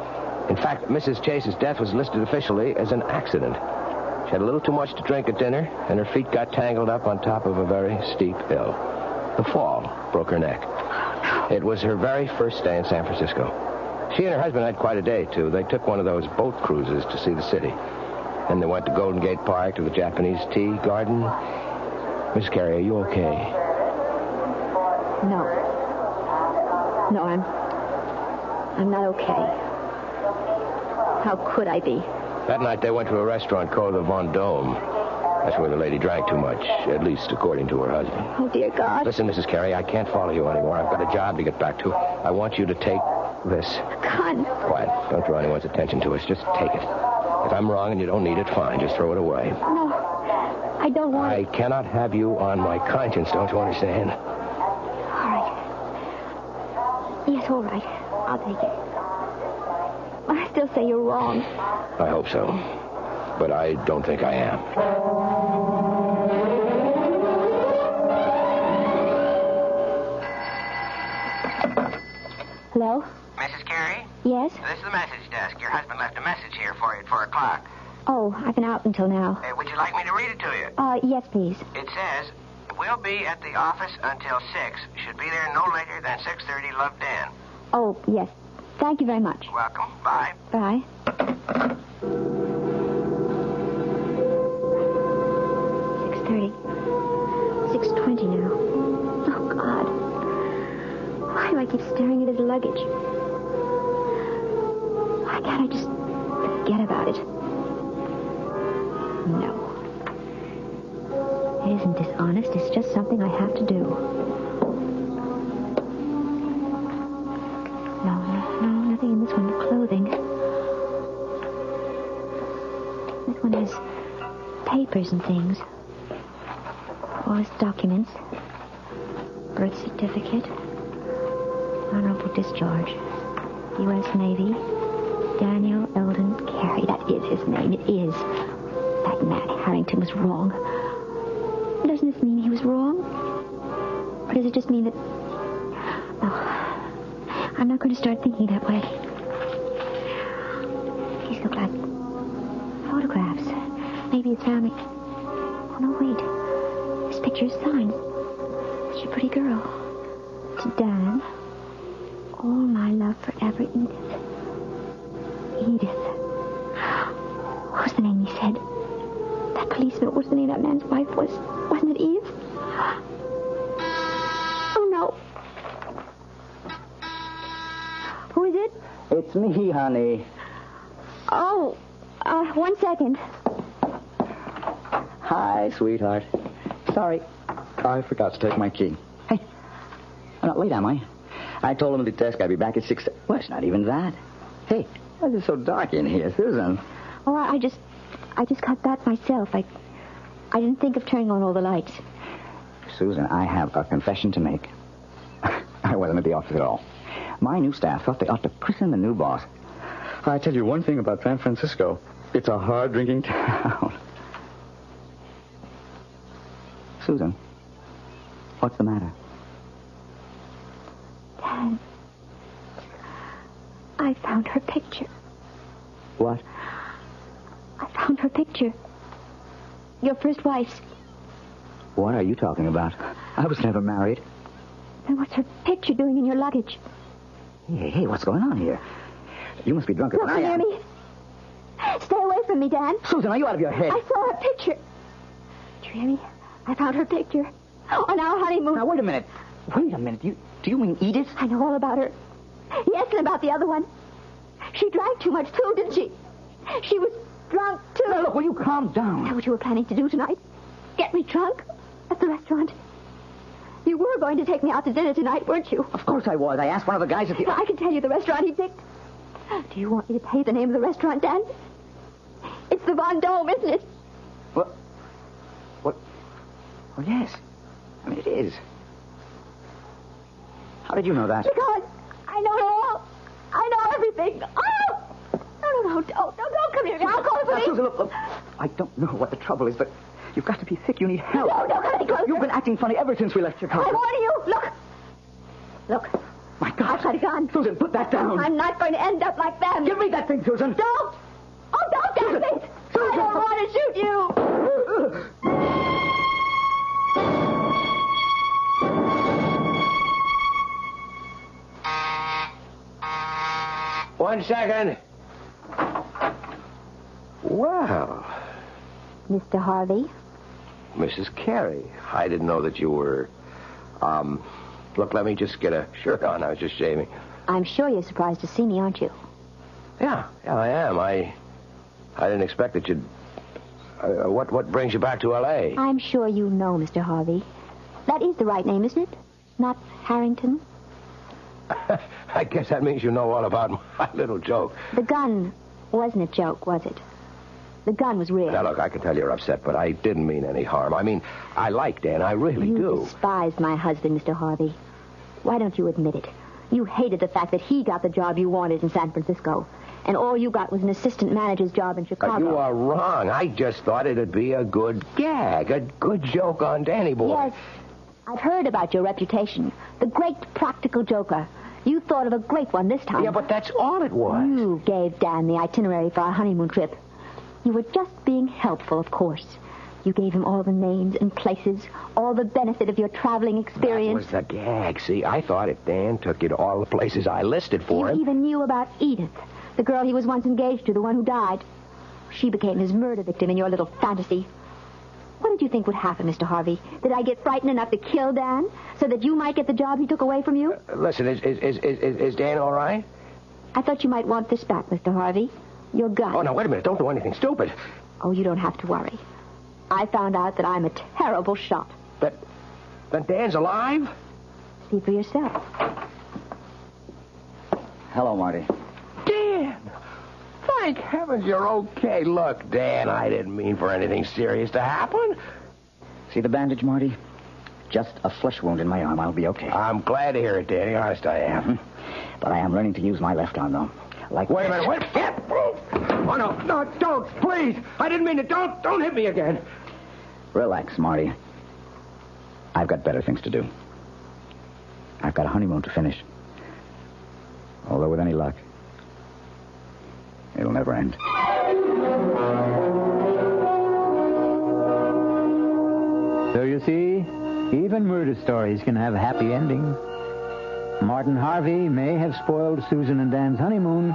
In fact, Mrs. Chase's death was listed officially as an accident. She had a little too much to drink at dinner, and her feet got tangled up on top of a very steep hill. The fall broke her neck. It was her very first day in San Francisco. She and her husband had quite a day, too. They took one of those boat cruises to see the city. Then they went to Golden Gate Park, to the Japanese tea garden. Miss Carey, are you okay? No. No, I'm not okay. How could I be? That night they went to a restaurant called the Vendome. That's where the lady drank too much, at least according to her husband. Oh, dear God. Listen, Mrs. Carey, I can't follow you anymore. I've got a job to get back to. I want you to take this. God. Quiet. Don't draw anyone's attention to us. Just take it. If I'm wrong and you don't need it, fine. Just throw it away. No, I don't want I cannot have you on my conscience, don't you understand? All right. Yes, all right. I'll take it. I still say you're wrong. I hope so. But I don't think I am. Hello? Mrs. Carey? Yes? This is the message desk. Your husband left a message here for you at 4 o'clock. Oh, I've been out until now. Would you like me to read it to you? Yes, please. It says, we'll be at the office until 6. Should be there no later than 6:30. Love, Dan. Oh, yes. Thank you very much. Welcome. Bye. Bye. 6:30. 6:20 now. Oh, God. Why do I keep staring at his luggage? Why can't I just forget about it? No. It isn't dishonest. It's just something I have to do. No, nothing in this one but clothing. This one has papers and things. All his documents. Birth certificate. Honorable discharge. U.S. Navy. Daniel Eldon Carey. That is his name. It is. That man Harrington was wrong. Doesn't this mean he was wrong? Or does it just mean that... No. I'm not going to start thinking that way. These look like photographs. Maybe it's family. Oh, no, wait. This picture is signed. Such a pretty girl. To Dan. All my love forever, Edith. Edith. What was the name he said? That policeman, what was the name that man's wife was? Wasn't it Edith? Oh, no. Who is it? It's me, honey. Oh, 1 second. Hi, sweetheart. Sorry, I forgot to take my key. Hey, I'm not late, am I? I told him at the desk I'd be back at 6. Well, it's not even that. Hey, why is it so dark in here, Susan? Oh, I just got that myself. I didn't think of turning on all the lights. Susan, I have a confession to make. I wasn't at the office at all. My new staff thought they ought to christen the new boss. I tell you one thing about San Francisco. It's a hard-drinking town. Susan, what's the matter? Dad, I found her picture. What? I found her picture. Your first wife's. What are you talking about? I was never married. Then what's her picture doing in your luggage? Hey, what's going on here? You must be drunker Look than I near am. me. Stay away from me, Dan. Susan, are you out of your head? I saw her picture. Do you hear me? I found her picture. On our honeymoon. Now, wait a minute. Wait a minute. Do you mean Edith? I know all about her. Yes, and about the other one. She drank too much, too, didn't she? She was drunk, too. Now, look, will you calm down? Is that what you were planning to do tonight? Get me drunk? At the restaurant? You were going to take me out to dinner tonight, weren't you? Of course I was. I asked one of the guys at the... I can tell you the restaurant he picked. Do you want me to tell you the name of the restaurant, Dan? It's the Von Dome, isn't it? What? Oh, yes. I mean, it is. How did you know that? Because I know it all. I know everything. Oh! No, don't come here. I'll call the police. Susan, look. I don't know what the trouble is, but you've got to be sick. You need help. No, don't come any closer. You've been acting funny ever since we left Chicago. I'm warning you. Look. My God. I've got a gun. Susan, put that down. I'm not going to end up like them. Give me that thing, Susan. Don't. Oh, don't, Dan, please. I don't want to shoot you. 1 second. Wow. Mr. Harvey? Mrs. Carey, I didn't know that you were, look, let me just get a shirt on. I was just shaving. I'm sure you're surprised to see me, aren't you? Yeah, I am. I didn't expect that you'd, what brings you back to L.A.? I'm sure you know, Mr. Harvey. That is the right name, isn't it? Not Harrington? I guess that means you know all about my little joke. The gun wasn't a joke, was it? The gun was real. Now, look, I can tell you're upset, but I didn't mean any harm. I mean, I like Dan. I really do. You despised my husband, Mr. Harvey. Why don't you admit it? You hated the fact that he got the job you wanted in San Francisco, and all you got was an assistant manager's job in Chicago. You are wrong. I just thought it'd be a good gag, a good joke on Danny boy. Yes, I've heard about your reputation. The great practical joker. You thought of a great one this time. Yeah, but that's all it was. You gave Dan the itinerary for our honeymoon trip. You were just being helpful, of course. You gave him all the names and places, all the benefit of your traveling experience. That was the gag. See, I thought if Dan took you to all the places I listed for him... You even knew about Edith, the girl he was once engaged to, the one who died. She became his murder victim in your little fantasy. What did you think would happen, Mr. Harvey? Did I get frightened enough to kill Dan so that you might get the job he took away from you? Listen, is Dan all right? I thought you might want this back, Mr. Harvey. Your gun. Oh, now, wait a minute. Don't do anything stupid. Oh, you don't have to worry. I found out that I'm a terrible shot. That Dan's alive? See for yourself. Hello, Marty. Dan! Thank heavens you're okay. Look, Dan, I didn't mean for anything serious to happen. See the bandage, Marty? Just a flesh wound in my arm. I'll be okay. I'm glad to hear it, Danny. Honest, I am. But I am learning to use my left arm, though. Like... Wait a minute. Wait. Oh, no, don't. Please. I didn't mean to. Don't hit me again. Relax, Marty. I've got better things to do. I've got a honeymoon to finish. Although with any luck, it'll never end. So you see, even murder stories can have a happy ending. Martin Harvey may have spoiled Susan and Dan's honeymoon,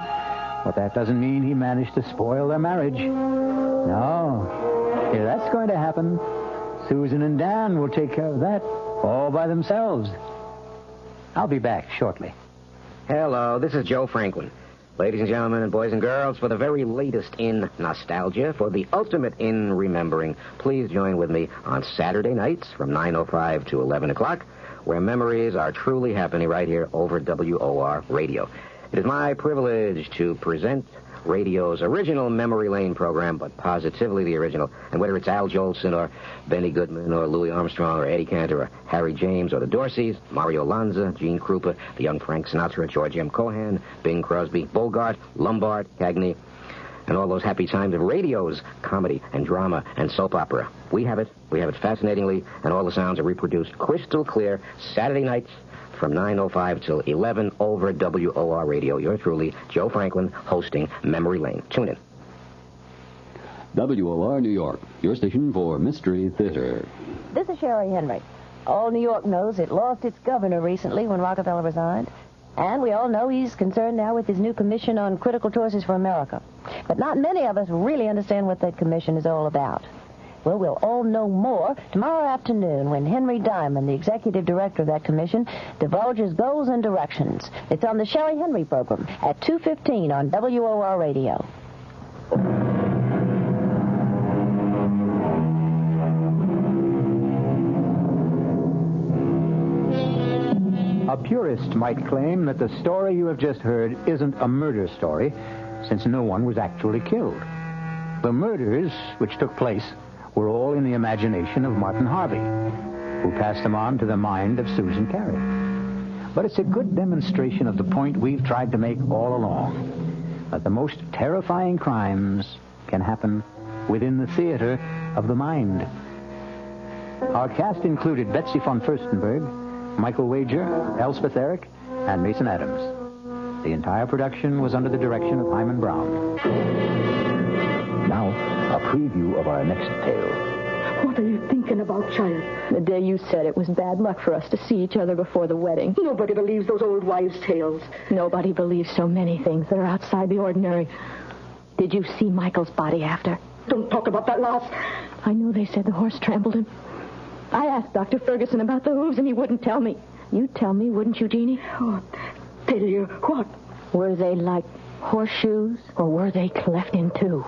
but that doesn't mean he managed to spoil their marriage. No. If that's going to happen, Susan and Dan will take care of that all by themselves. I'll be back shortly. Hello, this is Joe Franklin. Ladies and gentlemen and boys and girls, for the very latest in nostalgia, for the ultimate in remembering, please join with me on Saturday nights from 9:05 to 11 o'clock, where memories are truly happening right here over WOR Radio. It is my privilege to present radio's original Memory Lane program, but positively the original. And whether it's Al Jolson or Benny Goodman or Louis Armstrong or Eddie Cantor or Harry James or the Dorseys, Mario Lanza, Gene Krupa, the young Frank Sinatra, George M. Cohan, Bing Crosby, Bogart, Lombard, Cagney, and all those happy times of radio's comedy and drama and soap opera. We have it fascinatingly, and all the sounds are reproduced crystal clear Saturday nights from 9:05 till 11 over WOR Radio. Yours truly, Joe Franklin, hosting Memory Lane. Tune in. WOR New York, your station for Mystery Theater. This is Sherry Henry. All New York knows it lost its governor recently when Rockefeller resigned. And we all know he's concerned now with his new commission on critical choices for America. But not many of us really understand what that commission is all about. Well, we'll all know more tomorrow afternoon when Henry Diamond, the executive director of that commission, divulges goals and directions. It's on the Sherry Henry program at 2:15 on WOR Radio. A purist might claim that the story you have just heard isn't a murder story, since no one was actually killed. The murders which took place were all in the imagination of Martin Harvey, who passed them on to the mind of Susan Carey. But it's a good demonstration of the point we've tried to make all along, that the most terrifying crimes can happen within the theater of the mind. Our cast included Betsy von Furstenberg, Michael Wager, Elspeth Eric, and Mason Adams. The entire production was under the direction of Hyman Brown. Now, a preview of our next tale. What are you thinking about, child? The day you said it was bad luck for us to see each other before the wedding. Nobody believes those old wives' tales. Nobody believes so many things that are outside the ordinary. Did you see Michael's body after? Don't talk about that, Lass. I know they said the horse trampled him. I asked Dr. Ferguson about the hooves, and he wouldn't tell me. You'd tell me, wouldn't you, Jeannie? Oh, tell you what? Were they like horseshoes, or were they cleft in two?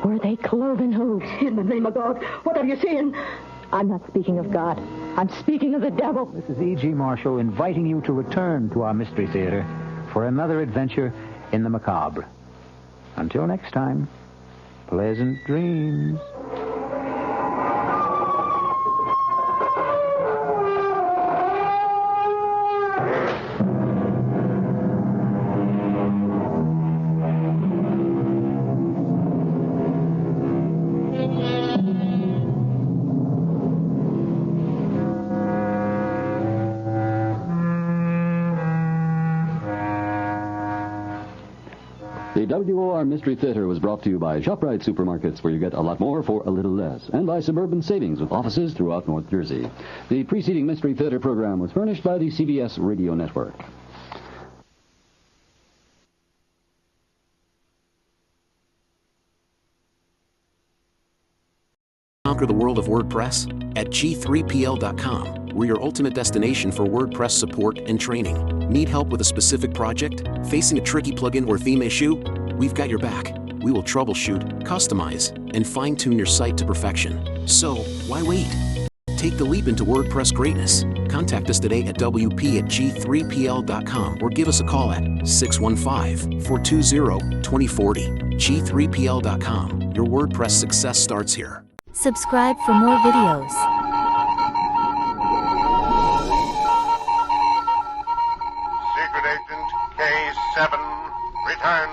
Were they cloven hooves? In the name of God, what are you saying? I'm not speaking of God. I'm speaking of the devil. This is E.G. Marshall inviting you to return to our Mystery Theater for another adventure in the macabre. Until next time, pleasant dreams. The WOR Mystery Theater was brought to you by ShopRite Supermarkets, where you get a lot more for a little less, and by Suburban Savings with offices throughout North Jersey. The preceding Mystery Theater program was furnished by the CBS Radio Network. Conquer the world of WordPress at G3PL.com. We're your ultimate destination for WordPress support and training. Need help with a specific project? Facing a tricky plugin or theme issue? We've got your back. We will troubleshoot, customize, and fine-tune your site to perfection. So, why wait? Take the leap into WordPress greatness. Contact us today at WP@G3PL.com or give us a call at 615-420-2040. G3PL.com. Your WordPress success starts here. Subscribe for more videos. Secret Agent K7 returns.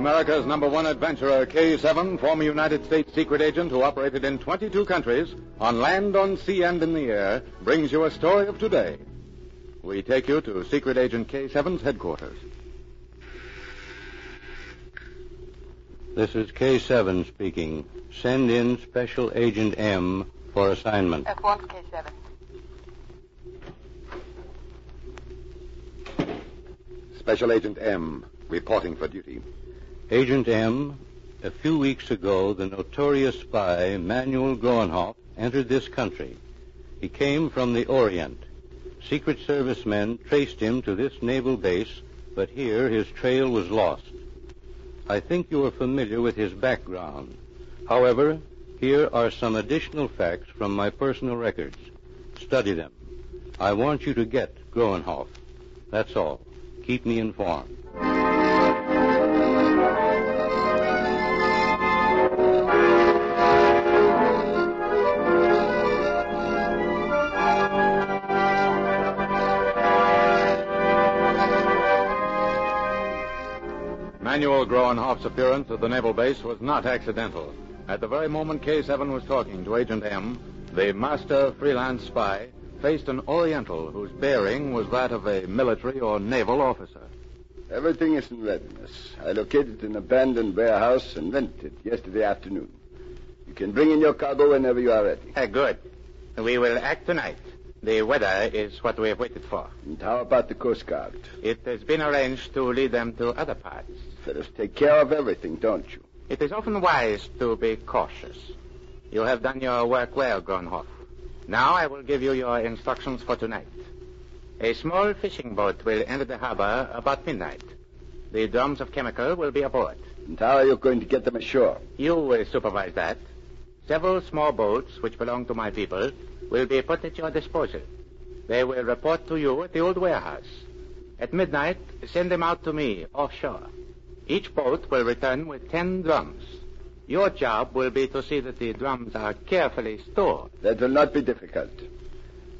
America's #1 adventurer, K7, former United States secret agent who operated in 22 countries, on land, on sea, and in the air, brings you a story of today. We take you to Secret Agent K7's headquarters. This is K7 speaking. Send in Special Agent M for assignment. At once, K7. Special Agent M, reporting for duty. Agent M, a few weeks ago, the notorious spy, Manuel Groenhoff, entered this country. He came from the Orient. Secret Service men traced him to this naval base, but here his trail was lost. I think you are familiar with his background. However, here are some additional facts from my personal records. Study them. I want you to get Groenhoff. That's all. Keep me informed. Manuel Groenhoff's appearance at the naval base was not accidental. At the very moment K7 was talking to Agent M, the master freelance spy faced an Oriental whose bearing was that of a military or naval officer. Everything is in readiness. I located an abandoned warehouse and rented yesterday afternoon. You can bring in your cargo whenever you are ready. Good. We will act tonight. The weather is what we have waited for. And how about the Coast Guard? It has been arranged to lead them to other parts. Fellows take care of everything, don't you? It is often wise to be cautious. You have done your work well, Groenhoff. Now I will give you your instructions for tonight. A small fishing boat will enter the harbor about midnight. The drums of chemical will be aboard. And how are you going to get them ashore? You will supervise that. Several small boats, which belong to my people, will be put at your disposal. They will report to you at the old warehouse. At midnight, send them out to me offshore. Each boat will return with 10 drums. Your job will be to see that the drums are carefully stored. That will not be difficult.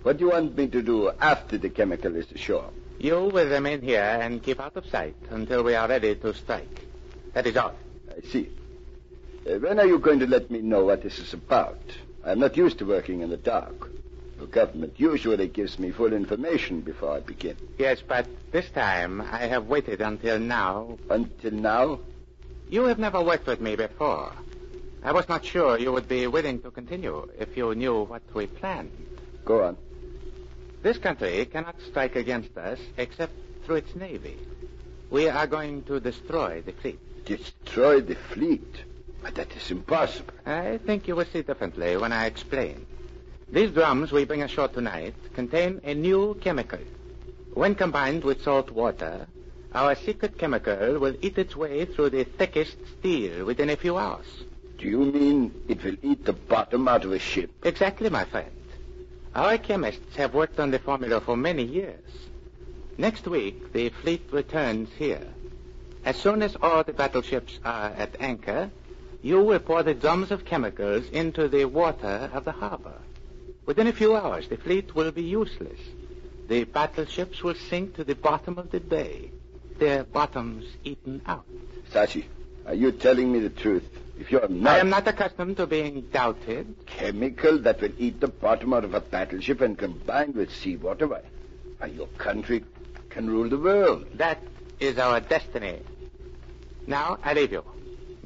What do you want me to do after the chemical is ashore? You will remain here and keep out of sight until we are ready to strike. That is all. I see. When are you going to let me know what this is about? I'm not used to working in the dark. The government usually gives me full information before I begin. Yes, but this time I have waited until now. Until now? You have never worked with me before. I was not sure you would be willing to continue if you knew what we planned. Go on. This country cannot strike against us except through its navy. We are going to destroy the fleet. Destroy the fleet? But that is impossible. I think you will see differently when I explain. These drums we bring ashore tonight contain a new chemical. When combined with salt water, our secret chemical will eat its way through the thickest steel within a few hours. Do you mean it will eat the bottom out of a ship? Exactly, my friend. Our chemists have worked on the formula for many years. Next week, the fleet returns here. As soon as all the battleships are at anchor, you will pour the drums of chemicals into the water of the harbor. Within a few hours, the fleet will be useless. The battleships will sink to the bottom of the bay, their bottoms eaten out. Sashi, are you telling me the truth? If you're not... I am not accustomed to being doubted. Chemical that will eat the bottom out of a battleship and combined with seawater, why, your country can rule the world. That is our destiny. Now, I leave you.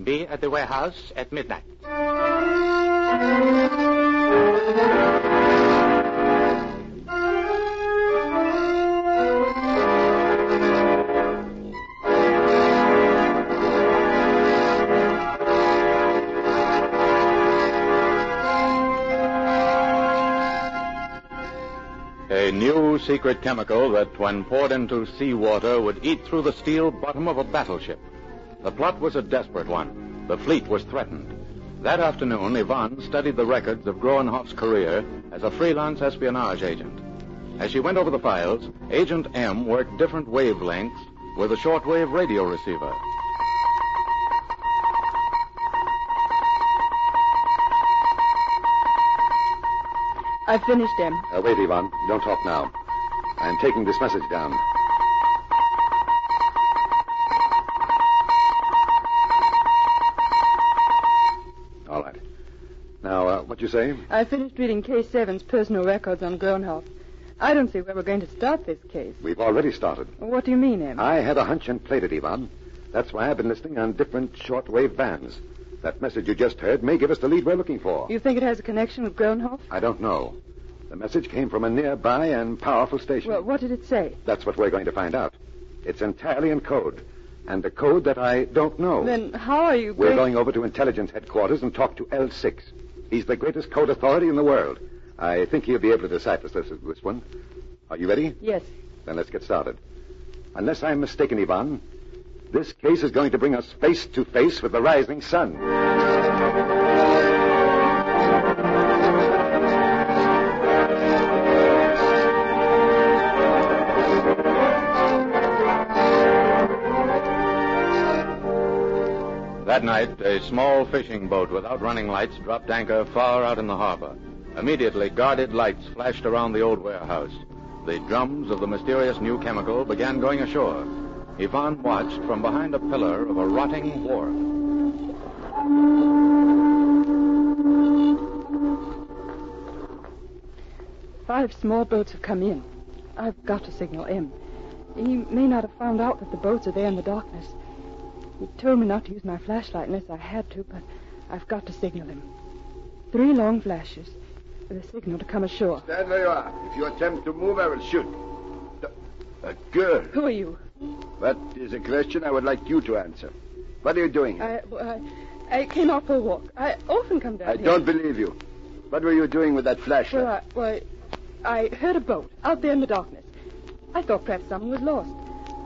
Be at the warehouse at midnight. A new secret chemical that, when poured into seawater, would eat through the steel bottom of a battleship. The plot was a desperate one. The fleet was threatened. That afternoon, Yvonne studied the records of Groenhoff's career as a freelance espionage agent. As she went over the files, Agent M worked different wavelengths with a shortwave radio receiver. I've finished him. Wait, Yvonne. Don't talk now. I'm taking this message down. you say? I finished reading Case 7's personal records on Gronhoff. I don't see where we're going to start this case. We've already started. What do you mean, Em? I had a hunch and played it, Yvonne. That's why I've been listening on different shortwave bands. That message you just heard may give us the lead we're looking for. You think it has a connection with Gronhoff? I don't know. The message came from a nearby and powerful station. Well, what did it say? That's what we're going to find out. It's entirely in code. And a code that I don't know. Then how are you We're going over to intelligence headquarters and talk to L6. He's the greatest code authority in the world. I think he'll be able to decipher this one. Are you ready? Yes. Then let's get started. Unless I'm mistaken, Yvonne, this case is going to bring us face to face with the rising sun. That night, a small fishing boat without running lights dropped anchor far out in the harbor. Immediately, guarded lights flashed around the old warehouse. The drums of the mysterious new chemical began going ashore. Yvonne watched from behind a pillar of a rotting wharf. Five small boats have come in. I've got to signal M. He may not have found out that the boats are there in the darkness. He told me not to use my flashlight unless I had to, but I've got to signal him. 3 long flashes with a signal to come ashore. Stand where you are. If you attempt to move, I will shoot. A girl. Who are you? That is a question I would like you to answer. What are you doing? I came out for a walk. I often come down I here. don't believe you. What were you doing with that flashlight? I heard a boat out there in the darkness. I thought perhaps someone was lost.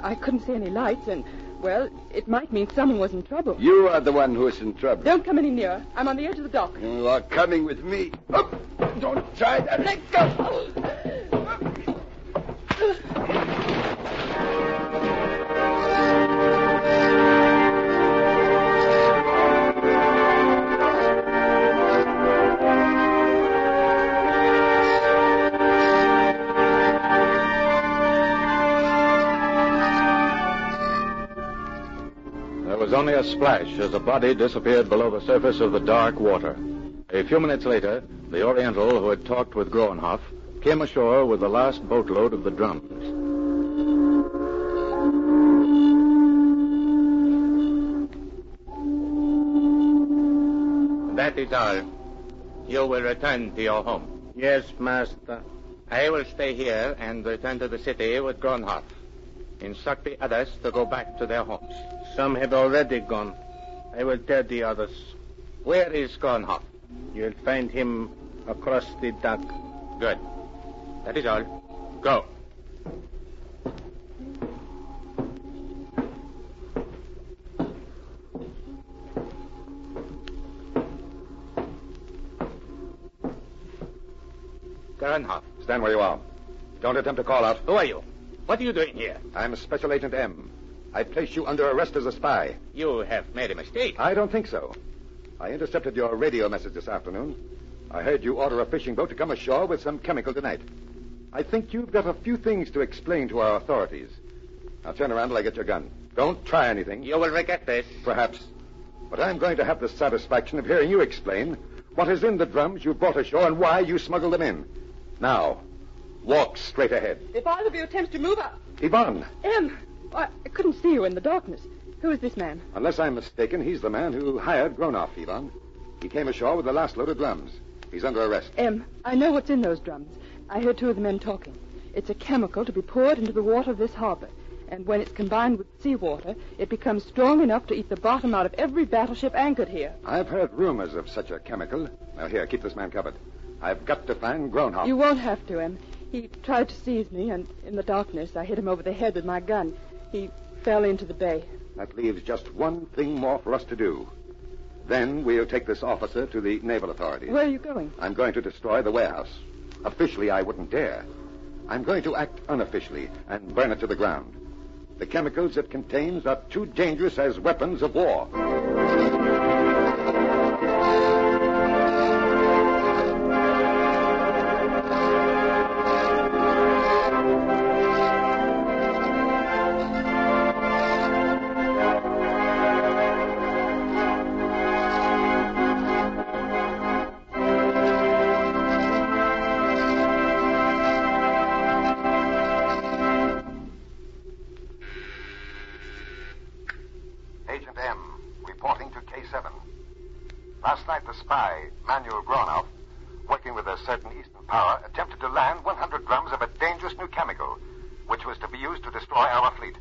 I couldn't see any lights, and, well, it might mean someone was in trouble. You are the one who is in trouble. Don't come any nearer. I'm on the edge of the dock. You are coming with me. Up! Don't try that. Let go! There was only a splash as a body disappeared below the surface of the dark water. A few minutes later, the Oriental who had talked with Gronhoff came ashore with the last boatload of the drums. That is all. You will return to your home. Yes, master. I will stay here and return to the city with Gronhoff. Instruct the others to go back to their homes. Some have already gone. I will tell the others. Where is Gronhoff? You'll find him across the dock. Good. That is all. Go. Gronhoff. Stand where you are. Don't attempt to call out. Who are you? What are you doing here? I'm Special Agent M. I placed you under arrest as a spy. You have made a mistake. I don't think so. I intercepted your radio message this afternoon. I heard you order a fishing boat to come ashore with some chemical tonight. I think you've got a few things to explain to our authorities. Now turn around till I get your gun. Don't try anything. You will regret this. Perhaps. But I'm going to have the satisfaction of hearing you explain what is in the drums you brought ashore and why you smuggled them in. Now, walk straight ahead. If either of you attempts to move up... Yvonne. M! I couldn't see you in the darkness. Who is this man? Unless I'm mistaken, he's the man who hired Gronhoff, Yvonne. He came ashore with the last load of drums. He's under arrest. M, I know what's in those drums. I heard 2 of the men talking. It's a chemical to be poured into the water of this harbor. And when it's combined with seawater, it becomes strong enough to eat the bottom out of every battleship anchored here. I've heard rumors of such a chemical. Now, here, keep this man covered. I've got to find Gronhoff. You won't have to, M. He tried to seize me, and in the darkness, I hit him over the head with my gun. He fell into the bay. That leaves just one thing more for us to do. Then we'll take this officer to the naval authorities. Where are you going? I'm going to destroy the warehouse. Officially, I wouldn't dare. I'm going to act unofficially and burn it to the ground. The chemicals it contains are too dangerous as weapons of war. spy, Manuel Gronoff, working with a certain Eastern power, attempted to land 100 drums of a dangerous new chemical, which was to be used to destroy our fleet.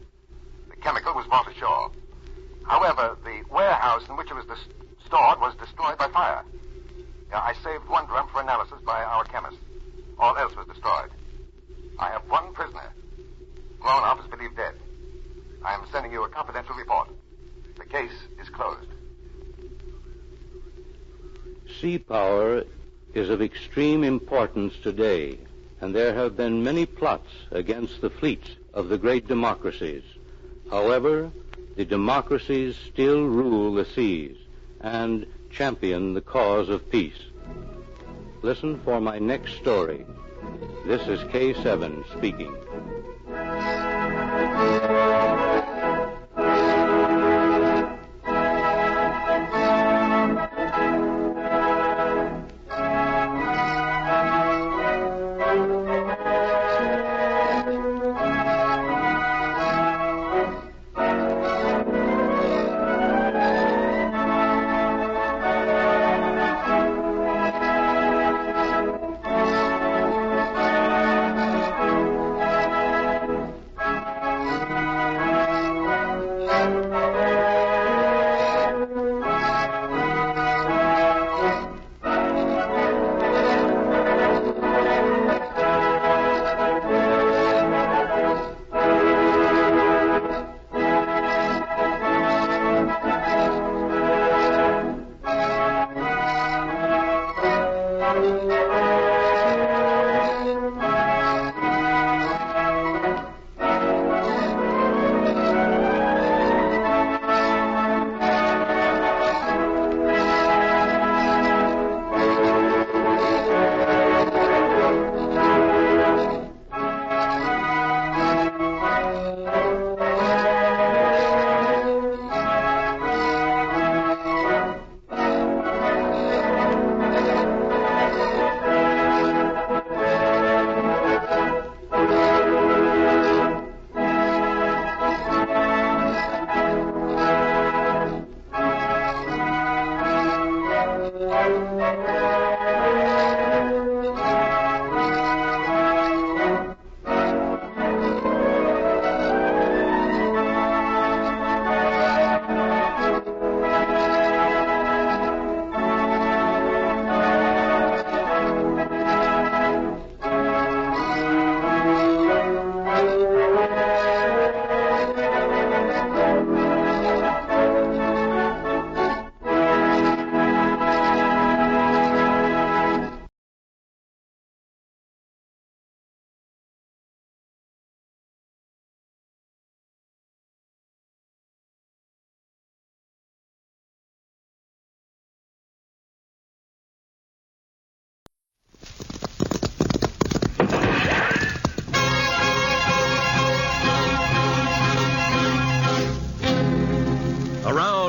The chemical was brought ashore. However, the warehouse in which it was stored was destroyed by fire. I saved one drum for analysis by our chemists. All else was destroyed. I have one prisoner. Gronoff is believed dead. I am sending you a confidential report. The case is closed. Sea power is of extreme importance today, and there have been many plots against the fleets of the great democracies. However, the democracies still rule the seas and champion the cause of peace. Listen for my next story. This is K7 speaking.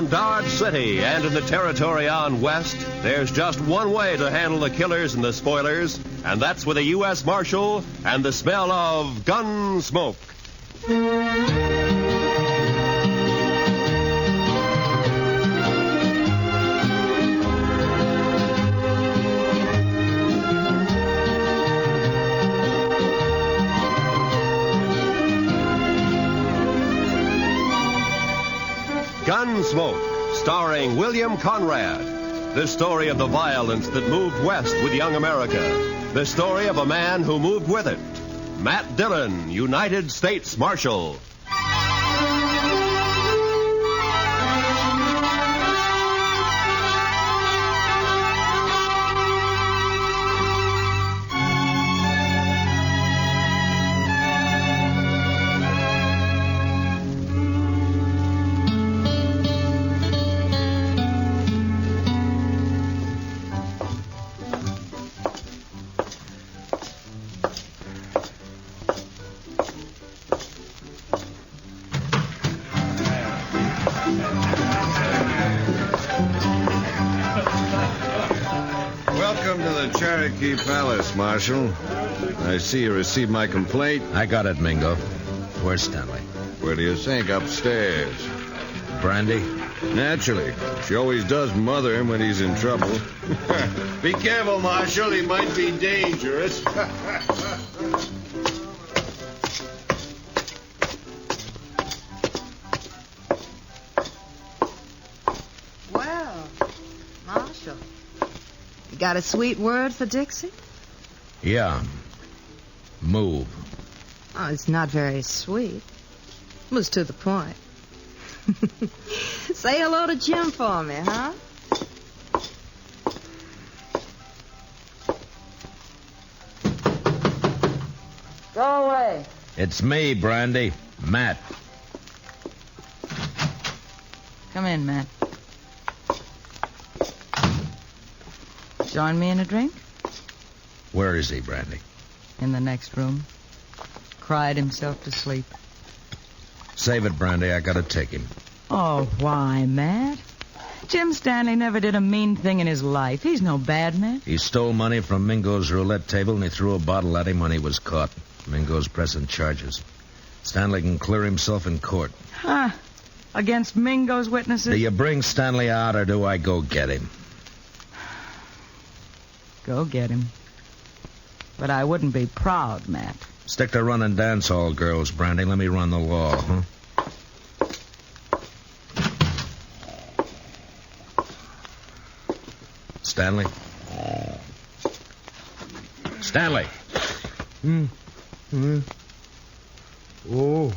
Dodge City and in the territory on west, there's just one way to handle the killers and the spoilers, and that's with a U.S. Marshal and the smell of gun smoke. Gunsmoke, starring William Conrad. The story of the violence that moved west with young America. The story of a man who moved with it. Matt Dillon, United States Marshal. Cherokee Palace, Marshal. I see you received my complaint. I got it, Mingo. Where's Stanley? Where do you think? Upstairs. Brandy? Naturally. She always does mother him when he's in trouble. Be careful, Marshal. He might be dangerous. Well, Marshal, you got a sweet word for Dixie? Yeah. Move. Oh, it's not very sweet. It was to the point. Say hello to Jim for me, huh? Go away. It's me, Brandy. Matt. Come in, Matt. Join me in a drink? Where is he, Brandy? In the next room. Cried himself to sleep. Save it, Brandy. I gotta take him. Oh, why, Matt? Jim Stanley never did a mean thing in his life. He's no bad man. He stole money from Mingo's roulette table, and he threw a bottle at him when he was caught. Mingo's pressing charges. Stanley can clear himself in court. Huh? Against Mingo's witnesses? Do you bring Stanley out, or do I go get him? Go get him. But I wouldn't be proud, Matt. Stick to running dance hall girls, Brandy. Let me run the law, huh? Stanley? Stanley! Oh,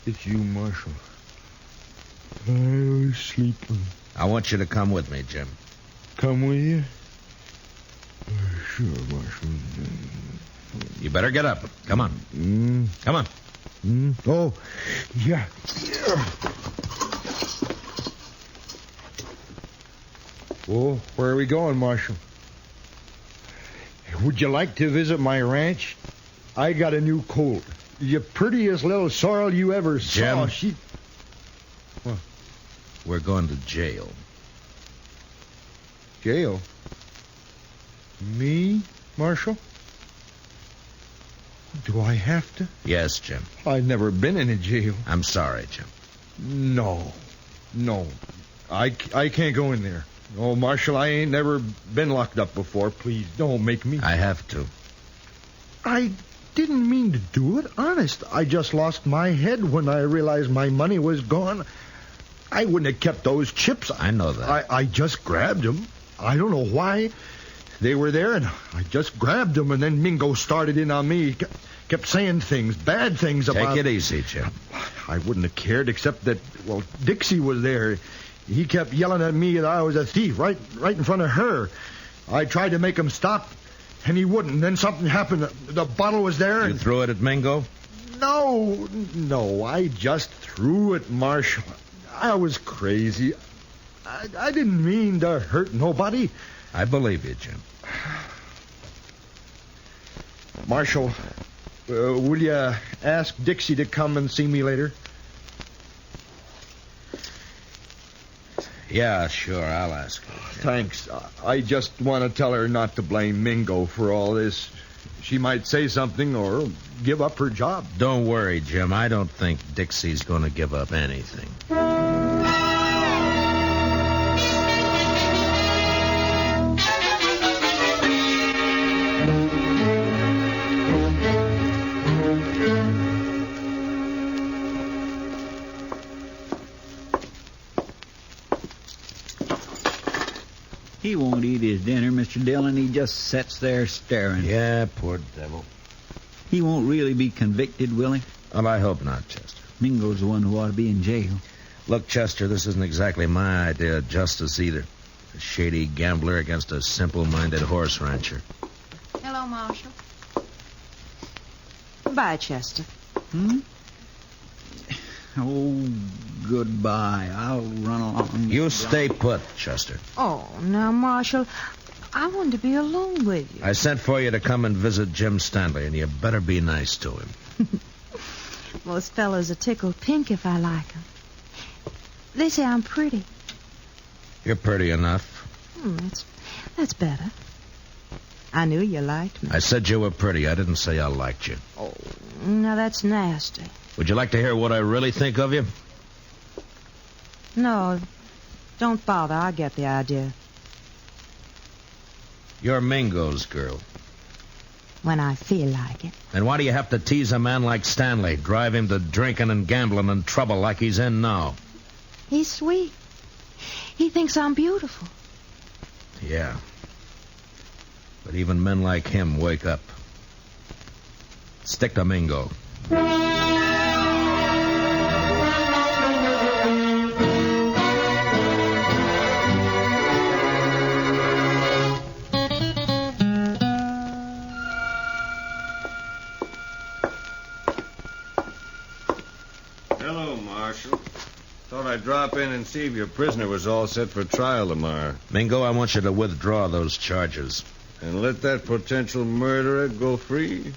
it's you, Marshal. I was sleeping. I want you to come with me, Jim. Come with you? Sure, Marshal. You better get up. Come on. Come on. Oh, yeah. Oh, where are we going, Marshal? Would you like to visit my ranch? I got a new colt. The prettiest little sorrel you ever saw. Jim. What? We're going to jail. Jail? Me, Marshal? Do I have to? Yes, Jim. I've never been in a jail. I'm sorry, Jim. No. I can't go in there. Oh, Marshal, I ain't never been locked up before. Please, don't make me. I have to. I didn't mean to do it. Honest. I just lost my head when I realized my money was gone. I wouldn't have kept those chips. I know that. I just grabbed them. I don't know why. They were there, and I just grabbed them, and then Mingo started in on me. He kept saying things, bad things about... Take it easy, Jim. I wouldn't have cared, except that, well, Dixie was there. He kept yelling at me that I was a thief right in front of her. I tried to make him stop, and he wouldn't. Then something happened. The bottle was there. You threw it at Mingo? No, I just threw it, Marshal. I was crazy. I didn't mean to hurt nobody. I believe you, Jim. Marshal, will you ask Dixie to come and see me later? Yeah, sure, I'll ask her. Thanks. I just want to tell her not to blame Mingo for all this. She might say something or give up her job. Don't worry, Jim. I don't think Dixie's going to give up anything. He won't eat his dinner, Mr. Dillon. He just sits there staring. Yeah, poor devil. He won't really be convicted, will he? Well, I hope not, Chester. Mingo's the one who ought to be in jail. Look, Chester, this isn't exactly my idea of justice either. A shady gambler against a simple-minded horse rancher. Hello, Marshal. Bye, Chester. Oh, goodbye. I'll run along. You stay put, Chester. Oh, now, Marshal, I wanted to be alone with you. I sent for you to come and visit Jim Stanley, and you better be nice to him. Most fellas are tickled pink if I like them. They say I'm pretty. You're pretty enough. That's better. I knew you liked me. I said you were pretty. I didn't say I liked you. Oh, now that's nasty. Would you like to hear what I really think of you? No, don't bother. I get the idea. You're Mingo's girl. When I feel like it. Then why do you have to tease a man like Stanley, drive him to drinking and gambling and trouble like he's in now? He's sweet. He thinks I'm beautiful. Yeah. But even men like him wake up. Stick to Mingo. Hello, Marshal. Thought I'd drop in and see if your prisoner was all set for trial tomorrow. Mingo, I want you to withdraw those charges. And let that potential murderer go free?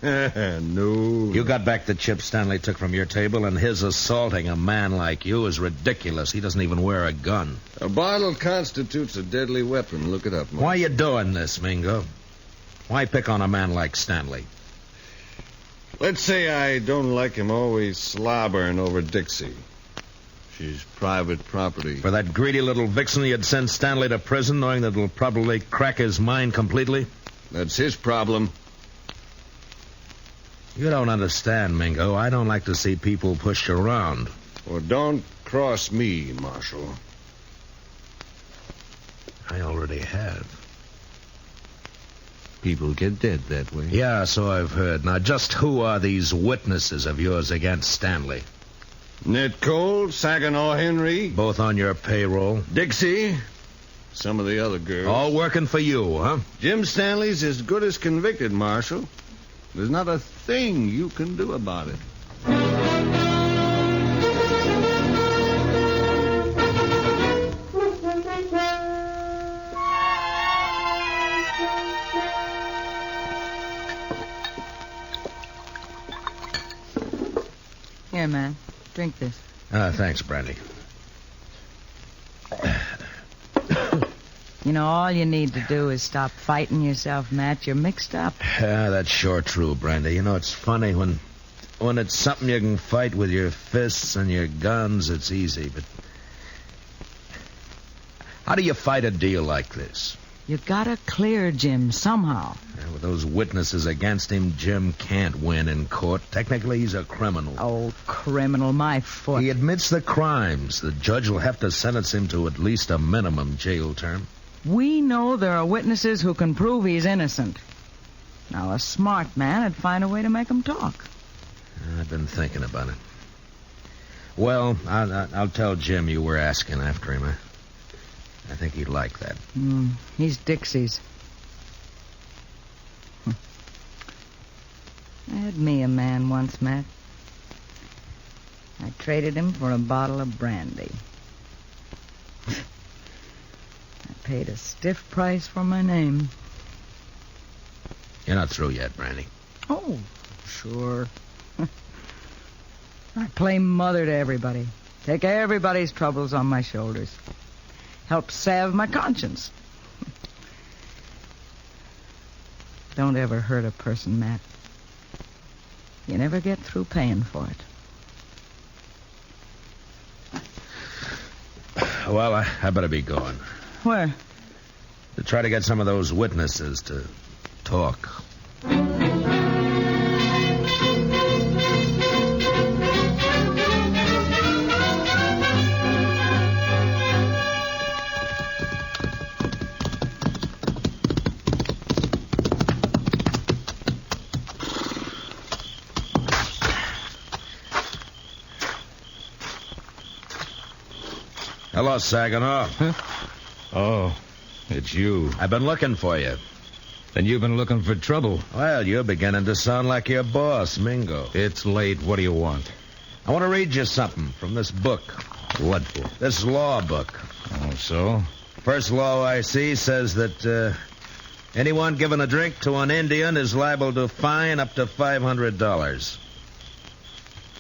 No. You got back the chip Stanley took from your table, and his assaulting a man like you is ridiculous. He doesn't even wear a gun. A bottle constitutes a deadly weapon. Look it up, Marshal. Why you doing this, Mingo? Why pick on a man like Stanley? Let's say I don't like him always slobbering over Dixie. She's private property. For that greedy little vixen, you'd send Stanley to prison knowing that it'll probably crack his mind completely? That's his problem. You don't understand, Mingo. I don't like to see people pushed around. Well, don't cross me, Marshal. I already have. People get dead that way. Yeah, so I've heard. Now, just who are these witnesses of yours against Stanley? Ned Cole, Saginaw Henry. Both on your payroll. Dixie. Some of the other girls. All working for you, huh? Jim Stanley's as good as convicted, Marshal. There's not a thing you can do about it. Here, man. Drink this. Thanks, Brandy. You know, all you need to do is stop fighting yourself, Matt. You're mixed up. Yeah, that's sure true, Brandy. You know, it's funny when it's something you can fight with your fists and your guns, it's easy. But how do you fight a deal like this? You gotta clear Jim somehow. Yeah, with those witnesses against him, Jim can't win in court. Technically, he's a criminal. Oh, criminal, my foot. He admits the crimes. The judge will have to sentence him to at least a minimum jail term. We know there are witnesses who can prove he's innocent. Now, a smart man would find a way to make him talk. I've been thinking about it. Well, I'll tell Jim you were asking after him. I think he'd like that. He's Dixie's. I had me a man once, Matt. I traded him for a bottle of brandy. I paid a stiff price for my name. You're not through yet, Brandy. Oh, sure. I play mother to everybody. Take everybody's troubles on my shoulders. Help salve my conscience. Don't ever hurt a person, Matt. You never get through paying for it. Well, I better be going. Where? To try to get some of those witnesses to talk. Hello, Saginaw. Huh? Oh, it's you. I've been looking for you. Then you've been looking for trouble. Well, you're beginning to sound like your boss, Mingo. It's late. What do you want? I want to read you something from this book. What book? This law book. Oh, so? First law I see says that anyone giving a drink to an Indian is liable to fine up to $500.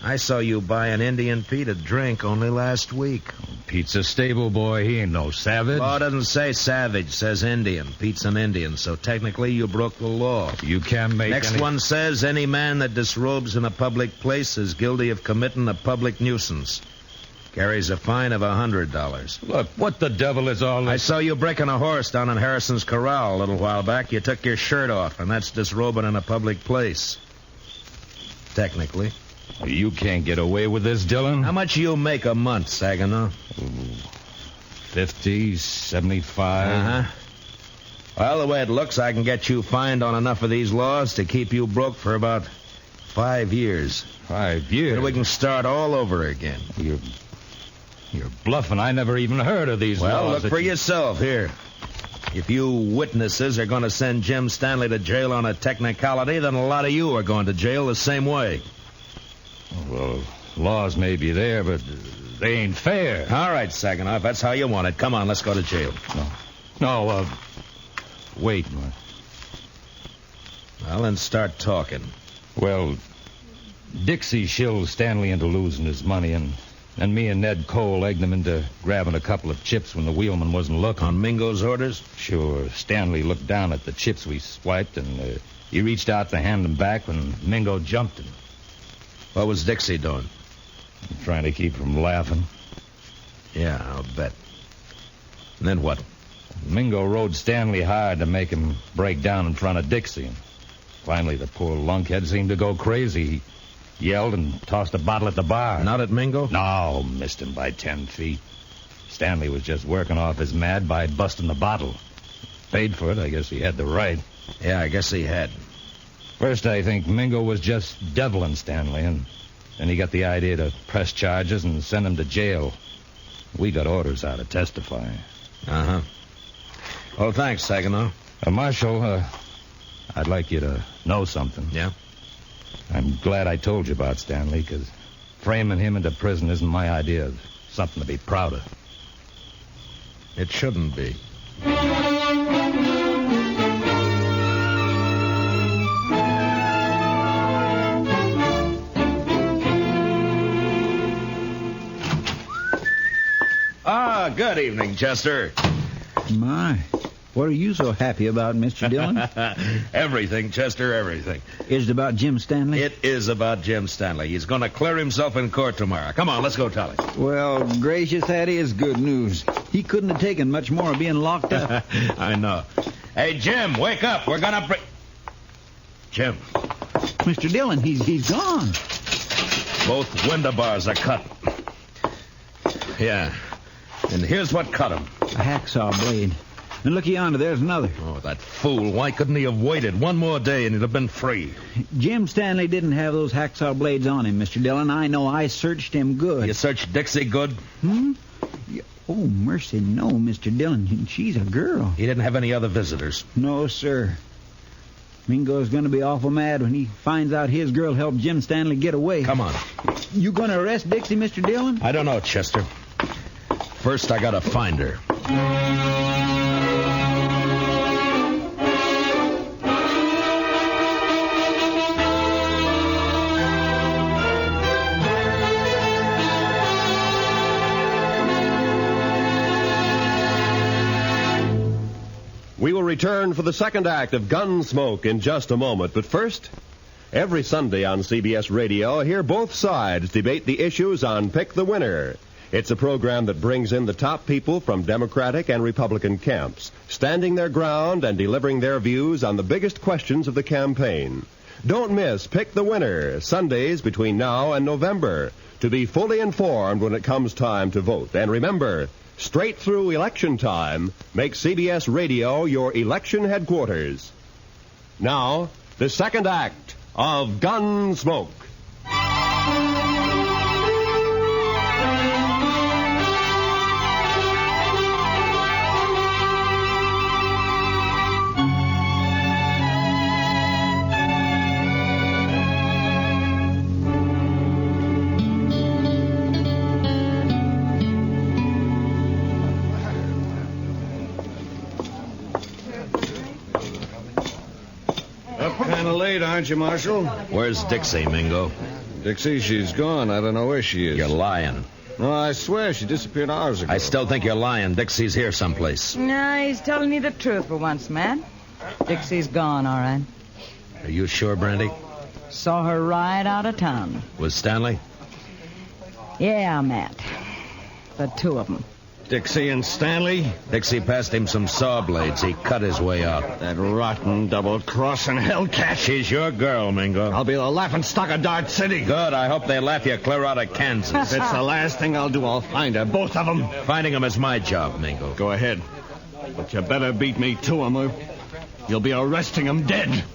I saw you buy an Indian Pete a drink only last week. Pete's a stable boy. He ain't no savage. Law doesn't say savage, it says Indian. Pete's an Indian, so technically you broke the law. You can't make Next one says any man that disrobes in a public place is guilty of committing a public nuisance. Carries a fine of $100. Look, what the devil is all this? I saw you breaking a horse down in Harrison's Corral a little while back. You took your shirt off, and that's disrobing in a public place. Technically. You can't get away with this, Dillon. How much you make a month, Saginaw? 50, 75. Uh-huh. Well, the way it looks, I can get you fined on enough of these laws to keep you broke for about 5 years. 5 years? Then we can start all over again. You're bluffing. I never even heard of these laws. Well, look for yourself here. If you witnesses are going to send Jim Stanley to jail on a technicality, then a lot of you are going to jail the same way. Well, laws may be there, but they ain't fair. All right, Saginaw, if that's how you want it. Come on, let's go to jail. No, wait. Well, then start talking. Well, Dixie shilled Stanley into losing his money, and me and Ned Cole egged him into grabbing a couple of chips when the wheelman wasn't looking. On Mingo's orders? Sure. Stanley looked down at the chips we swiped, and he reached out to hand them back when Mingo jumped him. What was Dixie doing? Trying to keep from laughing. Yeah, I'll bet. And then what? Mingo rode Stanley hard to make him break down in front of Dixie. And finally, the poor lunkhead seemed to go crazy. He yelled and tossed a bottle at the bar. Not at Mingo? No, missed him by 10 feet. Stanley was just working off his mad by busting the bottle. Paid for it. I guess he had the right. Yeah, I guess he had. First, I think Mingo was just deviling Stanley, and then he got the idea to press charges and send him to jail. We got orders out to testify. Uh-huh. Well, thanks, Saginaw. Marshal, I'd like you to know something. Yeah? I'm glad I told you about Stanley, because framing him into prison isn't my idea of something to be proud of. It shouldn't be. Ah, good evening, Chester. My, what are you so happy about, Mr. Dillon? Everything, Chester, everything. Is it about Jim Stanley? It is about Jim Stanley. He's going to clear himself in court tomorrow. Come on, let's go tell him. Well, gracious, that is good news. He couldn't have taken much more of being locked up. I know. Hey, Jim, wake up. We're going to bring... Jim. Mr. Dillon, he's gone. Both window bars are cut. Yeah. And here's what cut him. A hacksaw blade. And look yonder, there's another. Oh, that fool. Why couldn't he have waited one more day and he'd have been free? Jim Stanley didn't have those hacksaw blades on him, Mr. Dillon. I know. I searched him good. You searched Dixie good? Oh, mercy, no, Mr. Dillon. She's a girl. He didn't have any other visitors? No, sir. Mingo's going to be awful mad when he finds out his girl helped Jim Stanley get away. Come on. You going to arrest Dixie, Mr. Dillon? I don't know, Chester. First, I got to find her. We will return for the second act of Gunsmoke in just a moment. But first, every Sunday on CBS Radio, hear both sides debate the issues on Pick the Winner. It's a program that brings in the top people from Democratic and Republican camps, standing their ground and delivering their views on the biggest questions of the campaign. Don't miss Pick the Winner, Sundays between now and November, to be fully informed when it comes time to vote. And remember, straight through election time, make CBS Radio your election headquarters. Now, the second act of Gunsmoke. Late, aren't you, Marshal? Where's Dixie, Mingo? Dixie, she's gone. I don't know where she is. You're lying. No, I swear she disappeared hours ago. I still think you're lying. Dixie's here someplace. No, he's telling me the truth for once, Matt. Dixie's gone, all right. Are you sure, Brandy? Saw her ride out of town. Was Stanley? Yeah, Matt. The two of them. Dixie and Stanley? Dixie passed him some saw blades. He cut his way out. That rotten double-crossing hellcat. She's your girl, Mingo. I'll be the laughingstock of Dodge City. Good. I hope they laugh you clear out of Kansas. If it's the last thing I'll do, I'll find her. Both of them. Finding them is my job, Mingo. Go ahead. But you better beat me to them, or you'll be arresting them dead.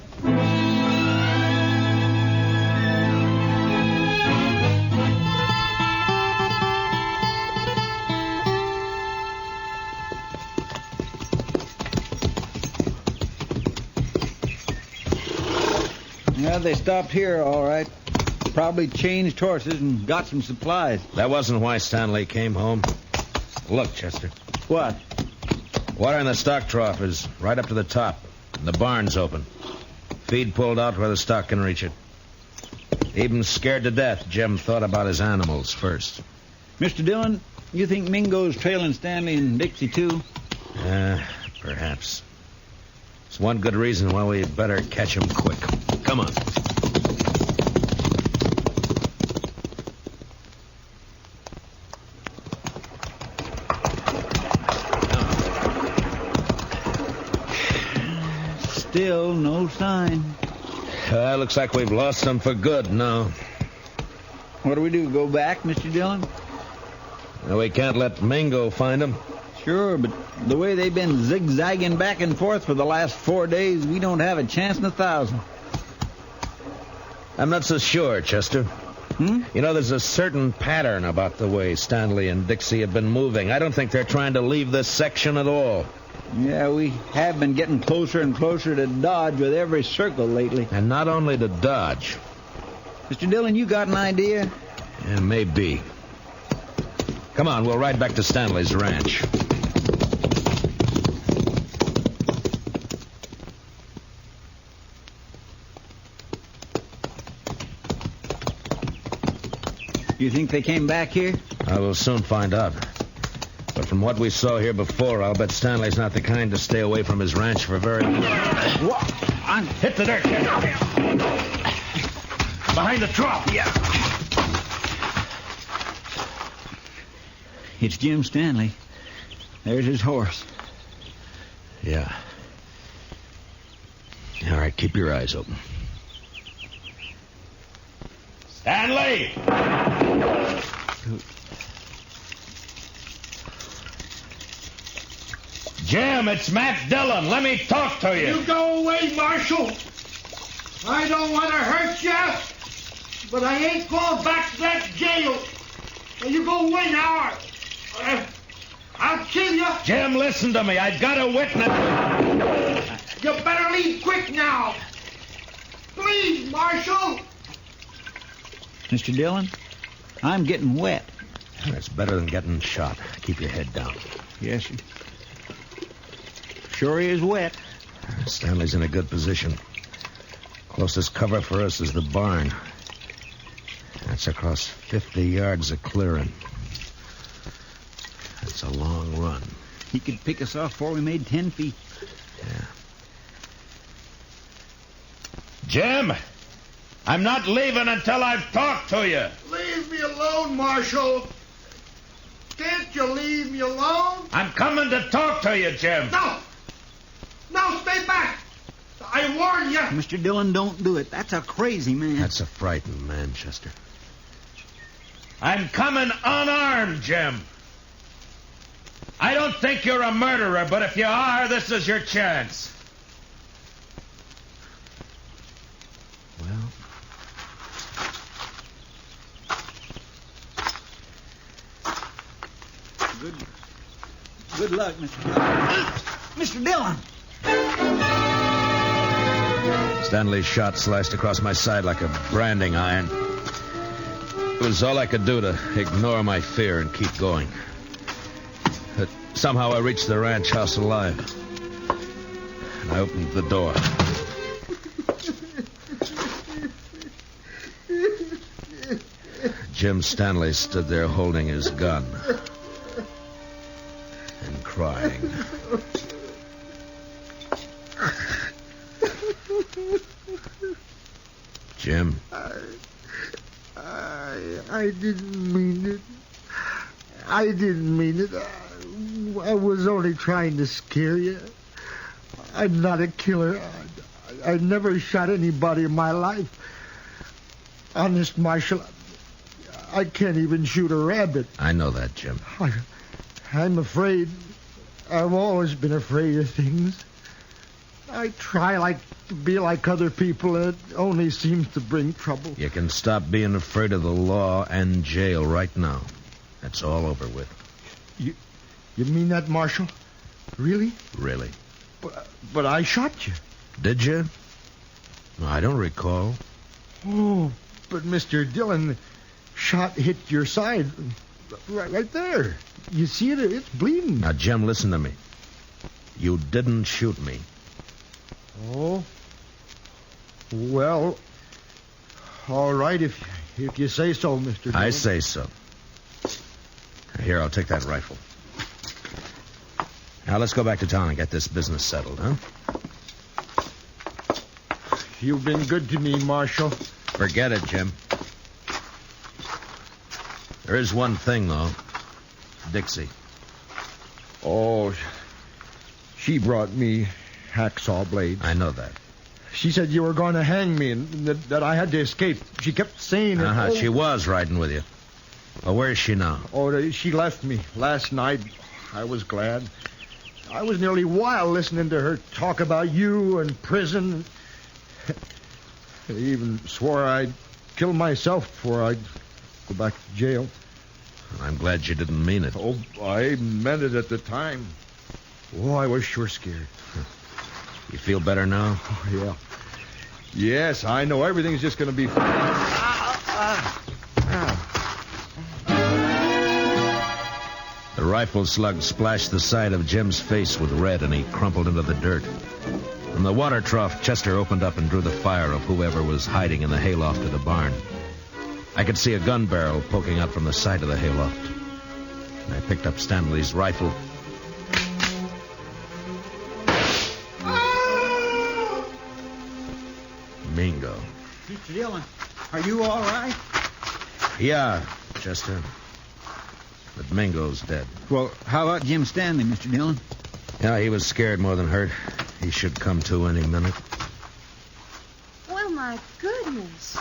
Yeah, they stopped here, all right. Probably changed horses and got some supplies. That wasn't why Stanley came home. Look, Chester. What? Water in the stock trough is right up to the top. And the barn's open. Feed pulled out where the stock can reach it. Even scared to death, Jim thought about his animals first. Mr. Dillon, you think Mingo's trailing Stanley and Dixie, too? Perhaps. It's one good reason why we better catch him quick. Come on. Still no sign. Looks like we've lost them for good now. What do we do, go back, Mr. Dillon? Well, we can't let Mingo find them. Sure, but the way they've been zigzagging back and forth for the last 4 days, we don't have a chance in 1,000. I'm not so sure, Chester. You know, there's a certain pattern about the way Stanley and Dixie have been moving. I don't think they're trying to leave this section at all. Yeah, we have been getting closer and closer to Dodge with every circle lately. And not only to Dodge. Mr. Dillon, you got an idea? Yeah, maybe. Come on, we'll ride back to Stanley's ranch. You think they came back here? I will soon find out. But from what we saw here before, I'll bet Stanley's not the kind to stay away from his ranch for very long. Hit the dirt, kid. Behind the trough. Yeah. It's Jim Stanley. There's his horse. Yeah. All right, keep your eyes open. Stanley! Jim, it's Matt Dillon. Let me talk to you. You go away, Marshal. I don't want to hurt you, but I ain't going back to that jail. You go away now. I'll kill you. Jim, listen to me. I've got a witness. You better leave quick now. Please, Marshal. Mr. Dillon, I'm getting wet. That's better than getting shot. Keep your head down. Yes, sir. Sure is wet. Stanley's in a good position. Closest cover for us is the barn. That's across 50 yards of clearing. That's a long run. He could pick us off before we made 10 feet. Yeah. Jim, I'm not leaving until I've talked to you. Leave me alone, Marshal. Can't you leave me alone? I'm coming to talk to you, Jim. No! No, stay back! I warn you! Mr. Dillon, don't do it. That's a crazy man. That's a frightened man, Chester. I'm coming unarmed, Jim. I don't think you're a murderer, but if you are, this is your chance. Well... Good luck, Mr. Dillon. Mr. Dillon! Stanley's shot slashed across my side like a branding iron. It was all I could do to ignore my fear and keep going. But somehow I reached the ranch house alive. And I opened the door. Jim Stanley stood there holding his gun. And crying. Jim? I didn't mean it. I didn't mean it. I was only trying to scare you. I'm not a killer. I never shot anybody in my life. Honest, Marshal, I can't even shoot a rabbit. I know that, Jim. I'm afraid. I've always been afraid of things. I try to be like other people, and it only seems to bring trouble. You can stop being afraid of the law and jail right now. That's all over with. You mean that, Marshal? Really? Really. But I shot you. Did you? I don't recall. Oh, but Mr. Dillon, shot hit your side. Right there. You see it? It's bleeding. Now, Jim, listen to me. You didn't shoot me. Oh. Well, all right, if you say so, Mr. Dillon. I say so. Here, I'll take that rifle. Now, let's go back to town and get this business settled, huh? You've been good to me, Marshal. Forget it, Jim. There is one thing, though. Dixie. Oh, she brought me hacksaw blades. I know that. She said you were going to hang me and that I had to escape. She kept saying it. Uh-huh. She was riding with you. Well, where is she now? Oh, she left me last night. I was glad. I was nearly wild listening to her talk about you and prison. I even swore I'd kill myself before I'd go back to jail. I'm glad you didn't mean it. Oh, I meant it at the time. Oh, I was sure scared. You feel better now? Oh, yeah. Yes, I know. Everything's just going to be fine. The rifle slug splashed the side of Jim's face with red, and he crumpled into the dirt. From the water trough, Chester opened up and drew the fire of whoever was hiding in the hayloft of the barn. I could see a gun barrel poking out from the side of the hayloft. And I picked up Stanley's rifle. Mingo. Mr. Dillon, are you all right? Yeah, Chester. But Mingo's dead. Well, how about Jim Stanley, Mr. Dillon? Yeah, he was scared more than hurt. He should come to any minute. Well, my goodness.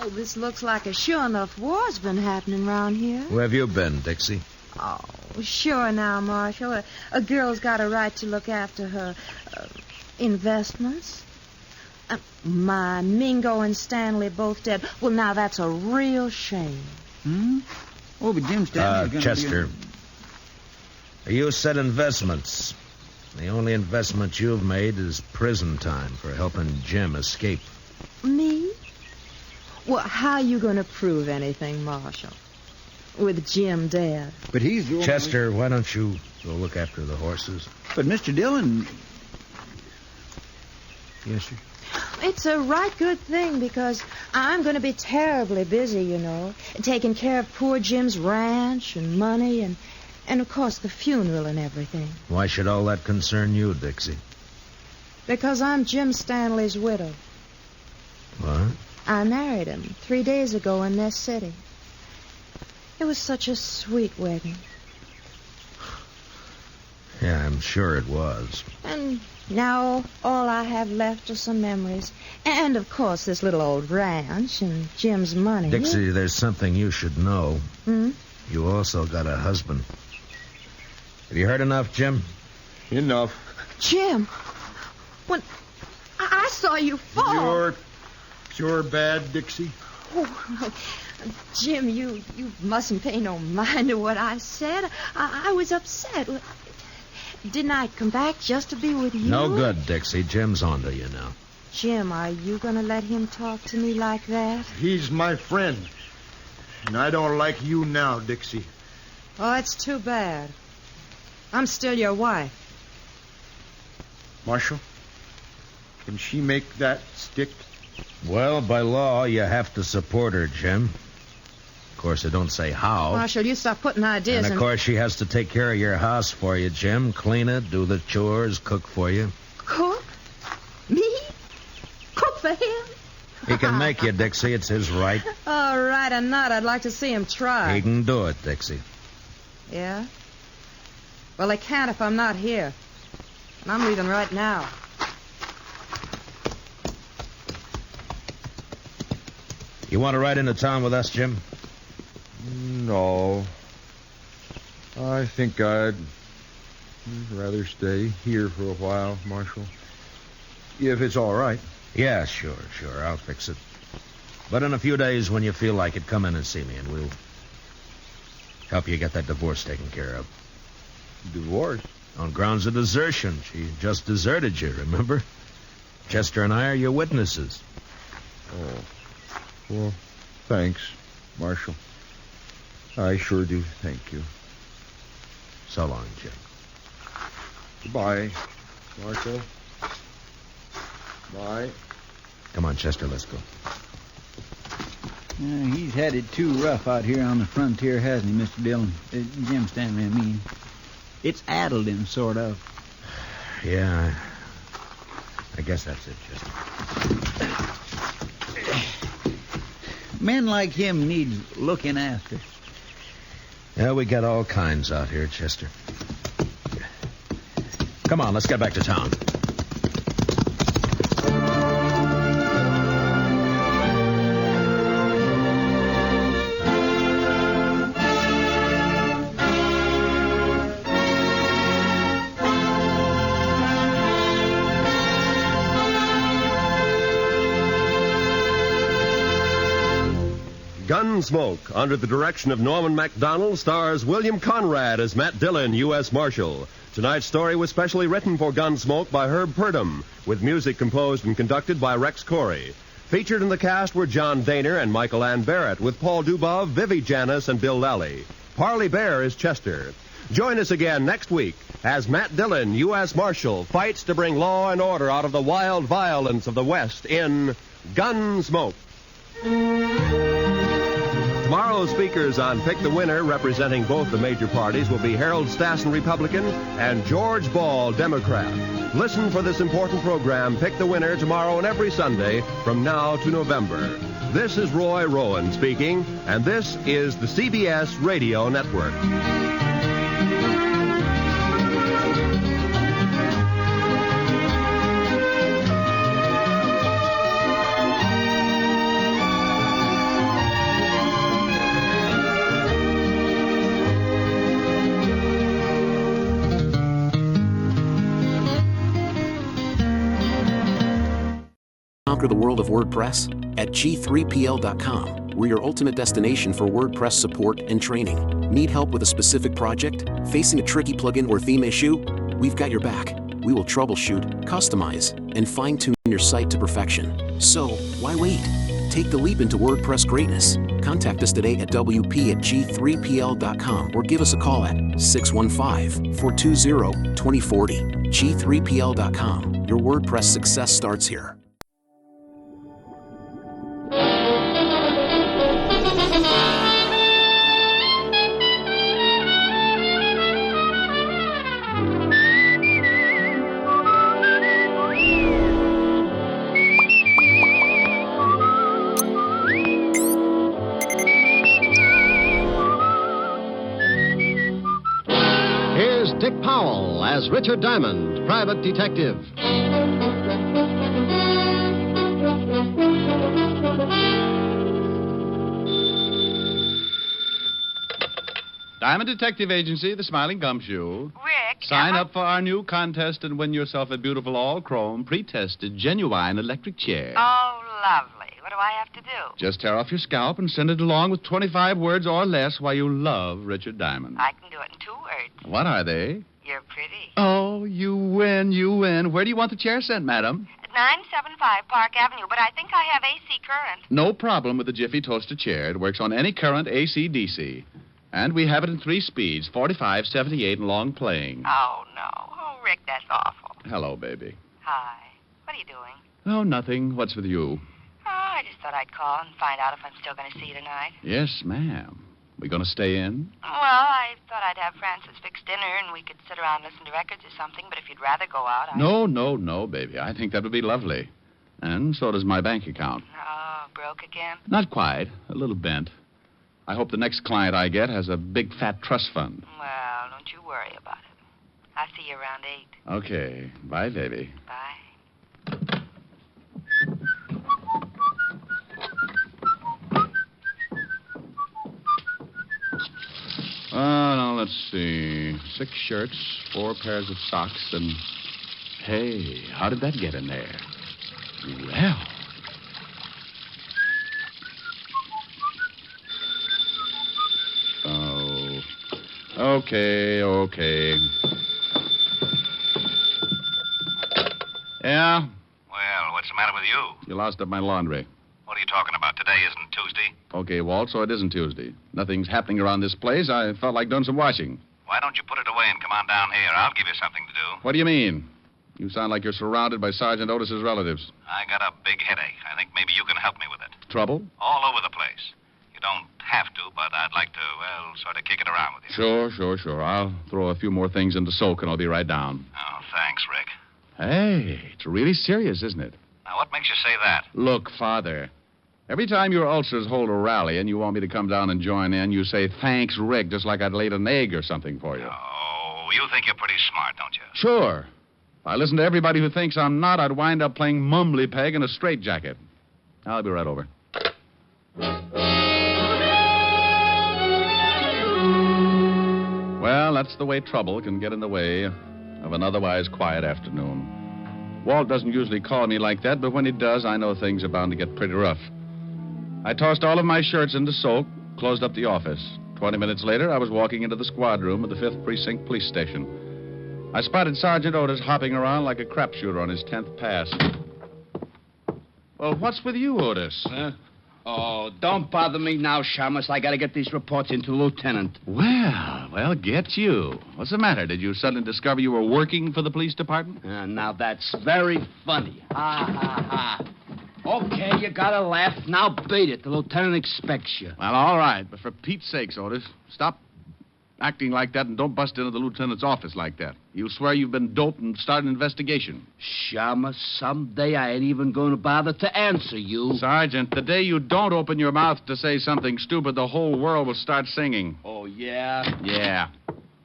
Oh, this looks like a sure enough war's been happening around here. Where have you been, Dixie? Oh, sure now, Marshal. A girl's got a right to look after her investments. My Mingo and Stanley both dead. Well, now that's a real shame. Hmm? Oh, but Jim Stanley's going to Chester, you said investments. The only investment you've made is prison time for helping Jim escape. Me? Well, how are you going to prove anything, Marshal? With Jim dead. But he's the Chester, why don't you go look after the horses? But Mr. Dillon... Yes, sir. It's a right good thing because I'm going to be terribly busy, you know, taking care of poor Jim's ranch and money and of course, the funeral and everything. Why should all that concern you, Dixie? Because I'm Jim Stanley's widow. What? I married him 3 days ago in this city. It was such a sweet wedding. Yeah, I'm sure it was. And now all I have left are some memories. And, of course, this little old ranch and Jim's money. Dixie, there's something you should know. Hmm? You also got a husband. Have you heard enough, Jim? Enough. Jim, when I saw you fall. You're sure bad, Dixie. Oh, Jim, you mustn't pay no mind to what I said. I was upset. Didn't I come back just to be with you? No good, Dixie. Jim's onto you now. Jim, are you going to let him talk to me like that? He's my friend. And I don't like you now, Dixie. Oh, it's too bad. I'm still your wife. Marshal, can she make that stick? Well, by law, you have to support her, Jim. Of course, it don't say how. Marshal, you stop putting ideas And, of course, she has to take care of your house for you, Jim. Clean it, do the chores, cook for you. Cook? Me? Cook for him? He can make you, Dixie. It's his right. All right or not, I'd like to see him try. He can do it, Dixie. Yeah? Well, they can't if I'm not here. And I'm leaving right now. You want to ride into town with us, Jim? No. I think I'd rather stay here for a while, Marshal. If it's all right. Yeah, sure. I'll fix it. But in a few days, when you feel like it, come in and see me, and we'll help you get that divorce taken care of. Divorce? On grounds of desertion. She just deserted you, remember? Chester and I are your witnesses. Oh. Well, thanks, Marshal. I sure do thank you. So long, Jim. Goodbye, Marshal. Bye. Come on, Chester, let's go. He's had it too rough out here on the frontier, hasn't he, Mr. Dillon? Jim Stanley, I mean. It's addled him, sort of. Yeah, I guess that's it, Chester. Men like him need looking after. Yeah, we got all kinds out here, Chester. Come on, let's get back to town. Gunsmoke, under the direction of Norman MacDonald, stars William Conrad as Matt Dillon, U.S. Marshal. Tonight's story was specially written for Gunsmoke by Herb Purdom, with music composed and conducted by Rex Corey. Featured in the cast were John Daner and Michael Ann Barrett, with Paul Dubov, Vivi Janis, and Bill Lally. Parley Bear is Chester. Join us again next week as Matt Dillon, U.S. Marshal, fights to bring law and order out of the wild violence of the West in Gunsmoke. Tomorrow's speakers on Pick the Winner, representing both the major parties, will be Harold Stassen, Republican, and George Ball, Democrat. Listen for this important program, Pick the Winner, tomorrow and every Sunday from now to November. This is Roy Rowan speaking, and this is the CBS Radio Network. Conquer the world of WordPress at G3PL.com. We're your ultimate destination for WordPress support and training. Need help with a specific project? Facing a tricky plugin or theme issue? We've got your back. We will troubleshoot, customize, and fine-tune your site to perfection. So, why wait? Take the leap into WordPress greatness. Contact us today at WP@G3PL.com or give us a call at 615-420-2040. G3PL.com. Your WordPress success starts here. Dick Powell as Richard Diamond, private detective. Diamond Detective Agency, the Smiling Gumshoe. Rick. Sign up for our new contest and win yourself a beautiful all-chrome, pre-tested, genuine electric chair. Oh, lovely. What do I have to do? Just tear off your scalp and send it along with 25 words or less why you love Richard Diamond. I can do it in 2 words. What are they? You're pretty. Oh, you win, you win. Where do you want the chair sent, madam? 975 Park Avenue, but I think I have AC current. No problem with the Jiffy Toaster chair. It works on any current, AC, DC. And we have it in 3 speeds, 45, 78, and long playing. Oh, no. Oh, Rick, that's awful. Hello, baby. Hi. What are you doing? Oh, nothing. What's with you? Oh, I just thought I'd call and find out if I'm still going to see you tonight. Yes, ma'am. We going to stay in? Well, I thought I'd have Francis fix dinner and we could sit around and listen to records or something, but if you'd rather go out, No, baby. I think that would be lovely. And so does my bank account. Oh, broke again? Not quite. A little bent. I hope the next client I get has a big fat trust fund. Well, don't you worry about it. I'll see you around 8. Okay. Bye, baby. Bye. Now, let's see. 6 shirts, 4 pairs of socks, and... Hey, how did that get in there? Well... Oh. Okay. Yeah? Well, what's the matter with you? You lost up my laundry. What are you talking about? Today isn't Tuesday. Okay, Walt, so it isn't Tuesday. Nothing's happening around this place. I felt like doing some washing. Why don't you put it away and come on down here? I'll give you something to do. What do you mean? You sound like you're surrounded by Sergeant Otis's relatives. I got a big headache. I think maybe you can help me with it. Trouble? All over the place. You don't have to, but I'd like to, sort of kick it around with you. Sure. I'll throw a few more things into soak and I'll be right down. Oh, thanks, Rick. Hey, it's really serious, isn't it? Now, what makes you say that? Look, Father. Every time your ulcers hold a rally and you want me to come down and join in, you say, thanks, Rick, just like I'd laid an egg or something for you. Oh, you think you're pretty smart, don't you? Sure. If I listen to everybody who thinks I'm not, I'd wind up playing mumbly peg in a straitjacket. I'll be right over. Well, that's the way trouble can get in the way of an otherwise quiet afternoon. Walt doesn't usually call me like that, but when he does, I know things are bound to get pretty rough. I tossed all of my shirts into soak, closed up the office. 20 minutes later, I was walking into the squad room of the 5th Precinct Police Station. I spotted Sergeant Otis hopping around like a crapshooter on his 10th pass. Well, what's with you, Otis? Oh, don't bother me now, Shamus. I gotta get these reports into Lieutenant. Well, get you. What's the matter? Did you suddenly discover you were working for the police department? Now that's very funny. Ha. Okay, you gotta laugh. Now beat it. The lieutenant expects you. Well, all right, but for Pete's sakes, Otis, stop acting like that and don't bust into the lieutenant's office like that. You'll swear you've been doped and start an investigation. Shamus, someday I ain't even going to bother to answer you. Sergeant, the day you don't open your mouth to say something stupid, the whole world will start singing. Oh, yeah? Yeah.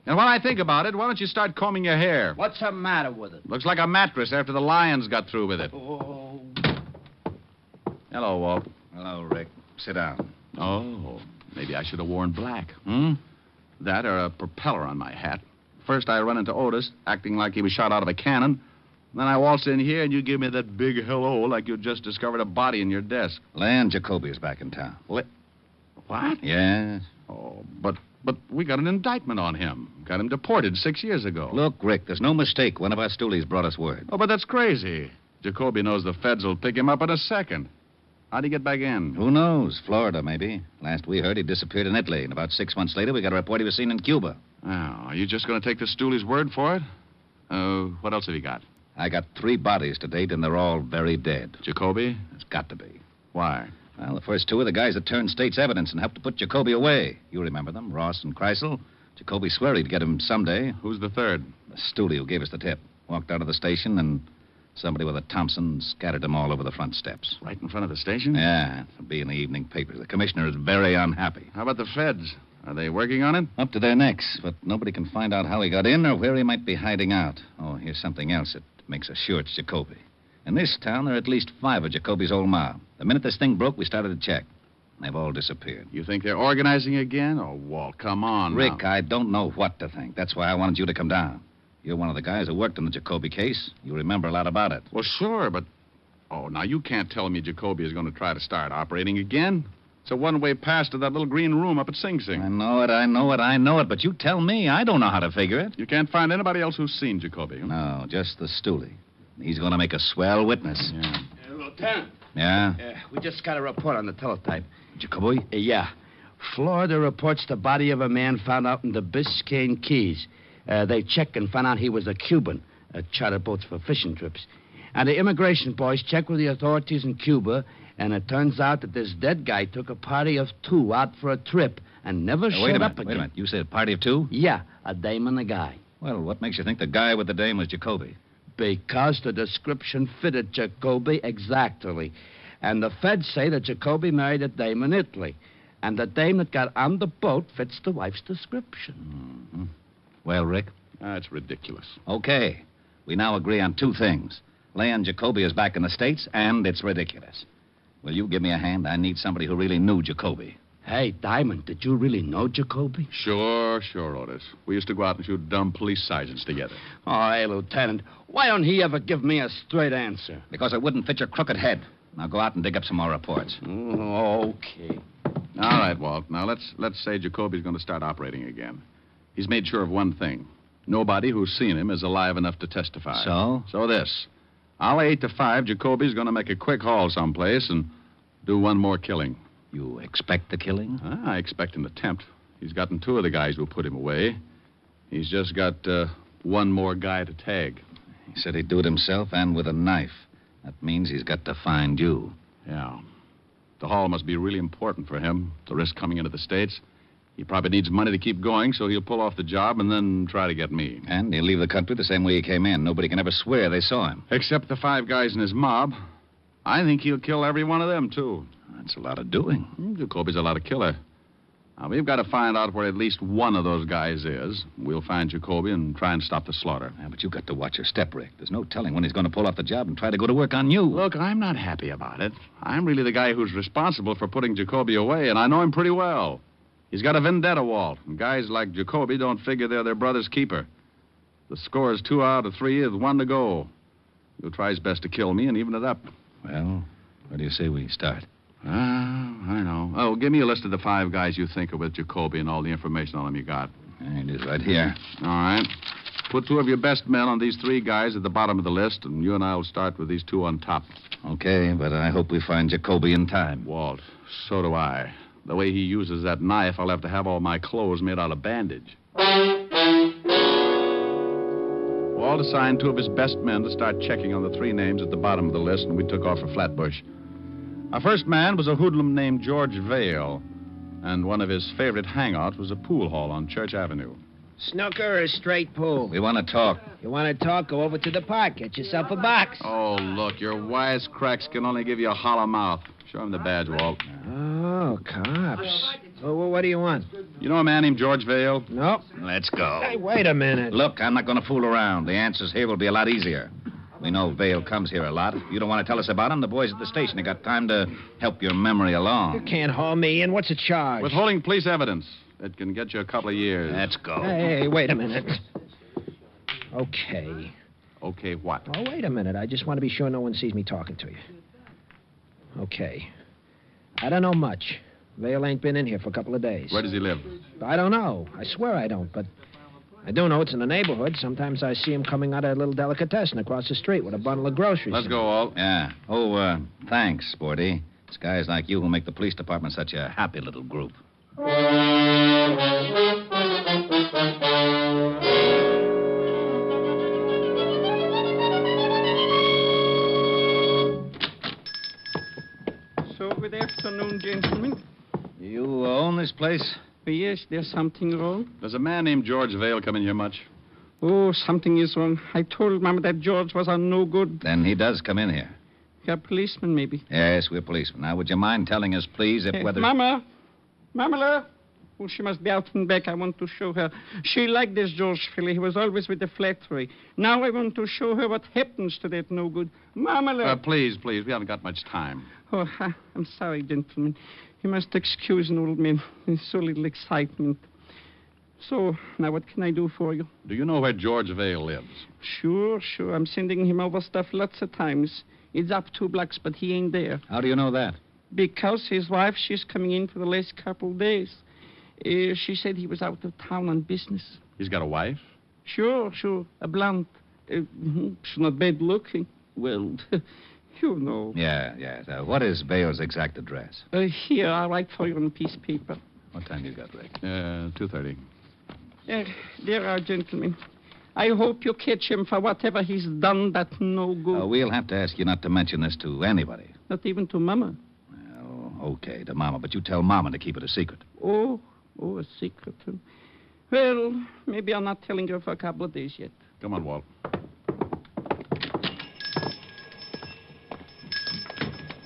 And when I think about it, why don't you start combing your hair? What's the matter with it? Looks like a mattress after the lions got through with it. Oh. Hello, Walt. Hello, Rick. Sit down. Oh, maybe I should have worn black. That or a propeller on my hat. First, I run into Otis, acting like he was shot out of a cannon. Then I waltz in here, and you give me that big hello like you just discovered a body in your desk. Lan Jacoby is back in town. What? Yes. Oh, but we got an indictment on him. Got him deported 6 years ago. Look, Rick, there's no mistake. One of our stoolies brought us word. Oh, but that's crazy. Jacoby knows the feds will pick him up in a second. How'd he get back in? Who knows? Florida, maybe. Last we heard, he disappeared in Italy. And about 6 months later, we got a report he was seen in Cuba. Oh, are you just going to take the stoolie's word for it? What else have you got? I got 3 bodies to date, and they're all very dead. Jacoby? It's got to be. Why? Well, the first 2 are the guys that turned state's evidence and helped to put Jacoby away. You remember them, Ross and Kreisel. Jacoby swore he'd get him someday. Who's the third? The stoolie who gave us the tip. Walked out of the station, and somebody with a Thompson scattered them all over the front steps. Right in front of the station? Yeah, it'll be in the evening papers. The commissioner is very unhappy. How about the feds? Are they working on it? Up to their necks, but nobody can find out how he got in or where he might be hiding out. Oh, here's something else that makes us sure it's Jacoby. In this town, there are at least 5 of Jacoby's old mob. The minute this thing broke, we started to check. They've all disappeared. You think they're organizing again? Oh, Walt, come on Rick, now. I don't know what to think. That's why I wanted you to come down. You're one of the guys who worked on the Jacoby case. You remember a lot about it. Well, sure, but... Oh, now you can't tell me Jacoby is going to try to start operating again. It's a one-way pass to that little green room up at Sing Sing. I know it, but you tell me. I don't know how to figure it. You can't find anybody else who's seen Jacoby. No, just the stoolie. He's going to make a swell witness. Yeah. Lieutenant. Yeah? We just got a report on the teletype. Jacoby? Yeah. Florida reports the body of a man found out in the Biscayne Keys. They checked and found out he was a Cuban, charter boats for fishing trips. And the immigration boys checked with the authorities in Cuba, and it turns out that this dead guy took a party of 2 out for a trip and never showed up again. Wait a minute. You said a party of 2? Yeah, a dame and a guy. Well, what makes you think the guy with the dame was Jacoby? Because the description fitted Jacoby exactly. And the feds say that Jacoby married a dame in Italy. And the dame that got on the boat fits the wife's description. Mm-hmm. Well, Rick? That's ridiculous. Okay. We now agree on two things. Leon Jacoby is back in the States, and it's ridiculous. Will you give me a hand? I need somebody who really knew Jacoby. Hey, Diamond, did you really know Jacoby? Sure, Otis. We used to go out and shoot dumb police sergeants together. Oh, hey, Lieutenant, why don't he ever give me a straight answer? Because it wouldn't fit your crooked head. Now go out and dig up some more reports. Okay. All right, Walt. Now let's say Jacoby's going to start operating again. He's made sure of one thing. Nobody who's seen him is alive enough to testify. So? So this. I'll 8 to 5, Jacoby's going to make a quick haul someplace and do one more killing. You expect the killing? I expect an attempt. He's gotten 2 of the guys who put him away. He's just got one more guy to tag. He said he'd do it himself and with a knife. That means he's got to find you. Yeah. The haul must be really important for him, the risk coming into the States. He probably needs money to keep going, so he'll pull off the job and then try to get me. And he'll leave the country the same way he came in. Nobody can ever swear they saw him. Except the 5 guys in his mob. I think he'll kill every one of them, too. That's a lot of doing. Jacoby's a lot of killer. Now, we've got to find out where at least one of those guys is. We'll find Jacoby and try and stop the slaughter. Yeah, but you've got to watch your step, Rick. There's no telling when he's going to pull off the job and try to go to work on you. Look, I'm not happy about it. I'm really the guy who's responsible for putting Jacoby away, and I know him pretty well. He's got a vendetta, Walt, and guys like Jacoby don't figure they're their brother's keeper. The score is 2 out of 3 with 1 to go. He'll try his best to kill me and even it up. Well, where do you say we start? I know. Oh, give me a list of the 5 guys you think are with Jacoby and all the information on them you got. It is right here. All right. Put 2 of your best men on these 3 guys at the bottom of the list, and you and I will start with these 2 on top. Okay, but I hope we find Jacoby in time. Walt, so do I. The way he uses that knife, I'll have to have all my clothes made out of bandage. Walt assigned 2 of his best men to start checking on the 3 names at the bottom of the list, and we took off for Flatbush. Our first man was a hoodlum named George Vale, and one of his favorite hangouts was a pool hall on Church Avenue. Snooker or straight pool? We want to talk. You want to talk? Go over to the park. Get yourself a box. Oh, look, your wisecracks can only give you a hollow mouth. Show him the badge, Walt. Oh, cops. Well, what do you want? You know a man named George Vale? Nope. Let's go. Hey, wait a minute. Look, I'm not going to fool around. The answers here will be a lot easier. We know Vale comes here a lot. If you don't want to tell us about him, the boys at the station have got time to help your memory along. You can't haul me in. What's the charge? Withholding police evidence. It can get you a couple of years. Let's go. Hey, wait a minute. Okay. Okay, what? Oh, wait a minute. I just want to be sure no one sees me talking to you. Okay. I don't know much. Vale ain't been in here for a couple of days. Where does he live? I don't know. I swear I don't, but I do know it's in the neighborhood. Sometimes I see him coming out of a little delicatessen across the street with a bundle of groceries. Let's go, Walt. Yeah. Oh, thanks, Sporty. It's guys like you who make the police department such a happy little group. So, good afternoon, gentlemen. You own this place? Yes, there's something wrong. Does a man named George Vale come in here much? Oh, something is wrong. I told Mama that George was on no good. Then he does come in here. You're a policeman, maybe. Yes, we're policemen. Now, would you mind telling us, please, if whether... Mama! Oh, she must be out and back. I want to show her. She liked this George fellow. He was always with the flattery. Now I want to show her what happens to that no good. Mama! Please. We haven't got much time. Oh, I'm sorry, gentlemen. You must excuse an old man. There's so little excitement. So, now what can I do for you? Do you know where George Vale lives? Sure. I'm sending him over stuff lots of times. It's up 2 blocks, but he ain't there. How do you know that? Because his wife, she's coming in for the last couple of days. She said he was out of town on business. He's got a wife? Sure. A blonde. She's not bad looking. Well, you know. Yeah. What is Vale's exact address? Here, I'll write for you on a piece of paper. What time you got, Rick? 2:30. There are, gentlemen. I hope you catch him for whatever he's done that no good. We'll have to ask you not to mention this to anybody. Not even to Mama? Well, okay, to Mama, but you tell Mama to keep it a secret. Oh, a secret. Well, maybe I'm not telling her for a couple of days yet. Come on, Walt.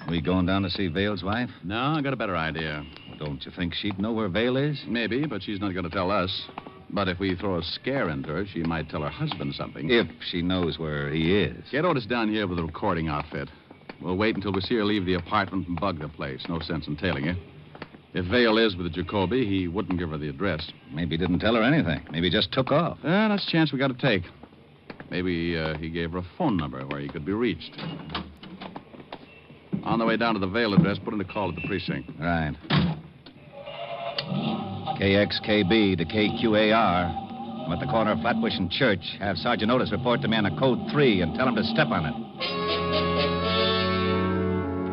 We going down to see Vale's wife? No, I got a better idea. Don't you think she'd know where Vale is? Maybe, but she's not going to tell us. But if we throw a scare into her, she might tell her husband something. If she knows where he is. Get Otis down here with a recording outfit. We'll wait until we see her leave the apartment and bug the place. No sense in tailing her. If Vale is with the Jacoby, he wouldn't give her the address. Maybe he didn't tell her anything. Maybe he just took off. That's a chance we got to take. Maybe he gave her a phone number where he could be reached. On the way down to the Vale address, put in a call at the precinct. Right. KXKB to KQAR. I'm at the corner of Flatbush and Church. Have Sergeant Otis report to me on a code 3 and tell him to step on it.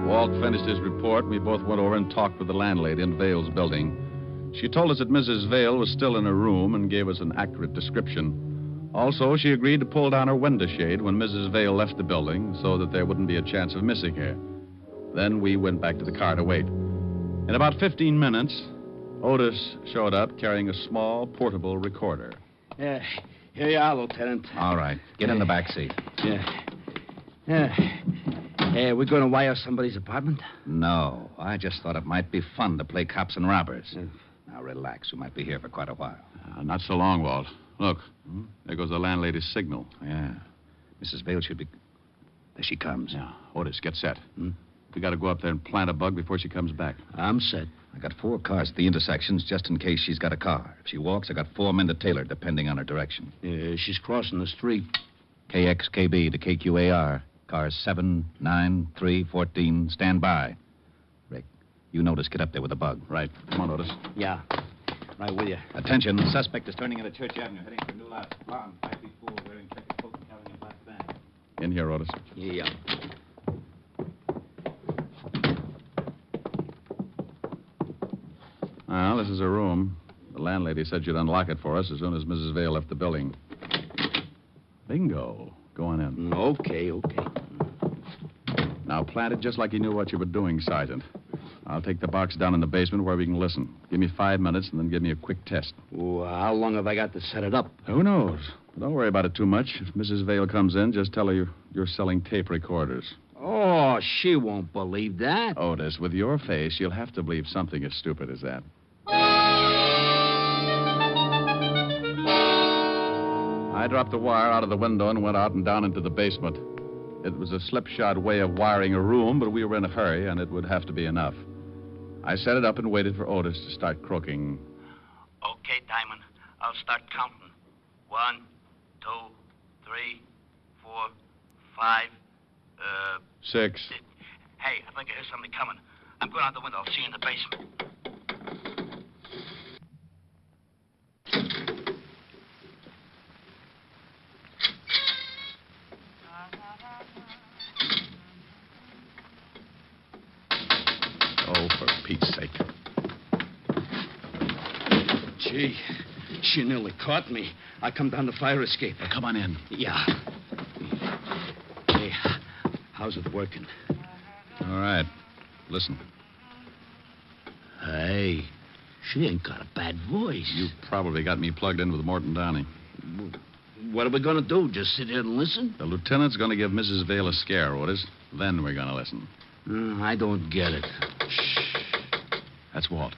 Walt finished his report. We both went over and talked with the landlady in Vale's building. She told us that Mrs. Vale was still in her room and gave us an accurate description. Also, she agreed to pull down her window shade when Mrs. Vale left the building so that there wouldn't be a chance of missing her. Then we went back to the car to wait. In about 15 minutes, Otis showed up carrying a small, portable recorder. Here you are, Lieutenant. All right. Get in the back seat. Hey, we're going to wire somebody's apartment? No. I just thought it might be fun to play cops and robbers. Now, relax. We might be here for quite a while. Not so long, Walt. Look, there goes the landlady's signal. Yeah. Mrs. Vale should be... There she comes. Yeah. Otis, get set. We got to go up there and plant a bug before she comes back. I'm set. I got 4 cars at the intersections just in case she's got a car. If she walks, I got 4 men to tail her, depending on her direction. She's crossing the street. KXKB to KQAR. Cars 7, 9, 3, 14. Stand by. Rick, you notice. Get up there with the bug. Right. Come on, Otis. Yeah. Right with you. Attention. The suspect is turning into Church Avenue, heading for New Lot. Blonde, 5 feet 4, wearing checkered coat and carrying a black bag. In here, Otis. Yeah. Well, this is her room. The landlady said she'd unlock it for us as soon as Mrs. Vale left the building. Bingo. Go on in. Okay. Now, plant it just like you knew what you were doing, Sergeant. I'll take the box down in the basement where we can listen. Give me 5 minutes and then give me a quick test. Well, how long have I got to set it up? Who knows? Don't worry about it too much. If Mrs. Vale comes in, just tell her you're selling tape recorders. Oh, she won't believe that. Otis, with your face, you'll have to believe something as stupid as that. I dropped the wire out of the window and went out and down into the basement. It was a slipshod way of wiring a room, but we were in a hurry, and it would have to be enough. I set it up and waited for Otis to start croaking. Okay, Diamond. I'll start counting. 1, 2, 3, 4, 5, 6. Hey, I think I hear somebody coming. I'm going out the window. I'll see you in the basement. Oh, for Pete's sake. Gee, she nearly caught me. I come down the fire escape. Well, come on in. Yeah. Hey, how's it working? All right. Listen. Hey, she ain't got a bad voice. You probably got me plugged in with Morton Downey. What are we going to do? Just sit here and listen? The lieutenant's going to give Mrs. Vale a scare, Otis. Then we're going to listen. I don't get it. Shh. That's Walt.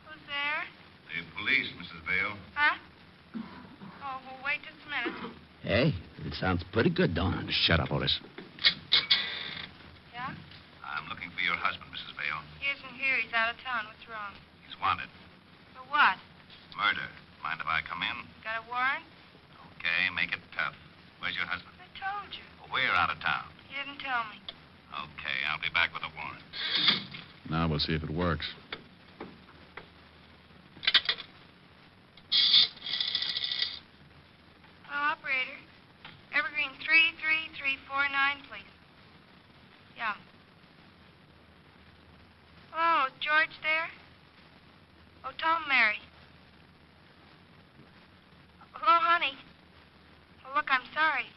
Who's there? The police, Mrs. Vale. Huh? Oh, well, wait just a minute. Hey, it sounds pretty good, don't it? Shut up, Otis. Yeah? I'm looking for your husband, Mrs. Vale. He isn't here. He's out of town. What's wrong? He's wanted. For what? Murder. Mind if I come in? Got a warrant? Okay, make it tough. Where's your husband? I told you. Well, we're out of town. You didn't tell me. Okay, I'll be back with a warrant. Now we'll see if it works. Hello, operator. Evergreen 33349, please. Yeah. Hello, is George there? Oh, tell him Mary. Hello, honey. Oh, look, I'm sorry.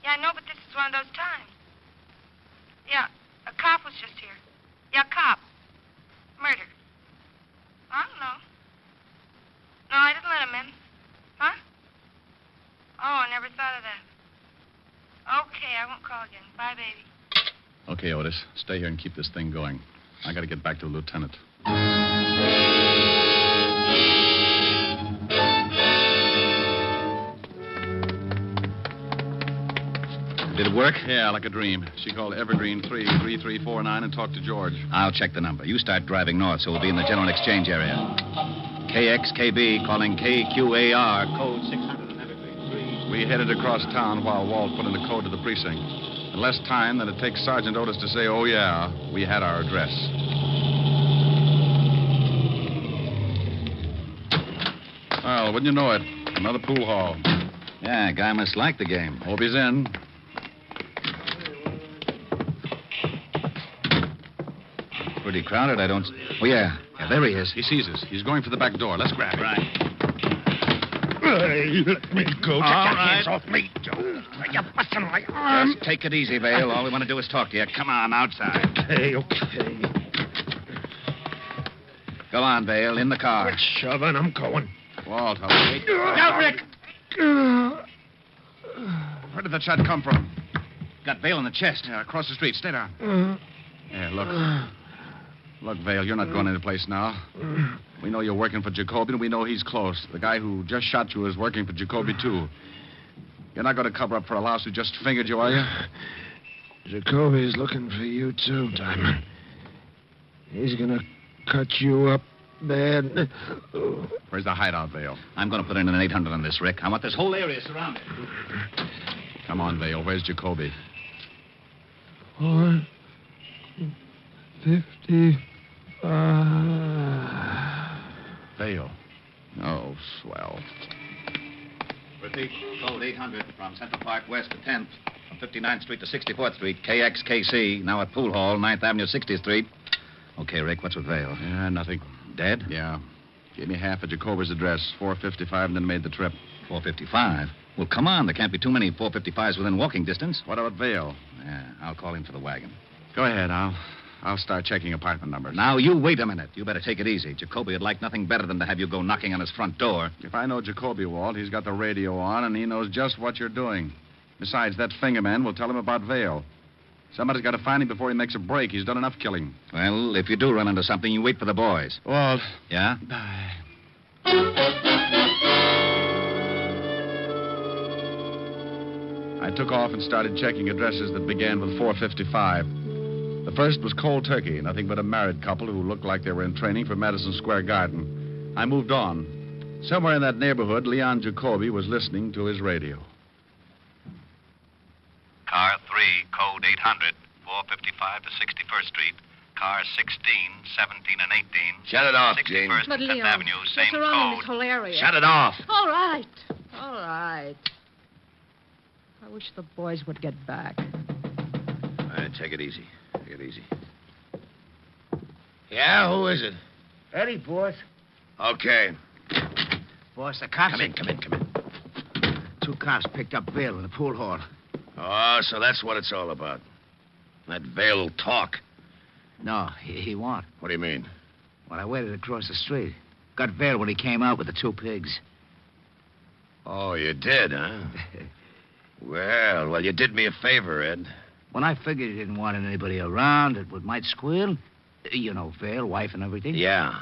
Yeah, I know, but this is one of those times. Yeah, a cop was just here. Yeah, cop. Murder. I don't know. No, I didn't let him in. Huh? Oh, I never thought of that. Okay, I won't call again. Bye, baby. Okay, Otis. Stay here and keep this thing going. I got to get back to the lieutenant. Did it work? Yeah, like a dream. She called Evergreen 33349 and talked to George. I'll check the number. You start driving north, so we'll be in the General Exchange area. KXKB calling KQAR, code 600 and Evergreen. We headed across town while Walt put in the code to the precinct. In less time than it takes Sergeant Otis to say, oh, yeah, we had our address. Well, wouldn't you know it? Another pool hall. Yeah, guy must like the game. Hope he's in. Pretty crowded, I don't... Oh, yeah. Yeah, there he is. He sees us. He's going for the back door. Let's grab him. Right. Hey, let me go. Take your hands off me. You're busting my arm. Just take it easy, Vale. All we want to do is talk to you. Come on, outside. Okay. Go on, Vale. In the car. Quit shoving. I'm going. Walt, I'll wait. Now, Rick. Where did that shot come from? Got Vale in the chest. Yeah, across the street. Stay down. Yeah, look. Look, Vale, you're not going any place now. We know you're working for Jacoby, and we know he's close. The guy who just shot you is working for Jacoby, too. You're not going to cover up for a louse who just fingered you, are you? Jacoby's looking for you, too, Diamond. He's going to cut you up bad. Where's the hideout, Vale? I'm going to put in an 800 on this, Rick. I want this whole area surrounded. Come on, Vale. Where's Jacoby? 455. Vale. Oh, swell. Repeat, code 800 from Central Park West to 10th, from 59th Street to 64th Street, KXKC, now at Pool Hall, 9th Avenue, 60th Street. Okay, Rick, what's with Vale? Yeah, nothing. Dead? Yeah. Gave me half of Jacoby's address, 455, and then made the trip. 455? Well, come on. There can't be too many 455s within walking distance. What about Vale? Yeah, I'll call him for the wagon. Go ahead. I'll start checking apartment numbers. Now, you wait a minute. You better take it easy. Jacoby would like nothing better than to have you go knocking on his front door. If I know Jacoby, Walt, he's got the radio on, and he knows just what you're doing. Besides, that fingerman will tell him about Vale. Somebody's got to find him before he makes a break. He's done enough killing. Well, if you do run into something, you wait for the boys. Walt. Yeah? I took off and started checking addresses that began with 455. The first was Cold Turkey, nothing but a married couple who looked like they were in training for Madison Square Garden. I moved on. Somewhere in that neighborhood, Leon Jacoby was listening to his radio. Car 3, code 800, 455 to 61st Street. Car 16, 17, and 18. Shut it off, Jane. 61st But, and Leon, 5th Avenue, same they're surrounding code. this whole area. Shut it off. All right. All right. I wish the boys would get back. All right, take it easy. Take it easy. Yeah, who is it? Eddie, boss. Okay. Boss, the cops... Come in. 2 cops picked up Vale in the pool hall. Oh, so that's what it's all about. That Vale will talk. No, he won't. What do you mean? Well, I waited across the street. Got Vale when he came out with the 2 pigs. Oh, you did, huh? Well, you did me a favor, Ed. When I figured he didn't want anybody around that might squeal, you know, Vale, wife and everything. Yeah.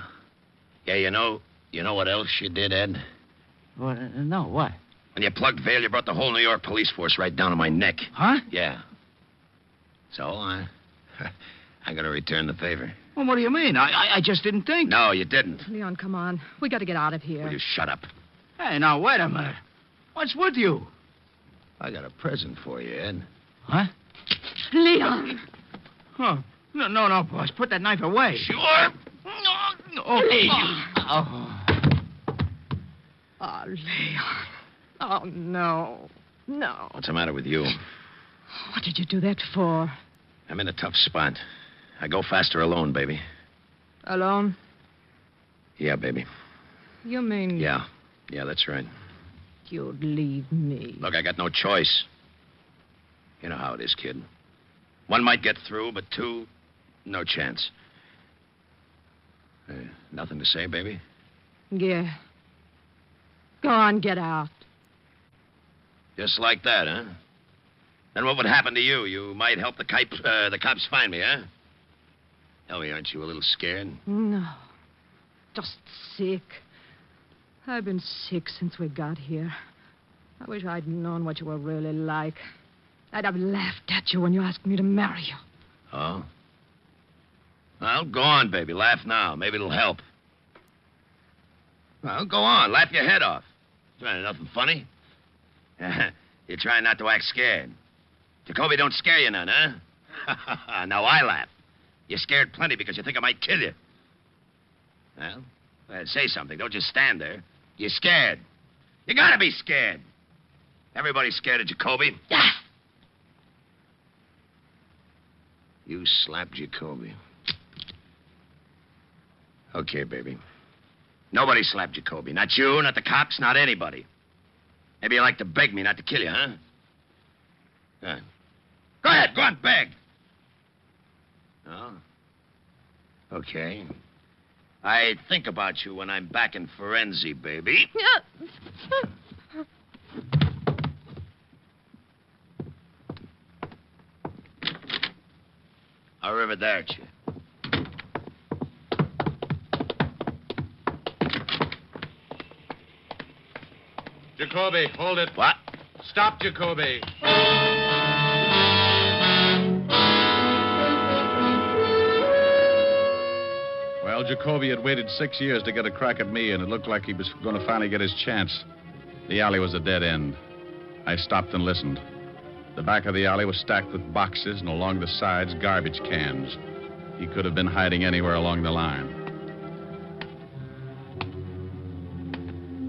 Yeah, you know what else you did, Ed? What? No, what? When you plugged Vale, you brought the whole New York police force right down to my neck. Huh? Yeah. So, I gotta return the favor. Well, what do you mean? I just didn't think. No, you didn't. Leon, come on. We got to get out of here. Will you shut up? Hey, now, wait a minute. What's with you? I got a present for you, Ed. Huh? Leon! Huh? No, boss. Put that knife away. Sure. Oh, hey, Oh, Leon. Oh, no. No. What's the matter with you? What did you do that for? I'm in a tough spot. I go faster alone, baby. Alone? Yeah, baby. You mean... Yeah, that's right. You'd leave me. Look, I got no choice. You know how it is, kid. 1 might get through, but 2, no chance. Nothing to say, baby? Yeah. Go on, get out. Just like that, huh? Then what would happen to you? You might help the cops find me, huh? Ellie, aren't you a little scared? No. Just sick. I've been sick since we got here. I wish I'd known what you were really like. I'd have laughed at you when you asked me to marry you. Oh? Well, go on, baby. Laugh now. Maybe it'll help. Well, go on. Laugh your head off. Nothing funny. You're trying not to act scared. Jacoby don't scare you none, huh? Now I laugh. You're scared plenty because you think I might kill you. Well, say something. Don't just stand there. You're scared. You gotta be scared. Everybody's scared of Jacoby. You slapped Jacoby. Okay, baby. Nobody slapped Jacoby. Not you, not the cops, not anybody. Maybe you like to beg me not to kill you, huh? Go ahead, go on, beg. Oh? Okay. I think about you when I'm back in Firenze, baby. Arrivederci. Jacoby, hold it. What? Stop, Jacoby. Well, Jacoby had waited 6 years to get a crack at me, and it looked like he was going to finally get his chance. The alley was a dead end. I stopped and listened. The back of the alley was stacked with boxes, and along the sides, garbage cans. He could have been hiding anywhere along the line.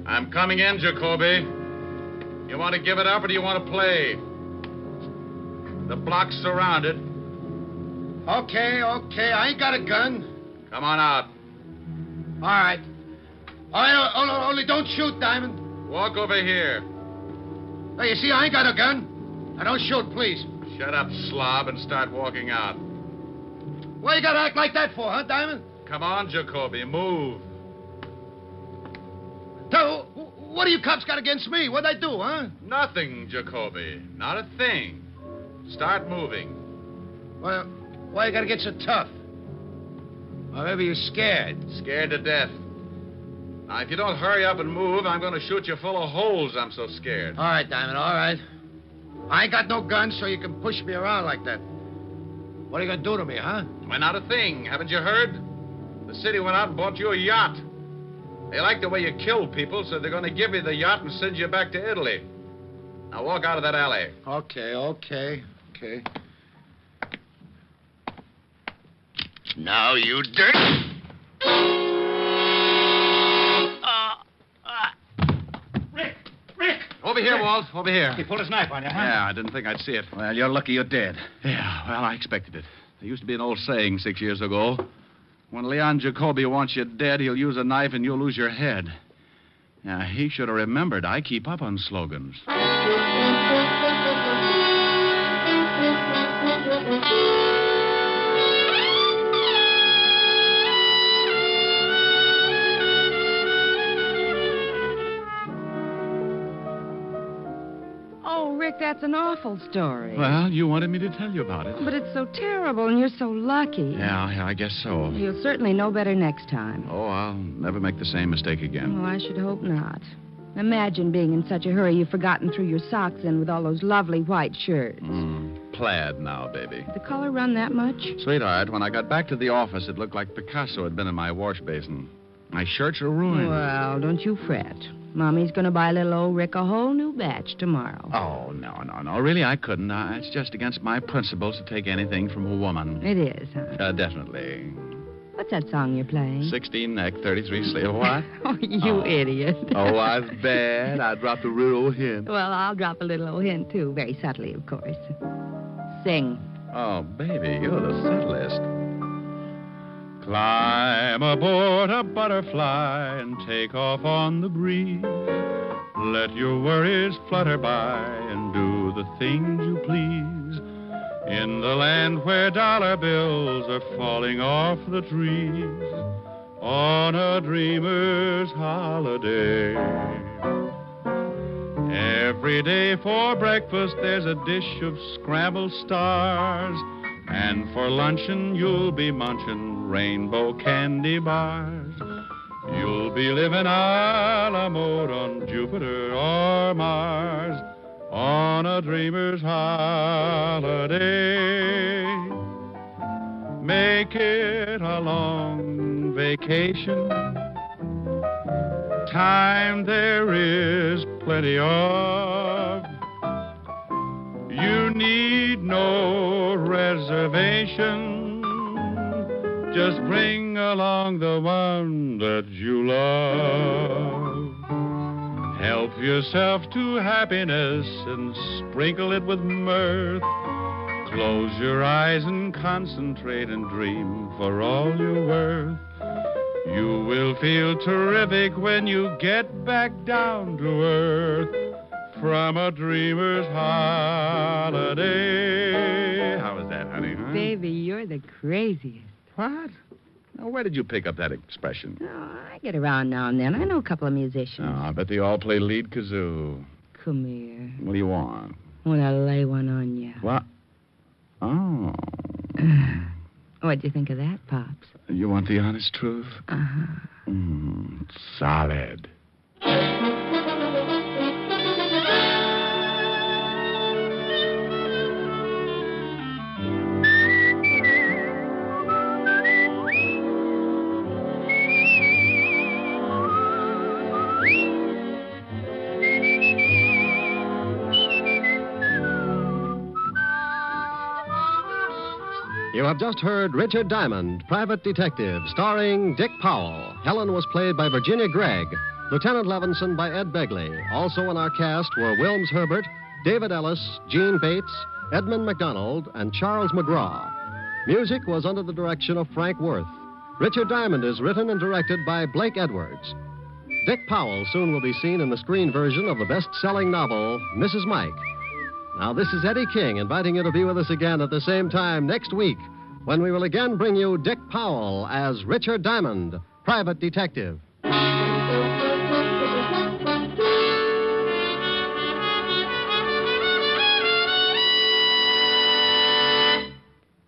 I'm coming in, Jacoby. You want to give it up or do you want to play? The block's surrounded. Okay. I ain't got a gun. Come on out. All right. Only don't shoot, Diamond. Walk over here. Hey, you see, I ain't got a gun. Now, don't shoot, please. Shut up, slob, and start walking out. What you gotta act like that for, huh, Diamond? Come on, Jacoby, move. So, what do you cops got against me? What'd I do, huh? Nothing, Jacoby. Not a thing. Start moving. Well, why you gotta get so tough? Or maybe you're scared. Scared to death. Now, if you don't hurry up and move, I'm going to shoot you full of holes. I'm so scared. All right, Diamond, all right. I ain't got no gun, so you can push me around like that. What are you going to do to me, huh? Why, not a thing. Haven't you heard? The city went out and bought you a yacht. They like the way you kill people, so they're going to give you the yacht and send you back to Italy. Now, walk out of that alley. Okay. Now, you dirt. Rick! Over here, Walt. Over here. He pulled his knife on you, huh? Yeah, I didn't think I'd see it. Well, you're lucky you're dead. Yeah, well, I expected it. There used to be an old saying 6 years ago. When Leon Jacoby wants you dead, he'll use a knife and you'll lose your head. Yeah, he should have remembered. I keep up on slogans. Oh, Rick, that's an awful story. Well, you wanted me to tell you about it. But it's so terrible, and you're so lucky. Yeah, I guess so. You'll certainly know better next time. Oh, I'll never make the same mistake again. Oh, I should hope not. Imagine being in such a hurry you've forgotten threw your socks in with all those lovely white shirts. Plaid now, baby. The color run that much? Sweetheart, when I got back to the office, it looked like Picasso had been in my wash basin. My shirts are ruined. Well, don't you fret. Mommy's going to buy little old Rick a whole new batch tomorrow. Oh, no. Really, I couldn't. It's just against my principles to take anything from a woman. It is, huh? Definitely. What's that song you're playing? 16 neck, 33 sleeve. What? Oh, you idiot. Oh, I was bad. I dropped a real old hint. Well, I'll drop a little old hint, too. Very subtly, of course. Sing. Oh, baby, you're the subtlest. Climb aboard a butterfly and take off on the breeze. Let your worries flutter by and do the things you please. In the land where dollar bills are falling off the trees. On a dreamer's holiday. Every day for breakfast there's a dish of scrambled stars. And for luncheon, you'll be munching rainbow candy bars. You'll be living a la mode on Jupiter or Mars on a dreamer's holiday. Make it a long vacation. Time there is plenty of. You need no reservation. Just bring along the one that you love. Help yourself to happiness and sprinkle it with mirth. Close your eyes and concentrate and dream for all you're worth. You will feel terrific when you get back down to earth from a dreamer's holiday. How was that, honey? Huh? Baby, you're the craziest. What? Now, where did you pick up that expression? Oh, I get around now and then. I know a couple of musicians. Oh, I bet they all play lead kazoo. Come here. What do you want? I want to lay one on you. What? Oh. What'd you think of that, Pops? You want the honest truth? Uh-huh. Solid. You have just heard Richard Diamond, Private Detective, starring Dick Powell. Helen was played by Virginia Gregg, Lieutenant Levinson by Ed Begley. Also in our cast were Wilms Herbert, David Ellis, Gene Bates, Edmund McDonald, and Charles McGraw. Music was under the direction of Frank Worth. Richard Diamond is written and directed by Blake Edwards. Dick Powell soon will be seen in the screen version of the best-selling novel, Mrs. Mike. Now, this is Eddie King inviting you to be with us again at the same time next week when we will again bring you Dick Powell as Richard Diamond, Private Detective.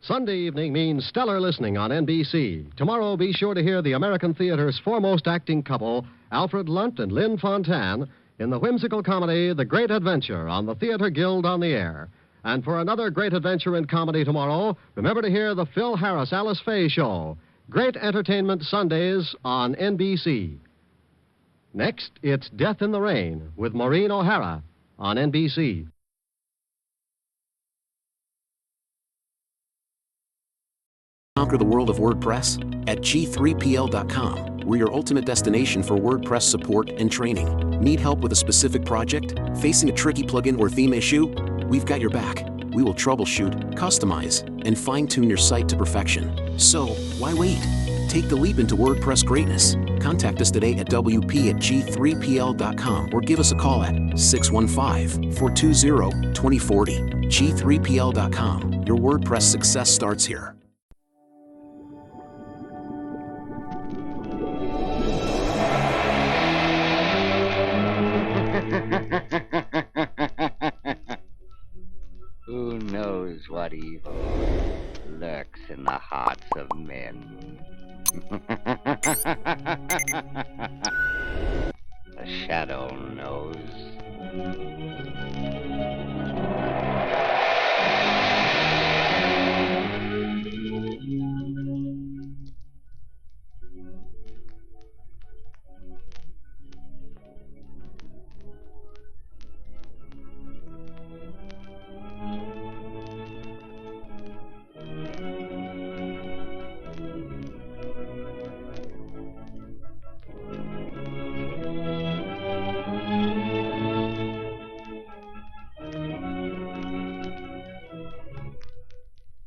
Sunday evening means stellar listening on NBC. Tomorrow, be sure to hear the American theater's foremost acting couple, Alfred Lunt and Lynn Fontanne, in the whimsical comedy The Great Adventure on the Theater Guild on the Air. And for another great adventure in comedy tomorrow, remember to hear the Phil Harris Alice Faye Show. Great entertainment Sundays on NBC. Next, it's Death in the Rain with Maureen O'Hara on NBC. Conquer the world of WordPress at G3PL.com. We're your ultimate destination for WordPress support and training. Need help with a specific project? Facing a tricky plugin or theme issue? We've got your back. We will troubleshoot, customize, and fine-tune your site to perfection. So, why wait? Take the leap into WordPress greatness. Contact us today at WP@G3PL.com or give us a call at 615-420-2040. G3PL.com. Your WordPress success starts here. Who knows what evil lurks in the hearts of men? The shadow knows.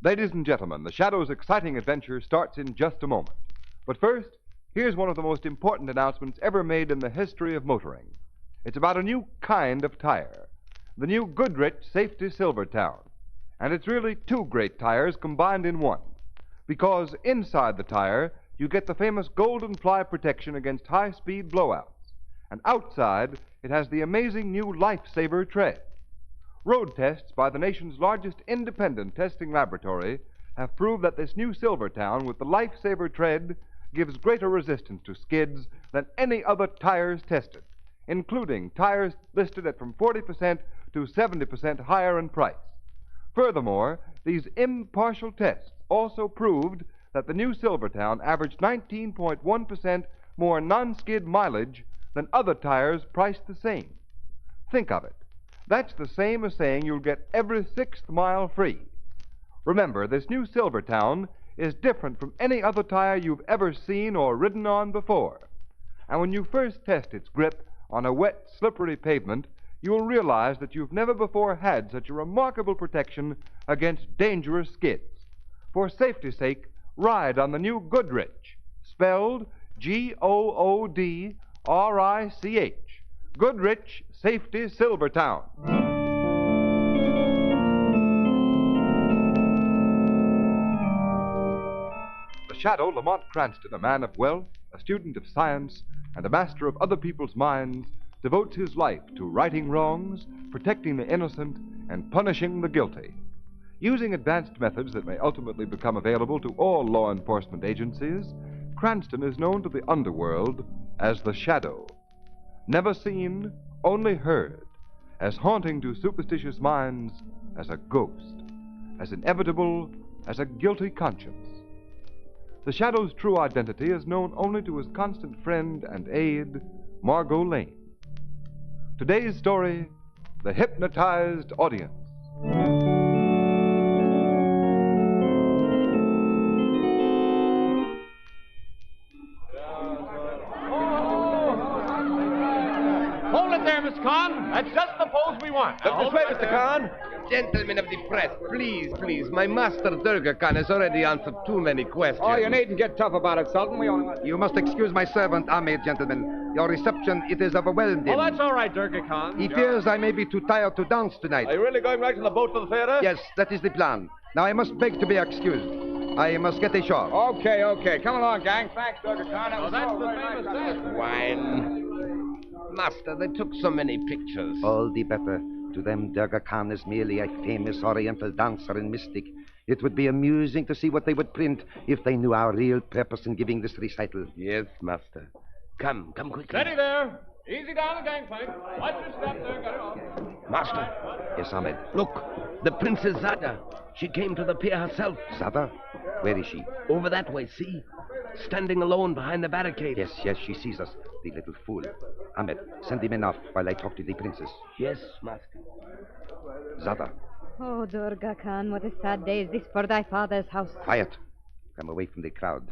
Ladies and gentlemen, the Shadow's exciting adventure starts in just a moment. But first, here's one of the most important announcements ever made in the history of motoring. It's about a new kind of tire, the new Goodrich Safety Silvertown. And it's really two great tires combined in one. Because inside the tire, you get the famous golden ply protection against high-speed blowouts. And outside, it has the amazing new Lifesaver tread. Road tests by the nation's largest independent testing laboratory have proved that this new Silvertown with the Lifesaver tread gives greater resistance to skids than any other tires tested, including tires listed at from 40% to 70% higher in price. Furthermore, these impartial tests also proved that the new Silvertown averaged 19.1% more non-skid mileage than other tires priced the same. Think of it. That's the same as saying you'll get every 6th mile free. Remember, this new Silvertown is different from any other tire you've ever seen or ridden on before. And when you first test its grip on a wet, slippery pavement, you'll realize that you've never before had such a remarkable protection against dangerous skids. For safety's sake, ride on the new Goodrich, spelled Goodrich. Goodrich Safety Silvertown. The Shadow, Lamont Cranston, a man of wealth, a student of science, and a master of other people's minds, devotes his life to righting wrongs, protecting the innocent, and punishing the guilty. Using advanced methods that may ultimately become available to all law enforcement agencies, Cranston is known to the underworld as the Shadow. Never seen, only heard, as haunting to superstitious minds as a ghost, as inevitable as a guilty conscience. The Shadow's true identity is known only to his constant friend and aide, Margot Lane. Today's story, The Hypnotized Audience. Hold it there, Miss Khan. That's just the pose we want. Look this way, Mr. Khan. Gentlemen of the press, please. My master, Durga Khan, has already answered too many questions. Oh, you needn't get tough about it, Sultan. We only want... You must excuse my servant, Ahmed, gentlemen. Your reception, it is overwhelmed him. Oh, that's all right, Durga Khan. He fears I may be too tired to dance tonight. Are you really going right to the boat to the theater? Yes, that is the plan. Now, I must beg to be excused. I must get ashore. Okay. Come along, gang. Thanks, Durga Khan. That's the famous dance. Wine. Master, they took so many pictures. All the better. To them, Durga Khan is merely a famous Oriental dancer and mystic. It would be amusing to see what they would print if they knew our real purpose in giving this recital. Yes, Master. Come quickly. Steady there. Easy down the gangplank. Watch your step there. Get it off. Master. Yes, Ahmed. Look, the Princess Zada. She came to the pier herself. Zada? Where is she? Over that way, see? Standing alone behind the barricade. Yes, she sees us. The little fool. Ahmed, send the men off while I talk to the princess. Yes, Master. Zada. Oh, Durga Khan, what a sad day is this for thy father's house. Quiet. Come away from the crowd.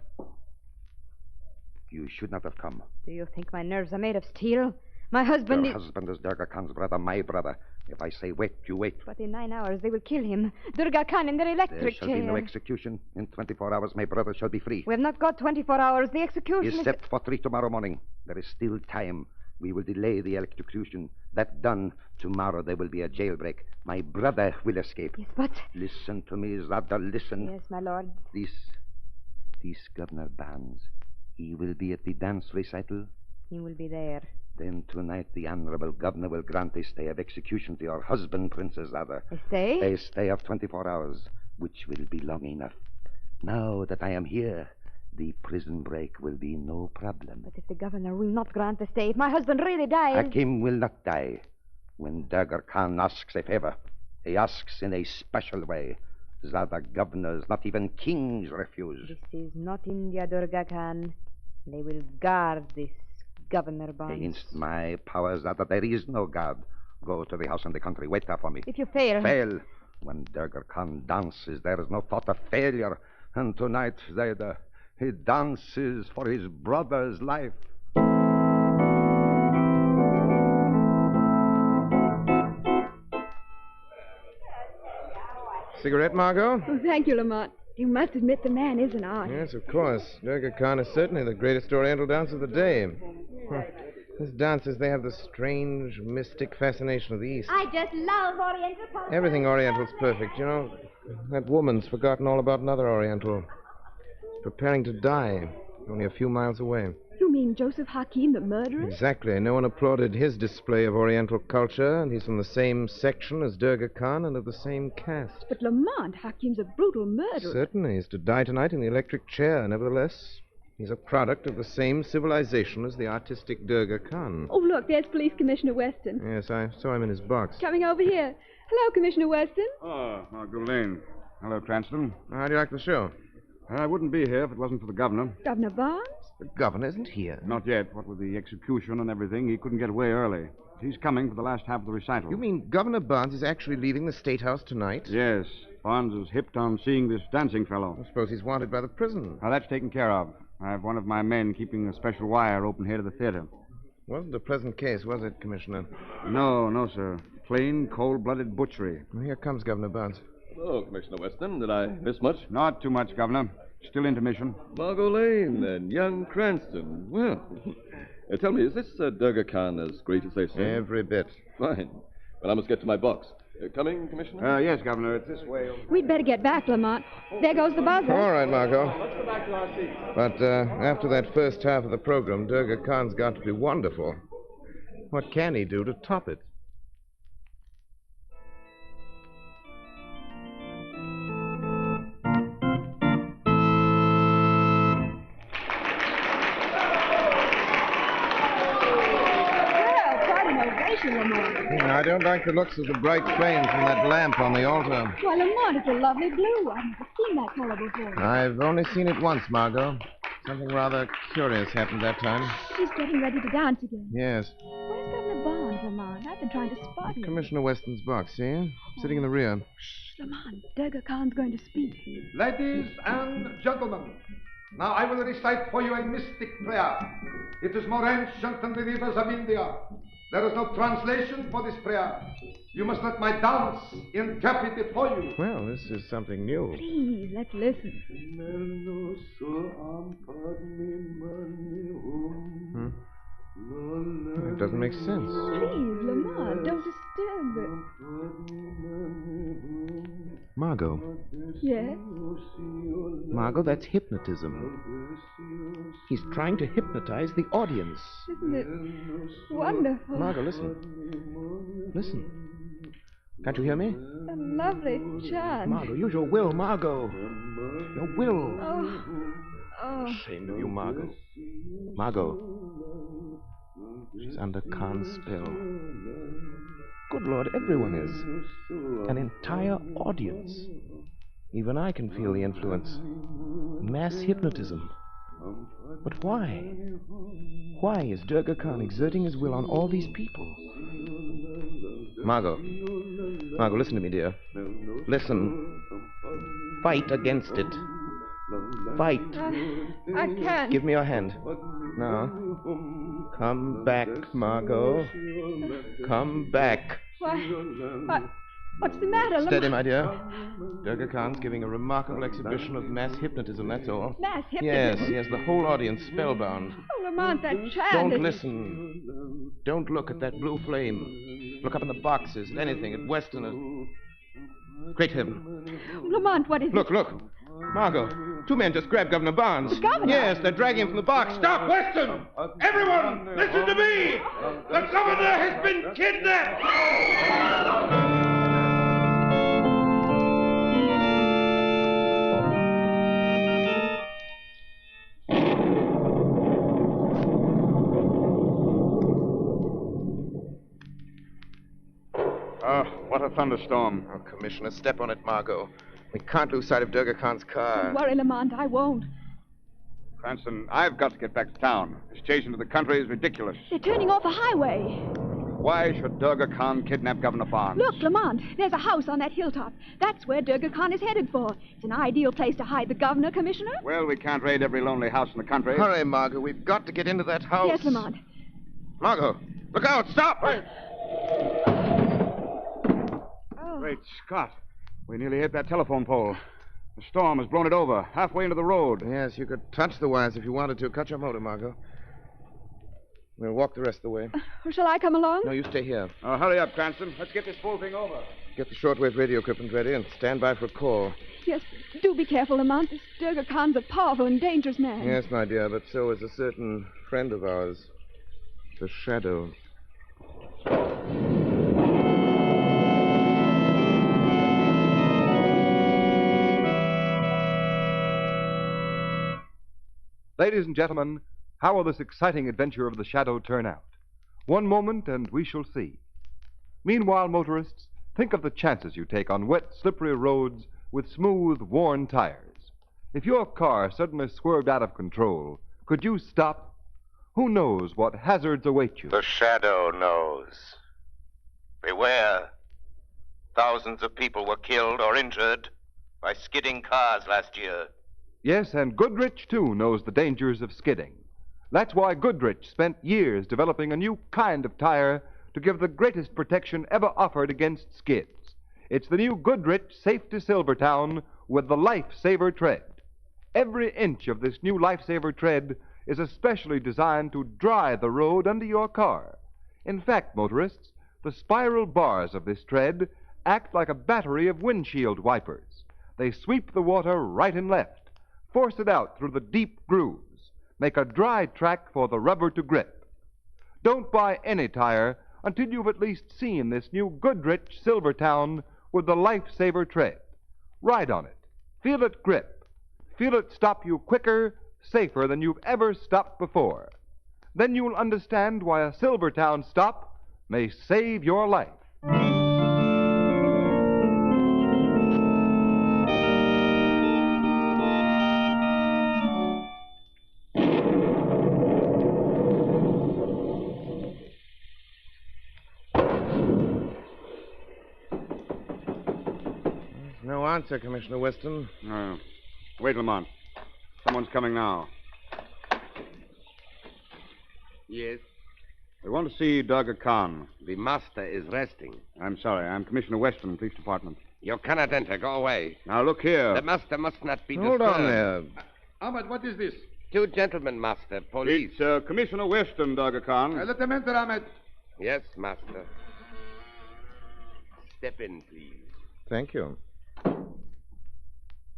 You should not have come. Do you think my nerves are made of steel? My husband Your husband is Durga Khan's brother, my brother. If I say wait, you wait. But in 9 hours they will kill him. Durga Khan in their electric There shall chair. be no execution. In 24 hours, my brother shall be free. We have not got 24 hours. The execution Is set for 3 tomorrow morning. There is still time. We will delay the electrocution. That done, tomorrow there will be a jailbreak. My brother will escape. Yes, but... Listen to me, Zada, listen. Yes, my lord. This Governor Barnes, he will be at the dance recital. He will be there. Then tonight the honorable governor will grant a stay of execution to your husband, Princess Zada. A stay? A stay of 24 hours, which will be long enough. Now that I am here, the prison break will be no problem. But if the governor will not grant the stay, if my husband really dies... Hakim will not die. When Durga Khan asks a favor, he asks in a special way. Zada governors, not even kings, refuse. This is not India, Durga Khan. They will guard this Governor Barnes. Against my powers, Zada, there is no guard. Go to the house in the country. Wait there for me. If you fail... Fail. When Durga Khan dances, there is no thought of failure. And tonight, Zada, he dances for his brother's life. Cigarette, Margot? Oh, thank you, Lamont. You must admit the man is an art. Yes, of course. Durga Khan is certainly the greatest Oriental dance of the day. His dances, they have the strange, mystic fascination of the East. I just love Oriental culture. Everything Oriental's perfect, you know. That woman's forgotten all about another Oriental. Preparing to die, only a few miles away. You mean Joseph Hakim, the murderer? Exactly. No one applauded his display of Oriental culture, and he's from the same section as Durga Khan and of the same caste. But Lamont, Hakim's a brutal murderer. Certainly. He's to die tonight in the electric chair. Nevertheless, he's a product of the same civilization as the artistic Durga Khan. Oh, look, there's Police Commissioner Weston. Yes, I saw him in his box. Coming over here. Hello, Commissioner Weston. Oh, Margot Lane. Hello, Cranston. How do you like the show? I wouldn't be here if it wasn't for the governor. Governor Barnes? The governor isn't here. Not yet. What with the execution and everything, he couldn't get away early. He's coming for the last half of the recital. You mean Governor Barnes is actually leaving the State House tonight? Yes. Barnes is hipped on seeing this dancing fellow. I suppose he's wanted by the prison. Now, that's taken care of. I have one of my men keeping a special wire open here to the theater. Wasn't a pleasant case, was it, Commissioner? No, sir. Plain, cold-blooded butchery. Well, here comes Governor Barnes. Oh, Commissioner Weston, did I miss much? Not too much, Governor. Still intermission. Margot Lane and young Cranston. Well, tell me, is this Durga Khan as great as they say? Every bit. Fine. Well, I must get to my box. Coming, Commissioner? Yes, Governor. It's this way. We'd better get back, Lamont. There goes the buzzer. All right, Margot. Let's go back to our seats. But after that first half of the program, Durga Khan's got to be wonderful. What can he do to top it? I don't like the looks of the bright flame from that lamp on the altar. Why, Lamont, it's a lovely blue. I've never seen that color before. I've only seen it once, Margot. Something rather curious happened that time. He's getting ready to dance again. Yes. Where's Governor Barnes, Lamont? I've been trying to spot him. Commissioner Weston's box, see him? Sitting in the rear. Shh, Lamont. Durga Khan's going to speak. Ladies and gentlemen, now I will recite for you a mystic prayer. It is more ancient than the rivers of India. There is no translation for this prayer. You must let my dance interpret it for you. Well, this is something new. Please, let's listen. It doesn't make sense. Please, Lamont, don't disturb it. Margot. Yes? Margot, that's hypnotism. He's trying to hypnotize the audience. Isn't it wonderful? Margot, listen. Listen. Can't you hear me? A lovely chant. Margot, use your will, Margot. Your will. Oh. Shame of you, Margot. Margot. She's under Khan's spell. Good Lord, everyone is. An entire audience. Even I can feel the influence. Mass hypnotism. But why? Why is Durga Khan exerting his will on all these people? Margot. Margot, listen to me, dear. Listen. Fight against it. Fight. I can't. Give me your hand. Now. Come back, Margot. Come back. What's the matter, Lamont? Steady, my dear. Durga Khan's giving a remarkable exhibition of mass hypnotism, that's all. Mass hypnotism? Yes, the whole audience spellbound. Oh, Lamont, that chant. Don't listen. Don't look at that blue flame. Look up in the boxes, at anything, at Weston, at... Great heaven. Lamont, what is Look, look. Margot, two men just grabbed Governor Barnes. The governor? Yes, they're dragging him from the box. Stop, Weston! Everyone, listen to me! The governor has been kidnapped! What a thunderstorm. Oh, Commissioner, step on it, Margot. We can't lose sight of Durga Khan's car. Don't worry, Lamont, I won't. Cranston, I've got to get back to town. This chase into the country is ridiculous. They're turning off a highway. Why should Durga Khan kidnap Governor Barnes? Look, Lamont, there's a house on that hilltop. That's where Durga Khan is headed for. It's an ideal place to hide the governor, Commissioner. Well, we can't raid every lonely house in the country. Hurry, Margot. We've got to get into that house. Yes, Lamont. Margot, look out. Stop. Oh. Great Scott. We nearly hit that telephone pole. The storm has blown it over, halfway into the road. Yes, you could touch the wires if you wanted to. Cut your motor, Margot. We'll walk the rest of the way. Shall I come along? No, you stay here. Oh, hurry up, Cranston. Let's get this whole thing over. Get the shortwave radio equipment ready and stand by for a call. Yes, do be careful, Lamont. This Durga Khan's a powerful and dangerous man. Yes, my dear, but so is a certain friend of ours, the Shadow. Ladies and gentlemen, how will this exciting adventure of the Shadow turn out? One moment and we shall see. Meanwhile, motorists, think of the chances you take on wet, slippery roads with smooth, worn tires. If your car suddenly swerved out of control, could you stop? Who knows what hazards await you? The Shadow knows. Beware. Thousands of people were killed or injured by skidding cars last year. Yes, and Goodrich, too, knows the dangers of skidding. That's why Goodrich spent years developing a new kind of tire to give the greatest protection ever offered against skids. It's the new Goodrich Safety Silvertown with the Lifesaver Tread. Every inch of this new Lifesaver Tread is especially designed to dry the road under your car. In fact, motorists, the spiral bars of this tread act like a battery of windshield wipers. They sweep the water right and left, force it out through the deep grooves, make a dry track for the rubber to grip. Don't buy any tire until you've at least seen this new Goodrich Silvertown with the Lifesaver Tread. Ride on it. Feel it grip. Feel it stop you quicker, safer than you've ever stopped before. Then you'll understand why a Silvertown stop may save your life. No answer, Commissioner Weston. No. Wait, Lamont. Someone's coming now. Yes? We want to see Durga Khan. The master is resting. I'm sorry. I'm Commissioner Weston, Police Department. You cannot enter. Go away. Now, look here. The master must not be Hold disturbed. on there. Ahmed, what is this? Two gentlemen, master. Police. It's Commissioner Weston, Durga Khan. Let them enter, Ahmed. Yes, master. Step in, please. Thank you.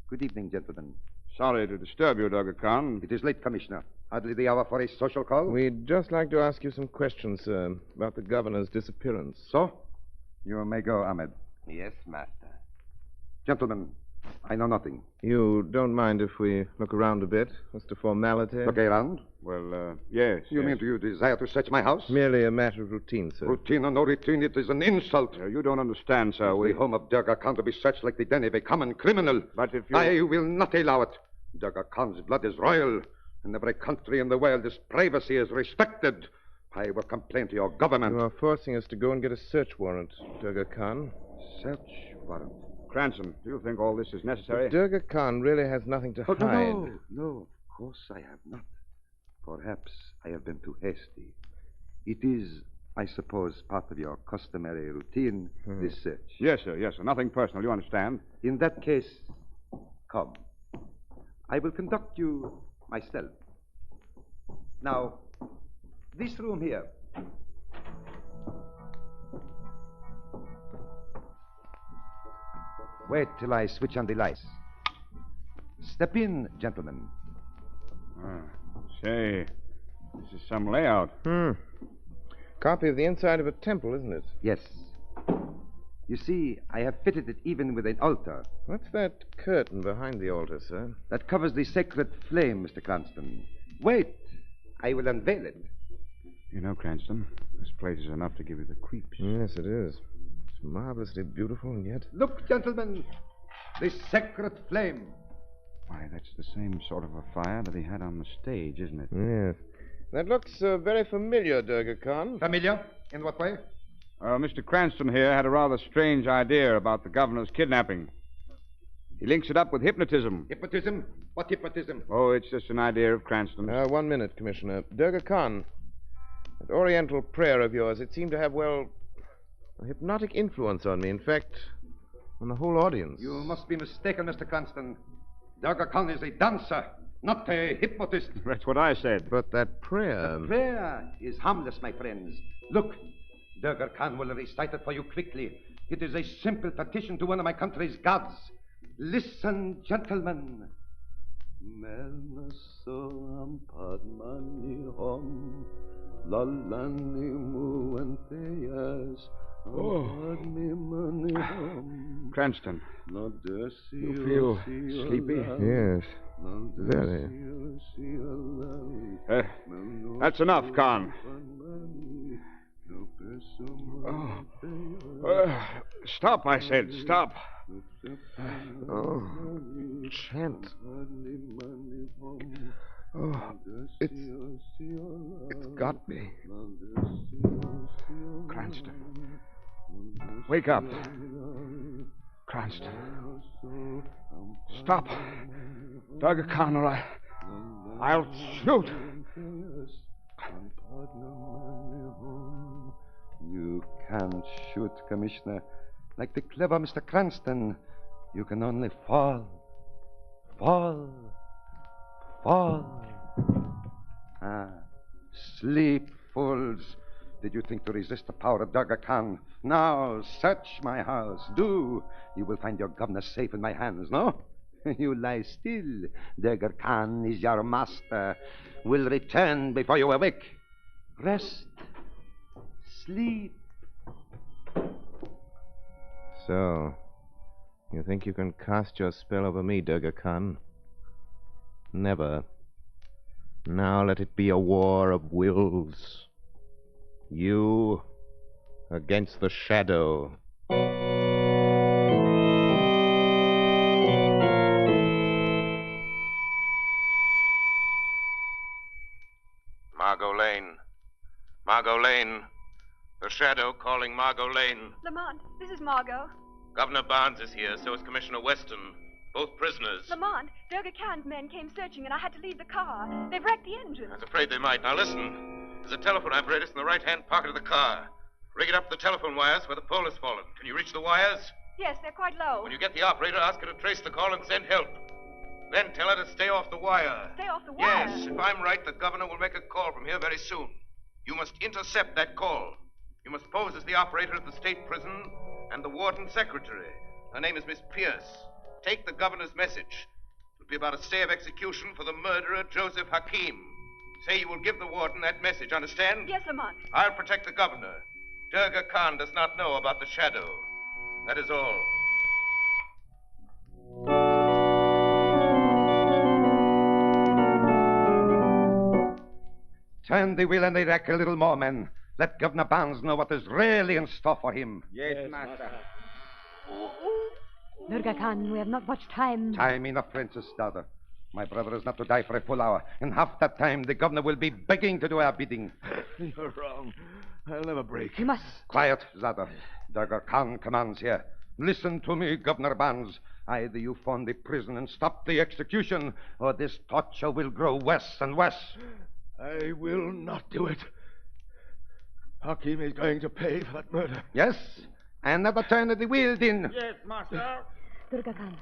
Good evening, gentlemen. Sorry to disturb you, Durga Khan. It is late, Commissioner. Hardly the hour for a social call. We'd just like to ask you some questions, sir, about the governor's disappearance. So? You may go, Ahmed. Yes, master. Gentlemen, I know nothing. You don't mind if we look around a bit, just a formality? Look around? Well, yes. You mean you desire to search my house? Merely a matter of routine, sir. Routine or no routine, it is an insult. You don't understand, sir. The home of Durga Khan to be searched like the den of a common criminal. But if you... I will not allow it. Durga Khan's blood is royal. In every country in the world, his privacy is respected. I will complain to your government. You are forcing us to go and get a search warrant, Durga Khan. Search warrant? Cranston, do you think all this is necessary? But Durga Khan really has nothing to hide. No, of course I have not. Perhaps I have been too hasty. It is, I suppose, part of your customary routine, this search. Yes, sir, yes, sir. Nothing personal, you understand? In that case, come. I will conduct you myself. Now, this room here. Wait till I switch on the lights. Step in, gentlemen. Say, this is some layout. Copy of the inside of a temple, isn't it? Yes. You see, I have fitted it even with an altar. What's that curtain behind the altar, sir? That covers the sacred flame, Mr. Cranston. Wait, I will unveil it. You know, Cranston, this place is enough to give you the creeps. Yes, it is. It's marvelously beautiful, and yet... Look, gentlemen, the sacred flame. Why, that's the same sort of a fire that he had on the stage, isn't it? Yes. That looks very familiar, Durga Khan. Familiar? In what way? Mr. Cranston here had a rather strange idea about the governor's kidnapping. He links it up with hypnotism. Hypnotism? What hypnotism? Oh, it's just an idea of Cranston's. 1 minute, Commissioner. Durga Khan, that Oriental prayer of yours, it seemed to have, well, a hypnotic influence on me. In fact, on the whole audience. You must be mistaken, Mr. Cranston. Durga Khan is a dancer, not a hypnotist. That's what I said. But that prayer... The prayer is harmless, my friends. Look, Durga Khan will recite it for you quickly. It is a simple petition to one of my country's gods. Listen, gentlemen. Cranston, you feel sleepy? Yes. Very. That's enough, Khan. Stop, I said. Stop. Oh, chant. Oh, it's got me. Cranston. Wake up. Cranston. Stop. Durga Khan, or I'll shoot. You can't shoot, Commissioner. Like the clever Mr. Cranston, you can only fall. Fall. Sleep, fools. Did you think to resist the power of Durga Khan? Now, search my house. Do. You will find your governor safe in my hands, no? You lie still. Durga Khan is your master. Will return before you awake. Rest. Sleep. So, you think you can cast your spell over me, Durga Khan? Never. Now let it be a war of wills. You against the shadow. Margot Lane. Margot Lane. The shadow calling Margot Lane. Lamont, this is Margot. Governor Barnes is here, so is Commissioner Weston. Both prisoners. Lamont, Durga Khan's men came searching, and I had to leave the car. They've wrecked the engine. I was afraid they might. Now listen. There's a telephone apparatus in the right-hand pocket of the car. Rig it up to the telephone wires where the pole has fallen. Can you reach the wires? Yes, they're quite low. When you get the operator, ask her to trace the call and send help. Then tell her to stay off the wire. Stay off the wire? Yes, if I'm right, the governor will make a call from here very soon. You must intercept that call. You must pose as the operator at the state prison and the warden secretary. Her name is Miss Pierce. Take the governor's message. It'll be about a stay of execution for the murderer, Joseph Hakim. Say you will give the warden that message, understand? Yes, Lamont. I'll protect the governor. Durga Khan does not know about the shadow. That is all. Turn the wheel and the rack a little more, men. Let Governor Barnes know what is really in store for him. Yes, master. Durga Khan, we have not much time. Time enough, Princess daughter. My brother is not to die for a full hour. In half that time, the governor will be begging to do our bidding. You're wrong. I'll never break. You must. Quiet, Zada. Durga Khan commands here. Listen to me, Governor Barnes. Either you form the prison and stop the execution, or this torture will grow worse and worse. I will not do it. Hakim is going to pay for that murder. Yes? And never turn the wheel, Din. Yes, master. Durga Khan,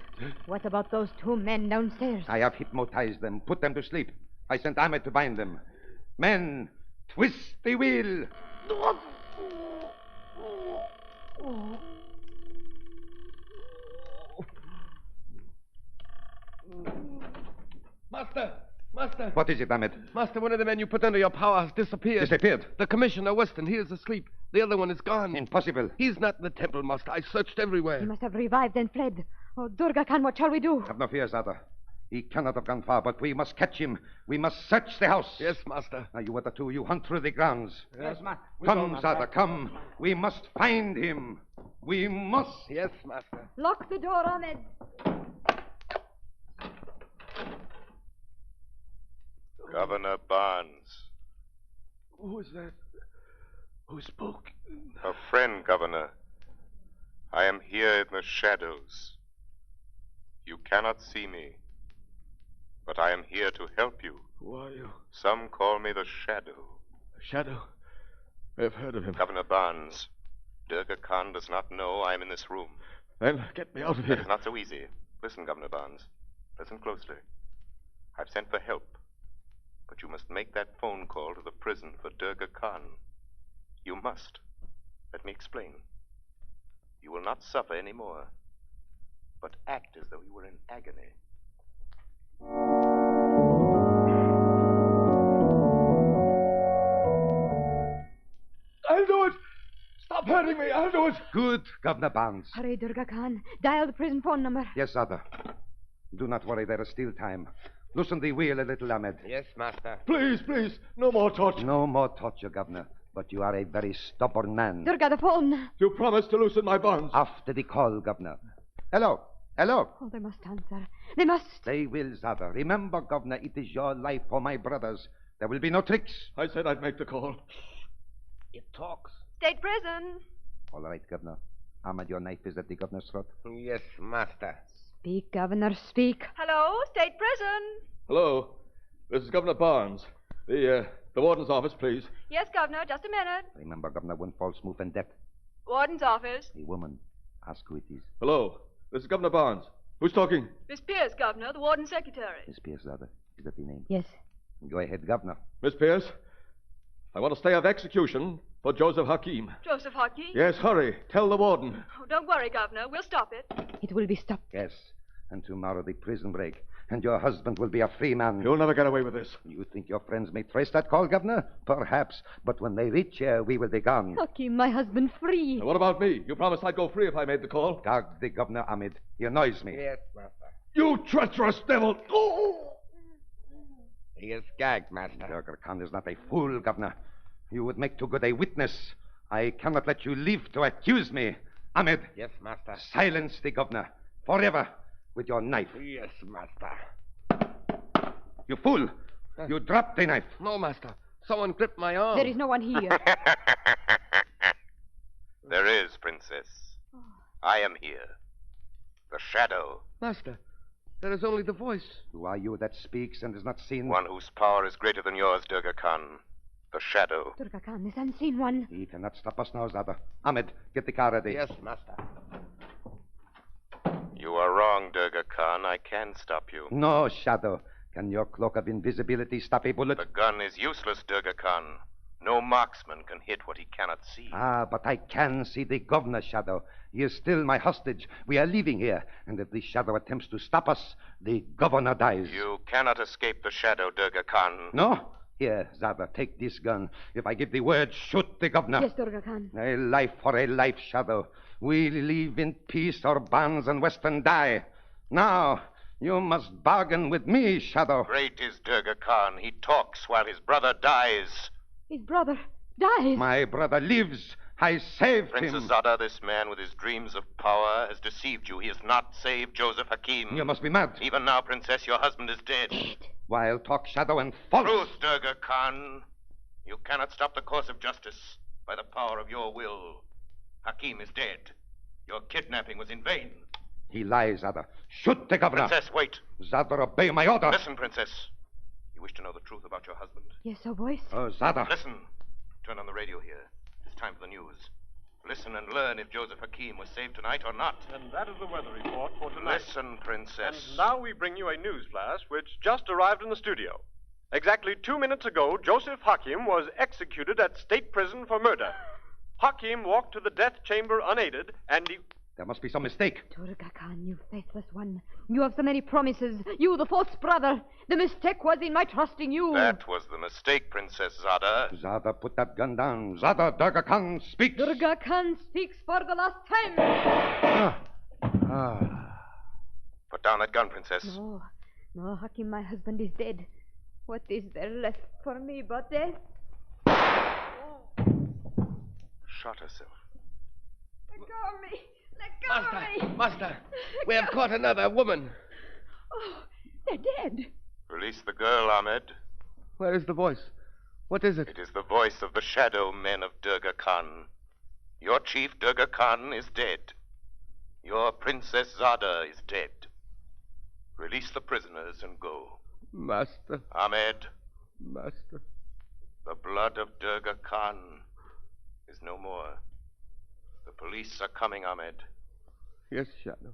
what about those two men downstairs? I have hypnotized them, put them to sleep. I sent Ahmed to bind them. Men, twist the wheel. Master. What is it, Ahmed? Master, one of the men you put under your power has disappeared. Disappeared? The Commissioner Weston, he is asleep. The other one is gone. Impossible. He's not in the temple, Master. I searched everywhere. He must have revived and fled. Oh, Durga Khan, what shall we do? Have no fear, Zada. He cannot have gone far, but we must catch him. We must search the house. Yes, Master. Now, you other two, you hunt through the grounds. Yes, master. Come, Zada, come. We must find him. We must. Yes, Master. Lock the door, Ahmed. Governor Barnes. Who was that? Who spoke? A friend, Governor. I am here in the shadows. You cannot see me, but I am here to help you. Who are you? Some call me the Shadow. Shadow? I've heard of him. Governor Barnes, Durga Khan does not know I am in this room. Then get me out of here. It's not so easy. Listen, Governor Barnes. Listen closely. I've sent for help. But you must make that phone call to the prison for Durga Khan. You must. Let me explain. You will not suffer any more, but act as though you were in agony. I'll do it! Stop hurting me! I'll do it! Good, Governor Barnes. Hurry, Durga Khan. Dial the prison phone number. Yes, Zada. Do not worry, there is still time. Loosen the wheel a little, Ahmed. Yes, master. Please, please, no more torture. No more torture, Governor. But you are a very stubborn man. Durga, the phone. You promised to loosen my bonds. After the call, Governor. Hello. Hello. Oh, they must answer. They must. They will, Zada. Remember, Governor, it is your life for my brothers. There will be no tricks. I said I'd make the call. It talks. State prison. All right, Governor. Ahmed, your knife is at the governor's throat. Yes, master. Speak, Governor, speak. Hello, state prison. Hello. This is Governor Barnes. The warden's office, please. Yes, Governor, just a minute. Remember, Governor, one false move and death. Warden's office. A woman. Ask who it is. Hello. This is Governor Barnes. Who's talking? Miss Pierce, Governor, the warden's secretary. Miss Pierce, Zada. Is that the name? Yes. Go ahead, Governor. Miss Pierce, I want a stay of execution for Joseph Hakim. Joseph Hakim? Yes, hurry. Tell the warden. Oh, don't worry, Governor. We'll stop it. It will be stopped. Yes. And tomorrow the prison break. And your husband will be a free man. You'll never get away with this. You think your friends may trace that call, Governor? Perhaps. But when they reach here, we will be gone. Hakim, my husband, free. Now, what about me? You promised I'd go free if I made the call. Guard the Governor, Ahmed. He annoys me. Yes, master. You treacherous devil! Oh! He is gagged, master. Durga Khan is not a fool, Governor. You would make too good a witness. I cannot let you live to accuse me. Ahmed. Yes, master. Silence the Governor. Forever. With your knife. Yes, master. You fool. You dropped the knife. No, master. Someone gripped my arm. There is no one here. There is, Princess. I am here. The Shadow. Master, there is only the voice. Who are you that speaks and is not seen? One whose power is greater than yours, Durga Khan. The Shadow. Durga Khan, this unseen one. He cannot stop us now, Zada. Ahmed, get the car ready. Yes, master. You are wrong, Durga Khan. I can stop you. No, Shadow. Can your cloak of invisibility stop a bullet? The gun is useless, Durga Khan. No marksman can hit what he cannot see. Ah, but I can see the Governor, Shadow. He is still my hostage. We are leaving here. And if the Shadow attempts to stop us, the Governor dies. You cannot escape the Shadow, Durga Khan. No? Here, Zada, take this gun. If I give the word, shoot the Governor. Yes, Durga Khan. A life for a life, Shadow. We live in peace or Barnes and Weston die. Now, you must bargain with me, Shadow. Great is Durga Khan. He talks while his brother dies. His brother dies. My brother lives. I saved Princess him. Zada, this man with his dreams of power has deceived you. He has not saved Joseph Hakim. You must be mad. Even now, Princess, your husband is dead. Wild talk, Shadow, and false. Truth, Durga Khan. You cannot stop the course of justice by the power of your will. Hakim is dead. Your kidnapping was in vain. He lies, Zada. Shoot the Governor. Princess, wait. Zada, obey my order. Listen, Princess. You wish to know the truth about your husband? Yes, oh, voice. Oh, Zada. Listen. Turn on the radio here. It's time for the news. Listen and learn if Joseph Hakim was saved tonight or not. And that is the weather report for tonight. Listen, Princess. And now we bring you a news flash which just arrived in the studio. Exactly 2 minutes ago, Joseph Hakim was executed at state prison for murder. Hakim walked to the death chamber unaided, and he... There must be some mistake. Durga Khan, you faithless one. You have so many promises. You, the false brother. The mistake was in my trusting you. That was the mistake, Princess Zada. Zada, put that gun down. Zada, Durga Khan speaks. Durga Khan speaks for the last time. Put down that gun, Princess. No, no, Hakim, my husband is dead. What is there left for me but death? Shot herself. Let go of me. Let go of me. Master, we have caught another woman. Oh, they're dead. Release the girl, Ahmed. Where is the voice? What is it? It is the voice of the shadow men of Durga Khan. Your chief, Durga Khan, is dead. Your Princess Zada is dead. Release the prisoners and go. Master. Ahmed. Master. The blood of Durga Khan is no more. The police are coming, Ahmed. Yes, Shadow.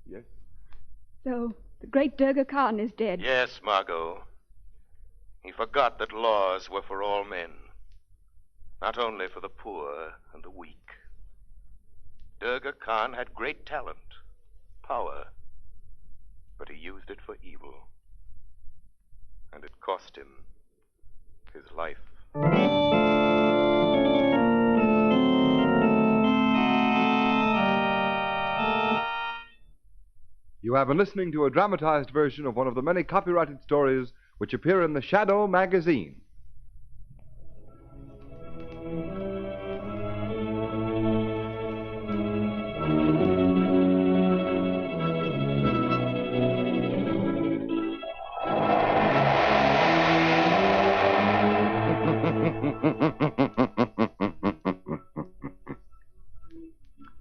Yes. So, the great Durga Khan is dead. Yes, Margot. He forgot that laws were for all men, not only for the poor and the weak. Durga Khan had great talent, power, but he used it for evil. And it cost him his life. You have been listening to a dramatized version of one of the many copyrighted stories which appear in the Shadow magazine.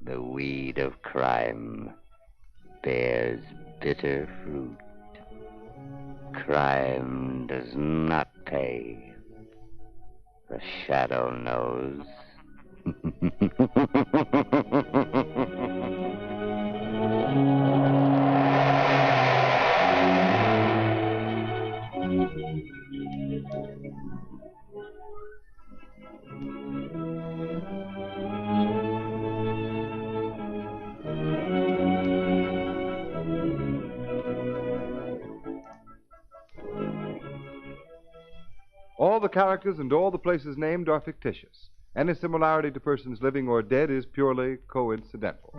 The weed of crime bears bitter fruit. Crime does not pay. The Shadow knows. All the characters and all the places named are fictitious. Any similarity to persons living or dead is purely coincidental.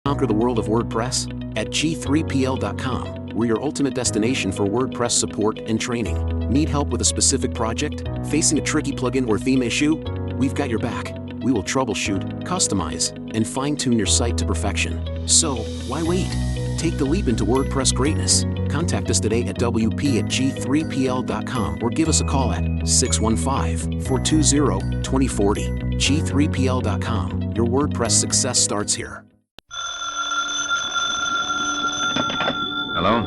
Conquer the world of WordPress at G3PL.com. We're your ultimate destination for WordPress support and training. Need help with a specific project? Facing a tricky plugin or theme issue? We've got your back. We will troubleshoot, customize, and fine-tune your site to perfection. So, why wait? Take the leap into WordPress greatness. Contact us today at WP@G3PL.com or give us a call at 615-420-2040. G3PL.com. Your WordPress success starts here. Hello?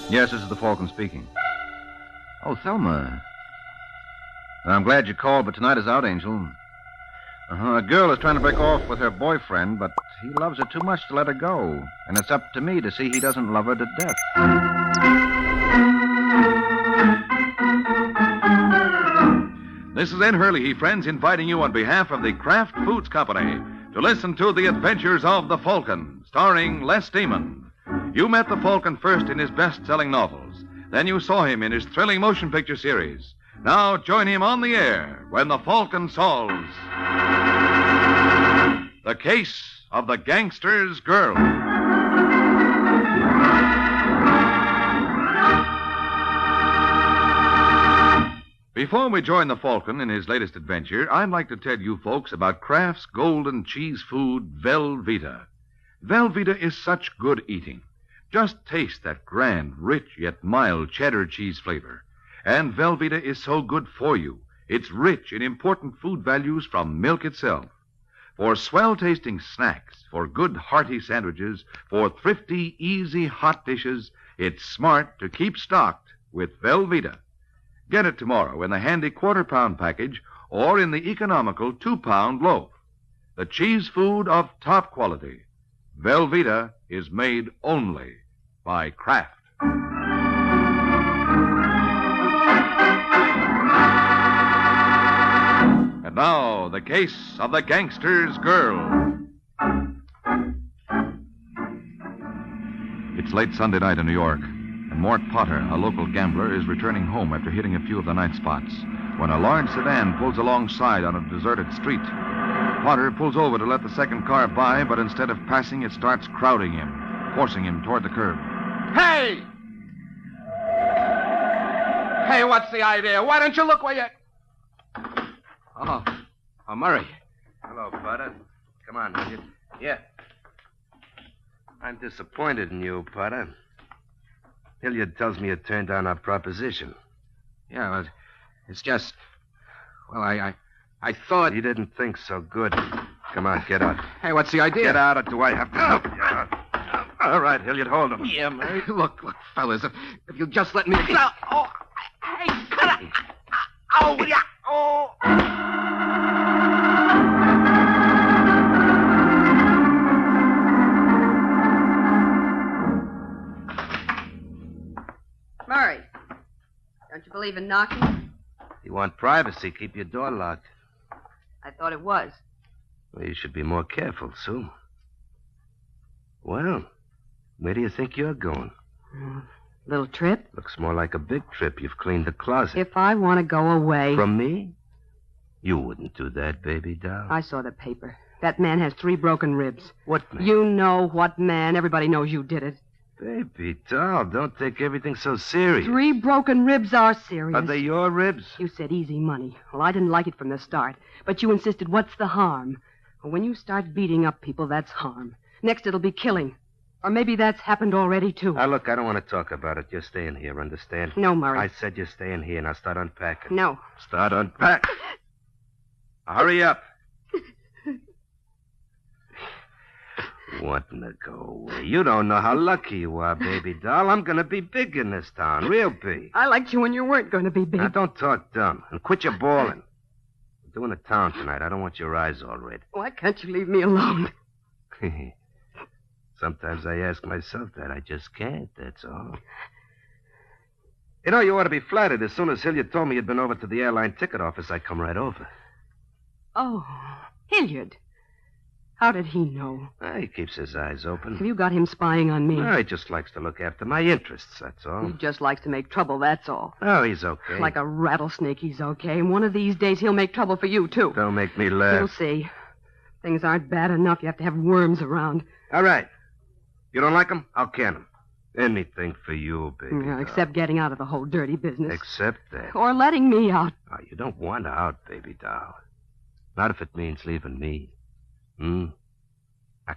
Yes, this is the Falcon speaking. Oh, Thelma. I'm glad you called, but tonight is out, Angel. A girl is trying to break off with her boyfriend, but he loves her too much to let her go. And it's up to me to see he doesn't love her to death. This is Ed Hurley, friends, inviting you on behalf of the Kraft Foods Company to listen to The Adventures of the Falcon, starring Les Damon. You met the Falcon first in his best-selling novels. Then you saw him in his thrilling motion picture series. Now join him on the air when the Falcon solves the case of the gangster's girl. Before we join the Falcon in his latest adventure, I'd like to tell you folks about Kraft's golden cheese food, Velveeta. Velveeta is such good eating. Just taste that grand, rich, yet mild cheddar cheese flavor. And Velveeta is so good for you. It's rich in important food values from milk itself. For swell-tasting snacks, for good hearty sandwiches, for thrifty, easy hot dishes, it's smart to keep stocked with Velveeta. Get it tomorrow in the handy quarter-pound package or in the economical 2-pound loaf. The cheese food of top quality. Velveeta is made only by Kraft. And now, the case of the gangster's girl. It's late Sunday night in New York, and Mort Potter, a local gambler, is returning home after hitting a few of the night spots when a large sedan pulls alongside on a deserted street. Potter pulls over to let the second car by, but instead of passing, it starts crowding him, forcing him toward the curb. Hey! Hey, what's the idea? Why don't you look where you... Oh, Murray. Hello, Potter. Come on, will you? Yeah. I'm disappointed in you, Potter. Hilliard tells me you turned down our proposition. Yeah, well, it's just... Well, I thought... You didn't think so good. Come on, get out. Hey, what's the idea? Get out, or do I have to help you? All right, Hilliard, hold him. Yeah, Murray. Look, fellas, if you'll just let me... Oh, hey, cut it! Oh, yeah! Oh! Murray, don't you believe in knocking? You want privacy, keep your door locked. I thought it was. Well, you should be more careful, Sue. Well, where do you think you're going? Little trip? Looks more like a big trip. You've cleaned the closet. If I want to go away... From me? You wouldn't do that, baby doll. I saw the paper. That man has 3 broken ribs. What man? You know what man. Everybody knows you did it. Baby doll, don't take everything so serious. 3 broken ribs are serious. Are they your ribs? You said easy money. Well, I didn't like it from the start. But you insisted, what's the harm? Well, when you start beating up people, that's harm. Next, it'll be killing. Or maybe that's happened already, too. Now, look, I don't want to talk about it. You're staying here, understand? No, Murray. I said you're staying here. Now start unpacking. No. Start unpacking. Hurry up. Wanting to go away. You don't know how lucky you are, baby doll. I'm going to be big in this town. Real big. I liked you when you weren't going to be big. Now, don't talk dumb. And quit your bawling. We're doing the town tonight. I don't want your eyes all red. Why can't you leave me alone? Sometimes I ask myself that. I just can't, that's all. You know, you ought to be flattered. As soon as Hilliard told me you'd been over to the airline ticket office, I come right over. Oh, Hilliard. How did he know? He keeps his eyes open. Have you got him spying on me? He just likes to look after my interests, that's all. He just likes to make trouble, that's all. Oh, he's okay. Like a rattlesnake, he's okay. And one of these days, he'll make trouble for you, too. Don't make me laugh. You'll see. Things aren't bad enough. You have to have worms around. All right. You don't like him? I'll can him. Anything for you, baby. Yeah, except getting out of the whole dirty business. Except that. Or letting me out. Oh, you don't want out, baby doll. Not if it means leaving me. Now,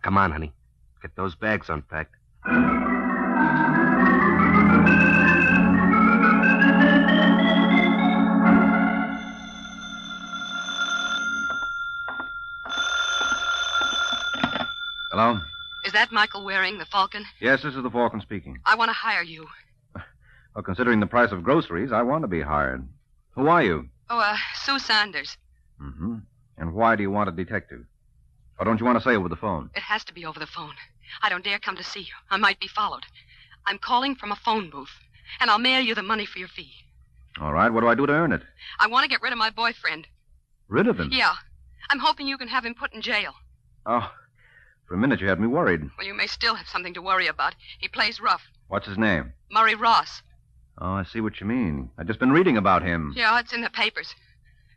come on, honey. Get those bags unpacked. Hello? Is that Michael Waring, the Falcon? Yes, this is the Falcon speaking. I want to hire you. Well, considering the price of groceries, I want to be hired. Who are you? Oh, Sue Saunders. Mm-hmm. And why do you want a detective? Or don't you want to say over the phone? It has to be over the phone. I don't dare come to see you. I might be followed. I'm calling from a phone booth, and I'll mail you the money for your fee. All right, what do I do to earn it? I want to get rid of my boyfriend. Rid of him? Yeah. I'm hoping you can have him put in jail. Oh, for a minute you had me worried. Well, you may still have something to worry about. He plays rough. What's his name? Murray Ross. Oh, I see what you mean. I've just been reading about him. Yeah, it's in the papers.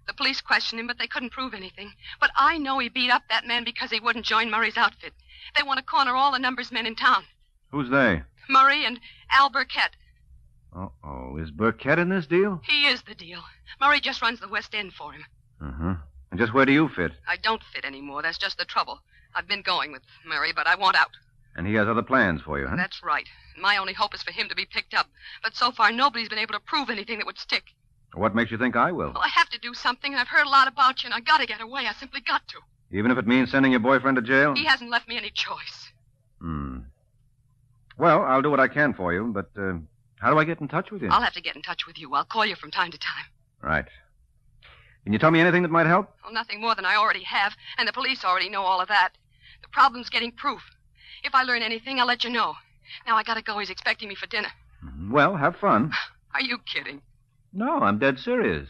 The police questioned him, but they couldn't prove anything. But I know he beat up that man because he wouldn't join Murray's outfit. They want to corner all the numbers men in town. Who's they? Murray and Al Burkett. Uh-oh. Is Burkett in this deal? He is the deal. Murray just runs the West End for him. Uh-huh. And just where do you fit? I don't fit anymore. That's just the trouble. I've been going with Murray, but I want out. And he has other plans for you, huh? That's right. My only hope is for him to be picked up. But so far, nobody's been able to prove anything that would stick. What makes you think I will? Well, I have to do something, and I've heard a lot about you, and I got to get away. I simply got to. Even if it means sending your boyfriend to jail? He hasn't left me any choice. Well, I'll do what I can for you, but how do I get in touch with you? I'll have to get in touch with you. I'll call you from time to time. Right. Can you tell me anything that might help? Well, nothing more than I already have, and the police already know all of that. The problem's getting proof. If I learn anything, I'll let you know. Now I gotta go. He's expecting me for dinner. Well, have fun. Are you kidding? No, I'm dead serious.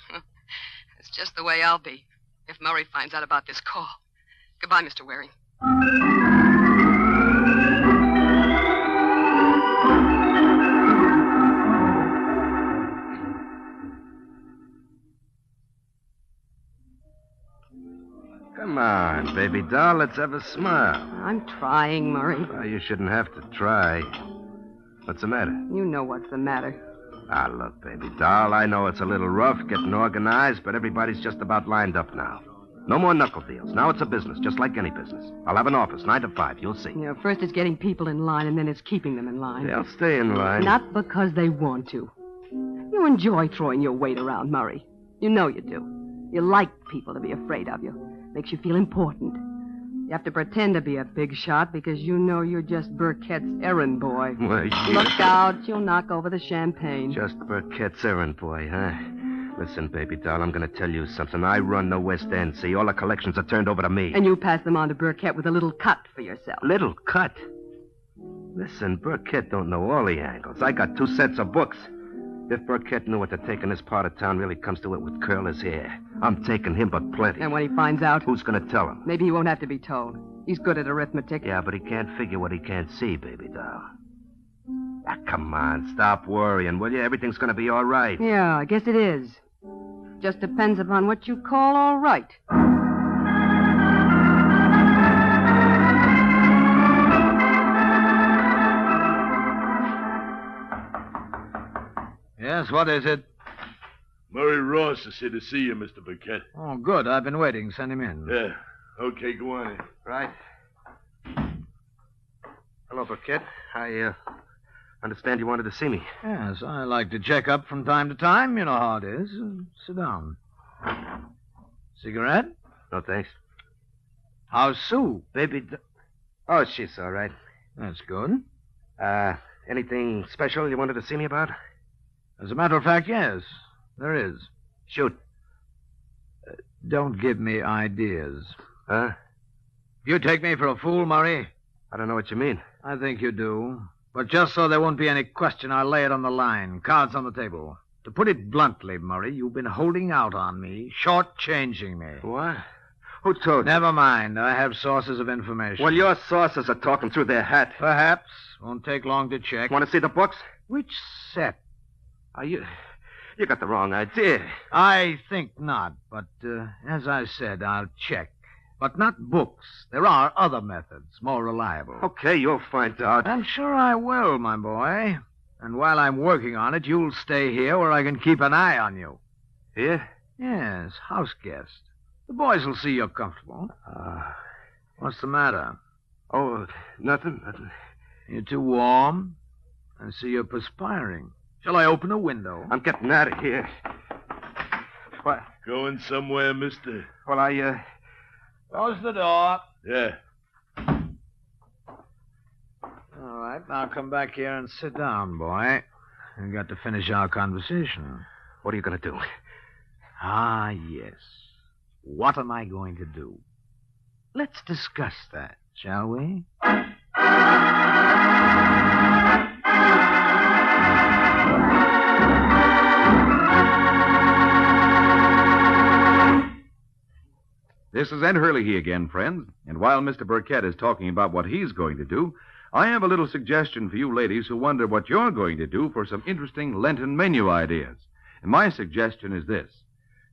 It's just the way I'll be if Murray finds out about this call. Goodbye, Mr. Waring. Come on, baby doll. Let's have a smile. I'm trying, Murray. Well, you shouldn't have to try. What's the matter? You know what's the matter. Ah, look, baby doll, I know it's a little rough getting organized, but everybody's just about lined up now. No more knuckle deals. Now it's a business, just like any business. I'll have an office, 9 to 5. You'll see. You know, first it's getting people in line, and then it's keeping them in line. They'll stay in line. Not because they want to. You enjoy throwing your weight around, Murray. You know you do. You like people to be afraid of you. Makes you feel important. You have to pretend to be a big shot because you know you're just Burkett's errand boy. Why, Look out, you'll knock over the champagne. Just Burkett's errand boy, huh? Listen, baby doll, I'm going to tell you something. I run the West End, see? All the collections are turned over to me. And you pass them on to Burkett with a little cut for yourself. Little cut? Listen, Burkett don't know all the angles. I got 2 sets of books. If Burkett knew what to take in this part of town really comes to it with curl his hair. I'm taking him, but plenty. And when he finds out? Who's going to tell him? Maybe he won't have to be told. He's good at arithmetic. Yeah, but he can't figure what he can't see, baby doll. Ah, come on, stop worrying, will you? Everything's going to be all right. Yeah, I guess it is. Just depends upon what you call all right. Yes, what is it? Murray Ross is here to see you, Mr. Burkett. Oh, good. I've been waiting. Send him in. Yeah. Okay, go on in. Right. Hello, Burkett. I understand you wanted to see me. Yes, I like to check up from time to time. You know how it is. Sit down. Cigarette? No, thanks. How's Sue? Baby... Oh, she's all right. That's good. Anything special you wanted to see me about? As a matter of fact, yes. There is. Shoot. Don't give me ideas. Huh? You take me for a fool, Murray? I don't know what you mean. I think you do. But just so there won't be any question, I'll lay it on the line. Cards on the table. To put it bluntly, Murray, you've been holding out on me, shortchanging me. What? Who told you? Never mind. I have sources of information. Well, your sources are talking through their hat. Perhaps. Won't take long to check. Want to see the books? Which set? Are you... You got the wrong idea. I think not, but as I said, I'll check. But not books. There are other methods, more reliable. Okay, you'll find out. I'm sure I will, my boy. And while I'm working on it, you'll stay here where I can keep an eye on you. Here? Yes, house guest. The boys will see you're comfortable. What's the matter? Oh, nothing. You're too warm? I see you're perspiring. Shall I open a window? I'm getting out of here. What? Going somewhere, mister? Well, Close the door. Yeah. All right, now come back here and sit down, boy. We've got to finish our conversation. What are you going to do? Ah, yes. What am I going to do? Let's discuss that, shall we? This is Ed Hurley again, friends. And while Mr. Burkett is talking about what he's going to do, I have a little suggestion for you ladies who wonder what you're going to do for some interesting Lenten menu ideas. And my suggestion is this.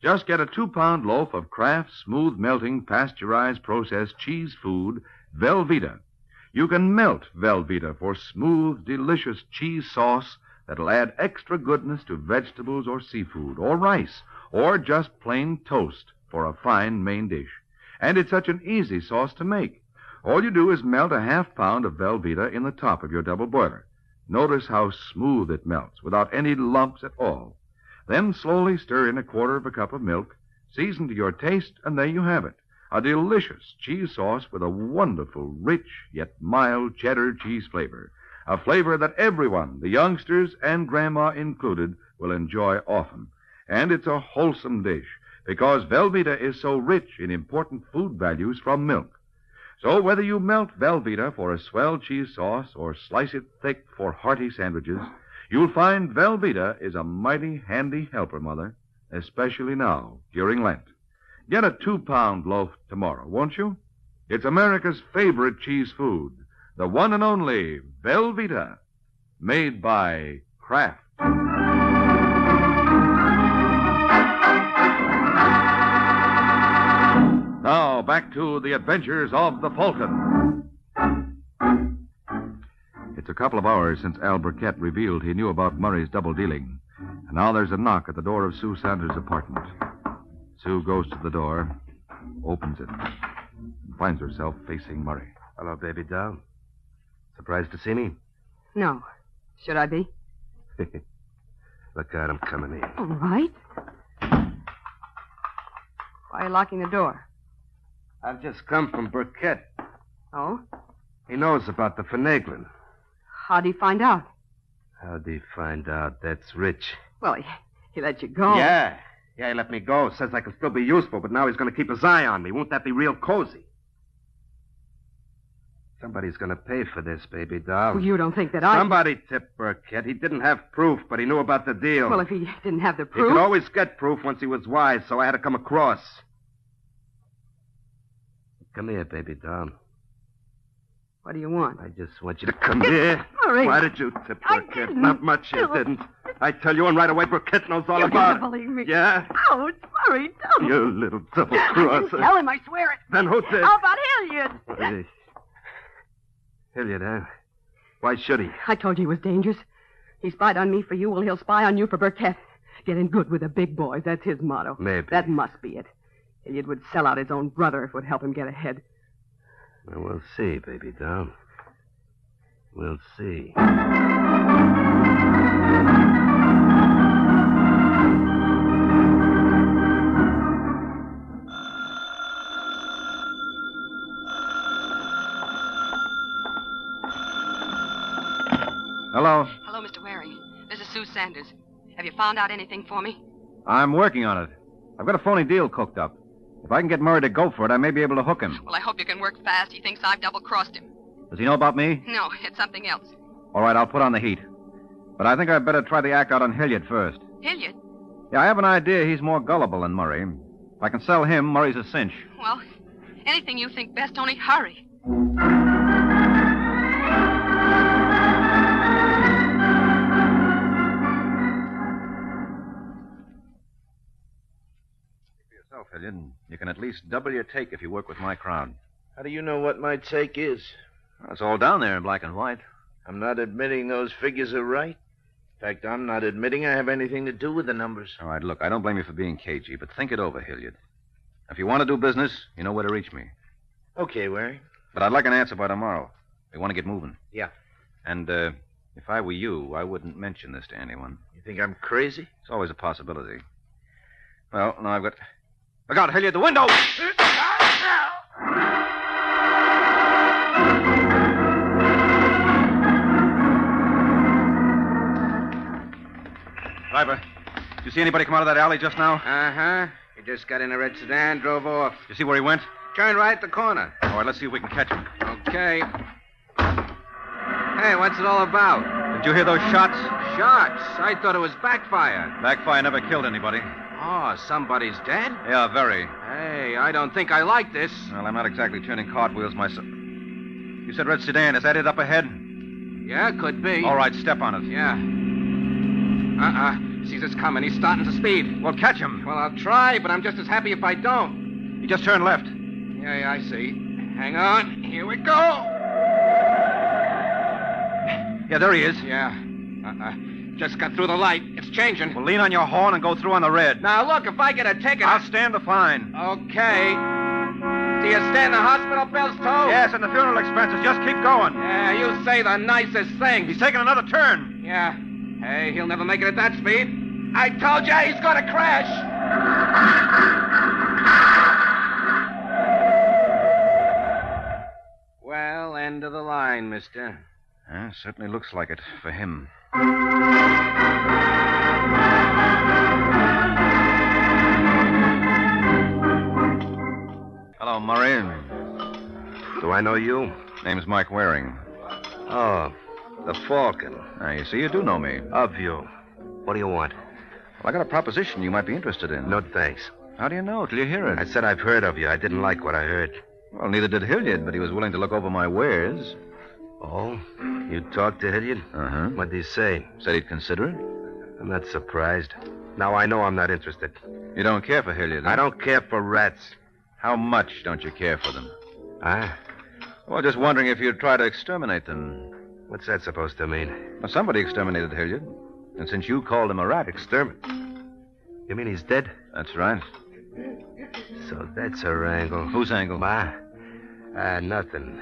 Just get a 2-pound loaf of Kraft smooth melting pasteurized processed cheese food, Velveeta. You can melt Velveeta for smooth, delicious cheese sauce that'll add extra goodness to vegetables or seafood or rice or just plain toast for a fine main dish. And it's such an easy sauce to make. All you do is melt a half-pound of Velveeta in the top of your double boiler. Notice how smooth it melts, without any lumps at all. Then slowly stir in a quarter of a cup of milk, season to your taste, and there you have it. A delicious cheese sauce with a wonderful, rich, yet mild cheddar cheese flavor. A flavor that everyone, the youngsters and Grandma included, will enjoy often. And it's a wholesome dish, because Velveeta is so rich in important food values from milk. So whether you melt Velveeta for a swell cheese sauce or slice it thick for hearty sandwiches, you'll find Velveeta is a mighty handy helper, Mother, especially now, during Lent. Get a 2-pound loaf tomorrow, won't you? It's America's favorite cheese food, the one and only Velveeta, made by Kraft. Now, back to the adventures of the Falcon. It's a couple of hours since Al Burkett revealed he knew about Murray's double dealing. And now there's a knock at the door of Sue Sanders' apartment. Sue goes to the door, opens it, and finds herself facing Murray. Hello, baby doll. Surprised to see me? No. Should I be? Look out, I'm coming in. All right. Why are you locking the door? I've just come from Burkett. Oh? He knows about the finagling. How'd he find out? How'd he find out? That's Rich. Well, he let you go. Yeah, he let me go. Says I can still be useful, but now he's going to keep his eye on me. Won't that be real cozy? Somebody's going to pay for this, baby doll. Well, you don't think that Somebody tipped Burkett. He didn't have proof, but he knew about the deal. Well, if he didn't have the He proof... could always get proof once he was wise, so I had to come across. Come here, baby doll. What do you want? I just want you to come here. Murray. Why did you tip Burkett? Not much you didn't. I tell you, and right away, Burkett knows all about it. You believe me. Yeah? Ouch, Murray, don't. You little double-crosser. Tell him, I swear it. Then who did? How about Hilliard? Hilliard, huh? Why should he? I told you he was dangerous. He spied on me for you, well, he'll spy on you for Burkett. Getting good with the big boys, that's his motto. Maybe. That must be it. Hilliard would sell out his own brother if it would help him get ahead. Well, we'll see, baby doll. We'll see. Hello. Hello, Mr. Waring. This is Sue Sanders. Have you found out anything for me? I'm working on it. I've got a phony deal cooked up. If I can get Murray to go for it, I may be able to hook him. Well, I hope you can work fast. He thinks I've double-crossed him. Does he know about me? No, it's something else. All right, I'll put on the heat. But I think I'd better try the act out on Hilliard first. Hilliard? Yeah, I have an idea he's more gullible than Murray. If I can sell him, Murray's a cinch. Well, anything you think best, only hurry. Yourself, Hilliard. You can at least double your take if you work with my crowd. How do you know what my take is? Well, it's all down there in black and white. I'm not admitting those figures are right. In fact, I'm not admitting I have anything to do with the numbers. All right, look, I don't blame you for being cagey, but think it over, Hilliard. If you want to do business, you know where to reach me. Okay, Waring. But I'd like an answer by tomorrow. We want to get moving. Yeah. And if I were you, I wouldn't mention this to anyone. You think I'm crazy? It's always a possibility. Well, now I've got... Look out, Hilliard, the window! Driver, did you see anybody come out of that alley just now? Uh-huh. He just got in a red sedan, drove off. Did you see where he went? Turned right at the corner. All right, let's see if we can catch him. Okay. Hey, what's it all about? Did you hear those shots? Shots? I thought it was backfire. Backfire never killed anybody. Oh, somebody's dead? Yeah, very. Hey, I don't think I like this. Well, I'm not exactly turning cartwheels myself. You said red sedan. Is that it up ahead? Yeah, could be. All right, step on it. Yeah. Sees us coming. He's starting to speed. Well, catch him. Well, I'll try, but I'm just as happy if I don't. He just turned left. Yeah, I see. Hang on. Here we go. Yeah, there he is. Yeah. Just got through the light. It's changing. Well, lean on your horn and go through on the red. Now, look, if I get a ticket... I'll stand the fine. Okay. Do you stand the hospital bills, too? Yes, and the funeral expenses. Just keep going. Yeah, you say the nicest things. He's taking another turn. Yeah. Hey, he'll never make it at that speed. I told you he's going to crash. Well, end of the line, mister. Certainly looks like it for him. Hello, Murray. Do I know you? Name's Mike Waring. Oh, the Falcon. You see, you do know me. Of you. What do you want? Well, I got a proposition you might be interested in. No, thanks. How do you know till you hear it? I said I've heard of you. I didn't like what I heard. Well, neither did Hilliard, but he was willing to look over my wares. Oh? You talked to Hilliard? Uh-huh. What did he say? Said he'd consider it. I'm not surprised. Now I know I'm not interested. You don't care for Hilliard, huh? I don't care for rats. How much don't you care for them? Huh? Well, just wondering if you'd try to exterminate them. What's that supposed to mean? Well, somebody exterminated Hilliard. And since you called him a rat... You mean he's dead? That's right. So that's her angle. Whose angle? Nothing.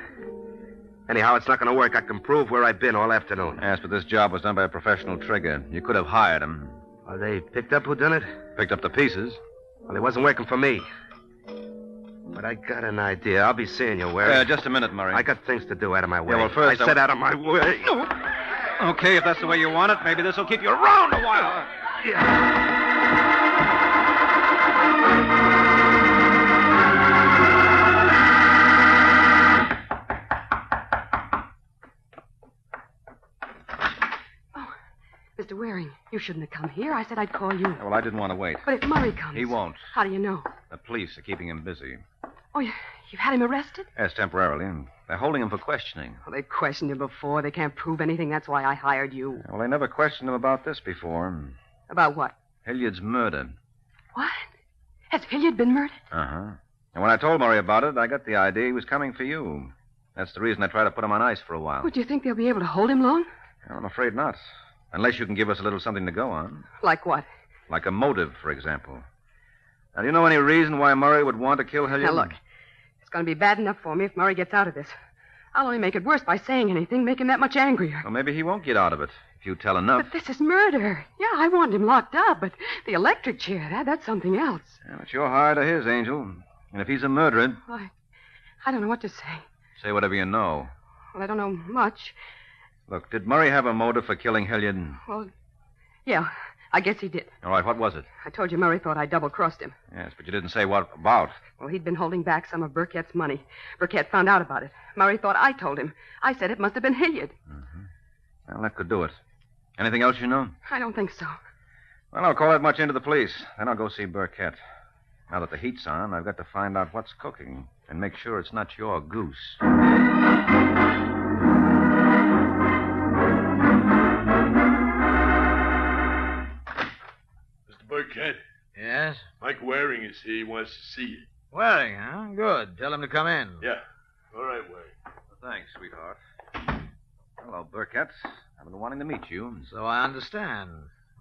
Anyhow, it's not going to work. I can prove where I've been all afternoon. Yes, but this job was done by a professional trigger. You could have hired him. Oh, they picked up who done it? Picked up the pieces. Well, he wasn't working for me. But I got an idea. I'll be seeing you, Waring. Just a minute, Murray. I got things to do out of my way. Yeah, well, first... I said out of my way. Okay, if that's the way you want it, maybe this will keep you around a while. Mr. Waring, you shouldn't have come here. I said I'd call you. Well, I didn't want to wait. But if Murray comes... He won't. How do you know? The police are keeping him busy. Oh, you've had him arrested? Yes, temporarily. And they're holding him for questioning. Well, they've questioned him before. They can't prove anything. That's why I hired you. Well, they never questioned him about this before. About what? Hilliard's murder. What? Has Hilliard been murdered? Uh-huh. And when I told Murray about it, I got the idea he was coming for you. That's the reason I tried to put him on ice for a while. Would you think they'll be able to hold him long? I'm afraid not. Unless you can give us a little something to go on. Like what? Like a motive, for example. Now, do you know any reason why Murray would want to kill Hilliard? Now, look. It's going to be bad enough for me if Murray gets out of this. I'll only make it worse by saying anything, make him that much angrier. Well, maybe he won't get out of it if you tell enough. But this is murder. Yeah, I want him locked up, but the electric chair, that's something else. Yeah, but you're hired to his, Angel. And if he's a murderer... I don't know what to say. Say whatever you know. Well, I don't know much. Look, did Murray have a motive for killing Hilliard? Well, yeah, I guess he did. All right, what was it? I told you Murray thought I double-crossed him. Yes, but you didn't say what about. Well, he'd been holding back some of Burkett's money. Burkett found out about it. Murray thought I told him. I said it must have been Hilliard. Mm-hmm. Well, that could do it. Anything else you know? I don't think so. Well, I'll call that much into the police. Then I'll go see Burkett. Now that the heat's on, I've got to find out what's cooking and make sure it's not your goose. Burkett. Yes? Mike Waring is here. He wants to see you. Waring, huh? Good. Tell him to come in. Yeah. All right, Waring. Well, thanks, sweetheart. Hello, Burkett. I've been wanting to meet you. So I understand.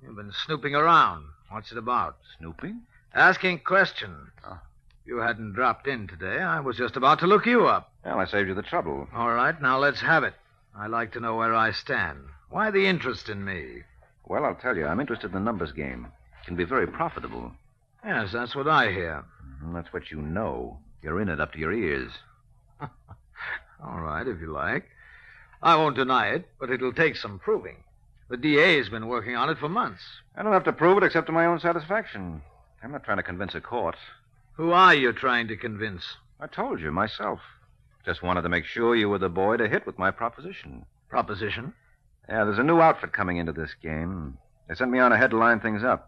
You've been snooping around. What's it about? Snooping? Asking questions. Oh. If you hadn't dropped in today, I was just about to look you up. Well, I saved you the trouble. All right, now let's have it. I like to know where I stand. Why the interest in me? Well, I'll tell you. I'm interested in the numbers game. It can be very profitable. Yes, that's what I hear. That's what you know. You're in it up to your ears. All right, if you like. I won't deny it, but it'll take some proving. The DA's been working on it for months. I don't have to prove it except to my own satisfaction. I'm not trying to convince a court. Who are you trying to convince? I told you, myself. Just wanted to make sure you were the boy to hit with my proposition. Proposition? Yeah, there's a new outfit coming into this game. They sent me on ahead to line things up.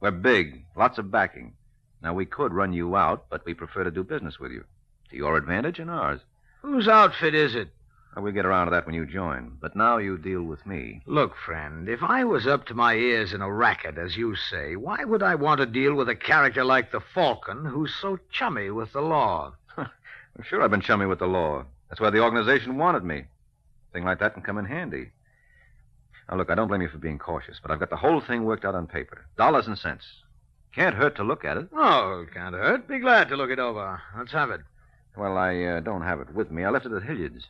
We're big, lots of backing. Now, we could run you out, but we prefer to do business with you. To your advantage and ours. Whose outfit is it? Well, we'll get around to that when you join. But now you deal with me. Look, friend, if I was up to my ears in a racket, as you say, why would I want to deal with a character like the Falcon who's so chummy with the law? I'm sure I've been chummy with the law. That's why the organization wanted me. A thing like that can come in handy. Now, look, I don't blame you for being cautious, but I've got the whole thing worked out on paper. Dollars and cents. Can't hurt to look at it. Oh, it can't hurt. Be glad to look it over. Let's have it. Well, I don't have it with me. I left it at Hilliard's.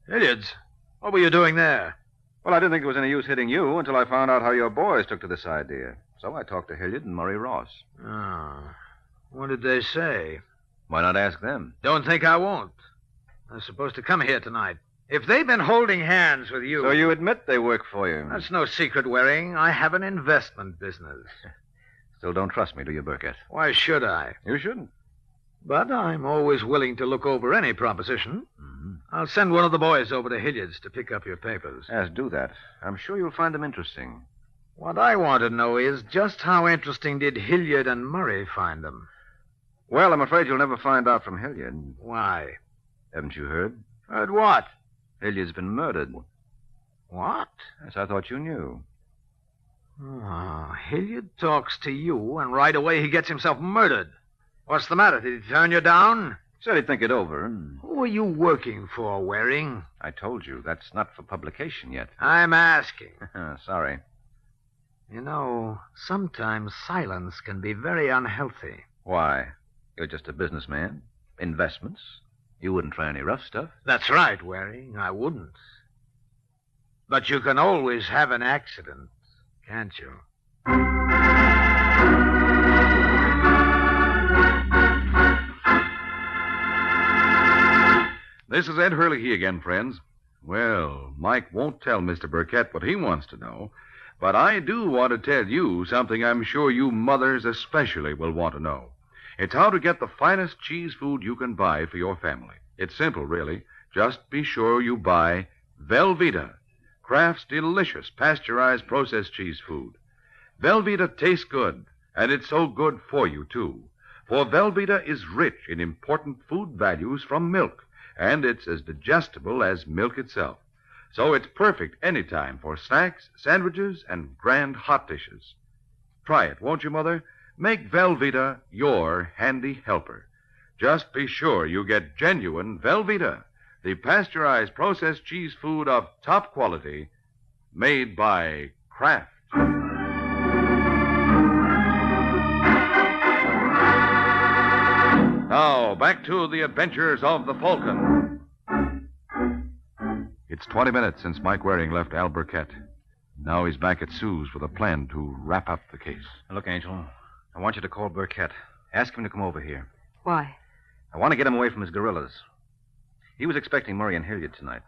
Hilliard's? What were you doing there? Well, I didn't think there was any use hitting you until I found out how your boys took to this idea. So I talked to Hilliard and Murray Ross. Oh. What did they say? Why not ask them? Don't think I won't. They're supposed to come here tonight. If they've been holding hands with you... So you admit they work for you? That's no secret, Waring. I have an investment business. Still don't trust me, do you, Burkett? Why should I? You shouldn't. But I'm always willing to look over any proposition. I'll send one of the boys over to Hilliard's to pick up your papers. Yes, do that. I'm sure you'll find them interesting. What I want to know is just how interesting did Hilliard and Murray find them? Well, I'm afraid you'll never find out from Hilliard. Why? Haven't you heard? Heard what? Hilliard's been murdered. What? Yes, I thought you knew. Oh, Hilliard talks to you, and right away he gets himself murdered. What's the matter? Did he turn you down? Said he'd think it over. Who are you working for, Waring? I told you, that's not for publication yet. I'm asking. Sorry. You know, sometimes silence can be very unhealthy. Why? You're just a businessman. Investments. You wouldn't try any rough stuff. That's right, Waring. I wouldn't. But you can always have an accident, can't you? This is Ed Hurley again, friends. Well, Mike won't tell Mr. Burkett what he wants to know, but I do want to tell you something I'm sure you mothers especially will want to know. It's how to get the finest cheese food you can buy for your family. It's simple, really. Just be sure you buy Velveeta, Kraft's delicious pasteurized processed cheese food. Velveeta tastes good, and it's so good for you, too. For Velveeta is rich in important food values from milk, and it's as digestible as milk itself. So it's perfect anytime for snacks, sandwiches, and grand hot dishes. Try it, won't you, Mother? Make Velveeta your handy helper. Just be sure you get genuine Velveeta, the pasteurized processed cheese food of top quality, made by Kraft. Now, back to the adventures of the Falcon. It's 20 minutes since Mike Waring left Al Burkett. Now he's back at Sue's with a plan to wrap up the case. Look, Angel, I want you to call Burkett. Ask him to come over here. Why? I want to get him away from his guerrillas. He was expecting Murray and Hilliard tonight.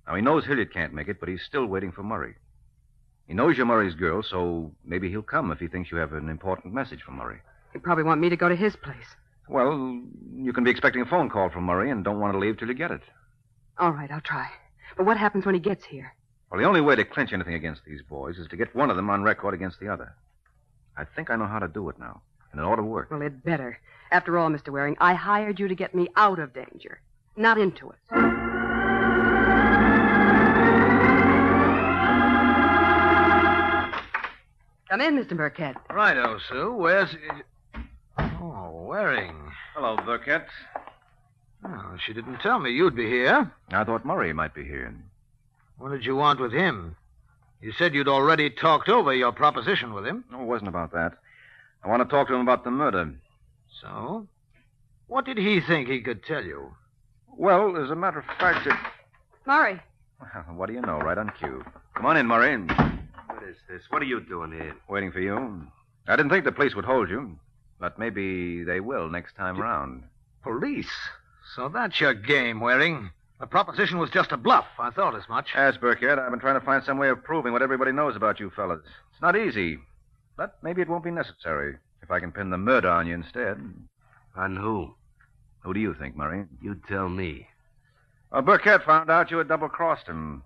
Now, he knows Hilliard can't make it, but he's still waiting for Murray. He knows you're Murray's girl, so maybe he'll come if he thinks you have an important message from Murray. He'd probably want me to go to his place. Well, you can be expecting a phone call from Murray and don't want to leave till you get it. All right, I'll try. But what happens when he gets here? Well, the only way to clinch anything against these boys is to get one of them on record against the other. I think I know how to do it now, and it ought to work. Well, it better. After all, Mr. Waring, I hired you to get me out of danger, not into it. Come in, Mr. Burkett. Righto, Sue. Where's... Oh, Waring. Hello, Burkett. Oh, she didn't tell me you'd be here. I thought Murray might be here. What did you want with him? You said you'd already talked over your proposition with him. No, it wasn't about that. I want to talk to him about the murder. So? What did he think he could tell you? Well, as a matter of fact, Murray. Well, what do you know? Right on cue. Come on in, Murray. What is this? What are you doing here? Waiting for you. I didn't think the police would hold you, but maybe they will next time round. Police? So that's your game, Waring. The proposition was just a bluff. I thought as much. Yes, Burkett. I've been trying to find some way of proving what everybody knows about you fellas. It's not easy, but maybe it won't be necessary if I can pin the murder on you instead. On who? Who do you think, Murray? You tell me. Well, Burkett found out you had double-crossed him.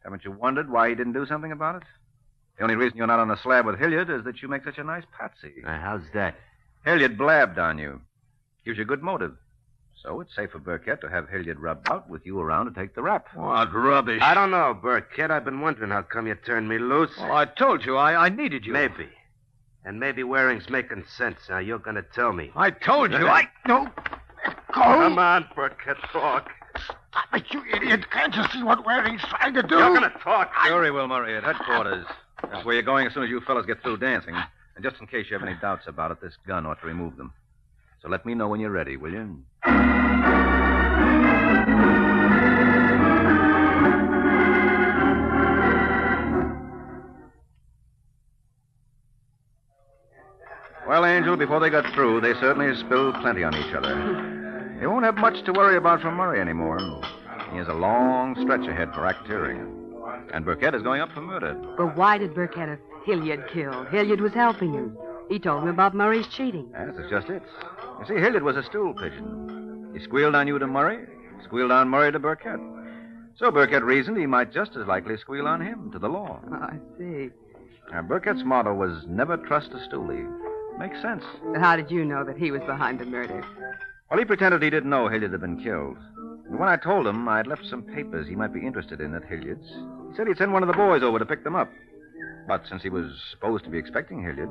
Haven't you wondered why he didn't do something about it? The only reason you're not on the slab with Hilliard is that you make such a nice patsy. How's that? Hilliard blabbed on you. Gives you a good motive. So it's safe for Burkett to have Hilliard rubbed out with you around to take the rap. What rubbish. I don't know, Burkett. I've been wondering how come you turned me loose. Well, I told you I needed you. Maybe. And maybe Waring's making sense. Now, you're going to tell me. I told you. No. Go. Come on, Burkett, talk. Stop it, you idiot. Can't you see what Waring's trying to do? You're going to talk. Sure he will, Murray, at headquarters. That's where you're going as soon as you fellas get through dancing. And just in case you have any doubts about it, this gun ought to remove them. So let me know when you're ready, will you? Well, Angel, before they got through, they certainly spilled plenty on each other. You won't have much to worry about from Murray anymore. He has a long stretch ahead for racketeering. And Burkett is going up for murder. But why did Burkett have Hilliard killed? Hilliard was helping him. He told him about Murray's cheating. Yes, that's just it. You see, Hilliard was a stool pigeon. He squealed on you to Murray, squealed on Murray to Burkett. So Burkett reasoned he might just as likely squeal on him to the law. Oh, I see. Now, Burkett's motto was never trust a stoolie. Makes sense. But how did you know that he was behind the murder? Well, he pretended he didn't know Hilliard had been killed. And when I told him I'd left some papers he might be interested in at Hilliard's, he said he'd send one of the boys over to pick them up. But since he was supposed to be expecting Hilliard,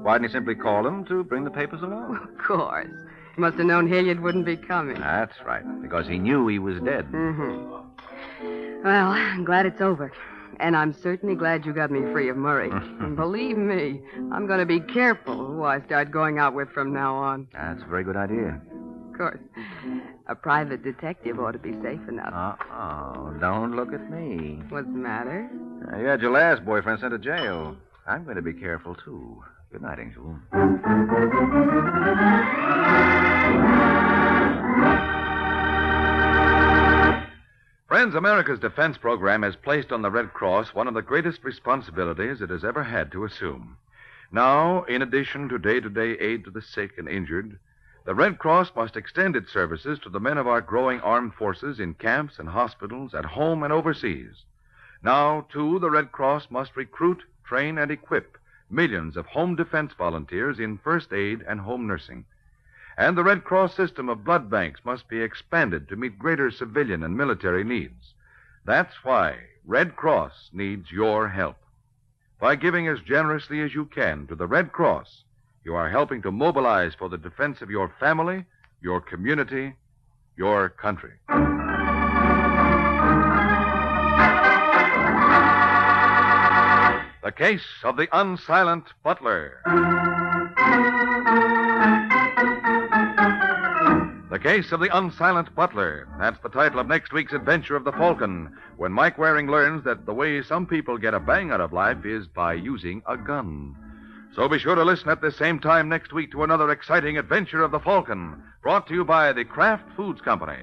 why didn't he simply call him to bring the papers along? Of course. He must have known Hilliard wouldn't be coming. That's right, because he knew he was dead. Mm-hmm. Well, I'm glad it's over. And I'm certainly glad you got me free of Murray. And believe me, I'm going to be careful who I start going out with from now on. That's a very good idea. Of course. A private detective ought to be safe enough. Uh-oh. Don't look at me. What's the matter? You had your last boyfriend sent to jail. I'm going to be careful, too. Good night, Angel. Friends, America's defense program has placed on the Red Cross one of the greatest responsibilities it has ever had to assume. Now, in addition to day-to-day aid to the sick and injured, the Red Cross must extend its services to the men of our growing armed forces in camps and hospitals, at home and overseas. Now, too, the Red Cross must recruit, train, and equip millions of home defense volunteers in first aid and home nursing. And the Red Cross system of blood banks must be expanded to meet greater civilian and military needs. That's why Red Cross needs your help. By giving as generously as you can to the Red Cross, you are helping to mobilize for the defense of your family, your community, your country. The Case of the Unsilent Butler. The Case of the Unsilent Butler. That's the title of next week's adventure of the Falcon, when Mike Waring learns that the way some people get a bang out of life is by using a gun. So be sure to listen at the same time next week to another exciting adventure of the Falcon, brought to you by the Kraft Foods Company.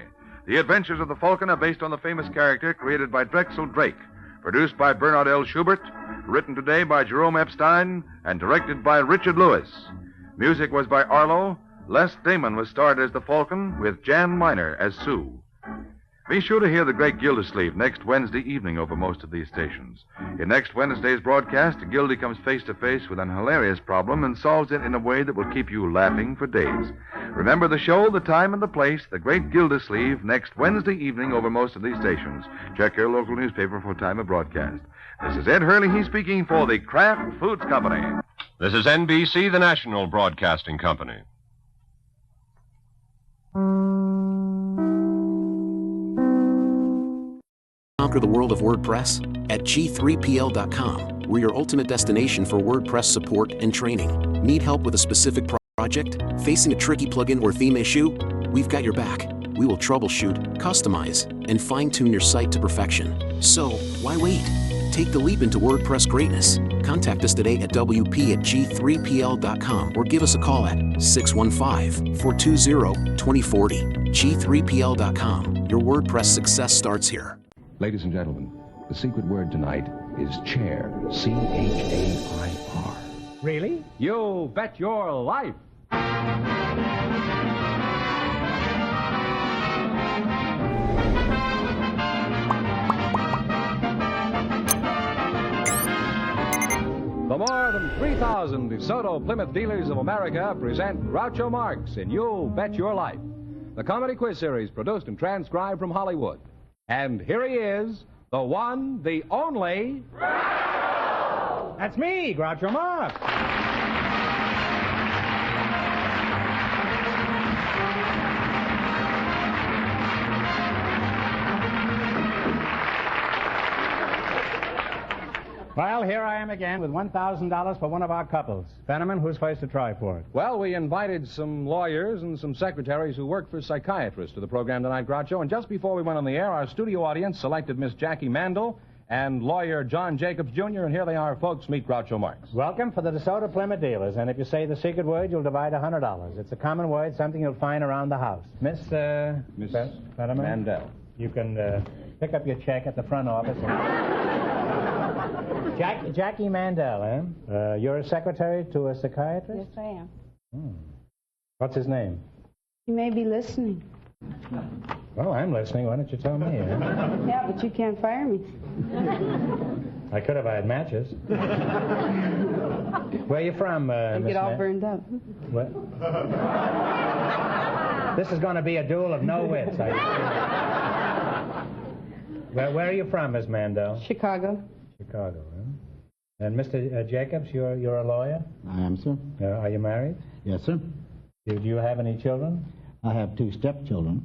The Adventures of the Falcon are based on the famous character created by Drexel Drake, produced by Bernard L. Schubert, written today by Jerome Epstein, and directed by Richard Lewis. Music was by Arlo. Les Damon was starred as the Falcon, with Jan Miner as Sue. Be sure to hear the great Gildersleeve next Wednesday evening over most of these stations. In next Wednesday's broadcast, Gildy comes face to face with an hilarious problem and solves it in a way that will keep you laughing for days. Remember the show, the time, and the place, the great Gildersleeve, next Wednesday evening over most of these stations. Check your local newspaper for time of broadcast. This is Ed Hurley, speaking for the Kraft Foods Company. This is NBC, the national broadcasting company. Conquer the world of WordPress at G3PL.com. We're your ultimate destination for WordPress support and training. Need help with a specific project? Facing a tricky plugin or theme issue? We've got your back. We will troubleshoot, customize, and fine-tune your site to perfection. So, why wait? Take the leap into WordPress greatness. Contact us today at WP@G3PL.com or give us a call at 615-420-2040. G3PL.com. Your WordPress success starts here. Ladies and gentlemen, the secret word tonight is chair. C-H-A-I-R. Really? You bet your life. The more than 3,000 DeSoto Plymouth dealers of America present Groucho Marx in You Bet Your Life, the comedy quiz series produced and transcribed from Hollywood. And here he is, the one, the only... Groucho! That's me, Groucho Marx. Well, here I am again with $1,000 for one of our couples. Fenneman, who's first to try for it? Well, we invited some lawyers and some secretaries who work for psychiatrists to the program tonight, Groucho. And just before we went on the air, our studio audience selected Miss Jackie Mandel and lawyer John Jacobs, Jr., and here they are, folks. Meet Groucho Marx. Welcome for the DeSoto Plymouth dealers. And if you say the secret word, you'll divide $100. It's a common word, something you'll find around the house. Miss Fenneman? Mandel. You can pick up your check at the front office. Jackie Mandel, eh? You're a secretary to a psychiatrist? Yes, I am. What's his name? You may be listening. Well, I'm listening. Why don't you tell me? Yeah, but you can't fire me. I could if I had matches. Where are you from, I get all burned up. What? This is going to be a duel of no wits. Where are you from, Miss Mandel? Chicago. Chicago, huh? And Mr. Jacobs, you're a lawyer? I am, sir. Are you married? Yes, sir. Do you have any children? I have 2 stepchildren.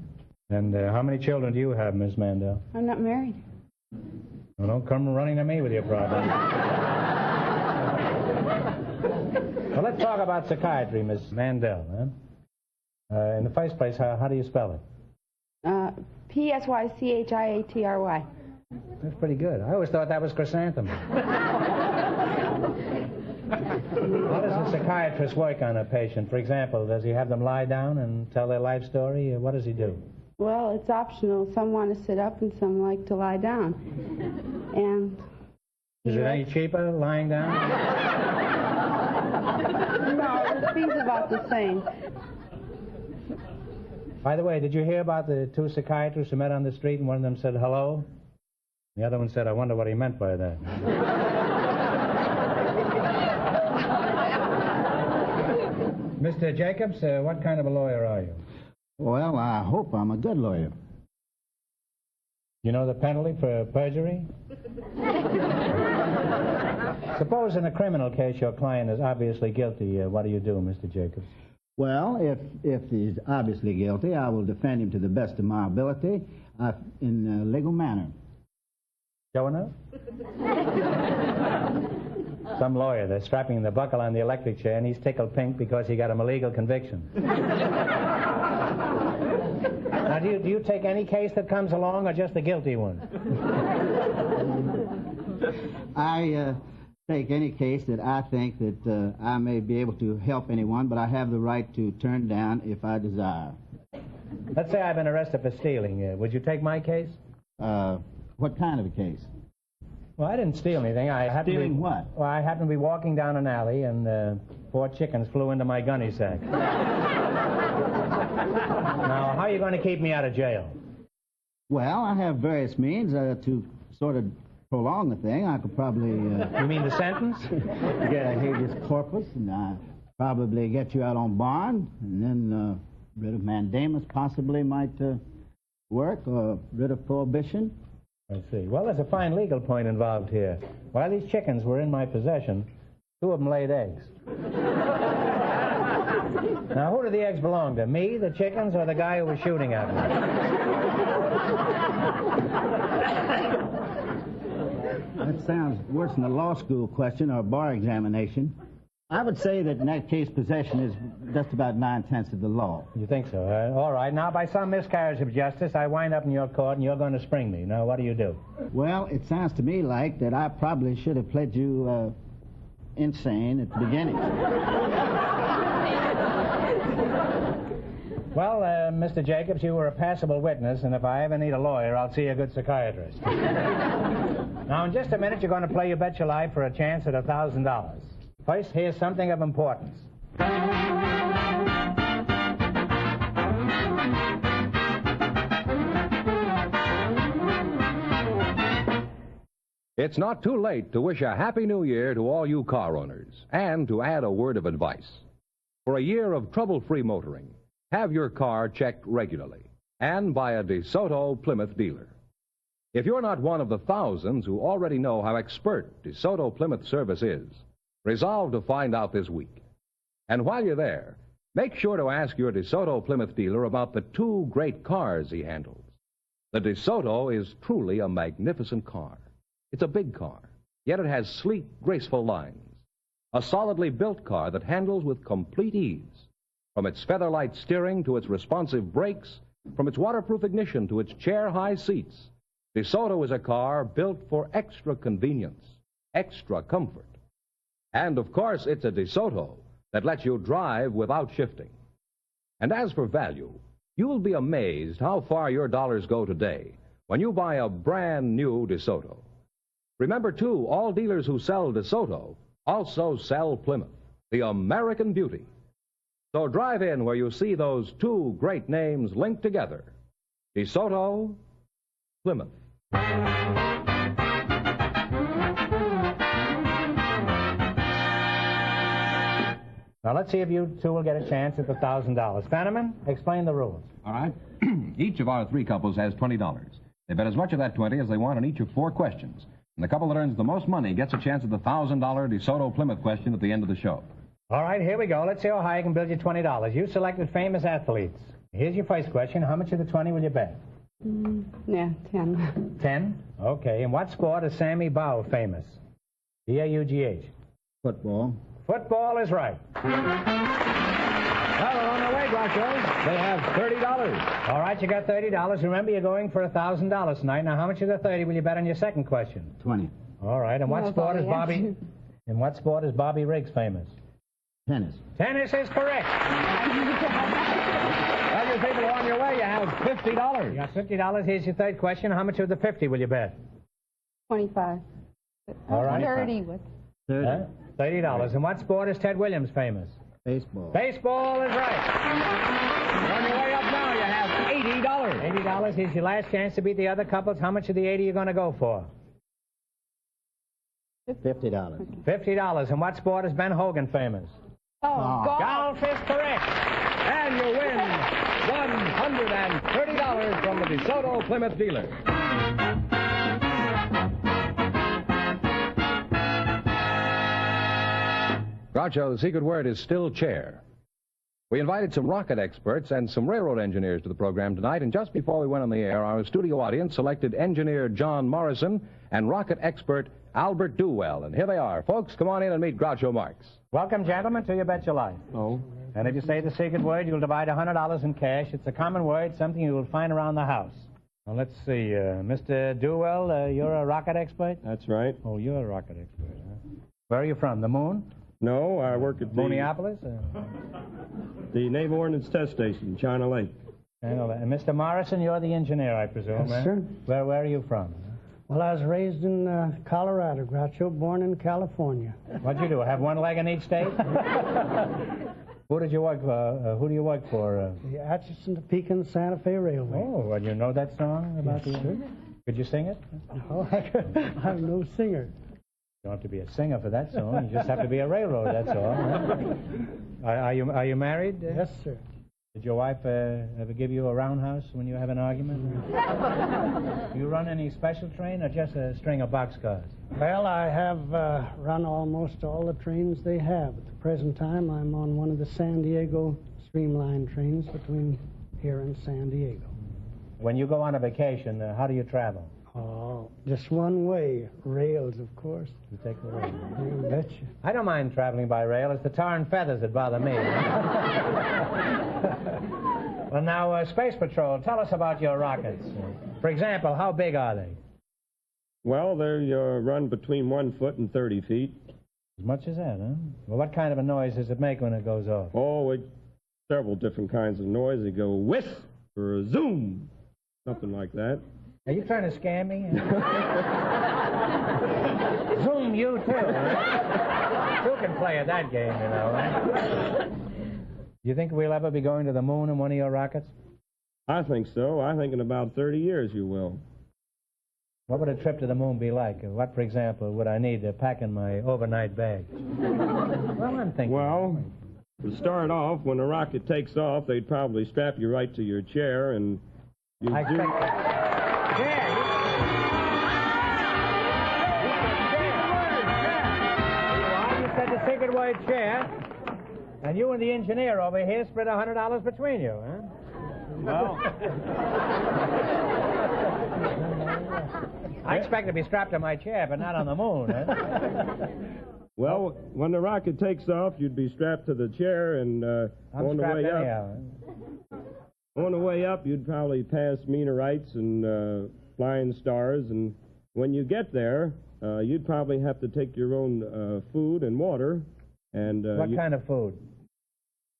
And how many children do you have, Miss Mandel? I'm not married. Well, don't come running to me with your problem. Well, let's talk about psychiatry, Miss Mandel. Huh? In the first place, how do you spell it? P-S-Y-C-H-I-A-T-R-Y. That's pretty good. I always thought that was chrysanthemum. How does a psychiatrist work on a patient? For example, does he have them lie down and tell their life story? What does he do? Well, it's optional. Some want to sit up and some like to lie down. And... Is it any cheaper lying down? No, the fee's about the same. By the way, did you hear about the 2 psychiatrists who met on the street and one of them said hello? The other one said, I wonder what he meant by that. Mr. Jacobs, what kind of a lawyer are you? Well, I hope I'm a good lawyer. You know the penalty for perjury? Suppose in a criminal case your client is obviously guilty. What do you do, Mr. Jacobs? Well, if he's obviously guilty, I will defend him to the best of my ability in a legal manner. Show enough? Some lawyer, they're strapping the buckle on the electric chair, and he's tickled pink because he got an illegal conviction. Now, do you take any case that comes along, or just the guilty one? I take any case that I think that I may be able to help anyone, but I have the right to turn down if I desire. Let's say I've been arrested for stealing. Would you take my case? What kind of a case? Well, I didn't steal anything. Stealing what? Well, I happened to be walking down an alley, and 4 chickens flew into my gunny sack. Now, how are you going to keep me out of jail? Well, I have various means to sort of prolong the thing. I could probably... You mean the sentence? Get a habeas corpus, and probably get you out on bond, and then writ of mandamus possibly might work, or writ of prohibition. I see. Well, there's a fine legal point involved here. While these chickens were in my possession, 2 of them laid eggs. Now, who do the eggs belong to? Me, the chickens, or the guy who was shooting at me? That sounds worse than a law school question or a bar examination. I would say that in that case, possession is just about 9/10 of the law. You think so? All right. Now, by some miscarriage of justice, I wind up in your court and you're going to spring me. Now, what do you do? Well, it sounds to me like that I probably should have pled you insane at the beginning. Well, Mr. Jacobs, you were a passable witness, and if I ever need a lawyer, I'll see a good psychiatrist. Now, in just a minute, you're going to play You Bet Your Life for a chance at $1,000. First, here's something of importance. It's not too late to wish a Happy New Year to all you car owners, and to add a word of advice. For a year of trouble-free motoring, have your car checked regularly, and by a DeSoto Plymouth dealer. If you're not one of the thousands who already know how expert DeSoto Plymouth service is, resolve to find out this week. And while you're there, make sure to ask your DeSoto Plymouth dealer about the 2 great cars he handles. The DeSoto is truly a magnificent car. It's a big car, yet it has sleek, graceful lines. A solidly built car that handles with complete ease. From its featherlight steering to its responsive brakes, from its waterproof ignition to its chair-high seats, DeSoto is a car built for extra convenience, extra comfort. And, of course, it's a DeSoto that lets you drive without shifting. And as for value, you'll be amazed how far your dollars go today when you buy a brand new DeSoto. Remember, too, all dealers who sell DeSoto also sell Plymouth, the American beauty. So drive in where you see those two great names linked together. DeSoto, Plymouth. Now, let's see if you two will get a chance at the $1,000. Fenneman, explain the rules. All right. Each of our three couples has $20. They bet as much of that 20 as they want on each of 4 questions. And the couple that earns the most money gets a chance at the $1,000 DeSoto Plymouth question at the end of the show. All right, here we go. Let's see how high I can build you $20. You selected famous athletes. Here's your first question. How much of the 20 will you bet? Yeah, 10. 10? Okay. In what sport is Sammy Baugh famous? B-A-U-G-H. Football. Football is right. Well, we're on our way, Grouchos. They have $30. All right, you got $30. Remember, you're going for $1,000 tonight. Now, how much of the 30 will you bet on your second question? 20. All right. In what No, sport is Bobby, Bobby? In what sport is Bobby Riggs famous? Tennis. Tennis is correct. Well, you people are on your way. You have $50. You got $50. Here's your third question. How much of the 50 will you bet? 25. All right. 30. What? 30. Huh? $30. In what sport is Ted Williams famous? Baseball. Baseball is right. On your way up now, you have $80. $80. Here's your last chance to beat the other couples. How much of the 80 are you going to go for? $50. $50. In what sport is Ben Hogan famous? Oh, golf. Golf is correct. And you win $130 from the DeSoto Plymouth dealer. Groucho, the secret word is still chair. We invited some rocket experts and some railroad engineers to the program tonight, and just before we went on the air, our studio audience selected engineer John Morrison and rocket expert Albert Duwell. And here they are. Folks, come on in and meet Groucho Marx. Welcome, gentlemen, to You Bet Your Life. Oh. And if you say the secret word, you'll divide $100 in cash. It's a common word, something you will find around the house. Now, let's see. Mr. Duwell, you're a rocket expert? That's right. Oh, you're a rocket expert, huh? Where are you from? The moon? No, I work at the Mooniopolis? Naval Ordnance Test Station, China Lake. And Mr. Morrison, you're the engineer, I presume. Yes, sir. Where are you from? Well, I was raised in Colorado, Groucho, born in California. What'd you do, have one leg in each state? Who did you work for? Who do you work for? The Atchison, Topeka, Santa Fe Railway. Oh, well, you know that song about Yes, sir. Could you sing it? No, I'm no singer. You don't have to be a singer for that song. You just have to be a railroad, that's all. Right? Are you married? Yes, sir. Did your wife ever give you a roundhouse when you have an argument? Do you run any special train or just a string of boxcars? Well, I have run almost all the trains they have. At the present time, I'm on one of the San Diego Streamline trains between here and San Diego. When you go on a vacation, how do you travel? Oh, just one way. Rails, of course. You take the rail. You betcha. I don't mind traveling by rail. It's the tar and feathers that bother me. Well, now, Space Patrol, tell us about your rockets. For example, how big are they? Well, they run between 1 foot and 30 feet. As much as that, huh? Well, what kind of a noise does it make when it goes off? Oh, several different kinds of noise. They go whisk or a zoom, something like that. Are you trying to scam me? Zoom, you too. Huh? You can play at that game, you know. Right? You think we'll ever be going to the moon in one of your rockets? I think so. I think in about 30 years you will. What would a trip to the moon be like? What, for example, would I need to pack in my overnight bag? Well, I'm thinking. Well, to start off, when a rocket takes off, they'd probably strap you right to your chair and you I do... You said the secret word chair, and you and the engineer over here split $100 between you, huh? Well, I expect to be strapped to my chair, but not on the moon, huh? Well, when the rocket takes off, you'd be strapped to the chair, and I'm on the strapped way up, anyhow. on the way up, you'd probably pass meteorites and flying stars, and when you get there, you'd probably have to take your own food and water. And What kind of food?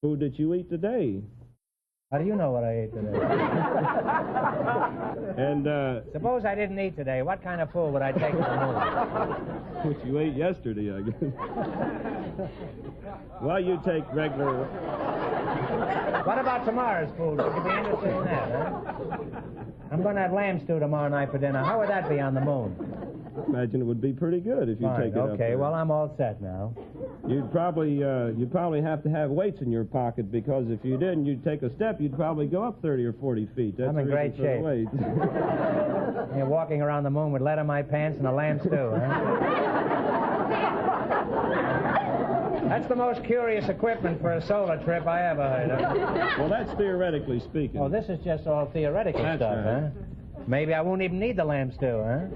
Food that you eat today. How do you know what I ate today? And suppose I didn't eat today. What kind of food would I take to the moon? what you ate yesterday, I guess. Well, you take regular. What about tomorrow's food? Would you be interested in that, huh? I'm going to have lamb stew tomorrow night for dinner. How would that be on the moon? I imagine it would be pretty good if you Fine. take it up Okay, there. well, I'm all set now. You'd probably have to have weights in your pocket, because if you didn't, you'd take a step, you'd probably go up 30 or 40 feet. That's I'm in the reason great for the weights. You're walking around the moon with lead in my pants and a lamb stew, huh? That's the most curious equipment for a solar trip I ever heard of. Well, that's theoretically speaking. Oh, this is just all theoretical That's stuff, right. huh? Maybe I won't even need the lamb stew, huh?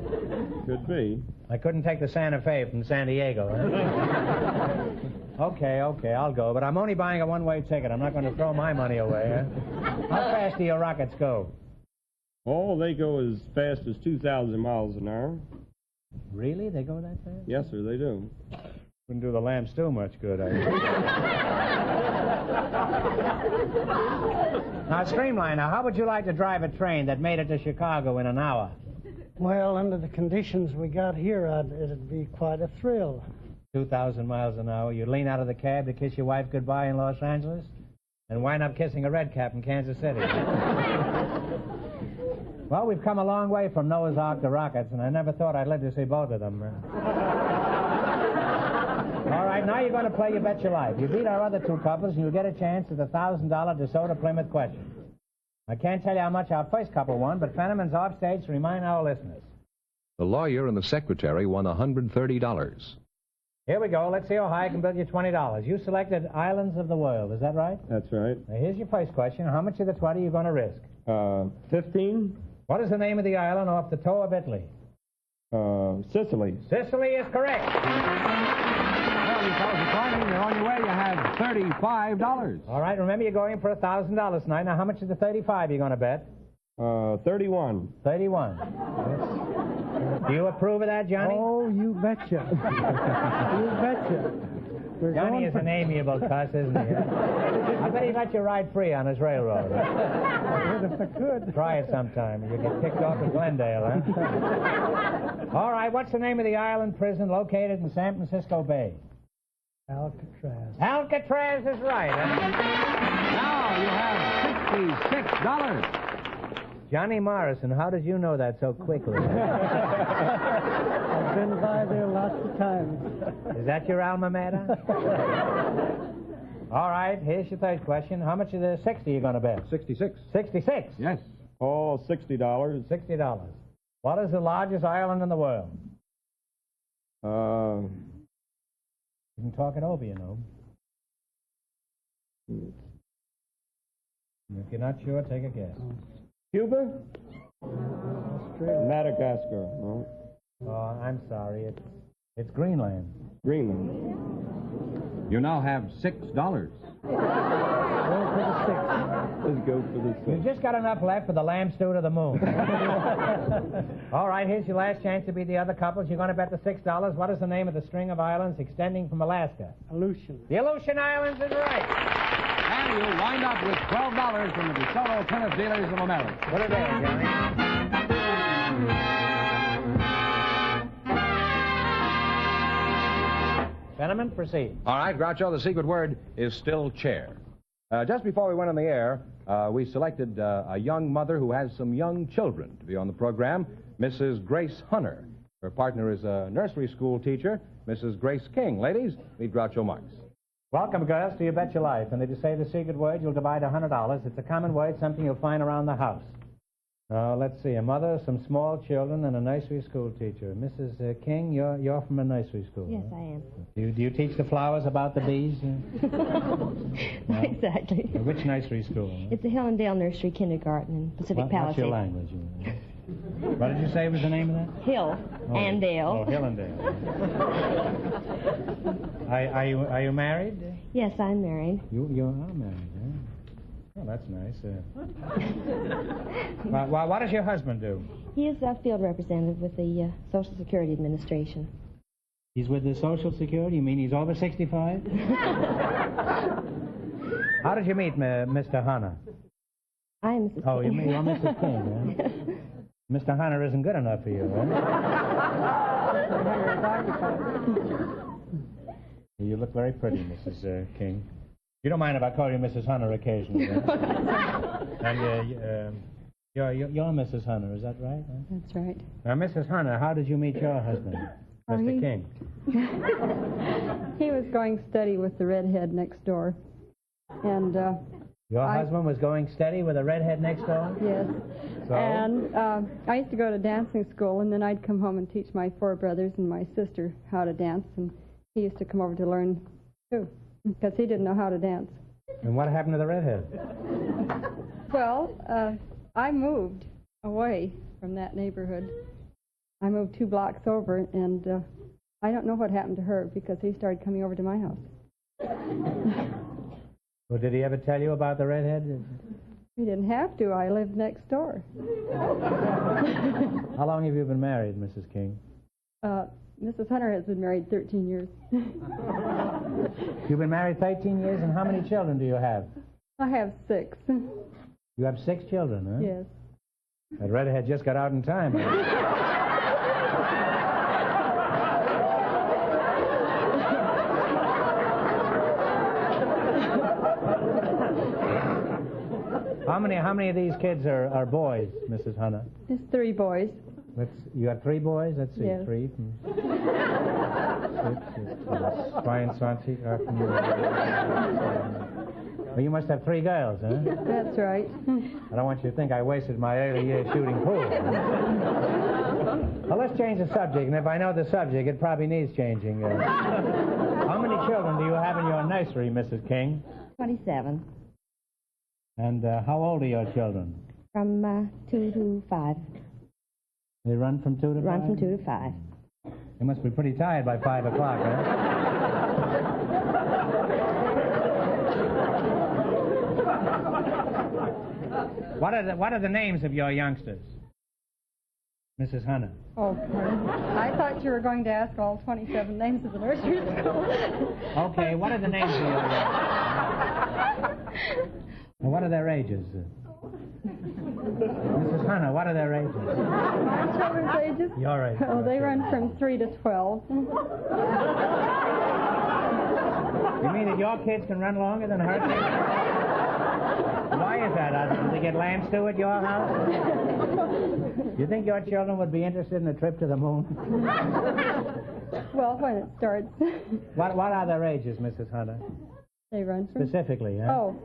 Could be. I couldn't take the Santa Fe from San Diego, huh? Okay, I'll go, but I'm only buying a one-way ticket. I'm not going to throw my money away, huh? How fast do your rockets go? Oh, they go as fast as 2,000 miles an hour. Really? They go that fast? Yes, sir, they do. Wouldn't do the lamb stew much good, I guess. Now, Streamliner, how would you like to drive a train that made it to Chicago in an hour? Well, under the conditions we got here, it'd be quite a thrill. 2,000 miles an hour. You'd lean out of the cab to kiss your wife goodbye in Los Angeles and wind up kissing a red cap in Kansas City. Well, we've come a long way from Noah's Ark to rockets, and I never thought I'd live to see both of them. All right, now you're going to play You Bet Your Life. You beat our other two couples, and you'll get a chance at the $1,000 DeSoto Plymouth question. I can't tell you how much our first couple won, but Fenneman's off stage to remind our listeners. The lawyer and the secretary won $130. Here we go. Let's see how high I can build you $20. You selected Islands of the World. Is that right? That's right. Now, here's your first question. How much of the 20 are you going to risk? 15. What is the name of the island off the toe of Italy? Sicily. Sicily is correct. Well, you fellas are climbing. You're on your way. You have $35. All right, remember you're going for $1,000 tonight. Now, how much of the 35 are you going to bet? 31. 31. Do you approve of that, Johnny? Oh, you betcha. You betcha. We're Johnny going is for- an amiable cuss, isn't he? I bet he let you ride free on his railroad. If I could. Try it sometime. You'll get kicked off at Glendale, huh? All right, what's the name of the island prison located in San Francisco Bay? Alcatraz. Alcatraz is right, huh? Now you have $66. Johnny Morrison, how did you know that so quickly? I've been by there lots of times. Is that your alma mater? All right, here's your third question. How much of the 60 are you going to bet? 66. 66? Yes. Oh, $60. $60. What is the largest island in the world? Uh, You can talk it over, you know. If you're not sure, take a guess. Cuba? Australia. Madagascar. No. Oh, I'm sorry. It's Greenland. Greenland. You now have $6. Let's go for the You've just got enough left for the lamb stew to the moon. All right, here's your last chance to beat the other couples. You're going to bet the $6. What is the name of the string of islands extending from Alaska? Aleutian. The Aleutian Islands is right. And you wind up with $12 from the DeSoto Plymouth Dealers of America. Put it there, Johnny. Fenneman, proceed. All right, Groucho, the secret word is still chair. Just before we went on the air, we selected a young mother who has some young children to be on the program, Mrs. Grace Hunter. Her partner is a nursery school teacher, Mrs. Grace King. Ladies, meet Groucho Marx. Welcome, girls, to You Bet Your Life. And if you say the secret word, you'll divide $100. It's a common word, something you'll find around the house. Let's see. A mother, some small children, and a nursery school teacher. Mrs. King, you're from a nursery school. Yes, huh? I am. Do you teach the flowers about the bees? Not exactly. Which nursery school? It's the Hillendale Nursery Kindergarten in Pacific Palisades. What's your language? What did you say was the name of that? Hill and Dale. Oh, Hill and Dale. Are you married? Yes, I'm married. You are married, huh? Oh, that's nice. What does your husband do? He is a field representative with the Social Security Administration. He's with the Social Security? You mean he's over 65? How did you meet Mr. Hunter? I'm Mrs. King. Oh, you're Mrs. King, huh? Mr. Hunter isn't good enough for you, huh? You look very pretty, Mrs. King. You don't mind if I call you Mrs. Hunter occasionally, huh? And you're Mrs. Hunter, is that right? Huh? That's right. Now, Mrs. Hunter, how did you meet your husband, Mr. King? He was going steady with the redhead next door. And your husband was going steady with a redhead next door? Yes. So? And I used to go to dancing school, and then I'd come home and teach my 4 brothers and my sister how to dance, and he used to come over to learn, too, because he didn't know how to dance. And what happened to the redhead? Well, I moved away from that neighborhood. I moved 2 blocks over, and I don't know what happened to her because he started coming over to my house. Well, did he ever tell you about the redhead? He didn't have to. I lived next door. How long have you been married, Mrs. King? Mrs. Hunter has been married 13 years. You've been married 13 years, and how many children do you have? I have 6. You have 6 children, huh? Yes. That redhead just got out in time. How many of these kids are boys, Mrs. Hunter? There's 3 boys. You have 3 boys? Let's see. Yes. 3 from 6. Well, you must have 3 girls, huh? That's right. I don't want you to think I wasted my early years shooting pool. Well, let's change the subject, and if I know the subject, it probably needs changing. How many children do you have in your nursery, Mrs. King? 27. And how old are your children? From 2 to 5. They run from 2 to 5? Run from 2 to 5. They must be pretty tired by 5 o'clock, huh? What are the names of your youngsters, Mrs. Hunter? Oh, pardon. I thought you were going to ask all 27 names of the nursery school. Okay, what are the names of your youngsters? What are their ages? Mrs. Hunter, what are their ages? My children's ages? Your age. Oh, they run from 3 to 12. You mean that your kids can run longer than her kids? Why is that? Do they get lamb stew at your house? You think your children would be interested in a trip to the moon? Well, when it starts. What are their ages, Mrs. Hunter? They run from... Specifically, huh? Oh,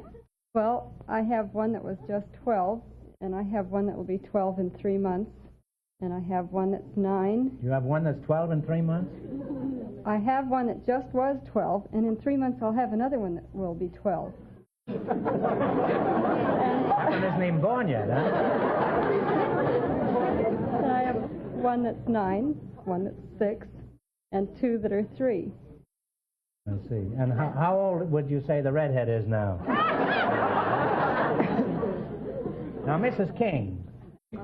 well, I have one that was just 12, and I have one that will be 12 in 3 months, and I have one that's 9. You have one that's 12 in 3 months? I have one that just was 12, and in 3 months I'll have another one that will be 12. That one isn't even born yet, huh? And I have one that's 9, one that's 6, and 2 that are 3. I see. And how old would you say the redhead is now? Now, Mrs. King,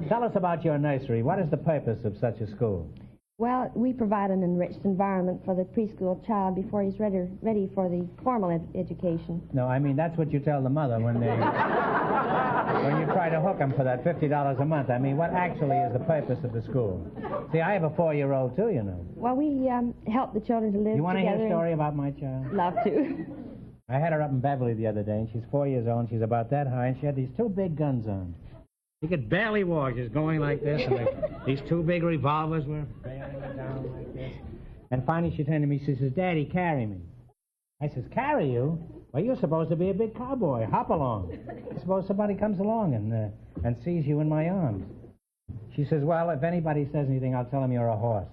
tell us about your nursery. What is the purpose of such a school? Well, we provide an enriched environment for the preschool child before he's ready for the formal education. No, I mean, that's what you tell the mother when you try to hook them for that $50 a month. I mean, what actually is the purpose of the school? See, I have a 4-year-old, too, you know. Well, we help the children to live together. You want to hear a story about my child? Love to. I had her up in Beverly the other day, and she's 4 years old, and she's about that high, and she had these 2 big guns on. You could barely walk. She's going like this, and these 2 big revolvers were bearing her down like this. And finally she turned to me, she says, Daddy, carry me. I says, carry you? Well, you're supposed to be a big cowboy. Hop along. Suppose somebody comes along and sees you in my arms. She says, well, if anybody says anything, I'll tell them you're a horse.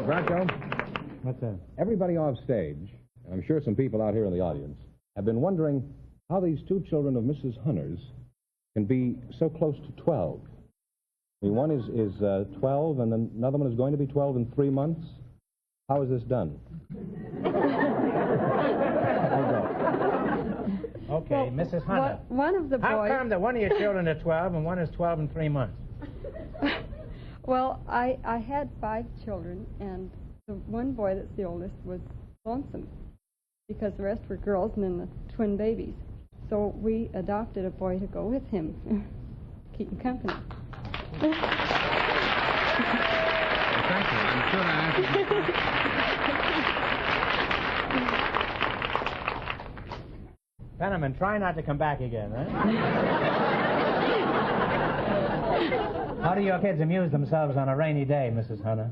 Groucho, what's that? Everybody off stage, and I'm sure some people out here in the audience, have been wondering how these two children of Mrs. Hunter's can be so close to 12. I mean, one is 12, and then another one is going to be 12 in 3 months. How is this done? Okay, well, Mrs. Hunter. One of the boys... How come that one of your children is 12 and one is 12 in 3 months? Well, I had 5 children, and the one boy that's the oldest was lonesome because the rest were girls and then the twin babies. So we adopted a boy to go with him, keep him company. Well, thank you. I'm sure that answers my question. Fenneman, try not to come back again, huh? How do your kids amuse themselves on a rainy day, Mrs. Hunter?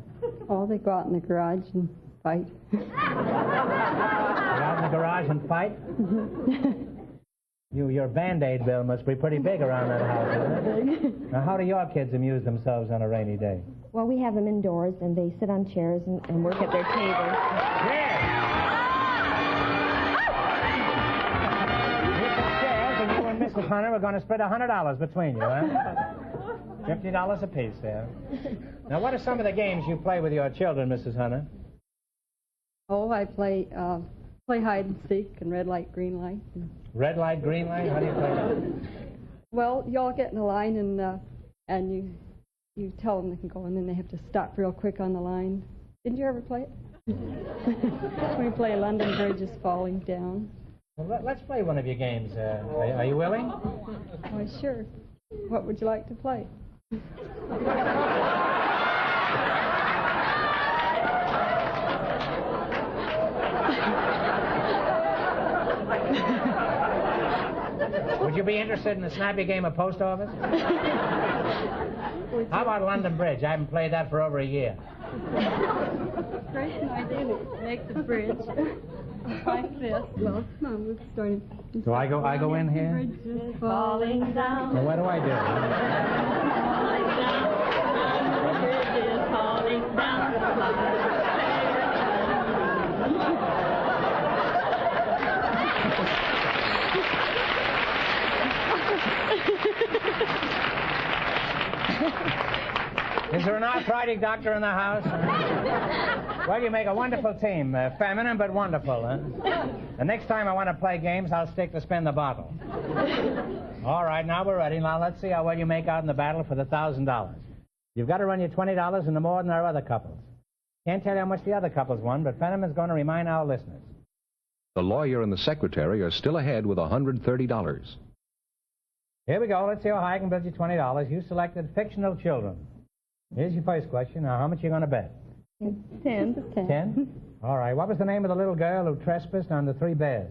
Oh, they go out in the garage and fight. Go out in the garage and fight? Your Band-Aid bill must be pretty big around that house, isn't it? Now, how do your kids amuse themselves on a rainy day? Well, we have them indoors, and they sit on chairs and work at their tables. Yeah! You sit chairs, and you and Mrs. Hunter are going to split $100 between you, huh? $50 apiece there. Now, what are some of the games you play with your children, Mrs. Hunter? Oh, I play hide and seek and red light, green light. Red light, green light? How do you play that? Well, you all get in a line and you tell them they can go, and then they have to stop real quick on the line. Didn't you ever play it? We play London Bridge is Falling Down. Well, let's play one of your games. Are you willing? Why, sure. What would you like to play? Would you be interested in a snappy game of post office? How about London Bridge? I haven't played that for over a year. Great idea to make the bridge like this. Well, come on, we're starting. Do I go in here? The bridge is falling down. Well, what do I do? The bridge is falling down. Is there an arthritic doctor in the house? Well, you make a wonderful team. Feminine, but wonderful, huh? The next time I want to play games, I'll stick to spin the bottle. All right, now we're ready. Now let's see how well you make out in the battle for the $1,000. You've got to run your $20 into more than our other couples. Can't tell you how much the other couples won, but Fenneman's going to remind our listeners. The lawyer and the secretary are still ahead with $130. Here we go. Let's see how high I can build you $20. You selected fictional children. Here's your first question. Now, how much are you going to bet? 10. 10? All right. What was the name of the little girl who trespassed on the 3 bears?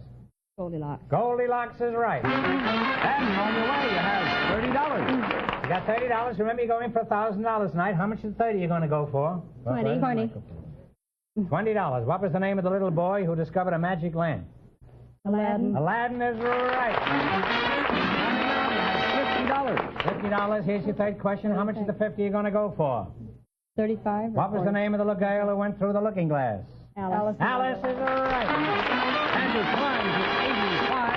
Goldilocks. Goldilocks is right. And on your way, you have $30. You got $30. Remember, you're going for $1,000 tonight. How much of the 30 are you going to go for? 20. $20. What was the name of the little boy who discovered a magic lamp? Aladdin. Aladdin is right. $50. Here's your third question. How much of the 50 are you going to go for? 35. What was the name of the little girl who went through the looking glass? Alice. Alice is right. And your prize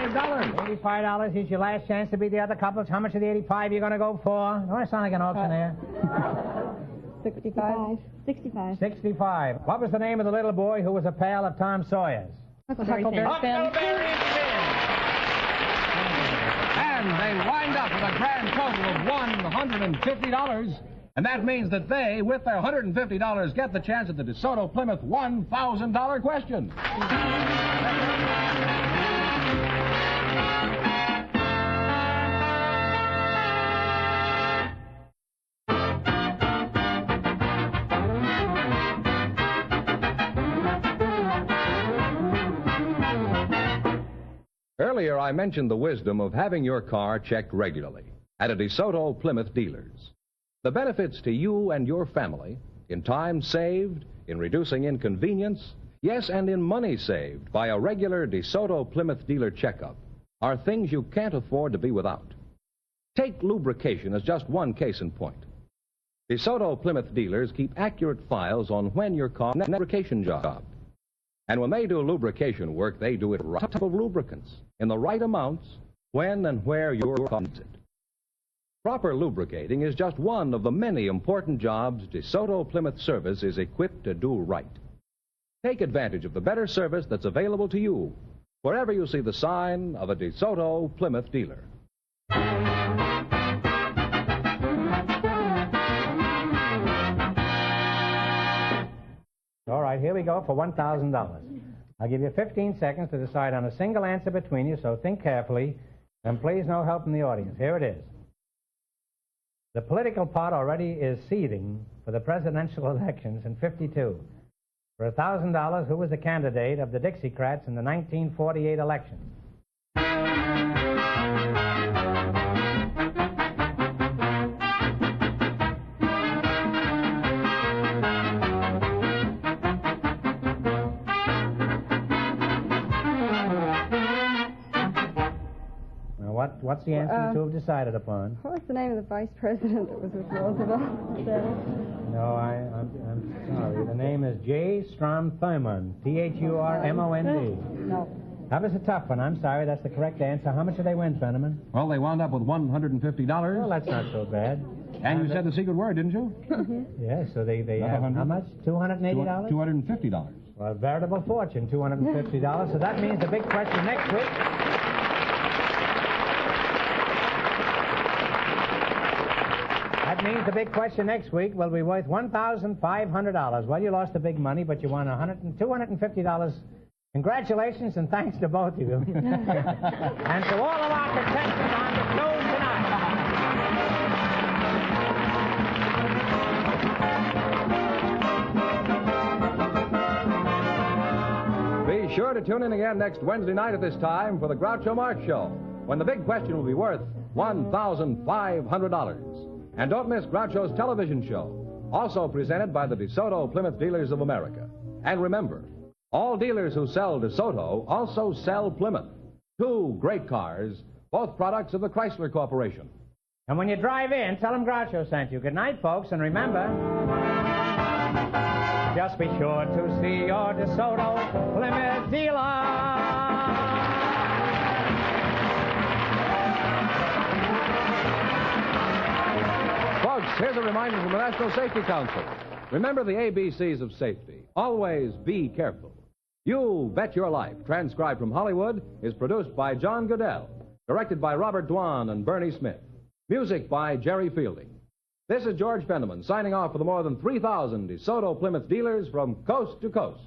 is $85. $85. Here's your last chance to beat the other couples. How much of the 85 are you going to go for? Don't I sound like an auctioneer? 65. 65. What was the name of the little boy who was a pal of Tom Sawyer's? Huckleberry Finn. Huckleberry Finn. And they wind up with a grand total of $150. And that means that they, with their $150, get the chance at the DeSoto Plymouth $1,000 question. Earlier, I mentioned the wisdom of having your car checked regularly at a DeSoto Plymouth dealer's. The benefits to you and your family in time saved, in reducing inconvenience, yes, and in money saved by a regular DeSoto Plymouth dealer checkup are things you can't afford to be without. Take lubrication as just one case in point. DeSoto Plymouth dealers keep accurate files on when your car needs a lubrication job. And when they do lubrication work, they do it right type of lubricants, in the right amounts, when and where your car needs it. Proper lubricating is just one of the many important jobs DeSoto Plymouth Service is equipped to do right. Take advantage of the better service that's available to you wherever you see the sign of a DeSoto Plymouth dealer. All right, here we go for $1,000. I'll give you 15 seconds to decide on a single answer between you, so think carefully, and please no help from the audience. Here it is. The political pot already is seething for the presidential elections in '52. For $1,000, who was the candidate of the Dixiecrats in the 1948 election? What's the answer you two have decided upon? What was the name of the vice president that was with Roosevelt? No, I'm sorry. The name is J. Strom Thurmond. Thurmond. No. That was a tough one. I'm sorry. That's the correct answer. How much did they win, Fenneman? Well, they wound up with $150. Well, that's not so bad. And you said the secret word, didn't you? Yes, so they Not have 100? how much? $280? $250. Well, a veritable fortune, $250. So that means the big question next week. That means the big question next week will be worth $1,500. Well, you lost the big money, but you won $250. Congratulations and thanks to both of you. And to all of our contestants on the show tonight. Be sure to tune in again next Wednesday night at this time for the Groucho Marx Show, when the big question will be worth $1,500. And don't miss Groucho's television show, also presented by the DeSoto Plymouth Dealers of America. And remember, all dealers who sell DeSoto also sell Plymouth. Two great cars, both products of the Chrysler Corporation. And when you drive in, tell them Groucho sent you. Good night, folks, and remember, just be sure to see your DeSoto Plymouth dealer. Folks, here's a reminder from the National Safety Council. Remember the ABCs of safety. Always be careful. You Bet Your Life, transcribed from Hollywood, is produced by John Goodell, directed by Robert Dwan and Bernie Smith. Music by Jerry Fielding. This is George Fenneman signing off for the more than 3,000 DeSoto Plymouth dealers from coast to coast.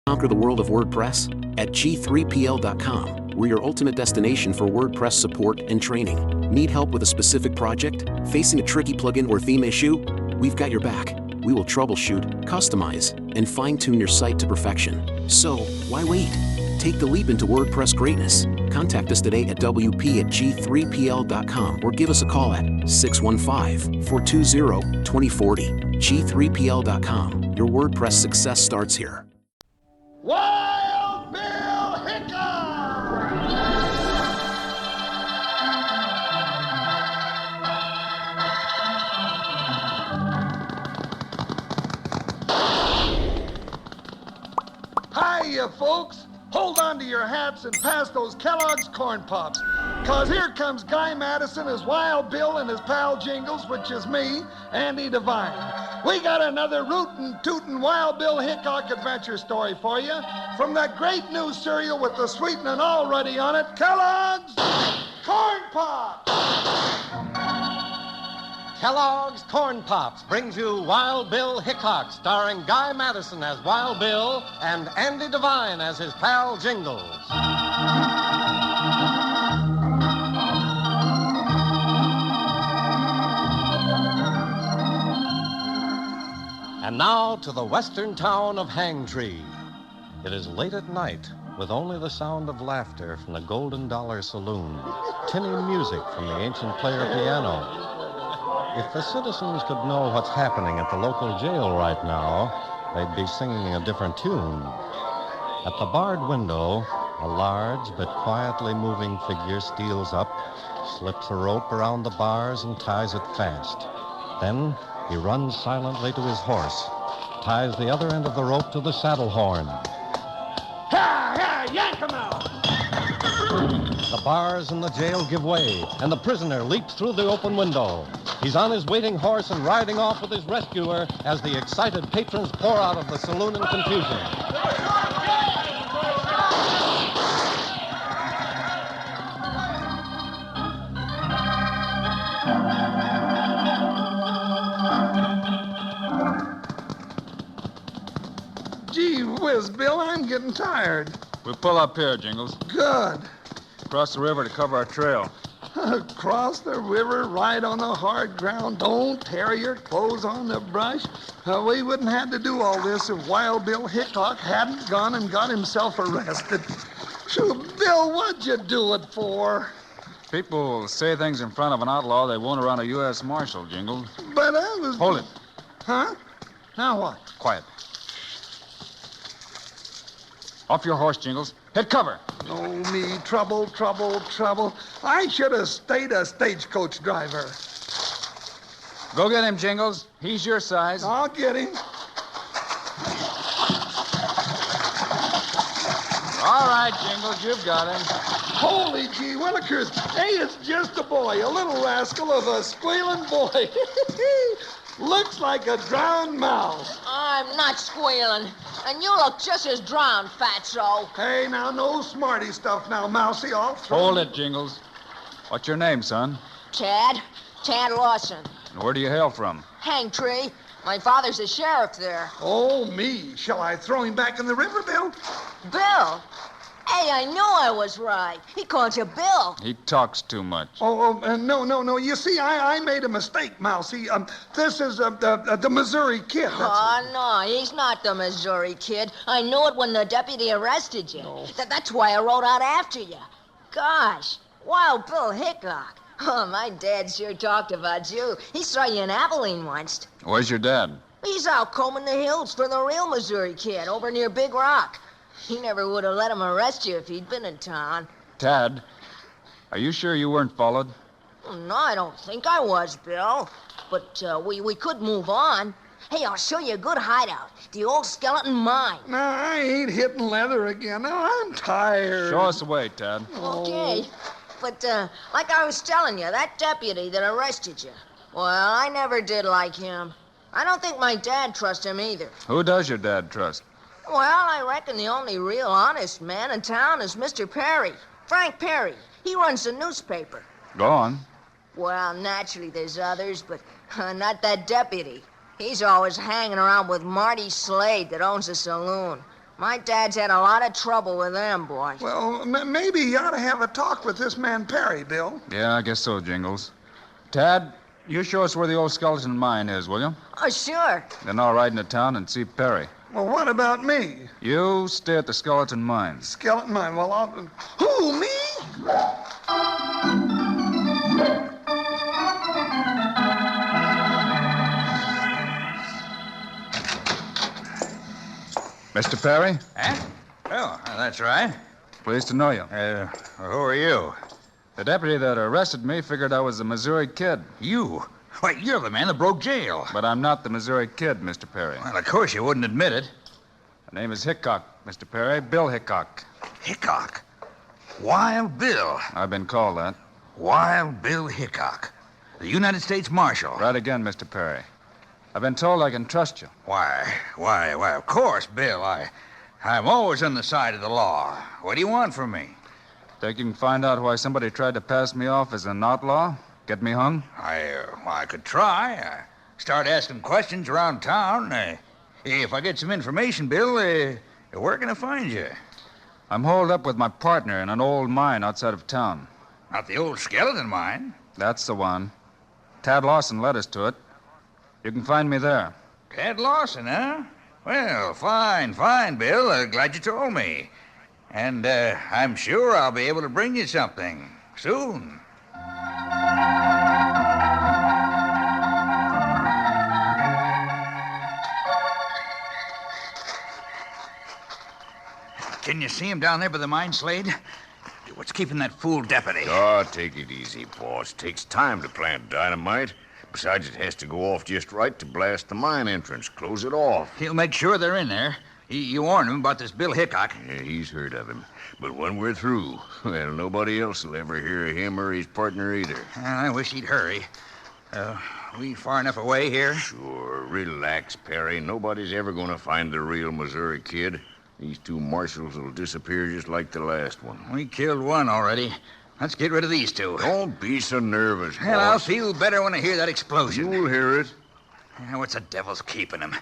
Conquer the world of WordPress at G3PL.com. We're your ultimate destination for WordPress support and training. Need help with a specific project? Facing a tricky plugin or theme issue? We've got your back. We will troubleshoot, customize, and fine-tune your site to perfection. So, why wait? Take the leap into WordPress greatness. Contact us today at WP@G3PL.com or give us a call at 615-420-2040. G3PL.com. Your WordPress success starts here. Wild Bill Hickok! Hiya, folks. hold on to your hats and pass those Kellogg's Corn Pops. 'Cause here comes Guy Madison, his Wild Bill, and his pal Jingles, which is me, Andy Devine. We got another rootin', tootin' Wild Bill Hickok adventure story for you from that great new cereal with the sweetening already on it, Kellogg's Corn Pops! Kellogg's Corn Pops brings you Wild Bill Hickok, starring Guy Madison as Wild Bill and Andy Devine as his pal Jingles. And now to the western town of Hangtree. It is late at night, with only the sound of laughter from the Golden Dollar Saloon, tinny music from the ancient player piano. If the citizens could know what's happening at the local jail right now, they'd be singing a different tune. At the barred window, a large but quietly moving figure steals up, slips a rope around the bars, and ties it fast. Then he runs silently to his horse, ties the other end of the rope to the saddle horn. Ha! Yank him out! The bars in the jail give way, and the prisoner leaps through the open window. He's on his waiting horse and riding off with his rescuer as the excited patrons pour out of the saloon in confusion. Gee whiz, Bill, I'm getting tired. We'll pull up here, Jingles. Good. Cross the river to cover our trail. Cross the river, ride on the hard ground, don't tear your clothes on the brush. We wouldn't have to do all this if Wild Bill Hickok hadn't gone and got himself arrested. Sure, Bill, what'd you do it for? People say things in front of an outlaw they won't around a U.S. Marshal, Jingles. But I was... Hold it. Huh? Now what? Quiet. Off your horse, Jingles. Hit cover. Oh, me, trouble. I should have stayed a stagecoach driver. Go get him, Jingles. He's your size. I'll get him. All right, Jingles, you've got him. Holy gee willikers. Hey, it's just a boy, a little rascal of a squealing boy. Looks like a drowned mouse. I'm not squealing. And you look just as drowned, fatso. Hey, now, no smarty stuff now, Mousy. I'll throw... Hold it, Jingles. What's your name, son? Tad Lawson. And where do you hail from? Hangtree. My father's the sheriff there. Oh, me. Shall I throw him back in the river, Bill? Bill? Hey, I knew I was right. He called you Bill. He talks too much. No. You see, I made a mistake, Mousy. This is the Missouri Kid. No, he's not the Missouri Kid. I knew it when the deputy arrested you. No. That's why I rode out after you. Gosh, Wild Bill Hickok. Oh, my dad sure talked about you. He saw you in Abilene once. Where's your dad? He's out combing the hills for the real Missouri Kid over near Big Rock. He never would have let him arrest you if he'd been in town. Tad, are you sure you weren't followed? No, I don't think I was, Bill. But we could move on. Hey, I'll show you a good hideout. The old skeleton mine. No, I ain't hitting leather again. Now, I'm tired. Show us the way, Tad. Okay. But like I was telling you, that deputy that arrested you, well, I never did like him. I don't think my dad trusts him either. Who does your dad trust? Well, I reckon the only real honest man in town is Mr. Perry. Frank Perry. He runs the newspaper. Go on. Well, naturally there's others, but not that deputy. He's always hanging around with Marty Slade that owns the saloon. My dad's had a lot of trouble with them, boy. Well, maybe you ought to have a talk with this man Perry, Bill. Yeah, I guess so, Jingles. Tad, you show us where the old skeleton mine is, will you? Oh, sure. Then I'll ride into town and see Perry. Well, what about me? You stay at the skeleton mine. Skeleton mine? Well, I'll... Who, me? Mr. Perry? Huh? Oh, that's right. Pleased to know you. Who are you? The deputy that arrested me figured I was the Missouri Kid. You? Why, you're the man that broke jail. But I'm not the Missouri Kid, Mr. Perry. Well, of course you wouldn't admit it. The name is Hickok, Mr. Perry. Bill Hickok. Hickok. Wild Bill. I've been called that. Wild Bill Hickok. The United States Marshal. Right again, Mr. Perry. I've been told I can trust you. Why, of course, Bill. I'm always on the side of the law. What do you want from me? Think you can find out why somebody tried to pass me off as an outlaw? Get me hung? I could try. Start asking questions around town. If I get some information, Bill, where can I find you? I'm holed up with my partner in an old mine outside of town. Not the old skeleton mine? That's the one. Tad Lawson led us to it. You can find me there. Tad Lawson, huh? Well, fine, Bill. Glad you told me. And I'm sure I'll be able to bring you something soon. Can you see him down there by the mine, Slade? What's keeping that fool deputy? Oh, take it easy, boss. Takes time to plant dynamite. Besides, it has to go off just right to blast the mine entrance. Close it off. He'll make sure they're in there. You warned him about this Bill Hickok. Yeah, he's heard of him. But when we're through, well, nobody else will ever hear of him or his partner either. I wish he'd hurry. We far enough away here? Sure. Relax, Perry. Nobody's ever going to find the real Missouri Kid. These two marshals will disappear just like the last one. We killed one already. Let's get rid of these two. Don't be so nervous, Well, boss. I'll feel better when I hear that explosion. You'll hear it. What's the devil's keeping him?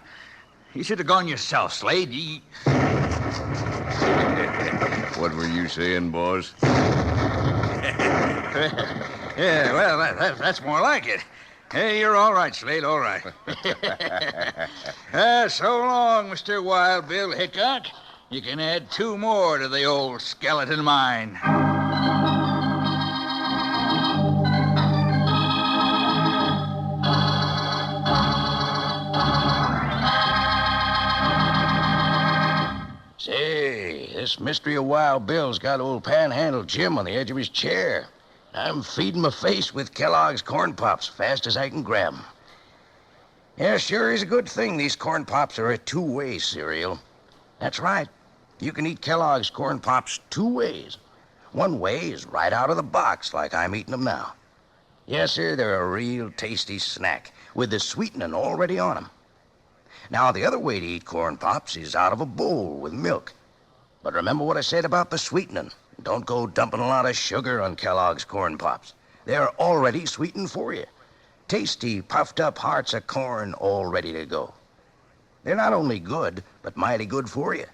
You should have gone yourself, Slade. What were you saying, boss? Yeah, well, that's more like it. Hey, you're all right, Slade, all right. So long, Mr. Wild Bill Hickok. You can add 2 more to the old skeleton mine. Say, this mystery of Wild Bill's got old Panhandle Jim on the edge of his chair. I'm feeding my face with Kellogg's Corn Pops fast as I can grab 'em. Yeah, sure is a good thing these Corn Pops are a 2-way cereal. That's right. You can eat Kellogg's Corn Pops 2 ways. One way is right out of the box, like I'm eating them now. Yes, sir, they're a real tasty snack with the sweetening already on 'em. Now, the other way to eat Corn Pops is out of a bowl with milk. But remember what I said about the sweetening. Don't go dumping a lot of sugar on Kellogg's Corn Pops. They're already sweetened for you. Tasty, puffed-up hearts of corn all ready to go. They're not only good, but mighty good for you.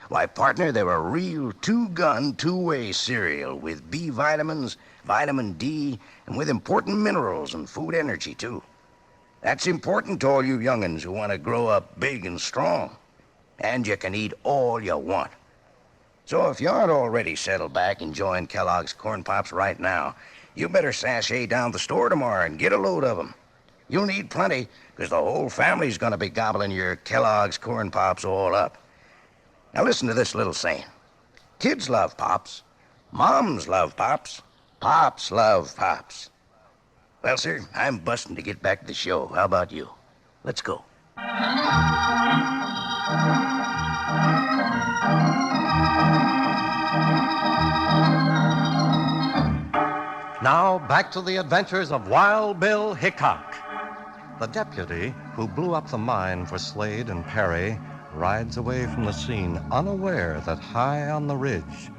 Why, partner, they're a real 2-gun, 2-way cereal with B vitamins, vitamin D, and with important minerals and food energy, too. That's important to all you young'uns who want to grow up big and strong. And you can eat all you want. So if you aren't already settled back enjoying Kellogg's Corn Pops right now, you better sashay down the store tomorrow and get a load of them. You'll need plenty, because the whole family's going to be gobbling your Kellogg's Corn Pops all up. Now listen to this little saying. Kids love Pops. Moms love Pops. Pops love Pops. Well, sir, I'm busting to get back to the show. How about you? Let's go. Now, back to the adventures of Wild Bill Hickok. The deputy who blew up the mine for Slade and Perry rides away from the scene, unaware that high on the ridge,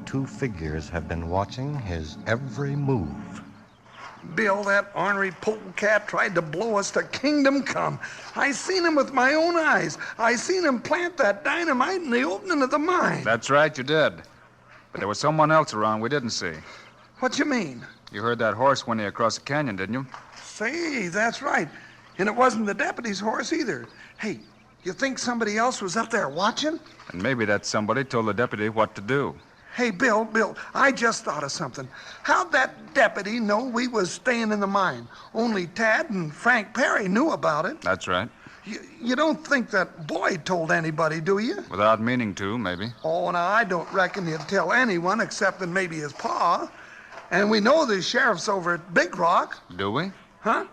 2 figures have been watching his every move. Bill, that ornery polecat tried to blow us to kingdom come. I seen him with my own eyes. I seen him plant that dynamite in the opening of the mine. That's right, you did. But there was someone else around we didn't see. What you mean? You heard that horse whinny across the canyon, didn't you? Say, that's right. And it wasn't the deputy's horse either. Hey, you think somebody else was up there watching? And maybe that somebody told the deputy what to do. Hey, Bill, I just thought of something. How'd that deputy know we was staying in the mine? Only Tad and Frank Perry knew about it. That's right. You don't think that Boyd told anybody, do you? Without meaning to, maybe. Oh, now, I don't reckon he'd tell anyone except that maybe his pa. And we know the sheriff's over at Big Rock. Do we? Huh?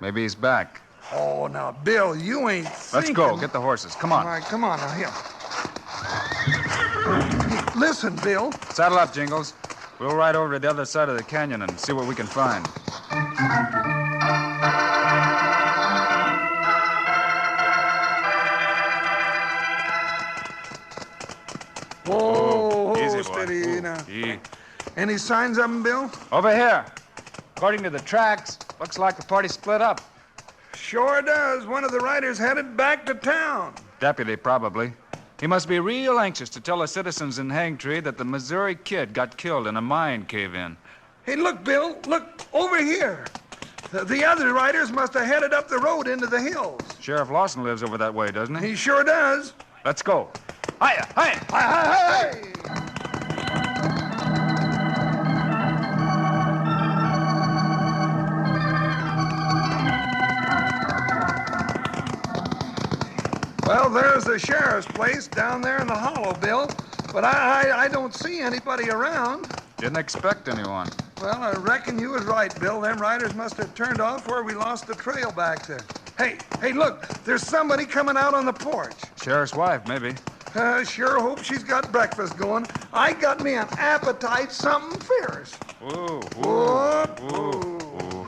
Maybe he's back. Oh, now, Bill, you ain't Let's go. Get the horses. Come on. All right, come on now, here. listen, Bill. Saddle up, Jingles. We'll ride over to the other side of the canyon and see what we can find. Whoa, easy, boy. steady now. Easy. Any signs of them, Bill? Over here. According to the tracks, looks like the party split up. Sure does. One of the riders headed back to town. Deputy, probably. He must be real anxious to tell the citizens in Hangtree that the Missouri Kid got killed in a mine cave-in. Hey, look, Bill. Look, over here. The other riders must have headed up the road into the hills. Sheriff Lawson lives over that way, doesn't he? He sure does. Let's go. Hiya, hiya! Hi. Well, there's the sheriff's place down there in the hollow, Bill. But I don't see anybody around. Didn't expect anyone. Well, I reckon you was right, Bill. Them riders must have turned off where we lost the trail back there. Hey, look, there's somebody coming out on the porch. Sheriff's wife, maybe. Sure hope she's got breakfast going. I got me an appetite, something fierce. Ooh. Ooh.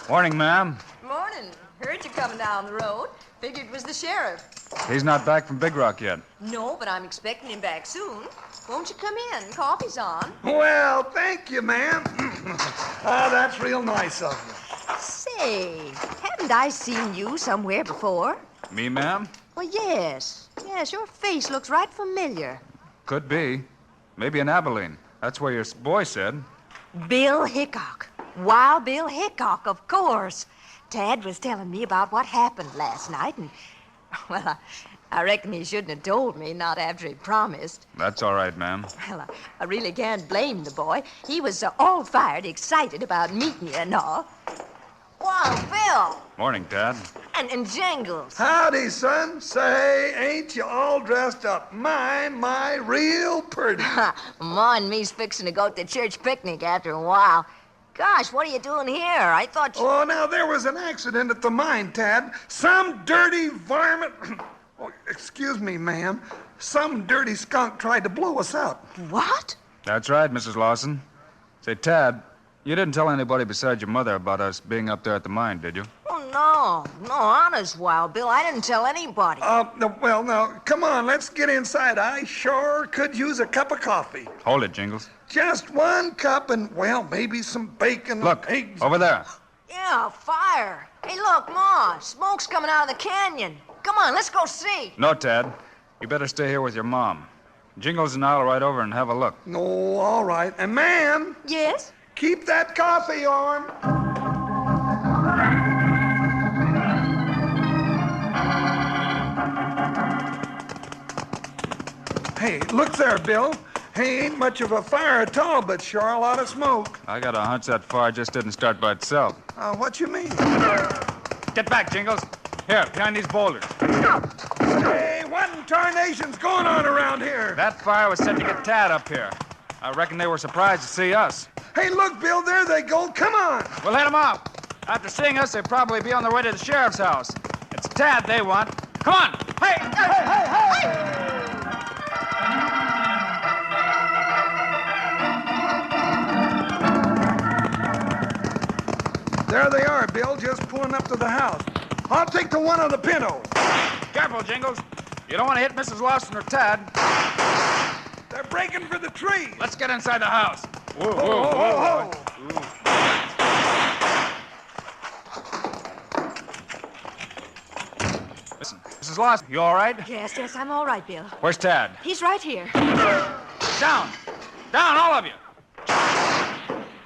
Morning, ma'am. Morning. Heard you coming down the road. Figured it was the sheriff. He's not back from Big Rock yet. No, but I'm expecting him back soon. Won't you come in? Coffee's on. Well, thank you, ma'am. That's real nice of you. Say, haven't I seen you somewhere before? Me, ma'am? Well, yes. Yes, your face looks right familiar. Could be. Maybe in Abilene. That's where your boy said. Bill Hickok. Wild Bill Hickok, of course. Tad was telling me about what happened last night, and, well, I reckon he shouldn't have told me, not after he promised. That's all right, ma'am. Well, I really can't blame the boy. He was all fired, excited about meeting you and all. Wild Bill! Morning, Tad. And Jingles. Howdy, son. Say, ain't you all dressed up? My, real pretty. Ma and me's fixing to go to the church picnic after a while. Gosh, what are you doing here? I thought you... Oh, now, there was an accident at the mine, Tad. Some dirty varmint... Oh, excuse me, ma'am. Some dirty skunk tried to blow us up. What? That's right, Mrs. Lawson. Say, Tad, you didn't tell anybody besides your mother about us being up there at the mine, did you? Oh, no, honest, Wild Bill. I didn't tell anybody. Well, now, come on, let's get inside. I sure could use a cup of coffee. Hold it, Jingles. Just one cup and, well, maybe some bacon Look, and eggs. over there. Yeah, fire. Hey, look, Ma, smoke's coming out of the canyon. Come on, let's go see. No, Tad. You better stay here with your mom. Jingles and I'll ride over and have a look. No, all right. And, ma'am. Yes? Keep that coffee on. Hey, look there, Bill. Hey, ain't much of a fire at all, but sure a lot of smoke. I got a hunch that fire just didn't start by itself. What you mean? Get back, Jingles. Here, behind these boulders. Hey, what in tarnation's going on around here? That fire was set to get Tad up here. I reckon they were surprised to see us. Hey, look, Bill, there they go. Come on. We'll head them off. After seeing us, they'll probably be on their way to the sheriff's house. It's Tad they want. Come on. Hey! There they are, Bill, just pulling up to the house. I'll take the one on the pinto. Careful, Jingles. You don't want to hit Mrs. Lawson or Tad. They're breaking for the tree. Let's get inside the house. Whoa. Listen, Mrs. Lawson, you all right? Yes, I'm all right, Bill. Where's Tad? He's right here. Down. Down, all of you.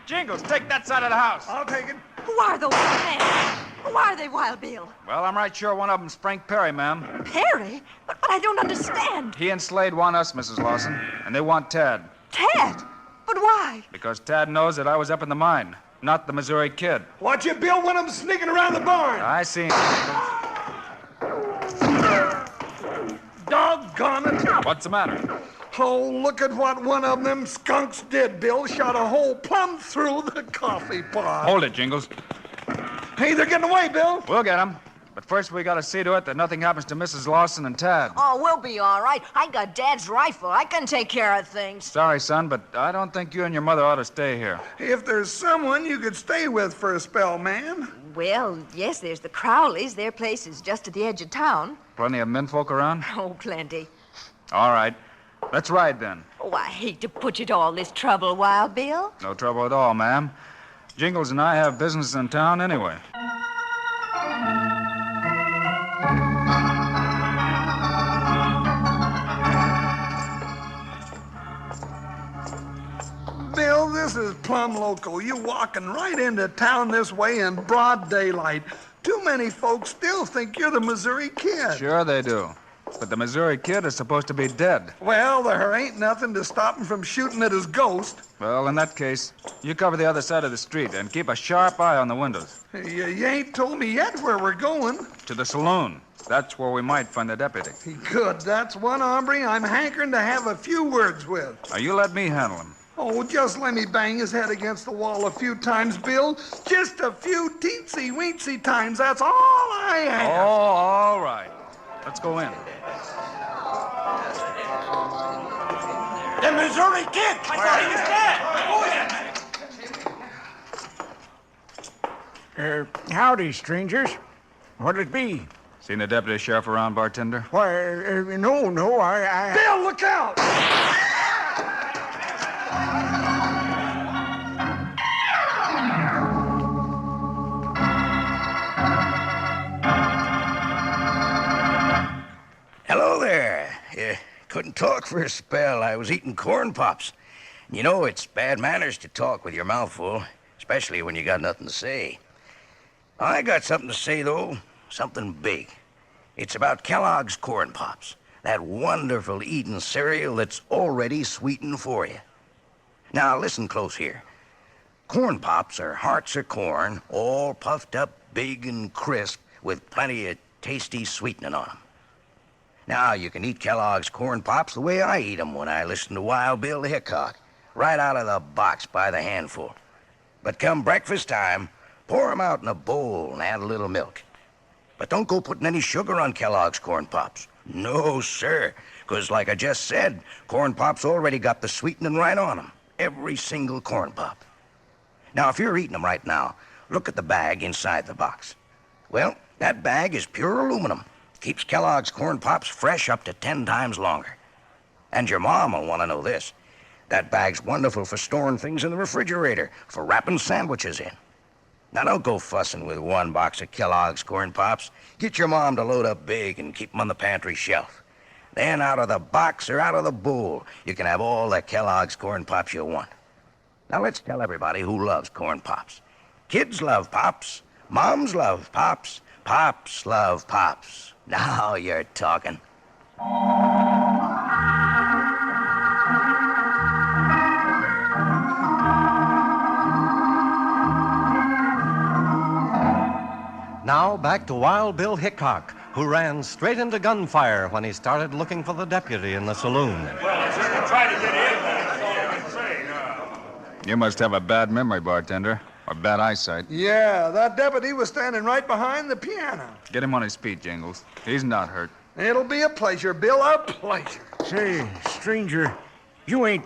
Jingles, take that side of the house. I'll take it. Who are those men? Who are they, Wild Bill? Well, I'm right sure one of them's Frank Perry, ma'am. Perry? But I don't understand. He and Slade want us, Mrs. Lawson, and they want Tad. Tad? But why? Because Tad knows that I was up in the mine, not the Missouri Kid. Watch it, Bill. One of them sneaking around the barn. I seen him. Doggone it. What's the matter? Oh, look at what one of them skunks did, Bill. Shot a hole plumb through the coffee pot. Hold it, Jingles. Hey, they're getting away, Bill. We'll get them. But first we gotta see to it that nothing happens to Mrs. Lawson and Tad. Oh, we'll be all right. I got Dad's rifle. I can take care of things. Sorry, son, but I don't think you and your mother ought to stay here. If there's someone you could stay with for a spell, ma'am. Well, yes, there's the Crowleys. Their place is just at the edge of town. Plenty of menfolk around? Oh, plenty. All right. Let's ride then. Oh, I hate to put you to all this trouble, Wild Bill. No trouble at all, ma'am. Jingles and I have business in town anyway. Bill, this is plumb local. You walking right into town this way in broad daylight. Too many folks still think you're the Missouri Kid. Sure they do. But the Missouri Kid is supposed to be dead. Well, there ain't nothing to stop him from shooting at his ghost. Well, in that case, you cover the other side of the street and keep a sharp eye on the windows. You ain't told me yet where we're going. To the saloon. That's where we might find the deputy. Good. That's one hombre I'm hankering to have a few words with. Now, you let me handle him. Oh, just let me bang his head against the wall a few times, Bill. Just a few teensy-weensy times. That's all I ask. Oh, all right. Let's go in. The Missouri Kid! I thought he was dead! Howdy, strangers. What'll it be? Seen the deputy sheriff around, bartender? Why, no, I... Bill, look out! Hello there. Couldn't talk for a spell. I was eating corn pops. You know, it's bad manners to talk with your mouth full, especially when you got nothing to say. I got something to say, though. Something big. It's about Kellogg's Corn Pops, that wonderful eating cereal that's already sweetened for you. Now, listen close here. Corn Pops are hearts of corn, all puffed up big and crisp with plenty of tasty sweetening on them. Now, you can eat Kellogg's Corn Pops the way I eat them when I listen to Wild Bill Hickok, right out of the box by the handful. But come breakfast time, pour them out in a bowl and add a little milk. But don't go putting any sugar on Kellogg's Corn Pops. No, sir, because like I just said, Corn Pops already got the sweetening right on them. Every single Corn Pop. Now, if you're eating them right now, look at the bag inside the box. Well, that bag is pure aluminum. Keeps Kellogg's Corn Pops fresh up to 10 times longer. And your mom will want to know this. That bag's wonderful for storing things in the refrigerator, for wrapping sandwiches in. Now, don't go fussing with one box of Kellogg's Corn Pops. Get your mom to load up big and keep them on the pantry shelf. Then out of the box or out of the bowl, you can have all the Kellogg's Corn Pops you want. Now, let's tell everybody who loves Corn Pops. Kids love Pops. Moms love Pops. Pops love Pops. Now you're talking. Now back to Wild Bill Hickok, who ran straight into gunfire when he started looking for the deputy in the saloon. You must have a bad memory, bartender, or bad eyesight. Yeah, that deputy was standing right behind the piano. Get him on his feet, Jingles. He's not hurt. It'll be a pleasure, Bill, a pleasure. Say, stranger, you ain't...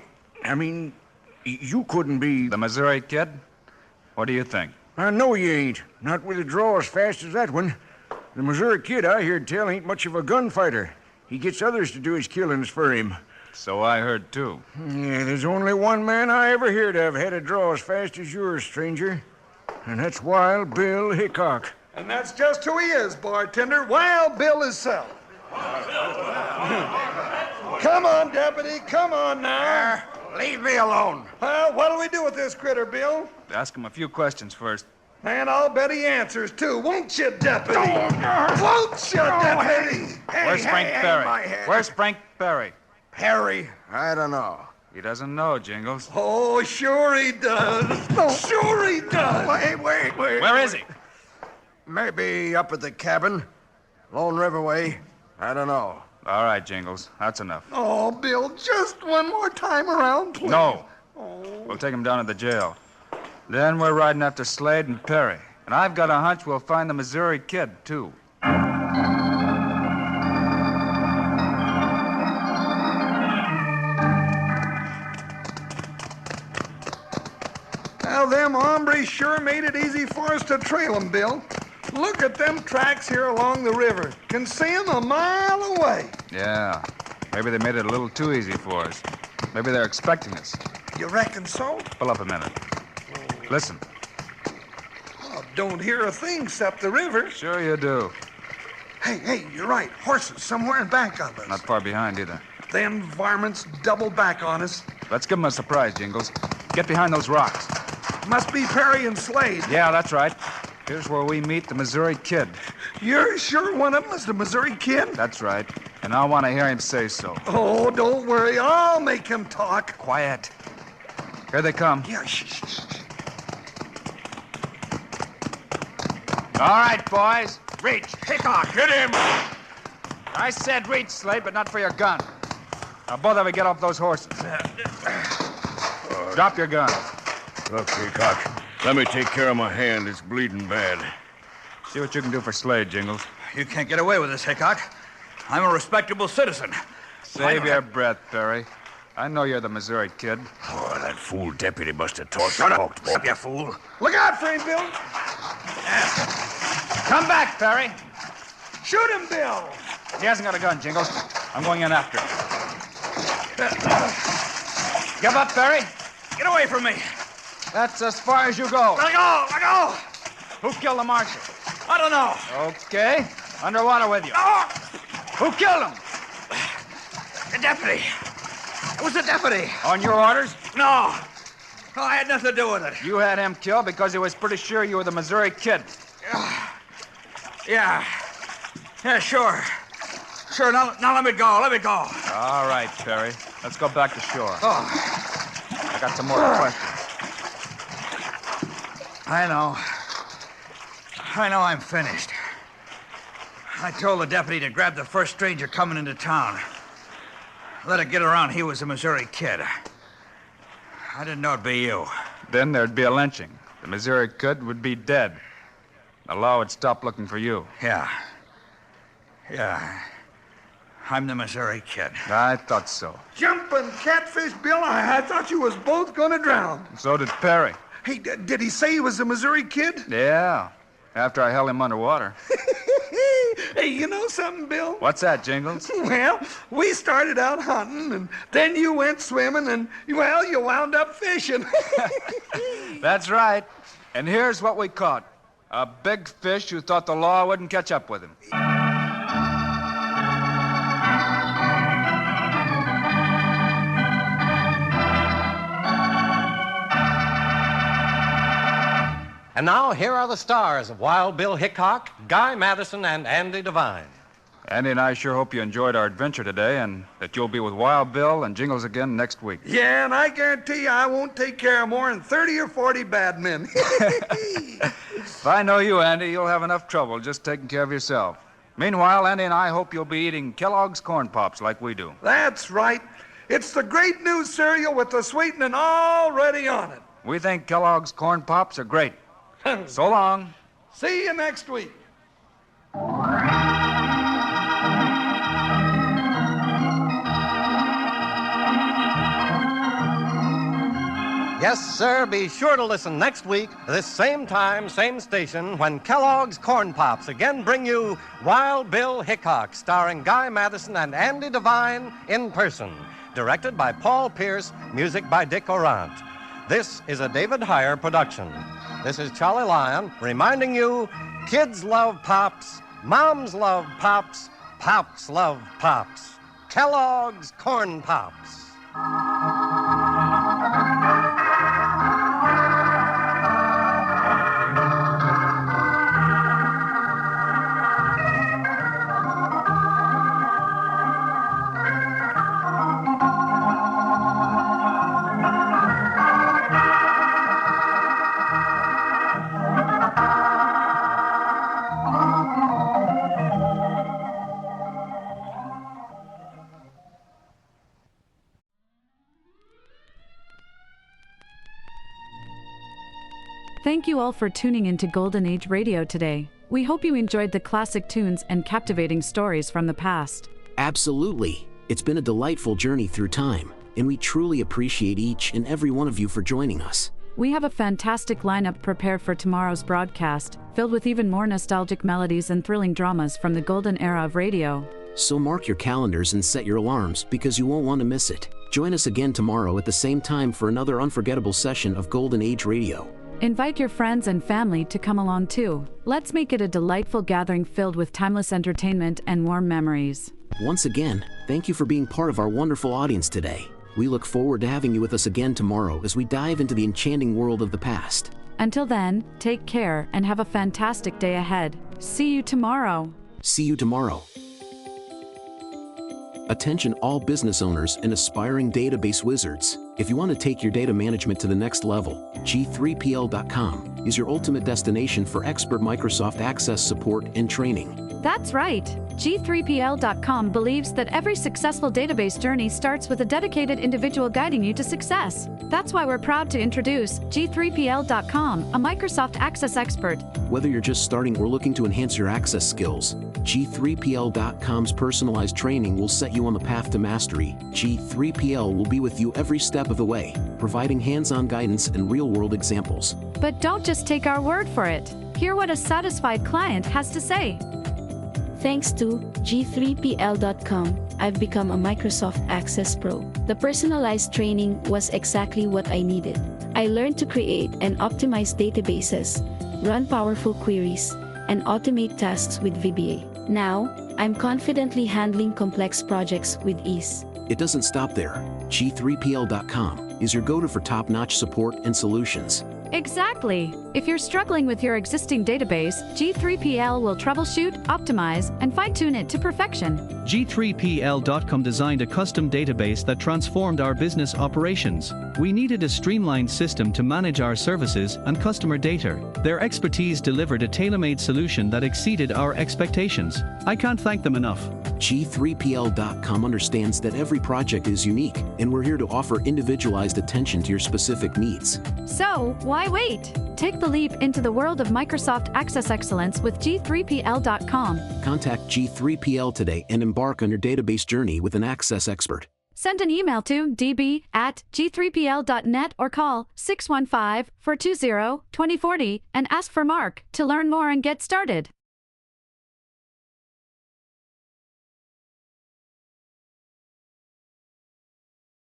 you couldn't be... The Missouri Kid? What do you think? I know you ain't. Not with a draw as fast as that one. The Missouri Kid, I heard tell, ain't much of a gunfighter. He gets others to do his killings for him. So I heard, too. Yeah, there's only one man I ever heard of had a draw as fast as yours, stranger. And that's Wild Bill Hickok. And that's just who he is, bartender. Wild Bill himself. Come on, deputy. Come on now. Leave me alone. Well, what'll we do with this critter, Bill? Ask him a few questions first. And I'll bet he answers, too. Won't you, deputy? Won't you, deputy? Where's Frank Perry? Where's Frank Perry? Perry? I don't know. He doesn't know, Jingles. Oh, sure he does. Sure he does. Wait. Where is he? Maybe up at the cabin. Lone River way. I don't know. All right, Jingles. That's enough. Oh, Bill, just one more time around, please. No. Oh. We'll take him down to the jail. Then we're riding after Slade and Perry. And I've got a hunch we'll find the Missouri Kid, too. Well, them hombres sure made it easy for us to trail 'em, Bill. Look at them tracks here along the river. Can see 'em a mile away. Yeah. Maybe they made it a little too easy for us. Maybe they're expecting us. You reckon so? Pull up a minute. Listen. Oh, don't hear a thing except the river. Sure you do. Hey, you're right. Horses somewhere in back of us. Not far behind either. Them varmints double back on us. Let's give them a surprise, Jingles. Get behind those rocks. Must be Perry and Slade. Yeah, that's right. Here's where we meet the Missouri Kid. You're sure one of them is the Missouri Kid? That's right. And I want to hear him say so. Oh, don't worry. I'll make him talk. Quiet. Here they come. Yeah, shh. All right, boys. Reach. Hickok, hit him! I said reach, Slade, but not for your gun. Now, both of you get off those horses. Drop your gun. Look, Hickok, let me take care of my hand. It's bleeding bad. See what you can do for Slade, Jingles. You can't get away with this, Hickok. I'm a respectable citizen. Save your breath, Perry. I know you're the Missouri Kid. Oh, that fool deputy must have talked. Shut up, you fool. Look out for him, Bill. Come back, Perry. Shoot him, Bill. He hasn't got a gun, Jingles. I'm going in after him. Give up, Perry. Get away from me. That's as far as you go. Let go. Who killed the marshal? I don't know. Okay. Underwater with you. No. Who killed him? The deputy. It was the deputy. On your orders? No, I had nothing to do with it. You had him killed because he was pretty sure you were the Missouri Kid. Yeah, sure. Sure, now let me go. All right, Perry. Let's go back to shore. Oh. I got some more questions. I know I'm finished. I told the deputy to grab the first stranger coming into town. Let it get around he was a Missouri Kid. I didn't know it'd be you. Then there'd be a lynching. The Missouri Kid would be dead. The law would stop looking for you. Yeah. I'm the Missouri Kid. I thought so. Jumping catfish, Bill. I thought you was both going to drown. So did Perry. Hey, did he say he was the Missouri Kid? Yeah, after I held him underwater. Hey, you know something, Bill? What's that, Jingles? Well, we started out hunting, and then you went swimming, and, well, you wound up fishing. That's right. And here's what we caught. A big fish who thought the law wouldn't catch up with him. And now, here are the stars of Wild Bill Hickok, Guy Madison, and Andy Devine. Andy and I sure hope you enjoyed our adventure today and that you'll be with Wild Bill and Jingles again next week. Yeah, and I guarantee you I won't take care of more than 30 or 40 bad men. If I know you, Andy, you'll have enough trouble just taking care of yourself. Meanwhile, Andy and I hope you'll be eating Kellogg's Corn Pops like we do. That's right. It's the great new cereal with the sweetening already on it. We think Kellogg's Corn Pops are great. So long. See you next week. Yes, sir, be sure to listen next week, this same time, same station, when Kellogg's Corn Pops again bring you Wild Bill Hickok, starring Guy Madison and Andy Devine in person. Directed by Paul Pierce, music by Dick Orant. This is a David Heyer production. This is Charlie Lyon reminding you, kids love Pops, moms love Pops, Pops love Pops. Kellogg's Corn Pops. Thank you all for tuning into Golden Age Radio today. We hope you enjoyed the classic tunes and captivating stories from the past. Absolutely. It's been a delightful journey through time, and we truly appreciate each and every one of you for joining us. We have a fantastic lineup prepared for tomorrow's broadcast, filled with even more nostalgic melodies and thrilling dramas from the golden era of radio. So mark your calendars and set your alarms because you won't want to miss it. Join us again tomorrow at the same time for another unforgettable session of Golden Age Radio. Invite your friends and family to come along too. Let's make it a delightful gathering filled with timeless entertainment and warm memories. Once again, thank you for being part of our wonderful audience today. We look forward to having you with us again tomorrow as we dive into the enchanting world of the past. Until then, take care and have a fantastic day ahead. See you tomorrow. See you tomorrow. Attention all business owners and aspiring database wizards. If you want to take your data management to the next level, G3PL.com is your ultimate destination for expert Microsoft Access support and training. That's right. G3PL.com believes that every successful database journey starts with a dedicated individual guiding you to success. That's why we're proud to introduce G3PL.com, a Microsoft Access expert. Whether you're just starting or looking to enhance your access skills, G3PL.com's personalized training will set you on the path to mastery. G3PL will be with you every step of the way, providing hands-on guidance and real-world examples. But don't just take our word for it. Hear what a satisfied client has to say. Thanks to G3PL.com, I've become a Microsoft Access Pro. The personalized training was exactly what I needed. I learned to create and optimize databases, run powerful queries, and automate tasks with VBA. Now, I'm confidently handling complex projects with ease. It doesn't stop there. G3PL.com is your go-to for top-notch support and solutions. Exactly. If you're struggling with your existing database, G3PL will troubleshoot, optimize, and fine-tune it to perfection. G3PL.com designed a custom database that transformed our business operations. We needed a streamlined system to manage our services and customer data. Their expertise delivered a tailor-made solution that exceeded our expectations. I can't thank them enough. G3PL.com understands that every project is unique, and we're here to offer individualized attention to your specific needs. So, why wait? Take the leap into the world of Microsoft Access Excellence with G3PL.com. Contact G3PL today and embark on your database journey with an Access expert. Send an email to db@g3pl.net or call 615-420-2040 and ask for Mark to learn more and get started.